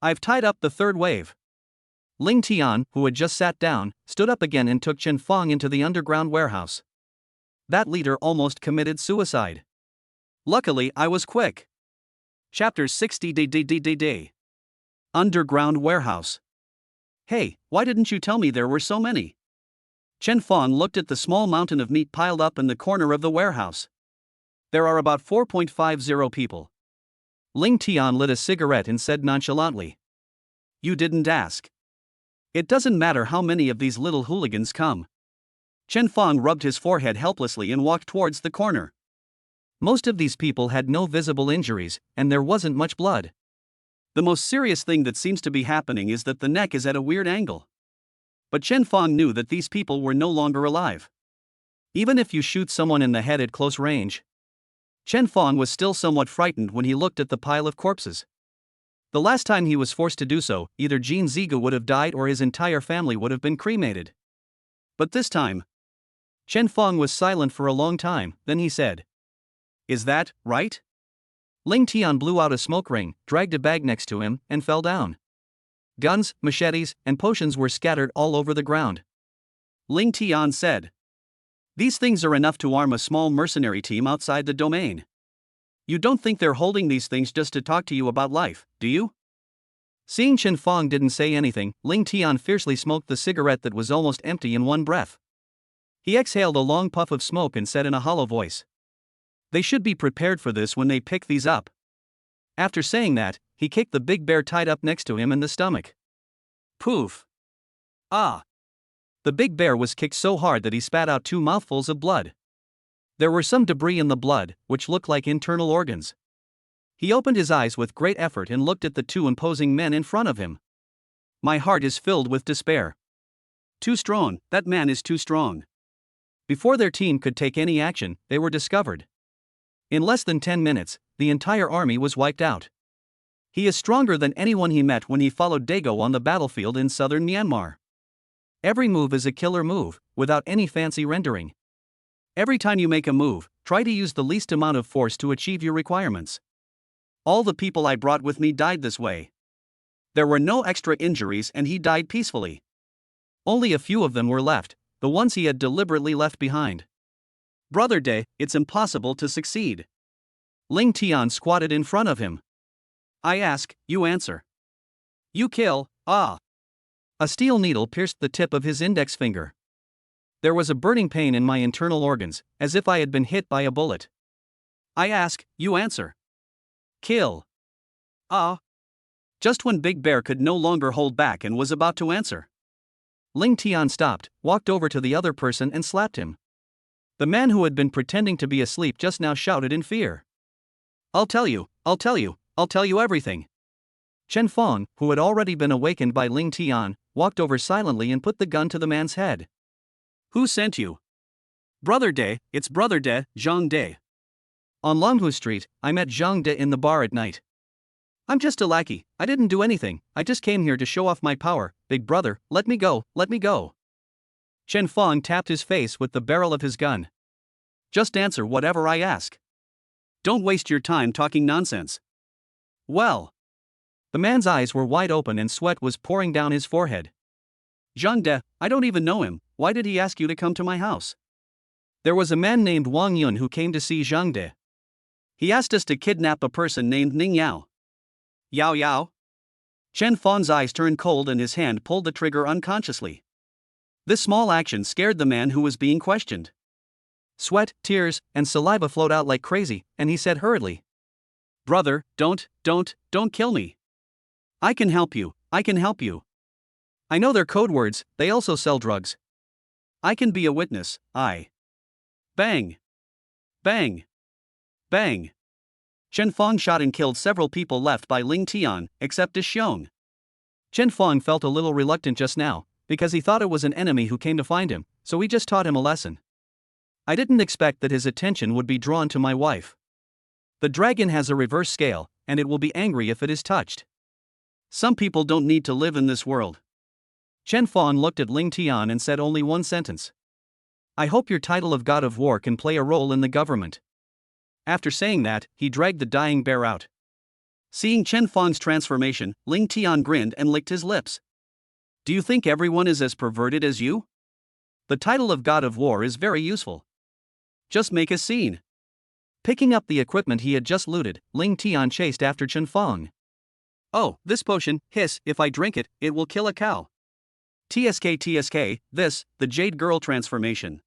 I've tied up the third wave. Ling Tian, who had just sat down, stood up again and took Chen Fong into the underground warehouse. That leader almost committed suicide. Luckily, I was quick. Chapter 60 Underground Warehouse. Hey, why didn't you tell me there were so many? Chen Fong looked at the small mountain of meat piled up in the corner of the warehouse. There are about 4.50 people. Ling Tian lit a cigarette and said nonchalantly, "You didn't ask. It doesn't matter how many of these little hooligans come." Chen Fong rubbed his forehead helplessly and walked towards the corner. Most of these people had no visible injuries, and there wasn't much blood. The most serious thing that seems to be happening is that the neck is at a weird angle. But Chen Fong knew that these people were no longer alive. Even if you shoot someone in the head at close range. Chen Fong was still somewhat frightened when he looked at the pile of corpses. The last time he was forced to do so, either Jean Ziga would have died or his entire family would have been cremated. But this time, Chen Fong was silent for a long time, then he said, "Is that right?" Ling Tian blew out a smoke ring, dragged a bag next to him, and fell down. Guns, machetes, and potions were scattered all over the ground. Ling Tian said, "These things are enough to arm a small mercenary team outside the domain. You don't think they're holding these things just to talk to you about life, do you?" Seeing Chen Fong didn't say anything, Ling Tian fiercely smoked the cigarette that was almost empty in one breath. He exhaled a long puff of smoke and said in a hollow voice, "They should be prepared for this when they pick these up." After saying that, he kicked the big bear tied up next to him in the stomach. Poof! Ah! The big bear was kicked so hard that he spat out 2 mouthfuls of blood. There were some debris in the blood, which looked like internal organs. He opened his eyes with great effort and looked at the 2 imposing men in front of him. My heart is filled with despair. Too strong, that man is too strong. Before their team could take any action, they were discovered. In less than 10 minutes, the entire army was wiped out. He is stronger than anyone he met when he followed Dago on the battlefield in southern Myanmar. Every move is a killer move, without any fancy rendering. Every time you make a move, try to use the least amount of force to achieve your requirements. All the people I brought with me died this way. There were no extra injuries and he died peacefully. Only a few of them were left, the ones he had deliberately left behind. Brother De, it's impossible to succeed. Ling Tian squatted in front of him. I ask, you answer. You kill, ah. A steel needle pierced the tip of his index finger. There was a burning pain in my internal organs, as if I had been hit by a bullet. I ask, you answer. Kill. Ah. Just when Big Bear could no longer hold back and was about to answer, Ling Tian stopped, walked over to the other person and slapped him. The man who had been pretending to be asleep just now shouted in fear. I'll tell you everything. Chen Fong, who had already been awakened by Ling Tian, walked over silently and put the gun to the man's head. Who sent you? Brother De, it's Brother De, Zhang De. On Longhu Street, I met Zhang De in the bar at night. I'm just a lackey, I didn't do anything, I just came here to show off my power. Big brother, let me go, let me go. Chen Fong tapped his face with the barrel of his gun. Just answer whatever I ask. Don't waste your time talking nonsense. Well. The man's eyes were wide open and sweat was pouring down his forehead. Zhang De, I don't even know him, why did he ask you to come to my house? There was a man named Wang Yun who came to see Zhang De. He asked us to kidnap a person named Ning Yao. Yao Yao? Chen Fang's eyes turned cold and his hand pulled the trigger unconsciously. This small action scared the man who was being questioned. Sweat, tears, and saliva flowed out like crazy, and he said hurriedly, "Brother, don't kill me. I can help you, I can help you. I know their code words, they also sell drugs. I can be a witness, I." Bang! Bang! Bang! Chen Fang shot and killed several people left by Ling Tian, except De Xiong. Chen Fang felt a little reluctant just now, because he thought it was an enemy who came to find him, so he just taught him a lesson. I didn't expect that his attention would be drawn to my wife. The dragon has a reverse scale, and it will be angry if it is touched. Some people don't need to live in this world. Chen Fang looked at Ling Tian and said only one sentence. I hope your title of God of War can play a role in the government. After saying that, he dragged the dying bear out. Seeing Chen Fang's transformation, Ling Tian grinned and licked his lips. Do you think everyone is as perverted as you? The title of God of War is very useful. Just make a scene. Picking up the equipment he had just looted, Ling Tian chased after Chen Fang. Oh, this potion, hiss, if I drink it, it will kill a cow. TSK, this, the Jade Girl transformation.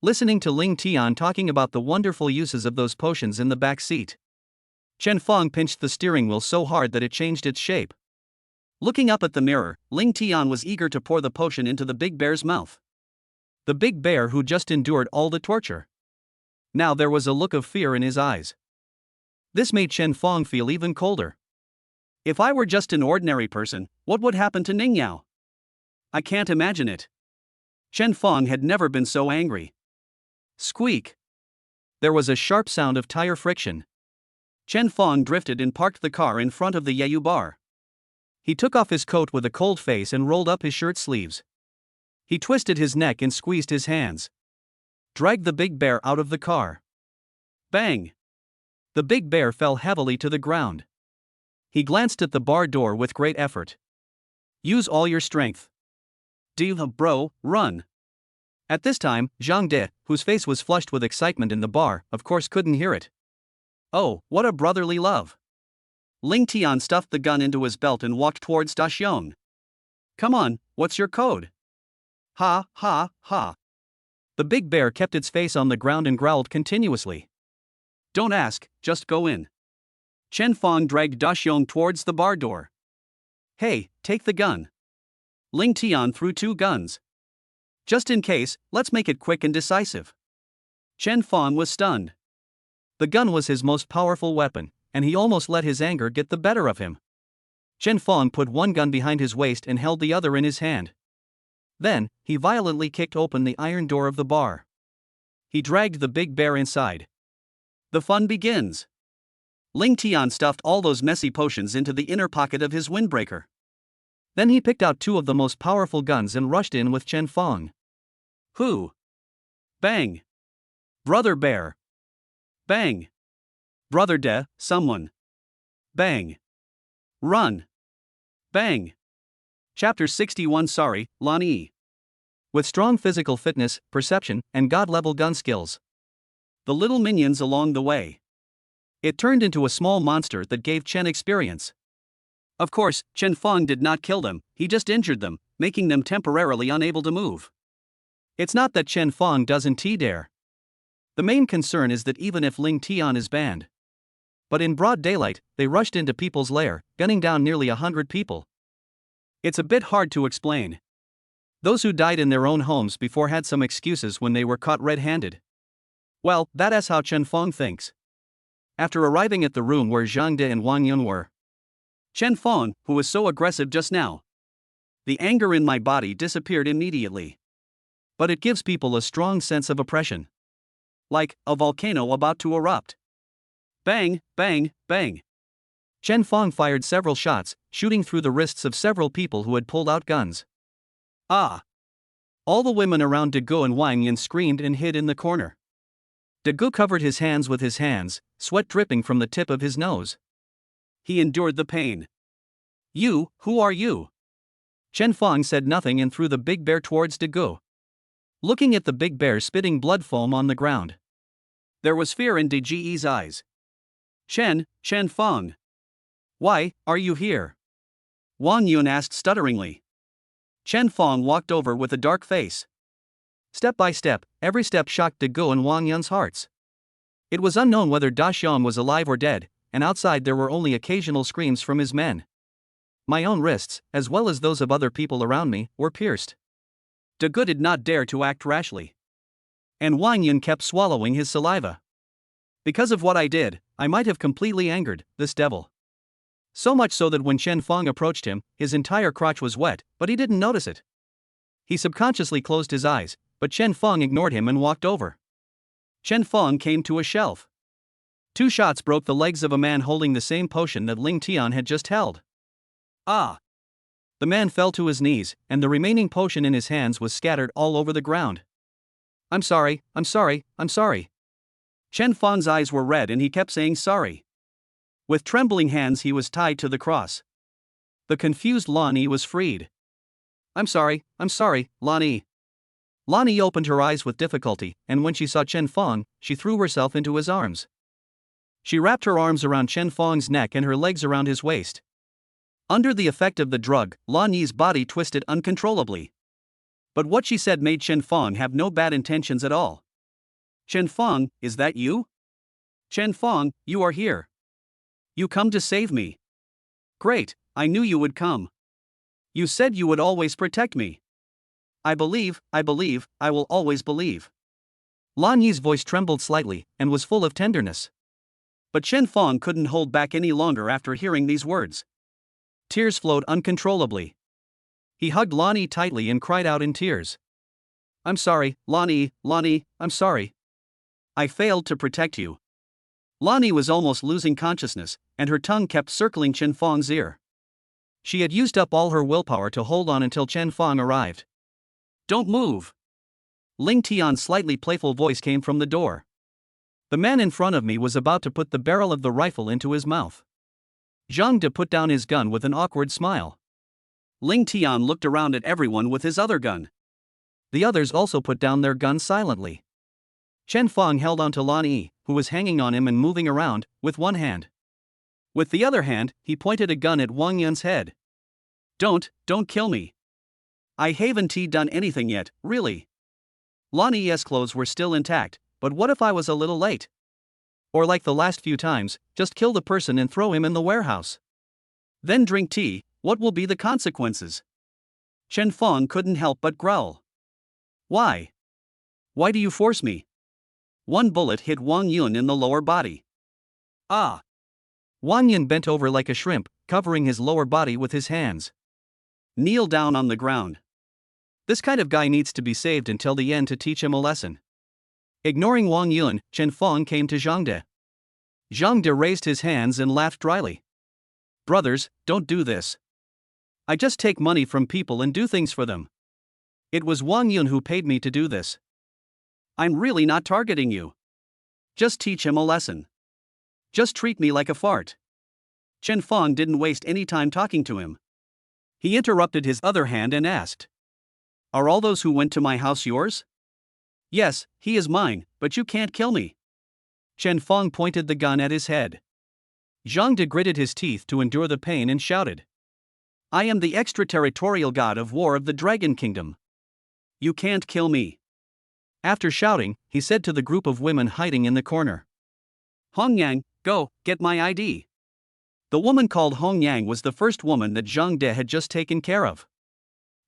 Listening to Ling Tian talking about the wonderful uses of those potions in the back seat, Chen Fang pinched the steering wheel so hard that it changed its shape. Looking up at the mirror, Ling Tian was eager to pour the potion into the big bear's mouth. The big bear who just endured all the torture. Now there was a look of fear in his eyes. This made Chen Fang feel even colder. If I were just an ordinary person, what would happen to Ning Yao? I can't imagine it. Chen Fang had never been so angry. Squeak. There was a sharp sound of tire friction. Chen Fang drifted and parked the car in front of the Yayu bar. He took off his coat with a cold face and rolled up his shirt sleeves. He twisted his neck and squeezed his hands. Dragged the big bear out of the car. Bang! The big bear fell heavily to the ground. He glanced at the bar door with great effort. Use all your strength. Bro, run. At this time, Zhang De, whose face was flushed with excitement in the bar, of course couldn't hear it. Oh, what a brotherly love. Ling Tian stuffed the gun into his belt and walked towards Da Xiong. Come on, what's your code? Ha, ha, ha. The big bear kept its face on the ground and growled continuously. Don't ask, just go in. Chen Fang dragged Da Xiong towards the bar door. Hey, take the gun. Ling Tian threw 2 guns. Just in case, let's make it quick and decisive. Chen Fang was stunned. The gun was his most powerful weapon, and he almost let his anger get the better of him. Chen Fang put one gun behind his waist and held the other in his hand. Then, he violently kicked open the iron door of the bar. He dragged the big bear inside. The fun begins. Ling Tian stuffed all those messy potions into the inner pocket of his windbreaker. Then he picked out 2 of the most powerful guns and rushed in with Chen Fang. Who? Bang! Brother Bear! Bang! Brother De, someone! Bang! Run! Bang! Chapter 61 Sorry, Lan Yi. With strong physical fitness, perception, and god-level gun skills. The little minions along the way. It turned into a small monster that gave Chen experience. Of course, Chen Fang did not kill them, he just injured them, making them temporarily unable to move. It's not that Chen Fang doesn't dare. The main concern is that even if Ling Tian is banned. But in broad daylight, they rushed into people's lair, gunning down nearly 100 people. It's a bit hard to explain. Those who died in their own homes before had some excuses when they were caught red-handed. Well, that is how Chen Fang thinks. After arriving at the room where Zhang De and Wang Yun were, Chen Fang, who was so aggressive just now. The anger in my body disappeared immediately. But it gives people a strong sense of oppression. Like a volcano about to erupt. Bang, bang, bang. Chen Fang fired several shots, shooting through the wrists of several people who had pulled out guns. Ah! All the women around De Gu and Wang Yin screamed and hid in the corner. De Gu covered his hands with his hands, sweat dripping from the tip of his nose. He endured the pain. You, who are you? Chen Fang said nothing and threw the big bear towards De Gu. looking at the big bear spitting blood foam on the ground. There was fear in De Ge's eyes. Chen Feng. Why are you here? Wang Yun asked stutteringly. Chen Feng walked over with a dark face. Step by step, every step shocked De Ge and Wang Yun's hearts. It was unknown whether Da Xiang was alive or dead, and outside there were only occasional screams from his men. My own wrists, as well as those of other people around me, were pierced. De Ge did not dare to act rashly. And Wang Yun kept swallowing his saliva. Because of what I did, I might have completely angered this devil. So much so that when Chen Feng approached him, his entire crotch was wet, but he didn't notice it. He subconsciously closed his eyes, but Chen Feng ignored him and walked over. Chen Feng came to a shelf. 2 shots broke the legs of a man holding the same potion that Ling Tian had just held. Ah! The man fell to his knees, and the remaining potion in his hands was scattered all over the ground. I'm sorry. Chen Feng's eyes were red and he kept saying sorry. With trembling hands he was tied to the cross. The confused Lan Yi was freed. I'm sorry, Lan Yi. Lan Yi opened her eyes with difficulty, and when she saw Chen Feng, she threw herself into his arms. She wrapped her arms around Chen Feng's neck and her legs around his waist. Under the effect of the drug, Lan Yi's body twisted uncontrollably. But what she said made Chen Feng have no bad intentions at all. Chen Feng, is that you? Chen Feng, you are here. You come to save me. Great, I knew you would come. You said you would always protect me. I believe, I will always believe. Lan Yi's voice trembled slightly, and was full of tenderness. But Chen Feng couldn't hold back any longer after hearing these words. Tears flowed uncontrollably. He hugged Lan Yi tightly and cried out in tears. I'm sorry, Lan Yi, I'm sorry. I failed to protect you. Lan Yi was almost losing consciousness, and her tongue kept circling Chen Feng's ear. She had used up all her willpower to hold on until Chen Feng arrived. Don't move. Ling Tian's slightly playful voice came from the door. The man in front of me was about to put the barrel of the rifle into his mouth. Zhang De put down his gun with an awkward smile. Ling Tian looked around at everyone with his other gun. The others also put down their guns silently. Chen Feng held onto Lan Yi, who was hanging on him and moving around, with one hand. With the other hand, he pointed a gun at Wang Yun's head. Don't kill me. I haven't done anything yet, really. Lan Yi's clothes were still intact, but what if I was a little late? Or like the last few times, just kill the person and throw him in the warehouse. Then drink tea, what will be the consequences? Chen Feng couldn't help but growl. Why? Why do you force me? One bullet hit Wang Yun in the lower body. Ah! Wang Yun bent over like a shrimp, covering his lower body with his hands. Kneel down on the ground. This kind of guy needs to be saved until the end to teach him a lesson. Ignoring Wang Yun, Chen Feng came to Zhang De. Zhang De raised his hands and laughed dryly. Brothers, don't do this. I just take money from people and do things for them. It was Wang Yun who paid me to do this. I'm really not targeting you. Just teach him a lesson. Just treat me like a fart. Chen Feng didn't waste any time talking to him. He interrupted his other hand and asked, Are all those who went to my house yours? Yes, he is mine, but you can't kill me. Chen Feng pointed the gun at his head. Zhang De gritted his teeth to endure the pain and shouted, I am the extraterritorial god of war of the Dragon Kingdom. You can't kill me. After shouting, he said to the group of women hiding in the corner, Hongyang, go, get my ID. The woman called Hongyang was the first woman that Zhang De had just taken care of.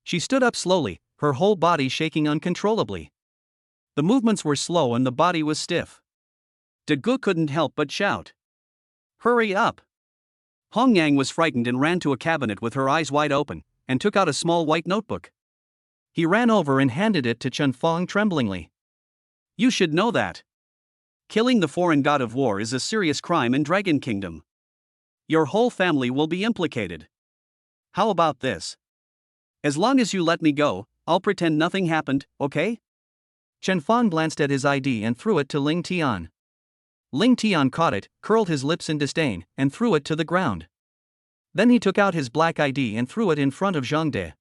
She stood up slowly, her whole body shaking uncontrollably. The movements were slow and the body was stiff. De Ge couldn't help but shout, Hurry up! Hongyang was frightened and ran to a cabinet with her eyes wide open, and took out a small white notebook. He ran over and handed it to Chen Feng tremblingly. You should know that. Killing the foreign god of war is a serious crime in Dragon Kingdom. Your whole family will be implicated. How about this? As long as you let me go, I'll pretend nothing happened, okay? Chen Feng glanced at his ID and threw it to Ling Tian. Ling Tian caught it, curled his lips in disdain, and threw it to the ground. Then he took out his black ID and threw it in front of Zhang De.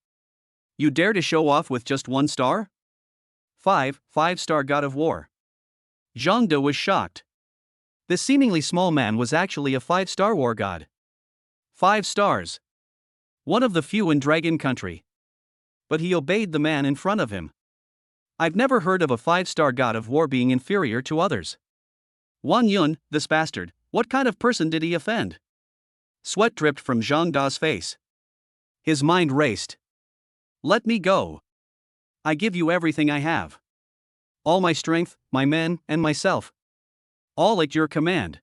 You dare to show off with just 1 star? 5-star god of war. Zhang De was shocked. This seemingly small man was actually a 5-star war god. 5 stars. One of the few in Dragon Country. But he obeyed the man in front of him. I've never heard of a 5-star god of war being inferior to others. Wang Yun, this bastard, what kind of person did he offend? Sweat dripped from Zhang Da's face. His mind raced. Let me go. I give you everything I have. All my strength, my men, and myself. All at your command.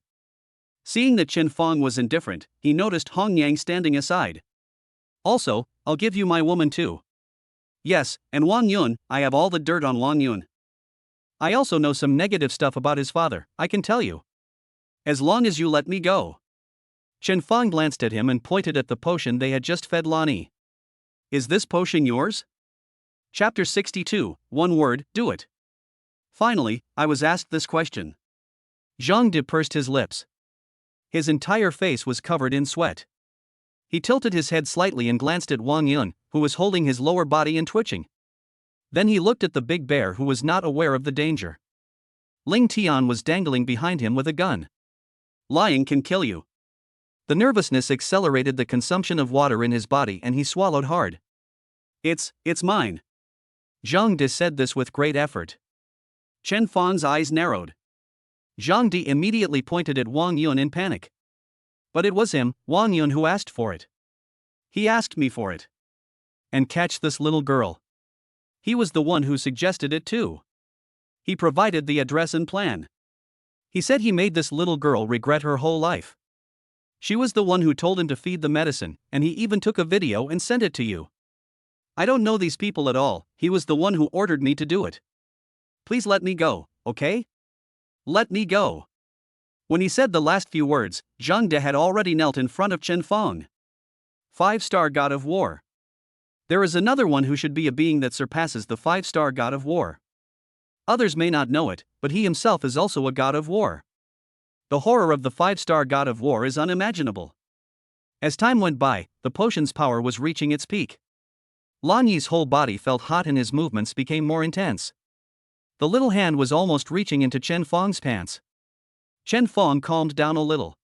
Seeing that Chen Fong was indifferent, he noticed Hong Yang standing aside. Also, I'll give you my woman too. Yes, and Wang Yun, I have all the dirt on Wang Yun. I also know some negative stuff about his father, I can tell you. As long as you let me go. Chen Fong glanced at him and pointed at the potion they had just fed Lani. Is this potion yours? Chapter 62, one word, do it. Finally, I was asked this question. Zhang De pursed his lips. His entire face was covered in sweat. He tilted his head slightly and glanced at Wang Yun, who was holding his lower body and twitching. Then he looked at the big bear who was not aware of the danger. Ling Tian was dangling behind him with a gun. Lying can kill you. The nervousness accelerated the consumption of water in his body and he swallowed hard. It's mine. Zhang De said this with great effort. Chen Fong's eyes narrowed. Zhang De immediately pointed at Wang Yun in panic. But it was him, Wang Yun, who asked for it. He asked me for it. And catch this little girl. He was the one who suggested it too. He provided the address and plan. He said he made this little girl regret her whole life. She was the one who told him to feed the medicine, and he even took a video and sent it to you. I don't know these people at all, he was the one who ordered me to do it. Please let me go, okay? Let me go. When he said the last few words, Zhang De had already knelt in front of Chen Fong. 5-star god of war. There is another one who should be a being that surpasses the 5-star god of war. Others may not know it, but he himself is also a god of war. The horror of the 5-star god of war is unimaginable. As time went by, the potion's power was reaching its peak. Lan Yi's whole body felt hot and his movements became more intense. The little hand was almost reaching into Chen Fong's pants. Chen Fong calmed down a little.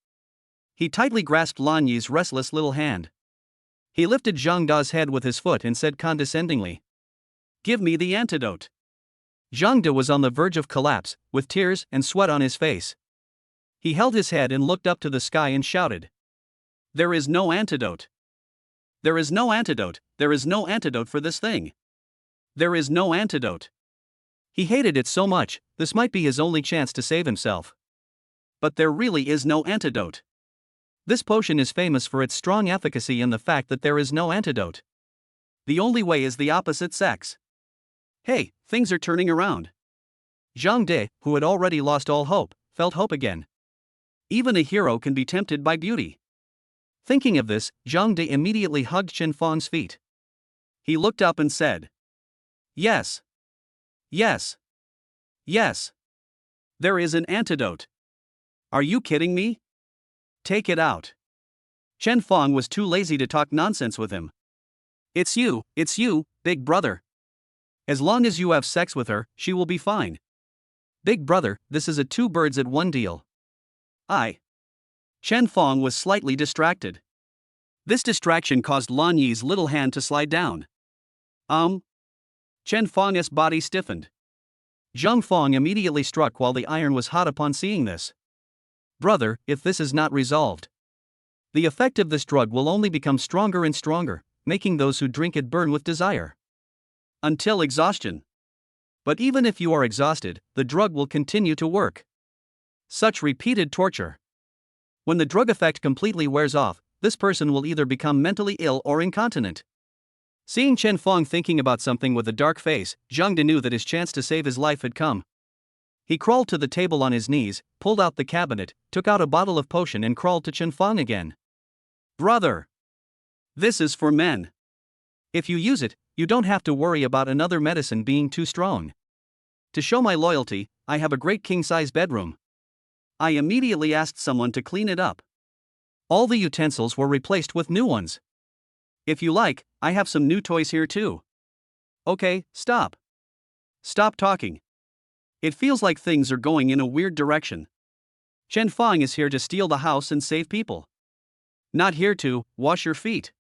He tightly grasped Lan Yi's restless little hand. He lifted Zhang Da's head with his foot and said condescendingly, "Give me the antidote." Zhang De was on the verge of collapse, with tears and sweat on his face. He held his head and looked up to the sky and shouted, "There is no antidote. There is no antidote, there is no antidote for this thing. There is no antidote." He hated it so much, this might be his only chance to save himself. But there really is no antidote. This potion is famous for its strong efficacy and the fact that there is no antidote. The only way is the opposite sex. Hey, things are turning around. Zhang De, who had already lost all hope, felt hope again. Even a hero can be tempted by beauty. Thinking of this, Zhang De immediately hugged Chen Fong's feet. He looked up and said, "Yes. Yes. Yes. There is an antidote. Are you kidding me? Take it out." Chen Fong was too lazy to talk nonsense with him. It's you, big brother. As long as you have sex with her, she will be fine. Big brother, this is a two birds at one deal. Chen Fong was slightly distracted. This distraction caused Lan Yi's little hand to slide down. Chen Fong's body stiffened. Zhang Fong immediately struck while the iron was hot upon seeing this. Brother, if this is not resolved, the effect of this drug will only become stronger and stronger, making those who drink it burn with desire. Until exhaustion. But even if you are exhausted, the drug will continue to work. Such repeated torture. When the drug effect completely wears off, this person will either become mentally ill or incontinent. Seeing Chen Fong thinking about something with a dark face, Zhang De knew that his chance to save his life had come. He crawled to the table on his knees, pulled out the cabinet, took out a bottle of potion and crawled to Chen Fong again. "Brother! This is for men. If you use it, you don't have to worry about another medicine being too strong. To show my loyalty, I have a great king-size bedroom." I immediately asked someone to clean it up. All the utensils were replaced with new ones. If you like, I have some new toys here too. Okay, stop. Stop talking. It feels like things are going in a weird direction. Chen Fang is here to steal the house and save people. Not here to wash your feet.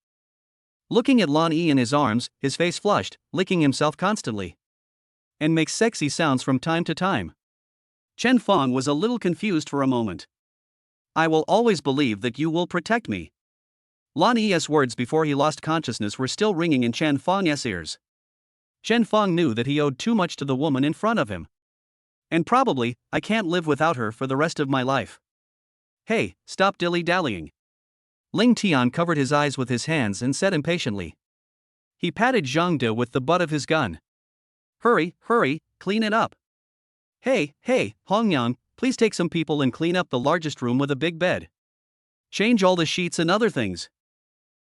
Looking at Lan Yi in his arms, his face flushed, licking himself constantly. And makes sexy sounds from time to time. Chen Fang was a little confused for a moment. I will always believe that you will protect me. Lan Yi's words before he lost consciousness were still ringing in Chen Fang's ears. Chen Fang knew that he owed too much to the woman in front of him. And probably, I can't live without her for the rest of my life. Hey, stop dilly-dallying. Ling Tian covered his eyes with his hands and said impatiently. He patted Zhang De with the butt of his gun. Hurry, hurry, clean it up. Hey, Hongyang, please take some people and clean up the largest room with a big bed. Change all the sheets and other things.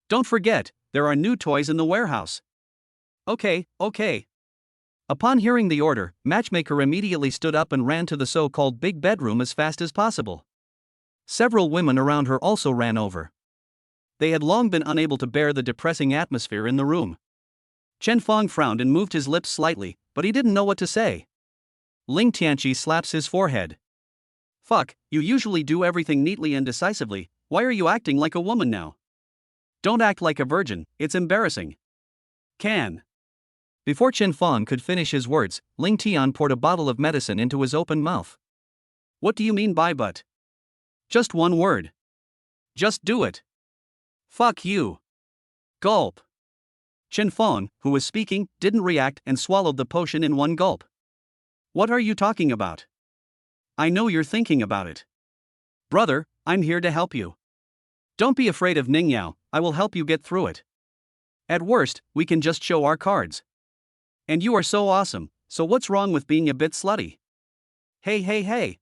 Don't forget, there are new toys in the warehouse. Okay. Upon hearing the order, Matchmaker immediately stood up and ran to the so-called big bedroom as fast as possible. Several women around her also ran over. They had long been unable to bear the depressing atmosphere in the room. Chen Fang frowned and moved his lips slightly, but he didn't know what to say. Ling Tianqi slaps his forehead. Fuck, you usually do everything neatly and decisively, why are you acting like a woman now? Don't act like a virgin, it's embarrassing. Before Chen Fang could finish his words, Ling Tian poured a bottle of medicine into his open mouth. What do you mean by but? Just one word. Just do it. Fuck you. Gulp. Chen Fang, who was speaking, didn't react and swallowed the potion in one gulp. What are you talking about? I know you're thinking about it. Brother, I'm here to help you. Don't be afraid of Ningyao, I will help you get through it. At worst, we can just show our cards. And you are so awesome, so what's wrong with being a bit slutty? Hey.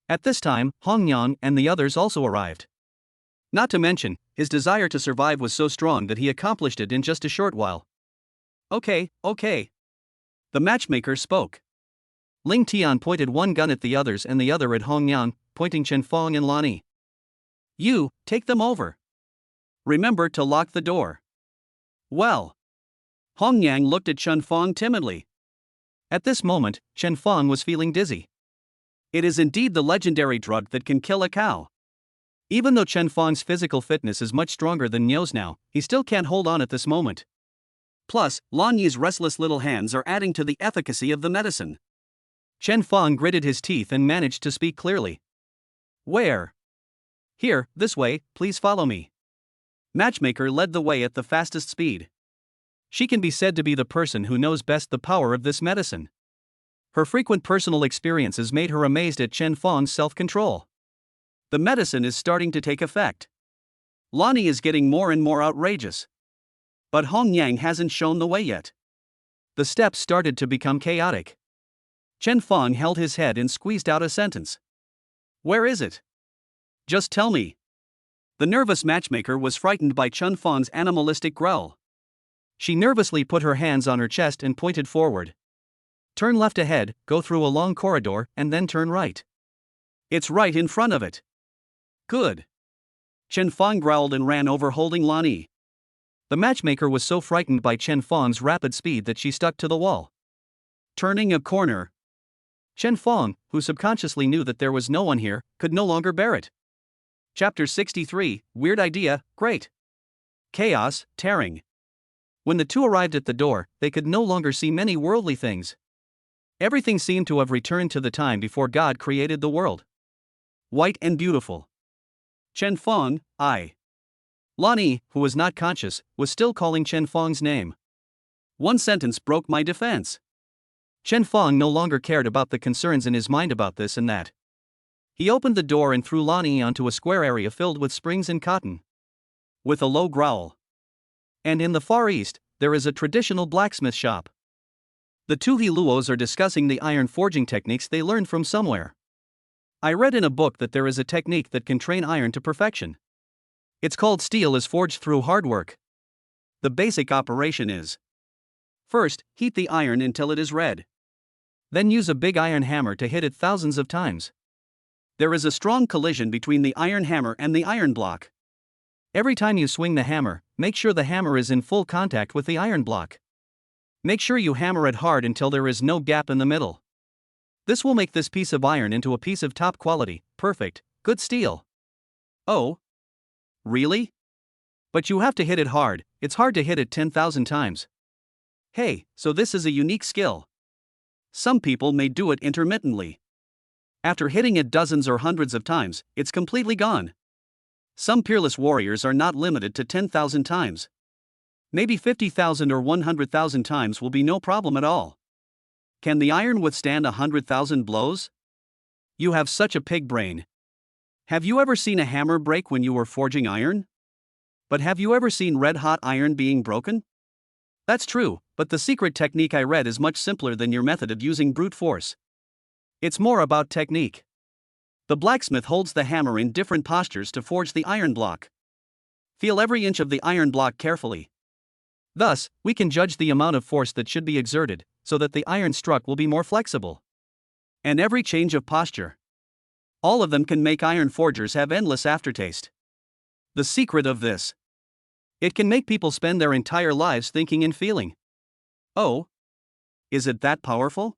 At this time, Hongyang and the others also arrived. Not to mention, his desire to survive was so strong that he accomplished it in just a short while. Okay. The matchmaker spoke. Ling Tian pointed one gun at the others and the other at Hongyang, pointing Chen Fang and Lan Yi. You, take them over. Remember to lock the door. Well. Hongyang looked at Chen Fang timidly. At this moment, Chen Fang was feeling dizzy. It is indeed the legendary drug that can kill a cow. Even though Chen Fang's physical fitness is much stronger than Niu's now, he still can't hold on at this moment. Plus, Lan Yi's restless little hands are adding to the efficacy of the medicine. Chen Fang gritted his teeth and managed to speak clearly. Where? Here, this way, please follow me. Matchmaker led the way at the fastest speed. She can be said to be the person who knows best the power of this medicine. Her frequent personal experiences made her amazed at Chen Fang's self-control. The medicine is starting to take effect. Lan Yi is getting more and more outrageous. But Hongyang hasn't shown the way yet. The steps started to become chaotic. Chen Fang held his head and squeezed out a sentence. Where is it? Just tell me. The nervous matchmaker was frightened by Chen Fang's animalistic growl. She nervously put her hands on her chest and pointed forward. Turn left ahead, go through a long corridor, and then turn right. It's right in front of it. Good. Chen Fang growled and ran over holding Lan Yi. The matchmaker was so frightened by Chen Fang's rapid speed that she stuck to the wall. Turning a corner. Chen Fang, who subconsciously knew that there was no one here, could no longer bear it. Chapter 63, Weird Idea, Great. Chaos, Tearing. When the two arrived at the door, they could no longer see many worldly things. Everything seemed to have returned to the time before God created the world. White and beautiful. Chen Fang, Lan Yi, who was not conscious, was still calling Chen Fang's name. One sentence broke my defense. Chen Fang no longer cared about the concerns in his mind about this and that. He opened the door and threw Lan Yi onto a square area filled with springs and cotton. With a low growl. And in the Far East, there is a traditional blacksmith shop. The two Hiluos are discussing the iron forging techniques they learned from somewhere. I read in a book that there is a technique that can train iron to perfection. It's called steel is forged through hard work. The basic operation is: first, heat the iron until it is red. Then use a big iron hammer to hit it thousands of times. There is a strong collision between the iron hammer and the iron block. Every time you swing the hammer, make sure the hammer is in full contact with the iron block. Make sure you hammer it hard until there is no gap in the middle. This will make this piece of iron into a piece of top quality, perfect, good steel. Oh? Really? But you have to hit it hard, it's hard to hit it 10,000 times. Hey, so this is a unique skill. Some people may do it intermittently. After hitting it dozens or hundreds of times, it's completely gone. Some peerless warriors are not limited to 10,000 times. Maybe 50,000 or 100,000 times will be no problem at all. Can the iron withstand 100,000 blows? You have such a pig brain. Have you ever seen a hammer break when you were forging iron? But have you ever seen red-hot iron being broken? That's true, but the secret technique I read is much simpler than your method of using brute force. It's more about technique. The blacksmith holds the hammer in different postures to forge the iron block. Feel every inch of the iron block carefully. Thus, we can judge the amount of force that should be exerted, so that the iron struck will be more flexible. And every change of posture. All of them can make iron forgers have endless aftertaste. The secret of this. It can make people spend their entire lives thinking and feeling. Oh? Is it that powerful?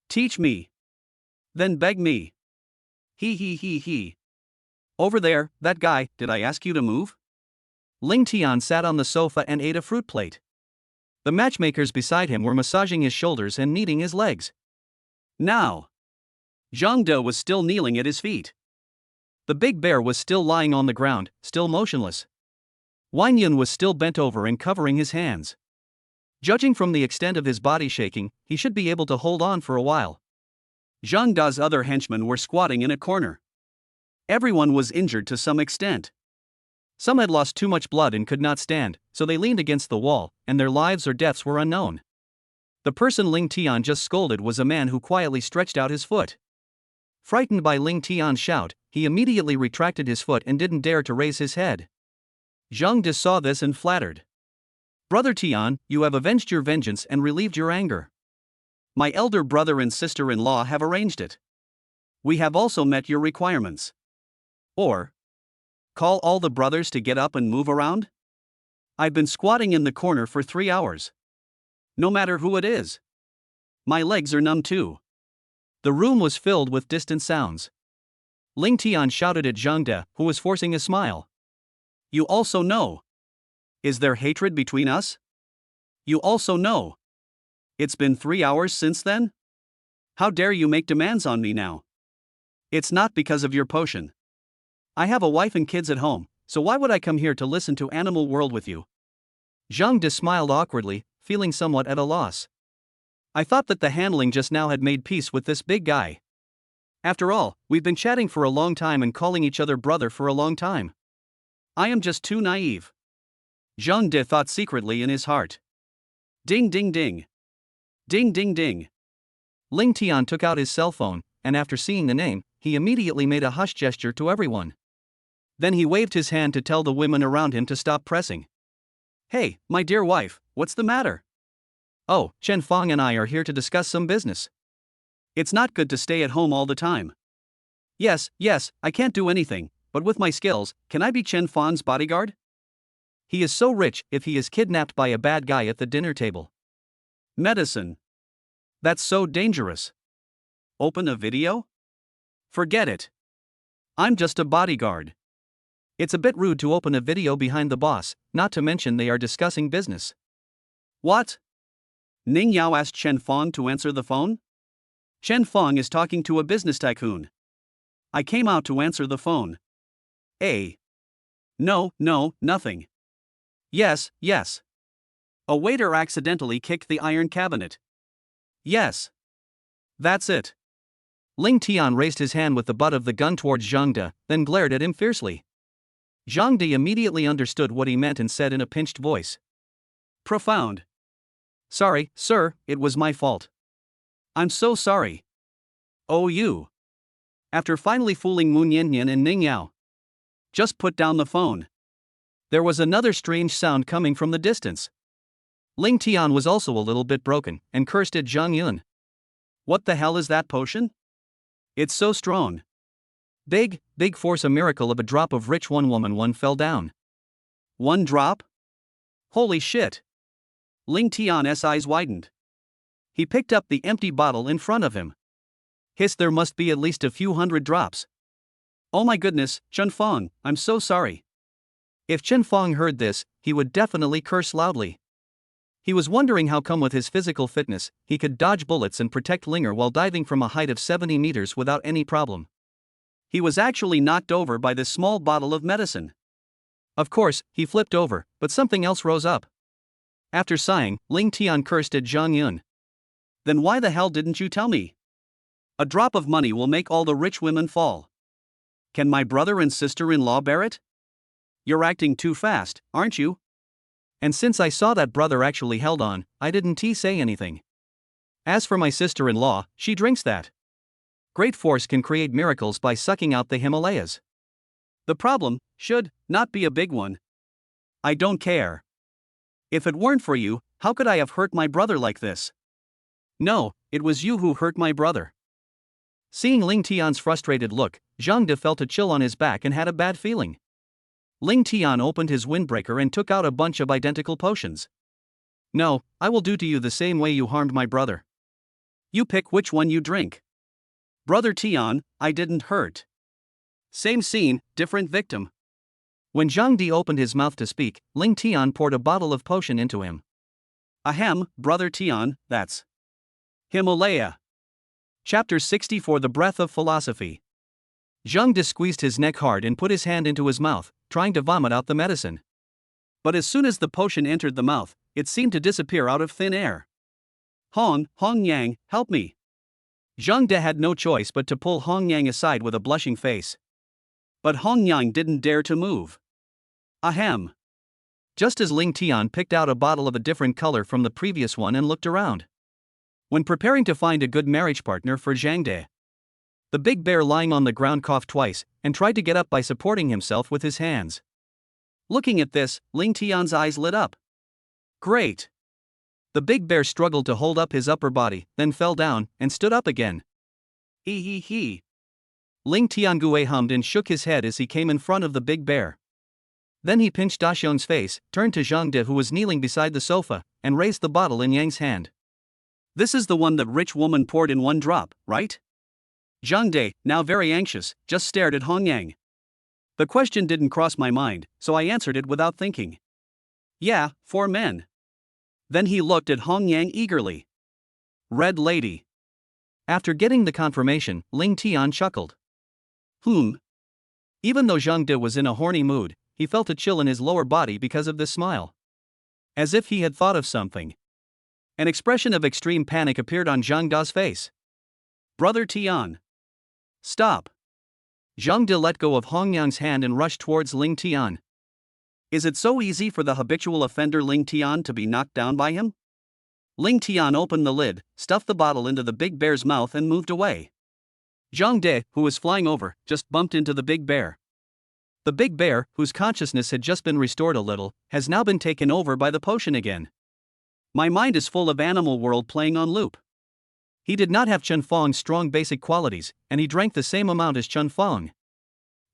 Teach me. Then beg me. He. Over there, that guy, did I ask you to move? Ling Tian sat on the sofa and ate a fruit plate. The matchmakers beside him were massaging his shoulders and kneading his legs. Now. Zhang De was still kneeling at his feet. The big bear was still lying on the ground, still motionless. Wang Yun was still bent over and covering his hands. Judging from the extent of his body shaking, he should be able to hold on for a while. Zhang Da's other henchmen were squatting in a corner. Everyone was injured to some extent. Some had lost too much blood and could not stand, so they leaned against the wall, and their lives or deaths were unknown. The person Ling Tian just scolded was a man who quietly stretched out his foot. Frightened by Ling Tian's shout, he immediately retracted his foot and didn't dare to raise his head. Zhang De saw this and flattered. Brother Tian, you have avenged your vengeance and relieved your anger. My elder brother and sister-in-law have arranged it. We have also met your requirements. Or, call all the brothers to get up and move around? I've been squatting in the corner for 3 hours. No matter who it is. My legs are numb too. The room was filled with distant sounds. Ling Tian shouted at Zhang De, who was forcing a smile. You also know. Is there hatred between us? You also know. It's been 3 hours since then? How dare you make demands on me now? It's not because of your potion. I have a wife and kids at home, so why would I come here to listen to Animal World with you? Zhang De smiled awkwardly, feeling somewhat at a loss. I thought that the handling just now had made peace with this big guy. After all, we've been chatting for a long time and calling each other brother for a long time. I am just too naive. Zhang De thought secretly in his heart. Ding ding ding. Ding ding ding. Ling Tian took out his cell phone, and after seeing the name, he immediately made a hush gesture to everyone. Then he waved his hand to tell the women around him to stop pressing. Hey, my dear wife, what's the matter? Oh, Chen Fong and I are here to discuss some business. It's not good to stay at home all the time. Yes, I can't do anything, but with my skills, can I be Chen Fong's bodyguard? He is so rich if he is kidnapped by a bad guy at the dinner table. Medicine. That's so dangerous. Open a video? Forget it. I'm just a bodyguard. It's a bit rude to open a video behind the boss, not to mention they are discussing business. What? Ning Yao asked Chen Fong to answer the phone. Chen Fong is talking to a business tycoon. I came out to answer the phone. No, nothing. Yes. A waiter accidentally kicked the iron cabinet. Yes. That's it. Ling Tian raised his hand with the butt of the gun towards Zhang De, then glared at him fiercely. Zhang De immediately understood what he meant and said in a pinched voice. Profound. Sorry, sir, it was my fault. I'm so sorry. Oh, you. After finally fooling Moon Yanyan and Ning Yao. Just put down the phone. There was another strange sound coming from the distance. Ling Tian was also a little bit broken, and cursed at Zhang Yun. What the hell is that potion? It's so strong. Big force, a miracle of a drop of rich one woman one fell down. One drop? Holy shit. Ling Tian's eyes widened. He picked up the empty bottle in front of him. Hissed, there must be at least a few hundred drops. Oh my goodness, Chen Feng, I'm so sorry. If Chen Feng heard this, he would definitely curse loudly. He was wondering how come with his physical fitness, he could dodge bullets and protect Linger while diving from a height of 70 meters without any problem. He was actually knocked over by this small bottle of medicine. Of course, he flipped over, but something else rose up. After sighing, Ling Tian cursed at Zhang Yun. Then why the hell didn't you tell me? A drop of money will make all the rich women fall. Can my brother and sister-in-law bear it? You're acting too fast, aren't you? And since I saw that brother actually held on, I didn't say anything. As for my sister-in-law, she drinks that. Great force can create miracles by sucking out the Himalayas. The problem should not be a big one. I don't care. If it weren't for you, how could I have hurt my brother like this? No, it was you who hurt my brother. Seeing Ling Tian's frustrated look, Zhang De felt a chill on his back and had a bad feeling. Ling Tian opened his windbreaker and took out a bunch of identical potions. No, I will do to you the same way you harmed my brother. You pick which one you drink. Brother Tian, I didn't hurt. Same scene, different victim. When Zhang Di opened his mouth to speak, Ling Tian poured a bottle of potion into him. Ahem, Brother Tian, that's Himalaya. Chapter 64, The Breath of Philosophy. Zhang De squeezed his neck hard and put his hand into his mouth, trying to vomit out the medicine. But as soon as the potion entered the mouth, it seemed to disappear out of thin air. Hong Yang, help me. Zhang De had no choice but to pull Hong Yang aside with a blushing face. But Hong Yang didn't dare to move. Ahem. Just as Ling Tian picked out a bottle of a different color from the previous one and looked around. When preparing to find a good marriage partner for Zhang De, the big bear lying on the ground coughed twice and tried to get up by supporting himself with his hands. Looking at this, Ling Tian's eyes lit up. Great! The big bear struggled to hold up his upper body, then fell down and stood up again. He. Ling Tiangue hummed and shook his head as he came in front of the big bear. Then he pinched Daxiong's face, turned to Zhang De who was kneeling beside the sofa, and raised the bottle in Yang's hand. This is the one that rich woman poured in one drop, right? Zhang De, now very anxious, just stared at Hong Yang. The question didn't cross my mind, so I answered it without thinking. Yeah, 4 men. Then he looked at Hong Yang eagerly. Red lady. After getting the confirmation, Ling Tian chuckled. Even though Zhang De was in a horny mood, he felt a chill in his lower body because of this smile. As if he had thought of something. An expression of extreme panic appeared on Zhang De's face. Brother Tian. Stop. Zhang De let go of Hong Yang's hand and rushed towards Ling Tian. Is it so easy for the habitual offender Ling Tian to be knocked down by him? Ling Tian opened the lid, stuffed the bottle into the big bear's mouth and moved away. Zhang De, who was flying over, just bumped into the big bear. The big bear, whose consciousness had just been restored a little, has now been taken over by the potion again. My mind is full of Animal World playing on loop. He did not have Chen Feng's strong basic qualities, and he drank the same amount as Chen Feng.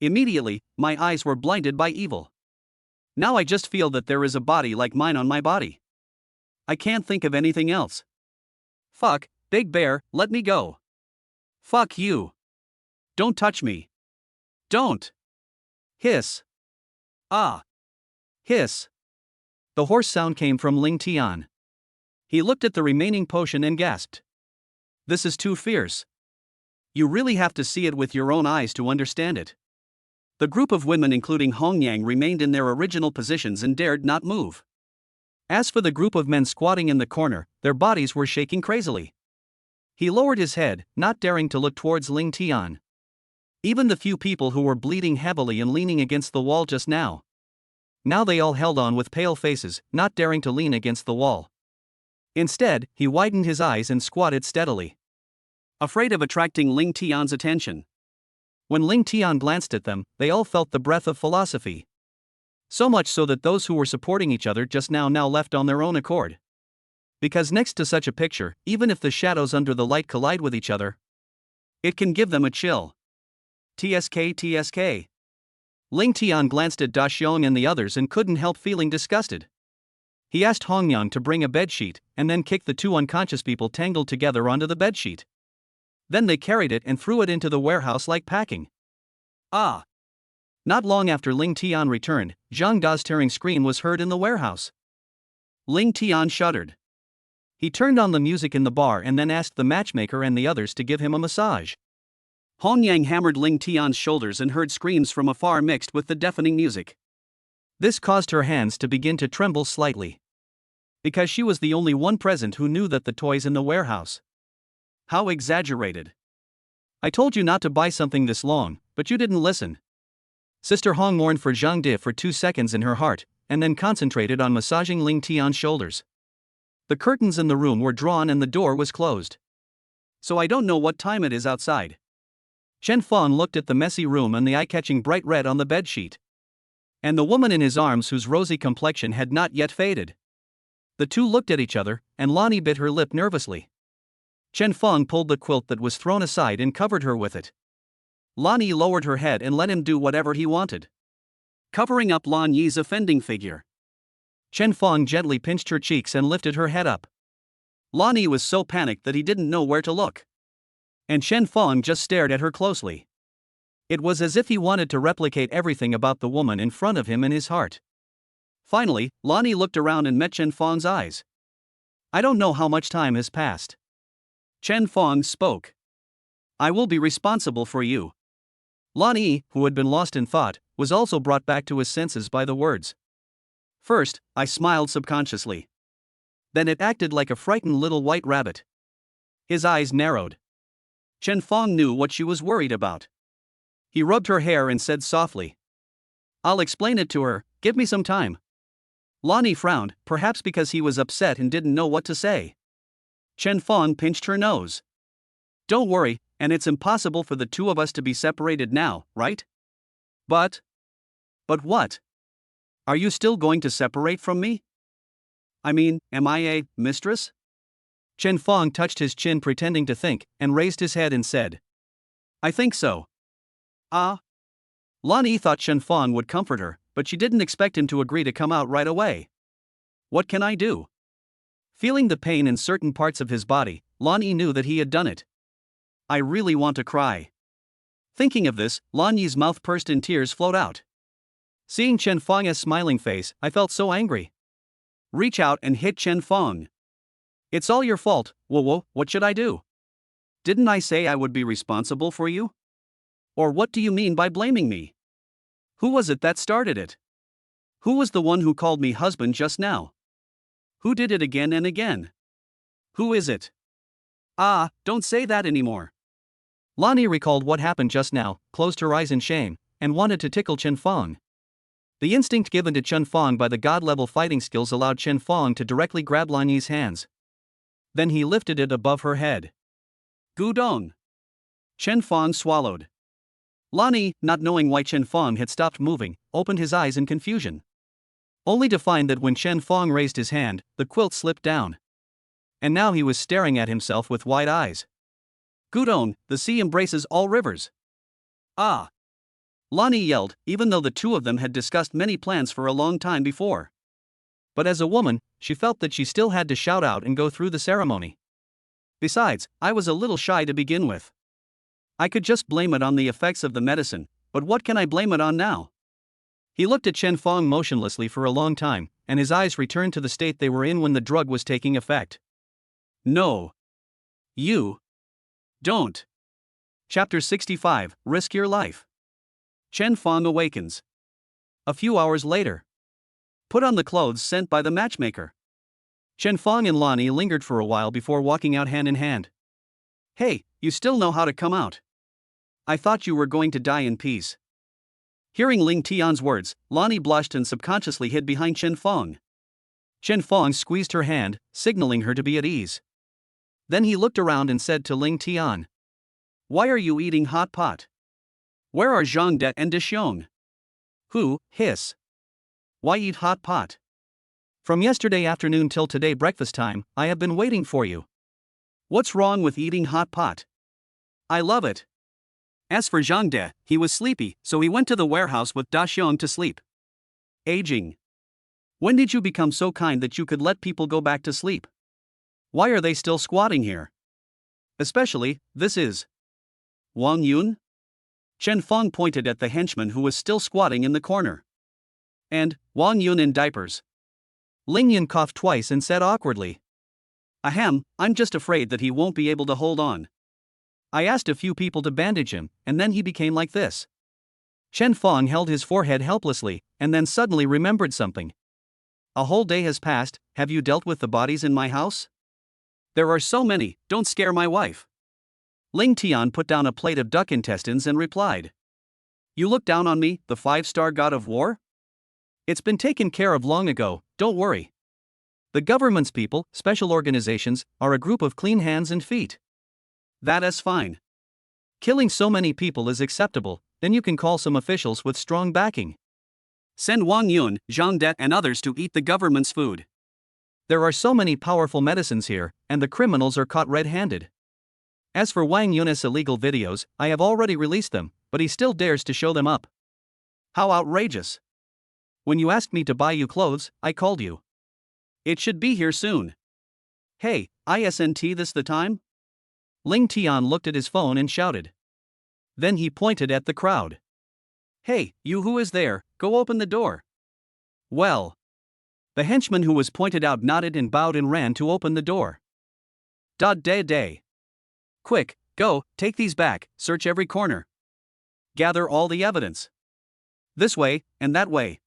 Immediately, my eyes were blinded by evil. Now I just feel that there is a body like mine on my body. I can't think of anything else. Fuck, big bear, let me go. Fuck you. Don't touch me. Don't. Hiss. Ah. Hiss. The hoarse sound came from Ling Tian. He looked at the remaining potion and gasped. This is too fierce. You really have to see it with your own eyes to understand it. The group of women including Hong Yang remained in their original positions and dared not move. As for the group of men squatting in the corner, their bodies were shaking crazily. He lowered his head, not daring to look towards Ling Tian. Even the few people who were bleeding heavily and leaning against the wall just now. Now they all held on with pale faces, not daring to lean against the wall. Instead, he widened his eyes and squatted steadily, afraid of attracting Ling Tian's attention. When Ling Tian glanced at them, they all felt the breath of philosophy. So much so that those who were supporting each other just now left on their own accord. Because next to such a picture, even if the shadows under the light collide with each other, it can give them a chill. TSK. Ling Tian glanced at Da Xiong and the others and couldn't help feeling disgusted. He asked Hongyang to bring a bedsheet, and then kicked the two unconscious people tangled together onto the bedsheet. Then they carried it and threw it into the warehouse like packing. Ah! Not long after Ling Tian returned, Zhang Da's tearing scream was heard in the warehouse. Ling Tian shuddered. He turned on the music in the bar and then asked the matchmaker and the others to give him a massage. Hongyang hammered Ling Tian's shoulders and heard screams from afar mixed with the deafening music. This caused her hands to begin to tremble slightly. Because she was the only one present who knew that the toys in the warehouse. How exaggerated. I told you not to buy something this long, but you didn't listen. Sister Hong mourned for Zhang De for 2 seconds in her heart, and then concentrated on massaging Ling Tian's shoulders. The curtains in the room were drawn and the door was closed. So I don't know what time it is outside. Chen Feng looked at the messy room and the eye-catching bright red on the bedsheet. And the woman in his arms whose rosy complexion had not yet faded. The two looked at each other, and Lonnie bit her lip nervously. Chen Feng pulled the quilt that was thrown aside and covered her with it. Lonnie lowered her head and let him do whatever he wanted, covering up Lan Yi's offending figure. Chen Feng gently pinched her cheeks and lifted her head up. Lonnie was so panicked that he didn't know where to look. And Chen Feng just stared at her closely. It was as if he wanted to replicate everything about the woman in front of him in his heart. Finally, Lonnie looked around and met Chen Feng's eyes. I don't know how much time has passed. Chen Feng spoke. I will be responsible for you. Lonnie, who had been lost in thought, was also brought back to his senses by the words. First, I smiled subconsciously. Then it acted like a frightened little white rabbit. His eyes narrowed. Chen Feng knew what she was worried about. He rubbed her hair and said softly, I'll explain it to her, give me some time. Lonnie frowned, perhaps because he was upset and didn't know what to say. Chen Feng pinched her nose. Don't worry, and it's impossible for the two of us to be separated now, right? But what? Are you still going to separate from me? I mean, am I a mistress? Chen Feng touched his chin pretending to think, and raised his head and said, I think so. Ah. Lonnie thought Chen Feng would comfort her, but she didn't expect him to agree to come out right away. What can I do? Feeling the pain in certain parts of his body, Lonnie knew that he had done it. I really want to cry. Thinking of this, Lonnie's mouth pursed and tears flowed out. Seeing Chen Feng's smiling face, I felt so angry. Reach out and hit Chen Feng. It's all your fault, Wo, what should I do? Didn't I say I would be responsible for you? Or what do you mean by blaming me? Who was it that started it? Who was the one who called me husband just now? Who did it again and again? Who is it? Ah, don't say that anymore. Lonnie recalled what happened just now, closed her eyes in shame, and wanted to tickle Chen Feng. The instinct given to Chen Feng by the god-level fighting skills allowed Chen Feng to directly grab Lonnie's hands. Then he lifted it above her head. Gudong. Chen Feng swallowed. Lonnie, not knowing why Chen Feng had stopped moving, opened his eyes in confusion. Only to find that when Chen Feng raised his hand, the quilt slipped down. And now he was staring at himself with wide eyes. Gudong, the sea embraces all rivers. Ah! Lonnie yelled, even though the two of them had discussed many plans for a long time before. But as a woman, she felt that she still had to shout out and go through the ceremony. Besides, I was a little shy to begin with. I could just blame it on the effects of the medicine, but what can I blame it on now? He looked at Chen Feng motionlessly for a long time, and his eyes returned to the state they were in when the drug was taking effect. No. You. Don't. Chapter 65, Risk Your Life. Chen Feng awakens. A few hours later. Put on the clothes sent by the matchmaker. Chen Feng and Lonnie lingered for a while before walking out hand in hand. Hey, you still know how to come out. I thought you were going to die in peace. Hearing Ling Tian's words, Lonnie blushed and subconsciously hid behind Chen Feng. Chen Feng squeezed her hand, signaling her to be at ease. Then he looked around and said to Ling Tian, Why are you eating hot pot? Where are Zhang De and Dexiong? Who, hiss? Why eat hot pot? From yesterday afternoon till today breakfast time, I have been waiting for you. What's wrong with eating hot pot? I love it. As for Zhang De, he was sleepy, so he went to the warehouse with Da Xiong to sleep. Aging. When did you become so kind that you could let people go back to sleep? Why are they still squatting here? Especially, this is Wang Yun? Chen Feng pointed at the henchman who was still squatting in the corner. And Wang Yun in diapers. Ling Yun coughed twice and said awkwardly, Ahem, I'm just afraid that he won't be able to hold on. I asked a few people to bandage him, and then he became like this. Chen Feng held his forehead helplessly, and then suddenly remembered something. A whole day has passed, have you dealt with the bodies in my house? There are so many, don't scare my wife. Ling Tian put down a plate of duck intestines and replied. You look down on me, the 5-star god of war? It's been taken care of long ago, don't worry. The government's people, special organizations, are a group of clean hands and feet. That is fine. Killing so many people is acceptable, then you can call some officials with strong backing. Send Wang Yun, Zhang De and others to eat the government's food. There are so many powerful medicines here, and the criminals are caught red-handed. As for Wang Yun's illegal videos, I have already released them, but he still dares to show them up. How outrageous. When you asked me to buy you clothes, I called you. It should be here soon. Hey, isn't this the time? Ling Tian looked at his phone and shouted. Then he pointed at the crowd. Hey, you who is there, go open the door. Well. The henchman who was pointed out nodded and bowed and ran to open the door. Day. Quick, go, take these back, search every corner. Gather all the evidence. This way, and that way.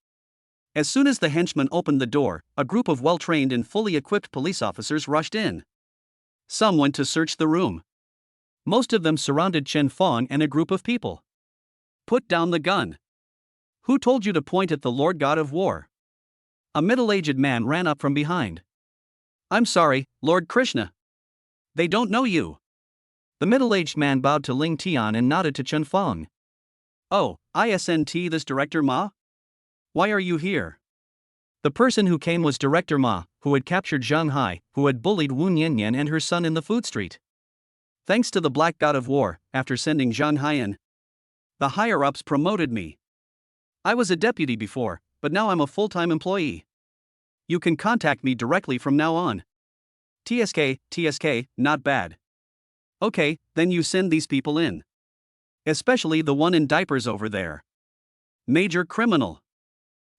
As soon as the henchman opened the door, a group of well-trained and fully equipped police officers rushed in. Some went to search the room. Most of them surrounded Chen Feng and a group of people. Put down the gun. Who told you to point at the Lord God of War? A middle-aged man ran up from behind. I'm sorry, Lord Krishna. They don't know you. The middle-aged man bowed to Ling Tian and nodded to Chen Feng. Oh, isn't this Director Ma? Why are you here? The person who came was Director Ma, who had captured Zhang Hai, who had bullied Wu Nianyan and her son in the food street. Thanks to the Black God of War, after sending Zhang Hai in, the higher-ups promoted me. I was a deputy before, but now I'm a full-time employee. You can contact me directly from now on. TSK, not bad. Okay, then you send these people in. Especially the one in diapers over there. Major criminal.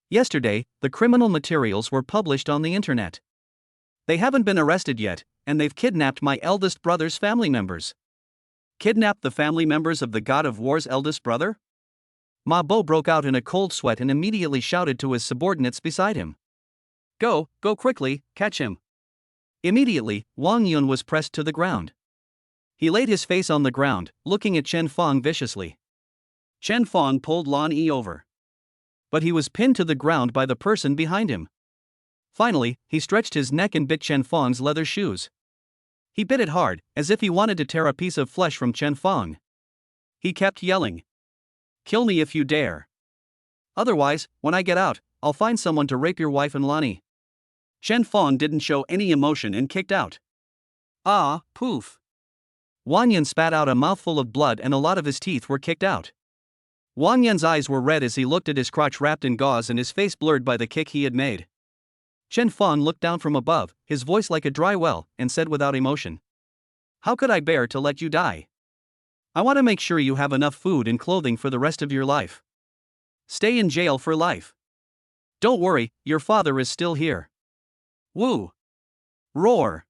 Yesterday, the criminal materials were published on the internet. They haven't been arrested yet, and they've kidnapped my eldest brother's family members. Kidnapped the family members of the God of War's eldest brother? Ma Bo broke out in a cold sweat and immediately shouted to his subordinates beside him. Go quickly, catch him. Immediately, Wang Yun was pressed to the ground. He laid his face on the ground, looking at Chen Feng viciously. Chen Feng pulled Lan Yi over. But he was pinned to the ground by the person behind him. Finally, he stretched his neck and bit Chen Feng's leather shoes. He bit it hard, as if he wanted to tear a piece of flesh from Chen Feng. He kept yelling. Kill me if you dare. Otherwise, when I get out, I'll find someone to rape your wife and Lani. Chen Feng didn't show any emotion and kicked out. Ah, poof. Wang Yun spat out a mouthful of blood and a lot of his teeth were kicked out. Wang Yun's eyes were red as he looked at his crotch wrapped in gauze and his face blurred by the kick he had made. Chen Feng looked down from above, his voice like a dry well, and said without emotion. How could I bear to let you die? I want to make sure you have enough food and clothing for the rest of your life. Stay in jail for life. Don't worry, your father is still here. Woo! Roar!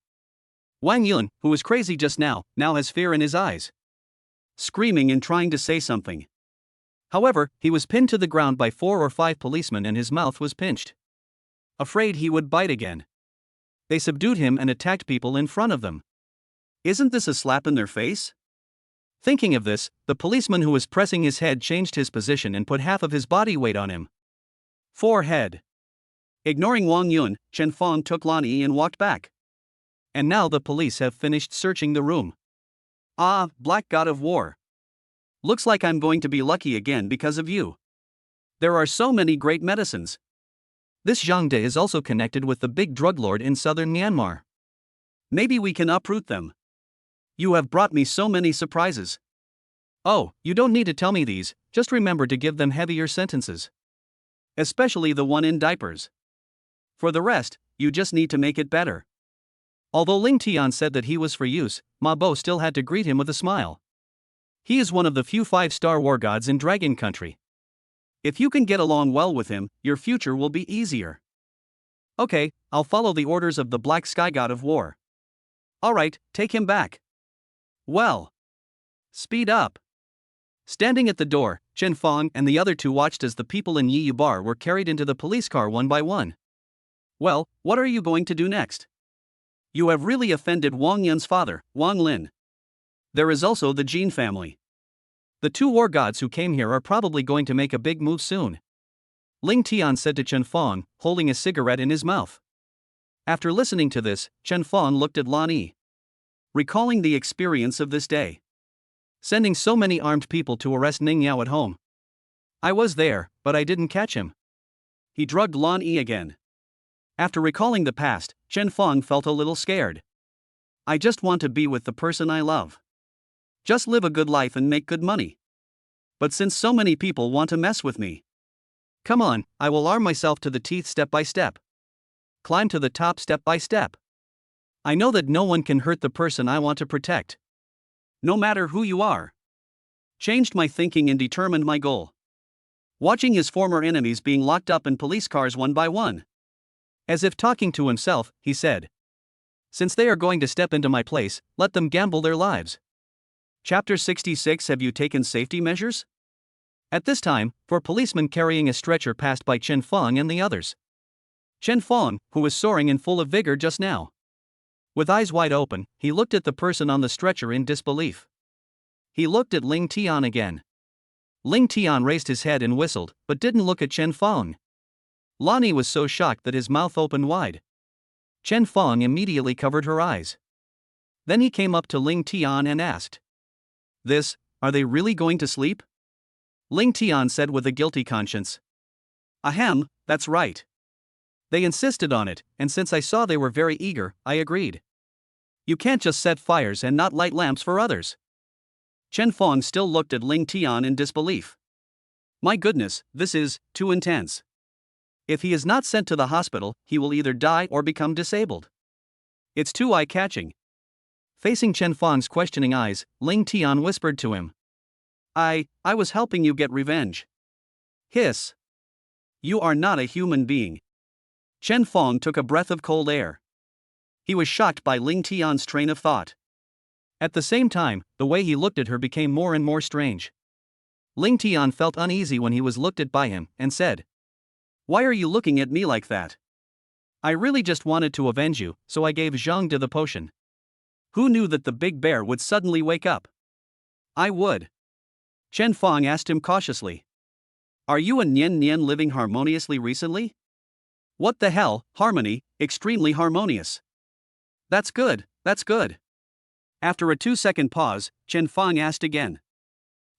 Wang Yun, who was crazy just now has fear in his eyes. Screaming and trying to say something. However, he was pinned to the ground by 4 or 5 policemen and his mouth was pinched. Afraid he would bite again. They subdued him and attacked people in front of them. Isn't this a slap in their face? Thinking of this, the policeman who was pressing his head changed his position and put half of his body weight on him. Forehead. Ignoring Wang Yun, Chen Feng took Lan Yi and walked back. And now the police have finished searching the room. Ah, Black God of War. Looks like I'm going to be lucky again because of you. There are so many great medicines. This Zhang De is also connected with the big drug lord in southern Myanmar. Maybe we can uproot them. You have brought me so many surprises. Oh, you don't need to tell me these, just remember to give them heavier sentences. Especially the one in diapers. For the rest, you just need to make it better. Although Ling Tian said that he was for use, Ma Bo still had to greet him with a smile. He is one of the few 5-star war gods in Dragon Country. If you can get along well with him, your future will be easier. Okay, I'll follow the orders of the Black Sky God of War. Alright, take him back. Well. Speed up. Standing at the door, Chen Fong and the other two watched as the people in Yiyu Bar were carried into the police car one by one. Well, what are you going to do next? You have really offended Wang Yun's father, Wang Lin. There is also the Jin family. The two war gods who came here are probably going to make a big move soon. Ling Tian said to Chen Fong, holding a cigarette in his mouth. After listening to this, Chen Fong looked at Lan Yi. Recalling the experience of this day. Sending so many armed people to arrest Ning Yao at home. I was there, but I didn't catch him. He drugged Lan Yi again. After recalling the past, Chen Fong felt a little scared. I just want to be with the person I love. Just live a good life and make good money. But since so many people want to mess with me. Come on, I will arm myself to the teeth step by step. Climb to the top step by step. I know that no one can hurt the person I want to protect. No matter who you are. Changed my thinking and determined my goal. Watching his former enemies being locked up in police cars one by one. As if talking to himself, he said. Since they are going to step into my place, let them gamble their lives. Chapter 66. Have you taken safety measures? At this time, four policemen carrying a stretcher passed by Chen Fong and the others. Chen Fong, who was soaring and full of vigor just now. With eyes wide open, he looked at the person on the stretcher in disbelief. He looked at Ling Tian again. Ling Tian raised his head and whistled, but didn't look at Chen Fong. Lan Yi was so shocked that his mouth opened wide. Chen Fong immediately covered her eyes. Then he came up to Ling Tian and asked. Are they really going to sleep? Ling Tian said with a guilty conscience. Ahem, that's right. They insisted on it, and since I saw they were very eager, I agreed. You can't just set fires and not light lamps for others. Chen Fong still looked at Ling Tian in disbelief. My goodness, this is too intense. If he is not sent to the hospital, he will either die or become disabled. It's too eye-catching. Facing Chen Fong's questioning eyes, Ling Tian whispered to him. I was helping you get revenge. Hiss. You are not a human being. Chen Fong took a breath of cold air. He was shocked by Ling Tian's train of thought. At the same time, the way he looked at her became more and more strange. Ling Tian felt uneasy when he was looked at by him, and said, Why are you looking at me like that? I really just wanted to avenge you, so I gave Zhang De the potion. Who knew that the big bear would suddenly wake up? I would. Chen Fong asked him cautiously. Are you and Nian Nian living harmoniously recently? What the hell, harmony, extremely harmonious. That's good, that's good. After a 2-second pause, Chen Fong asked again.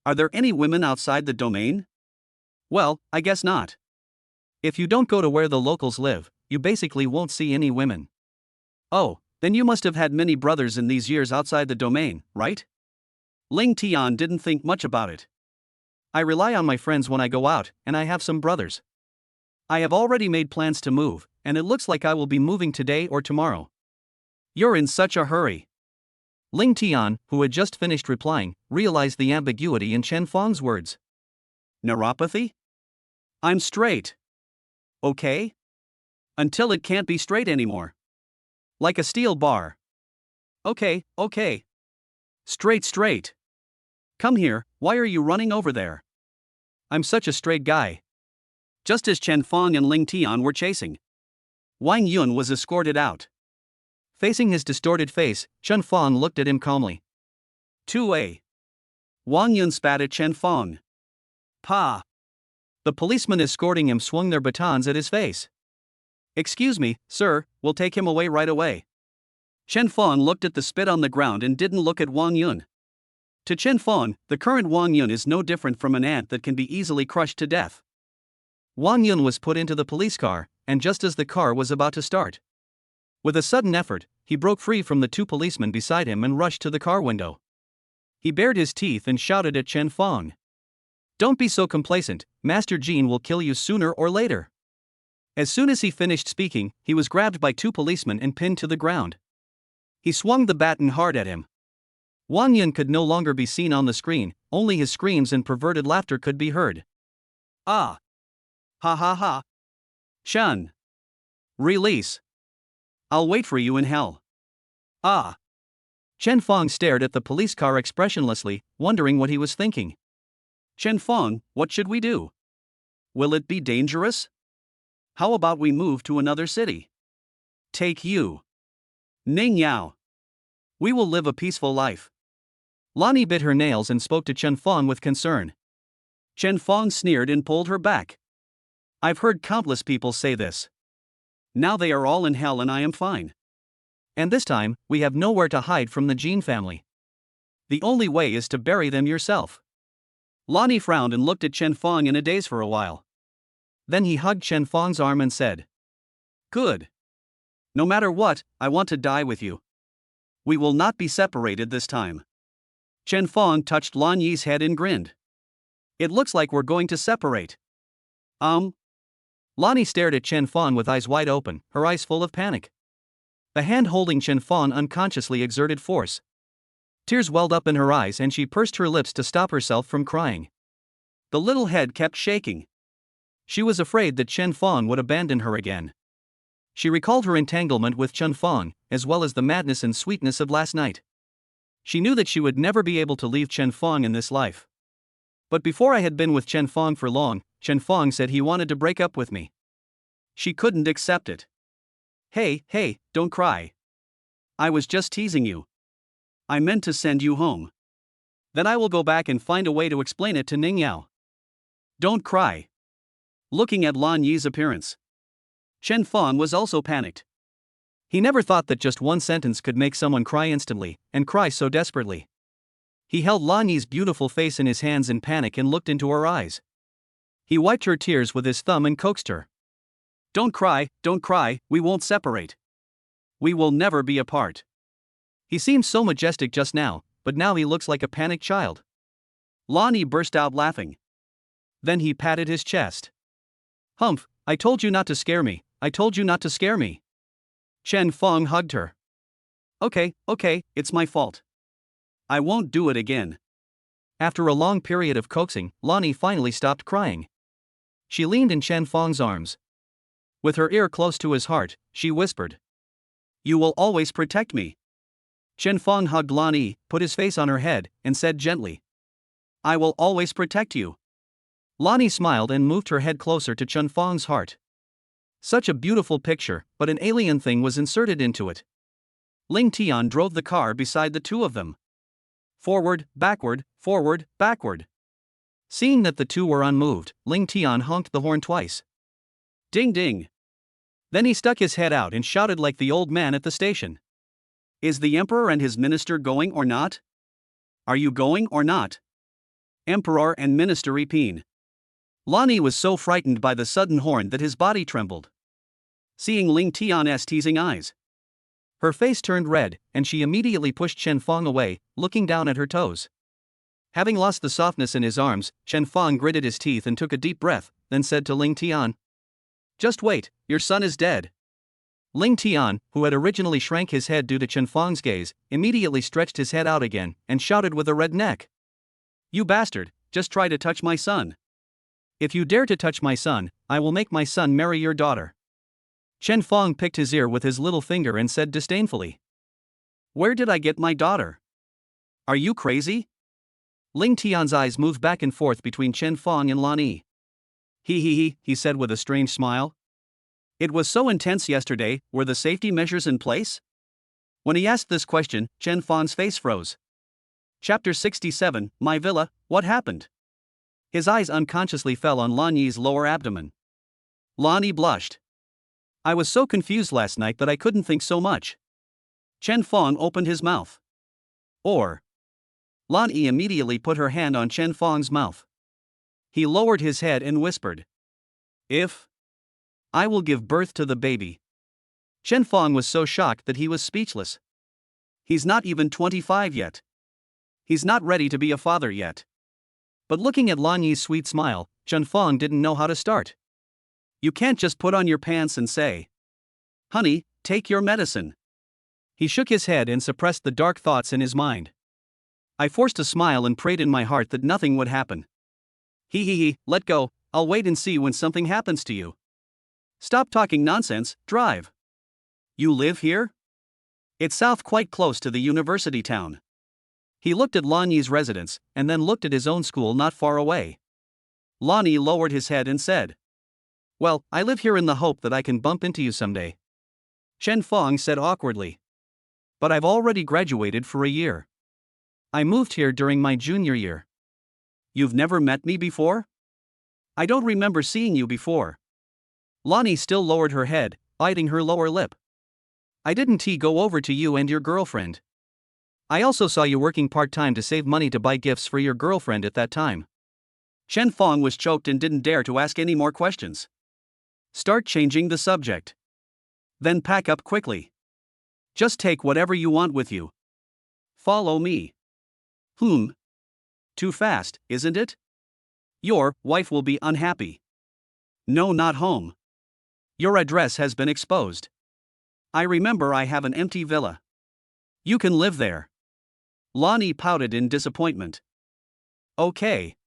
Are there any women outside the domain? Well, I guess not. If you don't go to where the locals live, you basically won't see any women. Oh, then you must have had many brothers in these years outside the domain, right? Ling Tian didn't think much about it. I rely on my friends when I go out, and I have some brothers. I have already made plans to move, and it looks like I will be moving today or tomorrow. You're in such a hurry. Ling Tian, who had just finished replying, realized the ambiguity in Chen Fong's words. Neuropathy? I'm straight. Okay? Until it can't be straight anymore. Like a steel bar. Okay. Straight. Come here, why are you running over there? I'm such a straight guy. Just as Chen Fong and Ling Tian were chasing, Wang Yun was escorted out. Facing his distorted face, Chen Fong looked at him calmly. 2A. Wang Yun spat at Chen Fong. Pa. The policemen escorting him swung their batons at his face. Excuse me, sir, we'll take him away right away. Chen Fong looked at the spit on the ground and didn't look at Wang Yun. To Chen Fong, the current Wang Yun is no different from an ant that can be easily crushed to death. Wang Yun was put into the police car, and just as the car was about to start, with a sudden effort, he broke free from the two policemen beside him and rushed to the car window. He bared his teeth and shouted at Chen Fong. Don't be so complacent, Master Jean will kill you sooner or later. As soon as he finished speaking, he was grabbed by 2 policemen and pinned to the ground. He swung the baton hard at him. Wang Yun could no longer be seen on the screen, only his screams and perverted laughter could be heard. Ah! Ha ha ha! Shun! Release! I'll wait for you in hell. Ah! Chen Fong stared at the police car expressionlessly, wondering what he was thinking. Chen Fong, what should we do? Will it be dangerous? How about we move to another city? Take you. Ning Yao. We will live a peaceful life. Lani bit her nails and spoke to Chen Fong with concern. Chen Fong sneered and pulled her back. I've heard countless people say this. Now they are all in hell and I am fine. And this time, we have nowhere to hide from the Jin family. The only way is to bury them yourself. Lani frowned and looked at Chen Fong in a daze for a while. Then he hugged Chen Fong's arm and said, Good. No matter what, I want to die with you. We will not be separated this time. Chen Fong touched Lan Yi's head and grinned. It looks like we're going to separate. Lani stared at Chen Fong with eyes wide open, her eyes full of panic. The hand holding Chen Fong unconsciously exerted force. Tears welled up in her eyes and she pursed her lips to stop herself from crying. The little head kept shaking. She was afraid that Chen Fong would abandon her again. She recalled her entanglement with Chen Fong, as well as the madness and sweetness of last night. She knew that she would never be able to leave Chen Fong in this life. But before I had been with Chen Fong for long, Chen Fong said he wanted to break up with me. She couldn't accept it. Hey, don't cry. I was just teasing you. I meant to send you home. Then I will go back and find a way to explain it to Ning Yao. Don't cry. Looking at Lan Yi's appearance, Chen Fong was also panicked. He never thought that just one sentence could make someone cry instantly, and cry so desperately. He held Lan Yi's beautiful face in his hands in panic and looked into her eyes. He wiped her tears with his thumb and coaxed her. Don't cry, we won't separate. We will never be apart. He seemed so majestic just now, but now he looks like a panicked child. Lani burst out laughing. Then he patted his chest. Humph, I told you not to scare me, Chen Fong hugged her. Okay, it's my fault. I won't do it again. After a long period of coaxing, Lani finally stopped crying. She leaned in Chen Fong's arms. With her ear close to his heart, she whispered, You will always protect me. Chen Fong hugged Lani, put his face on her head, and said gently, I will always protect you. Lani smiled and moved her head closer to Chen Fong's heart. Such a beautiful picture, but an alien thing was inserted into it. Ling Tian drove the car beside the two of them. Forward, backward. Seeing that the two were unmoved, Ling Tian honked the horn twice. Ding ding. Then he stuck his head out and shouted like the old man at the station. Is the emperor and his minister going or not? Are you going or not? Emperor and minister repeen. Lani was so frightened by the sudden horn that his body trembled. Seeing Ling Tian's teasing eyes, her face turned red, and she immediately pushed Chen Fong away, looking down at her toes. Having lost the softness in his arms, Chen Fong gritted his teeth and took a deep breath, then said to Ling Tian, Just wait, your son is dead. Ling Tian, who had originally shrank his head due to Chen Fong's gaze, immediately stretched his head out again, and shouted with a red neck. You bastard, just try to touch my son. If you dare to touch my son, I will make my son marry your daughter. Chen Fong picked his ear with his little finger and said disdainfully, Where did I get my daughter? Are you crazy? Ling Tian's eyes moved back and forth between Chen Fong and Lani. He said with a strange smile. It was so intense yesterday, were the safety measures in place? When he asked this question, Chen Fong's face froze. Chapter 67, My Villa, What Happened? His eyes unconsciously fell on Lan Yi's lower abdomen. Lani blushed. I was so confused last night that I couldn't think so much. Chen Fong opened his mouth. Lan Yi immediately put her hand on Chen Fong's mouth. He lowered his head and whispered, If I will give birth to the baby. Chen Fong was so shocked that he was speechless. He's not even 25 yet. He's not ready to be a father yet. But looking at Lan Yi's sweet smile, Chen Fong didn't know how to start. You can't just put on your pants and say, "Honey, take your medicine." He shook his head and suppressed the dark thoughts in his mind. I forced a smile and prayed in my heart that nothing would happen. He, let go, I'll wait and see when something happens to you. Stop talking nonsense, drive. You live here? It's south, quite close to the university town. He looked at Lanyi's residence, and then looked at his own school not far away. Lanyi lowered his head and said, "Well, I live here in the hope that I can bump into you someday." Chen Fong said awkwardly. "But I've already graduated for a year. I moved here during my junior year." "You've never met me before?" "I don't remember seeing you before." Lanyi still lowered her head, biting her lower lip. "I didn't go over to you and your girlfriend. I also saw you working part-time to save money to buy gifts for your girlfriend at that time." Chen Fong was choked and didn't dare to ask any more questions. "Start changing the subject. Then pack up quickly. Just take whatever you want with you. Follow me." Too fast, isn't it? Your wife will be unhappy. No, not home. Your address has been exposed. I remember I have an empty villa. You can live there. Lanyi pouted in disappointment. "Okay.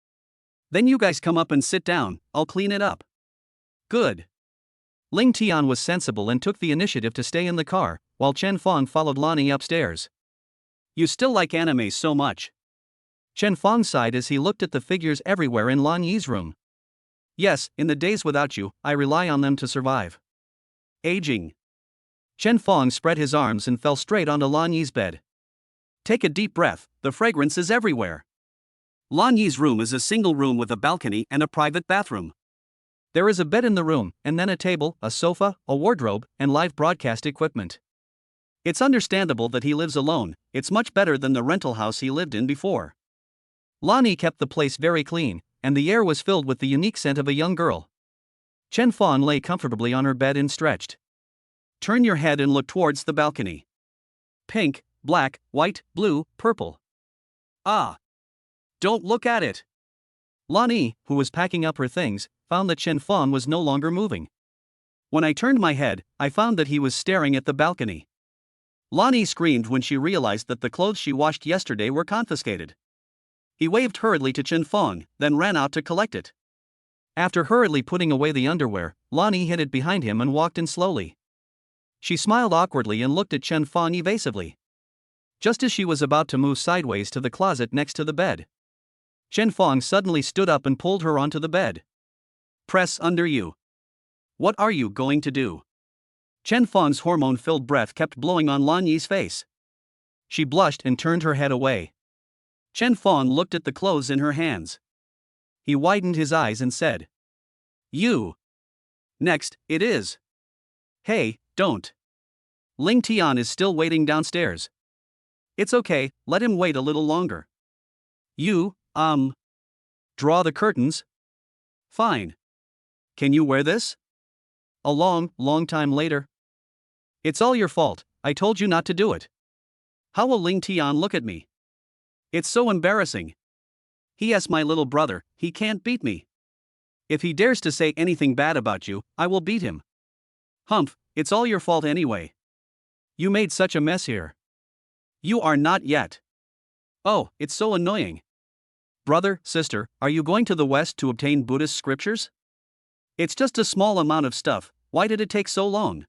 Then you guys come up and sit down, I'll clean it up." "Good." Ling Tian was sensible and took the initiative to stay in the car, while Chen Fong followed Lanyi upstairs. "You still like anime so much?" Chen Fong sighed as he looked at the figures everywhere in Lanyi's room. "Yes, in the days without you, I rely on them to survive." "Aging." Chen Fong spread his arms and fell straight onto Lanyi's bed. "Take a deep breath, the fragrance is everywhere." Lanyi's room is a single room with a balcony and a private bathroom. There is a bed in the room, and then a table, a sofa, a wardrobe, and live broadcast equipment. It's understandable that he lives alone, it's much better than the rental house he lived in before. Lanyi kept the place very clean, and the air was filled with the unique scent of a young girl. Chen Fong lay comfortably on her bed and stretched. "Turn your head and look towards the balcony. Pink, black, white, blue, purple. Ah! Don't look at it." Lanyi, who was packing up her things, found that Chen Fong was no longer moving. When I turned my head, I found that he was staring at the balcony. Lanyi screamed when she realized that the clothes she washed yesterday were confiscated. He waved hurriedly to Chen Fong, then ran out to collect it. After hurriedly putting away the underwear, Lanyi hid it behind him and walked in slowly. She smiled awkwardly and looked at Chen Fong evasively. Just as she was about to move sideways to the closet next to the bed, Chen Fong suddenly stood up and pulled her onto the bed. "Press under you. What are you going to do?" Chen Fong's hormone-filled breath kept blowing on Lanyi's face. She blushed and turned her head away. Chen Fong looked at the clothes in her hands. He widened his eyes and said, "You. Next, it is." "Hey, don't. Ling Tian is still waiting downstairs." "It's okay, let him wait a little longer." "You, draw the curtains." "Fine. Can you wear this?" A long time later. "It's all your fault, I told you not to do it." "How will Ling Tian look at me? It's so embarrassing. He is my little brother, he can't beat me. If he dares to say anything bad about you, I will beat him." "Humph, it's all your fault anyway. You made such a mess here." "You are not yet." "Oh, it's so annoying. Brother, sister, are you going to the West to obtain Buddhist scriptures?" "It's just a small amount of stuff, why did it take so long?"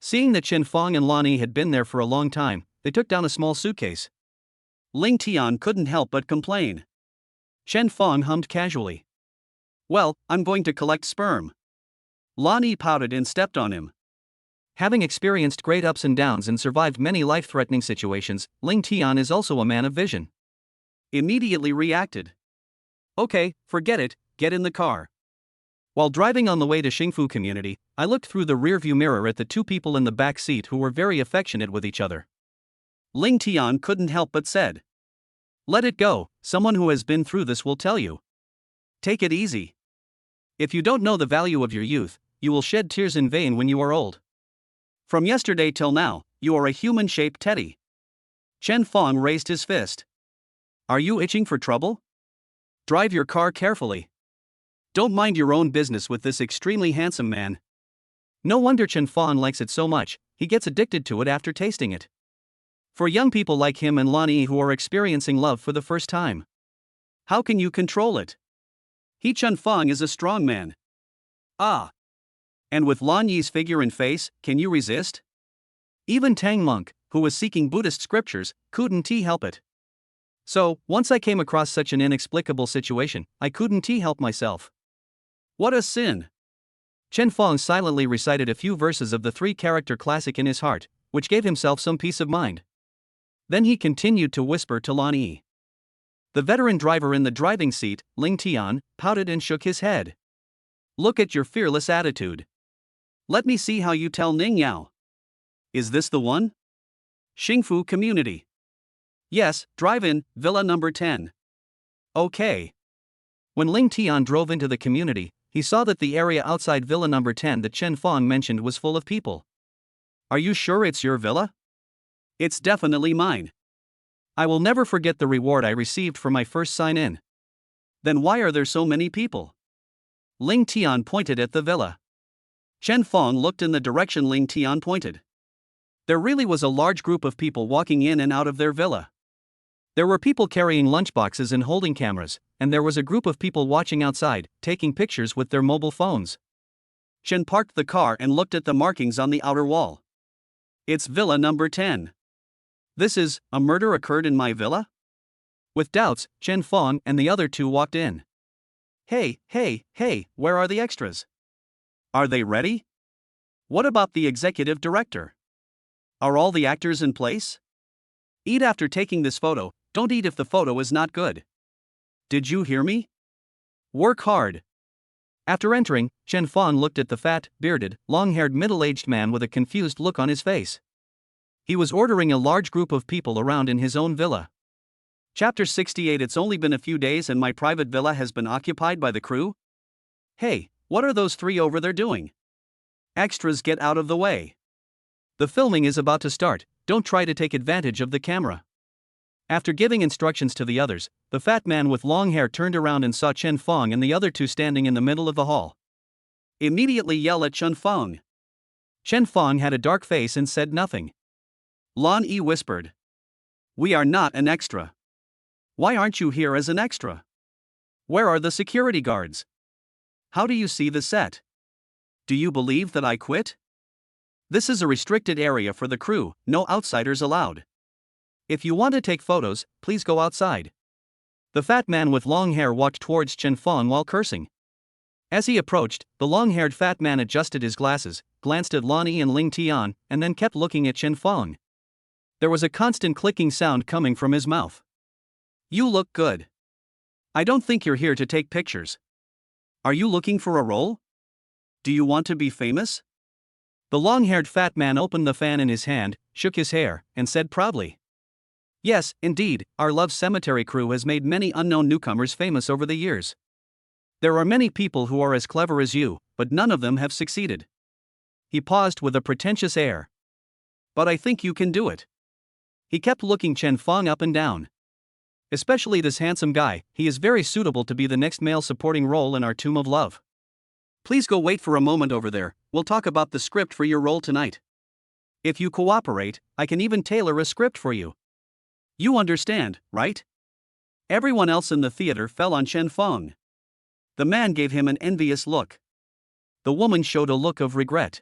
Seeing that Chen Fong and Lanyi had been there for a long time, they took down a small suitcase. Ling Tian couldn't help but complain. Chen Fong hummed casually. "Well, I'm going to collect sperm." Lanyi pouted and stepped on him. Having experienced great ups and downs and survived many life-threatening situations, Ling Tian is also a man of vision. Immediately reacted. "Okay, forget it, get in the car." While driving on the way to Xingfu Community, I looked through the rearview mirror at the two people in the back seat who were very affectionate with each other. Ling Tian couldn't help but said, "Let it go, someone who has been through this will tell you. Take it easy. If you don't know the value of your youth, you will shed tears in vain when you are old. From yesterday till now, you are a human-shaped teddy." Chen Fong raised his fist. "Are you itching for trouble? Drive your car carefully." Don't mind your own business with this extremely handsome man. No wonder Chen Fong likes it so much, he gets addicted to it after tasting it. For young people like him and Lan Yi who are experiencing love for the first time, how can you control it? He Chen Fong is a strong man. Ah. And with Lan Yi's figure and face, can you resist? Even Tang Monk, who was seeking Buddhist scriptures, couldn't help it. So, once I came across such an inexplicable situation, I couldn't help myself. What a sin! Chen Fong silently recited a few verses of the three-character classic in his heart, which gave himself some peace of mind. Then he continued to whisper to Lan Yi. The veteran driver in the driving seat, Ling Tian, pouted and shook his head. Look at your fearless attitude. Let me see how you tell Ning Yao. Is this the one? Xingfu Community. Yes, drive-in, Villa number 10. Okay. When Ling Tian drove into the community, he saw that the area outside Villa number 10 that Chen Fong mentioned was full of people. Are you sure it's your villa? It's definitely mine. I will never forget the reward I received for my first sign-in. Then why are there so many people? Ling Tian pointed at the villa. Chen Fong looked in the direction Ling Tian pointed. There really was a large group of people walking in and out of their villa. There were people carrying lunchboxes and holding cameras, and there was a group of people watching outside, taking pictures with their mobile phones. Chen parked the car and looked at the markings on the outer wall. It's Villa number 10. This is, a murder occurred in my villa? With doubts, Chen Fong and the other two walked in. Hey, where are the extras? Are they ready? What about the executive director? Are all the actors in place? Eat after taking this photo, don't eat if the photo is not good. Did you hear me? Work hard. After entering, Chen Fong looked at the fat, bearded, long-haired middle-aged man with a confused look on his face. He was ordering a large group of people around in his own villa. Chapter 68. It's only been a few days and my private villa has been occupied by the crew? Hey, what are those three over there doing? Extras, get out of the way. The filming is about to start, don't try to take advantage of the camera. After giving instructions to the others, the fat man with long hair turned around and saw Chen Fong and the other two standing in the middle of the hall. Immediately yell at Chen Fong. Chen Fong had a dark face and said nothing. Lan Yi whispered. We are not an extra. Why aren't you here as an extra? Where are the security guards? How do you see the set? Do you believe that I quit? This is a restricted area for the crew, no outsiders allowed. If you want to take photos, please go outside. The fat man with long hair walked towards Chen Fong while cursing. As he approached, the long-haired fat man adjusted his glasses, glanced at Lan Yi and Ling Tian, and then kept looking at Chen Fong. There was a constant clicking sound coming from his mouth. You look good. I don't think you're here to take pictures. Are you looking for a role? Do you want to be famous? The long-haired fat man opened the fan in his hand, shook his hair, and said proudly. Yes, indeed, our Love Cemetery crew has made many unknown newcomers famous over the years. There are many people who are as clever as you, but none of them have succeeded. He paused with a pretentious air. But I think you can do it. He kept looking Chen Fong up and down. Especially this handsome guy, he is very suitable to be the next male supporting role in our Tomb of Love. Please go wait for a moment over there, we'll talk about the script for your role tonight. If you cooperate, I can even tailor a script for you. You understand, right? Everyone else in the theater fell on Chen Fong. The man gave him an envious look. The woman showed a look of regret.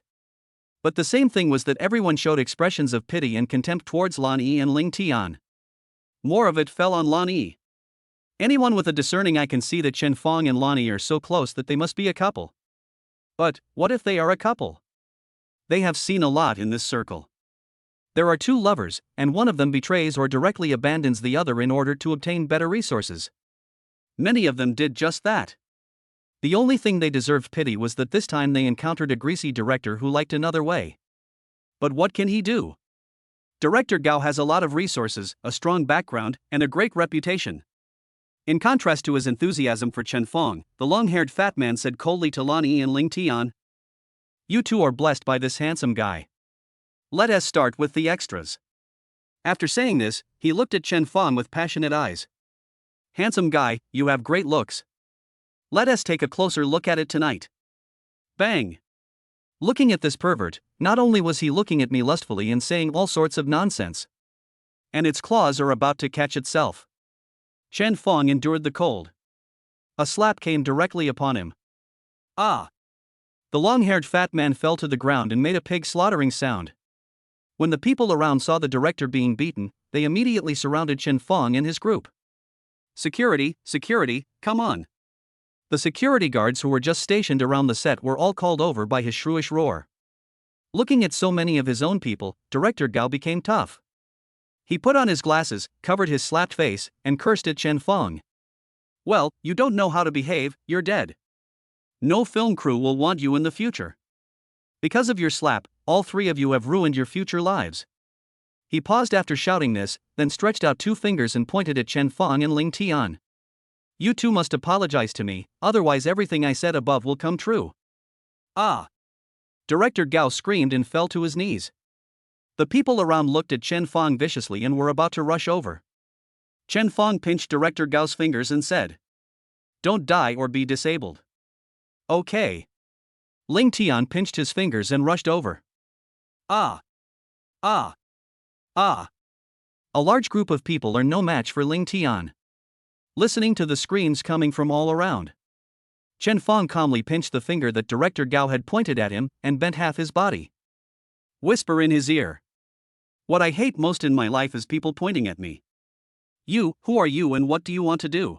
But the same thing was that everyone showed expressions of pity and contempt towards Lan Yi and Ling Tian. More of it fell on Lan Yi. Anyone with a discerning eye can see that Chen Fong and Lan Yi are so close that they must be a couple. But, what if they are a couple? They have seen a lot in this circle. There are two lovers, and one of them betrays or directly abandons the other in order to obtain better resources. Many of them did just that. The only thing they deserved pity was that this time they encountered a greasy director who liked another way. But what can he do? Director Gao has a lot of resources, a strong background, and a great reputation. In contrast to his enthusiasm for Chen Fong, the long-haired fat man said coldly to Lan Yi and Ling Tian, You two are blessed by this handsome guy. Let us start with the extras. After saying this, he looked at Chen Fong with passionate eyes. Handsome guy, you have great looks. Let us take a closer look at it tonight. Bang! Looking at this pervert, not only was he looking at me lustfully and saying all sorts of nonsense, and its claws are about to catch itself. Chen Fong endured the cold. A slap came directly upon him. Ah! The long-haired fat man fell to the ground and made a pig slaughtering sound. When the people around saw the director being beaten, they immediately surrounded Chen Fong and his group. Security, security, come on. The security guards who were just stationed around the set were all called over by his shrewish roar. Looking at so many of his own people, Director Gao became tough. He put on his glasses, covered his slapped face, and cursed at Chen Fong. Well, you don't know how to behave, you're dead. No film crew will want you in the future. Because of your slap, all three of you have ruined your future lives. He paused after shouting this, then stretched out two fingers and pointed at Chen Fong and Ling Tian. You two must apologize to me, otherwise everything I said above will come true. Ah! Director Gao screamed and fell to his knees. The people around looked at Chen Fong viciously and were about to rush over. Chen Fong pinched Director Gao's fingers and said, "Don't die or be disabled." Okay. Ling Tian pinched his fingers and rushed over. Ah! Ah! Ah! A large group of people are no match for Ling Tian. Listening to the screams coming from all around, Chen Fong calmly pinched the finger that Director Gao had pointed at him and bent half his body. Whisper in his ear. What I hate most in my life is people pointing at me. You, who are you and what do you want to do?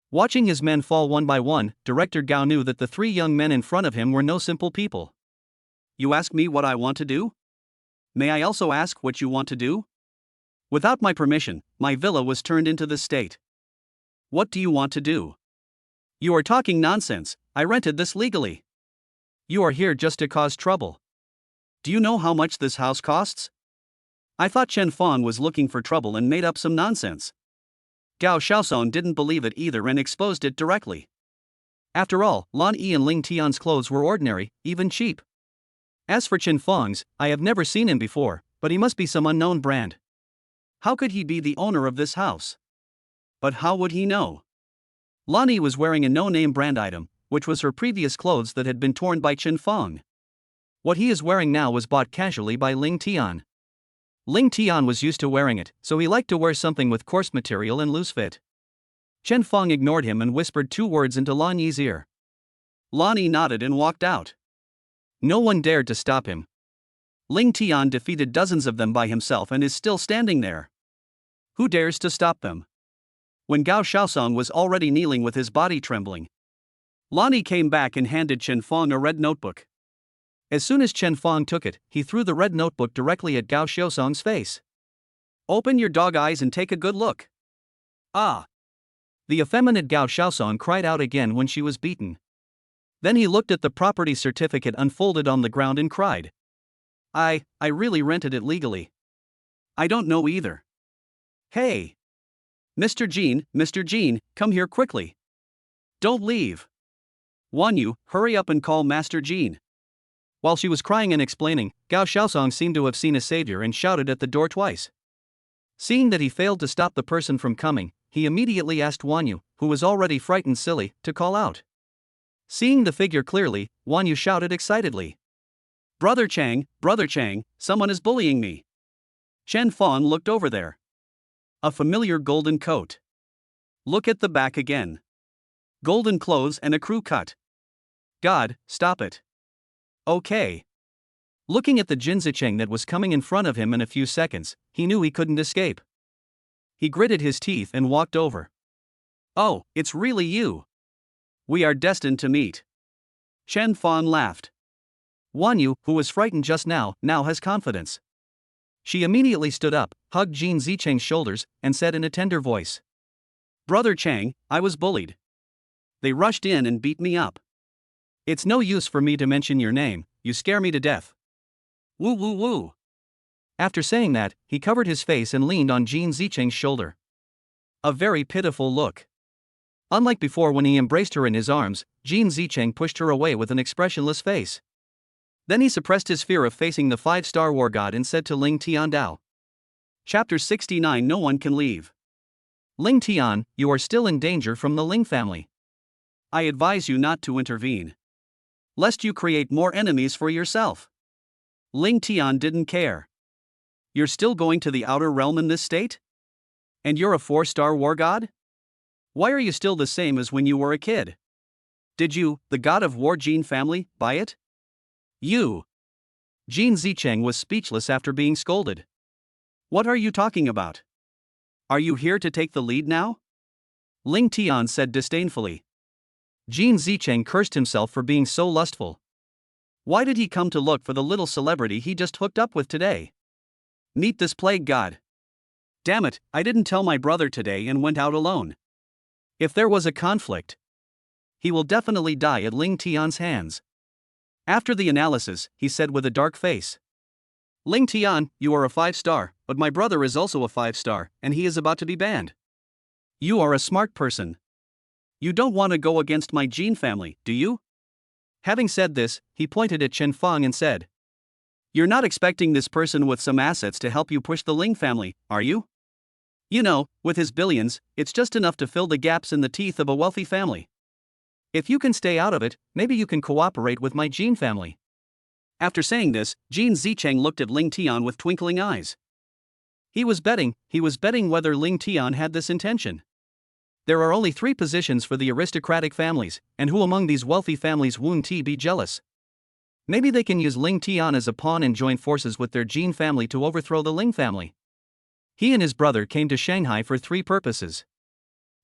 Watching his men fall one by one, Director Gao knew that the three young men in front of him were no simple people. You ask me what I want to do? May I also ask what you want to do? Without my permission, my villa was turned into this state. What do you want to do? You are talking nonsense, I rented this legally. You are here just to cause trouble. Do you know how much this house costs? I thought Chen Fong was looking for trouble and made up some nonsense. Gao Xiaosong didn't believe it either and exposed it directly. After all, Lan Yi and Ling Tian's clothes were ordinary, even cheap. As for Chen Fong's, I have never seen him before, but he must be some unknown brand. How could he be the owner of this house? But how would he know? Lan Yi was wearing a no-name brand item, which was her previous clothes that had been torn by Chen Fong. What he is wearing now was bought casually by Ling Tian. Ling Tian was used to wearing it, so he liked to wear something with coarse material and loose fit. Chen Fong ignored him and whispered two words into Lan Yi's ear. Lan Yi nodded and walked out. No one dared to stop him. Ling Tian defeated dozens of them by himself and is still standing there. Who dares to stop them? When Gao Xiaosong was already kneeling with his body trembling, Lan Yi came back and handed Chen Fong a red notebook. As soon as Chen Fong took it, he threw the red notebook directly at Gao Xiaosong's face. Open your dog eyes and take a good look. Ah! The effeminate Gao Xiaosong cried out again when she was beaten. Then he looked at the property certificate unfolded on the ground and cried. I really rented it legally. I don't know either. Hey! Mr. Jean, come here quickly. Don't leave. Wan Yu, hurry up and call Master Jean. While she was crying and explaining, Gao Xiaosong seemed to have seen a savior and shouted at the door twice. Seeing that he failed to stop the person from coming, he immediately asked Wan Yu, who was already frightened silly, to call out. Seeing the figure clearly, Wan Yu shouted excitedly. Brother Chang, someone is bullying me. Chen Fong looked over there. A familiar golden coat. Look at the back again. Golden clothes and a crew cut. God, stop it. Okay. Looking at the Jinzicheng that was coming in front of him in a few seconds, he knew he couldn't escape. He gritted his teeth and walked over. Oh, it's really you. We are destined to meet. Chen Fong laughed. Wan Yu, who was frightened just now has confidence. She immediately stood up, hugged Jin Zicheng's shoulders, and said in a tender voice. Brother Chang, I was bullied. They rushed in and beat me up. It's no use for me to mention your name, you scare me to death. Woo woo woo. After saying that, he covered his face and leaned on Jin Zicheng's shoulder. A very pitiful look. Unlike before when he embraced her in his arms, Jin Zicheng pushed her away with an expressionless face. Then he suppressed his fear of facing the five-star war god and said to Ling Tian Dao. Chapter 69 No one can leave. Ling Tian, you are still in danger from the Ling family. I advise you not to intervene, lest you create more enemies for yourself. Ling Tian didn't care. You're still going to the outer realm in this state? And you're a 4-star war god? Why are you still the same as when you were a kid? Did you, the god of war Jin family, buy it? You. Jin Zicheng was speechless after being scolded. What are you talking about? Are you here to take the lead now? Ling Tian said disdainfully. Jin Zicheng cursed himself for being so lustful. Why did he come to look for the little celebrity he just hooked up with today? Meet this plague god. Damn it, I didn't tell my brother today and went out alone. If there was a conflict, he will definitely die at Ling Tian's hands. After the analysis, he said with a dark face. Ling Tian, you are a 5-star, but my brother is also a 5-star, and he is about to be banned. You are a smart person. You don't want to go against my Jin family, do you? Having said this, he pointed at Chen Feng and said, You're not expecting this person with some assets to help you push the Ling family, are you? You know, with his billions, it's just enough to fill the gaps in the teeth of a wealthy family. If you can stay out of it, maybe you can cooperate with my Jin family. After saying this, Jin Zicheng looked at Ling Tian with twinkling eyes. He was betting whether Ling Tian had this intention. There are only 3 positions for the aristocratic families, and who among these wealthy families wouldn't be jealous? Maybe they can use Ling Tian as a pawn and join forces with their Jin family to overthrow the Ling family. He and his brother came to Shanghai for 3 purposes.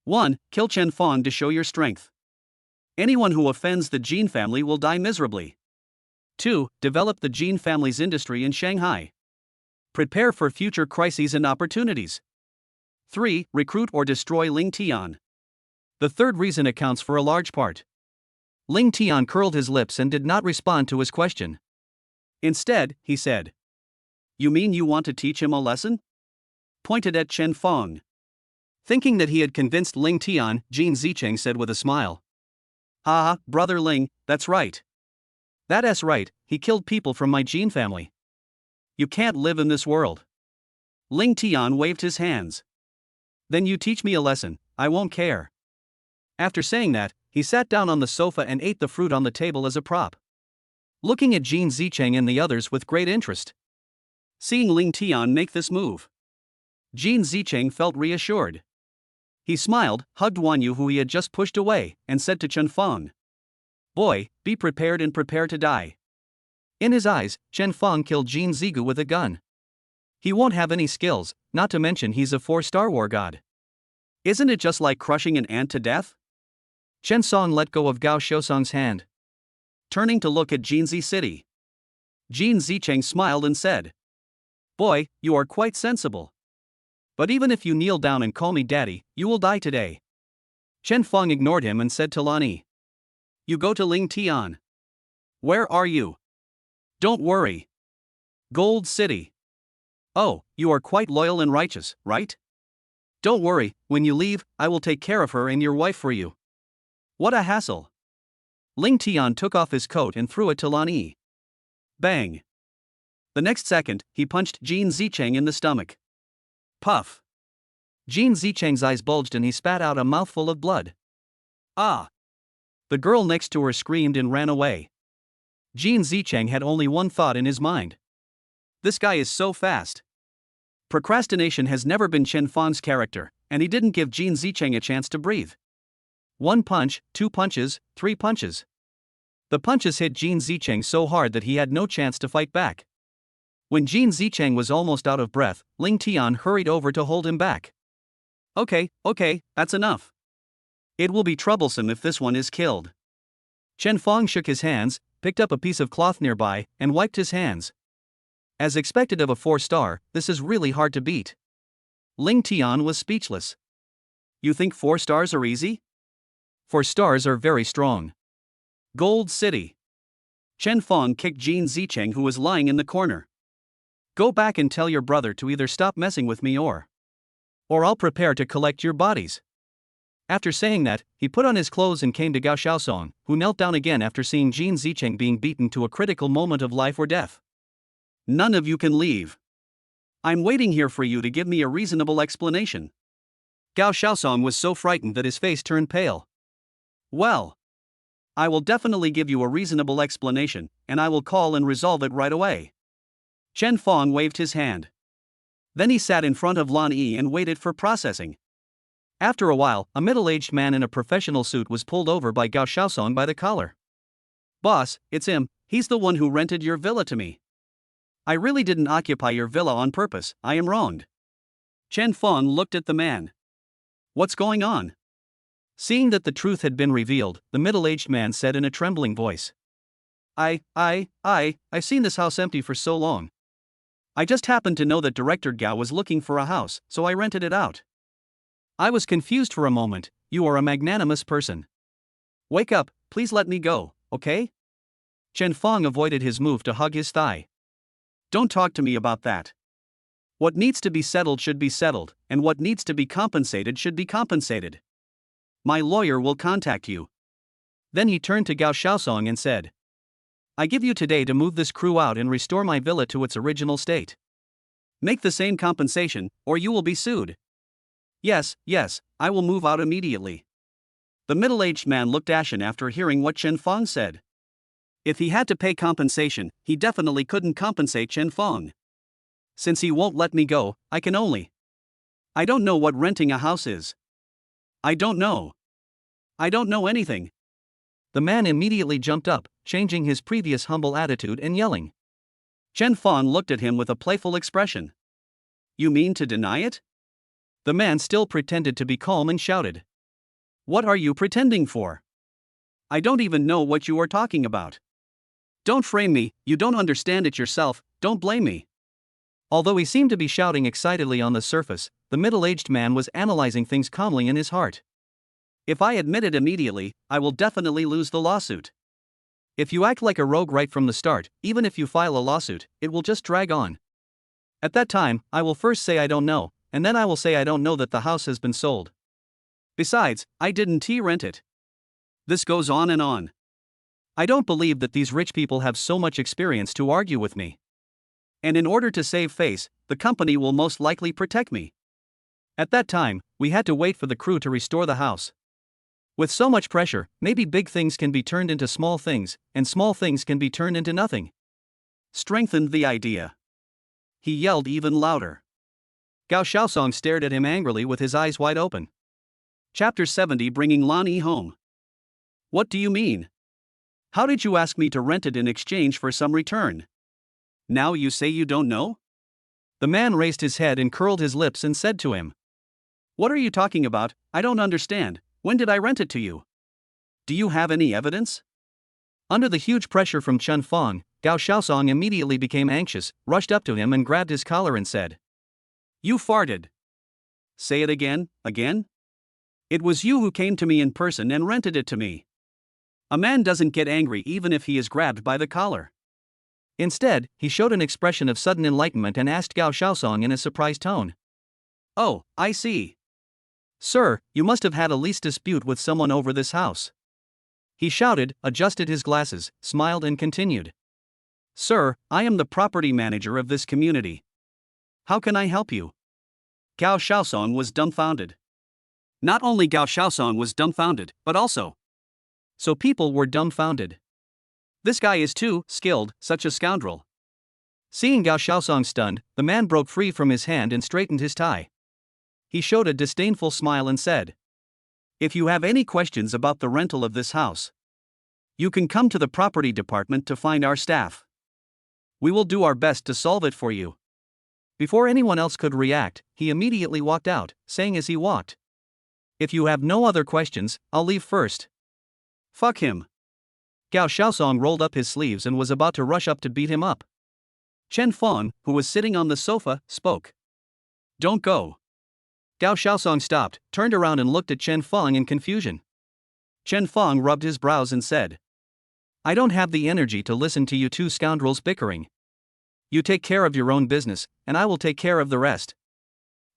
1. Kill Chen Feng to show your strength. Anyone who offends the Jin family will die miserably. 2. Develop the Jin family's industry in Shanghai. Prepare for future crises and opportunities. 3. Recruit or destroy Ling Tian. The third reason accounts for a large part. Ling Tian curled his lips and did not respond to his question. Instead, he said, You mean you want to teach him a lesson? Pointed at Chen Feng. Thinking that he had convinced Ling Tian, Jin Zicheng said with a smile. Ah, brother Ling, that's right. That's right, he killed people from my Jin family. You can't live in this world. Ling Tian waved his hands. Then you teach me a lesson, I won't care. After saying that, he sat down on the sofa and ate the fruit on the table as a prop. Looking at Jin Zicheng and the others with great interest. Seeing Ling Tian make this move, Jin Zicheng felt reassured. He smiled, hugged Wanyu who he had just pushed away, and said to Chen Feng, Boy, be prepared and prepare to die. In his eyes, Chen Feng killed Jin Zigu with a gun. He won't have any skills, not to mention he's a 4-star war god. Isn't it just like crushing an ant to death? Chen Song let go of Gao Shousong's hand, turning to look at Jinzi City. Jin Zicheng smiled and said, Boy, you are quite sensible. But even if you kneel down and call me daddy, you will die today. Chen Feng ignored him and said to Lani, You go to Ling Tian. Where are you? Don't worry. Gold City. Oh, you are quite loyal and righteous, right? Don't worry, when you leave, I will take care of her and your wife for you. What a hassle. Ling Tian took off his coat and threw it to Lani. Bang. The next second, he punched Jin Zicheng in the stomach. Puff. Jin Zicheng's eyes bulged and he spat out a mouthful of blood. Ah! The girl next to her screamed and ran away. Jin Zicheng had only one thought in his mind. This guy is so fast. Procrastination has never been Chen Feng's character, and he didn't give Jin Zicheng a chance to breathe. 1 punch, 2 punches, 3 punches. The punches hit Jin Zicheng so hard that he had no chance to fight back. When Jin Zicheng was almost out of breath, Ling Tian hurried over to hold him back. Okay, that's enough. It will be troublesome if this one is killed. Chen Feng shook his hands, picked up a piece of cloth nearby, and wiped his hands. As expected of a 4-star, this is really hard to beat. Ling Tian was speechless. You think 4 stars are easy? 4 stars are very strong. Gold City. Chen Feng kicked Jin Zicheng who was lying in the corner. Go back and tell your brother to either stop messing with me or I'll prepare to collect your bodies. After saying that, he put on his clothes and came to Gao Shaosong, who knelt down again after seeing Jin Zicheng being beaten to a critical moment of life or death. None of you can leave. I'm waiting here for you to give me a reasonable explanation. Gao Shaosong was so frightened that his face turned pale. Well, I will definitely give you a reasonable explanation, and I will call and resolve it right away. Chen Fong waved his hand. Then he sat in front of Lan Yi and waited for processing. After a while, a middle-aged man in a professional suit was pulled over by Gao Xiaosong by the collar. "Boss, it's him, he's the one who rented your villa to me. I really didn't occupy your villa on purpose, I am wronged." Chen Fong looked at the man. "What's going on?" Seeing that the truth had been revealed, the middle-aged man said in a trembling voice. I've seen this house empty for so long. I just happened to know that Director Gao was looking for a house, so I rented it out. I was confused for a moment. You are a magnanimous person. Wake up, please let me go, okay? Chen Fong avoided his move to hug his thigh. Don't talk to me about that. What needs to be settled should be settled, and what needs to be compensated should be compensated. My lawyer will contact you. Then he turned to Gao Xiaosong and said, I give you today to move this crew out and restore my villa to its original state. Make the same compensation, or you will be sued. Yes, I will move out immediately. The middle-aged man looked ashen after hearing what Chen Fong said. If he had to pay compensation, he definitely couldn't compensate Chen Fong. Since he won't let me go, I don't know what renting a house is. I don't know anything. The man immediately jumped up, changing his previous humble attitude and yelling. Chen Fong looked at him with a playful expression. You mean to deny it? The man still pretended to be calm and shouted. What are you pretending for? I don't even know what you are talking about. Don't frame me, you don't understand it yourself, don't blame me. Although he seemed to be shouting excitedly on the surface, the middle-aged man was analyzing things calmly in his heart. If I admit it immediately, I will definitely lose the lawsuit. If you act like a rogue right from the start, even if you file a lawsuit, it will just drag on. At that time, I will first say I don't know, and then I will say I don't know that the house has been sold. Besides, I didn't rent it. This goes on and on. I don't believe that these rich people have so much experience to argue with me. And in order to save face, the company will most likely protect me. At that time, we had to wait for the crew to restore the house. With so much pressure, maybe big things can be turned into small things, and small things can be turned into nothing. Strengthened the idea. He yelled even louder. Gao Xiaosong stared at him angrily with his eyes wide open. Chapter 70 Bringing Lan Yi home. What do you mean? How did you ask me to rent it in exchange for some return? Now you say you don't know? The man raised his head and curled his lips and said to him. What are you talking about? I don't understand. When did I rent it to you? Do you have any evidence? Under the huge pressure from Chen Fong, Gao Xiaosong immediately became anxious, rushed up to him and grabbed his collar and said. You farted. Say it again. It was you who came to me in person and rented it to me. A man doesn't get angry even if he is grabbed by the collar. Instead, he showed an expression of sudden enlightenment and asked Gao Xiaosong in a surprised tone. Oh, I see. Sir, you must have had a lease dispute with someone over this house. He shouted, adjusted his glasses, smiled and continued. Sir, I am the property manager of this community. How can I help you? Gao Xiaosong was dumbfounded. Not only Gao Xiaosong was dumbfounded, but also. So people were dumbfounded. This guy is too skilled, such a scoundrel. Seeing Gao Xiaosong stunned, the man broke free from his hand and straightened his tie. He showed a disdainful smile and said, If you have any questions about the rental of this house, you can come to the property department to find our staff. We will do our best to solve it for you. Before anyone else could react, he immediately walked out, saying as he walked, If you have no other questions, I'll leave first. Fuck him. Gao Xiaosong rolled up his sleeves and was about to rush up to beat him up. Chen Fong, who was sitting on the sofa, spoke. Don't go. Gao Xiaosong stopped, turned around and looked at Chen Fong in confusion. Chen Fong rubbed his brows and said, I don't have the energy to listen to you two scoundrels bickering. You take care of your own business, and I will take care of the rest.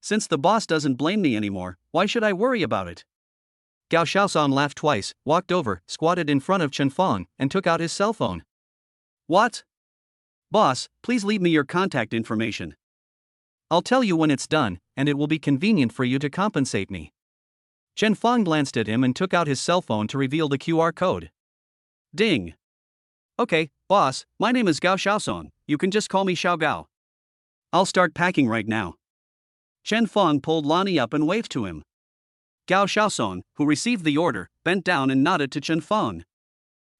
Since the boss doesn't blame me anymore, why should I worry about it? Gao Xiaosong laughed twice, walked over, squatted in front of Chen Fong, and took out his cell phone. What? Boss, please leave me your contact information. I'll tell you when it's done, and it will be convenient for you to compensate me. Chen Fong glanced at him and took out his cell phone to reveal the QR code. Ding. Okay, boss, my name is Gao Xiaosong, you can just call me Xiao Gao. I'll start packing right now. Chen Feng pulled Lonnie up and waved to him. Gao Xiaosong, who received the order, bent down and nodded to Chen Feng.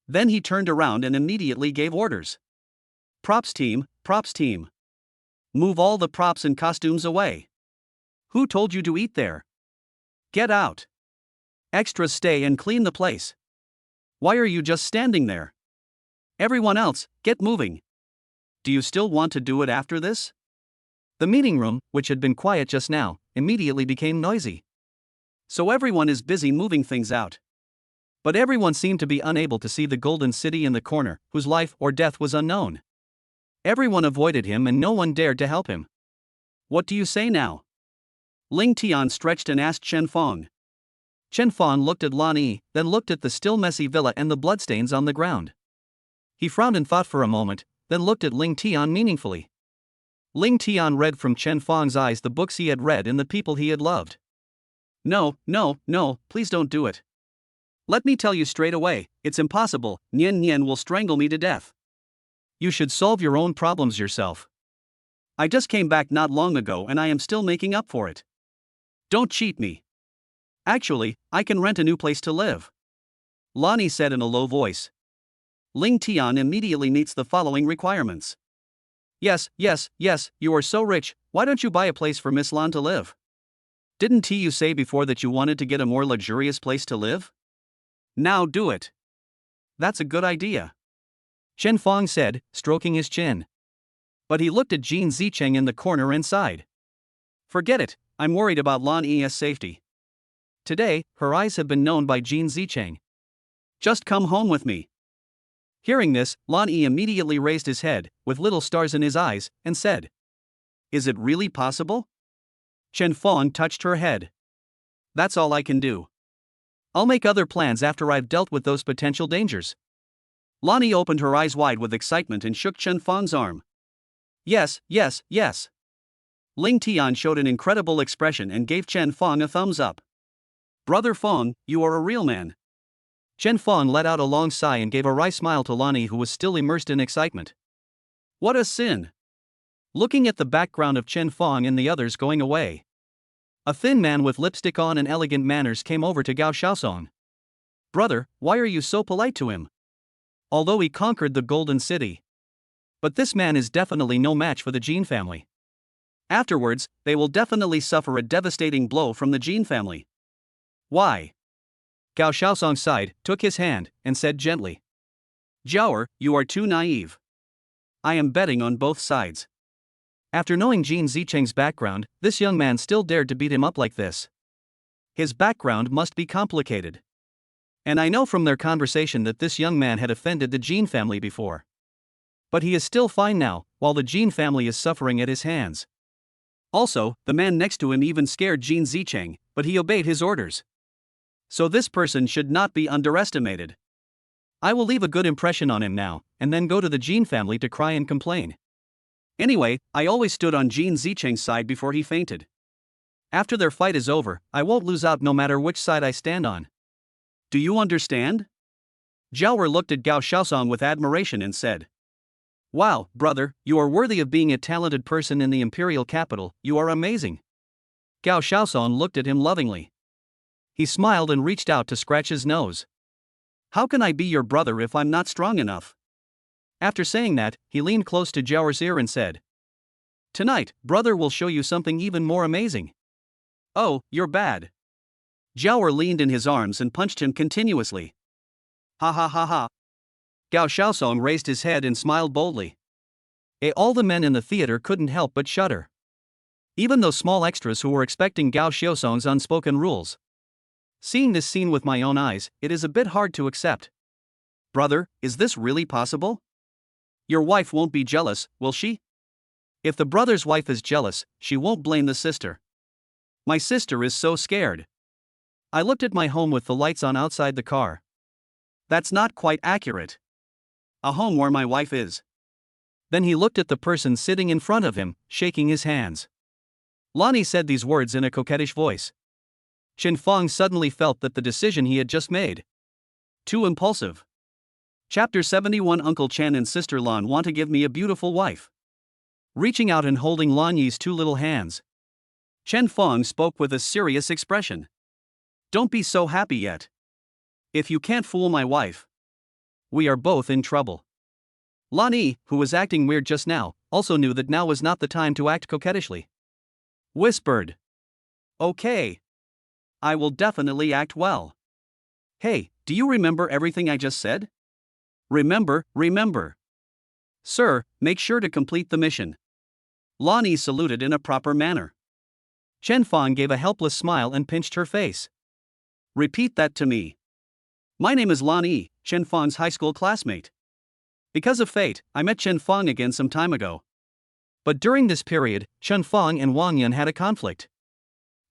Then he turned around and immediately gave orders. Props team, move all the props and costumes away. Who told you to eat there? Get out. Extras stay and clean the place. Why are you just standing there? Everyone else, get moving. Do you still want to do it after this? The meeting room, which had been quiet just now, immediately became noisy. So everyone is busy moving things out. But everyone seemed to be unable to see the golden city in the corner, whose life or death was unknown. Everyone avoided him and no one dared to help him. What do you say now? Ling Tian stretched and asked Chen Feng. Chen Feng looked at Lan Yi, then looked at the still messy villa and the bloodstains on the ground. He frowned and thought for a moment, then looked at Ling Tian meaningfully. Ling Tian read from Chen Feng's eyes the books he had read and the people he had loved. No, please don't do it. Let me tell you straight away, it's impossible, Nian Nian will strangle me to death. You should solve your own problems yourself. I just came back not long ago and I am still making up for it. Don't cheat me. Actually, I can rent a new place to live. Lonnie said in a low voice. Ling Tian immediately meets the following requirements. Yes, you are so rich, why don't you buy a place for Miss Lan to live? Didn't you say before that you wanted to get a more luxurious place to live? Now do it. That's a good idea. Chen Feng said, stroking his chin. But he looked at Jean Zicheng in the corner and sighed. Forget it, I'm worried about Lan Yi's safety. Today, her eyes have been known by Jean Zicheng. Just come home with me. Hearing this, Lan Yi immediately raised his head, with little stars in his eyes, and said, Is it really possible? Chen Feng touched her head. That's all I can do. I'll make other plans after I've dealt with those potential dangers. Lan Yi opened her eyes wide with excitement and shook Chen Feng's arm. Yes. Ling Tian showed an incredible expression and gave Chen Feng a thumbs up. Brother Feng, you are a real man. Chen Feng let out a long sigh and gave a wry smile to Lan Yi, who was still immersed in excitement. What a sin! Looking at the background of Chen Feng and the others going away, a thin man with lipstick on and elegant manners came over to Gao Xiaosong. Brother, why are you so polite to him? Although he conquered the Golden City. But this man is definitely no match for the Jin family. Afterwards, they will definitely suffer a devastating blow from the Jin family. Why? Gao Xiaosong sighed, took his hand, and said gently. Jiaoer, you are too naive. I am betting on both sides. After knowing Jean Zicheng's background, this young man still dared to beat him up like this. His background must be complicated. And I know from their conversation that this young man had offended the Jin family before. But he is still fine now, while the Jin family is suffering at his hands. Also, the man next to him even scared Jean Zicheng, but he obeyed his orders. So this person should not be underestimated. I will leave a good impression on him now, and then go to the Jin family to cry and complain. Anyway, I always stood on Jean Zicheng's side before he fainted. After their fight is over, I won't lose out no matter which side I stand on. Do you understand? Jiaoer looked at Gao Xiaosong with admiration and said, Wow, brother, you are worthy of being a talented person in the imperial capital, you are amazing. Gao Xiaosong looked at him lovingly. He smiled and reached out to scratch his nose. How can I be your brother if I'm not strong enough? After saying that, he leaned close to Jiaoer's ear and said, Tonight, brother will show you something even more amazing. Oh, you're bad. Jiaoer leaned in his arms and punched him continuously. Ha. Gao Xiaosong raised his head and smiled boldly. All the men in the theater couldn't help but shudder. Even those small extras who were expecting Gao Xiaosong's unspoken rules. Seeing this scene with my own eyes, it is a bit hard to accept. Brother, is this really possible? Your wife won't be jealous, will she? If the brother's wife is jealous, she won't blame the sister. My sister is so scared. I looked at my home with the lights on outside the car. That's not quite accurate. A home where my wife is. Then he looked at the person sitting in front of him, shaking his hands. Lonnie said these words in a coquettish voice. Chen Feng suddenly felt that the decision he had just made. Too impulsive. Chapter 71. Uncle Chen and Sister Lan want to give me a beautiful wife. Reaching out and holding Lan Yi's two little hands, Chen Feng spoke with a serious expression. Don't be so happy yet. If you can't fool my wife, we are both in trouble. Lan Yi, who was acting weird just now, also knew that now was not the time to act coquettishly. Whispered. Okay. I will definitely act well. Hey, do you remember everything I just said? Remember. Sir, make sure to complete the mission. Lan Yi saluted in a proper manner. Chen Feng gave a helpless smile and pinched her face. Repeat that to me. My name is Lan Yi, Chen Feng's high school classmate. Because of fate, I met Chen Feng again some time ago. But during this period, Chen Feng and Wang Yun had a conflict.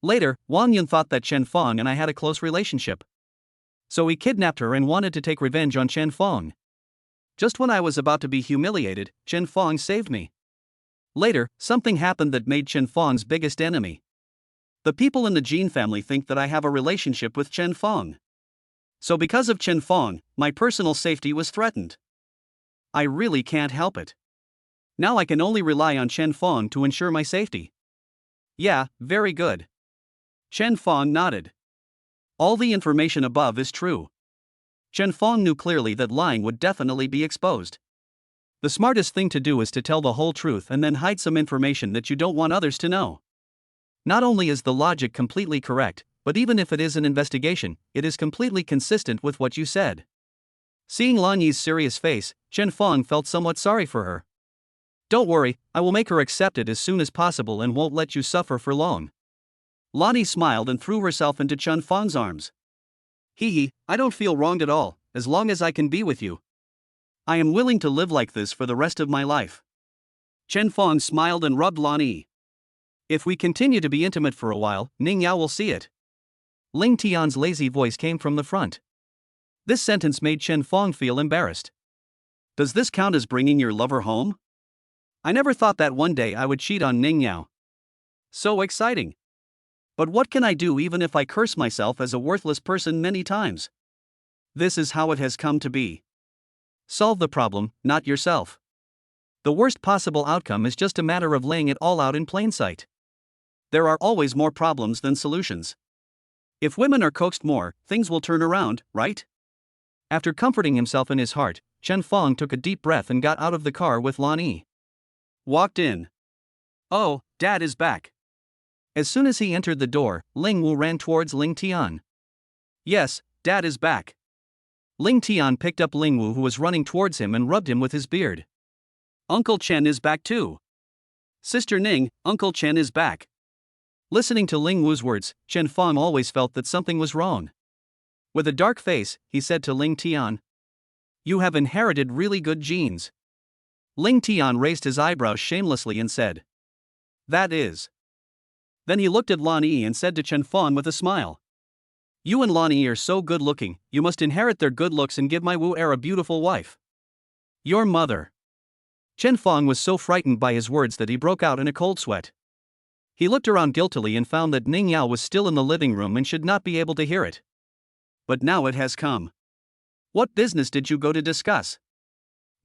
Later, Wang Yun thought that Chen Feng and I had a close relationship. So he kidnapped her and wanted to take revenge on Chen Feng. Just when I was about to be humiliated, Chen Feng saved me. Later, something happened that made Chen Feng's biggest enemy. The people in the Jin family think that I have a relationship with Chen Feng. So because of Chen Feng, my personal safety was threatened. I really can't help it. Now I can only rely on Chen Feng to ensure my safety. Yeah, very good. Chen Feng nodded. All the information above is true. Chen Feng knew clearly that lying would definitely be exposed. The smartest thing to do is to tell the whole truth and then hide some information that you don't want others to know. Not only is the logic completely correct, but even if it is an investigation, it is completely consistent with what you said. Seeing Lan Yi's serious face, Chen Feng felt somewhat sorry for her. Don't worry, I will make her accept it as soon as possible and won't let you suffer for long. Lan Yi smiled and threw herself into Chen Feng's arms. Hee, I don't feel wronged at all, as long as I can be with you. I am willing to live like this for the rest of my life. Chen Feng smiled and rubbed Lan Yi. If we continue to be intimate for a while, Ning Yao will see it. Ling Tian's lazy voice came from the front. This sentence made Chen Feng feel embarrassed. Does this count as bringing your lover home? I never thought that one day I would cheat on Ning Yao. So exciting. But what can I do even if I curse myself as a worthless person many times? This is how it has come to be. Solve the problem, not yourself. The worst possible outcome is just a matter of laying it all out in plain sight. There are always more problems than solutions. If women are coaxed more, things will turn around, right? After comforting himself in his heart, Chen Feng took a deep breath and got out of the car with Lan Yi. Walked in. Oh, Dad is back. As soon as he entered the door, Ling Wu ran towards Ling Tian. Yes, Dad is back. Ling Tian picked up Ling Wu, who was running towards him, and rubbed him with his beard. Uncle Chen is back too. Sister Ning, Uncle Chen is back. Listening to Ling Wu's words, Chen Feng always felt that something was wrong. With a dark face, he said to Ling Tian, You have inherited really good genes. Ling Tian raised his eyebrows shamelessly and said, That is. Then he looked at Lan Yi and said to Chen Feng with a smile, You and Lan Yi are so good looking, you must inherit their good looks and give my Wu heir a beautiful wife. Your mother. Chen Feng was so frightened by his words that he broke out in a cold sweat. He looked around guiltily and found that Ning Yao was still in the living room and should not be able to hear it. But now it has come. What business did you go to discuss?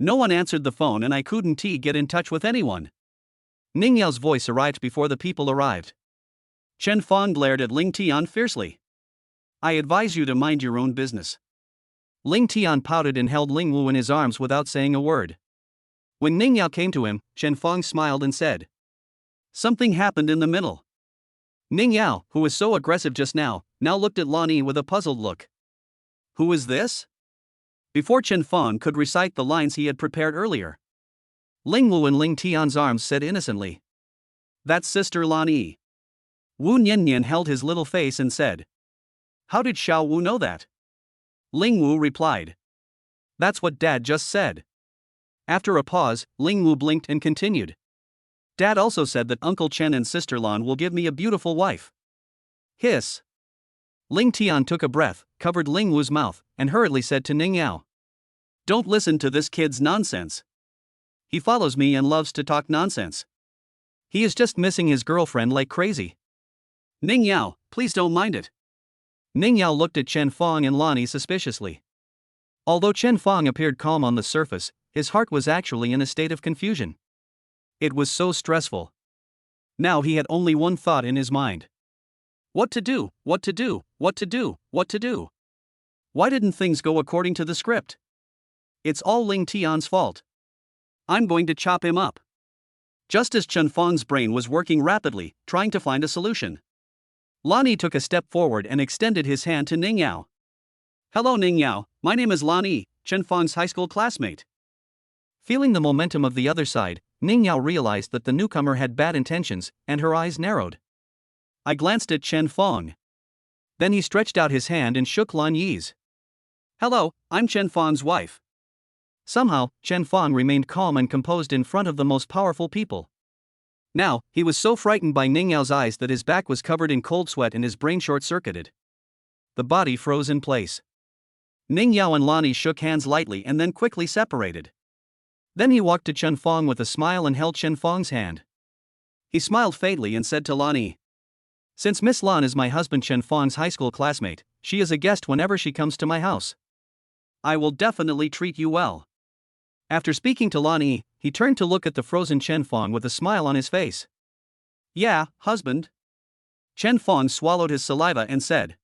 No one answered the phone and I couldn't get in touch with anyone. Ning Yao's voice arrived before the people arrived. Chen Feng glared at Ling Tian fiercely. I advise you to mind your own business. Ling Tian pouted and held Ling Wu in his arms without saying a word. When Ning Yao came to him, Chen Feng smiled and said, Something happened in the middle. Ning Yao, who was so aggressive just now looked at Lan Yi with a puzzled look. Who is this? Before Chen Feng could recite the lines he had prepared earlier, Ling Wu in Ling Tian's arms said innocently, That's Sister Lan Yi. Wu Nian held his little face and said, How did Xiao Wu know that? Ling Wu replied, That's what Dad just said. After a pause, Ling Wu blinked and continued, Dad also said that Uncle Chen and Sister Lan will give me a beautiful wife. Hiss. Ling Tian took a breath, covered Ling Wu's mouth, and hurriedly said to Ning Yao, Don't listen to this kid's nonsense. He follows me and loves to talk nonsense. He is just missing his girlfriend like crazy. Ning Yao, please don't mind it. Ning Yao looked at Chen Feng and Lan Yi suspiciously. Although Chen Fong appeared calm on the surface, his heart was actually in a state of confusion. It was so stressful. Now he had only one thought in his mind. What to do, what to do, what to do, what to do. Why didn't things go according to the script? It's all Ling Tian's fault. I'm going to chop him up. Just as Chen Fong's brain was working rapidly, trying to find a solution, Lani took a step forward and extended his hand to Ning Yao. Hello Ning Yao, my name is Lani, Chen Fong's high school classmate. Feeling the momentum of the other side, Ning Yao realized that the newcomer had bad intentions, and her eyes narrowed. I glanced at Chen Fong. Then he stretched out his hand and shook Lan Yi's. Hello, I'm Chen Fong's wife. Somehow, Chen Fong remained calm and composed in front of the most powerful people. Now, he was so frightened by Ning Yao's eyes that his back was covered in cold sweat and his brain short-circuited. The body froze in place. Ning Yao and Lani shook hands lightly and then quickly separated. Then he walked to Chen Fong with a smile and held Chen Fong's hand. He smiled faintly and said to Lani, Since Miss Lan is my husband Chen Fong's high school classmate, she is a guest whenever she comes to my house. I will definitely treat you well. After speaking to Lani, he turned to look at the frozen Chen Fong with a smile on his face. Yeah, husband. Chen Fong swallowed his saliva and said,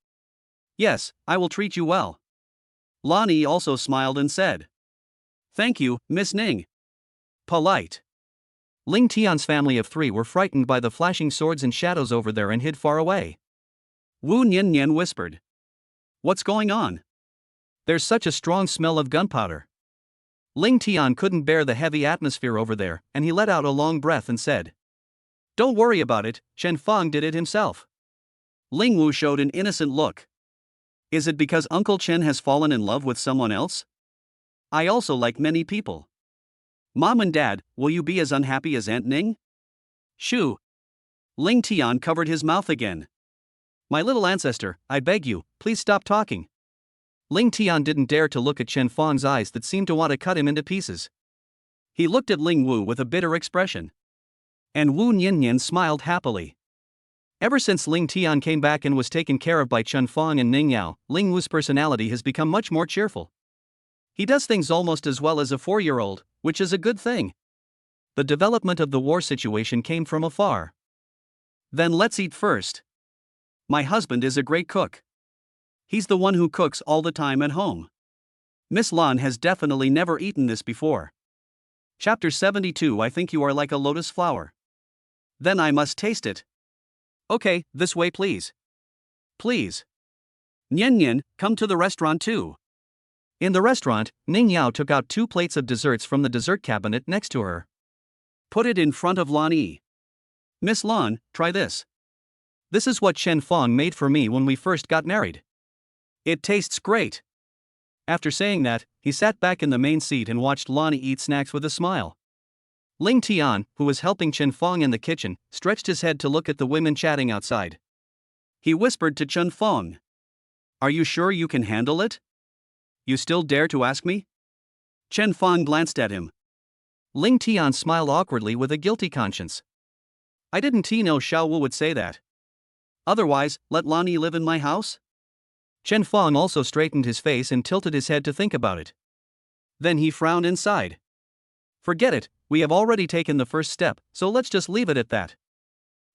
Yes, I will treat you well. Lani also smiled and said, Thank you, Miss Ning. Polite. Ling Tian's family of 3 were frightened by the flashing swords and shadows over there and hid far away. Wu Nian whispered, What's going on? There's such a strong smell of gunpowder. Ling Tian couldn't bear the heavy atmosphere over there, and he let out a long breath and said, Don't worry about it, Chen Fong did it himself. Ling Wu showed an innocent look. Is it because Uncle Chen has fallen in love with someone else? I also like many people. Mom and Dad, will you be as unhappy as Aunt Ning? Shoo. Ling Tian covered his mouth again. My little ancestor, I beg you, please stop talking. Ling Tian didn't dare to look at Chen Fong's eyes that seemed to want to cut him into pieces. He looked at Ling Wu with a bitter expression. And Wu Nian smiled happily. Ever since Ling Tian came back and was taken care of by Chen Fong and Ning Yao, Ling Wu's personality has become much more cheerful. He does things almost as well as a 4-year-old, which is a good thing. The development of the war situation came from afar. Then let's eat first. My husband is a great cook. He's the one who cooks all the time at home. Miss Lan has definitely never eaten this before. Chapter 72 I think you are like a lotus flower. Then I must taste it. Okay, this way please. Please. Nian, come to the restaurant too. In the restaurant, Ning Yao took out 2 plates of desserts from the dessert cabinet next to her. Put it in front of Lani. Miss Lan, try this. This is what Chen Fong made for me when we first got married. It tastes great. After saying that, he sat back in the main seat and watched Lani eat snacks with a smile. Ling Tian, who was helping Chen Fong in the kitchen, stretched his head to look at the women chatting outside. He whispered to Chen Fong, Are you sure you can handle it? You still dare to ask me? Chen Fong glanced at him. Ling Tian smiled awkwardly with a guilty conscience. I didn't know Xiao Wu would say that. Otherwise, let Lani live in my house? Chen Fong also straightened his face and tilted his head to think about it. Then he frowned and sighed. Forget it, we have already taken the first step, so let's just leave it at that.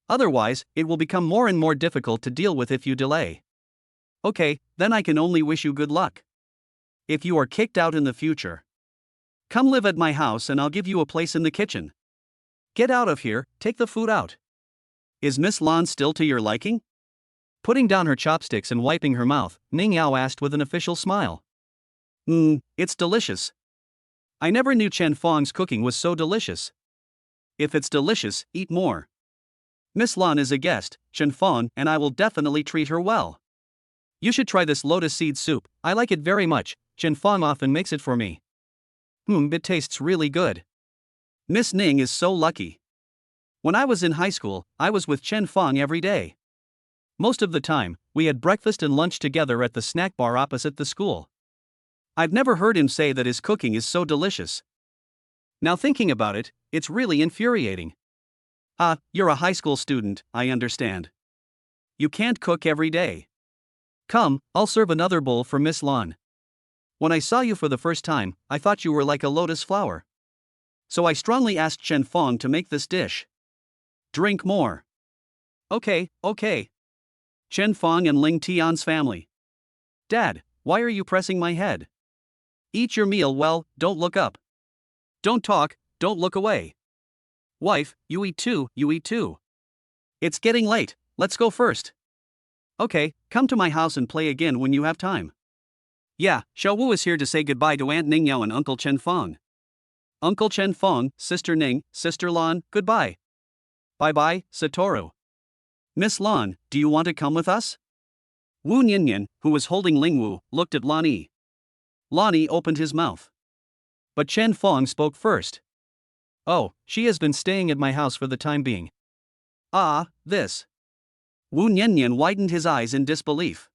Otherwise, it will become more and more difficult to deal with if you delay. Okay, then I can only wish you good luck. If you are kicked out in the future, come live at my house and I'll give you a place in the kitchen. Get out of here, take the food out. Is Miss Lan still to your liking? Putting down her chopsticks and wiping her mouth, Ning Yao asked with an official smile. It's delicious. I never knew Chen Fong's cooking was so delicious. If it's delicious, eat more. Miss Lan is a guest, Chen Fong, and I will definitely treat her well. You should try this lotus seed soup, I like it very much, Chen Fong often makes it for me. It tastes really good. Miss Ning is so lucky. When I was in high school, I was with Chen Fong every day. Most of the time, we had breakfast and lunch together at the snack bar opposite the school. I've never heard him say that his cooking is so delicious. Now thinking about it, it's really infuriating. You're a high school student, I understand. You can't cook every day. Come, I'll serve another bowl for Miss Lan. When I saw you for the first time, I thought you were like a lotus flower. So I strongly asked Chen Fong to make this dish. Drink more. Okay. Chen Fong and Ling Tian's family. Dad, why are you pressing my head? Eat your meal well, don't look up. Don't talk, don't look away. Wife, you eat too. It's getting late, let's go first. Okay, come to my house and play again when you have time. Yeah, Xiao Wu is here to say goodbye to Aunt Ning Yao and Uncle Chen Fong. Uncle Chen Fong, Sister Ning, Sister Lan, goodbye. Bye-bye, Satoru. Miss Lan, do you want to come with us? Wu Nianyan, who was holding Ling Wu, looked at Lan Yi. Lan Yi opened his mouth. But Chen Fong spoke first. Oh, she has been staying at my house for the time being. Ah, this. Wu Nianyan widened his eyes in disbelief.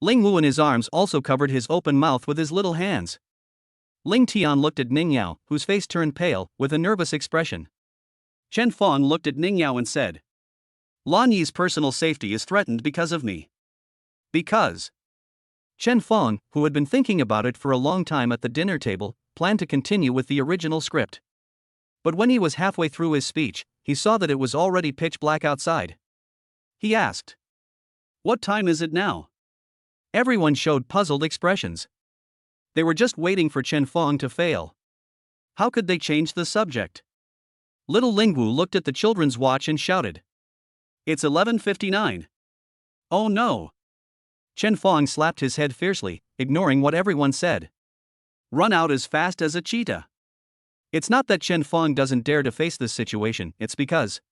Ling Wu in his arms also covered his open mouth with his little hands. Ling Tian looked at Ning Yao, whose face turned pale, with a nervous expression. Chen Fong looked at Ning Yao and said, Lan Yi's personal safety is threatened because of me. Because. Chen Fong, who had been thinking about it for a long time at the dinner table, planned to continue with the original script. But when he was halfway through his speech, he saw that it was already pitch black outside. He asked, What time is it now? Everyone showed puzzled expressions. They were just waiting for Chen Fong to fail. How could they change the subject? Little Ling Wu looked at the children's watch and shouted, It's 11:59. Oh no! Chen Fong slapped his head fiercely, ignoring what everyone said. Run out as fast as a cheetah. It's not that Chen Fong doesn't dare to face this situation, it's because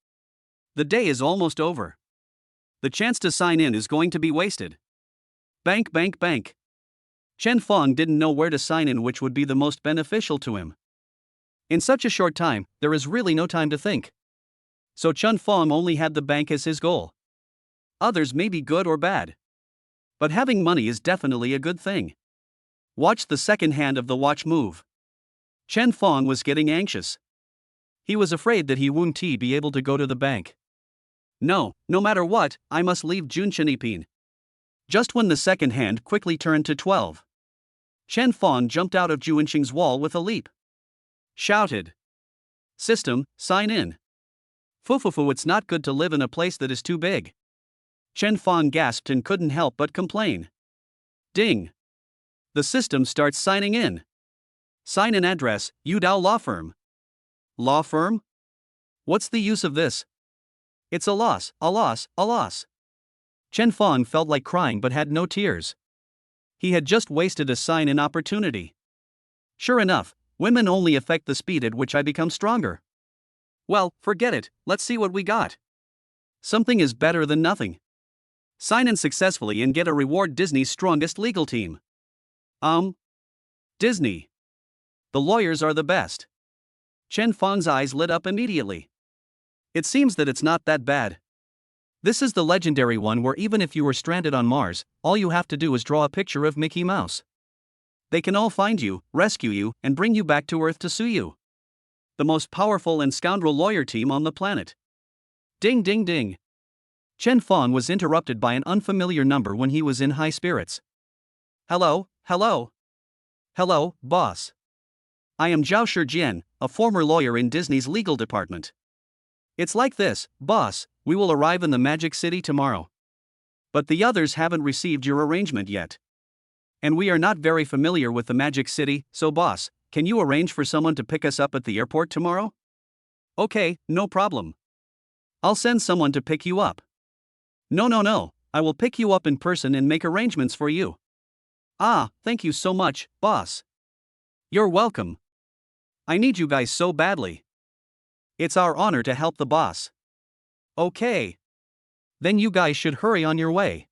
the day is almost over. The chance to sign in is going to be wasted. Bank. Chen Fong didn't know where to sign in, which would be the most beneficial to him. In such a short time, there is really no time to think. So Chen Fong only had the bank as his goal. Others may be good or bad. But having money is definitely a good thing. Watch the second hand of the watch move. Chen Fong was getting anxious. He was afraid that he wouldn't be able to go to the bank. No matter what, I must leave Junchenipin. Just when the second hand quickly turned to 12. Chen Fong jumped out of Juanqing's wall with a leap. Shouted. System, sign in. Fufufu, it's not good to live in a place that is too big. Chen Fong gasped and couldn't help but complain. Ding. The system starts signing in. Sign in address, Yudao Law Firm. Law firm? What's the use of this? It's a loss. Chen Fong felt like crying but had no tears. He had just wasted a sign-in opportunity. Sure enough, women only affect the speed at which I become stronger. Well, forget it, let's see what we got. Something is better than nothing. Sign in successfully and get a reward, Disney's strongest legal team. Disney. The lawyers are the best. Chen Fong's eyes lit up immediately. It seems that it's not that bad. This is the legendary one where even if you were stranded on Mars, all you have to do is draw a picture of Mickey Mouse. They can all find you, rescue you, and bring you back to Earth to sue you. The most powerful and scoundrel lawyer team on the planet. Ding ding ding. Chen Fong was interrupted by an unfamiliar number when he was in high spirits. Hello, boss. I am Zhao Shijian, a former lawyer in Disney's legal department. It's like this, boss, we will arrive in the Magic City tomorrow. But the others haven't received your arrangement yet. And we are not very familiar with the Magic City, so boss, can you arrange for someone to pick us up at the airport tomorrow? Okay, no problem. I'll send someone to pick you up. No, I will pick you up in person and make arrangements for you. Ah, thank you so much, boss. You're welcome. I need you guys so badly. It's our honor to help the boss. Okay. Then you guys should hurry on your way.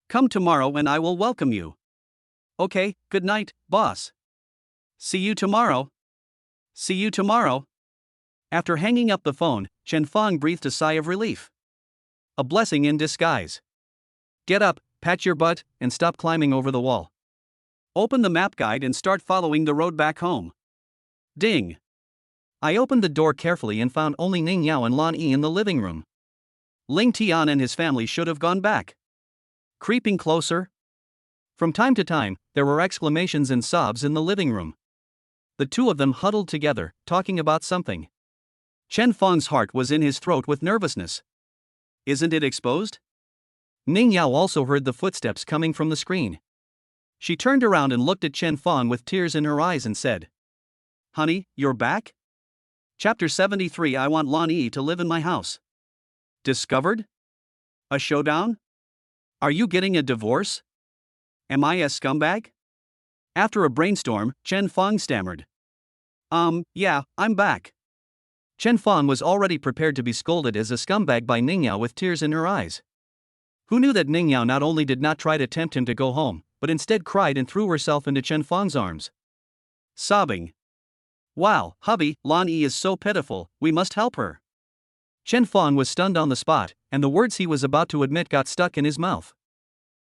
Come tomorrow and I will welcome you. Okay, good night, boss. See you tomorrow. After hanging up the phone, Chen Fong breathed a sigh of relief. A blessing in disguise. Get up, pat your butt, and stop climbing over the wall. Open the map guide and start following the road back home. Ding. I opened the door carefully and found only Ning Yao and Lan Yi in the living room. Ling Tian and his family should have gone back. Creeping closer. From time to time, there were exclamations and sobs in the living room. The two of them huddled together, talking about something. Chen Feng's heart was in his throat with nervousness. Isn't it exposed? Ning Yao also heard the footsteps coming from the screen. She turned around and looked at Chen Feng with tears in her eyes and said, "Honey, you're back?" Chapter 73. I want Lan Yi to live in my house. Discovered? A showdown? Are you getting a divorce? Am I a scumbag? After a brainstorm, Chen Feng stammered. Yeah, I'm back. Chen Feng was already prepared to be scolded as a scumbag by Ning Yao with tears in her eyes. Who knew that Ning Yao not only did not try to tempt him to go home, but instead cried and threw herself into Chen Feng's arms, sobbing. "Wow, hubby, Lan Yi is so pitiful, we must help her." Chen Feng was stunned on the spot, and the words he was about to admit got stuck in his mouth.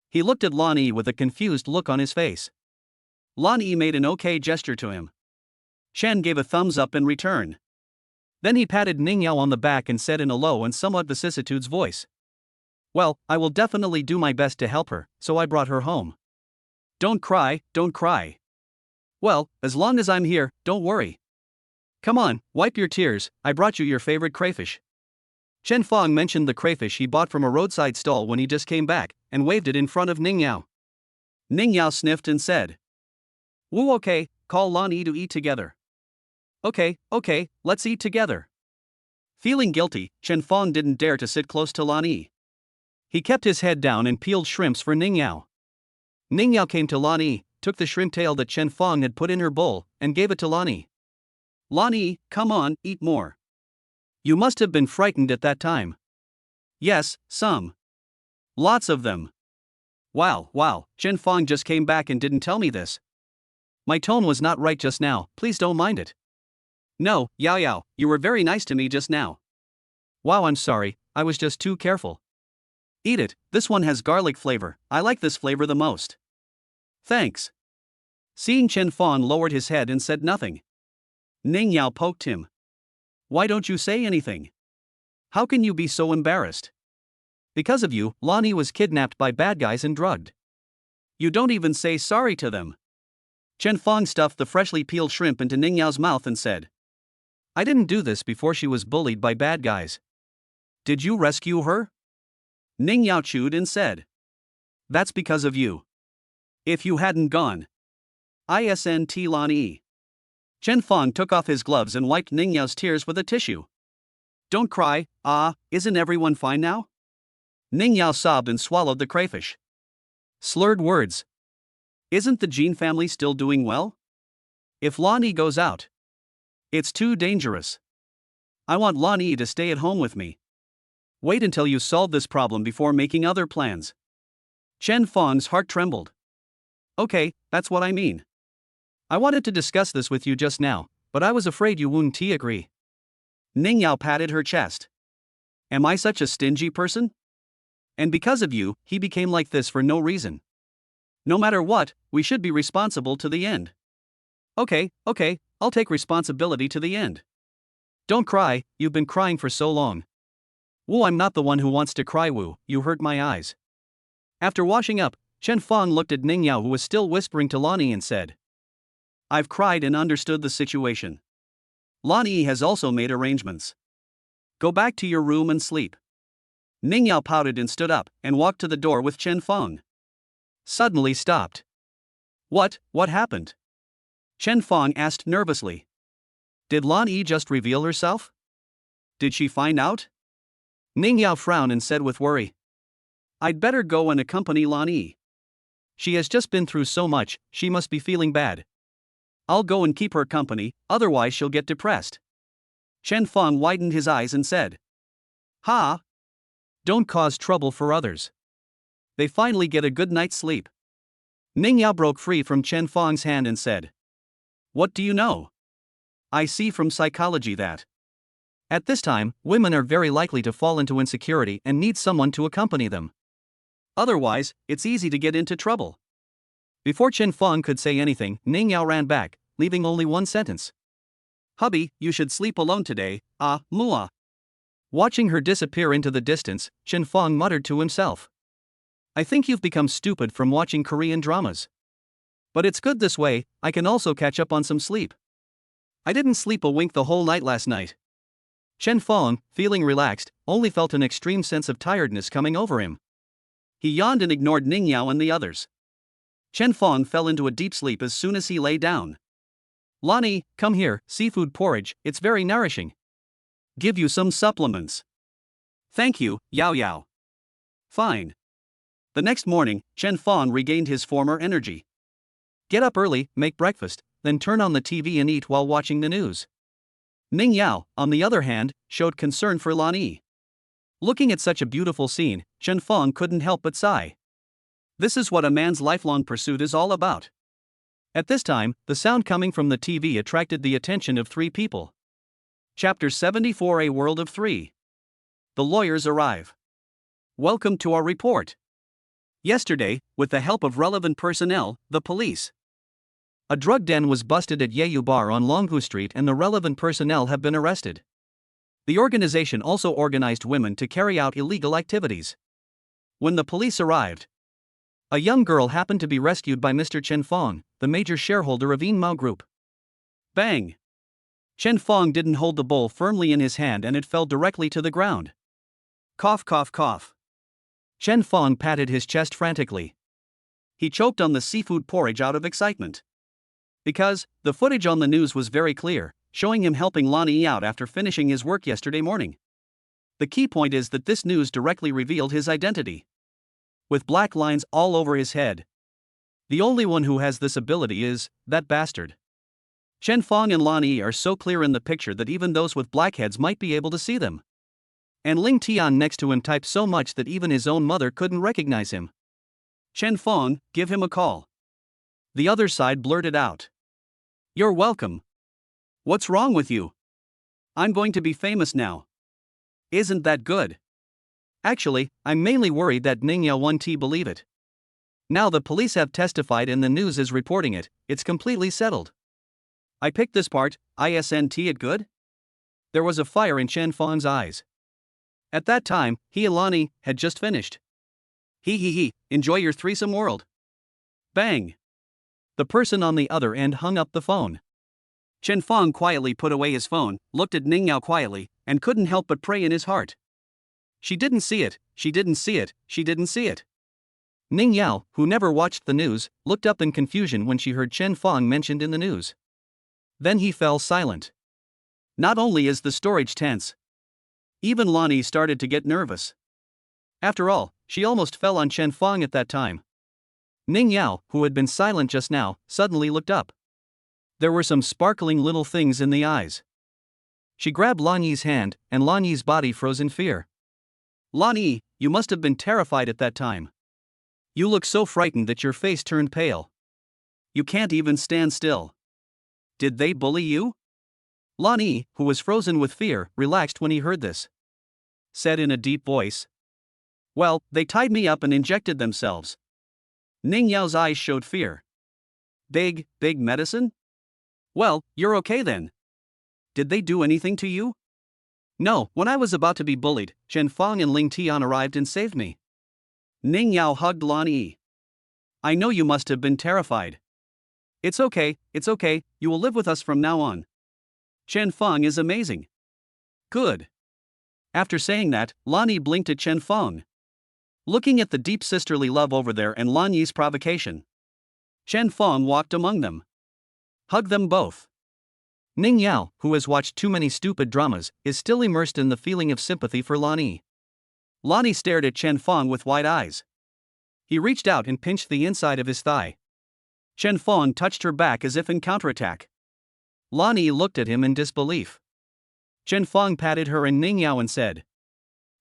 He looked at Lan Yi with a confused look on his face. Lan Yi made an okay gesture to him. Chen gave a thumbs up in return. Then he patted Ning Yao on the back and said in a low and somewhat vicissitudes voice, "Well, I will definitely do my best to help her, so I brought her home. Don't cry, don't cry. Well, as long as I'm here, don't worry. Come on, wipe your tears, I brought you your favorite crayfish." Chen Feng mentioned the crayfish he bought from a roadside stall when he just came back, and waved it in front of Ning Yao. Ning Yao sniffed and said, "Woo, okay, call Lan Yi to eat together." Okay, let's eat together." Feeling guilty, Chen Feng didn't dare to sit close to Lan Yi. He kept his head down and peeled shrimps for Ning Yao. Ning Yao came to Lan Yi, took the shrimp tail that Chen Feng had put in her bowl, and gave it to Lan Yi. "Lan Yi, come on, eat more. You must have been frightened at that time." "Yes, some. Lots of them." Wow, Chen Feng just came back and didn't tell me this. My tone was not right just now, please don't mind it. No, Yao, you were very nice to me just now. Wow, I'm sorry, I was just too careful. Eat it, this one has garlic flavor, I like this flavor the most. Thanks. Seeing Chen Feng lowered his head and said nothing. Ning Yao poked him. Why don't you say anything? How can you be so embarrassed? Because of you, Lan Yi was kidnapped by bad guys and drugged. You don't even say sorry to them. Chen Feng stuffed the freshly peeled shrimp into Ning Yao's mouth and said, I didn't do this before she was bullied by bad guys. Did you rescue her? Ning Yao chewed and said, That's because of you. If you hadn't gone. Isn't Lan Yi. Chen Feng took off his gloves and wiped Ning Yao's tears with a tissue. Don't cry, isn't everyone fine now? Ning Yao sobbed and swallowed the crayfish. Slurred words. Isn't the Jean family still doing well? If Lan Yi goes out, it's too dangerous. I want Lan Yi to stay at home with me. Wait until you solve this problem before making other plans. Chen Feng's heart trembled. Okay, that's what I mean. I wanted to discuss this with you just now, but I was afraid you wouldn't agree. Ning Yao patted her chest. Am I such a stingy person? And because of you, he became like this for no reason. No matter what, we should be responsible to the end. Okay, I'll take responsibility to the end. Don't cry, you've been crying for so long. Woo, I'm not the one who wants to cry, Woo, you hurt my eyes. After washing up, Chen Feng looked at Ning Yao, who was still whispering to Lan Yi, and said, I've cried and understood the situation. Lan Yi has also made arrangements. Go back to your room and sleep. Ning Yao pouted and stood up, and walked to the door with Chen Feng. Suddenly stopped. What happened? Chen Feng asked nervously. Did Lan Yi just reveal herself? Did she find out? Ning Yao frowned and said with worry, I'd better go and accompany Lan Yi. She has just been through so much, she must be feeling bad. I'll go and keep her company, otherwise she'll get depressed. Chen Feng widened his eyes and said, Ha! Don't cause trouble for others. They finally get a good night's sleep. Ning Yao broke free from Chen Feng's hand and said, What do you know? I see from psychology that at this time, women are very likely to fall into insecurity and need someone to accompany them. Otherwise, it's easy to get into trouble. Before Chen Feng could say anything, Ning Yao ran back, leaving only one sentence. Hubby, you should sleep alone today, mua. Watching her disappear into the distance, Chen Feng muttered to himself. I think you've become stupid from watching Korean dramas. But it's good this way, I can also catch up on some sleep. I didn't sleep a wink the whole night last night. Chen Fong, feeling relaxed, only felt an extreme sense of tiredness coming over him. He yawned and ignored Ning Yao and the others. Chen Fong fell into a deep sleep as soon as he lay down. Lonnie, come here, seafood porridge, it's very nourishing. Give you some supplements. Thank you, Yao Yao. Fine. The next morning, Chen Fong regained his former energy. Get up early, make breakfast, then turn on the TV and eat while watching the news. Ning Yao, on the other hand, showed concern for Lonnie. Looking at such a beautiful scene, Chen Fong couldn't help but sigh. This is what a man's lifelong pursuit is all about. At this time, the sound coming from the TV attracted the attention of three people. Chapter 74, A World of Three. The lawyers arrive. Welcome to our report. Yesterday, with the help of relevant personnel, the police. A drug den was busted at Yeyu Bar on Longhu Street and the relevant personnel have been arrested. The organization also organized women to carry out illegal activities. When the police arrived, a young girl happened to be rescued by Mr. Chen Fong, the major shareholder of Yin Mao Group. Bang! Chen Fong didn't hold the bowl firmly in his hand and it fell directly to the ground. Cough, cough, cough. Chen Fong patted his chest frantically. He choked on the seafood porridge out of excitement. Because, the footage on the news was very clear, showing him helping Lonnie out after finishing his work yesterday morning. The key point is that this news directly revealed his identity. With black lines all over his head. The only one who has this ability is, that bastard. Chen Fong and Lonnie are so clear in the picture that even those with blackheads might be able to see them. And Ling Tian next to him typed so much that even his own mother couldn't recognize him. Chen Fong, give him a call. The other side blurted out. You're welcome. What's wrong with you? I'm going to be famous now. Isn't that good? Actually, I'm mainly worried that Ning Yao won't believe it. Now the police have testified and the news is reporting it, it's completely settled. I picked this part, isn't it good? There was a fire in Chen Fong's eyes. At that time, he and Lonnie had just finished. He, enjoy your threesome world. Bang! The person on the other end hung up the phone. Chen Fong quietly put away his phone, looked at Ning Yao quietly, and couldn't help but pray in his heart. She didn't see it, she didn't see it, she didn't see it. Ning Yao, who never watched the news, looked up in confusion when she heard Chen Fong mentioned in the news. Then he fell silent. Not only is the storage tense, even Lonnie started to get nervous. After all, she almost fell on Chen Fong at that time. Ning Yao, who had been silent just now, suddenly looked up. There were some sparkling little things in the eyes. She grabbed Lonnie's hand, and Lonnie's body froze in fear. Lonnie, you must have been terrified at that time. You look so frightened that your face turned pale. You can't even stand still. Did they bully you? Lonnie, who was frozen with fear, relaxed when he heard this. Said in a deep voice. Well, they tied me up and injected themselves. Ning Yao's eyes showed fear. Big medicine? Well, you're okay then. Did they do anything to you? No, when I was about to be bullied, Chen Fong and Ling Tian arrived and saved me. Ning Yao hugged Lonnie. I know you must have been terrified. It's okay, you will live with us from now on. Chen Fong is amazing. Good. After saying that, Lonnie blinked at Chen Fong. Looking at the deep sisterly love over there and Lonnie's provocation, Chen Fong walked among them. Hugged them both. Ning Yao, who has watched too many stupid dramas, is still immersed in the feeling of sympathy for Lonnie. Lonnie stared at Chen Fong with wide eyes. He reached out and pinched the inside of his thigh. Chen Fong touched her back as if in counterattack. Lonnie looked at him in disbelief. Chen Fong patted her and Ning Yao and said,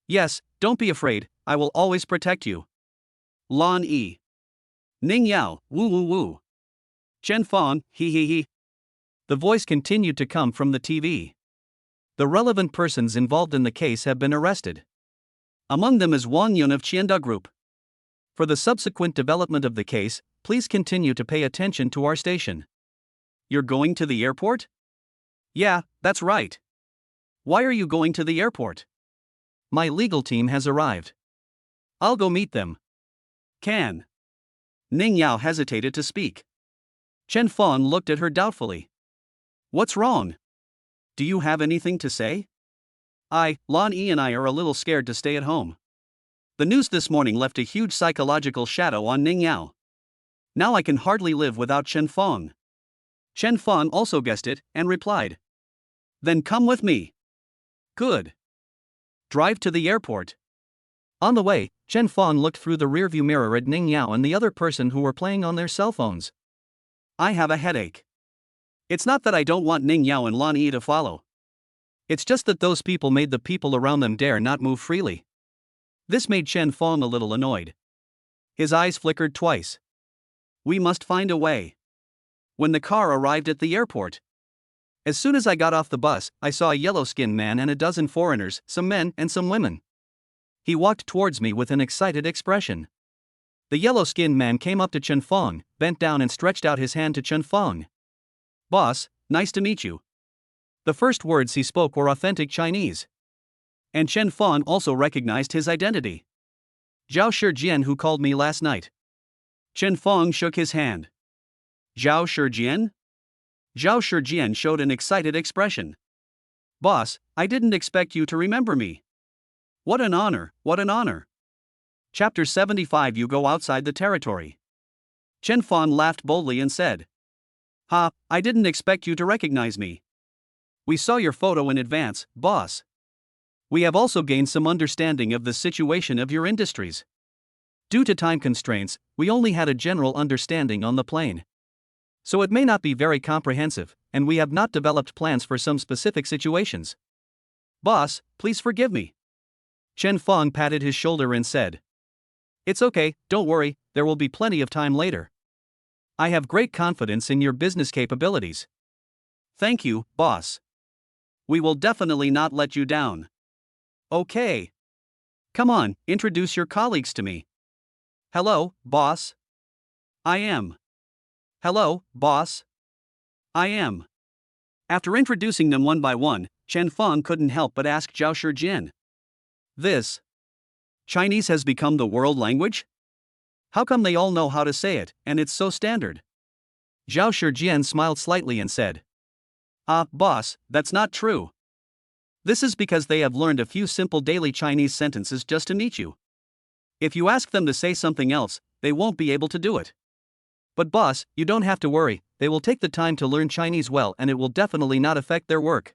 Yes, don't be afraid, I will always protect you. Lonnie. Ning Yao, woo woo woo. Chen Fong, he. The voice continued to come from the TV. The relevant persons involved in the case have been arrested. Among them is Wang Yun of Qianda Group. For the subsequent development of the case, please continue to pay attention to our station. You're going to the airport? Yeah, that's right. Why are you going to the airport? My legal team has arrived. I'll go meet them. Can. Ning Yao hesitated to speak. Chen Feng looked at her doubtfully. What's wrong? Do you have anything to say? Lan Yi and I are a little scared to stay at home. The news this morning left a huge psychological shadow on Ning Yao. Now I can hardly live without Chen Feng. Chen Feng also guessed it, and replied. Then come with me. Good. Drive to the airport. On the way, Chen Feng looked through the rearview mirror at Ning Yao and the other person who were playing on their cell phones. I have a headache. It's not that I don't want Ning Yao and Lan Yi to follow. It's just that those people made the people around them dare not move freely. This made Chen Feng a little annoyed. His eyes flickered twice. We must find a way. When the car arrived at the airport, as soon as I got off the bus, I saw a yellow-skinned man and a dozen foreigners, some men and some women. He walked towards me with an excited expression. The yellow-skinned man came up to Chen Feng, bent down and stretched out his hand to Chen Feng. Boss, nice to meet you. The first words he spoke were authentic Chinese. And Chen Feng also recognized his identity. Zhao Shijian, who called me last night. Chen Feng shook his hand. Zhao Shijian? Zhao Shijian showed an excited expression. Boss, I didn't expect you to remember me. What an honor, what an honor. Chapter 75. You go outside the territory. Chen Feng laughed boldly and said. Ha, I didn't expect you to recognize me. We saw your photo in advance, boss. We have also gained some understanding of the situation of your industries. Due to time constraints, we only had a general understanding on the plane. So it may not be very comprehensive, and we have not developed plans for some specific situations. Boss, please forgive me. Chen Feng patted his shoulder and said. It's okay, don't worry, there will be plenty of time later. I have great confidence in your business capabilities. Thank you, boss. We will definitely not let you down. Okay. Come on, introduce your colleagues to me. Hello, boss. I am. Hello, boss. I am. After introducing them one by one, Chen Feng couldn't help but ask Zhao Shijian. This Chinese has become the world language? How come they all know how to say it, and it's so standard? Zhao Shijian smiled slightly and said. Boss, that's not true. This is because they have learned a few simple daily Chinese sentences just to meet you. If you ask them to say something else, they won't be able to do it. But boss, you don't have to worry, they will take the time to learn Chinese well and it will definitely not affect their work.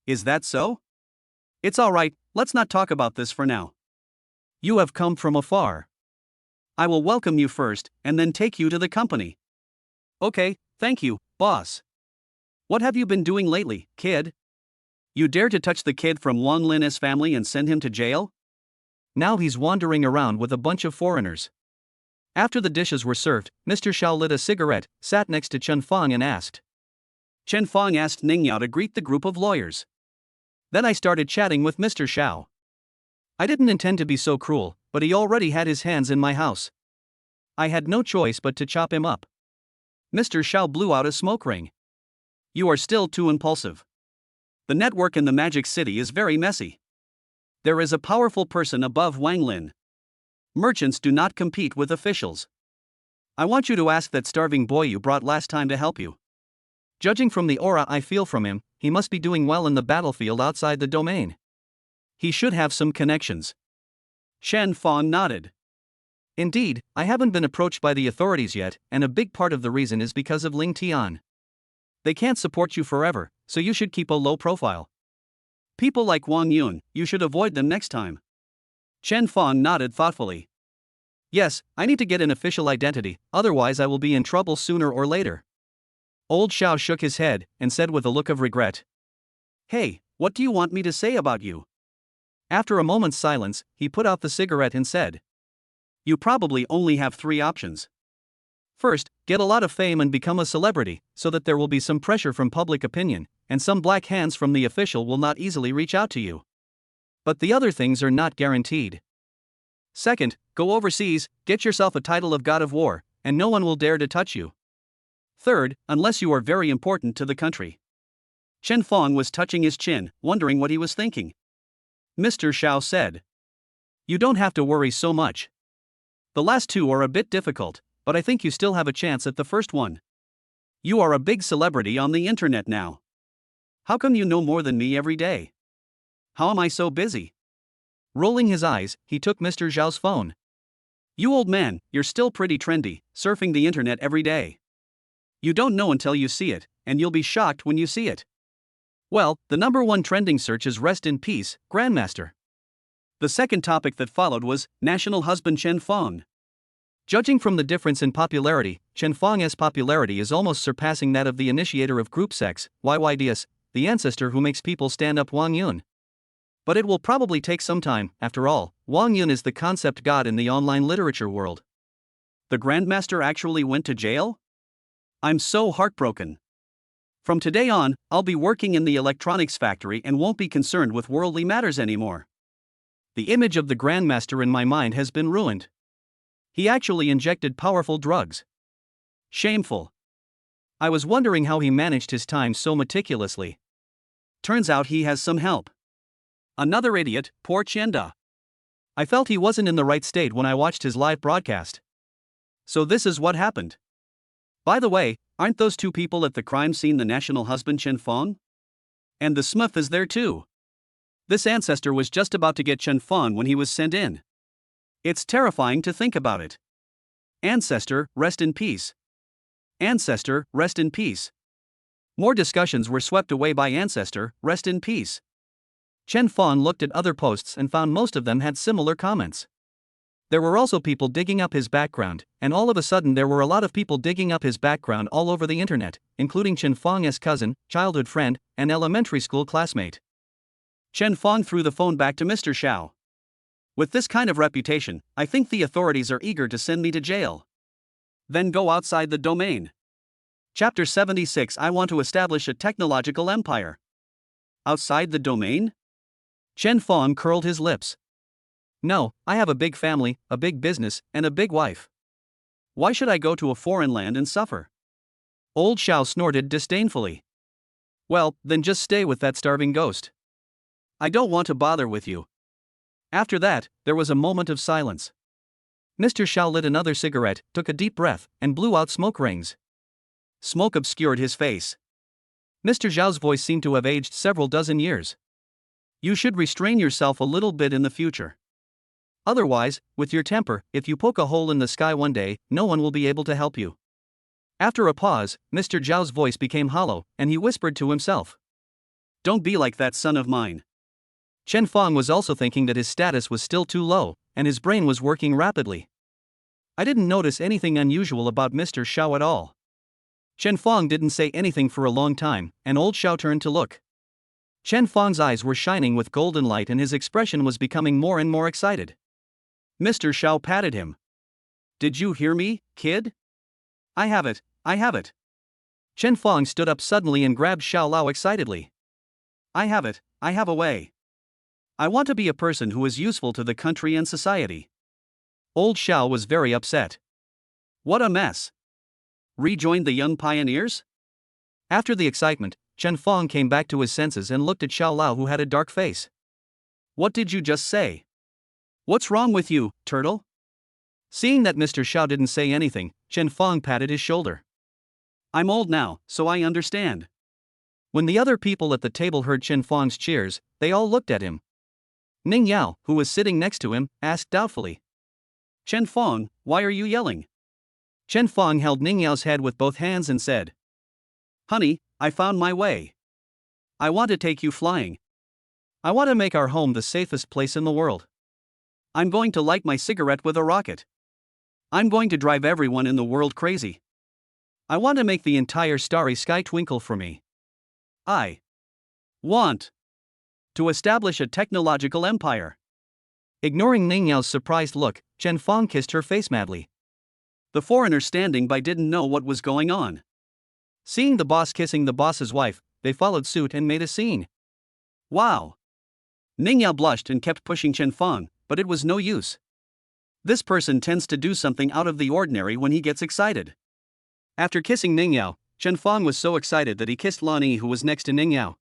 Is that so? It's alright, let's not talk about this for now. You have come from afar. I will welcome you first, and then take you to the company. Okay, thank you, boss. What have you been doing lately, kid? You dare to touch the kid from Wang Lin's family and send him to jail? Now he's wandering around with a bunch of foreigners. After the dishes were served, Mr. Xiao lit a cigarette, sat next to Chen Feng and asked. Chen Feng asked Ning Yao to greet the group of lawyers. Then I started chatting with Mr. Xiao. I didn't intend to be so cruel, but he already had his hands in my house. I had no choice but to chop him up. Mr. Xiao blew out a smoke ring. You are still too impulsive. The network in the Magic City is very messy. There is a powerful person above Wang Lin. Merchants do not compete with officials. I want you to ask that starving boy you brought last time to help you. Judging from the aura I feel from him, he must be doing well in the battlefield outside the domain. He should have some connections. Chen Feng nodded. Indeed, I haven't been approached by the authorities yet, and a big part of the reason is because of Ling Tian. They can't support you forever, so you should keep a low profile. People like Wang Yun, you should avoid them next time. Chen Feng nodded thoughtfully. Yes, I need to get an official identity, otherwise I will be in trouble sooner or later. Old Xiao shook his head, and said with a look of regret. Hey, what do you want me to say about you? After a moment's silence, he put out the cigarette and said. You probably only have 3 options. First, get a lot of fame and become a celebrity, so that there will be some pressure from public opinion, and some black hands from the official will not easily reach out to you. But the other things are not guaranteed. Second, go overseas, get yourself a title of God of War, and no one will dare to touch you. Third, unless you are very important to the country. Chen Feng was touching his chin, wondering what he was thinking. Mr. Xiao said. You don't have to worry so much. The last two are a bit difficult, but I think you still have a chance at the first one. You are a big celebrity on the internet now. How come you know more than me every day? How am I so busy? Rolling his eyes, he took Mr. Zhao's phone. You old man, you're still pretty trendy, surfing the internet every day. You don't know until you see it, and you'll be shocked when you see it. Well, the number one trending search is Rest in Peace, Grandmaster. The second topic that followed was National Husband Chen Feng. Judging from the difference in popularity, Chen Feng's popularity is almost surpassing that of the initiator of group sex, YYDS, the ancestor who makes people stand up Wang Yun. But it will probably take some time. After all, Wang Yun is the concept god in the online literature world. The Grandmaster actually went to jail? I'm so heartbroken. From today on, I'll be working in the electronics factory and won't be concerned with worldly matters anymore. The image of the Grandmaster in my mind has been ruined. He actually injected powerful drugs. Shameful. I was wondering how he managed his time so meticulously. Turns out he has some help. Another idiot, poor Chenda. I felt he wasn't in the right state when I watched his live broadcast. So this is what happened. By the way, aren't those two people at the crime scene the national husband Chen Feng? And the Smith is there too. This ancestor was just about to get Chen Feng when he was sent in. It's terrifying to think about it. Ancestor, rest in peace. Ancestor, rest in peace. More discussions were swept away by Ancestor, rest in peace. Chen Feng looked at other posts and found most of them had similar comments. There were also people digging up his background, and all of a sudden there were a lot of people digging up his background all over the internet, including Chen Feng's cousin, childhood friend, and elementary school classmate. Chen Feng threw the phone back to Mr. Xiao. With this kind of reputation, I think the authorities are eager to send me to jail. Then go outside the domain. Chapter 76. I want to establish a technological empire. Outside the domain? Chen Feng curled his lips. No, I have a big family, a big business, and a big wife. Why should I go to a foreign land and suffer? Old Xiao snorted disdainfully. Well, then just stay with that starving ghost. I don't want to bother with you. After that, there was a moment of silence. Mr. Xiao lit another cigarette, took a deep breath, and blew out smoke rings. Smoke obscured his face. Mr. Zhao's voice seemed to have aged several dozen years. You should restrain yourself a little bit in the future. Otherwise, with your temper, if you poke a hole in the sky one day, no one will be able to help you. After a pause, Mr. Zhao's voice became hollow, and he whispered to himself. Don't be like that son of mine. Chen Feng was also thinking that his status was still too low, and his brain was working rapidly. I didn't notice anything unusual about Mr. Xiao at all. Chen Feng didn't say anything for a long time, and old Xiao turned to look. Chen Feng's eyes were shining with golden light and his expression was becoming more and more excited. Mr. Xiao patted him. Did you hear me, kid? I have it, I have it. Chen Feng stood up suddenly and grabbed Xiao Lao excitedly. I have it, I have a way. I want to be a person who is useful to the country and society. Old Xiao was very upset. What a mess. Rejoined the young pioneers? After the excitement, Chen Feng came back to his senses and looked at Xiao Lao, who had a dark face. What did you just say? What's wrong with you, turtle? Seeing that Mr. Xiao didn't say anything, Chen Feng patted his shoulder. I'm old now, so I understand. When the other people at the table heard Chen Feng's cheers, they all looked at him. Ning Yao, who was sitting next to him, asked doubtfully. Chen Feng, why are you yelling? Chen Feng held Ning Yao's head with both hands and said. Honey, I found my way. I want to take you flying. I want to make our home the safest place in the world. I'm going to light my cigarette with a rocket. I'm going to drive everyone in the world crazy. I want to make the entire starry sky twinkle for me. I want to establish a technological empire. Ignoring Ning Yao's surprised look, Chen Feng kissed her face madly. The foreigners standing by didn't know what was going on. Seeing the boss kissing the boss's wife, they followed suit and made a scene. Wow! Ning Yao blushed and kept pushing Chen Feng, but it was no use. This person tends to do something out of the ordinary when he gets excited. After kissing Ning Yao, Chen Feng was so excited that he kissed Lan Yi, who was next to Ning Yao.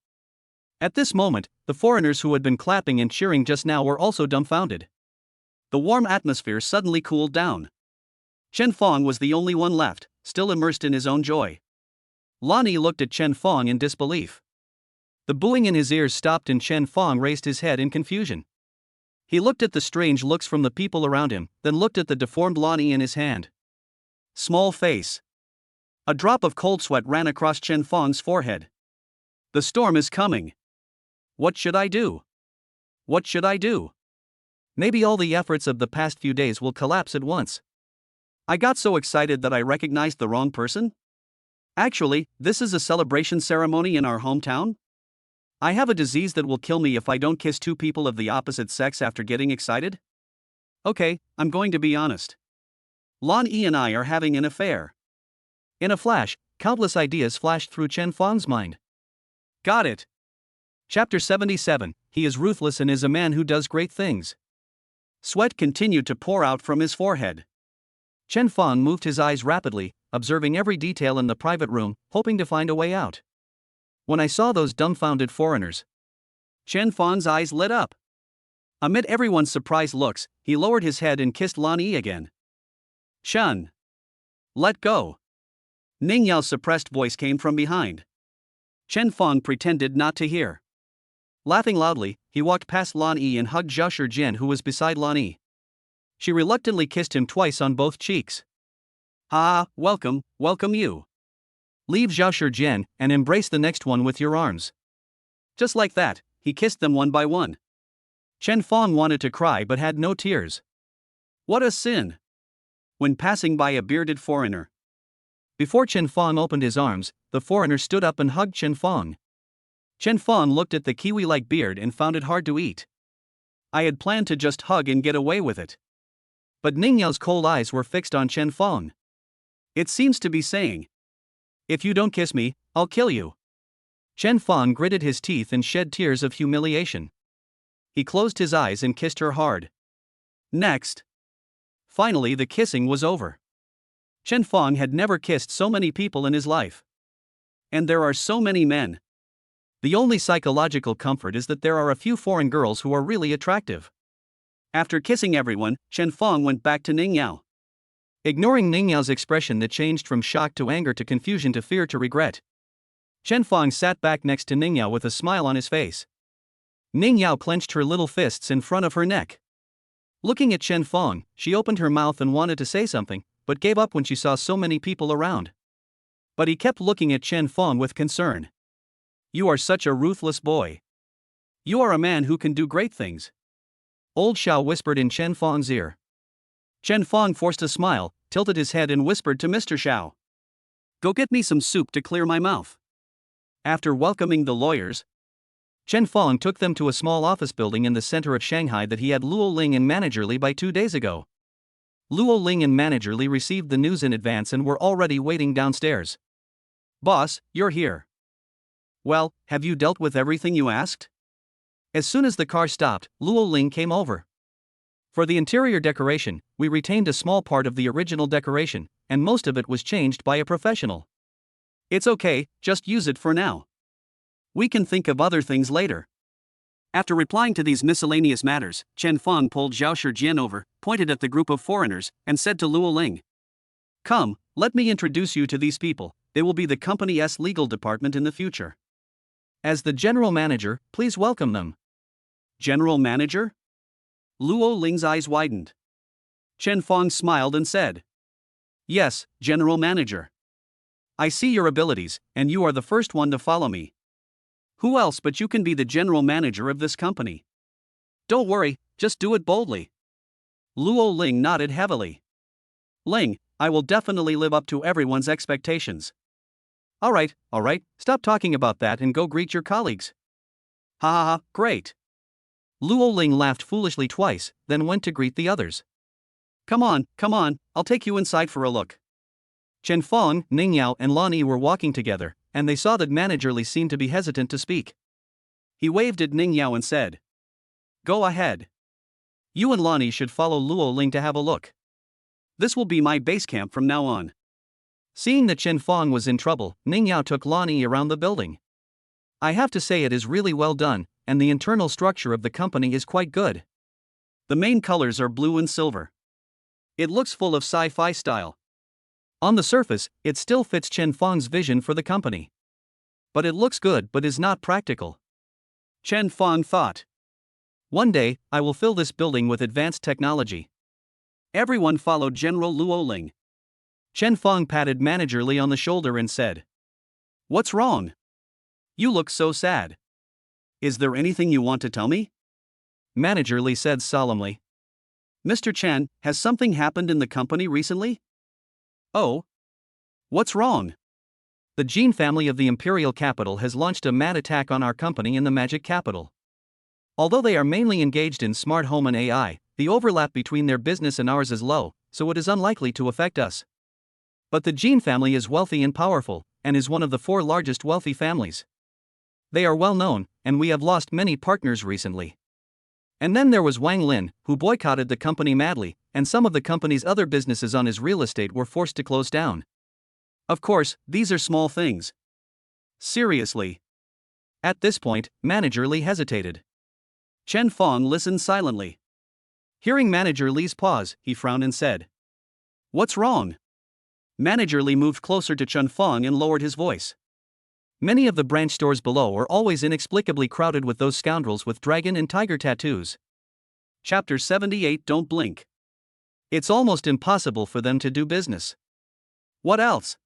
At this moment, the foreigners who had been clapping and cheering just now were also dumbfounded. The warm atmosphere suddenly cooled down. Chen Fong was the only one left, still immersed in his own joy. Lonnie looked at Chen Fong in disbelief. The booing in his ears stopped and Chen Fong raised his head in confusion. He looked at the strange looks from the people around him, then looked at the deformed Lonnie in his hand. Small face. A drop of cold sweat ran across Chen Fong's forehead. The storm is coming. What should I do? What should I do? Maybe all the efforts of the past few days will collapse at once. I got so excited that I recognized the wrong person? Actually, this is a celebration ceremony in our hometown? I have a disease that will kill me if I don't kiss two people of the opposite sex after getting excited? Okay, I'm going to be honest. Lon E and I are having an affair. In a flash, countless ideas flashed through Chen Fong's mind. Got it. Chapter 77, He is ruthless and is a man who does great things. Sweat continued to pour out from his forehead. Chen Fong moved his eyes rapidly, observing every detail in the private room, hoping to find a way out. When I saw those dumbfounded foreigners, Chen Fong's eyes lit up. Amid everyone's surprised looks, he lowered his head and kissed Lan Yi again. Shun. Let go. Ning Yao's suppressed voice came from behind. Chen Fong pretended not to hear. Laughing loudly, he walked past Lan Yi and hugged Zhao Shijian, who was beside Lan Yi. She reluctantly kissed him twice on both cheeks. Ah, welcome you. Leave Zhao Shijian and embrace the next one with your arms. Just like that, he kissed them one by one. Chen Fong wanted to cry but had no tears. What a sin! When passing by a bearded foreigner. Before Chen Fong opened his arms, the foreigner stood up and hugged Chen Fong. Chen Fong looked at the kiwi-like beard and found it hard to eat. I had planned to just hug and get away with it. But Ning Yao's cold eyes were fixed on Chen Fong. It seems to be saying, if you don't kiss me, I'll kill you. Chen Fong gritted his teeth and shed tears of humiliation. He closed his eyes and kissed her hard. Next. Finally, the kissing was over. Chen Fong had never kissed so many people in his life. And there are so many men. The only psychological comfort is that there are a few foreign girls who are really attractive. After kissing everyone, Chen Fong went back to Ning Yao. Ignoring Ning Yao's expression that changed from shock to anger to confusion to fear to regret, Chen Fong sat back next to Ning Yao with a smile on his face. Ning Yao clenched her little fists in front of her neck. Looking at Chen Fong, she opened her mouth and wanted to say something, but gave up when she saw so many people around. But he kept looking at Chen Fong with concern. You are such a ruthless boy. You are a man who can do great things. Old Xiao whispered in Chen Fong's ear. Chen Fong forced a smile, tilted his head and whispered to Mr. Xiao. Go get me some soup to clear my mouth. After welcoming the lawyers, Chen Fong took them to a small office building in the center of Shanghai that he had Luo Ling and Manager Li by 2 days ago. Luo Ling and Manager Li received the news in advance and were already waiting downstairs. Boss, you're here. Well, have you dealt with everything you asked? As soon as the car stopped, Luo Ling came over. For the interior decoration, we retained a small part of the original decoration, and most of it was changed by a professional. It's okay, just use it for now. We can think of other things later. After replying to these miscellaneous matters, Chen Fong pulled Zhao Shijian over, pointed at the group of foreigners, and said to Luo Ling, come, let me introduce you to these people. They will be the company's legal department in the future. As the general manager, please welcome them. General manager? Luo Ling's eyes widened. Chen Fong smiled and said, yes, general manager. I see your abilities, and you are the first one to follow me. Who else but you can be the general manager of this company? Don't worry, just do it boldly. Luo Ling nodded heavily. Ling, I will definitely live up to everyone's expectations. All right, stop talking about that and go greet your colleagues. Ha ha ha, great. Luo Ling laughed foolishly twice, then went to greet the others. Come on, I'll take you inside for a look. Chen Fong, Ning Yao and Lan Yi were walking together, and they saw that Manager Li seemed to be hesitant to speak. He waved at Ning Yao and said, go ahead. You and Lan Yi should follow Luo Ling to have a look. This will be my base camp from now on. Seeing that Chen Fong was in trouble, Ning Yao took Lan Yi around the building. I have to say it is really well done, and the internal structure of the company is quite good. The main colors are blue and silver. It looks full of sci-fi style. On the surface, it still fits Chen Feng's vision for the company. But it looks good but is not practical. Chen Feng thought. One day, I will fill this building with advanced technology. Everyone followed General Luo Ling. Chen Feng patted Manager Li on the shoulder and said, "What's wrong? You look so sad. Is there anything you want to tell me?" Manager Li said solemnly. "Mr. Chen, has something happened in the company recently?" "Oh? What's wrong?" "The Jin family of the Imperial Capital has launched a mad attack on our company in the Magic Capital. Although they are mainly engaged in smart home and AI, the overlap between their business and ours is low, so it is unlikely to affect us. But the Jin family is wealthy and powerful, and is one of the 4 largest wealthy families. They are well known, and we have lost many partners recently. And then there was Wang Lin, who boycotted the company madly, and some of the company's other businesses on his real estate were forced to close down. Of course, these are small things." "Seriously?" At this point, Manager Li hesitated. Chen Feng listened silently. Hearing Manager Li's pause, he frowned and said, "What's wrong?" Manager Li moved closer to Chen Feng and lowered his voice. Many of the branch stores below are always inexplicably crowded with those scoundrels with dragon and tiger tattoos. Chapter 78. Don't blink. It's almost impossible for them to do business. What else?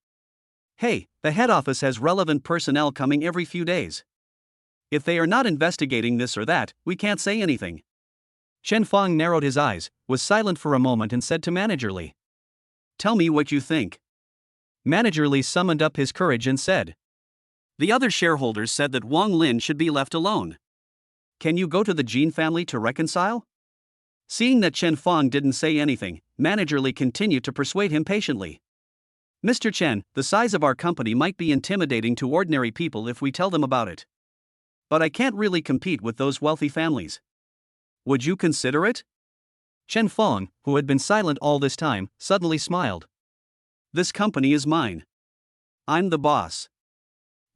Hey, the head office has relevant personnel coming every few days. If they are not investigating this or that, we can't say anything. Chen Feng narrowed his eyes, was silent for a moment and said to Manager Li, "Tell me what you think." Manager Li summoned up his courage and said, "The other shareholders said that Wang Lin should be left alone. Can you go to the Jin family to reconcile?" Seeing that Chen Feng didn't say anything, Manager Li continued to persuade him patiently. "Mr. Chen, the size of our company might be intimidating to ordinary people if we tell them about it. But I can't really compete with those wealthy families. Would you consider it?" Chen Feng, who had been silent all this time, suddenly smiled. "This company is mine. I'm the boss.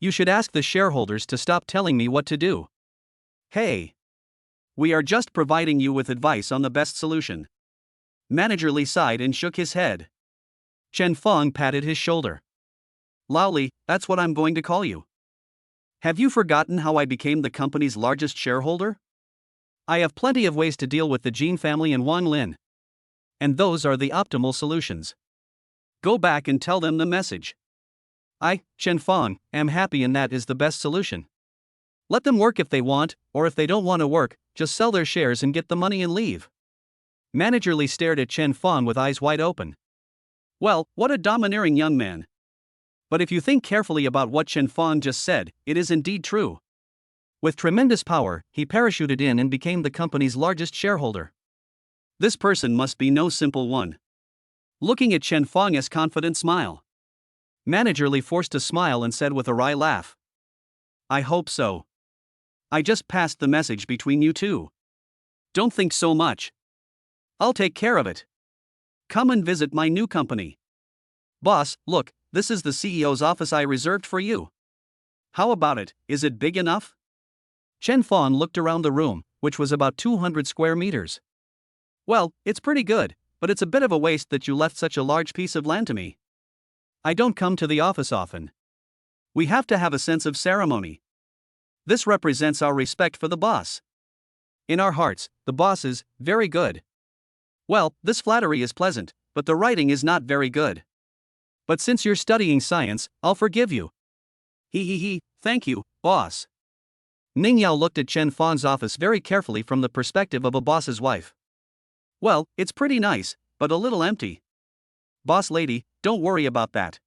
You should ask the shareholders to stop telling me what to do. Hey. We are just providing you with advice on the best solution." Manager Li sighed and shook his head. Chen Feng patted his shoulder. "Lao Li, that's what I'm going to call you. Have you forgotten how I became the company's largest shareholder? I have plenty of ways to deal with the Jin family and Wang Lin. And those are the optimal solutions. Go back and tell them the message. I, Chen Feng, am happy and that is the best solution. Let them work if they want, or if they don't want to work, just sell their shares and get the money and leave." Manager Li stared at Chen Feng with eyes wide open. Well, what a domineering young man. But if you think carefully about what Chen Feng just said, it is indeed true. With tremendous power, he parachuted in and became the company's largest shareholder. This person must be no simple one. Looking at Chen Feng's confident smile, Manager Li forced a smile and said with a wry laugh, "I hope so. I just passed the message between you two. Don't think so much. I'll take care of it. Come and visit my new company. Boss, look, this is the CEO's office I reserved for you. How about it, is it big enough?" Chen Feng looked around the room, which was about 200 square meters. "Well, it's pretty good, but it's a bit of a waste that you left such a large piece of land to me. I don't come to the office often. We have to have a sense of ceremony. This represents our respect for the boss. In our hearts, the boss is very good. Well, this flattery is pleasant, but the writing is not very good. But since you're studying science, I'll forgive you." He, thank you, boss." Ning Yao looked at Chen Feng's office very carefully from the perspective of a boss's wife. "Well, it's pretty nice, but a little empty. Boss lady, don't worry about that.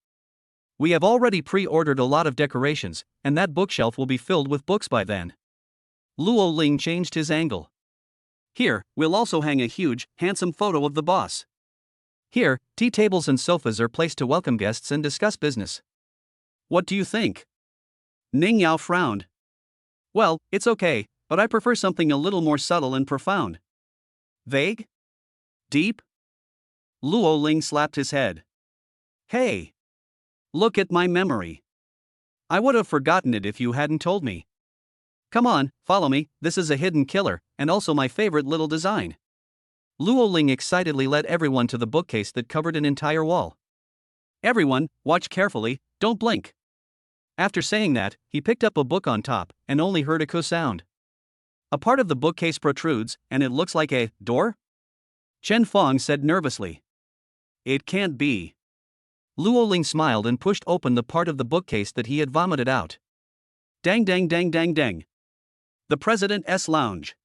We have already pre-ordered a lot of decorations, and that bookshelf will be filled with books by then." Luo Ling changed his angle. "Here, we'll also hang a huge, handsome photo of the boss. Here, tea tables and sofas are placed to welcome guests and discuss business. What do you think?" Ning Yao frowned. "Well, it's okay, but I prefer something a little more subtle and profound." "Vague? Deep?" Luo Ling slapped his head. "Hey! Look at my memory. I would have forgotten it if you hadn't told me. Come on, follow me, this is a hidden killer, and also my favorite little design." Luo Ling excitedly led everyone to the bookcase that covered an entire wall. Everyone, watch carefully, don't blink. After saying that, he picked up a book on top, and only heard a "kuh" sound. A part of the bookcase protrudes, and it looks like a door? Chen Fong said nervously. It can't be. Luo Ling smiled and pushed open the part of the bookcase that he had vomited out. Dang dang dang dang dang. The President's lounge.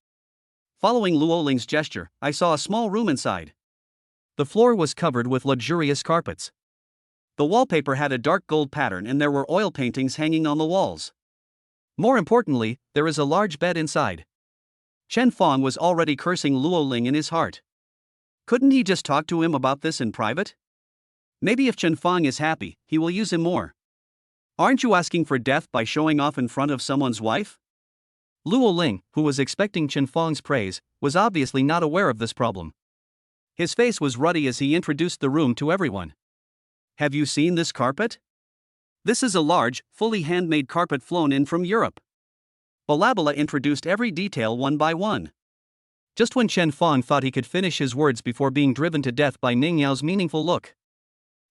Following Luo Ling's gesture, I saw a small room inside. The floor was covered with luxurious carpets. The wallpaper had a dark gold pattern and there were oil paintings hanging on the walls. More importantly, there is a large bed inside. Chen Fong was already cursing Luo Ling in his heart. Couldn't he just talk to him about this in private? Maybe if Chen Fong is happy, he will use him more. Aren't you asking for death by showing off in front of someone's wife? Luo Ling, who was expecting Chen Fong's praise, was obviously not aware of this problem. His face was ruddy as he introduced the room to everyone. Have you seen this carpet? This is a large, fully handmade carpet flown in from Europe. Balabala introduced every detail one by one. Just when Chen Fong thought he could finish his words before being driven to death by Ning Yao's meaningful look.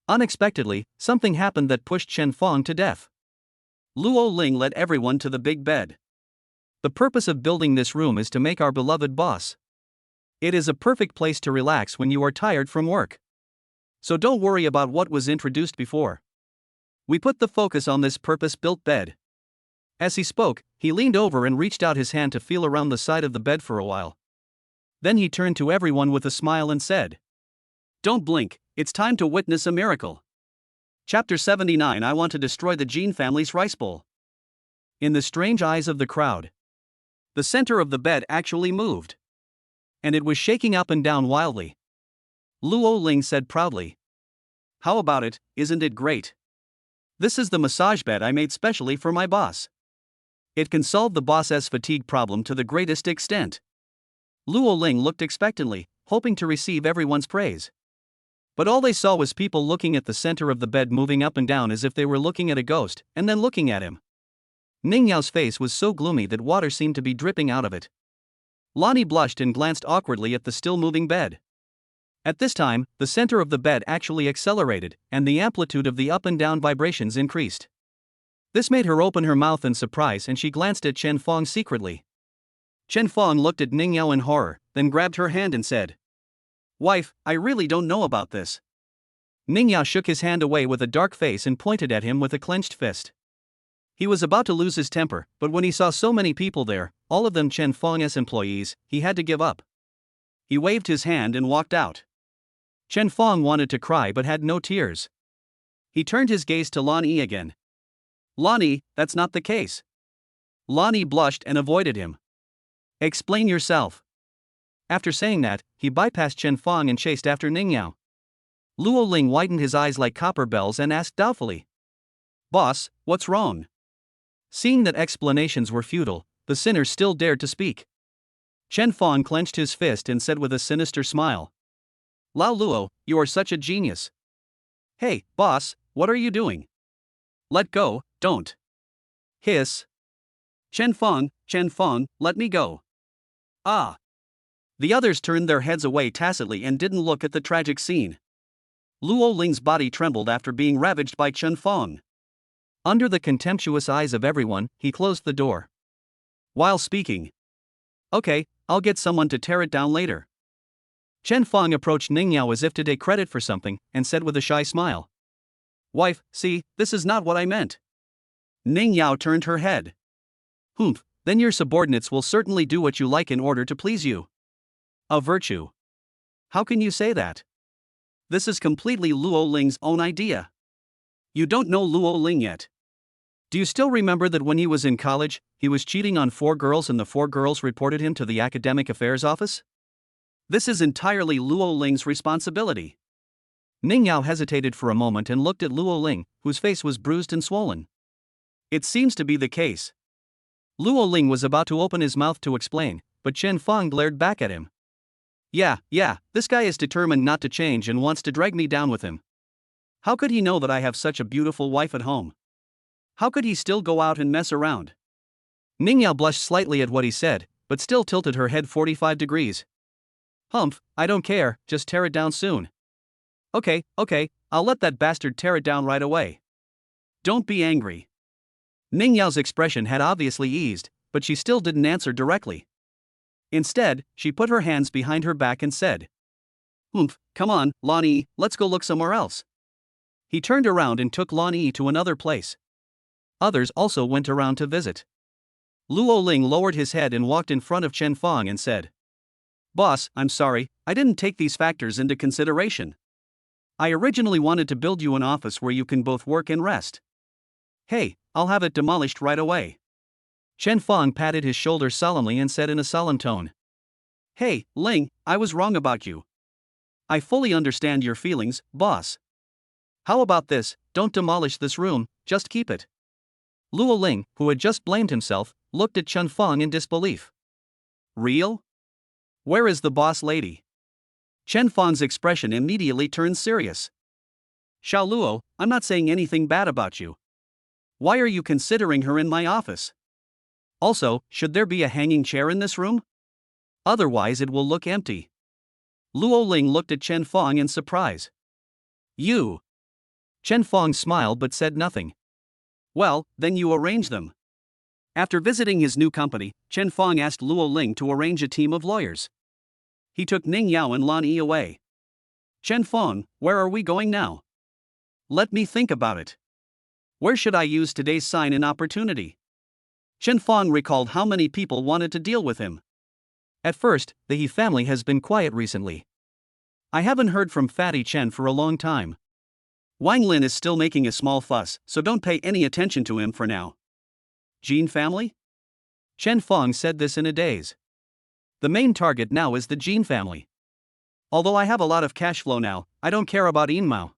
Unexpectedly, something happened that pushed Chen Fong to death. Luo Ling led everyone to the big bed. The purpose of building this room is to make our beloved boss. It is a perfect place to relax when you are tired from work. So don't worry about what was introduced before. We put the focus on this purpose-built bed. As he spoke, he leaned over and reached out his hand to feel around the side of the bed for a while. Then he turned to everyone with a smile and said, "Don't blink, it's time to witness a miracle." Chapter 79. I want to destroy the Jin family's rice bowl. In the strange eyes of the crowd, the center of the bed actually moved. And it was shaking up and down wildly. Luo Ling said proudly, "How about it, isn't it great? This is the massage bed I made specially for my boss. It can solve the boss's fatigue problem to the greatest extent." Luo Ling looked expectantly, hoping to receive everyone's praise. But all they saw was people looking at the center of the bed moving up and down as if they were looking at a ghost, and then looking at him. Ning Yao's face was so gloomy that water seemed to be dripping out of it. Lonnie blushed and glanced awkwardly at the still-moving bed. At this time, the center of the bed actually accelerated, and the amplitude of the up and down vibrations increased. This made her open her mouth in surprise and she glanced at Chen Fong secretly. Chen Fong looked at Ning Yao in horror, then grabbed her hand and said, "Wife, I really don't know about this." Ning Yao shook his hand away with a dark face and pointed at him with a clenched fist. He was about to lose his temper, but when he saw so many people there, all of them Chen Fong's employees, he had to give up. He waved his hand and walked out. Chen Fong wanted to cry but had no tears. He turned his gaze to Lonnie again. "Lonnie, that's not the case." Lonnie blushed and avoided him. "Explain yourself." After saying that, he bypassed Chen Fong and chased after Ning Yao. Luo Ling widened his eyes like copper bells and asked doubtfully, "Boss, what's wrong?" Seeing that explanations were futile, the sinner still dared to speak. Chen Fong clenched his fist and said with a sinister smile, "Lao Luo, you are such a genius." "Hey, boss, what are you doing?" "Let go, don't." Hiss. Chen Fong, let me go." "Ah." The others turned their heads away tacitly and didn't look at the tragic scene. Luo Ling's body trembled after being ravaged by Chen Fong. Under the contemptuous eyes of everyone, he closed the door. While speaking, "Okay, I'll get someone to tear it down later." Chen Fong approached Ning Yao as if to take credit for something, and said with a shy smile, "Wife, see, this is not what I meant." Ning Yao turned her head. "Humph, then your subordinates will certainly do what you like in order to please you." "A virtue. How can you say that? This is completely Luo Ling's own idea. You don't know Luo Ling yet. Do you still remember that when he was in college, he was cheating on 4 girls and the 4 girls reported him to the academic affairs office? This is entirely Luo Ling's responsibility." Ning Yao hesitated for a moment and looked at Luo Ling, whose face was bruised and swollen. "It seems to be the case." Luo Ling was about to open his mouth to explain, but Chen Fong glared back at him. Yeah, this guy is determined not to change and wants to drag me down with him. How could he know that I have such a beautiful wife at home? How could he still go out and mess around?" Ning Yao blushed slightly at what he said, but still tilted her head 45 degrees. Humph, I don't care, just tear it down soon. Okay, I'll let that bastard tear it down right away. Don't be angry. Ning Yao's expression had obviously eased, but she still didn't answer directly. Instead, she put her hands behind her back and said, "Humph, come on, Lan Yi, let's go look somewhere else." He turned around and took Lan Yi to another place. Others also went around to visit. Luo Ling lowered his head and walked in front of Chen Fong and said, "Boss, I'm sorry, I didn't take these factors into consideration. I originally wanted to build you an office where you can both work and rest. Hey, I'll have it demolished right away." Chen Fong patted his shoulder solemnly and said in a solemn tone, "Hey, Ling, I was wrong about you. I fully understand your feelings, boss. How about this, don't demolish this room, just keep it." Luo Ling, who had just blamed himself, looked at Chen Fong in disbelief. "Real? Where is the boss lady?" Chen Fong's expression immediately turned serious. "Xiao Luo, I'm not saying anything bad about you. Why are you considering her in my office? Also, should there be a hanging chair in this room? Otherwise it will look empty." Luo Ling looked at Chen Fong in surprise. "You?" Chen Fong smiled but said nothing. "Well, then you arrange them." After visiting his new company, Chen Fong asked Luo Ling to arrange a team of lawyers. He took Ning Yao and Lan Yi away. "Chen Fong, where are we going now? Let me think about it. Where should I use today's sign in opportunity?" Chen Fong recalled how many people wanted to deal with him. At first, the He family has been quiet recently. I haven't heard from Fatty Chen for a long time. Wang Lin is still making a small fuss, so don't pay any attention to him for now. Jin family? Chen Fong said this in a daze. The main target now is the Jin family. Although I have a lot of cash flow now, I don't care about Yinmao.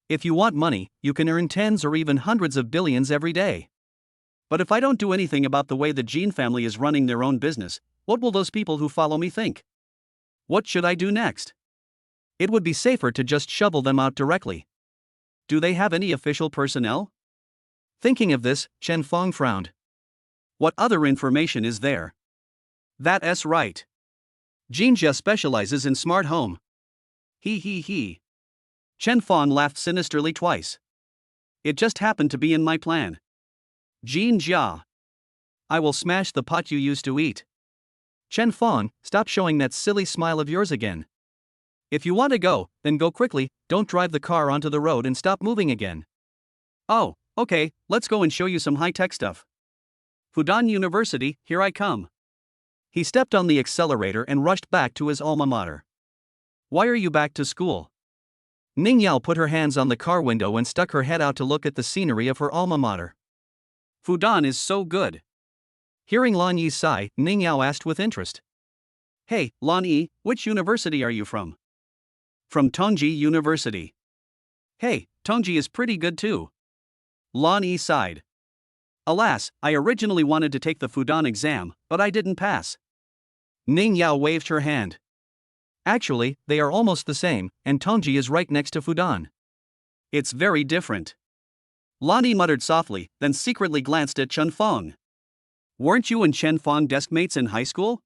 If you want money, you can earn tens or even hundreds of billions every day. But if I don't do anything about the way the Jin family is running their own business, what will those people who follow me think? What should I do next? It would be safer to just shovel them out directly. Do they have any official personnel? Thinking of this, Chen Fong frowned. What other information is there? That's right. Jinjia specializes in smart home. He. Chen Fong laughed sinisterly twice. It just happened to be in my plan. Jinjia. I will smash the pot you used to eat. Chen Fong, stop showing that silly smile of yours again. If you want to go, then go quickly, don't drive the car onto the road and stop moving again. Oh, okay, let's go and show you some high-tech stuff. Fudan University, here I come. He stepped on the accelerator and rushed back to his alma mater. Why are you back to school? Ning Yao put her hands on the car window and stuck her head out to look at the scenery of her alma mater. Fudan is so good. Hearing Lan Yi's sigh, Ning Yao asked with interest. Hey, Lan Yi, which university are you from? From Tongji University. Hey, Tongji is pretty good too. Lan Yi sighed. Alas, I originally wanted to take the Fudan exam, but I didn't pass. Ning Yao waved her hand. Actually, they are almost the same, and Tongji is right next to Fudan. It's very different. Lan Yi muttered softly, then secretly glanced at Chen Fong. Weren't you and Chen Fong desk mates in high school?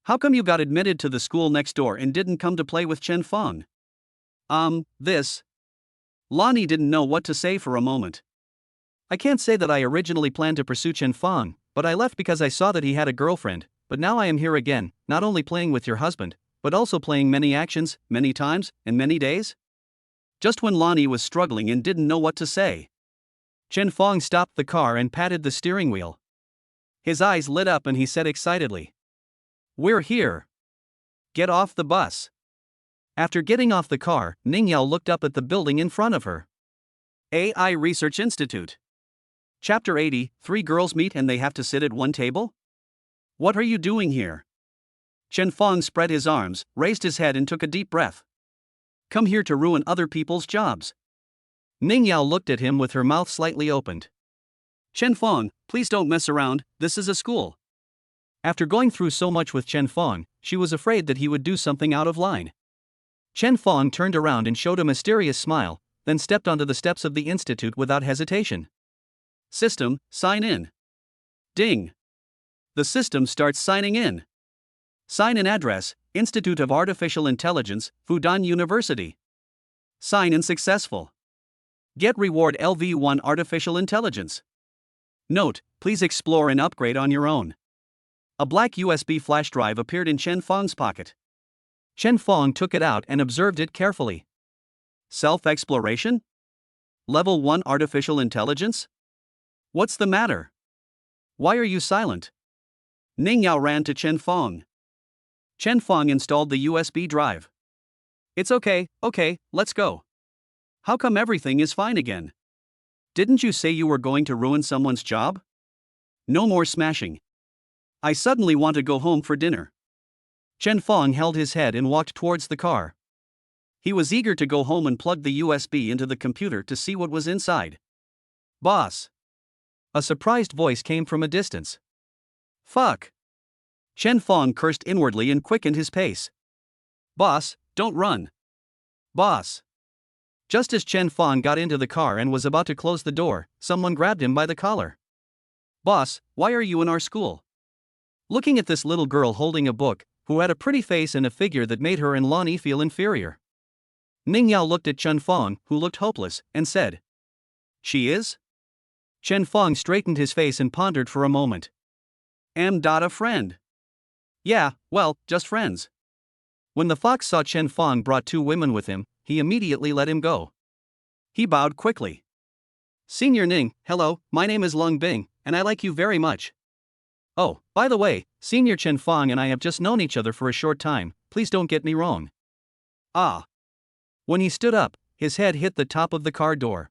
How come you got admitted to the school next door and didn't come to play with Chen Fong? This. Lan Yi didn't know what to say for a moment. I can't say that I originally planned to pursue Chen Fong, but I left because I saw that he had a girlfriend, but now I am here again, not only playing with your husband, but also playing many actions, many times, and many days? Just when Lan Yi was struggling and didn't know what to say, Chen Fong stopped the car and patted the steering wheel. His eyes lit up and he said excitedly, We're here. Get off the bus. After getting off the car, Ning Yao looked up at the building in front of her. AI Research Institute. Chapter 80, 3 girls meet and they have to sit at one table? What are you doing here? Chen Fong spread his arms, raised his head and took a deep breath. Come here to ruin other people's jobs. Ning Yao looked at him with her mouth slightly opened. Chen Fong, please don't mess around, this is a school. After going through so much with Chen Fong, she was afraid that he would do something out of line. Chen Fong turned around and showed a mysterious smile, then stepped onto the steps of the institute without hesitation. System, sign in. Ding. The system starts signing in. Sign in address, Institute of Artificial Intelligence, Fudan University. Sign in successful. Get reward LV1 Artificial Intelligence. Note, please explore and upgrade on your own. A black USB flash drive appeared in Chen Feng's pocket. Chen Feng took it out and observed it carefully. Self-exploration? Level 1 Artificial Intelligence? What's the matter? Why are you silent? Ning Yao ran to Chen Feng. Chen Feng installed the USB drive. It's okay, let's go. How come everything is fine again? Didn't you say you were going to ruin someone's job? No more smashing. I suddenly want to go home for dinner. Chen Feng held his head and walked towards the car. He was eager to go home and plug the USB into the computer to see what was inside. Boss. A surprised voice came from a distance. Fuck. Chen Feng cursed inwardly and quickened his pace. Boss, don't run. Boss. Just as Chen Feng got into the car and was about to close the door, someone grabbed him by the collar. Boss, why are you in our school? Looking at this little girl holding a book, who had a pretty face and a figure that made her and Lonnie feel inferior. Ning Yao looked at Chen Feng, who looked hopeless, and said, She is? Chen Feng straightened his face and pondered for a moment. A friend. Yeah, well, just friends. When the fox saw Chen Feng brought two women with him, he immediately let him go. He bowed quickly. Senior Ning, hello, my name is Lung Bing, and I like you very much. Oh, by the way, Senior Chen Feng and I have just known each other for a short time, please don't get me wrong. Ah. When he stood up, his head hit the top of the car door.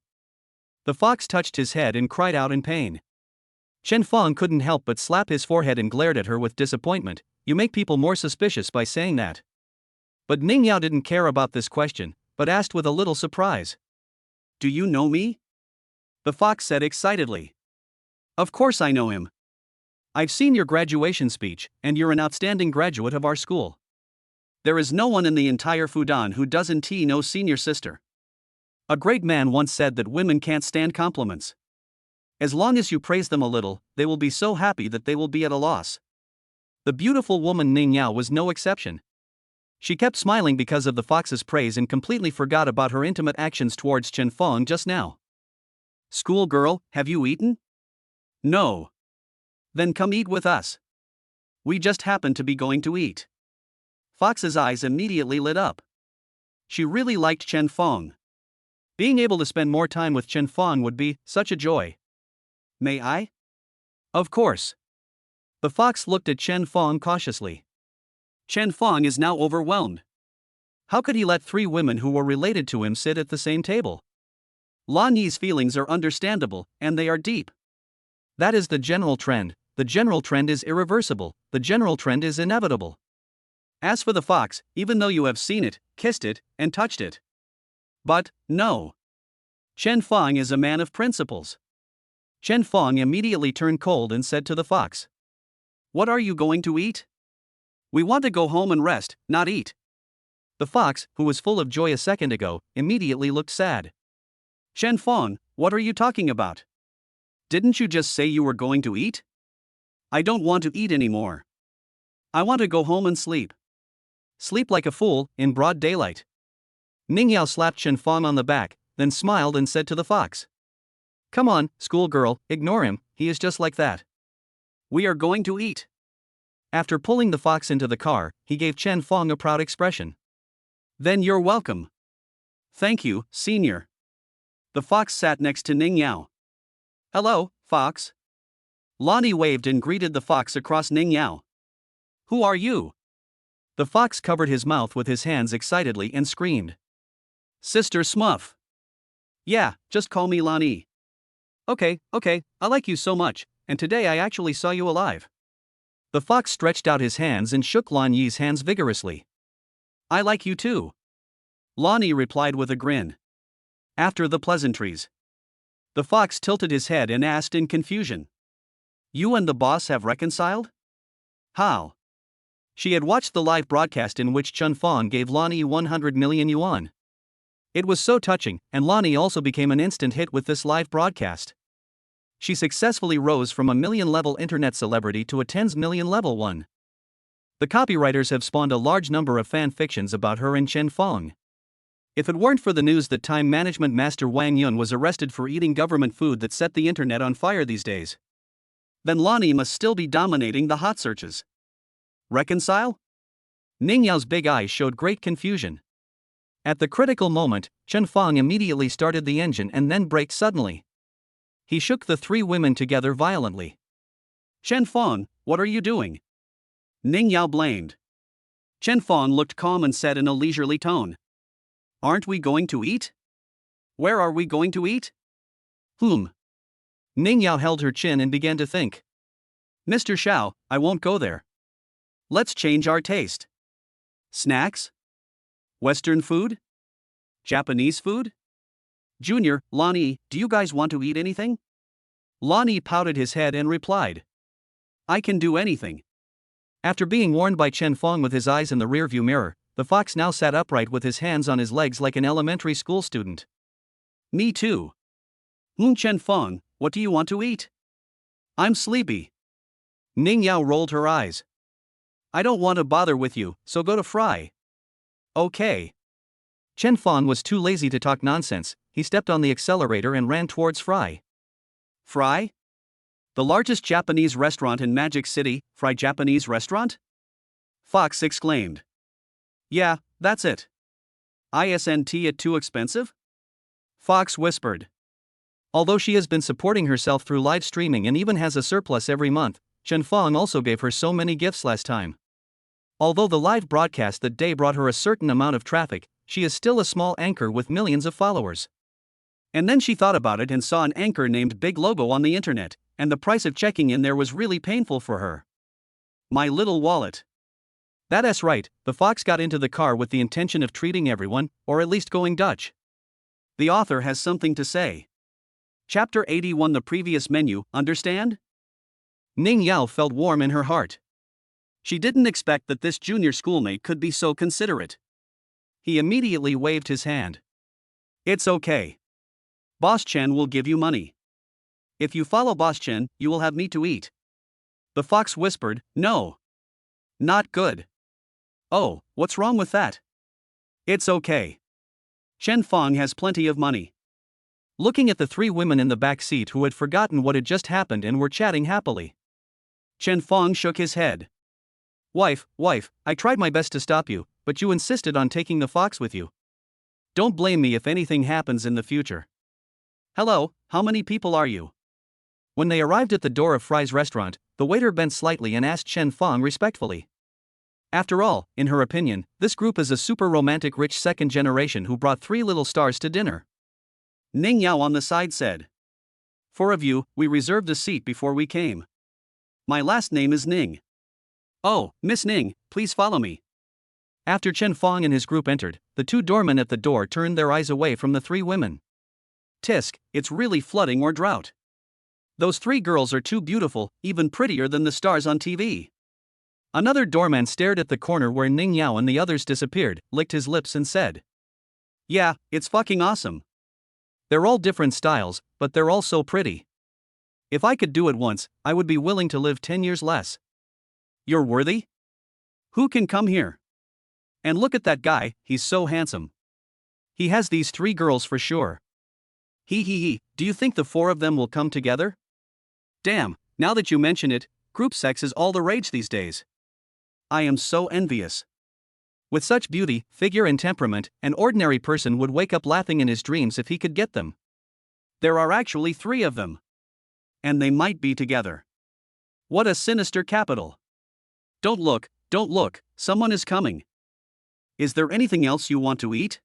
The fox touched his head and cried out in pain. Chen Feng couldn't help but slap his forehead and glared at her with disappointment. You make people more suspicious by saying that. But Ning Yao didn't care about this question, but asked with a little surprise. Do you know me? The fox said excitedly. Of course I know him. I've seen your graduation speech, and you're an outstanding graduate of our school. There is no one in the entire Fudan who doesn't know senior sister. A great man once said that women can't stand compliments. As long as you praise them a little, they will be so happy that they will be at a loss. The beautiful woman Ning Yao was no exception. She kept smiling because of the fox's praise and completely forgot about her intimate actions towards Chen Feng just now. Schoolgirl, have you eaten? No. Then come eat with us. We just happen to be going to eat. Fox's eyes immediately lit up. She really liked Chen Feng. Being able to spend more time with Chen Feng would be such a joy. May I? Of course. The fox looked at Chen Feng cautiously. Chen Feng is now overwhelmed. How could he let three women who were related to him sit at the same table? Lan Yi's feelings are understandable, and they are deep. That is the general trend. The general trend is irreversible. The general trend is inevitable. As for the fox, even though you have seen it, kissed it, and touched it. But, no. Chen Feng is a man of principles. Chen Feng immediately turned cold and said to the fox. What are you going to eat? We want to go home and rest, not eat. The fox, who was full of joy a second ago, immediately looked sad. Chen Feng, what are you talking about? Didn't you just say you were going to eat? I don't want to eat anymore. I want to go home and sleep. Sleep like a fool, in broad daylight. Ning Yao slapped Chen Feng on the back, then smiled and said to the fox. Come on, schoolgirl, ignore him, he is just like that. We are going to eat. After pulling the fox into the car, he gave Chen Feng a proud expression. Then you're welcome. Thank you, senior. The fox sat next to Ning Yao. Hello, fox. Lonnie waved and greeted the fox across Ning Yao. Who are you? The fox covered his mouth with his hands excitedly and screamed. Sister Smuff. Yeah, just call me Lonnie. Okay, I like you so much, and today I actually saw you alive. The fox stretched out his hands and shook Lan Yi's hands vigorously. I like you too. Lonnie replied with a grin. After the pleasantries, the fox tilted his head and asked in confusion. You and the boss have reconciled? How? She had watched the live broadcast in which Chen Feng gave Lonnie 100 million yuan. It was so touching, and Lonnie also became an instant hit with this live broadcast. She successfully rose from a million-level internet celebrity to a tens million level one. The copywriters have spawned a large number of fan fictions about her and Chen Fong. If it weren't for the news that time management master Wang Yun was arrested for eating government food that set the internet on fire these days, then Lani must still be dominating the hot searches. Reconcile? Ning Yao's big eyes showed great confusion. At the critical moment, Chen Fong immediately started the engine and then braked suddenly. He shook the three women together violently. Chen Fong, what are you doing? Ning Yao blamed. Chen Fong looked calm and said in a leisurely tone. Aren't we going to eat? Where are we going to eat? Ning Yao held her chin and began to think. Mr. Xiao, I won't go there. Let's change our taste. Snacks? Western food? Japanese food? Junior, Lani, do you guys want to eat anything? Lani pouted his head and replied. I can do anything. After being warned by Chen Fong with his eyes in the rearview mirror, the fox now sat upright with his hands on his legs like an elementary school student. Me too. Chen Fong, what do you want to eat? I'm sleepy. Ning Yao rolled her eyes. I don't want to bother with you, so go to Fry. Okay. Chen Fong was too lazy to talk nonsense. He stepped on the accelerator and ran towards Fry. Fry? The largest Japanese restaurant in Magic City, Fry Japanese Restaurant? Fox exclaimed. Yeah, that's it. Isn't it too expensive? Fox whispered. Although she has been supporting herself through live streaming and even has a surplus every month, Chen Fong also gave her so many gifts last time. Although the live broadcast that day brought her a certain amount of traffic, she is still a small anchor with millions of followers. And then she thought about it and saw an anchor named Big Logo on the internet, and the price of checking in there was really painful for her. My little wallet. That's right, the fox got into the car with the intention of treating everyone, or at least going Dutch. The author has something to say. Chapter 81. The previous menu, understand? Ning Yao felt warm in her heart. She didn't expect that this junior schoolmate could be so considerate. He immediately waved his hand. It's okay. Boss Chen will give you money. If you follow Boss Chen, you will have meat to eat. The fox whispered, No. Not good. Oh, what's wrong with that? It's okay. Chen Fong has plenty of money. Looking at the three women in the back seat who had forgotten what had just happened and were chatting happily, Chen Fong shook his head. Wife, I tried my best to stop you, but you insisted on taking the fox with you. Don't blame me if anything happens in the future. Hello, how many people are you? When they arrived at the door of Fry's restaurant, the waiter bent slightly and asked Chen Fong respectfully. After all, in her opinion, this group is a super romantic rich second generation who brought 3 little stars to dinner. Ning Yao on the side said. 4 of you, we reserved a seat before we came. My last name is Ning. Oh, Miss Ning, please follow me. After Chen Fong and his group entered, the 2 doormen at the door turned their eyes away from the 3 women. Tisk, it's really flooding or drought. Those 3 girls are too beautiful, even prettier than the stars on TV. Another doorman stared at the corner where Ning Yao and the others disappeared, licked his lips and said. Yeah, it's fucking awesome. They're all different styles, but they're all so pretty. If I could do it once, I would be willing to live 10 years less. You're worthy? Who can come here? And look at that guy, he's so handsome. He has these 3 girls for sure. He, do you think the 4 of them will come together? Damn, now that you mention it, group sex is all the rage these days. I am so envious. With such beauty, figure and temperament, an ordinary person would wake up laughing in his dreams if he could get them. There are actually 3 of them. And they might be together. What a sinister capital. Don't look, someone is coming. Is there anything else you want to eat?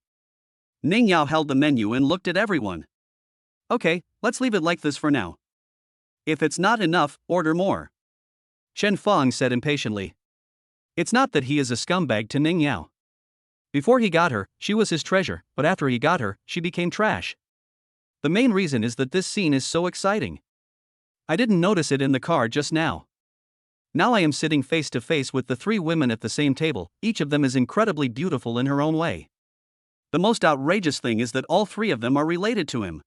Ning Yao held the menu and looked at everyone. Okay, let's leave it like this for now. If it's not enough, order more. Chen Fong said impatiently. It's not that he is a scumbag to Ning Yao. Before he got her, she was his treasure, but after he got her, she became trash. The main reason is that this scene is so exciting. I didn't notice it in the car just now. Now I am sitting face to face with the 3 women at the same table, each of them is incredibly beautiful in her own way. The most outrageous thing is that all 3 of them are related to him.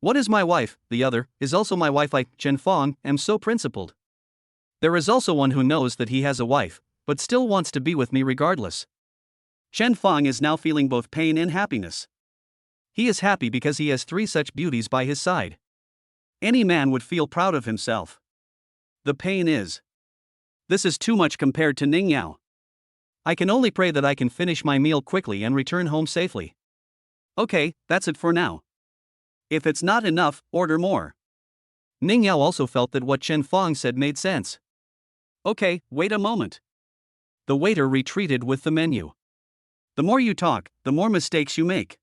One is my wife, the other is also my wife. I, Chen Fong, am so principled. There is also one who knows that he has a wife, but still wants to be with me regardless. Chen Feng is now feeling both pain and happiness. He is happy because he has 3 such beauties by his side. Any man would feel proud of himself. The pain is, this is too much compared to Ning Yao. I can only pray that I can finish my meal quickly and return home safely. Okay, that's it for now. If it's not enough, order more. Ning Yao also felt that what Chen Feng said made sense. Okay, wait a moment. The waiter retreated with the menu. The more you talk, the more mistakes you make.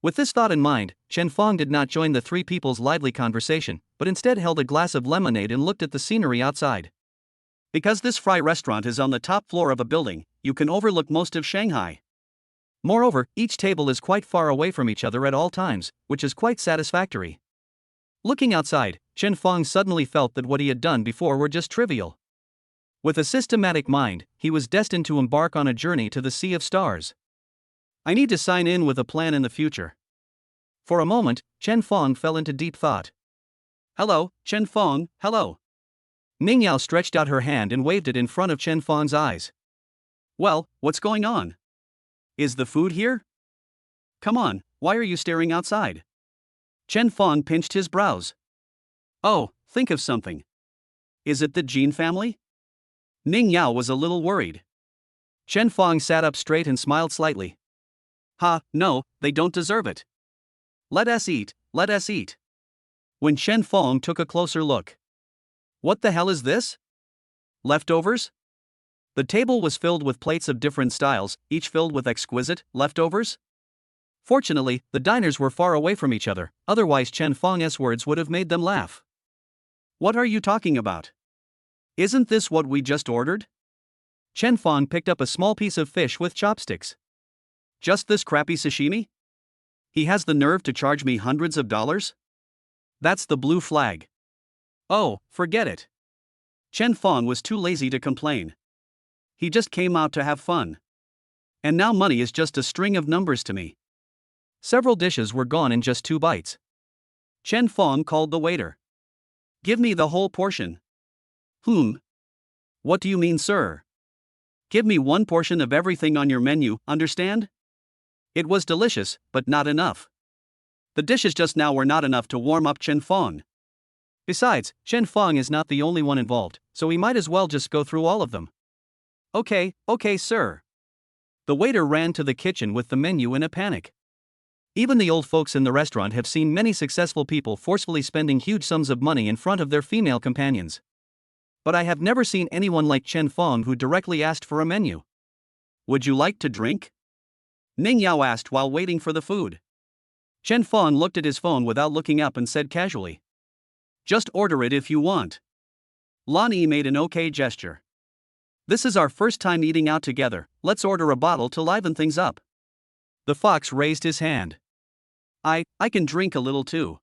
With this thought in mind, Chen Feng did not join the 3 people's lively conversation, but instead held a glass of lemonade and looked at the scenery outside. Because this fry restaurant is on the top floor of a building, you can overlook most of Shanghai. Moreover, each table is quite far away from each other at all times, which is quite satisfactory. Looking outside, Chen Feng suddenly felt that what he had done before were just trivial. With a systematic mind, he was destined to embark on a journey to the Sea of Stars. I need to sign in with a plan in the future. For a moment, Chen Feng fell into deep thought. Hello, Chen Feng, hello. Ning Yao stretched out her hand and waved it in front of Chen Feng's eyes. Well, what's going on? Is the food here? Come on, why are you staring outside? Chen Feng pinched his brows. Oh, think of something. Is it the Jin family? Ning Yao was a little worried. Chen Feng sat up straight and smiled slightly. Ha, no, they don't deserve it. Let us eat, let us eat. When Chen Feng took a closer look. What the hell is this? Leftovers? The table was filled with plates of different styles, each filled with exquisite leftovers. Fortunately, the diners were far away from each other, otherwise Chen Feng's words would have made them laugh. What are you talking about? Isn't this what we just ordered? Chen Feng picked up a small piece of fish with chopsticks. Just this crappy sashimi? He has the nerve to charge me hundreds of dollars? That's the blue flag. Oh, forget it. Chen Feng was too lazy to complain. He just came out to have fun. And now money is just a string of numbers to me. Several dishes were gone in just 2 bites. Chen Feng called the waiter. Give me the whole portion. What do you mean, sir? Give me 1 portion of everything on your menu, understand? It was delicious, but not enough. The dishes just now were not enough to warm up Chen Feng. Besides, Chen Feng is not the only one involved, so he might as well just go through all of them. Okay, sir. The waiter ran to the kitchen with the menu in a panic. Even the old folks in the restaurant have seen many successful people forcefully spending huge sums of money in front of their female companions. But I have never seen anyone like Chen Feng who directly asked for a menu. Would you like to drink? Ning Yao asked while waiting for the food. Chen Feng looked at his phone without looking up and said casually. Just order it if you want. Lan Yi made an okay gesture. This is our first time eating out together, let's order a bottle to liven things up. The fox raised his hand. I can drink a little too.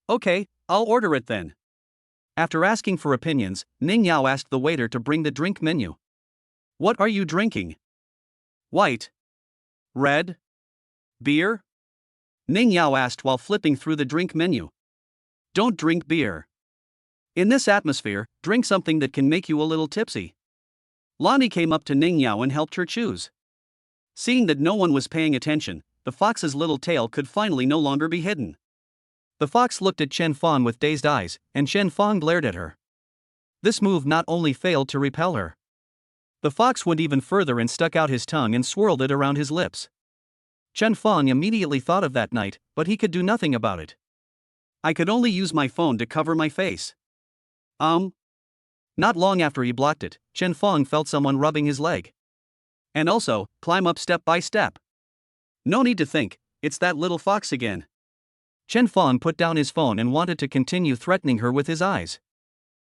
Okay, I'll order it then. After asking for opinions, Ning Yao asked the waiter to bring the drink menu. What are you drinking? White? Red? Beer? Ning Yao asked while flipping through the drink menu. Don't drink beer. In this atmosphere, drink something that can make you a little tipsy. Lonnie came up to Ning Yao and helped her choose. Seeing that no one was paying attention, the fox's little tail could finally no longer be hidden. The fox looked at Chen Feng with dazed eyes, and Chen Feng glared at her. This move not only failed to repel her. The fox went even further and stuck out his tongue and swirled it around his lips. Chen Feng immediately thought of that night, but he could do nothing about it. I could only use my phone to cover my face. Not long after he blocked it, Chen Feng felt someone rubbing his leg. And also, climb up step by step. No need to think, it's that little fox again. Chen Feng put down his phone and wanted to continue threatening her with his eyes.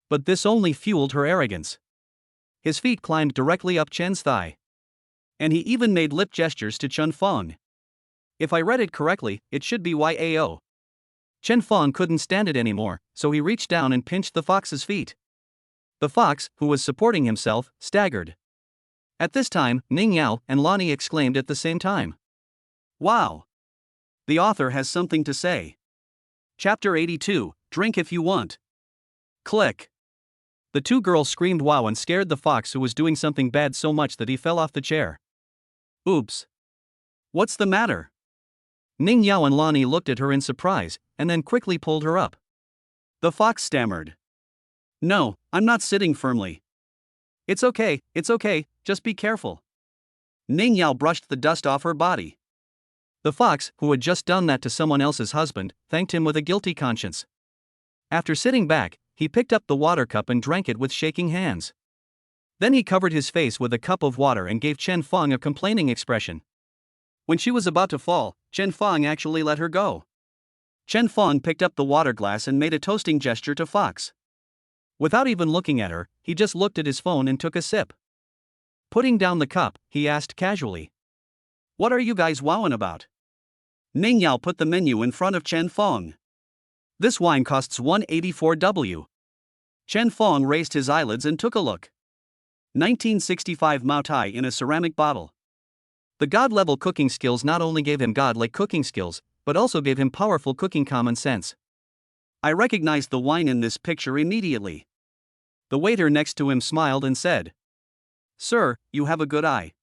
But this only fueled her arrogance. His feet climbed directly up Chen's thigh. And he even made lip gestures to Chen Feng. If I read it correctly, it should be YAO. Chen Feng couldn't stand it anymore, so he reached down and pinched the fox's feet. The fox, who was supporting himself, staggered. At this time, Ning Yao and Lonnie exclaimed at the same time. Wow! The author has something to say. Chapter 82, Drink if you want. Click. The two girls screamed wow and scared the fox, who was doing something bad so much that he fell off the chair. Oops. What's the matter? Ning Yao and Lonnie looked at her in surprise, and then quickly pulled her up. The fox stammered. No, I'm not sitting firmly. It's okay, just be careful. Ning Yao brushed the dust off her body. The fox, who had just done that to someone else's husband, thanked him with a guilty conscience. After sitting back, he picked up the water cup and drank it with shaking hands. Then he covered his face with a cup of water and gave Chen Feng a complaining expression. When she was about to fall, Chen Feng actually let her go. Chen Feng picked up the water glass and made a toasting gesture to Fox. Without even looking at her, he just looked at his phone and took a sip. Putting down the cup, he asked casually, "What are you guys wowing about?" Ning Yao put the menu in front of Chen Feng. "This wine costs 184 W. Chen Feng raised his eyelids and took a look. 1965 Mao Tai in a ceramic bottle. The god-level cooking skills not only gave him god-like cooking skills, but also gave him powerful cooking common sense. I recognized the wine in this picture immediately. The waiter next to him smiled and said, "Sir, you have a good eye.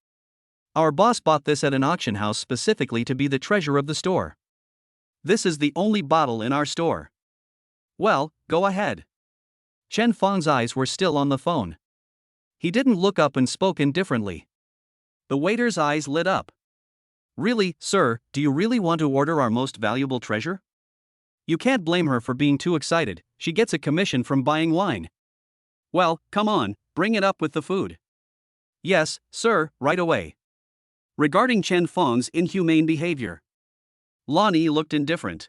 Our boss bought this at an auction house specifically to be the treasure of the store. This is the only bottle in our store." "Well, go ahead." Chen Feng's eyes were still on the phone. He didn't look up and spoke indifferently. The waiter's eyes lit up. "Really, sir, do you really want to order our most valuable treasure?" You can't blame her for being too excited, she gets a commission from buying wine. "Well, come on, bring it up with the food." "Yes, sir, right away." Regarding Chen Feng's inhumane behavior, Lonnie looked indifferent.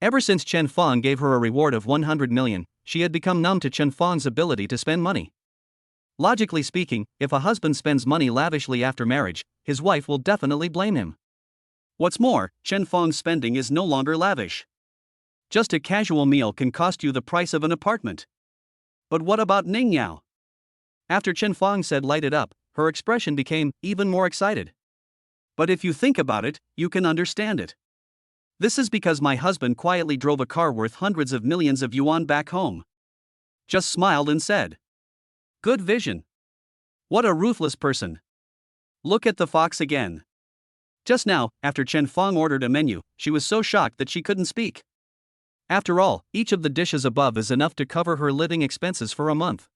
Ever since Chen Feng gave her a reward of 100 million, she had become numb to Chen Feng's ability to spend money. Logically speaking, if a husband spends money lavishly after marriage, his wife will definitely blame him. What's more, Chen Feng's spending is no longer lavish. Just a casual meal can cost you the price of an apartment. But what about Ning Yao? After Chen Feng said light it up, her expression became even more excited. "But if you think about it, you can understand it. This is because my husband quietly drove a car worth hundreds of millions of yuan back home." Just smiled and said, "Good vision. What a ruthless person." Look at the fox again. Just now, after Chen Feng ordered a menu, she was so shocked that she couldn't speak. After all, each of the dishes above is enough to cover her living expenses for a month.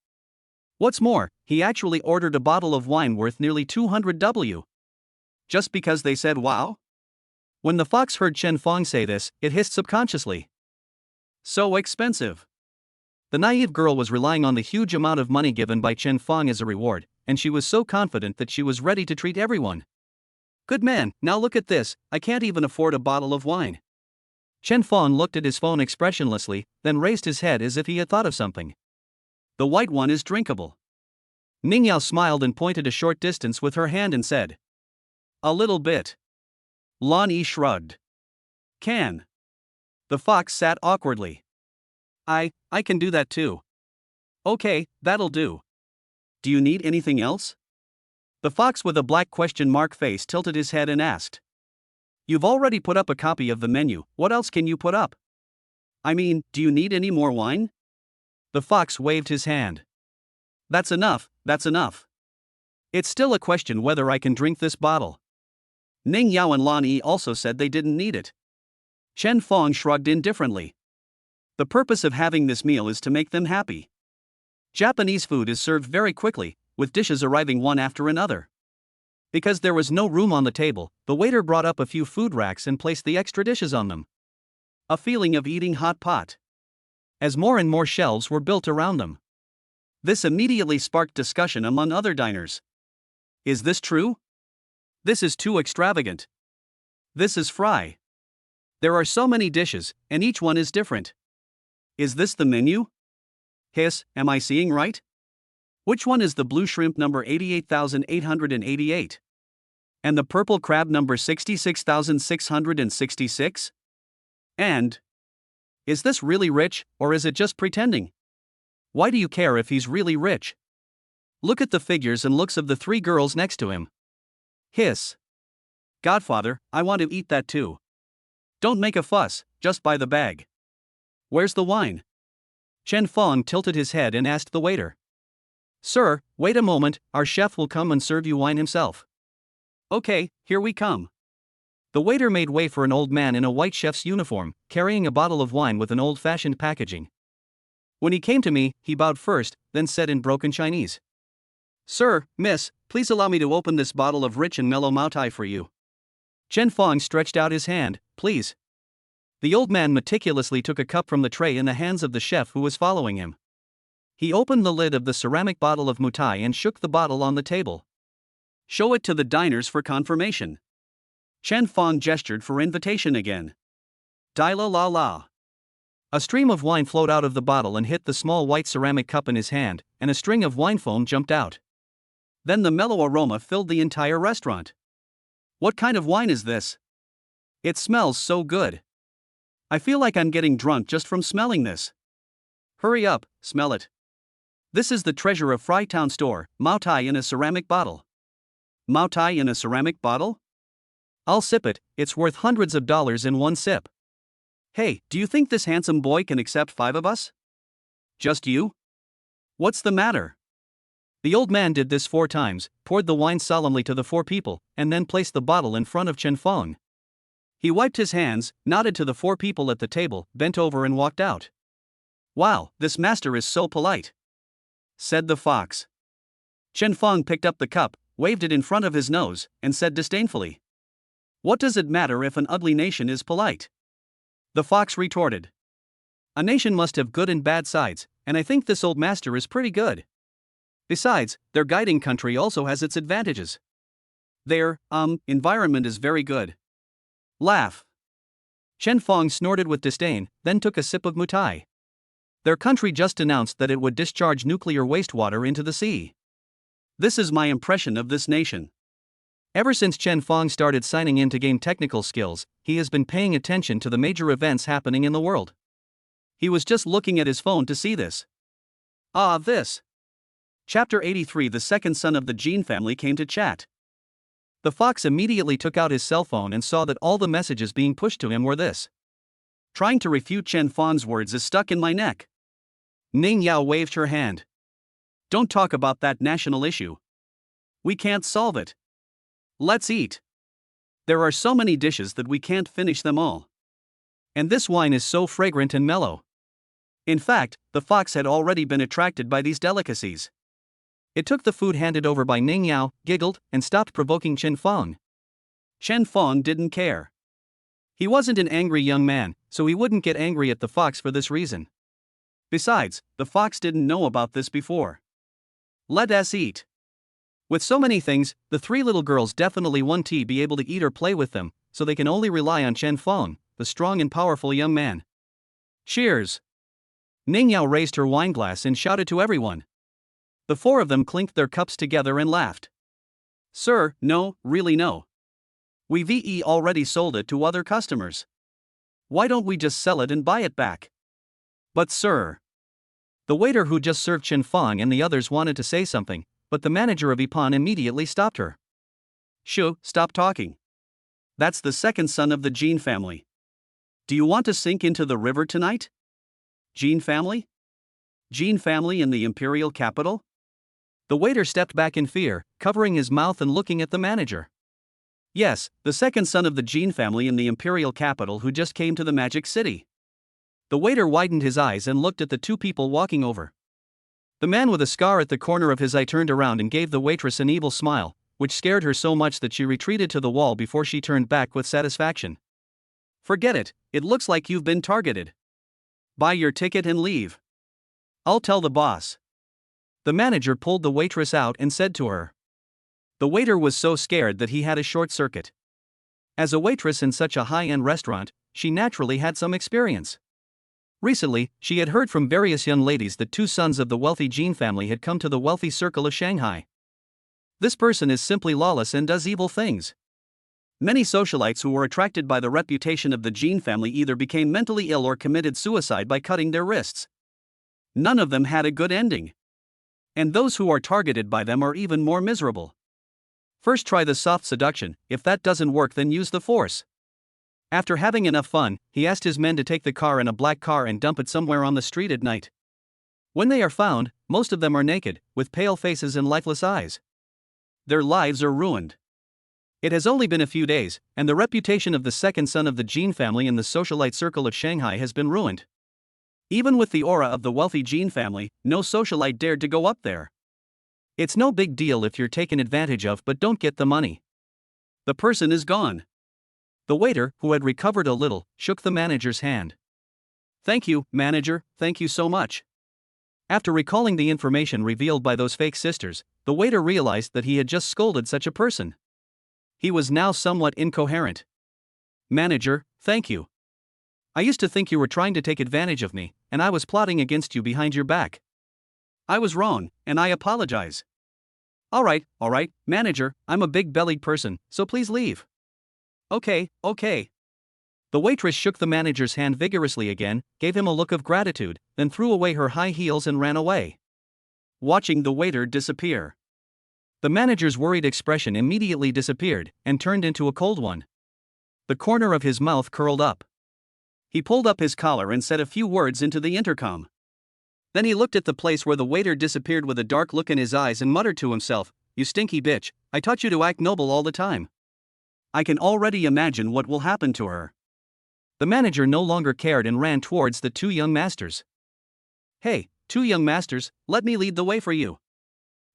What's more, he actually ordered a bottle of wine worth nearly 200 W. Just because they said wow? When the fox heard Chen Feng say this, it hissed subconsciously. So expensive. The naive girl was relying on the huge amount of money given by Chen Feng as a reward, and she was so confident that she was ready to treat everyone. "Good man, now look at this, I can't even afford a bottle of wine." Chen Feng looked at his phone expressionlessly, then raised his head as if he had thought of something. "The white one is drinkable." Ning Yao smiled and pointed a short distance with her hand and said, "A little bit." Lonnie shrugged. "Can." The fox sat awkwardly. I can do that too." "Okay, that'll do. Do you need anything else?" The fox with a black question mark face tilted his head and asked. "You've already put up a copy of the menu, what else can you put up? I mean, do you need any more wine?" The fox waved his hand. That's enough. It's still a question whether I can drink this bottle." Ning Yao and Lonnie also said they didn't need it. Chen Feng shrugged indifferently. The purpose of having this meal is to make them happy. Japanese food is served very quickly, with dishes arriving one after another. Because there was no room on the table, the waiter brought up a few food racks and placed the extra dishes on them. A feeling of eating hot pot. As more and more shelves were built around them. This immediately sparked discussion among other diners. Is this true? This is too extravagant. This is fry. There are so many dishes, and each one is different. Is this the menu? Hiss, am I seeing right? Which one is the blue shrimp number 88,888? And the purple crab number 66,666? And is this really rich, or is it just pretending? Why do you care if he's really rich? Look at the figures and looks of the three girls next to him. Hiss. Godfather, I want to eat that too. Don't make a fuss, just buy the bag. Where's the wine? Chen Fong tilted his head and asked the waiter. Sir, wait a moment, our chef will come and serve you wine himself. Okay, here we come. The waiter made way for an old man in a white chef's uniform, carrying a bottle of wine with an old-fashioned packaging. When he came to me, he bowed first, then said in broken Chinese. Sir, miss, please allow me to open this bottle of rich and mellow Maotai for you. Chen Fong stretched out his hand, please. The old man meticulously took a cup from the tray in the hands of the chef who was following him. He opened the lid of the ceramic bottle of Mutai and shook the bottle on the table. Show it to the diners for confirmation. Chen Fong gestured for invitation again. Dai la la la. A stream of wine flowed out of the bottle and hit the small white ceramic cup in his hand, and a string of wine foam jumped out. Then the mellow aroma filled the entire restaurant. What kind of wine is this? It smells so good. I feel like I'm getting drunk just from smelling this. Hurry up, smell it. This is the treasure of Frytown store, Maotai in a ceramic bottle. Maotai in a ceramic bottle? I'll sip it, it's worth hundreds of dollars in one sip. Hey, do you think this handsome boy can accept 5 of us? Just you? What's the matter? The old man did this 4 times, poured the wine solemnly to the 4 people, and then placed the bottle in front of Chen Fong. He wiped his hands, nodded to the 4 people at the table, bent over and walked out. Wow, this master is so polite, said the fox. Chen Fong picked up the cup, waved it in front of his nose, and said disdainfully, what does it matter if an ugly nation is polite? The fox retorted, a nation must have good and bad sides, and I think this old master is pretty good. Besides, their guiding country also has its advantages. Their, environment is very good. Laugh. Chen Fong snorted with disdain, then took a sip of Mutai. Their country just announced that it would discharge nuclear wastewater into the sea. This is my impression of this nation. Ever since Chen Fong started signing in to gain technical skills, he has been paying attention to the major events happening in the world. He was just looking at his phone to see this. This. Chapter 83. The second son of the Jean family came to chat. The fox immediately took out his cell phone and saw that all the messages being pushed to him were this. Trying to refute Chen Fong's words is stuck in my neck. Ning Yao waved her hand. Don't talk about that national issue. We can't solve it. Let's eat. There are so many dishes that we can't finish them all. And this wine is so fragrant and mellow. In fact, the fox had already been attracted by these delicacies. It took the food handed over by Ning Yao, giggled, and stopped provoking Chen Fong. Chen Fong didn't care. He wasn't an angry young man, so he wouldn't get angry at the fox for this reason. Besides, the fox didn't know about this before. Let us eat. With so many things, the 3 little girls definitely want to be able to eat or play with them, so they can only rely on Chen Fong, the strong and powerful young man. Cheers! Ning Yao raised her wine glass and shouted to everyone. The 4 of them clinked their cups together and laughed. Sir, no, really no. We've already sold it to other customers. Why don't we just sell it and buy it back? But sir. The waiter who just served Chen Fong and the others wanted to say something, but the manager of Ipan immediately stopped her. Shoo, stop talking. That's the second son of the Jean family. Do you want to sink into the river tonight? Jean family? Jean family in the imperial capital? The waiter stepped back in fear, covering his mouth and looking at the manager. Yes, the second son of the Jean family in the imperial capital who just came to the Magic City. The waiter widened his eyes and looked at the 2 people walking over. The man with a scar at the corner of his eye turned around and gave the waitress an evil smile, which scared her so much that she retreated to the wall before she turned back with satisfaction. Forget it, it looks like you've been targeted. Buy your ticket and leave. I'll tell the boss. The manager pulled the waitress out and said to her. The waiter was so scared that he had a short circuit. As a waitress in such a high-end restaurant, she naturally had some experience. Recently, she had heard from various young ladies that 2 sons of the wealthy Jean family had come to the wealthy circle of Shanghai. This person is simply lawless and does evil things. Many socialites who were attracted by the reputation of the Jean family either became mentally ill or committed suicide by cutting their wrists. None of them had a good ending. And those who are targeted by them are even more miserable. First try the soft seduction, if that doesn't work then use the force. After having enough fun, he asked his men to take the car in a black car and dump it somewhere on the street at night. When they are found, most of them are naked, with pale faces and lifeless eyes. Their lives are ruined. It has only been a few days, and the reputation of the second son of the Jin family in the socialite circle of Shanghai has been ruined. Even with the aura of the wealthy Jin family, no socialite dared to go up there. It's no big deal if you're taken advantage of but don't get the money. The person is gone. The waiter, who had recovered a little, shook the manager's hand. Thank you, manager, thank you so much. After recalling the information revealed by those fake sisters, the waiter realized that he had just scolded such a person. He was now somewhat incoherent. Manager, thank you. I used to think you were trying to take advantage of me, and I was plotting against you behind your back. I was wrong, and I apologize. All right, manager, I'm a big-bellied person, so please leave. Okay. The waitress shook the manager's hand vigorously again, gave him a look of gratitude, then threw away her high heels and ran away. Watching the waiter disappear. The manager's worried expression immediately disappeared and turned into a cold one. The corner of his mouth curled up. He pulled up his collar and said a few words into the intercom. Then he looked at the place where the waiter disappeared with a dark look in his eyes and muttered to himself, "You stinky bitch, I taught you to act noble all the time. I can already imagine what will happen to her." The manager no longer cared and ran towards the two young masters. "Hey, two young masters, let me lead the way for you.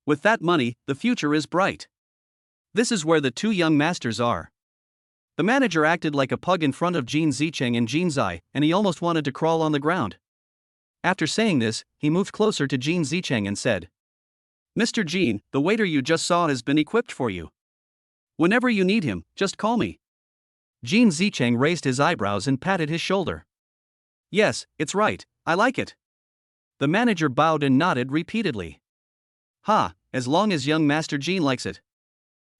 With that money, the future is bright." This is where the two young masters are. The manager acted like a pug in front of Jin Zicheng and Jin Zai, and he almost wanted to crawl on the ground. After saying this, he moved closer to Jin Zicheng and said, "Mr. Jin, the waiter you just saw has been equipped for you. Whenever you need him, just call me." Jin Zicheng raised his eyebrows and patted his shoulder. "Yes, it's right, I like it." The manager bowed and nodded repeatedly. "Ha, as long as young Master Jin likes it."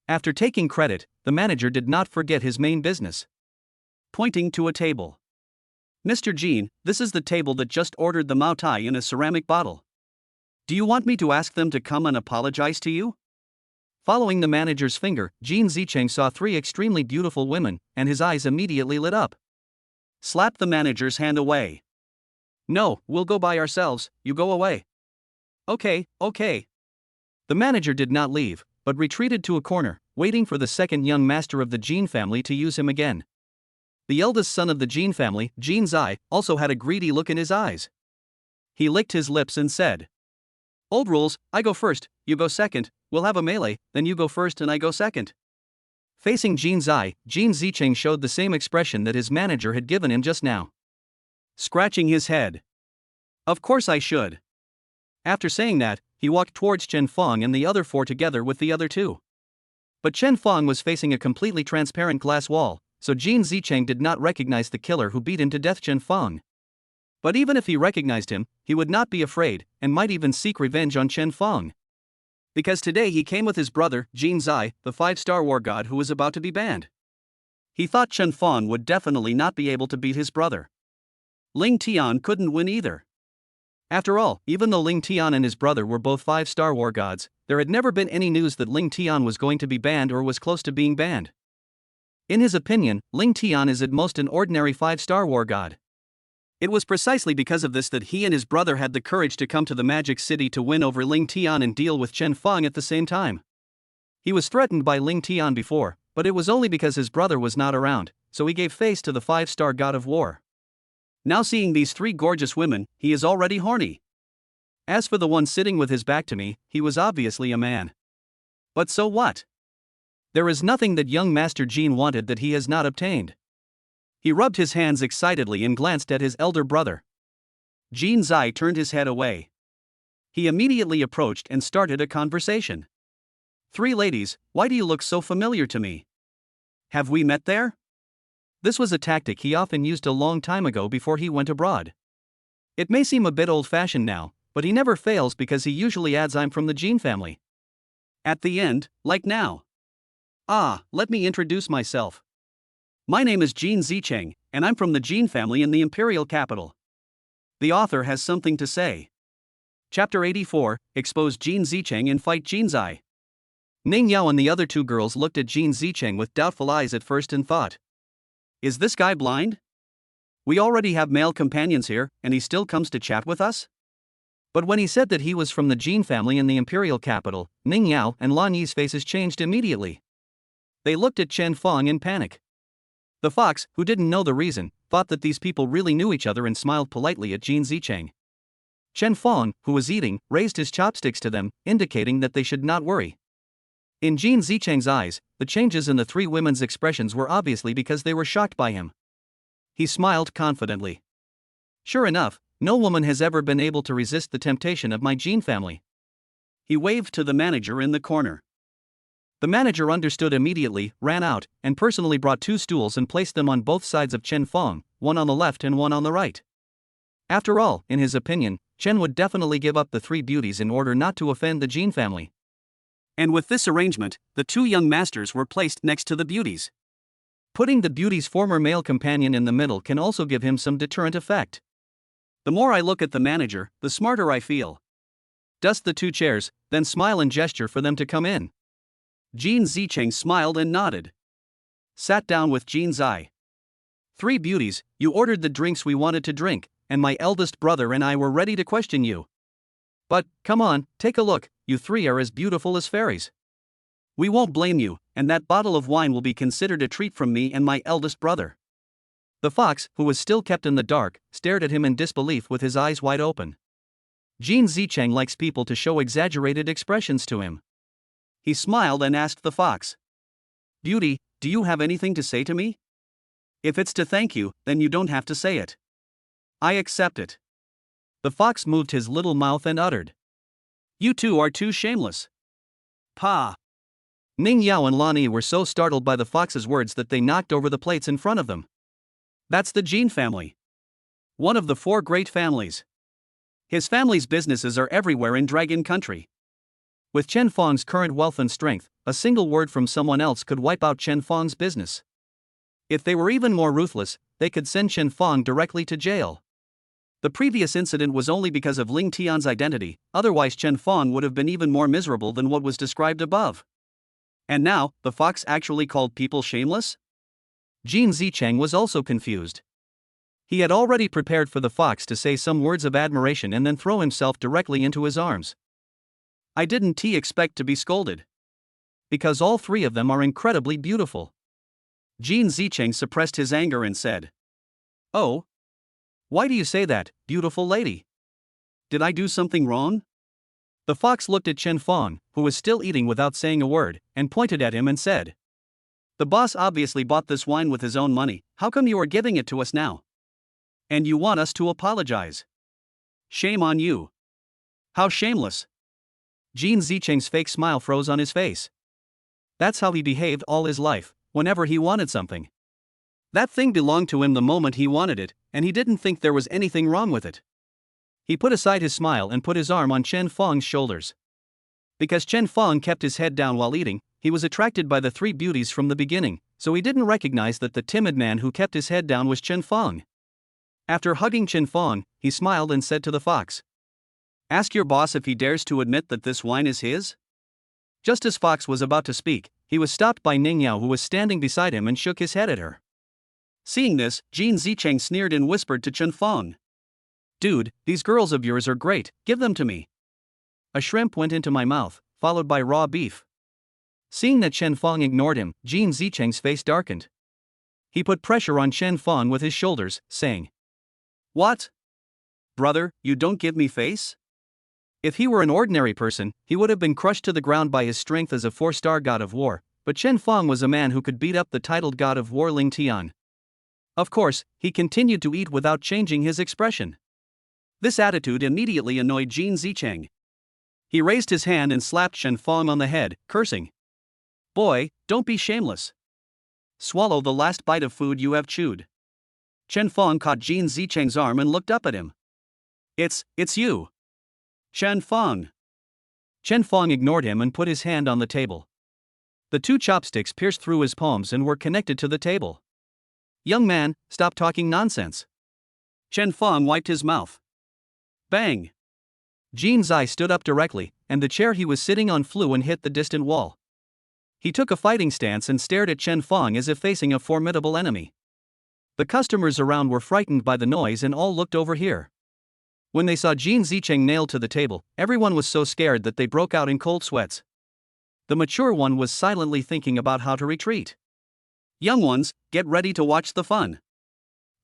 After taking credit, the manager did not forget his main business. Pointing to a table. "Mr. Jin, this is the table that just ordered the Mao Tai in a ceramic bottle. Do you want me to ask them to come and apologize to you?" Following the manager's finger, Jin Zicheng saw three extremely beautiful women, and his eyes immediately lit up. Slapped the manager's hand away. "No, we'll go by ourselves, you go away." Okay. The manager did not leave, but retreated to a corner, waiting for the second young master of the Jin family to use him again. The eldest son of the Jin family, Jin Zai, also had a greedy look in his eyes. He licked his lips and said, "Old rules, I go first, you go second, we'll have a melee, then you go first and I go second." Facing Jin Zai, Jin Zicheng showed the same expression that his manager had given him just now. Scratching his head. "Of course I should." After saying that, he walked towards Chen Fong and the other four together with the other two. But Chen Fong was facing a completely transparent glass wall, so Jin Zicheng did not recognize the killer who beat him to death, Chen Fong. But even if he recognized him, he would not be afraid, and might even seek revenge on Chen Fong. Because today he came with his brother, Jin Zai, the 5-star war god who was about to be banned. He thought Chen Fong would definitely not be able to beat his brother. Ling Tian couldn't win either. After all, even though Ling Tian and his brother were both 5-star war gods, there had never been any news that Ling Tian was going to be banned or was close to being banned. In his opinion, Ling Tian is at most an ordinary 5-star war god. It was precisely because of this that he and his brother had the courage to come to the Magic City to win over Ling Tian and deal with Chen Fong at the same time. He was threatened by Ling Tian before, but it was only because his brother was not around, so he gave face to the 5-star god of war. Now seeing these three gorgeous women, he is already horny. As for the one sitting with his back to me, he was obviously a man. But so what? There is nothing that young Master Jin wanted that he has not obtained. He rubbed his hands excitedly and glanced at his elder brother. Jin Zai turned his head away. He immediately approached and started a conversation. "Three ladies, why do you look so familiar to me? Have we met there?" This was a tactic he often used a long time ago before he went abroad. It may seem a bit old-fashioned now, but he never fails because he usually adds "I'm from the Jin family" at the end, like now. Let me introduce myself. My name is Jin Zicheng, and I'm from the Jin family in the imperial capital. The author has something to say. Chapter 84, Expose Jin Zicheng and Fight Jin Zai. Ning Yao and the other two girls looked at Jin Zicheng with doubtful eyes at first and thought, "Is this guy blind? We already have male companions here, and he still comes to chat with us?" But when he said that he was from the Jin family in the imperial capital, Ning Yao and Lan Yi's faces changed immediately. They looked at Chen Fong in panic. The fox, who didn't know the reason, thought that these people really knew each other and smiled politely at Jin Zicheng. Chen Fong, who was eating, raised his chopsticks to them, indicating that they should not worry. In Jin Zicheng's eyes, the changes in the three women's expressions were obviously because they were shocked by him. He smiled confidently. Sure enough, no woman has ever been able to resist the temptation of my Jin family. He waved to the manager in the corner. The manager understood immediately, ran out, and personally brought 2 stools and placed them on both sides of Chen Fong, one on the left and one on the right. After all, in his opinion, Chen would definitely give up the 3 beauties in order not to offend the Jin family. And with this arrangement, the 2 young masters were placed next to the beauties. Putting the beauty's former male companion in the middle can also give him some deterrent effect. The more I look at the manager, the smarter I feel. Dust the 2 chairs, then smile and gesture for them to come in. Jin Zicheng smiled and nodded. Sat down with Jin Zai. 3 beauties, you ordered the drinks we wanted to drink, and my eldest brother and I were ready to question you. But, come on, take a look, you 3 are as beautiful as fairies. We won't blame you, and that bottle of wine will be considered a treat from me and my eldest brother. The fox, who was still kept in the dark, stared at him in disbelief with his eyes wide open. Jin Zicheng likes people to show exaggerated expressions to him. He smiled and asked the fox, "Beauty, do you have anything to say to me? If it's to thank you, then you don't have to say it. I accept it." The fox moved his little mouth and uttered, "You 2 are too shameless." Pa! Ning Yao and Lan Yi were so startled by the fox's words that they knocked over the plates in front of them. That's the Jin family. One of the 4 great families. His family's businesses are everywhere in Dragon Country. With Chen Fong's current wealth and strength, a single word from someone else could wipe out Chen Fong's business. If they were even more ruthless, they could send Chen Fong directly to jail. The previous incident was only because of Ling Tian's identity, otherwise Chen Fong would have been even more miserable than what was described above. And now, the fox actually called people shameless? Jin Zicheng was also confused. He had already prepared for the fox to say some words of admiration and then throw himself directly into his arms. I didn't expect to be scolded. Because all 3 of them are incredibly beautiful. Jin Zicheng suppressed his anger and said, "Oh? Why do you say that, beautiful lady? Did I do something wrong?" The fox looked at Chen Fong, who was still eating without saying a word, and pointed at him and said, "The boss obviously bought this wine with his own money, how come you are giving it to us now? And you want us to apologize? Shame on you. How shameless." Jin Zicheng's fake smile froze on his face. That's how he behaved all his life, whenever he wanted something. That thing belonged to him the moment he wanted it, and he didn't think there was anything wrong with it. He put aside his smile and put his arm on Chen Fong's shoulders. Because Chen Fong kept his head down while eating, he was attracted by the 3 beauties from the beginning, so he didn't recognize that the timid man who kept his head down was Chen Fong. After hugging Chen Fong, he smiled and said to the fox, "Ask your boss if he dares to admit that this wine is his?" Just as Fox was about to speak, he was stopped by Ning Yao, who was standing beside him, and shook his head at her. Seeing this, Jin Zicheng sneered and whispered to Chen Fong, "Dude, these girls of yours are great, give them to me." A shrimp went into my mouth, followed by raw beef. Seeing that Chen Fong ignored him, Jin Zicheng's face darkened. He put pressure on Chen Fong with his shoulders, saying, "What? Brother, you don't give me face?" If he were an ordinary person, he would have been crushed to the ground by his strength as a 4-star god of war, but Chen Fong was a man who could beat up the titled god of war Ling Tian. Of course, he continued to eat without changing his expression. This attitude immediately annoyed Jin Zicheng. He raised his hand and slapped Chen Fong on the head, cursing, "Boy, don't be shameless. Swallow the last bite of food you have chewed." Chen Fong caught Jin Zicheng's arm and looked up at him. It's you. Chen Fong." Chen Fong ignored him and put his hand on the table. The 2 chopsticks pierced through his palms and were connected to the table. "Young man, stop talking nonsense." Chen Fong wiped his mouth. Bang! Jin Zai stood up directly, and the chair he was sitting on flew and hit the distant wall. He took a fighting stance and stared at Chen Fong as if facing a formidable enemy. The customers around were frightened by the noise and all looked over here. When they saw Jin Zicheng nailed to the table, everyone was so scared that they broke out in cold sweats. The mature one was silently thinking about how to retreat. Young ones, get ready to watch the fun.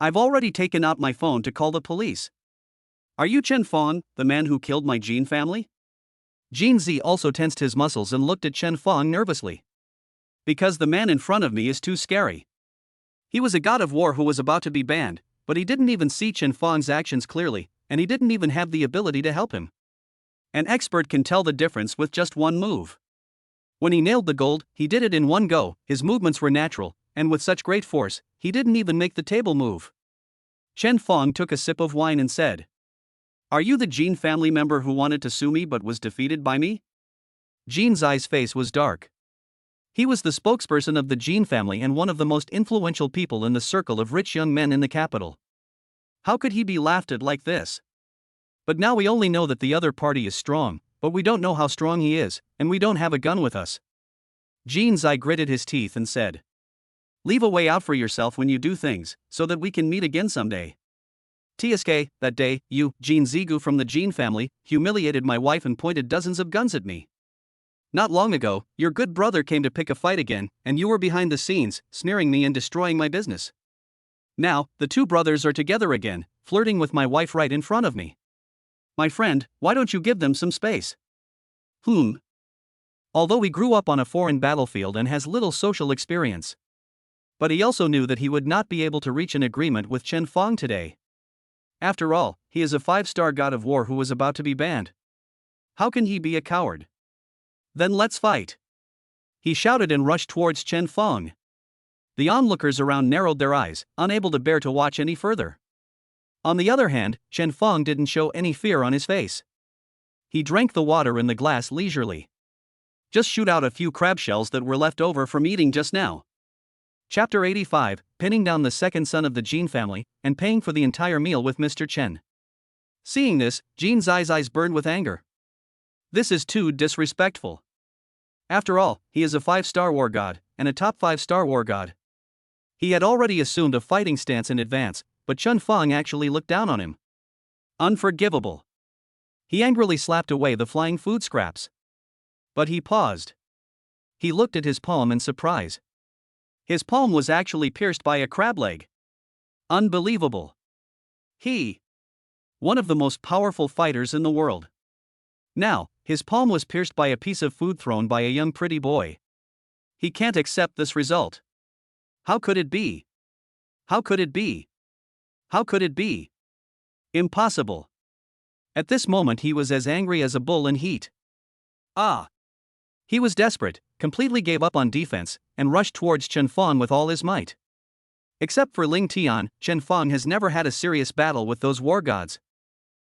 I've already taken out my phone to call the police. Are you Chen Fong, the man who killed my Jin family? Jin Zi also tensed his muscles and looked at Chen Fong nervously. Because the man in front of me is too scary. He was a god of war who was about to be banned, but he didn't even see Chen Fong's actions clearly, and he didn't even have the ability to help him. An expert can tell the difference with just one move. When he nailed the gold, he did it in one go, his movements were natural, and with such great force, he didn't even make the table move. Chen Fong took a sip of wine and said, "Are you the Jin family member who wanted to sue me but was defeated by me?" Jin Zai's face was dark. He was the spokesperson of the Jin family and one of the most influential people in the circle of rich young men in the capital. How could he be laughed at like this? But now we only know that the other party is strong, but we don't know how strong he is, and we don't have a gun with us. Jin Zai gritted his teeth and said, "Leave a way out for yourself when you do things, so that we can meet again someday. TSK, that day, you, Jin Zigu from the Jin family, humiliated my wife and pointed dozens of guns at me. Not long ago, your good brother came to pick a fight again, and you were behind the scenes, sneering me and destroying my business. Now, the two brothers are together again, flirting with my wife right in front of me. My friend, why don't you give them some space?" Although he grew up on a foreign battlefield and has little social experience. But he also knew that he would not be able to reach an agreement with Chen Fong today. After all, he is a 5-star god of war who was about to be banned. How can he be a coward? Then let's fight. He shouted and rushed towards Chen Fong. The onlookers around narrowed their eyes, unable to bear to watch any further. On the other hand, Chen Fong didn't show any fear on his face. He drank the water in the glass leisurely. Just shoot out a few crab shells that were left over from eating just now. Chapter 85, pinning down the second son of the Jin family, and paying for the entire meal with Mr. Chen. Seeing this, Jin Zai's eyes burned with anger. This is too disrespectful. After all, he is a 5-star war god, and a top 5-star war god. He had already assumed a fighting stance in advance, but Chen Fong actually looked down on him. Unforgivable. He angrily slapped away the flying food scraps. But he paused. He looked at his palm in surprise. His palm was actually pierced by a crab leg. Unbelievable. One of the most powerful fighters in the world. Now, his palm was pierced by a piece of food thrown by a young pretty boy. He can't accept this result. How could it be? How could it be? How could it be? Impossible. At this moment he was as angry as a bull in heat. He was desperate, completely gave up on defense, and rushed towards Chen Fong with all his might. Except for Ling Tian, Chen Fong has never had a serious battle with those war gods.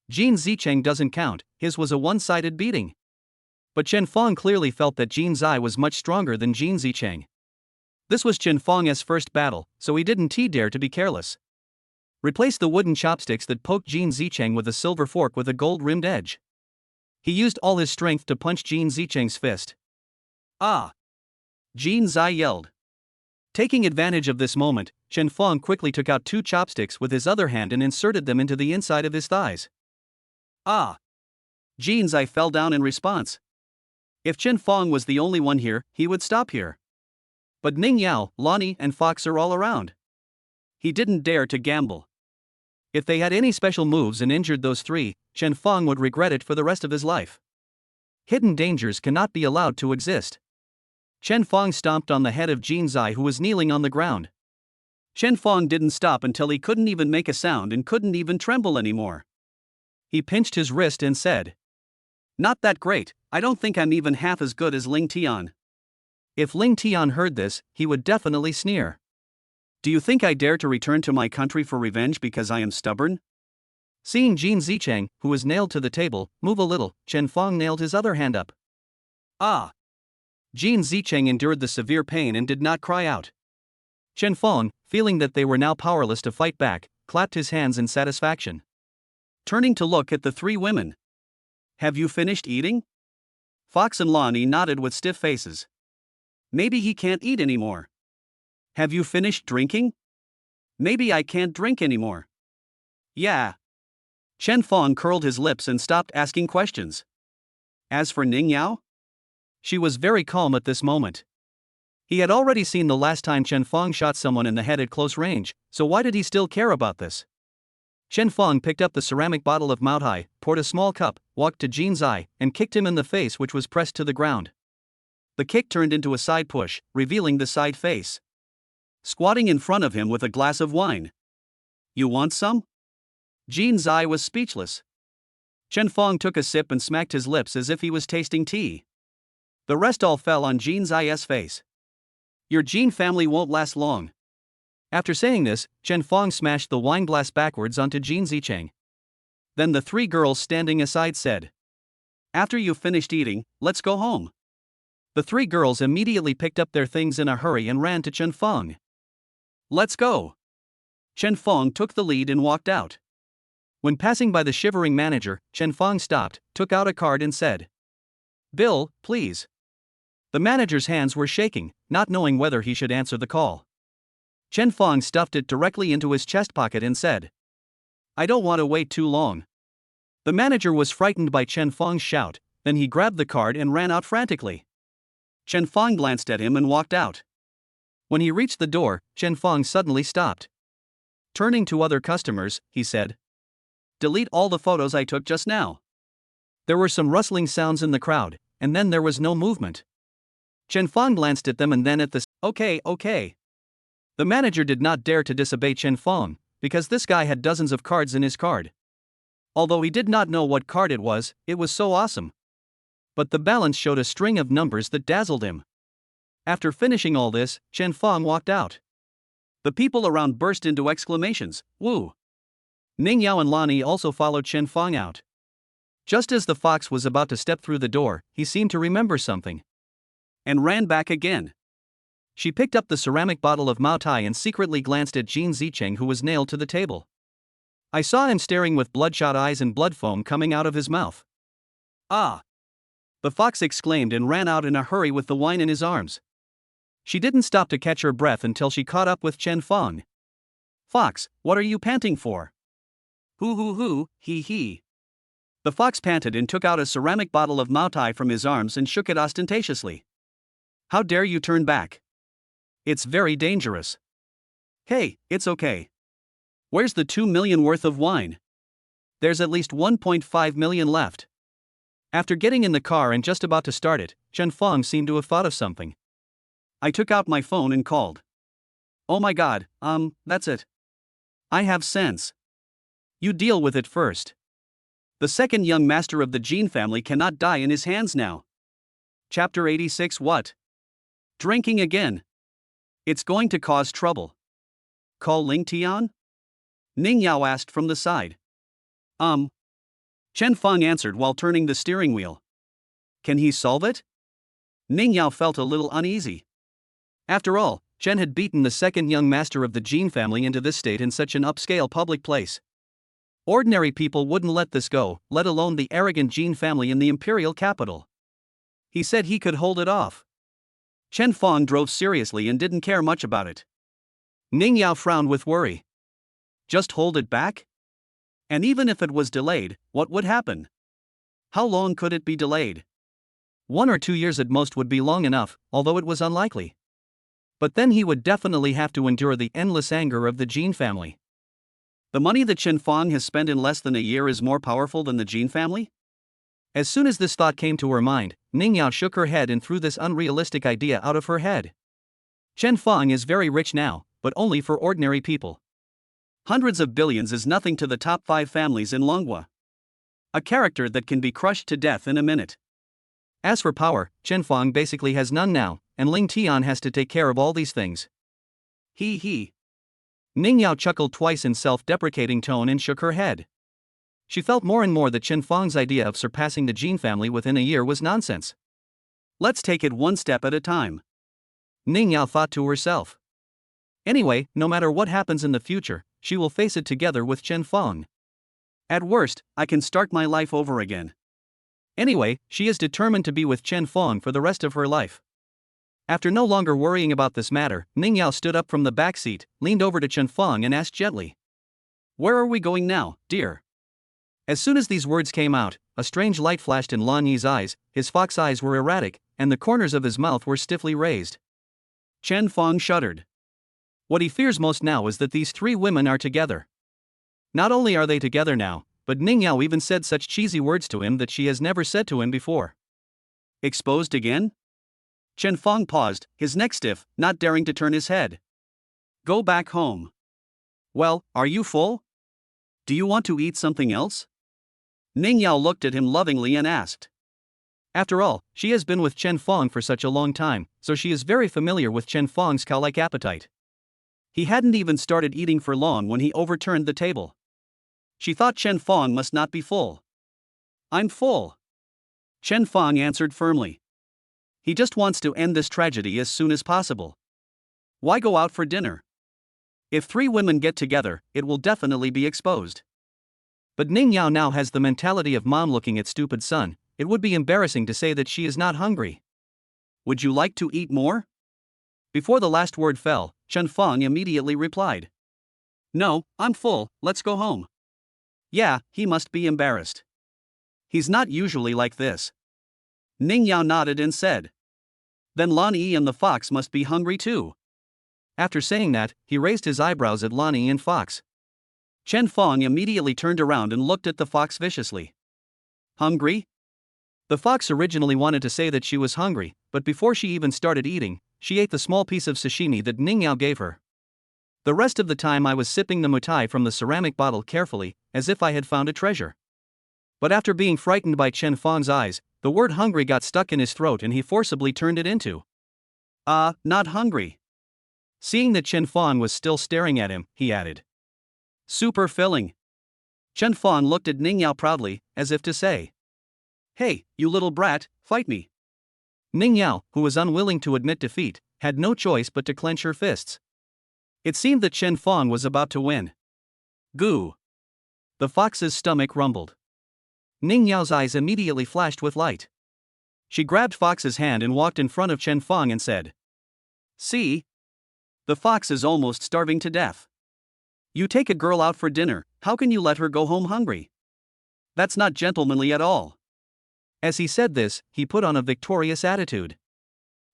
Jin Zicheng doesn't count, his was a one-sided beating. But Chen Fong clearly felt that Jin Zai was much stronger than Jin Zicheng. This was Chen Fong's first battle, so he didn't dare to be careless. Replace the wooden chopsticks that poked Jin Zicheng with a silver fork with a gold-rimmed edge. He used all his strength to punch Jin Zicheng's fist. Jin Zai yelled. Taking advantage of this moment, Chen Fong quickly took out 2 chopsticks with his other hand and inserted them into the inside of his thighs. Jin Zai fell down in response. If Chen Fong was the only one here, he would stop here. But Ning Yao, Lonnie, and Fox are all around. He didn't dare to gamble. If they had any special moves and injured those 3, Chen Fong would regret it for the rest of his life. Hidden dangers cannot be allowed to exist. Chen Fong stomped on the head of Jin Zai, who was kneeling on the ground. Chen Fong didn't stop until he couldn't even make a sound and couldn't even tremble anymore. He pinched his wrist and said, "Not that great, I don't think I'm even half as good as Ling Tian." If Ling Tian heard this, he would definitely sneer. "Do you think I dare to return to my country for revenge because I am stubborn?" Seeing Jin Zicheng, who was nailed to the table, move a little, Chen Fong nailed his other hand up. Jin Zicheng endured the severe pain and did not cry out. Chen Fong, feeling that they were now powerless to fight back, clapped his hands in satisfaction. Turning to look at the 3 women. "Have you finished eating?" Fox and Lonnie nodded with stiff faces. "Maybe he can't eat anymore." "Have you finished drinking?" "Maybe I can't drink anymore." "Yeah." Chen Fong curled his lips and stopped asking questions. As for Ning Yao, she was very calm at this moment. He had already seen the last time Chen Fong shot someone in the head at close range, so why did he still care about this? Chen Fong picked up the ceramic bottle of Maotai, poured a small cup, walked to Jin Zai, and kicked him in the face, which was pressed to the ground. The kick turned into a side push, revealing the side face. Squatting in front of him with a glass of wine. You want some? Jin Zai was speechless. Chen Fong took a sip and smacked his lips as if he was tasting tea. The rest all fell on Jin Zai's face. Your Jin family won't last long. After saying this, Chen Fong smashed the wine glass backwards onto Jin Zicheng. Then the three girls standing aside said, "After you've finished eating, let's go home." The three girls immediately picked up their things in a hurry and ran to Chen Fong. "Let's go." Chen Fong took the lead and walked out. When passing by the shivering manager, Chen Fong stopped, took out a card and said, "Bill, please." The manager's hands were shaking, not knowing whether he should answer the call. Chen Fong stuffed it directly into his chest pocket and said, "I don't want to wait too long." The manager was frightened by Chen Fong's shout, then he grabbed the card and ran out frantically. Chen Fong glanced at him and walked out. When he reached the door, Chen Fong suddenly stopped. Turning to other customers, he said, "Delete all the photos I took just now." There were some rustling sounds in the crowd, and then there was no movement. Chen Fong glanced at them and then at the okay. The manager did not dare to disobey Chen Fong, because this guy had dozens of cards in his card. Although he did not know what card it was so awesome. But the balance showed a string of numbers that dazzled him. After finishing all this, Chen Fong walked out. The people around burst into exclamations, "Woo!" Ning Yao and Lani also followed Chen Fong out. Just as the fox was about to step through the door, he seemed to remember something. And ran back again. She picked up the ceramic bottle of Maotai and secretly glanced at Jin Zicheng, who was nailed to the table. I saw him staring with bloodshot eyes and blood foam coming out of his mouth. "Ah!" The fox exclaimed and ran out in a hurry with the wine in his arms. She didn't stop to catch her breath until she caught up with Chen Fong. "Fox, what are you panting for?" Hoo, he. The fox panted and took out a ceramic bottle of Maotai from his arms and shook it ostentatiously. "How dare you turn back? It's very dangerous." "Hey, it's okay. Where's the 2 million worth of wine?" "There's at least 1.5 million left." After getting in the car and just about to start it, Chen Fong seemed to have thought of something. I took out my phone and called. "Oh my god, that's it. I have sense. You deal with it first. The second young master of the Jin family cannot die in his hands now." Chapter 86. What? Drinking again. It's going to cause trouble. Call Ling Tian? Ning Yao asked from the side. Chen Fong answered while turning the steering wheel. Can he solve it? Ning Yao felt a little uneasy. After all, Chen had beaten the second young master of the Jin family into this state in such an upscale public place. Ordinary people wouldn't let this go, let alone the arrogant Jin family in the imperial capital. He said he could hold it off. Chen Fong drove seriously and didn't care much about it. Ning Yao frowned with worry. Just hold it back? And even if it was delayed, what would happen? How long could it be delayed? 1 or 2 years at most would be long enough, although it was unlikely. But then he would definitely have to endure the endless anger of the Jin family. The money that Chen Fong has spent in less than a year is more powerful than the Jin family? As soon as this thought came to her mind, Ning Yao shook her head and threw this unrealistic idea out of her head. Chen Fong is very rich now, but only for ordinary people. Hundreds of billions is nothing to the top 5 families in Longhua. A character that can be crushed to death in a minute. As for power, Chen Fong basically has none now, and Ling Tian has to take care of all these things. He. Ning Yao chuckled twice in self-deprecating tone and shook her head. She felt more and more that Chen Fong's idea of surpassing the Jin family within a year was nonsense. Let's take it one step at a time. Ning Yao thought to herself. Anyway, no matter what happens in the future, she will face it together with Chen Fong. At worst, I can start my life over again. Anyway, she is determined to be with Chen Fong for the rest of her life. After no longer worrying about this matter, Ning Yao stood up from the back seat, leaned over to Chen Fong and asked gently. Where are we going now, dear? As soon as these words came out, a strange light flashed in Lan Yi's eyes, his fox eyes were erratic, and the corners of his mouth were stiffly raised. Chen Fong shuddered. What he fears most now is that these three women are together. Not only are they together now, but Ning Yao even said such cheesy words to him that she has never said to him before. Exposed again? Chen Fong paused, his neck stiff, not daring to turn his head. Go back home. Well, are you full? Do you want to eat something else? Ning Yao looked at him lovingly and asked. After all, she has been with Chen Fong for such a long time, so she is very familiar with Chen Fong's cow-like appetite. He hadn't even started eating for long when he overturned the table. She thought Chen Fong must not be full. I'm full. Chen Fong answered firmly. He just wants to end this tragedy as soon as possible. Why go out for dinner? If three women get together, it will definitely be exposed. But Ning Yao now has the mentality of mom looking at stupid son. It would be embarrassing to say that she is not hungry. Would you like to eat more? Before the last word fell, Chen Fong immediately replied. No, I'm full, let's go home. Yeah, he must be embarrassed. He's not usually like this. Ning Yao nodded and said. Then Lan Yi and the fox must be hungry too. After saying that, he raised his eyebrows at Lan Yi and fox. Chen Fong immediately turned around and looked at the fox viciously. Hungry? The fox originally wanted to say that she was hungry, but before she even started eating, she ate the small piece of sashimi that Ning Yao gave her. The rest of the time I was sipping the mutai from the ceramic bottle carefully, as if I had found a treasure. But after being frightened by Chen Fong's eyes, the word hungry got stuck in his throat and he forcibly turned it into. Not hungry. Seeing that Chen Fong was still staring at him, he added. Super filling. Chen Fong looked at Ning Yao proudly, as if to say. Hey, you little brat, fight me. Ning Yao, who was unwilling to admit defeat, had no choice but to clench her fists. It seemed that Chen Fong was about to win. Goo. The fox's stomach rumbled. Ning Yao's eyes immediately flashed with light. She grabbed Fox's hand and walked in front of Chen Fong and said. See? The fox is almost starving to death. You take a girl out for dinner, how can you let her go home hungry? That's not gentlemanly at all. As he said this, he put on a victorious attitude.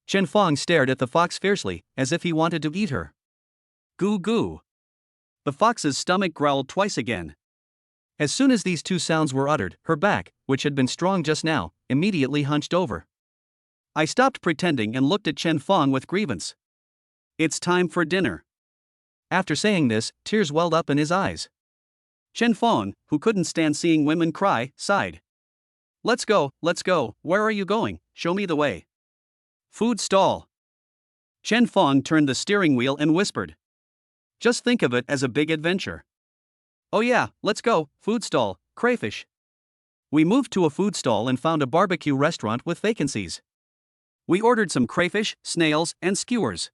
Chen Fong stared at the fox fiercely, as if he wanted to eat her. Goo goo. The fox's stomach growled twice again. As soon as these two sounds were uttered, her back, which had been strong just now, immediately hunched over. I stopped pretending and looked at Chen Fong with grievance. It's time for dinner. After saying this, tears welled up in his eyes. Chen Fong, who couldn't stand seeing women cry, sighed. Let's go, where are you going? Show me the way. Food stall. Chen Fong turned the steering wheel and whispered. Just think of it as a big adventure. Oh yeah, let's go, food stall, crayfish. We moved to a food stall and found a barbecue restaurant with vacancies. We ordered some crayfish, snails, and skewers.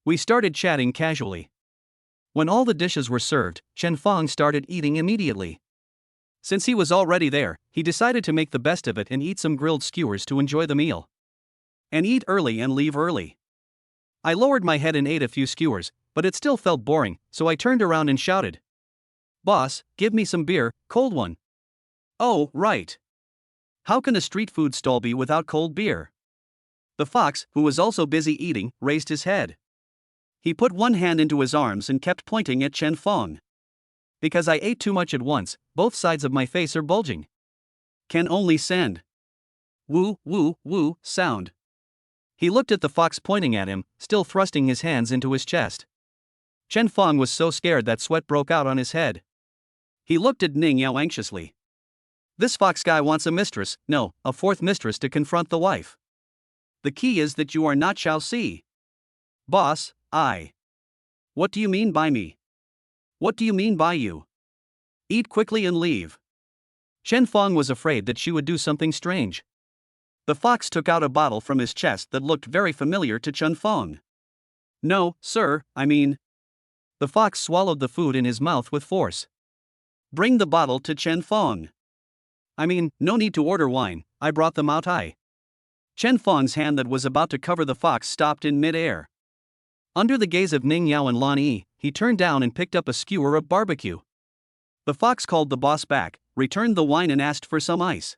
We started chatting casually. When all the dishes were served, Chen Fong started eating immediately. Since he was already there, he decided to make the best of it and eat some grilled skewers to enjoy the meal. And eat early and leave early. I lowered my head and ate a few skewers, but it still felt boring, so I turned around and shouted. Boss, give me some beer, cold one. Oh, right. How can a street food stall be without cold beer? The fox, who was also busy eating, raised his head. He put one hand into his arms and kept pointing at Chen Fong. Because I ate too much at once, both sides of my face are bulging. Can only send. Woo, woo, woo, sound. He looked at the fox pointing at him, still thrusting his hands into his chest. Chen Fong was so scared that sweat broke out on his head. He looked at Ning Yao anxiously. This fox guy wants a mistress, no, a fourth mistress to confront the wife. The key is that you are not shall see. Boss, I. What do you mean by me? What do you mean by you? Eat quickly and leave. Chen Fong was afraid that she would do something strange. The fox took out a bottle from his chest that looked very familiar to Chen Fong. No, sir, I mean. The fox swallowed the food in his mouth with force. Bring the bottle to Chen Fong. I mean, no need to order wine, I brought them out. Chen Fong's hand that was about to cover the fox stopped in mid-air. Under the gaze of Ning Yao and Lan Yi, he turned down and picked up a skewer of barbecue. The fox called the boss back, returned the wine and asked for some ice.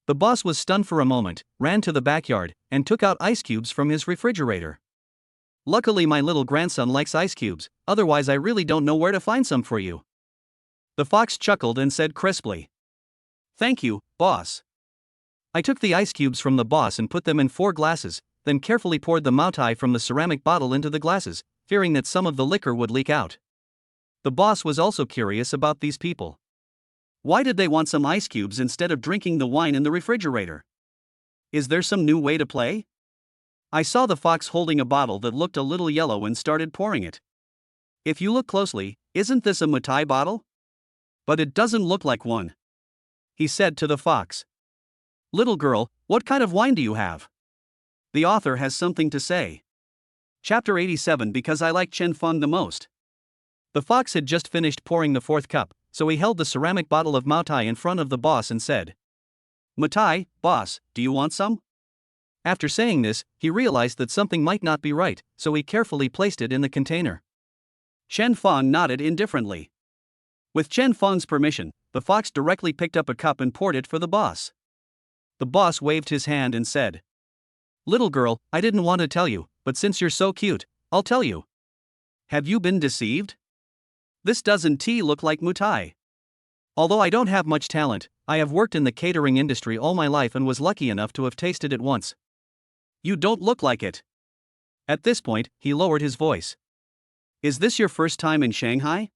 The boss was stunned for a moment, ran to the backyard, and took out ice cubes from his refrigerator. Luckily my little grandson likes ice cubes, otherwise I really don't know where to find some for you. The fox chuckled and said crisply. Thank you, boss. I took the ice cubes from the boss and put them in 4 glasses, then carefully poured the Moutai from the ceramic bottle into the glasses, fearing that some of the liquor would leak out. The boss was also curious about these people. Why did they want some ice cubes instead of drinking the wine in the refrigerator? Is there some new way to play? I saw the fox holding a bottle that looked a little yellow and started pouring it. If you look closely, isn't this a Moutai bottle? But it doesn't look like one. He said to the fox. Little girl, what kind of wine do you have? The author has something to say. Chapter 87 Because I like Chen Feng the most. The fox had just finished pouring the 4th cup, so he held the ceramic bottle of Moutai in front of the boss and said, Moutai, boss, do you want some? After saying this, he realized that something might not be right, so he carefully placed it in the container. Chen Feng nodded indifferently. With Chen Feng's permission, the fox directly picked up a cup and poured it for the boss. The boss waved his hand and said, Little girl, I didn't want to tell you, but since you're so cute, I'll tell you. Have you been deceived? This doesn't look like Moutai. Although I don't have much talent, I have worked in the catering industry all my life and was lucky enough to have tasted it once. You don't look like it. At this point, he lowered his voice. Is this your first time in Shanghai?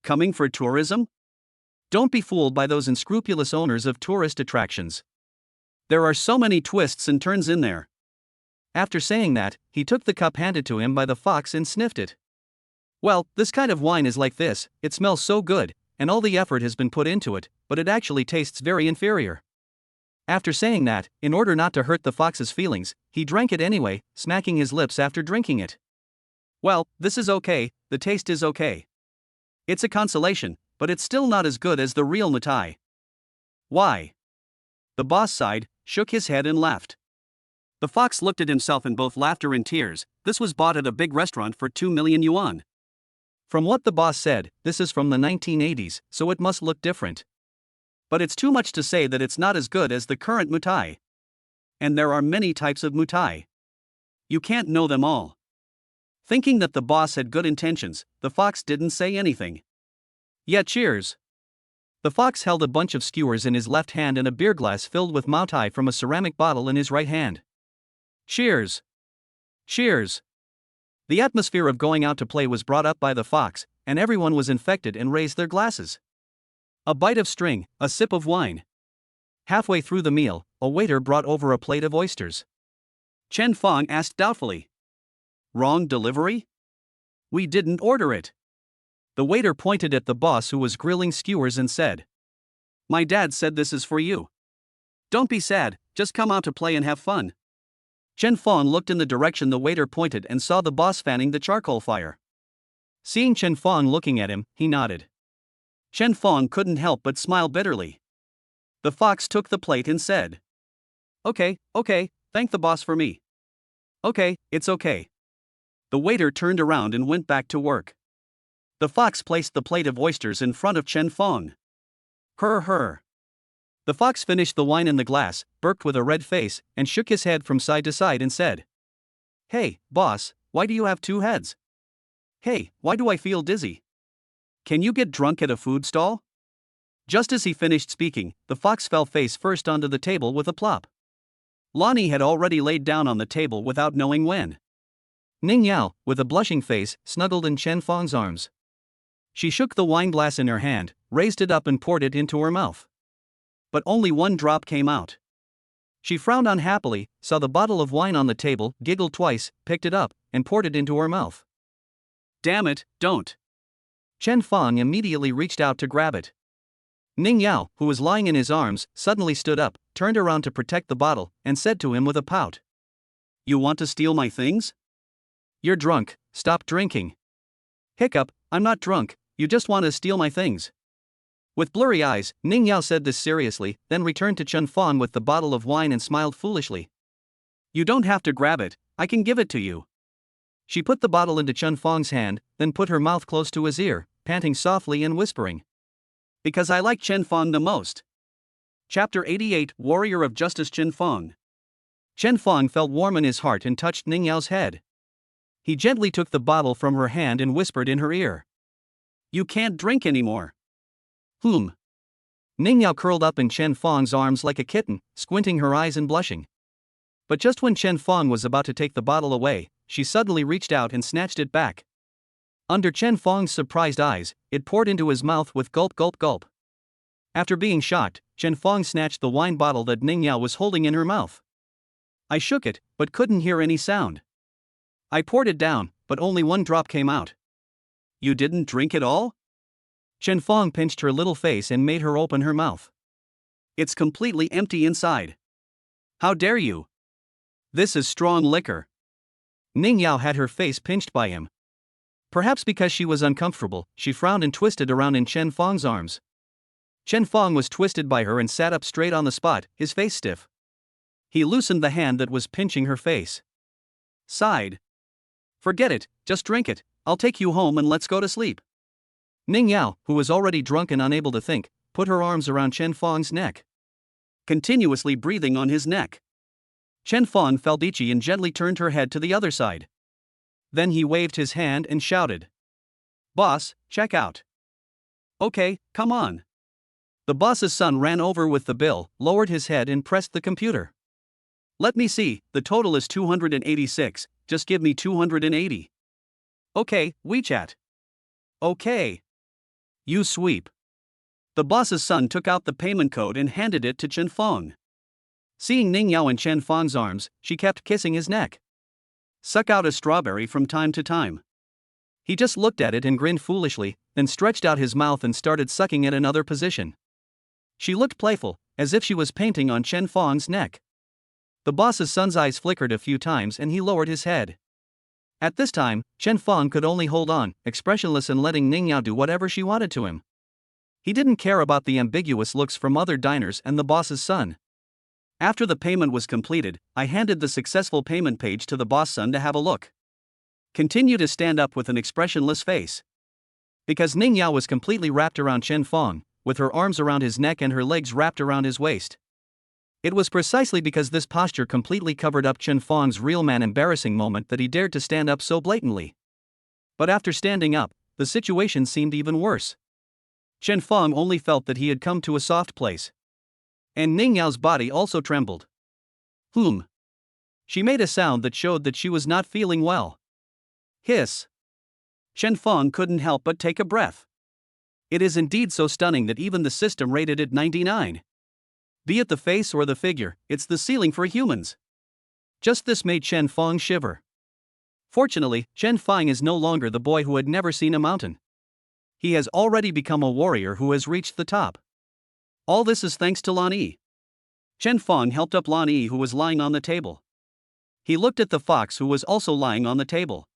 Coming for tourism? Don't be fooled by those unscrupulous owners of tourist attractions. There are so many twists and turns in there. After saying that, he took the cup handed to him by the fox and sniffed it. Well, this kind of wine is like this, it smells so good, and all the effort has been put into it, but it actually tastes very inferior. After saying that, in order not to hurt the fox's feelings, he drank it anyway, smacking his lips after drinking it. Well, this is okay, the taste is okay. It's a consolation, but it's still not as good as the real Moutai. Why? The boss sighed, shook his head and laughed. The fox looked at himself in both laughter and tears. This was bought at a big restaurant for 2 million yuan. From what the boss said, this is from the 1980s, so it must look different. But it's too much to say that it's not as good as the current Moutai. And there are many types of Moutai. You can't know them all. Thinking that the boss had good intentions, the fox didn't say anything. Yeah, cheers. The fox held a bunch of skewers in his left hand and a beer glass filled with Moutai from a ceramic bottle in his right hand. Cheers. Cheers. The atmosphere of going out to play was brought up by the fox, and everyone was infected and raised their glasses. A bite of string, a sip of wine. Halfway through the meal, a waiter brought over a plate of oysters. Chen Feng asked doubtfully. Wrong delivery? We didn't order it. The waiter pointed at the boss who was grilling skewers and said, My dad said this is for you. Don't be sad, just come out to play and have fun. Chen Feng looked in the direction the waiter pointed and saw the boss fanning the charcoal fire. Seeing Chen Feng looking at him, he nodded. Chen Feng couldn't help but smile bitterly. The fox took the plate and said, Okay, thank the boss for me. Okay, it's okay. The waiter turned around and went back to work. The fox placed the plate of oysters in front of Chen Feng. Her. The fox finished the wine in the glass, burped with a red face, and shook his head from side to side and said, Hey, boss, why do you have 2 heads? Hey, why do I feel dizzy? Can you get drunk at a food stall? Just as he finished speaking, the fox fell face first onto the table with a plop. Lonnie had already laid down on the table without knowing when. Ning Yao, with a blushing face, snuggled in Chen Feng's arms. She shook the wine glass in her hand, raised it up and poured it into her mouth. But only 1 drop came out. She frowned unhappily, saw the bottle of wine on the table, giggled twice, picked it up, and poured it into her mouth. Damn it, don't. Chen Feng immediately reached out to grab it. Ning Yao, who was lying in his arms, suddenly stood up, turned around to protect the bottle, and said to him with a pout, You want to steal my things? You're drunk, stop drinking. Hiccup, I'm not drunk, you just want to steal my things. With blurry eyes, Ning Yao said this seriously, then returned to Chen Feng with the bottle of wine and smiled foolishly. You don't have to grab it, I can give it to you. She put the bottle into Chen Feng's hand, then put her mouth close to his ear, panting softly and whispering. Because I like Chen Fong the most. Chapter 88 Warrior of Justice Chen Fong. Chen Fong felt warm in his heart and touched Ning Yao's head. He gently took the bottle from her hand and whispered in her ear. You can't drink anymore. Ning Yao curled up in Chen Fong's arms like a kitten, squinting her eyes and blushing. But just when Chen Fong was about to take the bottle away, she suddenly reached out and snatched it back. Under Chen Fong's surprised eyes, it poured into his mouth with gulp gulp gulp. After being shocked, Chen Fong snatched the wine bottle that Ning Yao was holding in her mouth. I shook it, but couldn't hear any sound. I poured it down, but only one drop came out. You didn't drink it all? Chen Fong pinched her little face and made her open her mouth. It's completely empty inside. How dare you? This is strong liquor. Ning Yao had her face pinched by him. Perhaps because she was uncomfortable, she frowned and twisted around in Chen Fong's arms. Chen Fong was twisted by her and sat up straight on the spot, his face stiff. He loosened the hand that was pinching her face. Sighed. Forget it, just drink it, I'll take you home and let's go to sleep. Ning Yao, who was already drunk and unable to think, put her arms around Chen Fong's neck, continuously breathing on his neck. Chen Fong felt itchy and gently turned her head to the other side. Then he waved his hand and shouted. Boss, check out. Okay, come on. The boss's son ran over with the bill, lowered his head and pressed the computer. Let me see, the total is 286, just give me 280. Okay, WeChat. Okay. You sweep. The boss's son took out the payment code and handed it to Chen Fong. Seeing Ning Yao in Chen Fong's arms, she kept kissing his neck. Suck out a strawberry from time to time. He just looked at it and grinned foolishly, then stretched out his mouth and started sucking at another position. She looked playful, as if she was painting on Chen Fong's neck. The boss's son's eyes flickered a few times and he lowered his head. At this time, Chen Fong could only hold on, expressionless and letting Ning Yao do whatever she wanted to him. He didn't care about the ambiguous looks from other diners and the boss's son. After the payment was completed, I handed the successful payment page to the boss son to have a look. Continue to stand up with an expressionless face. Because Ning Yao was completely wrapped around Chen Fong, with her arms around his neck and her legs wrapped around his waist. It was precisely because this posture completely covered up Chen Fong's real man embarrassing moment that he dared to stand up so blatantly. But after standing up, the situation seemed even worse. Chen Fong only felt that he had come to a soft place. And Ning Yao's body also trembled. She made a sound that showed that she was not feeling well. Hiss. Chen Fong couldn't help but take a breath. It is indeed so stunning that even the system rated it 99. Be it the face or the figure, it's the ceiling for humans. Just this made Chen Fong shiver. Fortunately, Chen Fong is no longer the boy who had never seen a mountain. He has already become a warrior who has reached the top. All this is thanks to Lan Yi. Chen Fong helped up Lan Yi, who was lying on the table. He looked at the fox who was also lying on the table.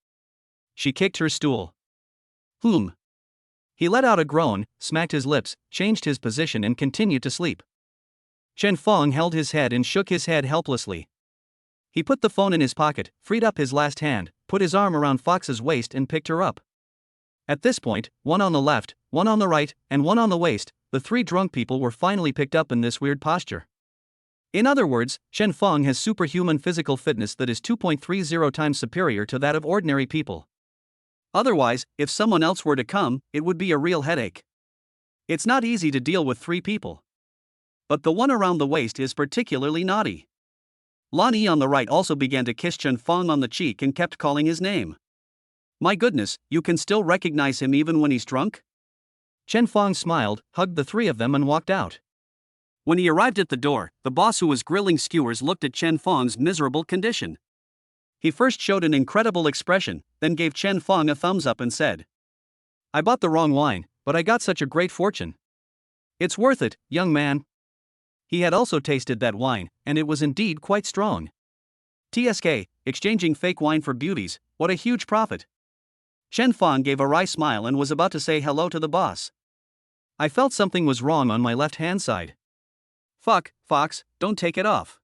She kicked her stool. He let out a groan, smacked his lips, changed his position and continued to sleep. Chen Fong held his head and shook his head helplessly. He put the phone in his pocket, freed up his last hand, put his arm around Fox's waist and picked her up. At this point, one on the left, one on the right, and one on the waist, the three drunk people were finally picked up in this weird posture. In other words, Chen Fong has superhuman physical fitness that is 2.30 times superior to that of ordinary people. Otherwise, if someone else were to come, it would be a real headache. It's not easy to deal with three people. But the one around the waist is particularly naughty. Lan Yi on the right also began to kiss Chen Fong on the cheek and kept calling his name. My goodness, you can still recognize him even when he's drunk? Chen Fong smiled, hugged the three of them and walked out. When he arrived at the door, the boss who was grilling skewers looked at Chen Fong's miserable condition. He first showed an incredible expression, then gave Chen Fong a thumbs up and said, I bought the wrong wine, but I got such a great fortune. It's worth it, young man. He had also tasted that wine, and it was indeed quite strong. TSK, exchanging fake wine for beauties, what a huge profit. Chen Fong gave a wry smile and was about to say hello to the boss. I felt something was wrong on my left-hand side. Fuck, Fox, don't take it off.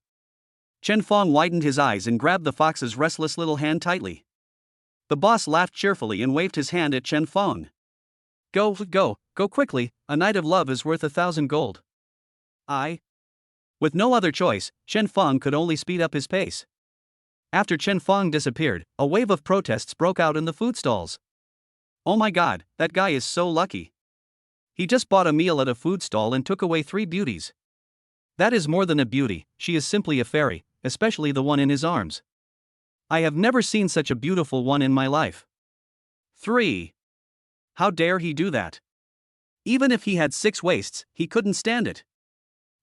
Chen Fong widened his eyes and grabbed the fox's restless little hand tightly. The boss laughed cheerfully and waved his hand at Chen Fong. Go, go quickly, a night of love is worth 1,000 gold. With no other choice, Chen Feng could only speed up his pace. After Chen Feng disappeared, a wave of protests broke out in the food stalls. Oh my god, that guy is so lucky. He just bought a meal at a food stall and took away 3 beauties. That is more than a beauty, she is simply a fairy, especially the one in his arms. I have never seen such a beautiful one in my life. 3. How dare he do that? Even if he had 6 waists, he couldn't stand it.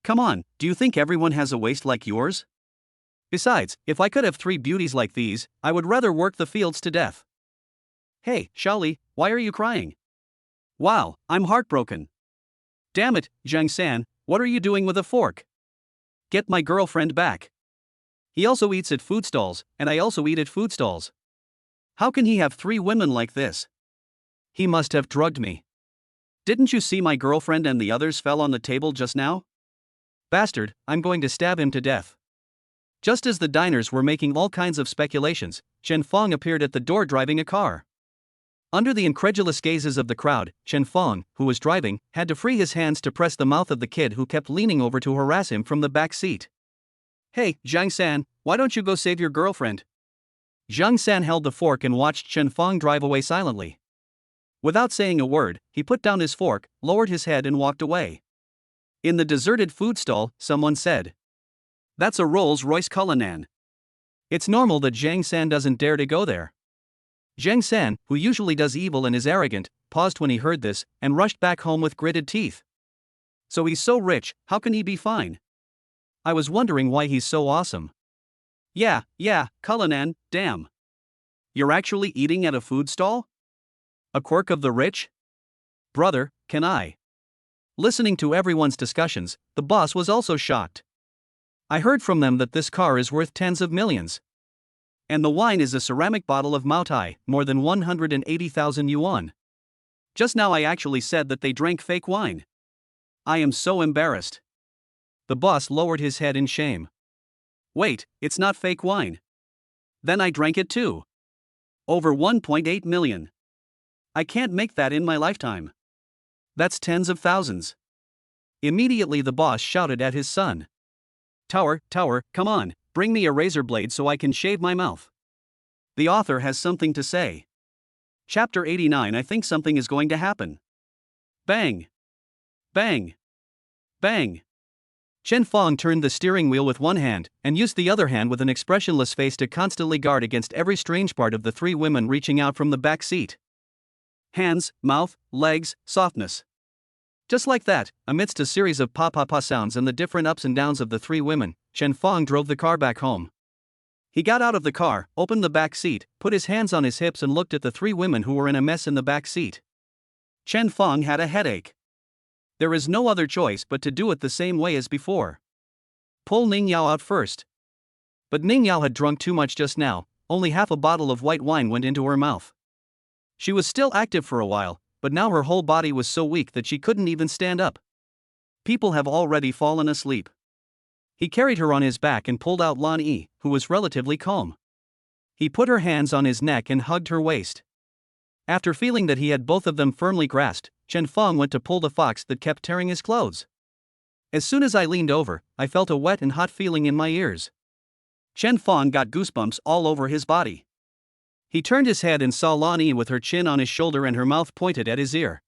Come on, do you think everyone has a waist like yours? Besides, if I could have 3 beauties like these, I would rather work the fields to death. Hey, Shaoli, why are you crying? Wow, I'm heartbroken. Damn it, Zhang San, what are you doing with a fork? Get my girlfriend back. He also eats at food stalls, and I also eat at food stalls. How can he have 3 women like this? He must have drugged me. Didn't you see my girlfriend and the others fell on the table just now? Bastard, I'm going to stab him to death. Just as the diners were making all kinds of speculations, Chen Feng appeared at the door driving a car. Under the incredulous gazes of the crowd, Chen Feng, who was driving, had to free his hands to press the mouth of the kid who kept leaning over to harass him from the back seat. Hey, Zhang San, why don't you go save your girlfriend? Zhang San held the fork and watched Chen Feng drive away silently. Without saying a word, he put down his fork, lowered his head and walked away. In the deserted food stall, someone said, "That's a Rolls-Royce Cullinan." It's normal that Zhang San doesn't dare to go there. Zhang San, who usually does evil and is arrogant, paused when he heard this, and rushed back home with gritted teeth. So he's so rich, how can he be fine? I was wondering why he's so awesome. Yeah, Cullinan, damn. You're actually eating at a food stall? A quirk of the rich? Brother, can I? Listening to everyone's discussions, the boss was also shocked. I heard from them that this car is worth tens of millions. And the wine is a ceramic bottle of Maotai, more than 180,000 yuan. Just now I actually said that they drank fake wine. I am so embarrassed. The boss lowered his head in shame. Wait, it's not fake wine. Then I drank it too. Over 1.8 million. I can't make that in my lifetime. That's tens of thousands. Immediately the boss shouted at his son. Tower, come on, bring me a razor blade so I can shave my mouth. The author has something to say. Chapter 89. I think something is going to happen. Bang! Bang! Bang! Chen Feng turned the steering wheel with one hand, and used the other hand with an expressionless face to constantly guard against every strange part of the 3 women reaching out from the back seat. Hands, mouth, legs, softness. Just like that, amidst a series of pa-pa-pa sounds and the different ups and downs of the 3 women, Chen Feng drove the car back home. He got out of the car, opened the back seat, put his hands on his hips and looked at the 3 women who were in a mess in the back seat. Chen Feng had a headache. There is no other choice but to do it the same way as before. Pull Ning Yao out first. But Ning Yao had drunk too much just now, only half a bottle of white wine went into her mouth. She was still active for a while, but now her whole body was so weak that she couldn't even stand up. People have already fallen asleep. He carried her on his back and pulled out Lan Yi, who was relatively calm. He put her hands on his neck and hugged her waist. After feeling that he had both of them firmly grasped, Chen Feng went to pull the fox that kept tearing his clothes. As soon as I leaned over, I felt a wet and hot feeling in my ears. Chen Feng got goosebumps all over his body. He turned his head and saw Lan Yi with her chin on his shoulder and her mouth pointed at his ear.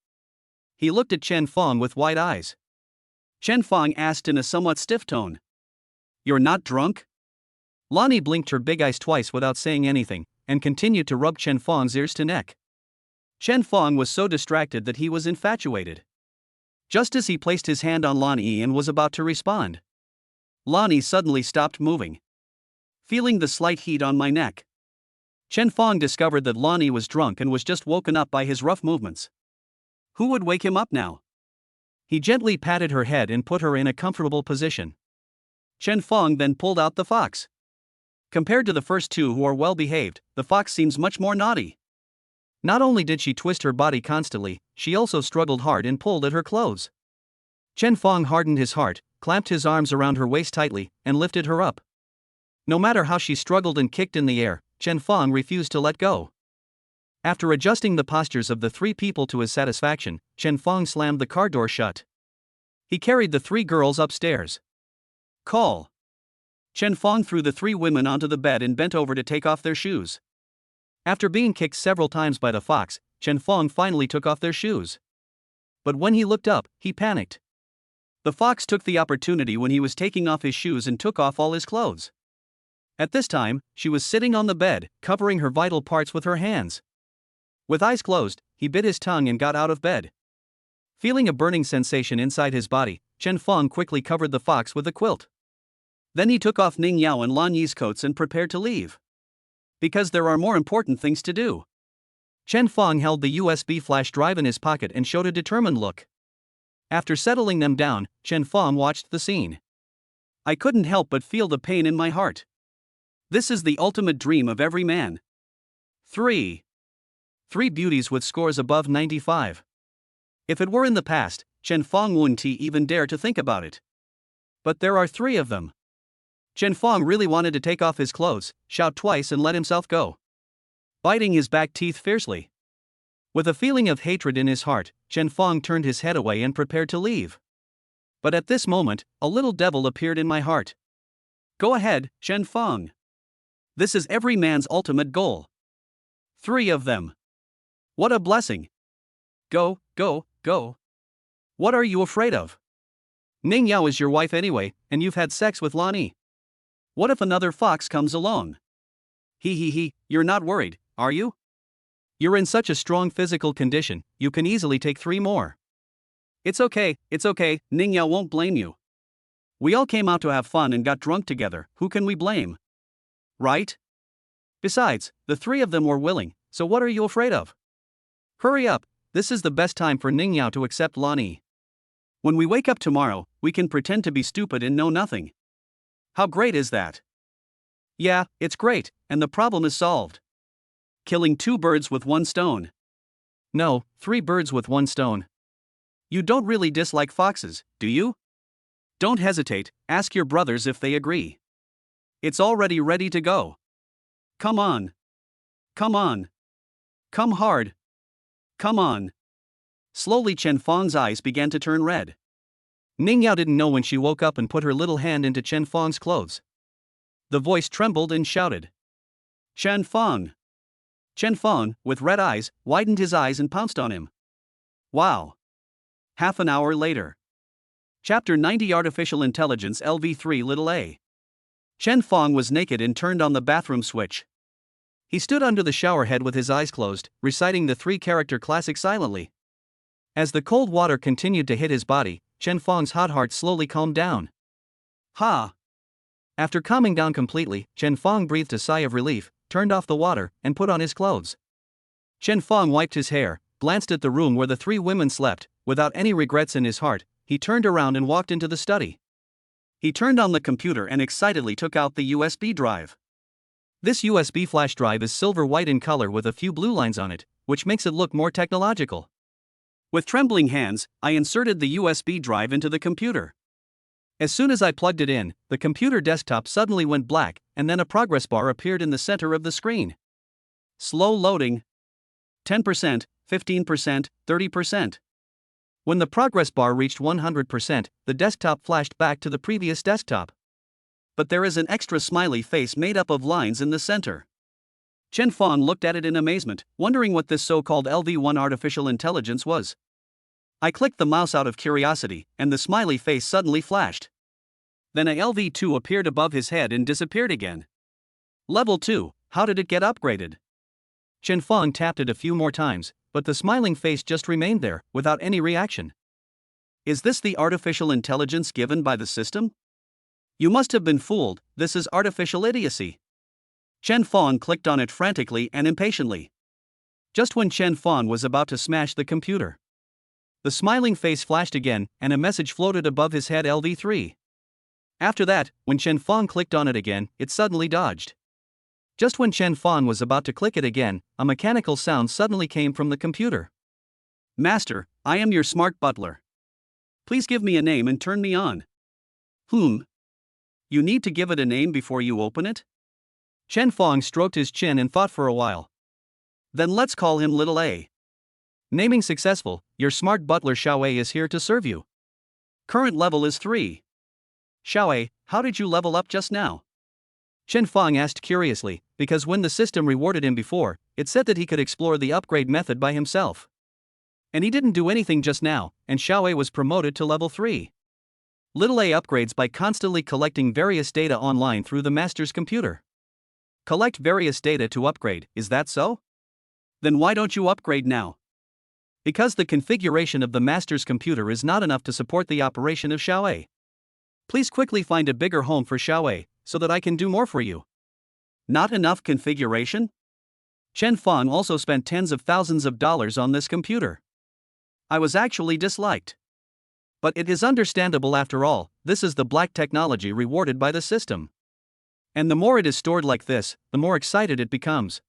He looked at Chen Feng with wide eyes. Chen Feng asked in a somewhat stiff tone. You're not drunk? Lan Yi blinked her big eyes twice without saying anything, and continued to rub Chen Feng's ears to neck. Chen Feng was so distracted that he was infatuated. Just as he placed his hand on Lan Yi and was about to respond, Lan Yi suddenly stopped moving. Feeling the slight heat on my neck, Chen Feng discovered that Lan Yi was drunk and was just woken up by his rough movements. Who would wake him up now? He gently patted her head and put her in a comfortable position. Chen Feng then pulled out the fox. Compared to the first 2 who are well behaved, the fox seems much more naughty. Not only did she twist her body constantly, she also struggled hard and pulled at her clothes. Chen Feng hardened his heart, clamped his arms around her waist tightly, and lifted her up. No matter how she struggled and kicked in the air, Chen Feng refused to let go. After adjusting the postures of the three people to his satisfaction, Chen Fong slammed the car door shut. He carried the three girls upstairs. Call. Chen Fong threw the three women onto the bed and bent over to take off their shoes. After being kicked several times by the fox, Chen Fong finally took off their shoes. But when he looked up, he panicked. The fox took the opportunity when he was taking off his shoes and took off all his clothes. At this time, she was sitting on the bed, covering her vital parts with her hands. With eyes closed, he bit his tongue and got out of bed. Feeling a burning sensation inside his body, Chen Fong quickly covered the fox with a quilt. Then he took off Ning Yao and Lan Yi's coats and prepared to leave. Because there are more important things to do. Chen Fong held the USB flash drive in his pocket and showed a determined look. After settling them down, Chen Fong watched the scene. I couldn't help but feel the pain in my heart. This is the ultimate dream of every man. 3 beauties with scores above 95. If it were in the past, Chen Fong wouldn't even dare to think about it. But there are 3 of them. Chen Fong really wanted to take off his clothes, shout twice and let himself go. Biting his back teeth fiercely. With a feeling of hatred in his heart, Chen Fong turned his head away and prepared to leave. But at this moment, a little devil appeared in my heart. Go ahead, Chen Fong. This is every man's ultimate goal. 3 of them. What a blessing. Go, go, go. What are you afraid of? Ning Yao is your wife anyway, and you've had sex with Lan Yi. What if another fox comes along? You're not worried, are you? You're in such a strong physical condition, you can easily take 3 more. It's okay, Ning Yao won't blame you. We all came out to have fun and got drunk together, who can we blame? Right? Besides, the 3 of them were willing, so what are you afraid of? Hurry up, this is the best time for Ning Yao to accept Lan Yi. When we wake up tomorrow, we can pretend to be stupid and know nothing. How great is that? Yeah, it's great, and the problem is solved. Killing 2 birds with 1 stone. No, 3 birds with 1 stone. You don't really dislike foxes, do you? Don't hesitate, ask your brothers if they agree. It's already ready to go. Come on. Come on. Come hard. Come on. Slowly Chen Fong's eyes began to turn red. Ning Yao didn't know when she woke up and put her little hand into Chen Fong's clothes. The voice trembled and shouted. Chen Fong. Chen Fong, with red eyes, widened his eyes and pounced on him. Wow. Half an hour later. Chapter 90 Artificial Intelligence LV3a. Chen Fong was naked and turned on the bathroom switch. He stood under the shower head with his eyes closed, reciting the 3-character classic silently. As the cold water continued to hit his body, Chen Fong's hot heart slowly calmed down. Ha! After calming down completely, Chen Fong breathed a sigh of relief, turned off the water, and put on his clothes. Chen Fong wiped his hair, glanced at the room where the 3 women slept. Without any regrets in his heart, he turned around and walked into the study. He turned on the computer and excitedly took out the USB drive. This USB flash drive is silver-white in color with a few blue lines on it, which makes it look more technological. With trembling hands, I inserted the USB drive into the computer. As soon as I plugged it in, the computer desktop suddenly went black, and then a progress bar appeared in the center of the screen. Slow loading. 10%, 15%, 30%. When the progress bar reached 100%, the desktop flashed back to the previous desktop. But there is an extra smiley face made up of lines in the center. Chen Fong looked at it in amazement, wondering what this so-called LV1 artificial intelligence was. I clicked the mouse out of curiosity, and the smiley face suddenly flashed. Then a LV2 appeared above his head and disappeared again. Level 2, how did it get upgraded? Chen Fong tapped it a few more times, but the smiling face just remained there, without any reaction. Is this the artificial intelligence given by the system? You must have been fooled, this is artificial idiocy. Chen Fong clicked on it frantically and impatiently. Just when Chen Fong was about to smash the computer, the smiling face flashed again, and a message floated above his head LV3. After that, when Chen Fong clicked on it again, it suddenly dodged. Just when Chen Fong was about to click it again, a mechanical sound suddenly came from the computer. Master, I am your smart butler. Please give me a name and turn me on. You need to give it a name before you open it? Chen Fong stroked his chin and thought for a while. Then let's call him Little A. Naming successful, your smart butler Xiaowei is here to serve you. Current level is 3. Xiaowei, how did you level up just now? Chen Feng asked curiously, because when the system rewarded him before, it said that he could explore the upgrade method by himself. And he didn't do anything just now, and Xiaowei was promoted to level 3. Little A upgrades by constantly collecting various data online through the master's computer. Collect various data to upgrade, is that so? Then why don't you upgrade now? Because the configuration of the master's computer is not enough to support the operation of Xiaowei. Please quickly find a bigger home for Xiaowei, so that I can do more for you. Not enough configuration? Chen Feng also spent tens of thousands of dollars on this computer. I was actually disliked. But it is understandable after all, this is the black technology rewarded by the system. And the more it is stored like this, the more excited it becomes.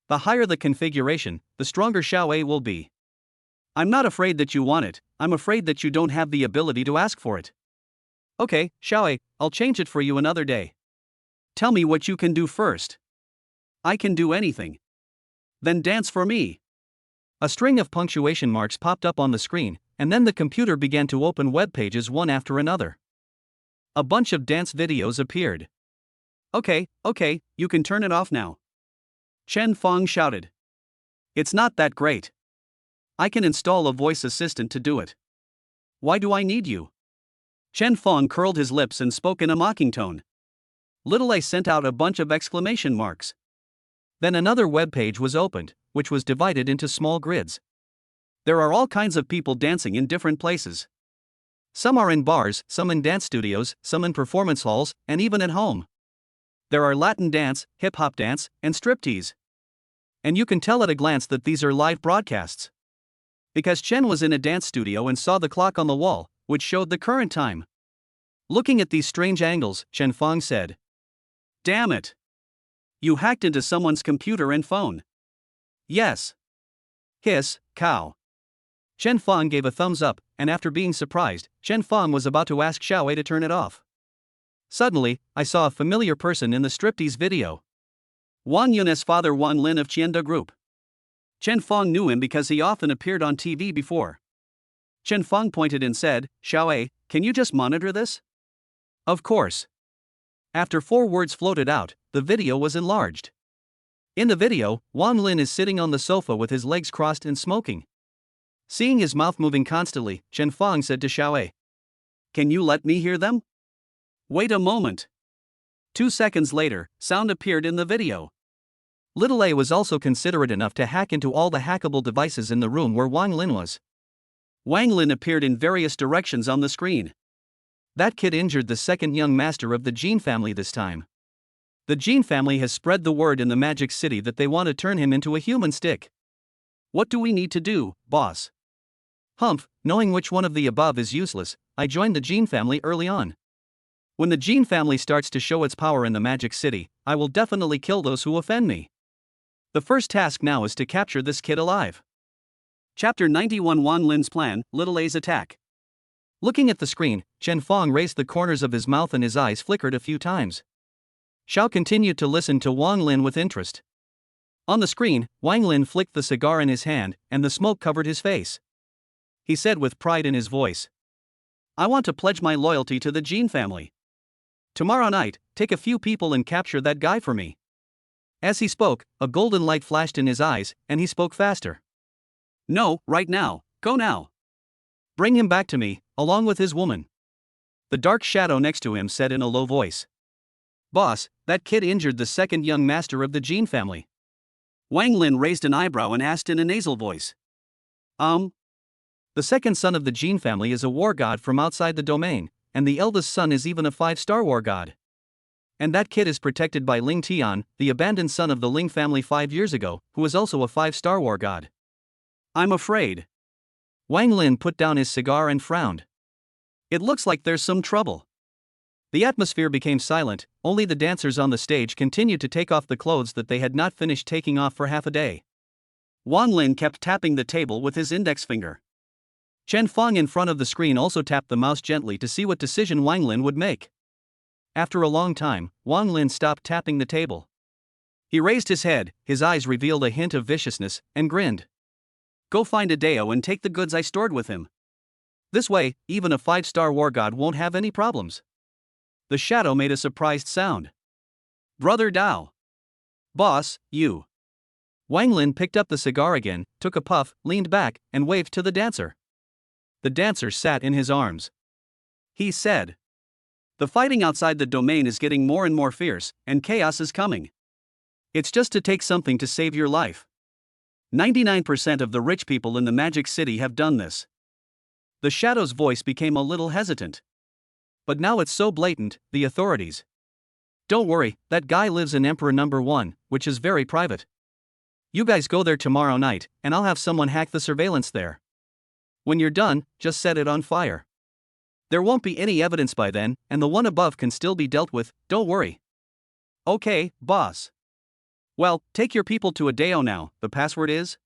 The higher the configuration, the stronger Xiaowei will be. I'm not afraid that you want it, I'm afraid that you don't have the ability to ask for it. Okay, Xiaowei, I'll change it for you another day. Tell me what you can do first. I can do anything. Then dance for me. A string of punctuation marks popped up on the screen, and then the computer began to open web pages one after another. A bunch of dance videos appeared. Okay, you can turn it off now. Chen Feng shouted. It's not that great. I can install a voice assistant to do it. Why do I need you? Chen Feng curled his lips and spoke in a mocking tone. Little A sent out a bunch of exclamation marks. Then another web page was opened, which was divided into small grids. There are all kinds of people dancing in different places. Some are in bars, some in dance studios, some in performance halls, and even at home. There are Latin dance, hip-hop dance, and striptease. And you can tell at a glance that these are live broadcasts. Because Chen was in a dance studio and saw the clock on the wall, which showed the current time. Looking at these strange angles, Chen Feng said, "Damn it! You hacked into someone's computer and phone." "Yes." Hiss, cow. Chen Feng gave a thumbs up, and after being surprised, Chen Feng was about to ask Xiaowei to turn it off. Suddenly, I saw a familiar person in the striptease video. Wang Yun's father Wang Lin of Qianda Group. Chen Feng knew him because he often appeared on TV before. Chen Feng pointed and said, "Xiaowei, can you just monitor this?" Of course. After 4 words floated out, the video was enlarged. In the video, Wang Lin is sitting on the sofa with his legs crossed and smoking. Seeing his mouth moving constantly, Chen Feng said to Xiaowei, "Can you let me hear them?" Wait a moment. 2 seconds later, sound appeared in the video. Little A was also considerate enough to hack into all the hackable devices in the room where Wang Lin was. Wang Lin appeared in various directions on the screen. That kid injured the second young master of the Jin family this time. The Jin family has spread the word in the Magic City that they want to turn him into a human stick. What do we need to do, boss? Humph, knowing which one of the above is useless, I joined the Jin family early on. When the Jin family starts to show its power in the Magic City, I will definitely kill those who offend me. The first task now is to capture this kid alive. Chapter 91 Wang Lin's Plan, Little A's Attack. Looking at the screen, Chen Feng raised the corners of his mouth and his eyes flickered a few times. Xiao continued to listen to Wang Lin with interest. On the screen, Wang Lin flicked the cigar in his hand, and the smoke covered his face. He said with pride in his voice, "I want to pledge my loyalty to the Jin family. Tomorrow night, take a few people and capture that guy for me." As he spoke, a golden light flashed in his eyes, and he spoke faster. "No, right now, go now. Bring him back to me, along with his woman." The dark shadow next to him said in a low voice, "Boss, that kid injured the second young master of the Jin family." Wang Lin raised an eyebrow and asked in a nasal voice, The second son of the Jin family is a war god from outside the domain, and the eldest son is even a 5-star war god. And that kid is protected by Ling Tian, the abandoned son of the Ling family 5 years ago, who is also a 5-star war god. I'm afraid. Wang Lin put down his cigar and frowned. It looks like there's some trouble. The atmosphere became silent, only the dancers on the stage continued to take off the clothes that they had not finished taking off for half a day. Wang Lin kept tapping the table with his index finger. Chen Feng in front of the screen also tapped the mouse gently to see what decision Wang Lin would make. After a long time, Wang Lin stopped tapping the table. He raised his head, his eyes revealed a hint of viciousness, and grinned. Go find Adeo and take the goods I stored with him. This way, even a 5-star war god won't have any problems. The shadow made a surprised sound. Brother Dao. Boss, you. Wang Lin picked up the cigar again, took a puff, leaned back, and waved to the dancer. The dancer sat in his arms. He said, the fighting outside the domain is getting more and more fierce, and chaos is coming. It's just to take something to save your life. 99% of the rich people in the Magic City have done this. The shadow's voice became a little hesitant. But now it's so blatant, the authorities. Don't worry, that guy lives in Emperor Number 1, which is very private. You guys go there tomorrow night, and I'll have someone hack the surveillance there. When you're done, just set it on fire. There won't be any evidence by then, and the one above can still be dealt with, don't worry. Okay, boss. Well, take your people to Adeo now, the password is?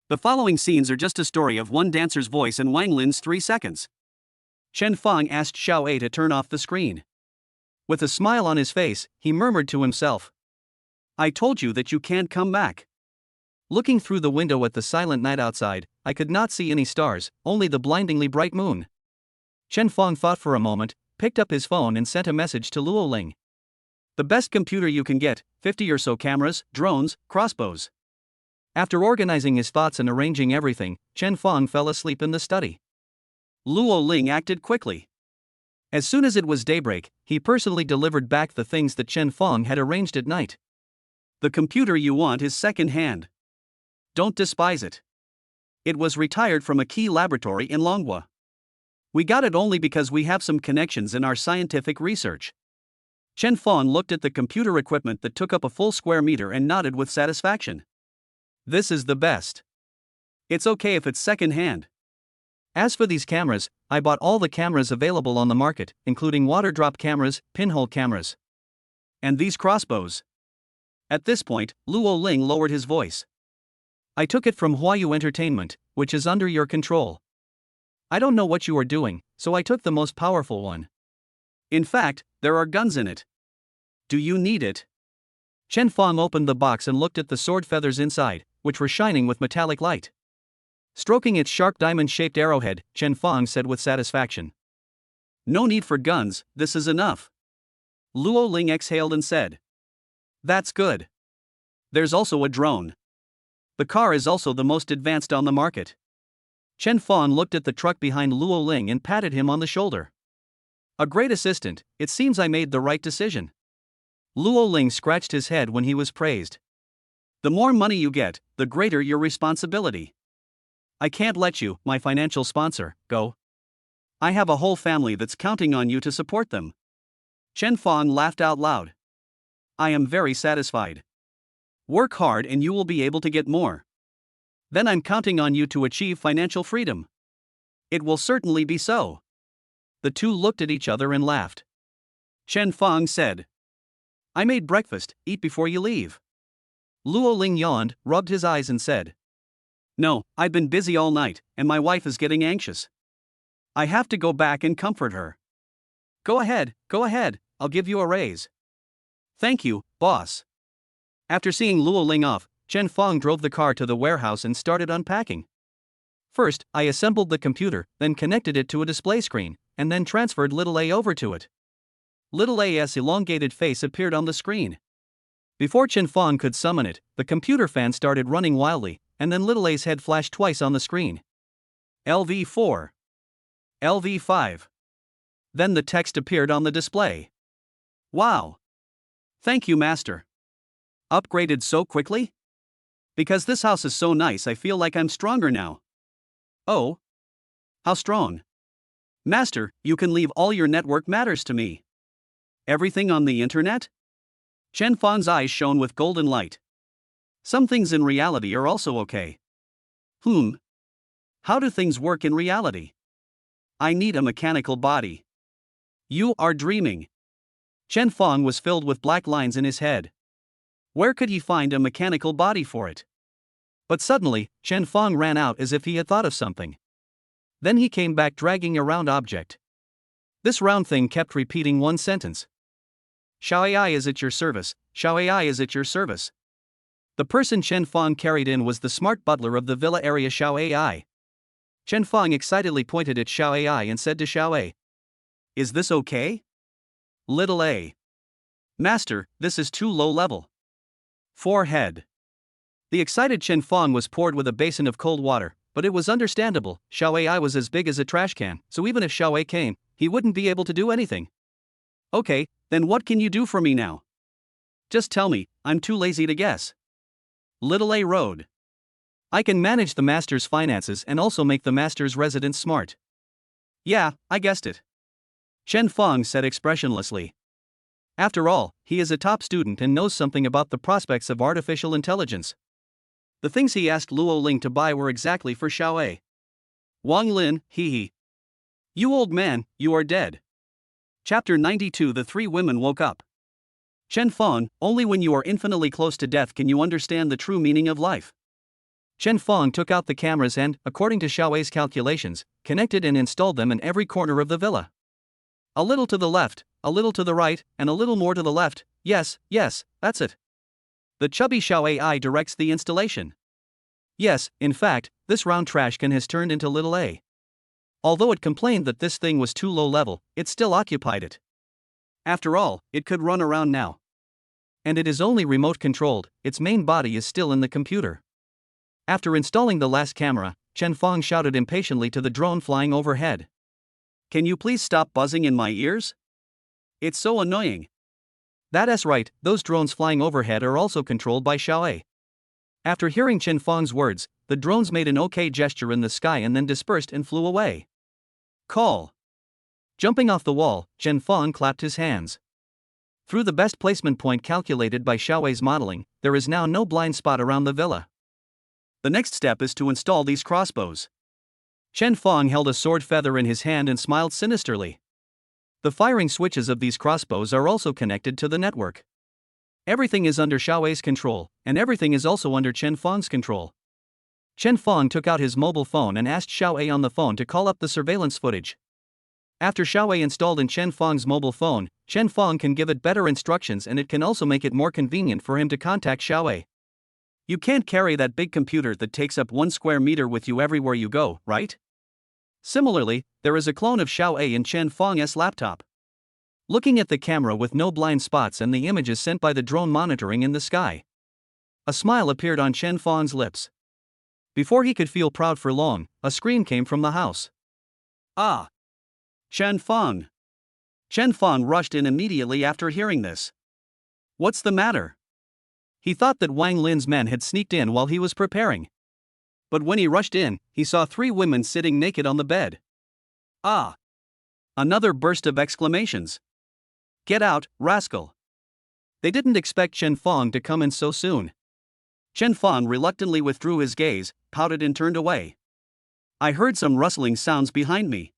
The following scenes are just a story of one dancer's voice and Wang Lin's 3 seconds. Chen Feng asked Xiao A to turn off the screen. With a smile on his face, he murmured to himself. I told you that you can't come back. Looking through the window at the silent night outside, I could not see any stars, only the blindingly bright moon. Chen Feng thought for a moment, picked up his phone and sent a message to Luo Ling. The best computer you can get, 50 or so cameras, drones, crossbows. After organizing his thoughts and arranging everything, Chen Feng fell asleep in the study. Luo Ling acted quickly. As soon as it was daybreak, he personally delivered back the things that Chen Feng had arranged at night. The computer you want is second-hand. Don't despise it. It was retired from a key laboratory in Longhua. We got it only because we have some connections in our scientific research. Chen Feng looked at the computer equipment that took up a full square meter and nodded with satisfaction. This is the best. It's okay if it's second-hand. As for these cameras, I bought all the cameras available on the market, including water drop cameras, pinhole cameras. And these crossbows. At this point, Luo Ling lowered his voice. I took it from Huayu Entertainment, which is under your control. I don't know what you are doing, so I took the most powerful one. In fact, there are guns in it. Do you need it? Chen Feng opened the box and looked at the sword feathers inside, which were shining with metallic light. Stroking its sharp diamond-shaped arrowhead, Chen Feng said with satisfaction. No need for guns, this is enough. Luo Ling exhaled and said. That's good. There's also a drone. The car is also the most advanced on the market. Chen Feng looked at the truck behind Luo Ling and patted him on the shoulder. A great assistant, it seems I made the right decision. Luo Ling scratched his head when he was praised. The more money you get, the greater your responsibility. I can't let you, my financial sponsor, go. I have a whole family that's counting on you to support them. Chen Feng laughed out loud. I am very satisfied. Work hard and you will be able to get more. Then I'm counting on you to achieve financial freedom. It will certainly be so. The two looked at each other and laughed. Chen Feng said. I made breakfast, eat before you leave. Luo Ling yawned, rubbed his eyes and said. No, I've been busy all night, and my wife is getting anxious. I have to go back and comfort her. Go ahead, I'll give you a raise. Thank you, boss. After seeing Luo Ling off, Chen Feng drove the car to the warehouse and started unpacking. First, I assembled the computer, then connected it to a display screen, and then transferred little A over to it. Little A's elongated face appeared on the screen. Before Chen Feng could summon it, the computer fan started running wildly, and then little A's head flashed twice on the screen. LV4. LV5. Then the text appeared on the display. Wow. Thank you, master. Upgraded so quickly? Because this house is so nice, I feel like I'm stronger now. Oh? How strong? Master, you can leave all your network matters to me. Everything on the internet? Chen Feng's eyes shone with golden light. Some things in reality are also okay. How do things work in reality? I need a mechanical body. You are dreaming. Chen Feng was filled with black lines in his head. Where could he find a mechanical body for it? But suddenly, Chen Feng ran out as if he had thought of something. Then he came back dragging a round object. This round thing kept repeating one sentence. Xiao AI is at your service, Xiao AI is at your service. The person Chen Fong carried in was the smart butler of the villa area Xiao AI. Chen Fong excitedly pointed at Xiao AI and said to Xiao A, "Is this okay?" Little A. "Master, this is too low level." Forehead. The excited Chen Fong was poured with a basin of cold water, but it was understandable. Xiao AI was as big as a trash can, so even if Xiao A came, he wouldn't be able to do anything. "Okay, then what can you do for me now? Just tell me, I'm too lazy to guess." Little A road. "I can manage the master's finances and also make the master's residence smart." "Yeah, I guessed it," Chen Fong said expressionlessly. After all, he is a top student and knows something about the prospects of artificial intelligence. The things he asked Luo Ling to buy were exactly for Xiao A. Wang Lin, hee hee. "You old man, you are dead." Chapter 92. The three women woke up. Chen Fong, only when you are infinitely close to death can you understand the true meaning of life. Chen Fong took out the cameras and, according to Xiao Ai's calculations, connected and installed them in every corner of the villa. A little to the left, a little to the right, and a little more to the left. Yes, that's it. The chubby Xiao AI directs the installation. Yes, in fact, this round trash can has turned into little A. Although it complained that this thing was too low level, it still occupied it. After all, it could run around now. And it is only remote controlled, its main body is still in the computer. After installing the last camera, Chen Fong shouted impatiently to the drone flying overhead. "Can you please stop buzzing in my ears? It's so annoying." That's right, those drones flying overhead are also controlled by Xiao A. After hearing Chen Fong's words, the drones made an OK gesture in the sky and then dispersed and flew away. Call. Jumping off the wall, Chen Fong clapped his hands. Through the best placement point calculated by Xiao Ai's modeling, there is now no blind spot around the villa. The next step is to install these crossbows. Chen Fong held a sword feather in his hand and smiled sinisterly. The firing switches of these crossbows are also connected to the network. Everything is under Xiao Ai's control, and everything is also under Chen Fong's control. Chen Fong took out his mobile phone and asked Xiao A on the phone to call up the surveillance footage. After Xiao A installed in Chen Fong's mobile phone, Chen Fong can give it better instructions and it can also make it more convenient for him to contact Xiao A. You can't carry that big computer that takes up 1 square meter with you everywhere you go, right? Similarly, there is a clone of Xiao A in Chen Fong's laptop. Looking at the camera with no blind spots and the images sent by the drone monitoring in the sky. A smile appeared on Chen Fong's lips. Before he could feel proud for long, a scream came from the house. "Ah! Chen Fong!" Chen Fong rushed in immediately after hearing this. "What's the matter?" He thought that Wang Lin's men had sneaked in while he was preparing. But when he rushed in, he saw 3 women sitting naked on the bed. "Ah!" Another burst of exclamations. "Get out, rascal!" They didn't expect Chen Fong to come in so soon. Chen Fong reluctantly withdrew his gaze, pouted and turned away. "I heard some rustling sounds behind me."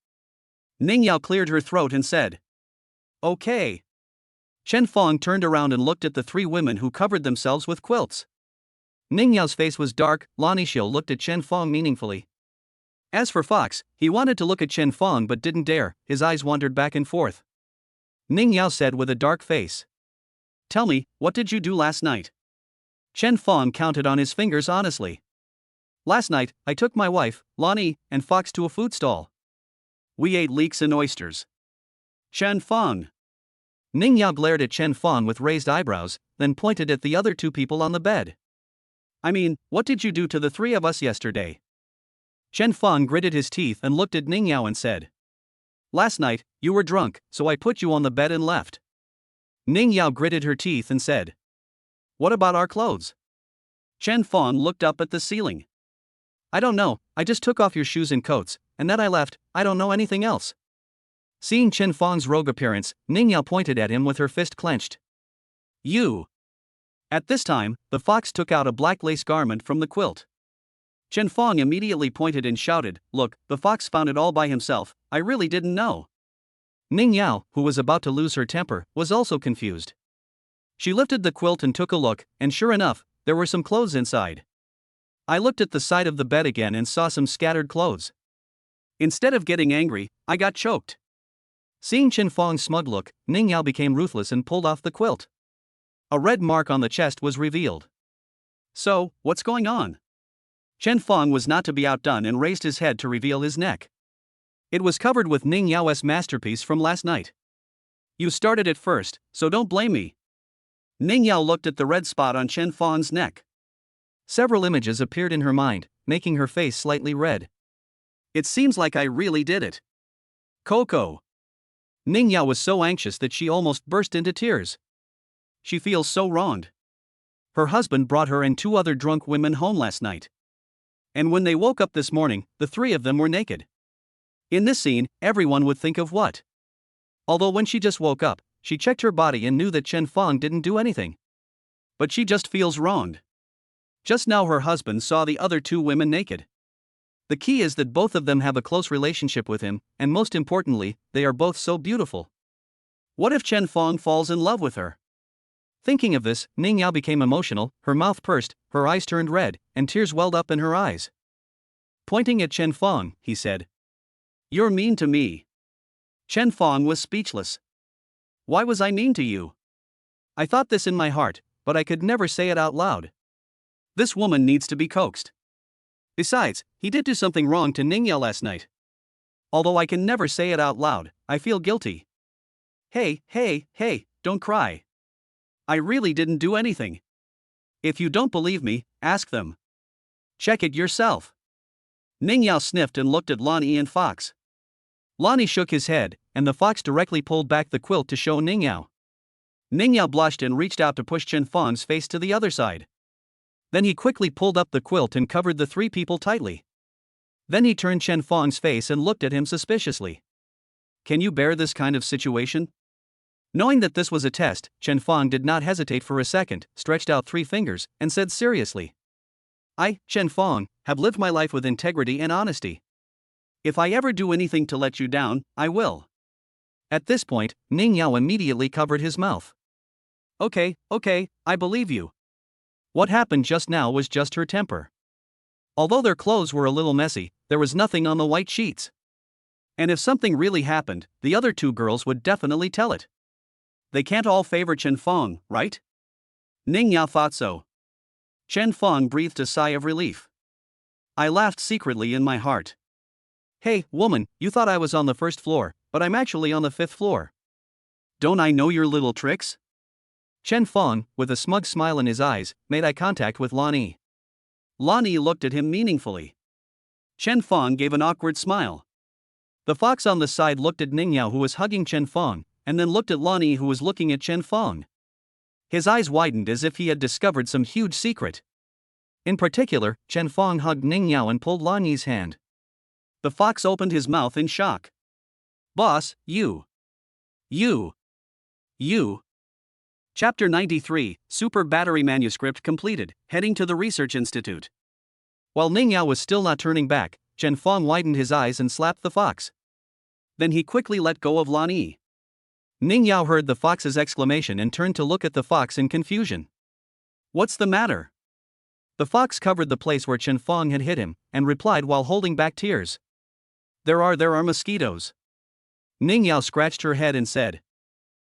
Ning Yao cleared her throat and said, "Okay." Chen Fong turned around and looked at the 3 women who covered themselves with quilts. Ning Yao's face was dark. Lan Yixio looked at Chen Fong meaningfully. As for Fox, he wanted to look at Chen Fong but didn't dare, his eyes wandered back and forth. Ning Yao said with a dark face, "Tell me, what did you do last night?" Chen Fong counted on his fingers honestly. "Last night, I took my wife, Lani, and Fox to a food stall. We ate leeks and oysters." Chen Fong. Ning Yao glared at Chen Fong with raised eyebrows, then pointed at the other 2 people on the bed. "I mean, what did you do to the 3 of us yesterday?" Chen Fong gritted his teeth and looked at Ning Yao and said, "Last night, you were drunk, so I put you on the bed and left." Ning Yao gritted her teeth and said, "What about our clothes?" Chen Fong looked up at the ceiling. "I don't know, I just took off your shoes and coats, and then I left, I don't know anything else." Seeing Chen Fong's rogue appearance, Ning Yao pointed at him with her fist clenched. "You!" At this time, the fox took out a black lace garment from the quilt. Chen Fong immediately pointed and shouted, "Look, the fox found it all by himself, I really didn't know." Ning Yao, who was about to lose her temper, was also confused. She lifted the quilt and took a look, and sure enough, there were some clothes inside. I looked at the side of the bed again and saw some scattered clothes. Instead of getting angry, I got choked. Seeing Chen Fong's smug look, Ning Yao became ruthless and pulled off the quilt. A red mark on the chest was revealed. So, what's going on? Chen Fong was not to be outdone and raised his head to reveal his neck. It was covered with Ning Yao's masterpiece from last night. You started it first, so don't blame me. Ning Yao looked at the red spot on Chen Fong's neck. Several images appeared in her mind, making her face slightly red. It seems like I really did it. Coco. Ning Yao was so anxious that she almost burst into tears. She feels so wronged. Her husband brought her and two other drunk women home last night. And when they woke up this morning, the three of them were naked. In this scene, everyone would think of what? Although when she just woke up, she checked her body and knew that Chen Fong didn't do anything. But she just feels wronged. Just now her husband saw the other two women naked. The key is that both of them have a close relationship with him, and most importantly, they are both so beautiful. What if Chen Fong falls in love with her? Thinking of this, Ning Yao became emotional, her mouth pursed, her eyes turned red, and tears welled up in her eyes. Pointing at Chen Fong, he said, "You're mean to me." Chen Fong was speechless. Why was I mean to you? I thought this in my heart, but I could never say it out loud. This woman needs to be coaxed. Besides, he did do something wrong to Ning Yao last night. Although I can never say it out loud, I feel guilty. Hey, don't cry. I really didn't do anything. If you don't believe me, ask them. Check it yourself. Ning Yao sniffed and looked at Lonnie and Fox. Lonnie shook his head, and the fox directly pulled back the quilt to show Ning Yao. Ning Yao blushed and reached out to push Chen Fong's face to the other side. Then he quickly pulled up the quilt and covered the three people tightly. Then he turned Chen Fong's face and looked at him suspiciously. Can you bear this kind of situation? Knowing that this was a test, Chen Fong did not hesitate for a second, stretched out 3 fingers, and said seriously, I, Chen Fong, have lived my life with integrity and honesty. If I ever do anything to let you down, I will. At this point, Ning Yao immediately covered his mouth. Okay, I believe you. What happened just now was just her temper. Although their clothes were a little messy, there was nothing on the white sheets. And if something really happened, the other two girls would definitely tell it. They can't all favor Chen Fong, right? Ning Yao thought so. Chen Fong breathed a sigh of relief. I laughed secretly in my heart. Hey, woman, you thought I was on the 1st floor, but I'm actually on the 5th floor. Don't I know your little tricks? Chen Fong, with a smug smile in his eyes, made eye contact with Lonnie. Lonnie looked at him meaningfully. Chen Fong gave an awkward smile. The fox on the side looked at Ning Yao, who was hugging Chen Fong, and then looked at Lonnie, who was looking at Chen Fong. His eyes widened as if he had discovered some huge secret. In particular, Chen Fong hugged Ning Yao and pulled Lonnie's hand. The fox opened his mouth in shock. Boss, you. Chapter 93, Super Battery Manuscript completed, heading to the Research Institute. While Ning Yao was still not turning back, Chen Fong widened his eyes and slapped the fox. Then he quickly let go of Lonnie. Ning Yao heard the fox's exclamation and turned to look at the fox in confusion. What's the matter? The fox covered the place where Chen Fong had hit him, and replied while holding back tears. There are mosquitoes. Ning Yao scratched her head and said,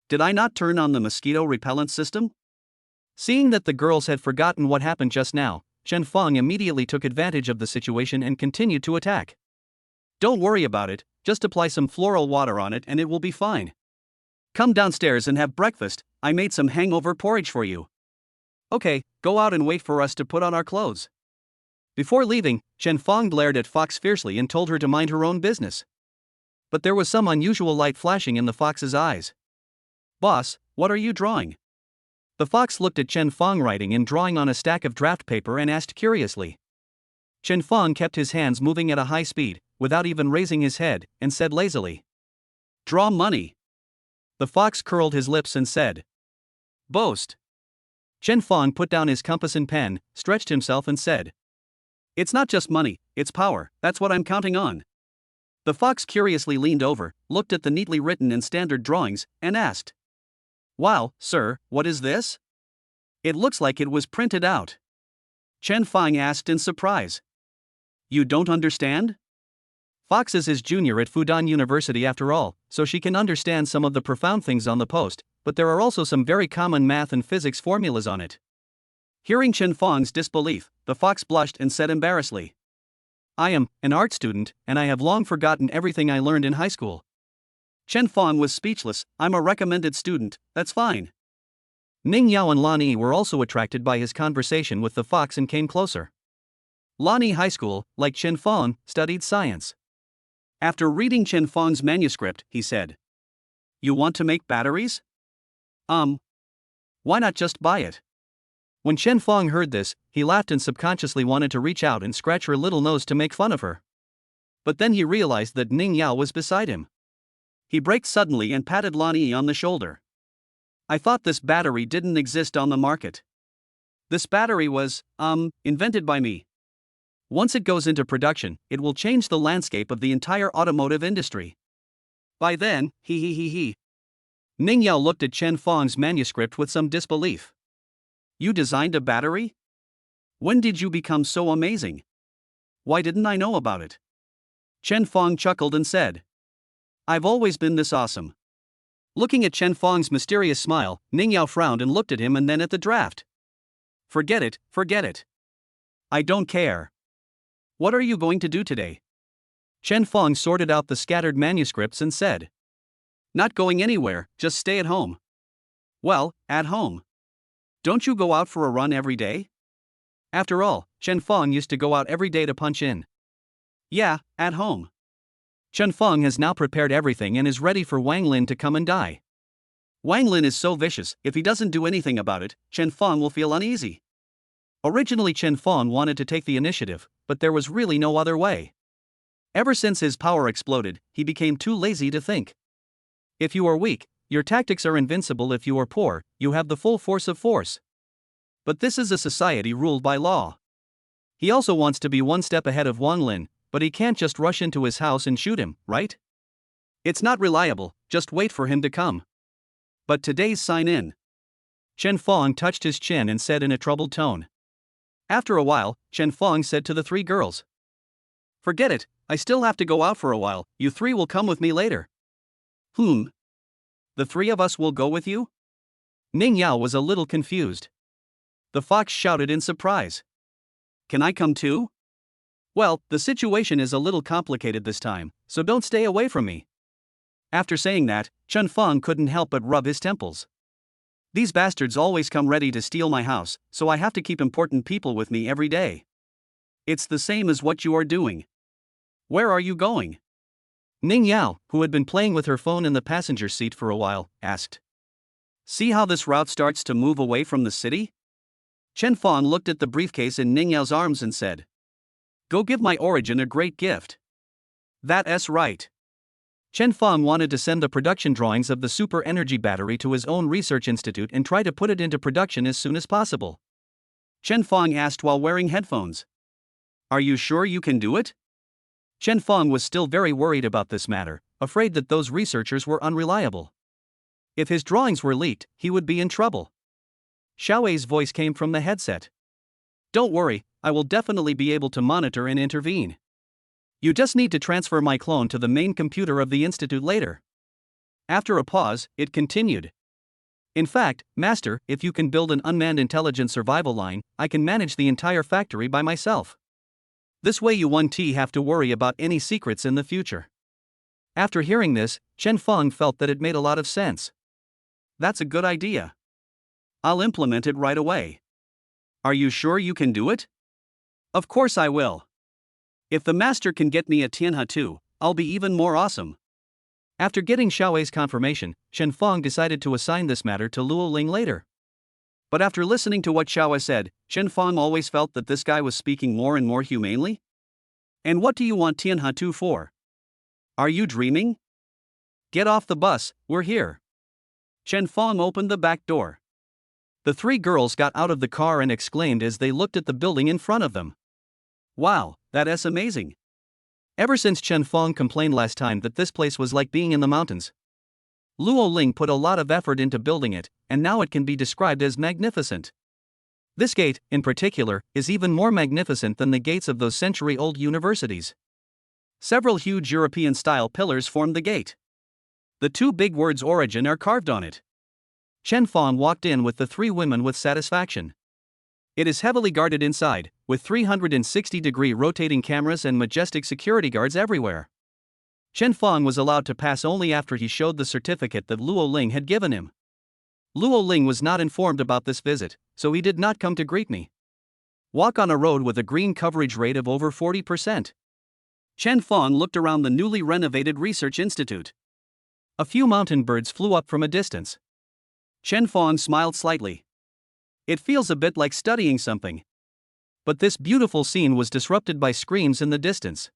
Did I not turn on the mosquito repellent system? Seeing that the girls had forgotten what happened just now, Chen Fong immediately took advantage of the situation and continued to attack. Don't worry about it, just apply some floral water on it and it will be fine. Come downstairs and have breakfast, I made some hangover porridge for you. Okay, go out and wait for us to put on our clothes. Before leaving, Chen Fong glared at Fox fiercely and told her to mind her own business. But there was some unusual light flashing in the fox's eyes. Boss, what are you drawing? The fox looked at Chen Fong writing and drawing on a stack of draft paper and asked curiously. Chen Fong kept his hands moving at a high speed, without even raising his head, and said lazily, Draw money. The fox curled his lips and said, Boast. Chen Fong put down his compass and pen, stretched himself and said, It's not just money, it's power, that's what I'm counting on. The fox curiously leaned over, looked at the neatly written and standard drawings, and asked, Wow, sir, what is this? It looks like it was printed out. Chen Fong asked in surprise. You don't understand? Fox is his junior at Fudan University after all, so she can understand some of the profound things on the post, but there are also some very common math and physics formulas on it. Hearing Chen Fang's disbelief, the fox blushed and said embarrassedly, I am an art student, and I have long forgotten everything I learned in high school. Chen Fang was speechless. I'm a recommended student, that's fine. Ning Yao and Lan Yi were also attracted by his conversation with the fox and came closer. Lan Yi High School, like Chen Fang, studied science. After reading Chen Fang's manuscript, he said, You want to make batteries? Why not just buy it? When Chen Fang heard this, he laughed and subconsciously wanted to reach out and scratch her little nose to make fun of her. But then he realized that Ning Yao was beside him. He braked suddenly and patted Lan Yi on the shoulder. I thought this battery didn't exist on the market. This battery was, invented by me. Once it goes into production, it will change the landscape of the entire automotive industry. By then, he. Ning Yao looked at Chen Fang's manuscript with some disbelief. You designed a battery? When did you become so amazing? Why didn't I know about it? Chen Fang chuckled and said, I've always been this awesome. Looking at Chen Fang's mysterious smile, Ning Yao frowned and looked at him and then at the draft. Forget it. I don't care. What are you going to do today? Chen Fang sorted out the scattered manuscripts and said, Not going anywhere, just stay at home. Well, at home. Don't you go out for a run every day? After all, Chen Fang used to go out every day to punch in. Yeah, at home. Chen Fang has now prepared everything and is ready for Wang Lin to come and die. Wang Lin is so vicious, if he doesn't do anything about it, Chen Fang will feel uneasy. Originally Chen Fang wanted to take the initiative, but there was really no other way. Ever since his power exploded, he became too lazy to think. If you are weak, your tactics are invincible. If you are poor, you have the full force of force. But this is a society ruled by law. He also wants to be one step ahead of Wang Lin, but he can't just rush into his house and shoot him, right? It's not reliable, just wait for him to come. But today's sign in. Chen Fang touched his chin and said in a troubled tone. After a while, Chen Fang said to the three girls, Forget it, I still have to go out for a while, you three will come with me later. The three of us will go with you? Ning Yao was a little confused. The fox shouted in surprise. Can I come too? Well, the situation is a little complicated this time, so don't stay away from me. After saying that, Chen Fang couldn't help but rub his temples. These bastards always come ready to steal my house, so I have to keep important people with me every day. It's the same as what you are doing. Where are you going? Ning Yao, who had been playing with her phone in the passenger seat for a while, asked. See how this route starts to move away from the city? Chen Fang looked at the briefcase in Ning Yao's arms and said, Go give my origin a great gift. That's right. Chen Fang wanted to send the production drawings of the super energy battery to his own research institute and try to put it into production as soon as possible. Chen Fang asked while wearing headphones. Are you sure you can do it? Chen Fang was still very worried about this matter, afraid that those researchers were unreliable. If his drawings were leaked, he would be in trouble. Xiaowei's voice came from the headset. Don't worry, I will definitely be able to monitor and intervene. You just need to transfer my clone to the main computer of the institute later. After a pause, it continued. In fact, Master, if you can build an unmanned intelligent survival line, I can manage the entire factory by myself. This way you won't have to worry about any secrets in the future. After hearing this, Chen Fang felt that it made a lot of sense. That's a good idea. I'll implement it right away. Are you sure you can do it? Of course I will. If the master can get me a Tianhe too, I'll be even more awesome. After getting Xiaowei's confirmation, Chen Fang decided to assign this matter to Luo Ling later. But after listening to what Xiaowei said, Chen Fang always felt that this guy was speaking more and more humanely. And what do you want Tianhe 2 for? Are you dreaming? Get off the bus, we're here. Chen Fang opened the back door. The three girls got out of the car and exclaimed as they looked at the building in front of them. Wow, that's amazing. Ever since Chen Fang complained last time that this place was like being in the mountains, Luo Ling put a lot of effort into building it, and now it can be described as magnificent. This gate, in particular, is even more magnificent than the gates of those century-old universities. Several huge European-style pillars formed the gate. The two big words origin are carved on it. Chen Fong walked in with the three women with satisfaction. It is heavily guarded inside, with 360-degree rotating cameras and majestic security guards everywhere. Chen Fong was allowed to pass only after he showed the certificate that Luo Ling had given him. Luo Ling was not informed about this visit, so he did not come to greet me. Walk on a road with a green coverage rate of over 40%. Chen Fong looked around the newly renovated research institute. A few mountain birds flew up from a distance. Chen Fong smiled slightly. It feels a bit like studying something. But this beautiful scene was disrupted by screams in the distance.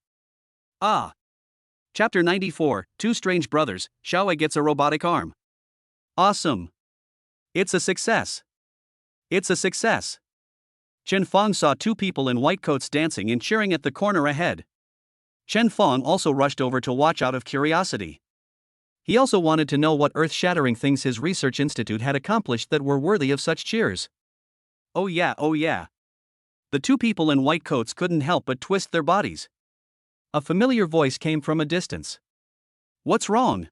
Ah! Chapter 94, Two Strange Brothers, Xiaowei gets a robotic arm. Awesome! It's a success! It's a success! Chen Fong saw two people in white coats dancing and cheering at the corner ahead. Chen Fong also rushed over to watch out of curiosity. He also wanted to know what earth-shattering things his research institute had accomplished that were worthy of such cheers. Oh yeah, oh yeah. The two people in white coats couldn't help but twist their bodies. A familiar voice came from a distance. What's wrong?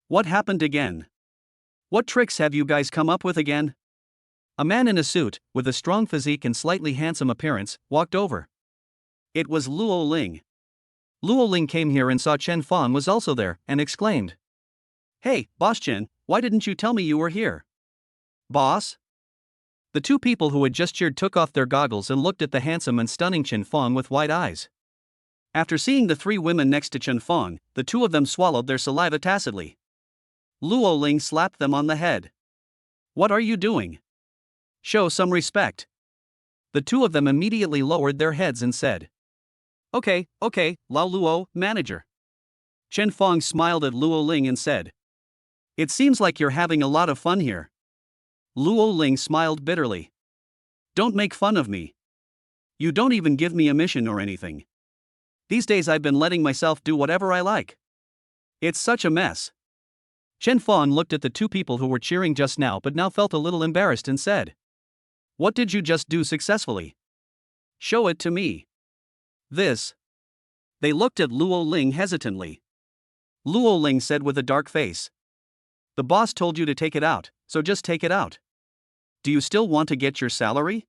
What happened again? What tricks have you guys come up with again? A man in a suit, with a strong physique and slightly handsome appearance, walked over. It was Luo Ling. Luo Ling came here and saw Chen Fong was also there, and exclaimed. Hey, Boss Chen, why didn't you tell me you were here? Boss? The two people who had just cheered took off their goggles and looked at the handsome and stunning Chen Fong with wide eyes. After seeing the three women next to Chen Fong, the two of them swallowed their saliva tacitly. Luo Ling slapped them on the head. What are you doing? Show some respect. The two of them immediately lowered their heads and said. Okay, Lao Luo, manager. Chen Fong smiled at Luo Ling and said. It seems like you're having a lot of fun here. Luo Ling smiled bitterly. Don't make fun of me. You don't even give me a mission or anything. These days I've been letting myself do whatever I like. It's such a mess. Chen Fong looked at the two people who were cheering just now but now felt a little embarrassed and said. What did you just do successfully? Show it to me. This. They looked at Luo Ling hesitantly. Luo Ling said with a dark face. The boss told you to take it out, so just take it out. Do you still want to get your salary?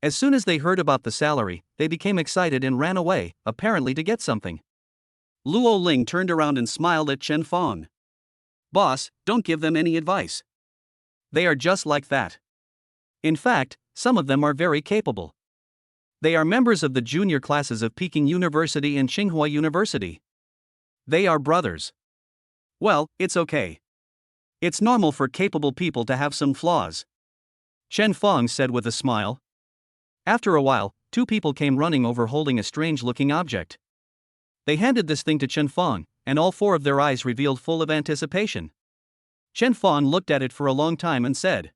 As soon as they heard about the salary, they became excited and ran away, apparently to get something. Luo Ling turned around and smiled at Chen Fong. Boss, don't give them any advice. They are just like that. In fact, some of them are very capable. They are members of the junior classes of Peking University and Tsinghua University. They are brothers. Well, it's okay. It's normal for capable people to have some flaws. Chen Fong said with a smile. After a while, two people came running over holding a strange-looking object. They handed this thing to Chen Fong, and all four of their eyes revealed full of anticipation. Chen Fong looked at it for a long time and said.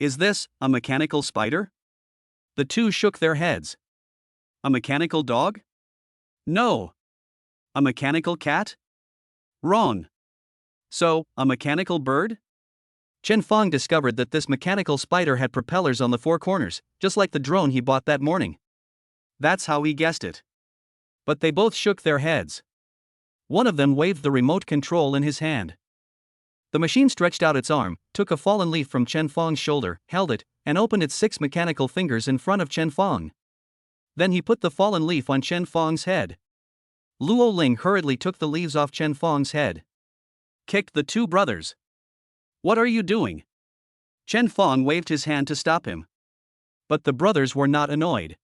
Is this a mechanical spider? The two shook their heads. A mechanical dog? No. A mechanical cat? Wrong. So, a mechanical bird? Chen Fong discovered that this mechanical spider had propellers on the four corners, just like the drone he bought that morning. That's how he guessed it. But they both shook their heads. One of them waved the remote control in his hand. The machine stretched out its arm, took a fallen leaf from Chen Fong's shoulder, held it, and opened its 6 mechanical fingers in front of Chen Fong. Then he put the fallen leaf on Chen Fong's head. Luo Ling hurriedly took the leaves off Chen Fong's head. Kicked the two brothers. What are you doing? Chen Fong waved his hand to stop him. But the brothers were not annoyed.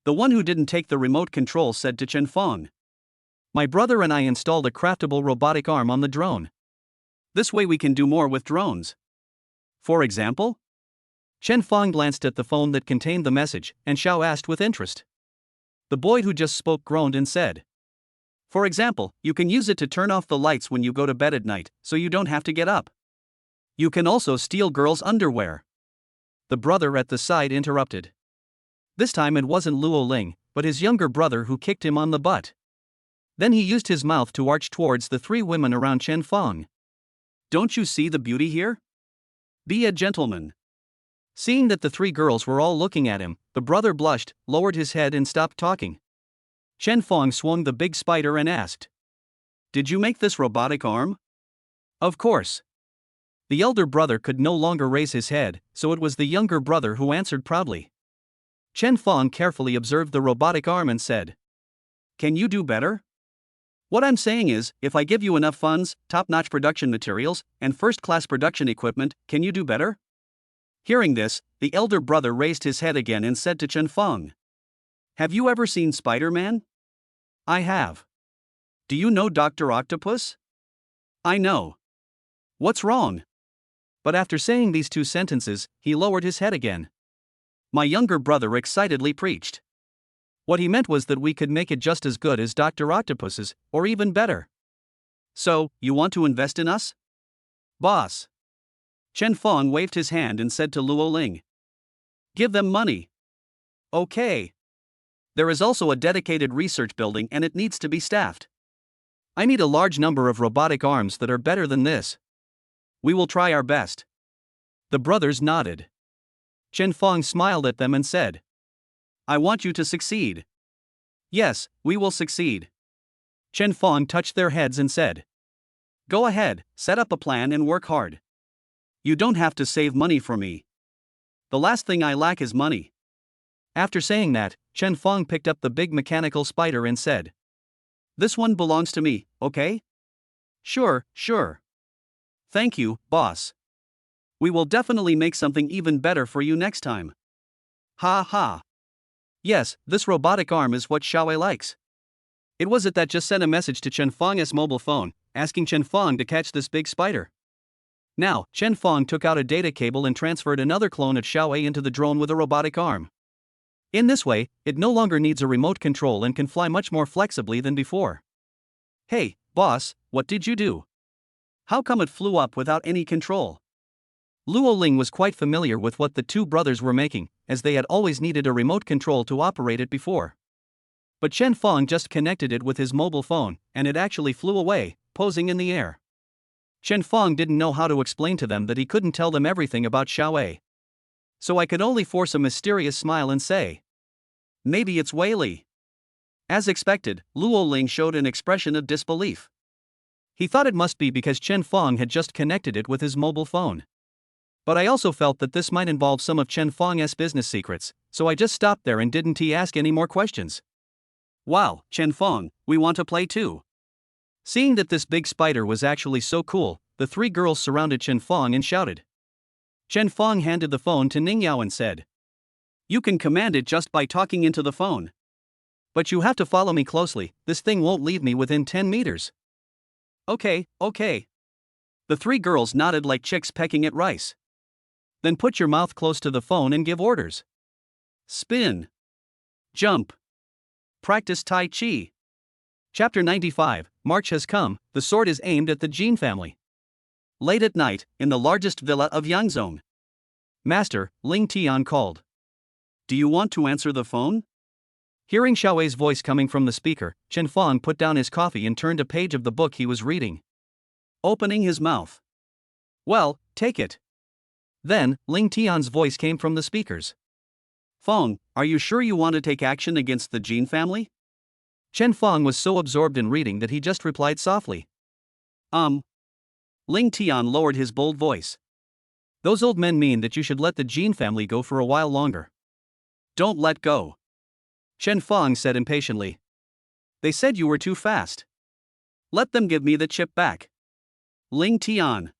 The one who didn't take the remote control said to Chen Fong. My brother and I installed a craftable robotic arm on the drone. This way we can do more with drones. For example? Chen Fong glanced at the phone that contained the message, and Xiao asked with interest. The boy who just spoke groaned and said. For example, you can use it to turn off the lights when you go to bed at night, so you don't have to get up. You can also steal girls' underwear. The brother at the side interrupted. This time it wasn't Luo Ling, but his younger brother who kicked him on the butt. Then he used his mouth to arch towards the three women around Chen Fong. Don't you see the beauty here? Be a gentleman. Seeing that the three girls were all looking at him, the brother blushed, lowered his head and stopped talking. Chen Fong swung the big spider and asked, "Did you make this robotic arm?" "Of course." The elder brother could no longer raise his head, so it was the younger brother who answered proudly. Chen Fong carefully observed the robotic arm and said, "Can you do better?" "What I'm saying is, if I give you enough funds, top-notch production materials, and first-class production equipment, can you do better?" Hearing this, the elder brother raised his head again and said to Chen Fong, "Have you ever seen Spider-Man?" "I have." "Do you know Dr. Octopus?" "I know." "What's wrong?" But after saying these two sentences, he lowered his head again. My younger brother excitedly preached. What he meant was that we could make it just as good as Dr. Octopus's, or even better. "So, you want to invest in us?" "Boss." Chen Fong waved his hand and said to Luo Ling, "Give them money." "Okay." "There is also a dedicated research building and it needs to be staffed. I need a large number of robotic arms that are better than this. We will try our best." The brothers nodded. Chen Fong smiled at them and said, "I want you to succeed." "Yes, we will succeed." Chen Fong touched their heads and said, "Go ahead, set up a plan and work hard. You don't have to save money for me. The last thing I lack is money." After saying that, Chen Fong picked up the big mechanical spider and said, "This one belongs to me, okay?" "Sure, sure." "Thank you, boss. We will definitely make something even better for you next time." Ha ha. Yes, this robotic arm is what Xiaowei likes. It was it that just sent a message to Chen Fong's mobile phone, asking Chen Fong to catch this big spider. Now, Chen Fong took out a data cable and transferred another clone of Xiaowei into the drone with a robotic arm. In this way, it no longer needs a remote control and can fly much more flexibly than before. "Hey, boss, what did you do? How come it flew up without any control?" Luo Ling was quite familiar with what the two brothers were making, as they had always needed a remote control to operate it before. But Chen Fong just connected it with his mobile phone, and it actually flew away, posing in the air. Chen Fong didn't know how to explain to them that he couldn't tell them everything about Xiaowei. So I could only force a mysterious smile and say, "Maybe it's Wei. As expected, Luo Ling showed an expression of disbelief. He thought it must be because Chen Fong had just connected it with his mobile phone. But I also felt that this might involve some of Chen Fong's business secrets, so I just stopped there and didn't ask any more questions. "Wow, Chen Fong, we want to play too." Seeing that this big spider was actually so cool, the three girls surrounded Chen Fong and shouted. Chen Fong handed the phone to Ning Yao and said, "You can command it just by talking into the phone. But you have to follow me closely, this thing won't leave me within 10 meters. "Okay, okay." The three girls nodded like chicks pecking at rice. "Then put your mouth close to the phone and give orders. Spin. Jump. Practice Tai Chi." Chapter 95, March has come, the sword is aimed at the Jin family. Late at night, in the largest villa of Yangzhong. "Master," Ling Tian called. "Do you want to answer the phone?" Hearing Xiaowei's voice coming from the speaker, Chen Fong put down his coffee and turned a page of the book he was reading. Opening his mouth. "Well, take it." Then, Ling Tian's voice came from the speakers. "Fong, are you sure you want to take action against the Jin family?" Chen Fong was so absorbed in reading that he just replied softly. Ling Tian lowered his bold voice. "Those old men mean that you should let the Jin family go for a while longer." "Don't let go," Chen Fong said impatiently. "They said you were too fast. Let them give me the chip back." Ling Tian.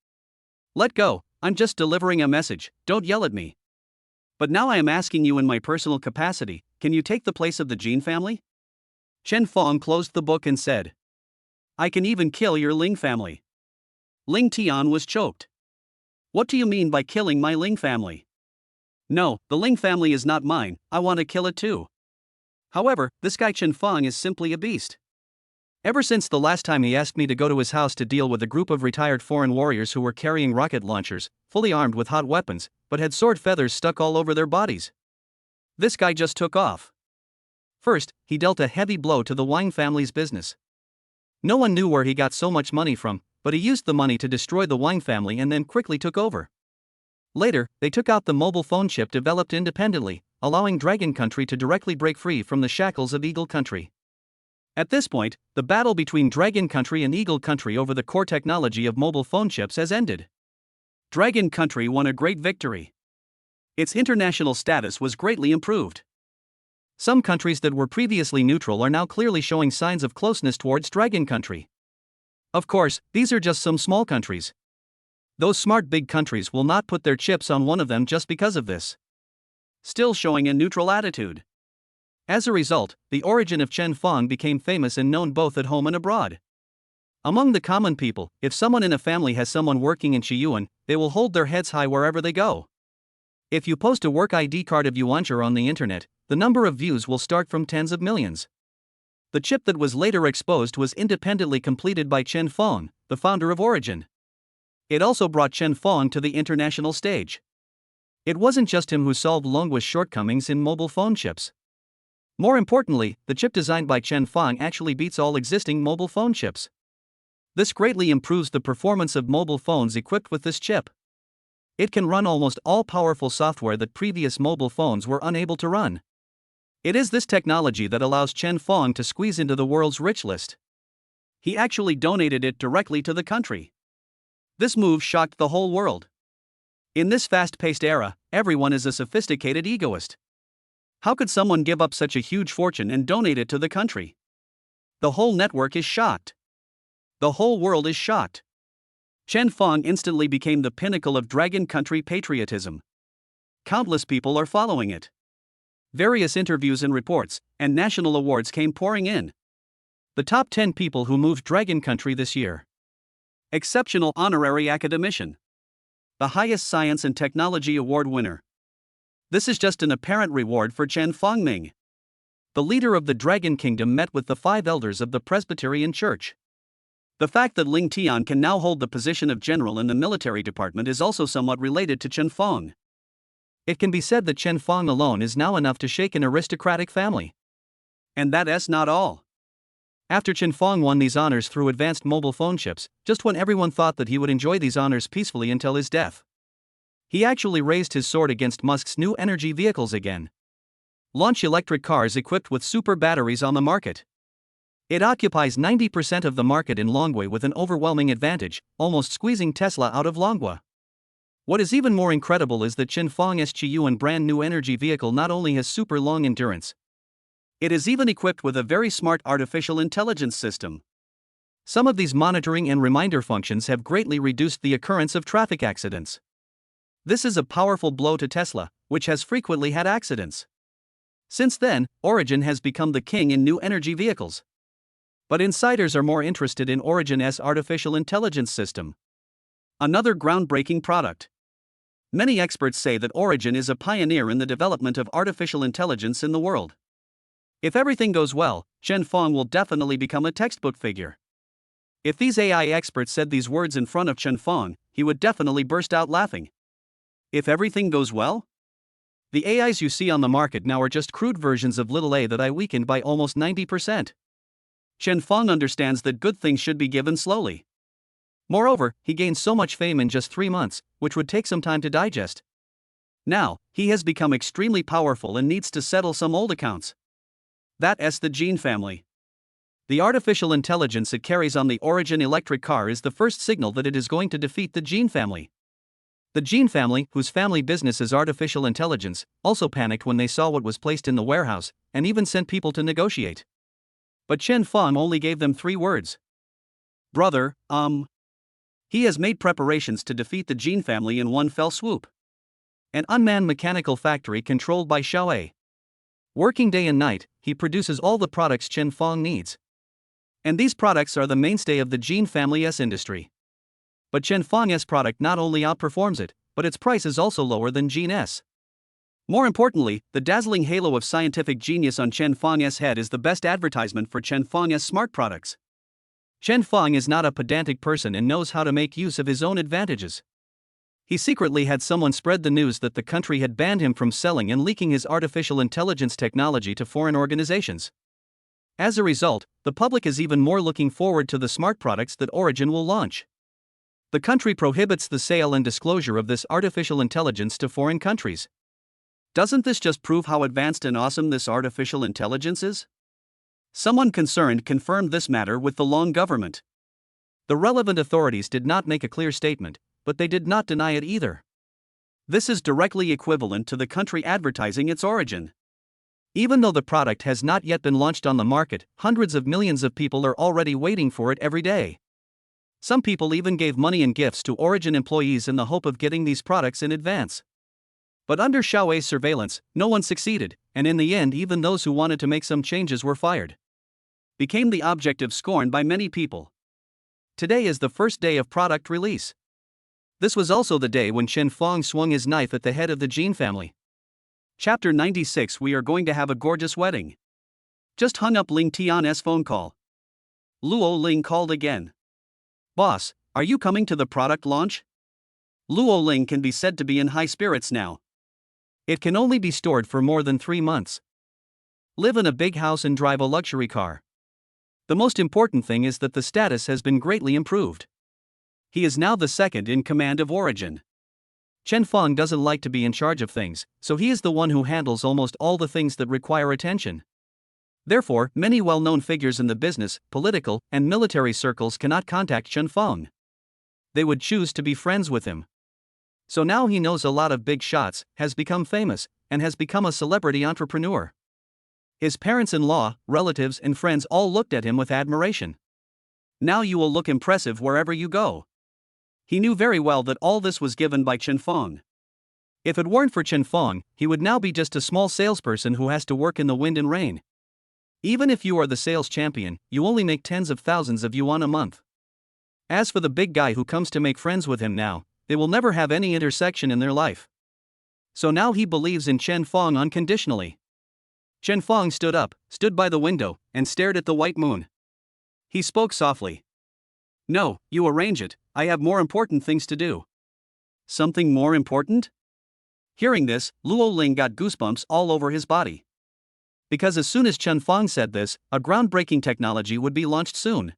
"Let go, I'm just delivering a message, don't yell at me. But now I am asking you in my personal capacity, can you take the place of the Jin family?" Chen Fong closed the book and said, "I can even kill your Ling family." Ling Tian was choked. "What do you mean by killing my Ling family?" "No, the Ling family is not mine, I want to kill it too. However, this guy Chen Fong is simply a beast. Ever since the last time he asked me to go to his house to deal with a group of retired foreign warriors who were carrying rocket launchers, fully armed with hot weapons, but had sword feathers stuck all over their bodies. This guy just took off. First, he dealt a heavy blow to the Wang family's business. No one knew where he got so much money from, but he used the money to destroy the Wang family and then quickly took over. Later, they took out the mobile phone chip developed independently, allowing Dragon Country to directly break free from the shackles of Eagle Country. At this point, the battle between Dragon Country and Eagle Country over the core technology of mobile phone chips has ended. Dragon Country won a great victory. Its international status was greatly improved. Some countries that were previously neutral are now clearly showing signs of closeness towards Dragon Country. Of course, these are just some small countries. Those smart big countries will not put their chips on one of them just because of this. Still showing a neutral attitude. As a result, the origin of Chen Feng became famous and known both at home and abroad. Among the common people, if someone in a family has someone working in Qiyuan, they will hold their heads high wherever they go. If you post a work ID card of Yuanzhi on the internet, the number of views will start from tens of millions. The chip that was later exposed was independently completed by Chen Feng, the founder of Origin. It also brought Chen Feng to the international stage. It wasn't just him who solved Longwa's shortcomings in mobile phone chips. More importantly, the chip designed by Chen Feng actually beats all existing mobile phone chips. This greatly improves the performance of mobile phones equipped with this chip. It can run almost all powerful software that previous mobile phones were unable to run. It is this technology that allows Chen Feng to squeeze into the world's rich list. He actually donated it directly to the country. This move shocked the whole world. In this fast-paced era, everyone is a sophisticated egoist. How could someone give up such a huge fortune and donate it to the country? The whole network is shocked. The whole world is shocked. Chen Feng instantly became the pinnacle of Dragon Country patriotism. Countless people are following it. Various interviews and reports, and national awards came pouring in. The top 10 people who moved Dragon Country this year. Exceptional honorary academician. The highest science and technology award winner. This is just an apparent reward for Chen Fengming. The leader of the Dragon Kingdom met with the 5 elders of the Presbyterian Church. The fact that Ling Tian can now hold the position of general in the military department is also somewhat related to Chen Feng. It can be said that Chen Feng alone is now enough to shake an aristocratic family. And that's not all. After Chen Feng won these honors through advanced mobile phone chips, just when everyone thought that he would enjoy these honors peacefully until his death, he actually raised his sword against Musk's new energy vehicles again. Launch electric cars equipped with super batteries on the market. It occupies 90% of the market in Longwa with an overwhelming advantage, almost squeezing Tesla out of Longwa. What is even more incredible is that Chen Feng's Qiyuan brand new energy vehicle not only has super long endurance, it is even equipped with a very smart artificial intelligence system. Some of these monitoring and reminder functions have greatly reduced the occurrence of traffic accidents. This is a powerful blow to Tesla, which has frequently had accidents. Since then, Origin has become the king in new energy vehicles. But insiders are more interested in Origin's artificial intelligence system. Another groundbreaking product. Many experts say that Origin is a pioneer in the development of artificial intelligence in the world. If everything goes well, Chen Feng will definitely become a textbook figure. If these AI experts said these words in front of Chen Feng, he would definitely burst out laughing. If everything goes well? The AIs you see on the market now are just crude versions of little a that I weakened by almost 90%. Chen Feng understands that good things should be given slowly. Moreover, he gained so much fame in just 3 months, which would take some time to digest. Now, he has become extremely powerful and needs to settle some old accounts. That's the Gene family. The artificial intelligence it carries on the Origin electric car is the first signal that it is going to defeat the Gene family. The Gene family, whose family business is artificial intelligence, also panicked when they saw what was placed in the warehouse, and even sent people to negotiate. But Chen Feng only gave them 3 words. Brother, He has made preparations to defeat the Gene family in one fell swoop. An unmanned mechanical factory controlled by Xiaowei. Working day and night, he produces all the products Chen Feng needs. And these products are the mainstay of the Gene family's industry. But Chen Feng's product not only outperforms it, but its price is also lower than Gene's. More importantly, the dazzling halo of scientific genius on Chen Feng's head is the best advertisement for Chen Feng's smart products. Chen Feng is not a pedantic person and knows how to make use of his own advantages. He secretly had someone spread the news that the country had banned him from selling and leaking his artificial intelligence technology to foreign organizations. As a result, the public is even more looking forward to the smart products that Origin will launch. The country prohibits the sale and disclosure of this artificial intelligence to foreign countries. Doesn't this just prove how advanced and awesome this artificial intelligence is? Someone concerned confirmed this matter with the Long government. The relevant authorities did not make a clear statement, but they did not deny it either. This is directly equivalent to the country advertising its origin. Even though the product has not yet been launched on the market, hundreds of millions of people are already waiting for it every day. Some people even gave money and gifts to Origin employees in the hope of getting these products in advance. But under Xiaowei's surveillance, no one succeeded, and in the end even those who wanted to make some changes were fired. Became the object of scorn by many people. Today is the first day of product release. This was also the day when Chen Feng swung his knife at the head of the Jin family. Chapter 96. We are going to have a gorgeous wedding. Just hung up Ling Tian's phone call. Luo Ling called again. Boss, are you coming to the product launch? Luo Ling can be said to be in high spirits now. It can only be stored for more than 3 months. Live in a big house and drive a luxury car. The most important thing is that the status has been greatly improved. He is now the second in command of Origin. Chen Feng doesn't like to be in charge of things, so he is the one who handles almost all the things that require attention. Therefore, many well-known figures in the business, political, and military circles cannot contact Chen Feng. They would choose to be friends with him. So now he knows a lot of big shots, has become famous, and has become a celebrity entrepreneur. His parents-in-law, relatives, and friends all looked at him with admiration. Now you will look impressive wherever you go. He knew very well that all this was given by Chen Feng. If it weren't for Chen Feng, he would now be just a small salesperson who has to work in the wind and rain. Even if you are the sales champion, you only make tens of thousands of yuan a month. As for the big guy who comes to make friends with him now, they will never have any intersection in their life. So now he believes in Chen Feng unconditionally. Chen Feng stood by the window, and stared at the white moon. He spoke softly. No, you arrange it, I have more important things to do. Something more important? Hearing this, Luo Ling got goosebumps all over his body. Because as soon as Chen Feng said this, a groundbreaking technology would be launched soon.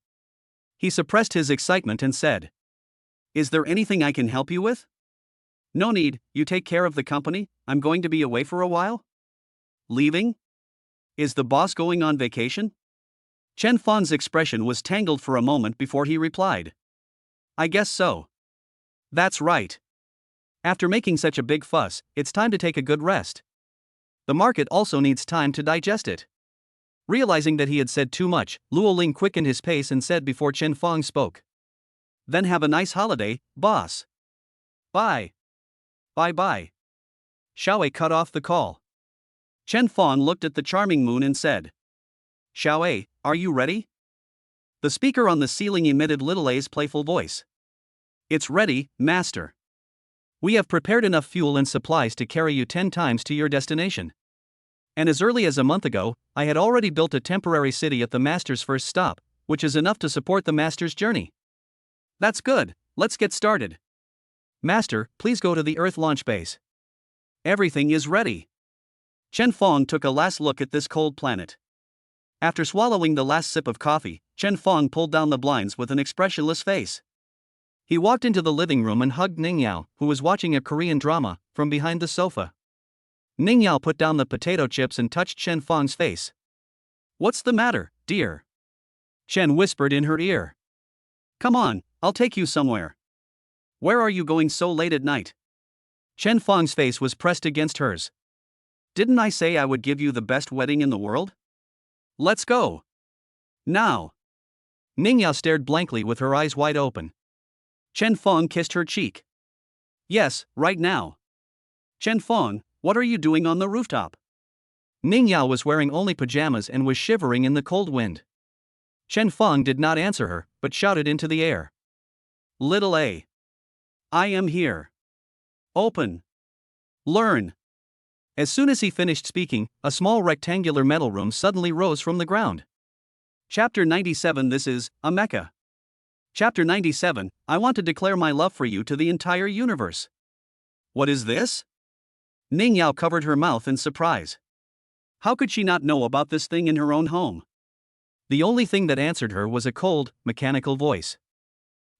He suppressed his excitement and said, Is there anything I can help you with? No need, you take care of the company, I'm going to be away for a while. Leaving? Is the boss going on vacation? Chen Feng's expression was tangled for a moment before he replied. I guess so. That's right. After making such a big fuss, it's time to take a good rest. The market also needs time to digest it. Realizing that he had said too much, Luo Ling quickened his pace and said before Chen Feng spoke. Then have a nice holiday, boss. Bye. Bye-bye. Xiaowei cut off the call. Chen Feng looked at the charming moon and said, Xiaowei, are you ready? The speaker on the ceiling emitted little A's playful voice. It's ready, master. We have prepared enough fuel and supplies to carry you 10 times to your destination. And as early as a month ago, I had already built a temporary city at the master's first stop, which is enough to support the master's journey. That's good, let's get started. Master, please go to the Earth launch base. Everything is ready. Chen Feng took a last look at this cold planet. After swallowing the last sip of coffee, Chen Feng pulled down the blinds with an expressionless face. He walked into the living room and hugged Ningyao, who was watching a Korean drama, from behind the sofa. Ningyao put down the potato chips and touched Chen Feng's face. What's the matter, dear? Chen whispered in her ear. Come on, I'll take you somewhere. Where are you going so late at night? Chen Feng's face was pressed against hers. Didn't I say I would give you the best wedding in the world? Let's go. Now. Ningyao stared blankly with her eyes wide open. Chen Feng kissed her cheek. Yes, right now. Chen Feng, what are you doing on the rooftop? Ningyao was wearing only pajamas and was shivering in the cold wind. Chen Feng did not answer her, but shouted into the air. Little A. I am here. Open. Learn. As soon as he finished speaking, a small rectangular metal room suddenly rose from the ground. Chapter 97. This is a Mecca. Chapter 97. I want to declare my love for you to the entire universe. What is this? Ningyao covered her mouth in surprise. How could she not know about this thing in her own home? The only thing that answered her was a cold, mechanical voice.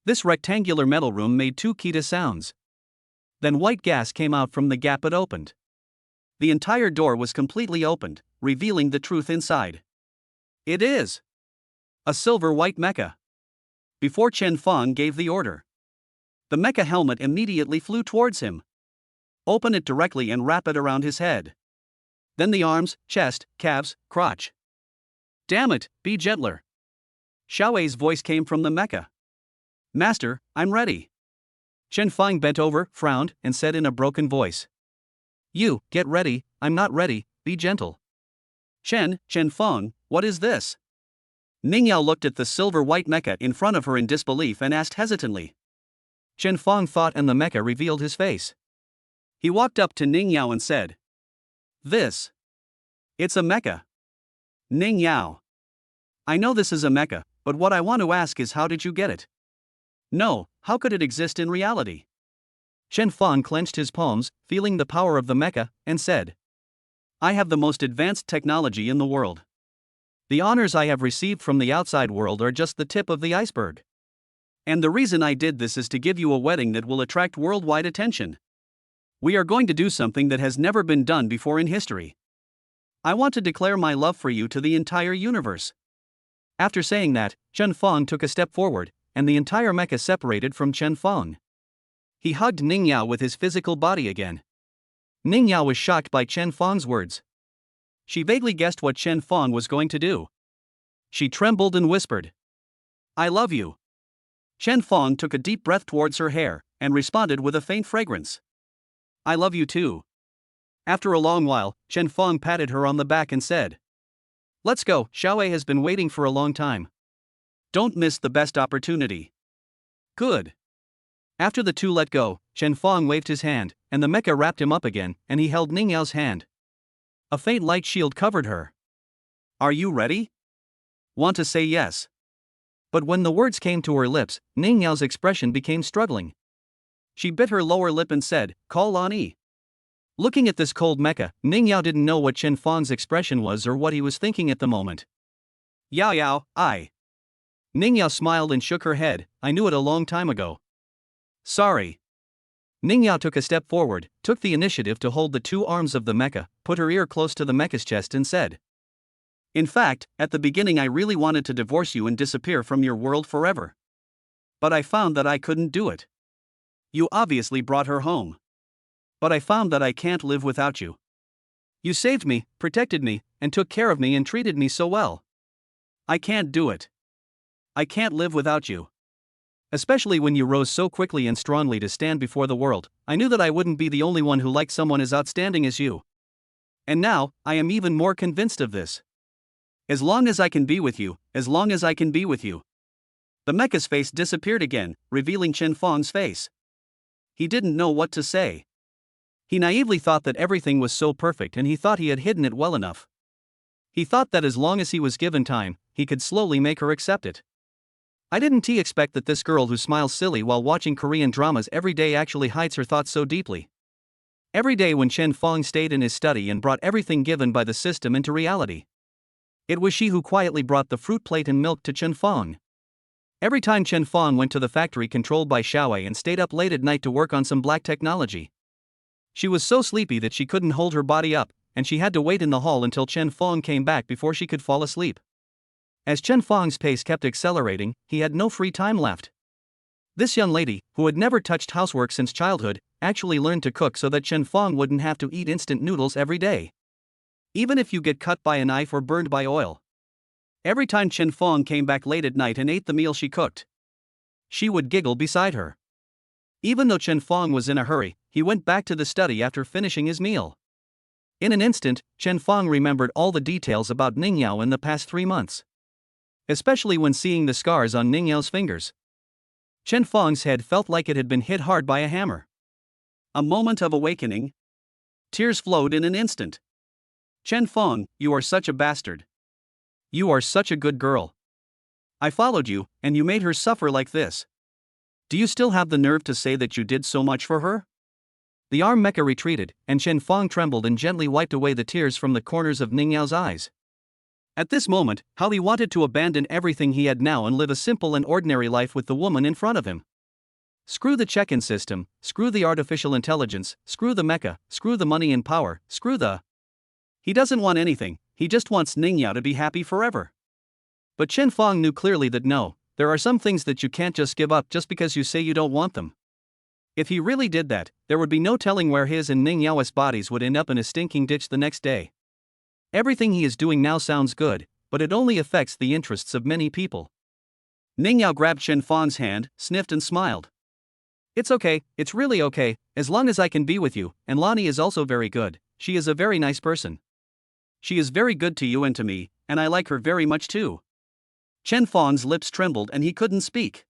This rectangular metal room made 2 kita sounds. Then white gas came out from the gap it opened. The entire door was completely opened, revealing the truth inside. It is a silver white mecha. Before Chen Feng gave the order, the mecha helmet immediately flew towards him. Open it directly and wrap it around his head. Then the arms, chest, calves, crotch. Damn it, be gentler. Xiaowei's voice came from the mecha. Master, I'm ready. Chen Feng bent over, frowned, and said in a broken voice. You, get ready, I'm not ready, be gentle. Chen Feng, what is this? Ningyao looked at the silver white mecha in front of her in disbelief and asked hesitantly. Chen Feng thought and the mecha revealed his face. He walked up to Ningyao and said. This. It's a mecha. Ningyao. I know this is a mecha, but what I want to ask is how did you get it? No, how could it exist in reality? Chen Feng clenched his palms, feeling the power of the mecha, and said. I have the most advanced technology in the world. The honors I have received from the outside world are just the tip of the iceberg. And the reason I did this is to give you a wedding that will attract worldwide attention. We are going to do something that has never been done before in history. I want to declare my love for you to the entire universe. After saying that, Chen Feng took a step forward, and the entire mecha separated from Chen Feng. He hugged Ningyao with his physical body again. Ningyao was shocked by Chen Feng's words. She vaguely guessed what Chen Feng was going to do. She trembled and whispered. I love you. Chen Feng took a deep breath towards her hair, and responded with a faint fragrance. I love you too. After a long while, Chen Feng patted her on the back and said. Let's go, Xiaowei has been waiting for a long time. Don't miss the best opportunity. Good. After the two let go, Chen Feng waved his hand, and the mecha wrapped him up again, and he held Ningyao's hand. A faint light shield covered her. Are you ready? Want to say yes. But when the words came to her lips, Ningyao's expression became struggling. She bit her lower lip and said, Call on E. Looking at this cold mecha, Ningyao didn't know what Chen Feng's expression was or what he was thinking at the moment. Yao Yao, I. Ningyao smiled and shook her head, I knew it a long time ago. Sorry. Ningyao took a step forward, took the initiative to hold the two arms of the mecha, put her ear close to the mecha's chest and said. In fact, at the beginning I really wanted to divorce you and disappear from your world forever. But I found that I couldn't do it. You obviously brought her home. But I found that I can't live without you. You saved me, protected me, and took care of me and treated me so well. I can't do it. I can't live without you. Especially when you rose so quickly and strongly to stand before the world, I knew that I wouldn't be the only one who liked someone as outstanding as you. And now, I am even more convinced of this. As long as I can be with you, as long as I can be with you. The mecha's face disappeared again, revealing Chen Feng's face. He didn't know what to say. He naively thought that everything was so perfect and he thought he had hidden it well enough. He thought that as long as he was given time, he could slowly make her accept it. I didn't expect that this girl who smiles silly while watching Korean dramas every day actually hides her thoughts so deeply. Every day when Chen Feng stayed in his study and brought everything given by the system into reality. It was she who quietly brought the fruit plate and milk to Chen Feng. Every time Chen Feng went to the factory controlled by Xiaowei and stayed up late at night to work on some black technology. She was so sleepy that she couldn't hold her body up, and she had to wait in the hall until Chen Feng came back before she could fall asleep. As Chen Feng's pace kept accelerating, he had no free time left. This young lady, who had never touched housework since childhood, actually learned to cook so that Chen Feng wouldn't have to eat instant noodles every day. Even if you get cut by a knife or burned by oil. Every time Chen Feng came back late at night and ate the meal she cooked, she would giggle beside her. Even though Chen Feng was in a hurry, he went back to the study after finishing his meal. In an instant, Chen Feng remembered all the details about Ningyao in the past 3 months. Especially when seeing the scars on Ningyao's fingers. Chen Feng's head felt like it had been hit hard by a hammer. A moment of awakening. Tears flowed in an instant. Chen Feng, you are such a bastard. You are such a good girl. I followed you, and you made her suffer like this. Do you still have the nerve to say that you did so much for her? The arm mecha retreated, and Chen Feng trembled and gently wiped away the tears from the corners of Ningyao's eyes. At this moment, how he wanted to abandon everything he had now and live a simple and ordinary life with the woman in front of him. Screw the check-in system, screw the artificial intelligence, screw the mecha, screw the money and power, screw the... He doesn't want anything, he just wants Ningyao to be happy forever. But Chen Fong knew clearly that no, there are some things that you can't just give up just because you say you don't want them. If he really did that, there would be no telling where his and Ning Yao's bodies would end up in a stinking ditch the next day. Everything he is doing now sounds good, but it only affects the interests of many people. Ning Yao grabbed Chen Fong's hand, sniffed and smiled. It's okay, it's really okay, as long as I can be with you, and Lonnie is also very good, she is a very nice person. She is very good to you and to me, and I like her very much too. Chen Fong's lips trembled and he couldn't speak.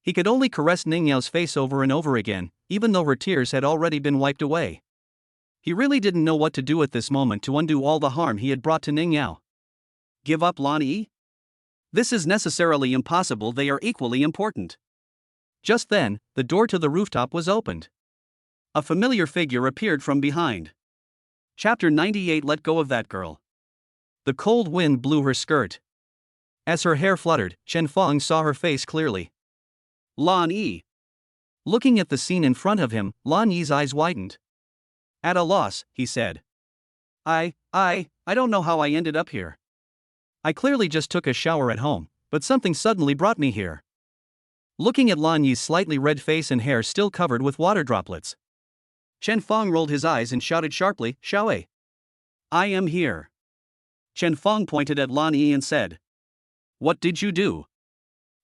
He could only caress Ning Yao's face over and over again, even though her tears had already been wiped away. He really didn't know what to do at this moment to undo all the harm he had brought to Ning Yao. Give up Lonnie? This is necessarily impossible, they are equally important. Just then, the door to the rooftop was opened. A familiar figure appeared from behind. Chapter 98. Let go of that girl. The cold wind blew her skirt. As her hair fluttered, Chen Fong saw her face clearly. Lan Yi. Looking at the scene in front of him, Lan Yi's eyes widened. At a loss, he said. I don't know how I ended up here. I clearly just took a shower at home, but something suddenly brought me here. Looking at Lan Yi's slightly red face and hair still covered with water droplets, Chen Fong rolled his eyes and shouted sharply, Xiaowei. I am here. Chen Fong pointed at Lan Yi and said. What did you do?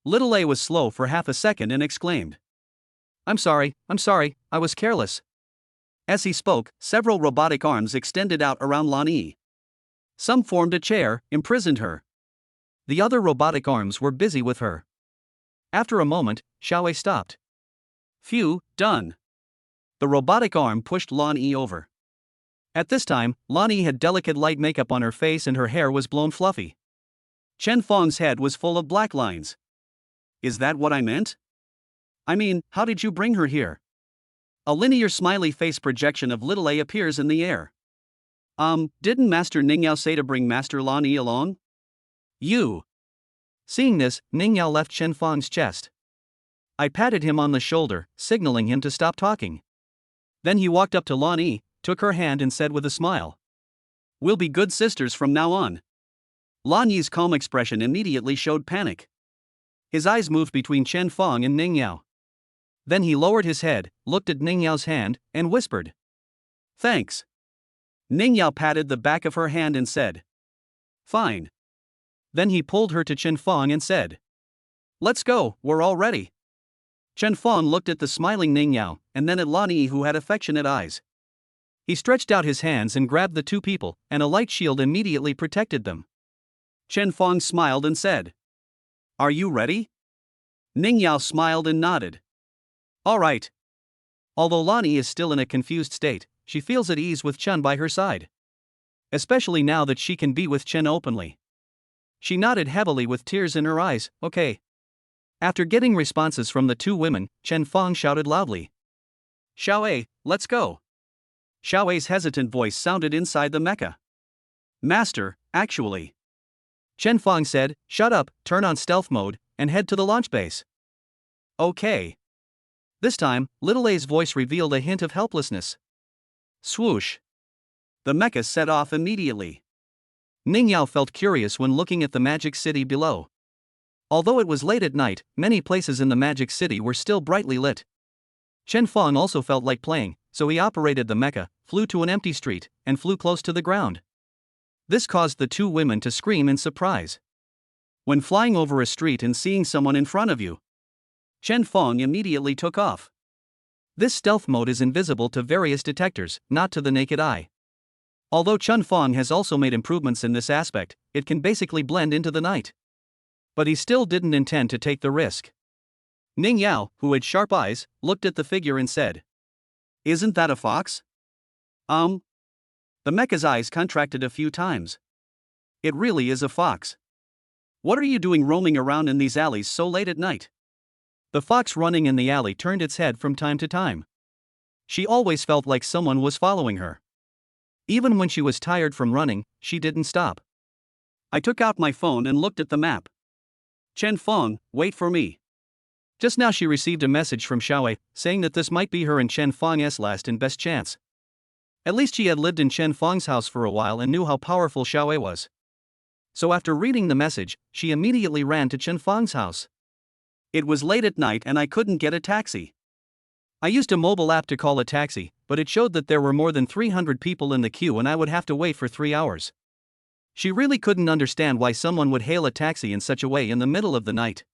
Little A was slow for half a second and exclaimed. I'm sorry, I was careless. As he spoke, several robotic arms extended out around Lan Yi. Some formed a chair, imprisoned her. The other robotic arms were busy with her. After a moment, Xiaowei stopped. Phew, done. The robotic arm pushed Lan Yi over. At this time, Lan Yi had delicate light makeup on her face and her hair was blown fluffy. Chen Fong's head was full of black lines. Is that what I meant? I mean, how did you bring her here? A linear smiley face projection of little A appears in the air. Didn't Master Ning Yao say to bring Master Lan Yi along? You. Seeing this, Ning Yao left Chen Fong's chest. I patted him on the shoulder, signaling him to stop talking. Then he walked up to Lan Yi, took her hand and said with a smile. We'll be good sisters from now on. Lan Yi's calm expression immediately showed panic. His eyes moved between Chen Fong and Ning Yao. Then he lowered his head, looked at Ning Yao's hand, and whispered. Thanks. Ning Yao patted the back of her hand and said. Fine. Then he pulled her to Chen Fong and said. Let's go, we're all ready. Chen Fong looked at the smiling Ning Yao, and then at Lan Yi who had affectionate eyes. He stretched out his hands and grabbed the two people, and a light shield immediately protected them. Chen Fong smiled and said. Are you ready? Ning Yao smiled and nodded. All right. Although Lan Yi is still in a confused state, she feels at ease with Chen by her side. Especially now that she can be with Chen openly. She nodded heavily with tears in her eyes, okay. After getting responses from the two women, Chen Fong shouted loudly. Xiaowei, let's go. Xiaowei's hesitant voice sounded inside the mecha. Master, actually. Chen Fong said, shut up, turn on stealth mode, and head to the launch base. Okay. This time, Little A's voice revealed a hint of helplessness. Swoosh. The mecha set off immediately. Ning Yao felt curious when looking at the magic city below. Although it was late at night, many places in the magic city were still brightly lit. Chen Fong also felt like playing, so he operated the mecha, flew to an empty street, and flew close to the ground. This caused the two women to scream in surprise. When flying over a street and seeing someone in front of you, Chen Fong immediately took off. This stealth mode is invisible to various detectors, not to the naked eye. Although Chen Fong has also made improvements in this aspect, it can basically blend into the night. But he still didn't intend to take the risk. Ning Yao, who had sharp eyes, looked at the figure and said, Isn't that a fox? The mecha's eyes contracted a few times. It really is a fox. What are you doing roaming around in these alleys so late at night? The fox running in the alley turned its head from time to time. She always felt like someone was following her. Even when she was tired from running, she didn't stop. I took out my phone and looked at the map. Chen Fong, wait for me. Just now she received a message from Xiaowei, saying that this might be her and Chen Fong's last and best chance. At least she had lived in Chen Fong's house for a while and knew how powerful Xiaowei was. So after reading the message, she immediately ran to Chen Fang's house. It was late at night and I couldn't get a taxi. I used a mobile app to call a taxi, but it showed that there were more than 300 people in the queue and I would have to wait for 3 hours. She really couldn't understand why someone would hail a taxi in such a way in the middle of the night.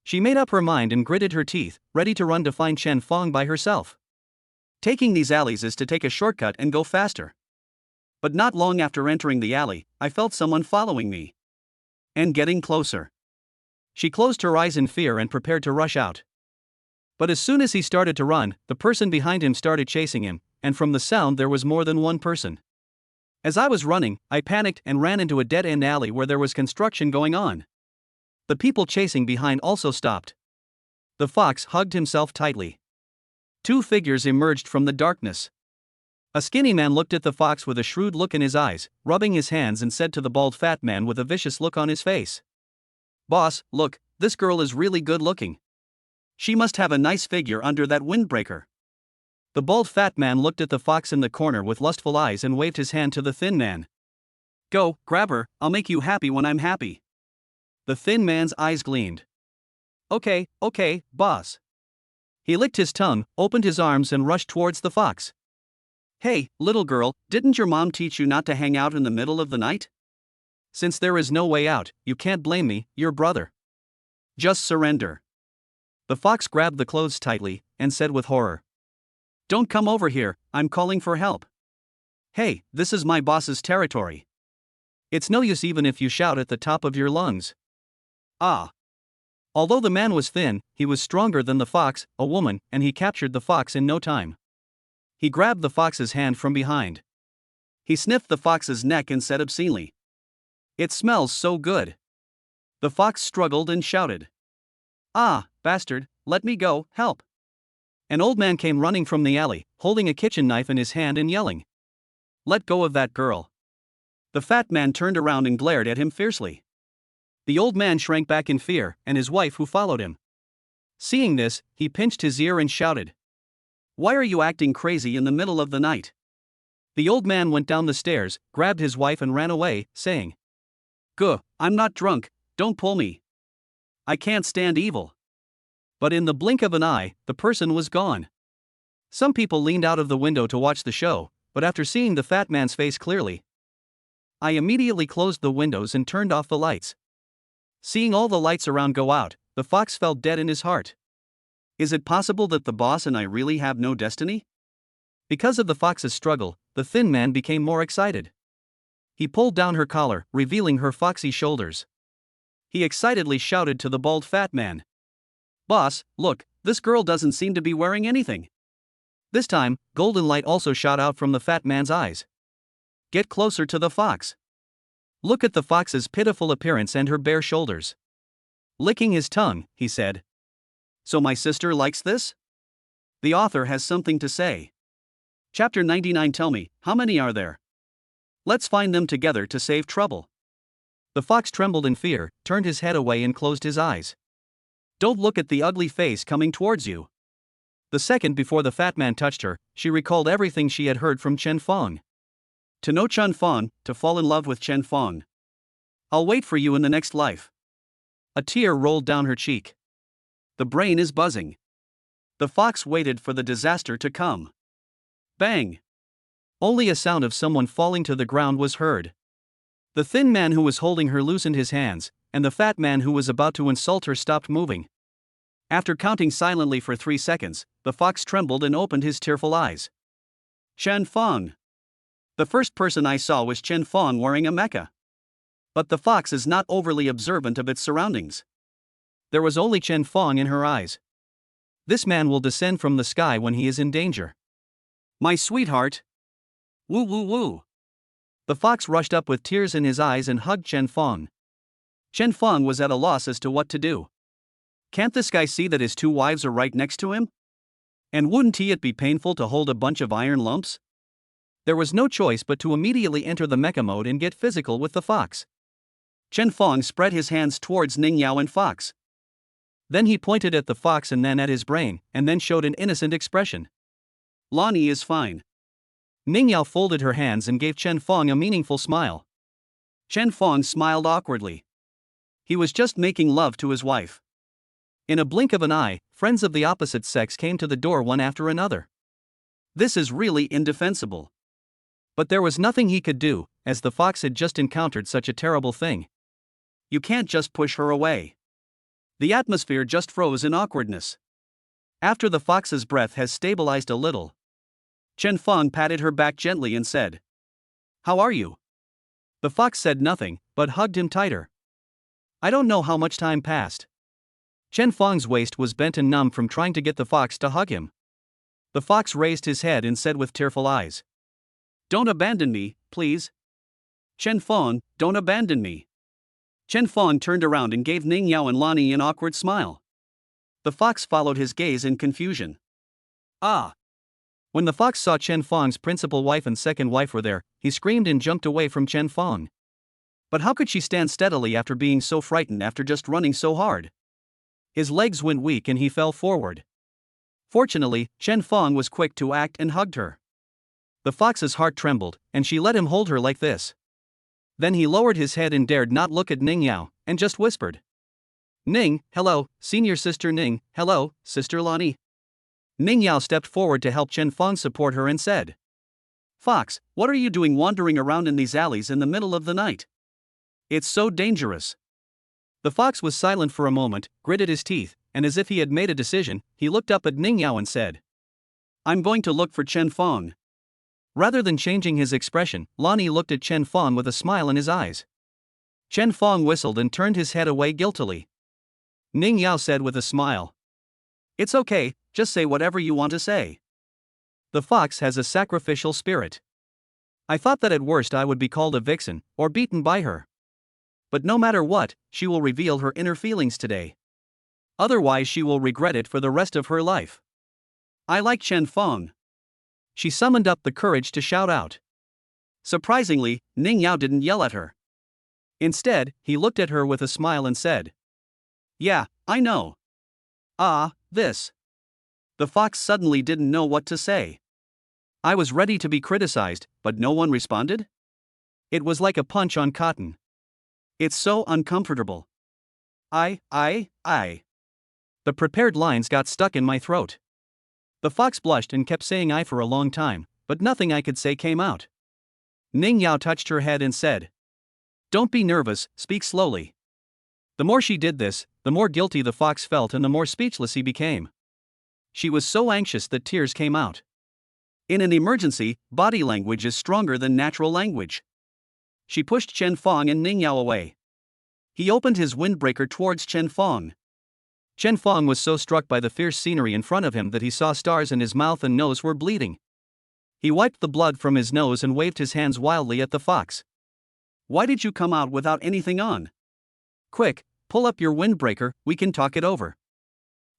She made up her mind and gritted her teeth, ready to run to find Chen Fang by herself. Taking these alleys is to take a shortcut and go faster. But not long after entering the alley, I felt someone following me. And getting closer. She closed her eyes in fear and prepared to rush out. But as soon as he started to run, the person behind him started chasing him, and from the sound there was more than one person. As I was running, I panicked and ran into a dead-end alley where there was construction going on. The people chasing behind also stopped. The fox hugged himself tightly. 2 figures emerged from the darkness. A skinny man looked at the fox with a shrewd look in his eyes, rubbing his hands, and said to the bald fat man with a vicious look on his face, "Boss, look, this girl is really good looking. She must have a nice figure under that windbreaker." The bald fat man looked at the fox in the corner with lustful eyes and waved his hand to the thin man. "Go, grab her, I'll make you happy when I'm happy." The thin man's eyes gleamed. Okay, boss." He licked his tongue, opened his arms and rushed towards the fox. "Hey, little girl, didn't your mom teach you not to hang out in the middle of the night? Since there is no way out, you can't blame me, your brother. Just surrender." The fox grabbed the clothes tightly and said with horror, "Don't come over here, I'm calling for help. Hey, this is my boss's territory. It's no use even if you shout at the top of your lungs." Ah. Although the man was thin, he was stronger than the fox, a woman, and he captured the fox in no time. He grabbed the fox's hand from behind. He sniffed the fox's neck and said obscenely, "It smells so good." The fox struggled and shouted, "Ah, bastard, let me go, help." An old man came running from the alley, holding a kitchen knife in his hand and yelling, "Let go of that girl." The fat man turned around and glared at him fiercely. The old man shrank back in fear, and his wife who followed him. Seeing this, he pinched his ear and shouted, "Why are you acting crazy in the middle of the night?" The old man went down the stairs, grabbed his wife and ran away, saying, "Guh, I'm not drunk, don't pull me. I can't stand evil." But in the blink of an eye, the person was gone. Some people leaned out of the window to watch the show, but after seeing the fat man's face clearly, I immediately closed the windows and turned off the lights. Seeing all the lights around go out, the fox felt dead in his heart. Is it possible that the boss and I really have no destiny? Because of the fox's struggle, the thin man became more excited. He pulled down her collar, revealing her foxy shoulders. He excitedly shouted to the bald fat man, "Boss, look, this girl doesn't seem to be wearing anything." This time, golden light also shot out from the fat man's eyes. "Get closer to the fox. Look at the fox's pitiful appearance and her bare shoulders." Licking his tongue, he said, "So my sister likes this? The author has something to say." Chapter 99. Tell me, how many are there? Let's find them together to save trouble. The fox trembled in fear, turned his head away and closed his eyes. Don't look at the ugly face coming towards you. The second before the fat man touched her, she recalled everything she had heard from Chen Fang. To know Chen Fang, to fall in love with Chen Fang. I'll wait for you in the next life. A tear rolled down her cheek. The brain is buzzing. The fox waited for the disaster to come. Bang! Only a sound of someone falling to the ground was heard. The thin man who was holding her loosened his hands, and the fat man who was about to insult her stopped moving. After counting silently for 3 seconds, the fox trembled and opened his tearful eyes. Chen Fang. The first person I saw was Chen Fang wearing a mecha. But the fox is not overly observant of its surroundings. There was only Chen Fang in her eyes. This man will descend from the sky when he is in danger. My sweetheart. Woo woo woo. The fox rushed up with tears in his eyes and hugged Chen Fang. Chen Fang was at a loss as to what to do. Can't this guy see that his 2 wives are right next to him? And wouldn't it be painful to hold a bunch of iron lumps? There was no choice but to immediately enter the mecha mode and get physical with the fox. Chen Fang spread his hands towards Ning Yao and Fox. Then he pointed at the fox and then at his brain, and then showed an innocent expression. Lonnie is fine. Ning Yao folded her hands and gave Chen Fang a meaningful smile. Chen Fong smiled awkwardly. He was just making love to his wife. In a blink of an eye, friends of the opposite sex came to the door one after another. This is really indefensible. But there was nothing he could do, as the fox had just encountered such a terrible thing. You can't just push her away. The atmosphere just froze in awkwardness. After the fox's breath has stabilized a little, Chen Fong patted her back gently and said, "How are you?" The fox said nothing, but hugged him tighter. I don't know how much time passed. Chen Fong's waist was bent and numb from trying to get the fox to hug him. The fox raised his head and said with tearful eyes, "Don't abandon me, please. Chen Fong, don't abandon me." Chen Fong turned around and gave Ning Yao and Lani an awkward smile. The fox followed his gaze in confusion. Ah! When the fox saw Chen Fong's principal wife and second wife were there, he screamed and jumped away from Chen Fong. But how could she stand steadily after being so frightened after just running so hard? His legs went weak and he fell forward. Fortunately, Chen Fong was quick to act and hugged her. The fox's heart trembled, and she let him hold her like this. Then he lowered his head and dared not look at Ning Yao, and just whispered, "Ning, hello, senior sister Ning, hello, sister Lani." Ning Yao stepped forward to help Chen Fong support her and said, "Fox, what are you doing wandering around in these alleys in the middle of the night? It's so dangerous." The fox was silent for a moment, gritted his teeth, and as if he had made a decision, he looked up at Ning Yao and said, "I'm going to look for Chen Fong." Rather than changing his expression, Lani looked at Chen Fong with a smile in his eyes. Chen Fong whistled and turned his head away guiltily. Ning Yao said with a smile, "It's okay, just say whatever you want to say." The fox has a sacrificial spirit. I thought that at worst I would be called a vixen, or beaten by her. But no matter what, she will reveal her inner feelings today. Otherwise she will regret it for the rest of her life. I like Chen Fong. She summoned up the courage to shout out. Surprisingly, Ning Yao didn't yell at her. Instead, he looked at her with a smile and said, "Yeah, I know." Ah, this. The fox suddenly didn't know what to say. I was ready to be criticized, but no one responded? It was like a punch on cotton. It's so uncomfortable. I. The prepared lines got stuck in my throat. The fox blushed and kept saying "I" for a long time, but nothing I could say came out. Ning Yao touched her head and said, "Don't be nervous, speak slowly." The more she did this, the more guilty the fox felt and the more speechless he became. She was so anxious that tears came out. In an emergency, body language is stronger than natural language. She pushed Chen Fong and Ning Yao away. He opened his windbreaker towards Chen Fong. Chen Fong was so struck by the fierce scenery in front of him that he saw stars and his mouth and nose were bleeding. He wiped the blood from his nose and waved his hands wildly at the fox. "Why did you come out without anything on? Quick, pull up your windbreaker, we can talk it over."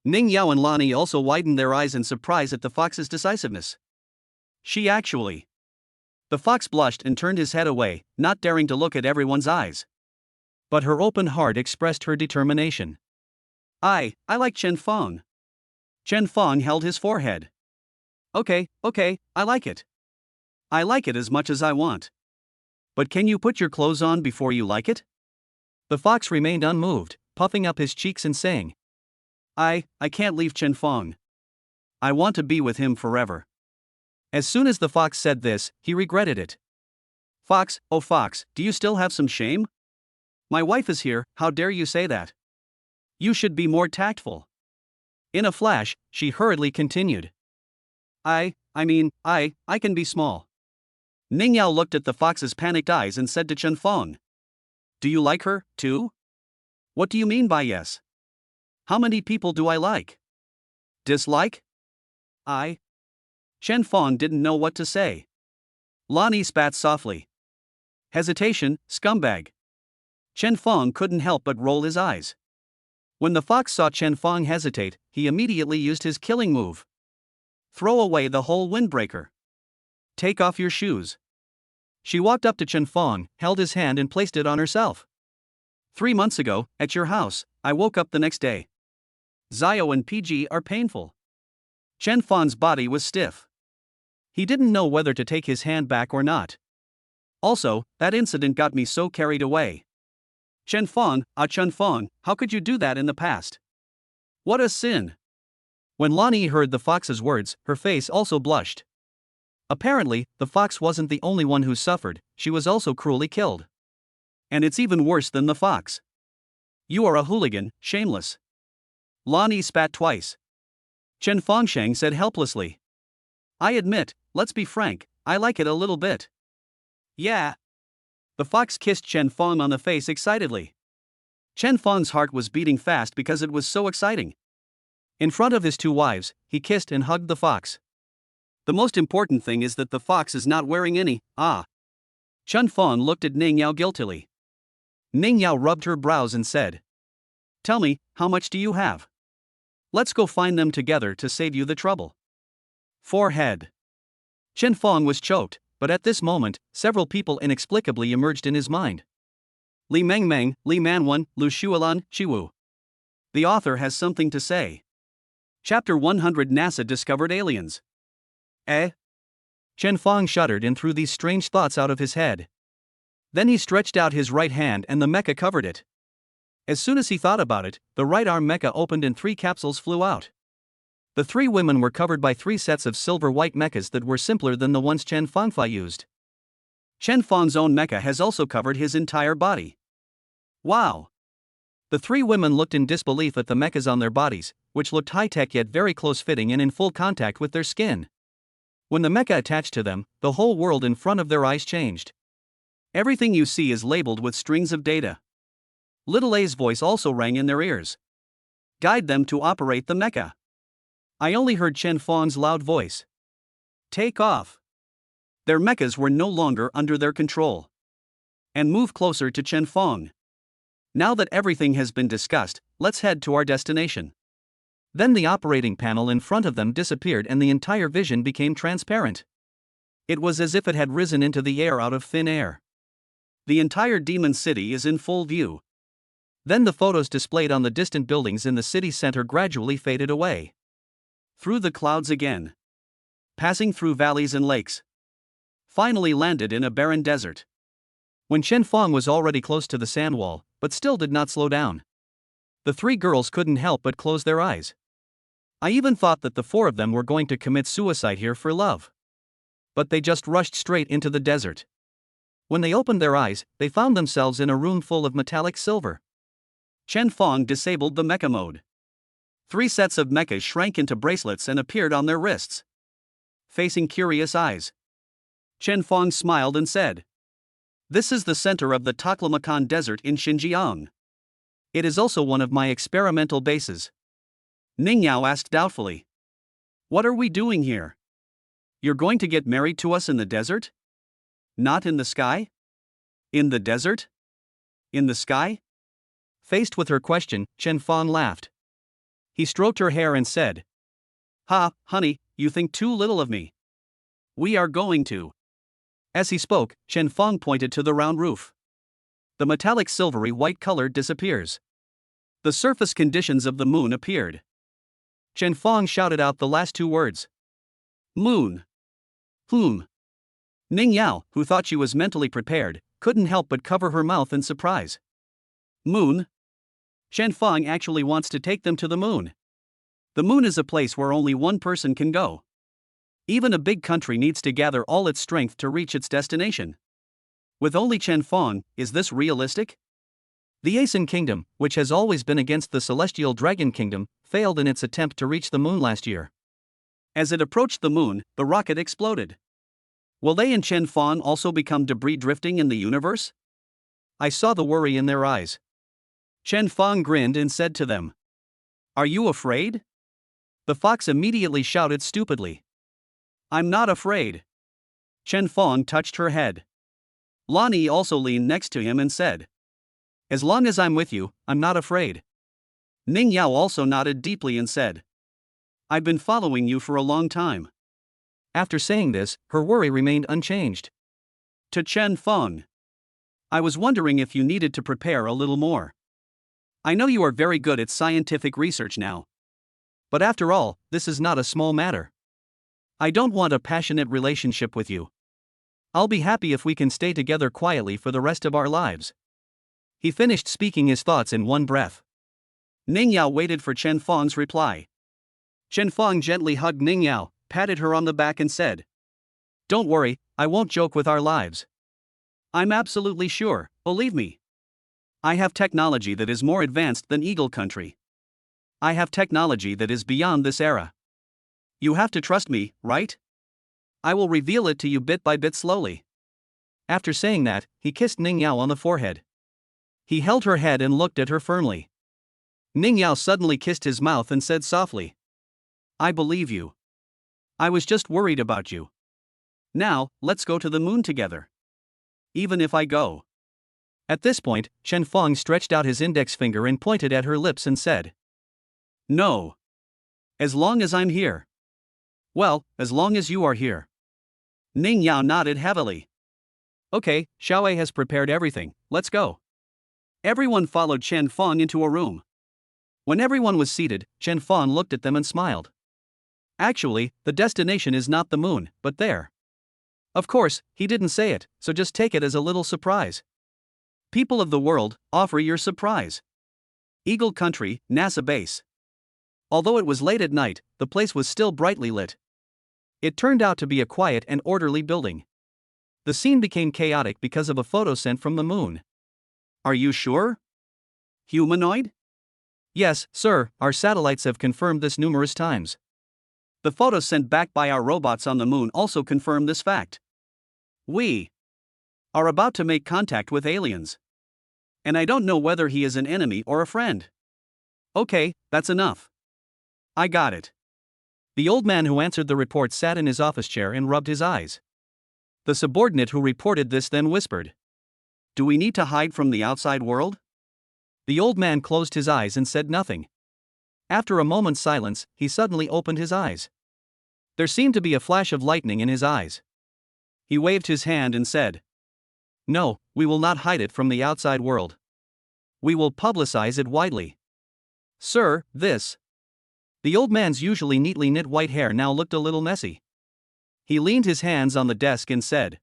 Ning Yao and Lani also widened their eyes in surprise at the fox's decisiveness. She actually. The fox blushed and turned his head away, not daring to look at everyone's eyes. But her open heart expressed her determination. I like Chen Fong." Chen Fong held his forehead. Okay, I like it. I like it as much as I want. But can you put your clothes on before you like it? The fox remained unmoved, puffing up his cheeks and saying, I can't leave Chen Fong. I want to be with him forever." As soon as the fox said this, he regretted it. "Fox, oh fox, do you still have some shame? My wife is here, how dare you say that? You should be more tactful." In a flash, she hurriedly continued. I can be small." Ning Yao looked at the fox's panicked eyes and said to Chen Fong, "Do you like her, too? What do you mean by yes? How many people do I like? Dislike? Chen Fong didn't know what to say. Lani spat softly. "Hesitation, scumbag." Chen Fong couldn't help but roll his eyes. When the fox saw Chen Fong hesitate, he immediately used his killing move. "Throw away the whole windbreaker. Take off your shoes." She walked up to Chen Fong, held his hand and placed it on herself. 3 months ago, at your house, I woke up the next day. Zio and PG are painful." Chen Fong's body was stiff. He didn't know whether to take his hand back or not. Also, that incident got me so carried away. Chen Fong, Chen Fong, how could you do that in the past? What a sin! When Lani heard the fox's words, her face also blushed. Apparently, the fox wasn't the only one who suffered, she was also cruelly killed. And it's even worse than the fox. You are a hooligan, shameless. Lani spat twice. Chen Fongsheng said helplessly. I admit, let's be frank, I like it a little bit. Yeah. The fox kissed Chen Fong on the face excitedly. Chen Fong's heart was beating fast because it was so exciting. In front of his two wives, he kissed and hugged the fox. The most important thing is that the fox is not wearing any. Chen Fong looked at Ning Yao guiltily. Ning Yao rubbed her brows and said, Tell me, how much do you have? Let's go find them together to save you the trouble. Forehead. Chen Fong was choked, but at this moment, several people inexplicably emerged in his mind. Li Mengmeng, Li Manwan, Lu Shualan, Shiwu. The author has something to say. Chapter 100 NASA discovered aliens. Chen Fong shuddered and threw these strange thoughts out of his head. Then he stretched out his right hand and the mecha covered it. As soon as he thought about it, the right arm mecha opened and 3 capsules flew out. The 3 women were covered by 3 sets of silver-white mechas that were simpler than the ones Chen Fongfei used. Chen Fong's own mecha has also covered his entire body. Wow! The 3 women looked in disbelief at the mechas on their bodies, which looked high-tech yet very close-fitting and in full contact with their skin. When the mecha attached to them, the whole world in front of their eyes changed. Everything you see is labeled with strings of data. Little A's voice also rang in their ears. Guide them to operate the mecha. I only heard Chen Fong's loud voice. Take off. Their mechas were no longer under their control. And move closer to Chen Fong. Now that everything has been discussed, let's head to our destination. Then the operating panel in front of them disappeared and the entire vision became transparent. It was as if it had risen into the air out of thin air. The entire demon city is in full view. Then the photos displayed on the distant buildings in the city center gradually faded away. Through the clouds again. Passing through valleys and lakes. Finally landed in a barren desert. When Chen Fong was already close to the sand wall, but still did not slow down. The 3 girls couldn't help but close their eyes. I even thought that the 4 of them were going to commit suicide here for love. But they just rushed straight into the desert. When they opened their eyes, they found themselves in a room full of metallic silver. Chen Fong disabled the mecha mode. 3 sets of mechas shrank into bracelets and appeared on their wrists. Facing curious eyes, Chen Fong smiled and said, This is the center of the Taklamakan Desert in Xinjiang. It is also one of my experimental bases. Ning Yao asked doubtfully. What are we doing here? You're going to get married to us in the desert? Not in the sky? In the desert? In the sky? Faced with her question, Chen Fong laughed. He stroked her hair and said, Ha, honey, you think too little of me. We are going to. As he spoke, Chen Fong pointed to the round roof. The metallic silvery white color disappears. The surface conditions of the moon appeared. Chen Fong shouted out the last 2 words. Moon. Ning Yao, who thought she was mentally prepared, couldn't help but cover her mouth in surprise. Moon? Chen Fong actually wants to take them to the moon. The moon is a place where only one person can go. Even a big country needs to gather all its strength to reach its destination. With only Chen Fong, is this realistic? The Asen Kingdom, which has always been against the Celestial Dragon Kingdom, failed in its attempt to reach the moon last year. As it approached the moon, the rocket exploded. Will they and Chen Fong also become debris drifting in the universe? I saw the worry in their eyes. Chen Fong grinned and said to them, Are you afraid? The fox immediately shouted stupidly. I'm not afraid. Chen Fong touched her head. Lani also leaned next to him and said, As long as I'm with you, I'm not afraid. Ning Yao also nodded deeply and said, I've been following you for a long time. After saying this, her worry remained unchanged. To Chen Fong. I was wondering if you needed to prepare a little more. I know you are very good at scientific research now. But after all, this is not a small matter. I don't want a passionate relationship with you. I'll be happy if we can stay together quietly for the rest of our lives." He finished speaking his thoughts in one breath. Ning Yao waited for Chen Feng's reply. Chen Feng gently hugged Ning Yao, patted her on the back and said, "Don't worry, I won't joke with our lives. I'm absolutely sure, believe me. I have technology that is more advanced than Eagle Country. I have technology that is beyond this era. You have to trust me, right? I will reveal it to you bit by bit slowly." After saying that, he kissed Ning Yao on the forehead. He held her head and looked at her firmly. Ning Yao suddenly kissed his mouth and said softly, "I believe you. I was just worried about you. Now, let's go to the moon together. Even if I go." At this point, Chen Feng stretched out his index finger and pointed at her lips and said, "No. As long as I'm here." "Well, as long as you are here." Ning Yao nodded heavily. "Okay, Xiaowei has prepared everything, let's go." Everyone followed Chen Feng into a room. When everyone was seated, Chen Feng looked at them and smiled. "Actually, the destination is not the moon, but there." Of course, he didn't say it, so just take it as a little surprise. People of the world, offer your surprise. Eagle Country, NASA base. Although it was late at night, the place was still brightly lit. It turned out to be a quiet and orderly building. The scene became chaotic because of a photo sent from the moon. "Are you sure? Humanoid?" "Yes, sir, our satellites have confirmed this numerous times. The photos sent back by our robots on the moon also confirm this fact. We are about to make contact with aliens. And I don't know whether he is an enemy or a friend." "Okay, that's enough. I got it." The old man who answered the report sat in his office chair and rubbed his eyes. The subordinate who reported this then whispered, "Do we need to hide from the outside world?" The old man closed his eyes and said nothing. After a moment's silence, he suddenly opened his eyes. There seemed to be a flash of lightning in his eyes. He waved his hand and said, "No, we will not hide it from the outside world. We will publicize it widely. Sir, this..." The old man's usually neatly knit white hair now looked a little messy. He leaned his hands on the desk and said,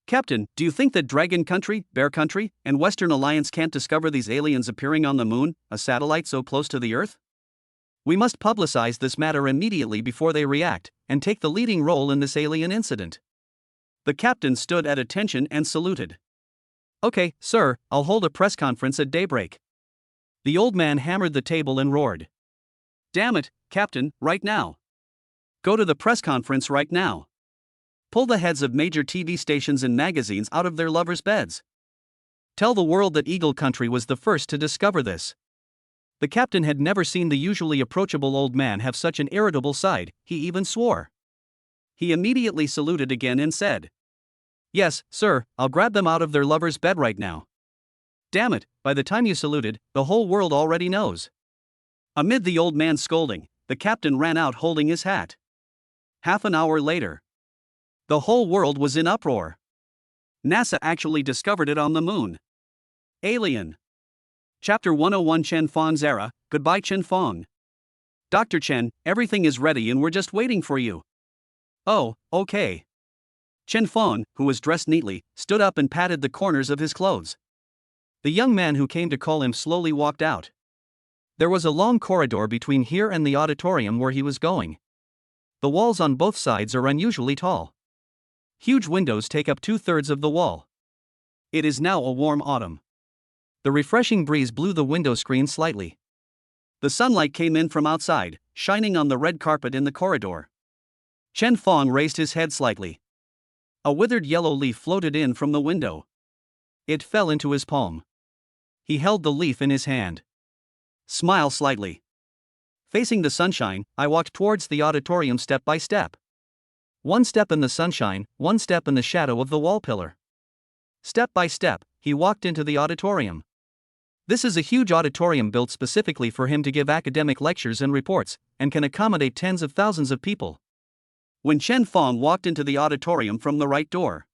"Captain, do you think that Dragon Country, Bear Country, and Western Alliance can't discover these aliens appearing on the moon, a satellite so close to the Earth? We must publicize this matter immediately before they react, and take the leading role in this alien incident." The captain stood at attention and saluted. "Okay, sir, I'll hold a press conference at daybreak." The old man hammered the table and roared, "Damn it, Captain, right now. Go to the press conference right now. Pull the heads of major TV stations and magazines out of their lovers' beds. Tell the world that Eagle Country was the first to discover this." The captain had never seen the usually approachable old man have such an irritable side, he even swore. He immediately saluted again and said, "Yes, sir, I'll grab them out of their lover's bed right now." Damn it, by the time you saluted, the whole world already knows. Amid the old man's scolding, the captain ran out holding his hat. Half an hour later, the whole world was in uproar. NASA actually discovered it on the moon. Alien. Chapter 101 Chen Feng's Era, Goodbye Chen Feng. "Dr. Chen, everything is ready and we're just waiting for you." "Oh, okay." Chen Feng, who was dressed neatly, stood up and patted the corners of his clothes. The young man who came to call him slowly walked out. There was a long corridor between here and the auditorium where he was going. The walls on both sides are unusually tall. Huge windows take up 2/3 of the wall. It is now a warm autumn. The refreshing breeze blew the window screen slightly. The sunlight came in from outside, shining on the red carpet in the corridor. Chen Feng raised his head slightly. A withered yellow leaf floated in from the window. It fell into his palm. He held the leaf in his hand. "Smile slightly." Facing the sunshine, I walked towards the auditorium step by step. One step in the sunshine, one step in the shadow of the wall pillar. Step by step, he walked into the auditorium. This is a huge auditorium built specifically for him to give academic lectures and reports, and can accommodate tens of thousands of people. When Chen Feng walked into the auditorium from the right door,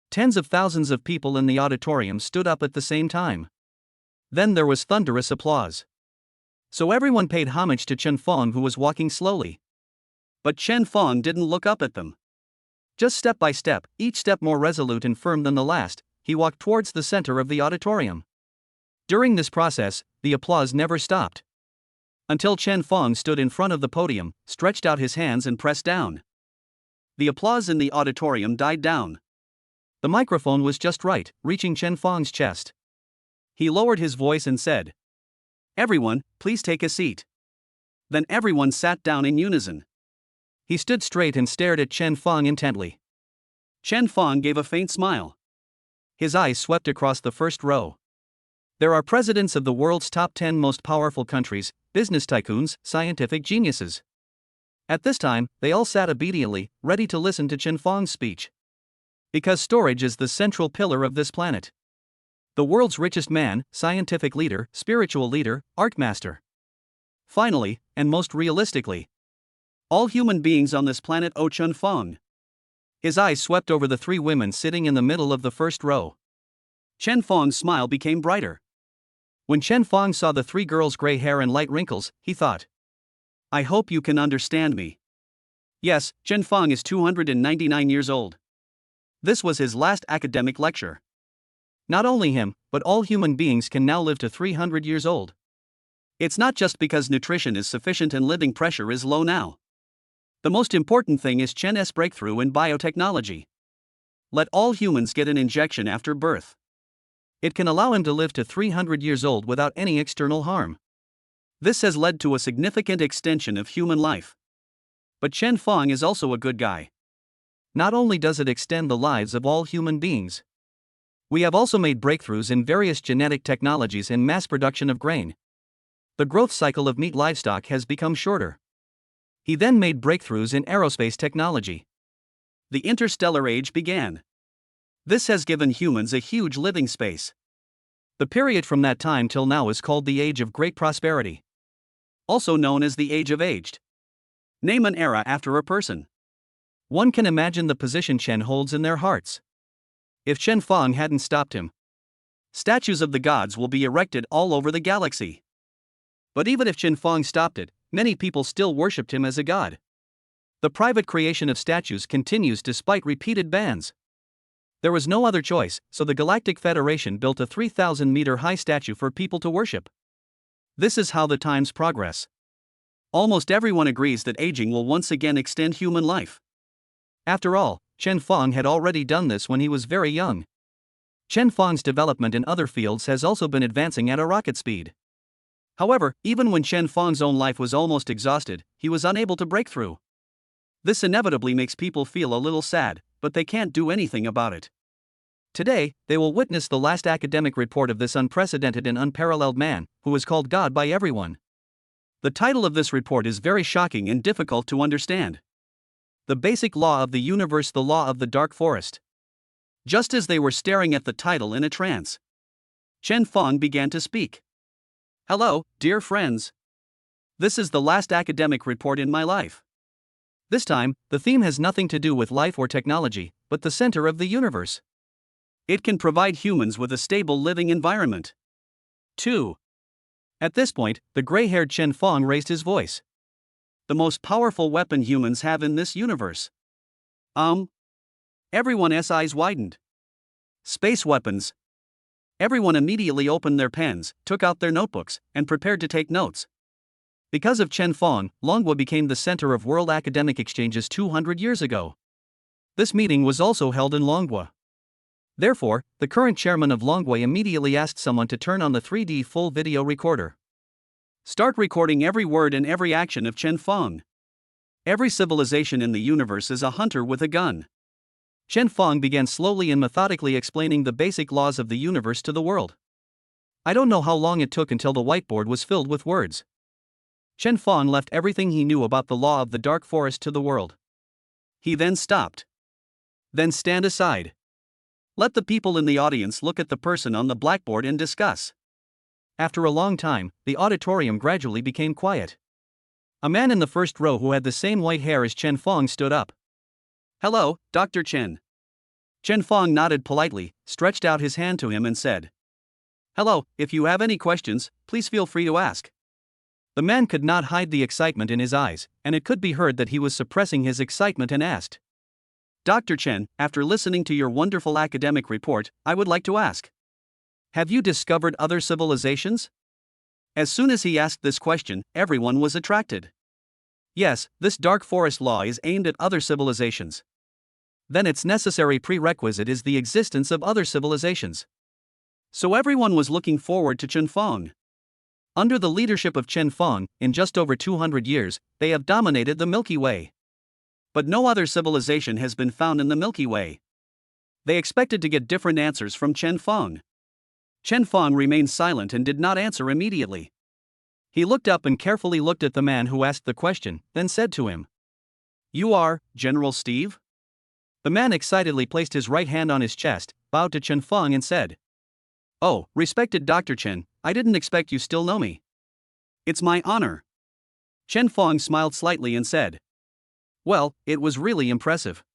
tens of thousands of people in the auditorium stood up at the same time. Then there was thunderous applause. So everyone paid homage to Chen Feng, who was walking slowly. But Chen Feng didn't look up at them. Just step by step, each step more resolute and firm than the last, he walked towards the center of the auditorium. During this process, the applause never stopped. Until Chen Feng stood in front of the podium, stretched out his hands and pressed down. The applause in the auditorium died down. The microphone was just right, reaching Chen Feng's chest. He lowered his voice and said, "Everyone, please take a seat." Then everyone sat down in unison. He stood straight and stared at Chen Feng intently. Chen Feng gave a faint smile. His eyes swept across the first row. There are presidents of the world's top 10 most powerful countries, business tycoons, scientific geniuses. At this time, they all sat obediently, ready to listen to Chen Feng's speech. Because storage is the central pillar of this planet. The world's richest man, scientific leader, spiritual leader, art master. Finally, and most realistically, all human beings on this planet owe Chen Feng. His eyes swept over the three women sitting in the middle of the first row. Chen Feng's smile became brighter. When Chen Feng saw the three girls' gray hair and light wrinkles, he thought, "I hope you can understand me." Yes, Chen Feng is 299 years old. This was his last academic lecture. Not only him, but all human beings can now live to 300 years old. It's not just because nutrition is sufficient and living pressure is low now. The most important thing is Chen's breakthrough in biotechnology. Let all humans get an injection after birth. It can allow him to live to 300 years old without any external harm. This has led to a significant extension of human life. But Chen Feng is also a good guy. Not only does it extend the lives of all human beings, we have also made breakthroughs in various genetic technologies and mass production of grain. The growth cycle of meat livestock has become shorter. He then made breakthroughs in aerospace technology. The interstellar age began. This has given humans a huge living space. The period from that time till now is called the Age of Great Prosperity, also known as the Age of Aged. Name an era after a person. One can imagine the position Chen holds in their hearts. If Chen Feng hadn't stopped him, statues of the gods will be erected all over the galaxy. But even if Chen Feng stopped it, many people still worshipped him as a god. The private creation of statues continues despite repeated bans. There was no other choice, so the Galactic Federation built a 3,000-meter-high statue for people to worship. This is how the times progress. Almost everyone agrees that aging will once again extend human life. After all, Chen Feng had already done this when he was very young. Chen Feng's development in other fields has also been advancing at a rocket speed. However, even when Chen Feng's own life was almost exhausted, he was unable to break through. This inevitably makes people feel a little sad, but they can't do anything about it. Today, they will witness the last academic report of this unprecedented and unparalleled man, who is called God by everyone. The title of this report is very shocking and difficult to understand. The basic law of the universe, the law of the dark forest. Just as they were staring at the title in a trance, Chen Feng began to speak. "Hello, dear friends. This is the last academic report in my life. This time, the theme has nothing to do with life or technology, but the center of the universe. It can provide humans with a stable living environment." 2. At this point, the gray-haired Chen Feng raised his voice. "The most powerful weapon humans have in this universe." Everyone's eyes widened. Space weapons. Everyone immediately opened their pens, took out their notebooks, and prepared to take notes. Because of Chen Feng, Longwa became the center of world academic exchanges 200 years ago. This meeting was also held in Longwa. Therefore, the current chairman of Longwa immediately asked someone to turn on the 3D full video recorder. Start recording every word and every action of Chen Feng. Every civilization in the universe is a hunter with a gun. Chen Feng began slowly and methodically explaining the basic laws of the universe to the world. I don't know how long it took until the whiteboard was filled with words. Chen Feng left everything he knew about the law of the dark forest to the world. He then stopped. "Then stand aside. Let the people in the audience look at the person on the blackboard and discuss." After a long time, the auditorium gradually became quiet. A man in the first row who had the same white hair as Chen Feng stood up. "Hello, Dr. Chen." Chen Feng nodded politely, stretched out his hand to him and said, "Hello, if you have any questions, please feel free to ask." The man could not hide the excitement in his eyes, and it could be heard that he was suppressing his excitement and asked, Dr. Chen, after listening to your wonderful academic report, I would like to ask, have you discovered other civilizations? As soon as he asked this question, everyone was attracted. Yes, this dark forest law is aimed at other civilizations. Then its necessary prerequisite is the existence of other civilizations. So everyone was looking forward to Chen Feng. Under the leadership of Chen Feng, in just over 200 years, they have dominated the Milky Way. But no other civilization has been found in the Milky Way. They expected to get different answers from Chen Feng. Chen Feng remained silent and did not answer immediately. He looked up and carefully looked at the man who asked the question, then said to him, "You are General Steve?" The man excitedly placed his right hand on his chest, bowed to Chen Feng and said, "Oh, respected Dr. Chen, I didn't expect you still know me." "It's my honor." Chen Feng smiled slightly and said, "Well, it was really impressive.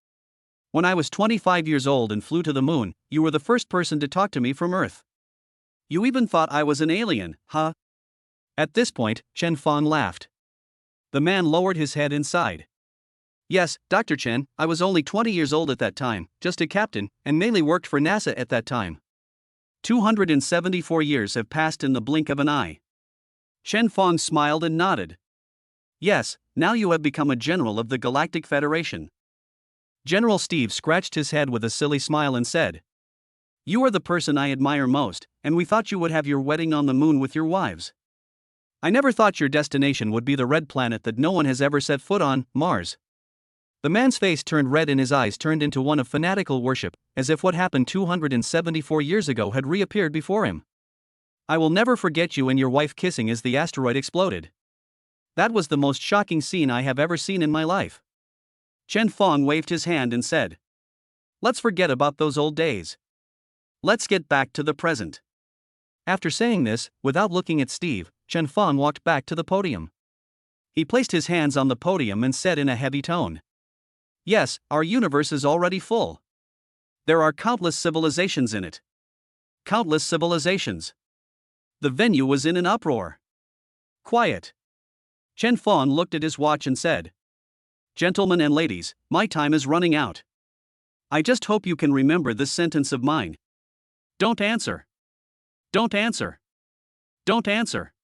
When I was 25 years old and flew to the moon, you were the first person to talk to me from Earth. You even thought I was an alien, huh?" At this point, Chen Feng laughed. The man lowered his head and sighed. "Yes, Dr. Chen, I was only 20 years old at that time, just a captain, and mainly worked for NASA at that time. 274 years have passed in the blink of an eye." Chen Feng smiled and nodded. "Yes, now you have become a general of the Galactic Federation." General Steve scratched his head with a silly smile and said, "You are the person I admire most, and we thought you would have your wedding on the moon with your wives. I never thought your destination would be the red planet that no one has ever set foot on, Mars." The man's face turned red and his eyes turned into one of fanatical worship, as if what happened 274 years ago had reappeared before him. "I will never forget you and your wife kissing as the asteroid exploded. That was the most shocking scene I have ever seen in my life." Chen Feng waved his hand and said, "Let's forget about those old days. Let's get back to the present." After saying this, without looking at Steve, Chen Feng walked back to the podium. He placed his hands on the podium and said in a heavy tone, "Yes, our universe is already full. There are countless civilizations in it. Countless civilizations." The venue was in an uproar. Quiet. Chen Feng looked at his watch and said, "Gentlemen and ladies, my time is running out. I just hope you can remember this sentence of mine. Don't answer. Don't answer. Don't answer."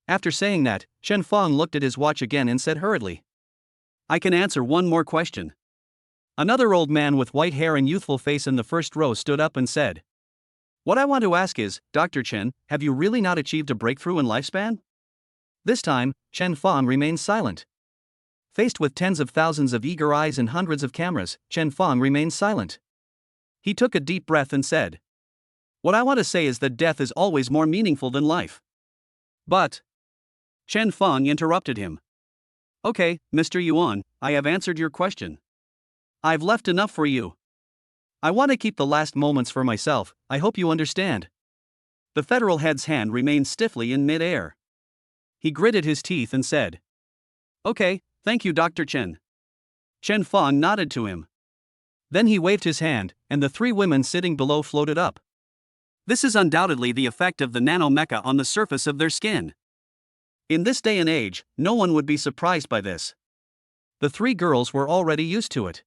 After saying that, Chen Feng looked at his watch again and said hurriedly, "I can answer one more question." Another old man with white hair and youthful face in the first row stood up and said, "What I want to ask is, Dr. Chen, have you really not achieved a breakthrough in lifespan?" This time, Chen Feng remained silent. Faced with tens of thousands of eager eyes and hundreds of cameras, Chen Feng remained silent. He took a deep breath and said, "What I want to say is that death is always more meaningful than life." "But," Chen Feng interrupted him. "Okay, Mr. Yuan, I have answered your question. I've left enough for you. I want to keep the last moments for myself, I hope you understand." The federal head's hand remained stiffly in mid-air. He gritted his teeth and said, "Okay, thank you Dr. Chen." Chen Feng nodded to him. Then he waved his hand, and the three women sitting below floated up. This is undoubtedly the effect of the nanomecha on the surface of their skin. In this day and age, no one would be surprised by this. The three girls were already used to it.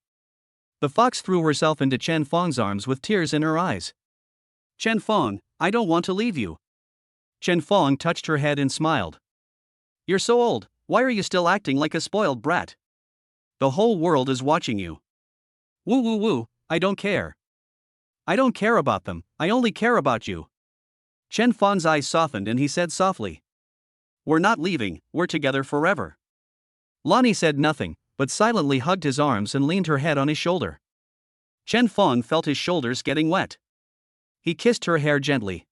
The fox threw herself into Chen Feng's arms with tears in her eyes. "Chen Feng, I don't want to leave you." Chen Feng touched her head and smiled. "You're so old, why are you still acting like a spoiled brat? The whole world is watching you." "Woo woo woo, I don't care. I don't care about them, I only care about you." Chen Feng's eyes softened and he said softly, "We're not leaving, we're together forever." Lonnie said nothing, but silently hugged his arms and leaned her head on his shoulder. Chen Feng felt his shoulders getting wet. He kissed her hair gently.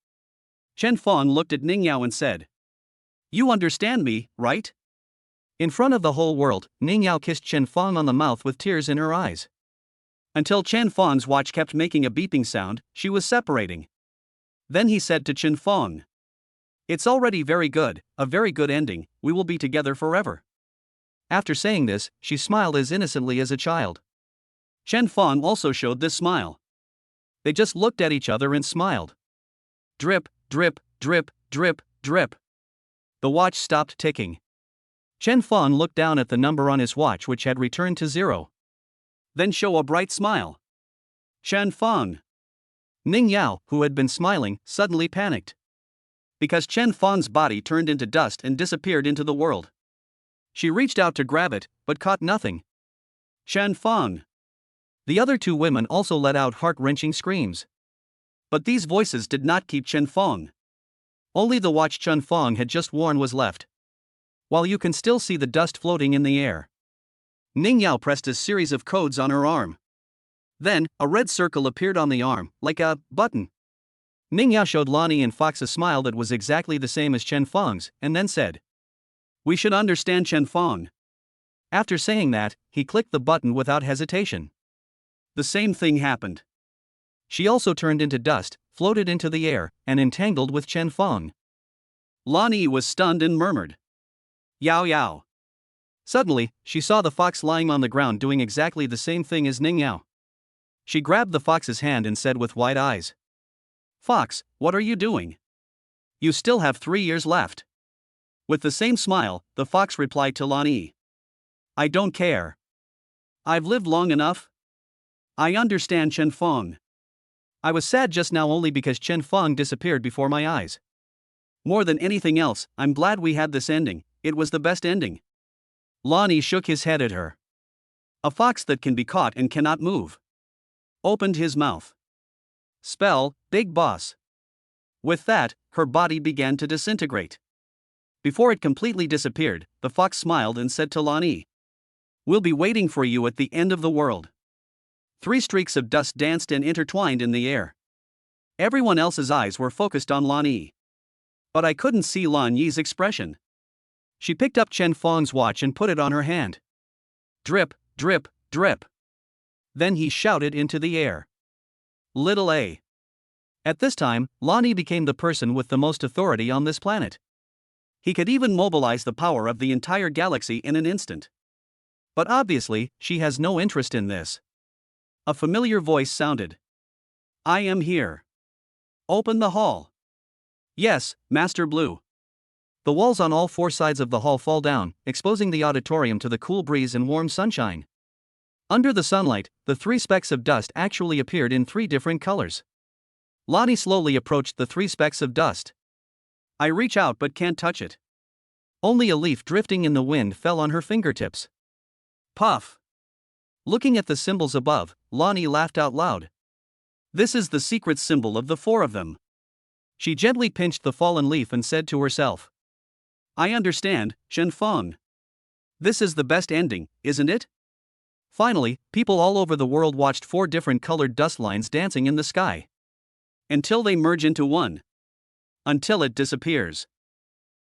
Chen Feng looked at Ning Yao and said, "You understand me, right?" In front of the whole world, Ning Yao kissed Chen Feng on the mouth with tears in her eyes. Until Chen Feng's watch kept making a beeping sound, she was separating. Then he said to Chen Feng, "It's already very good, a very good ending, we will be together forever." After saying this, she smiled as innocently as a child. Chen Feng also showed this smile. They just looked at each other and smiled. Drip, drip, drip, drip, drip. The watch stopped ticking. Chen Feng looked down at the number on his watch which had returned to 0. then show a bright smile. Chen Feng. Ning Yao, who had been smiling, suddenly panicked. Because Chen Feng's body turned into dust and disappeared into the world. She reached out to grab it, but caught nothing. Chen Feng. The other two women also let out heart-wrenching screams. But these voices did not keep Chen Feng. Only the watch Chen Feng had just worn was left. While you can still see the dust floating in the air. Ning Yao pressed a series of codes on her arm. Then, a red circle appeared on the arm, like a button. Ning Yao showed Lonnie and Fox a smile that was exactly the same as Chen Feng's, and then said, "We should understand Chen Feng." After saying that, he clicked the button without hesitation. The same thing happened. She also turned into dust, floated into the air, and entangled with Chen Feng. Lonnie was stunned and murmured, "Yao Yao." Suddenly, she saw the fox lying on the ground doing exactly the same thing as Ning Yao. She grabbed the fox's hand and said with wide eyes, "Fox, what are you doing? You still have 3 years left." With the same smile, the fox replied to Lonnie, "I don't care. I've lived long enough. I understand Chen Feng. I was sad just now only because Chen Feng disappeared before my eyes. More than anything else, I'm glad we had this ending, it was the best ending." Lonnie shook his head at her. A fox that can be caught and cannot move. Opened his mouth. Spell, Big Boss. With that, her body began to disintegrate. Before it completely disappeared, the fox smiled and said to Lonnie, "We'll be waiting for you at the end of the world." 3 streaks of dust danced and intertwined in the air. Everyone else's eyes were focused on Lonnie. But I couldn't see Lan Yi's expression. She picked up Chen Feng's watch and put it on her hand. Drip, drip, drip. Then he shouted into the air. Little A. At this time, Lonnie became the person with the most authority on this planet. He could even mobilize the power of the entire galaxy in an instant. But obviously, she has no interest in this. A familiar voice sounded. "I am here. Open the hall." "Yes, Master Blue." The walls on all 4 sides of the hall fall down, exposing the auditorium to the cool breeze and warm sunshine. Under the sunlight, the 3 specks of dust actually appeared in 3 different colors. Lonnie slowly approached the 3 specks of dust. I reach out but can't touch it. Only a leaf drifting in the wind fell on her fingertips. Puff. Looking at the symbols above, Lonnie laughed out loud. This is the secret symbol of the 4 of them. She gently pinched the fallen leaf and said to herself, "I understand, Chen Feng. This is the best ending, isn't it?" Finally, people all over the world watched 4 different colored dust lines dancing in the sky. Until they merge into one. Until it disappears.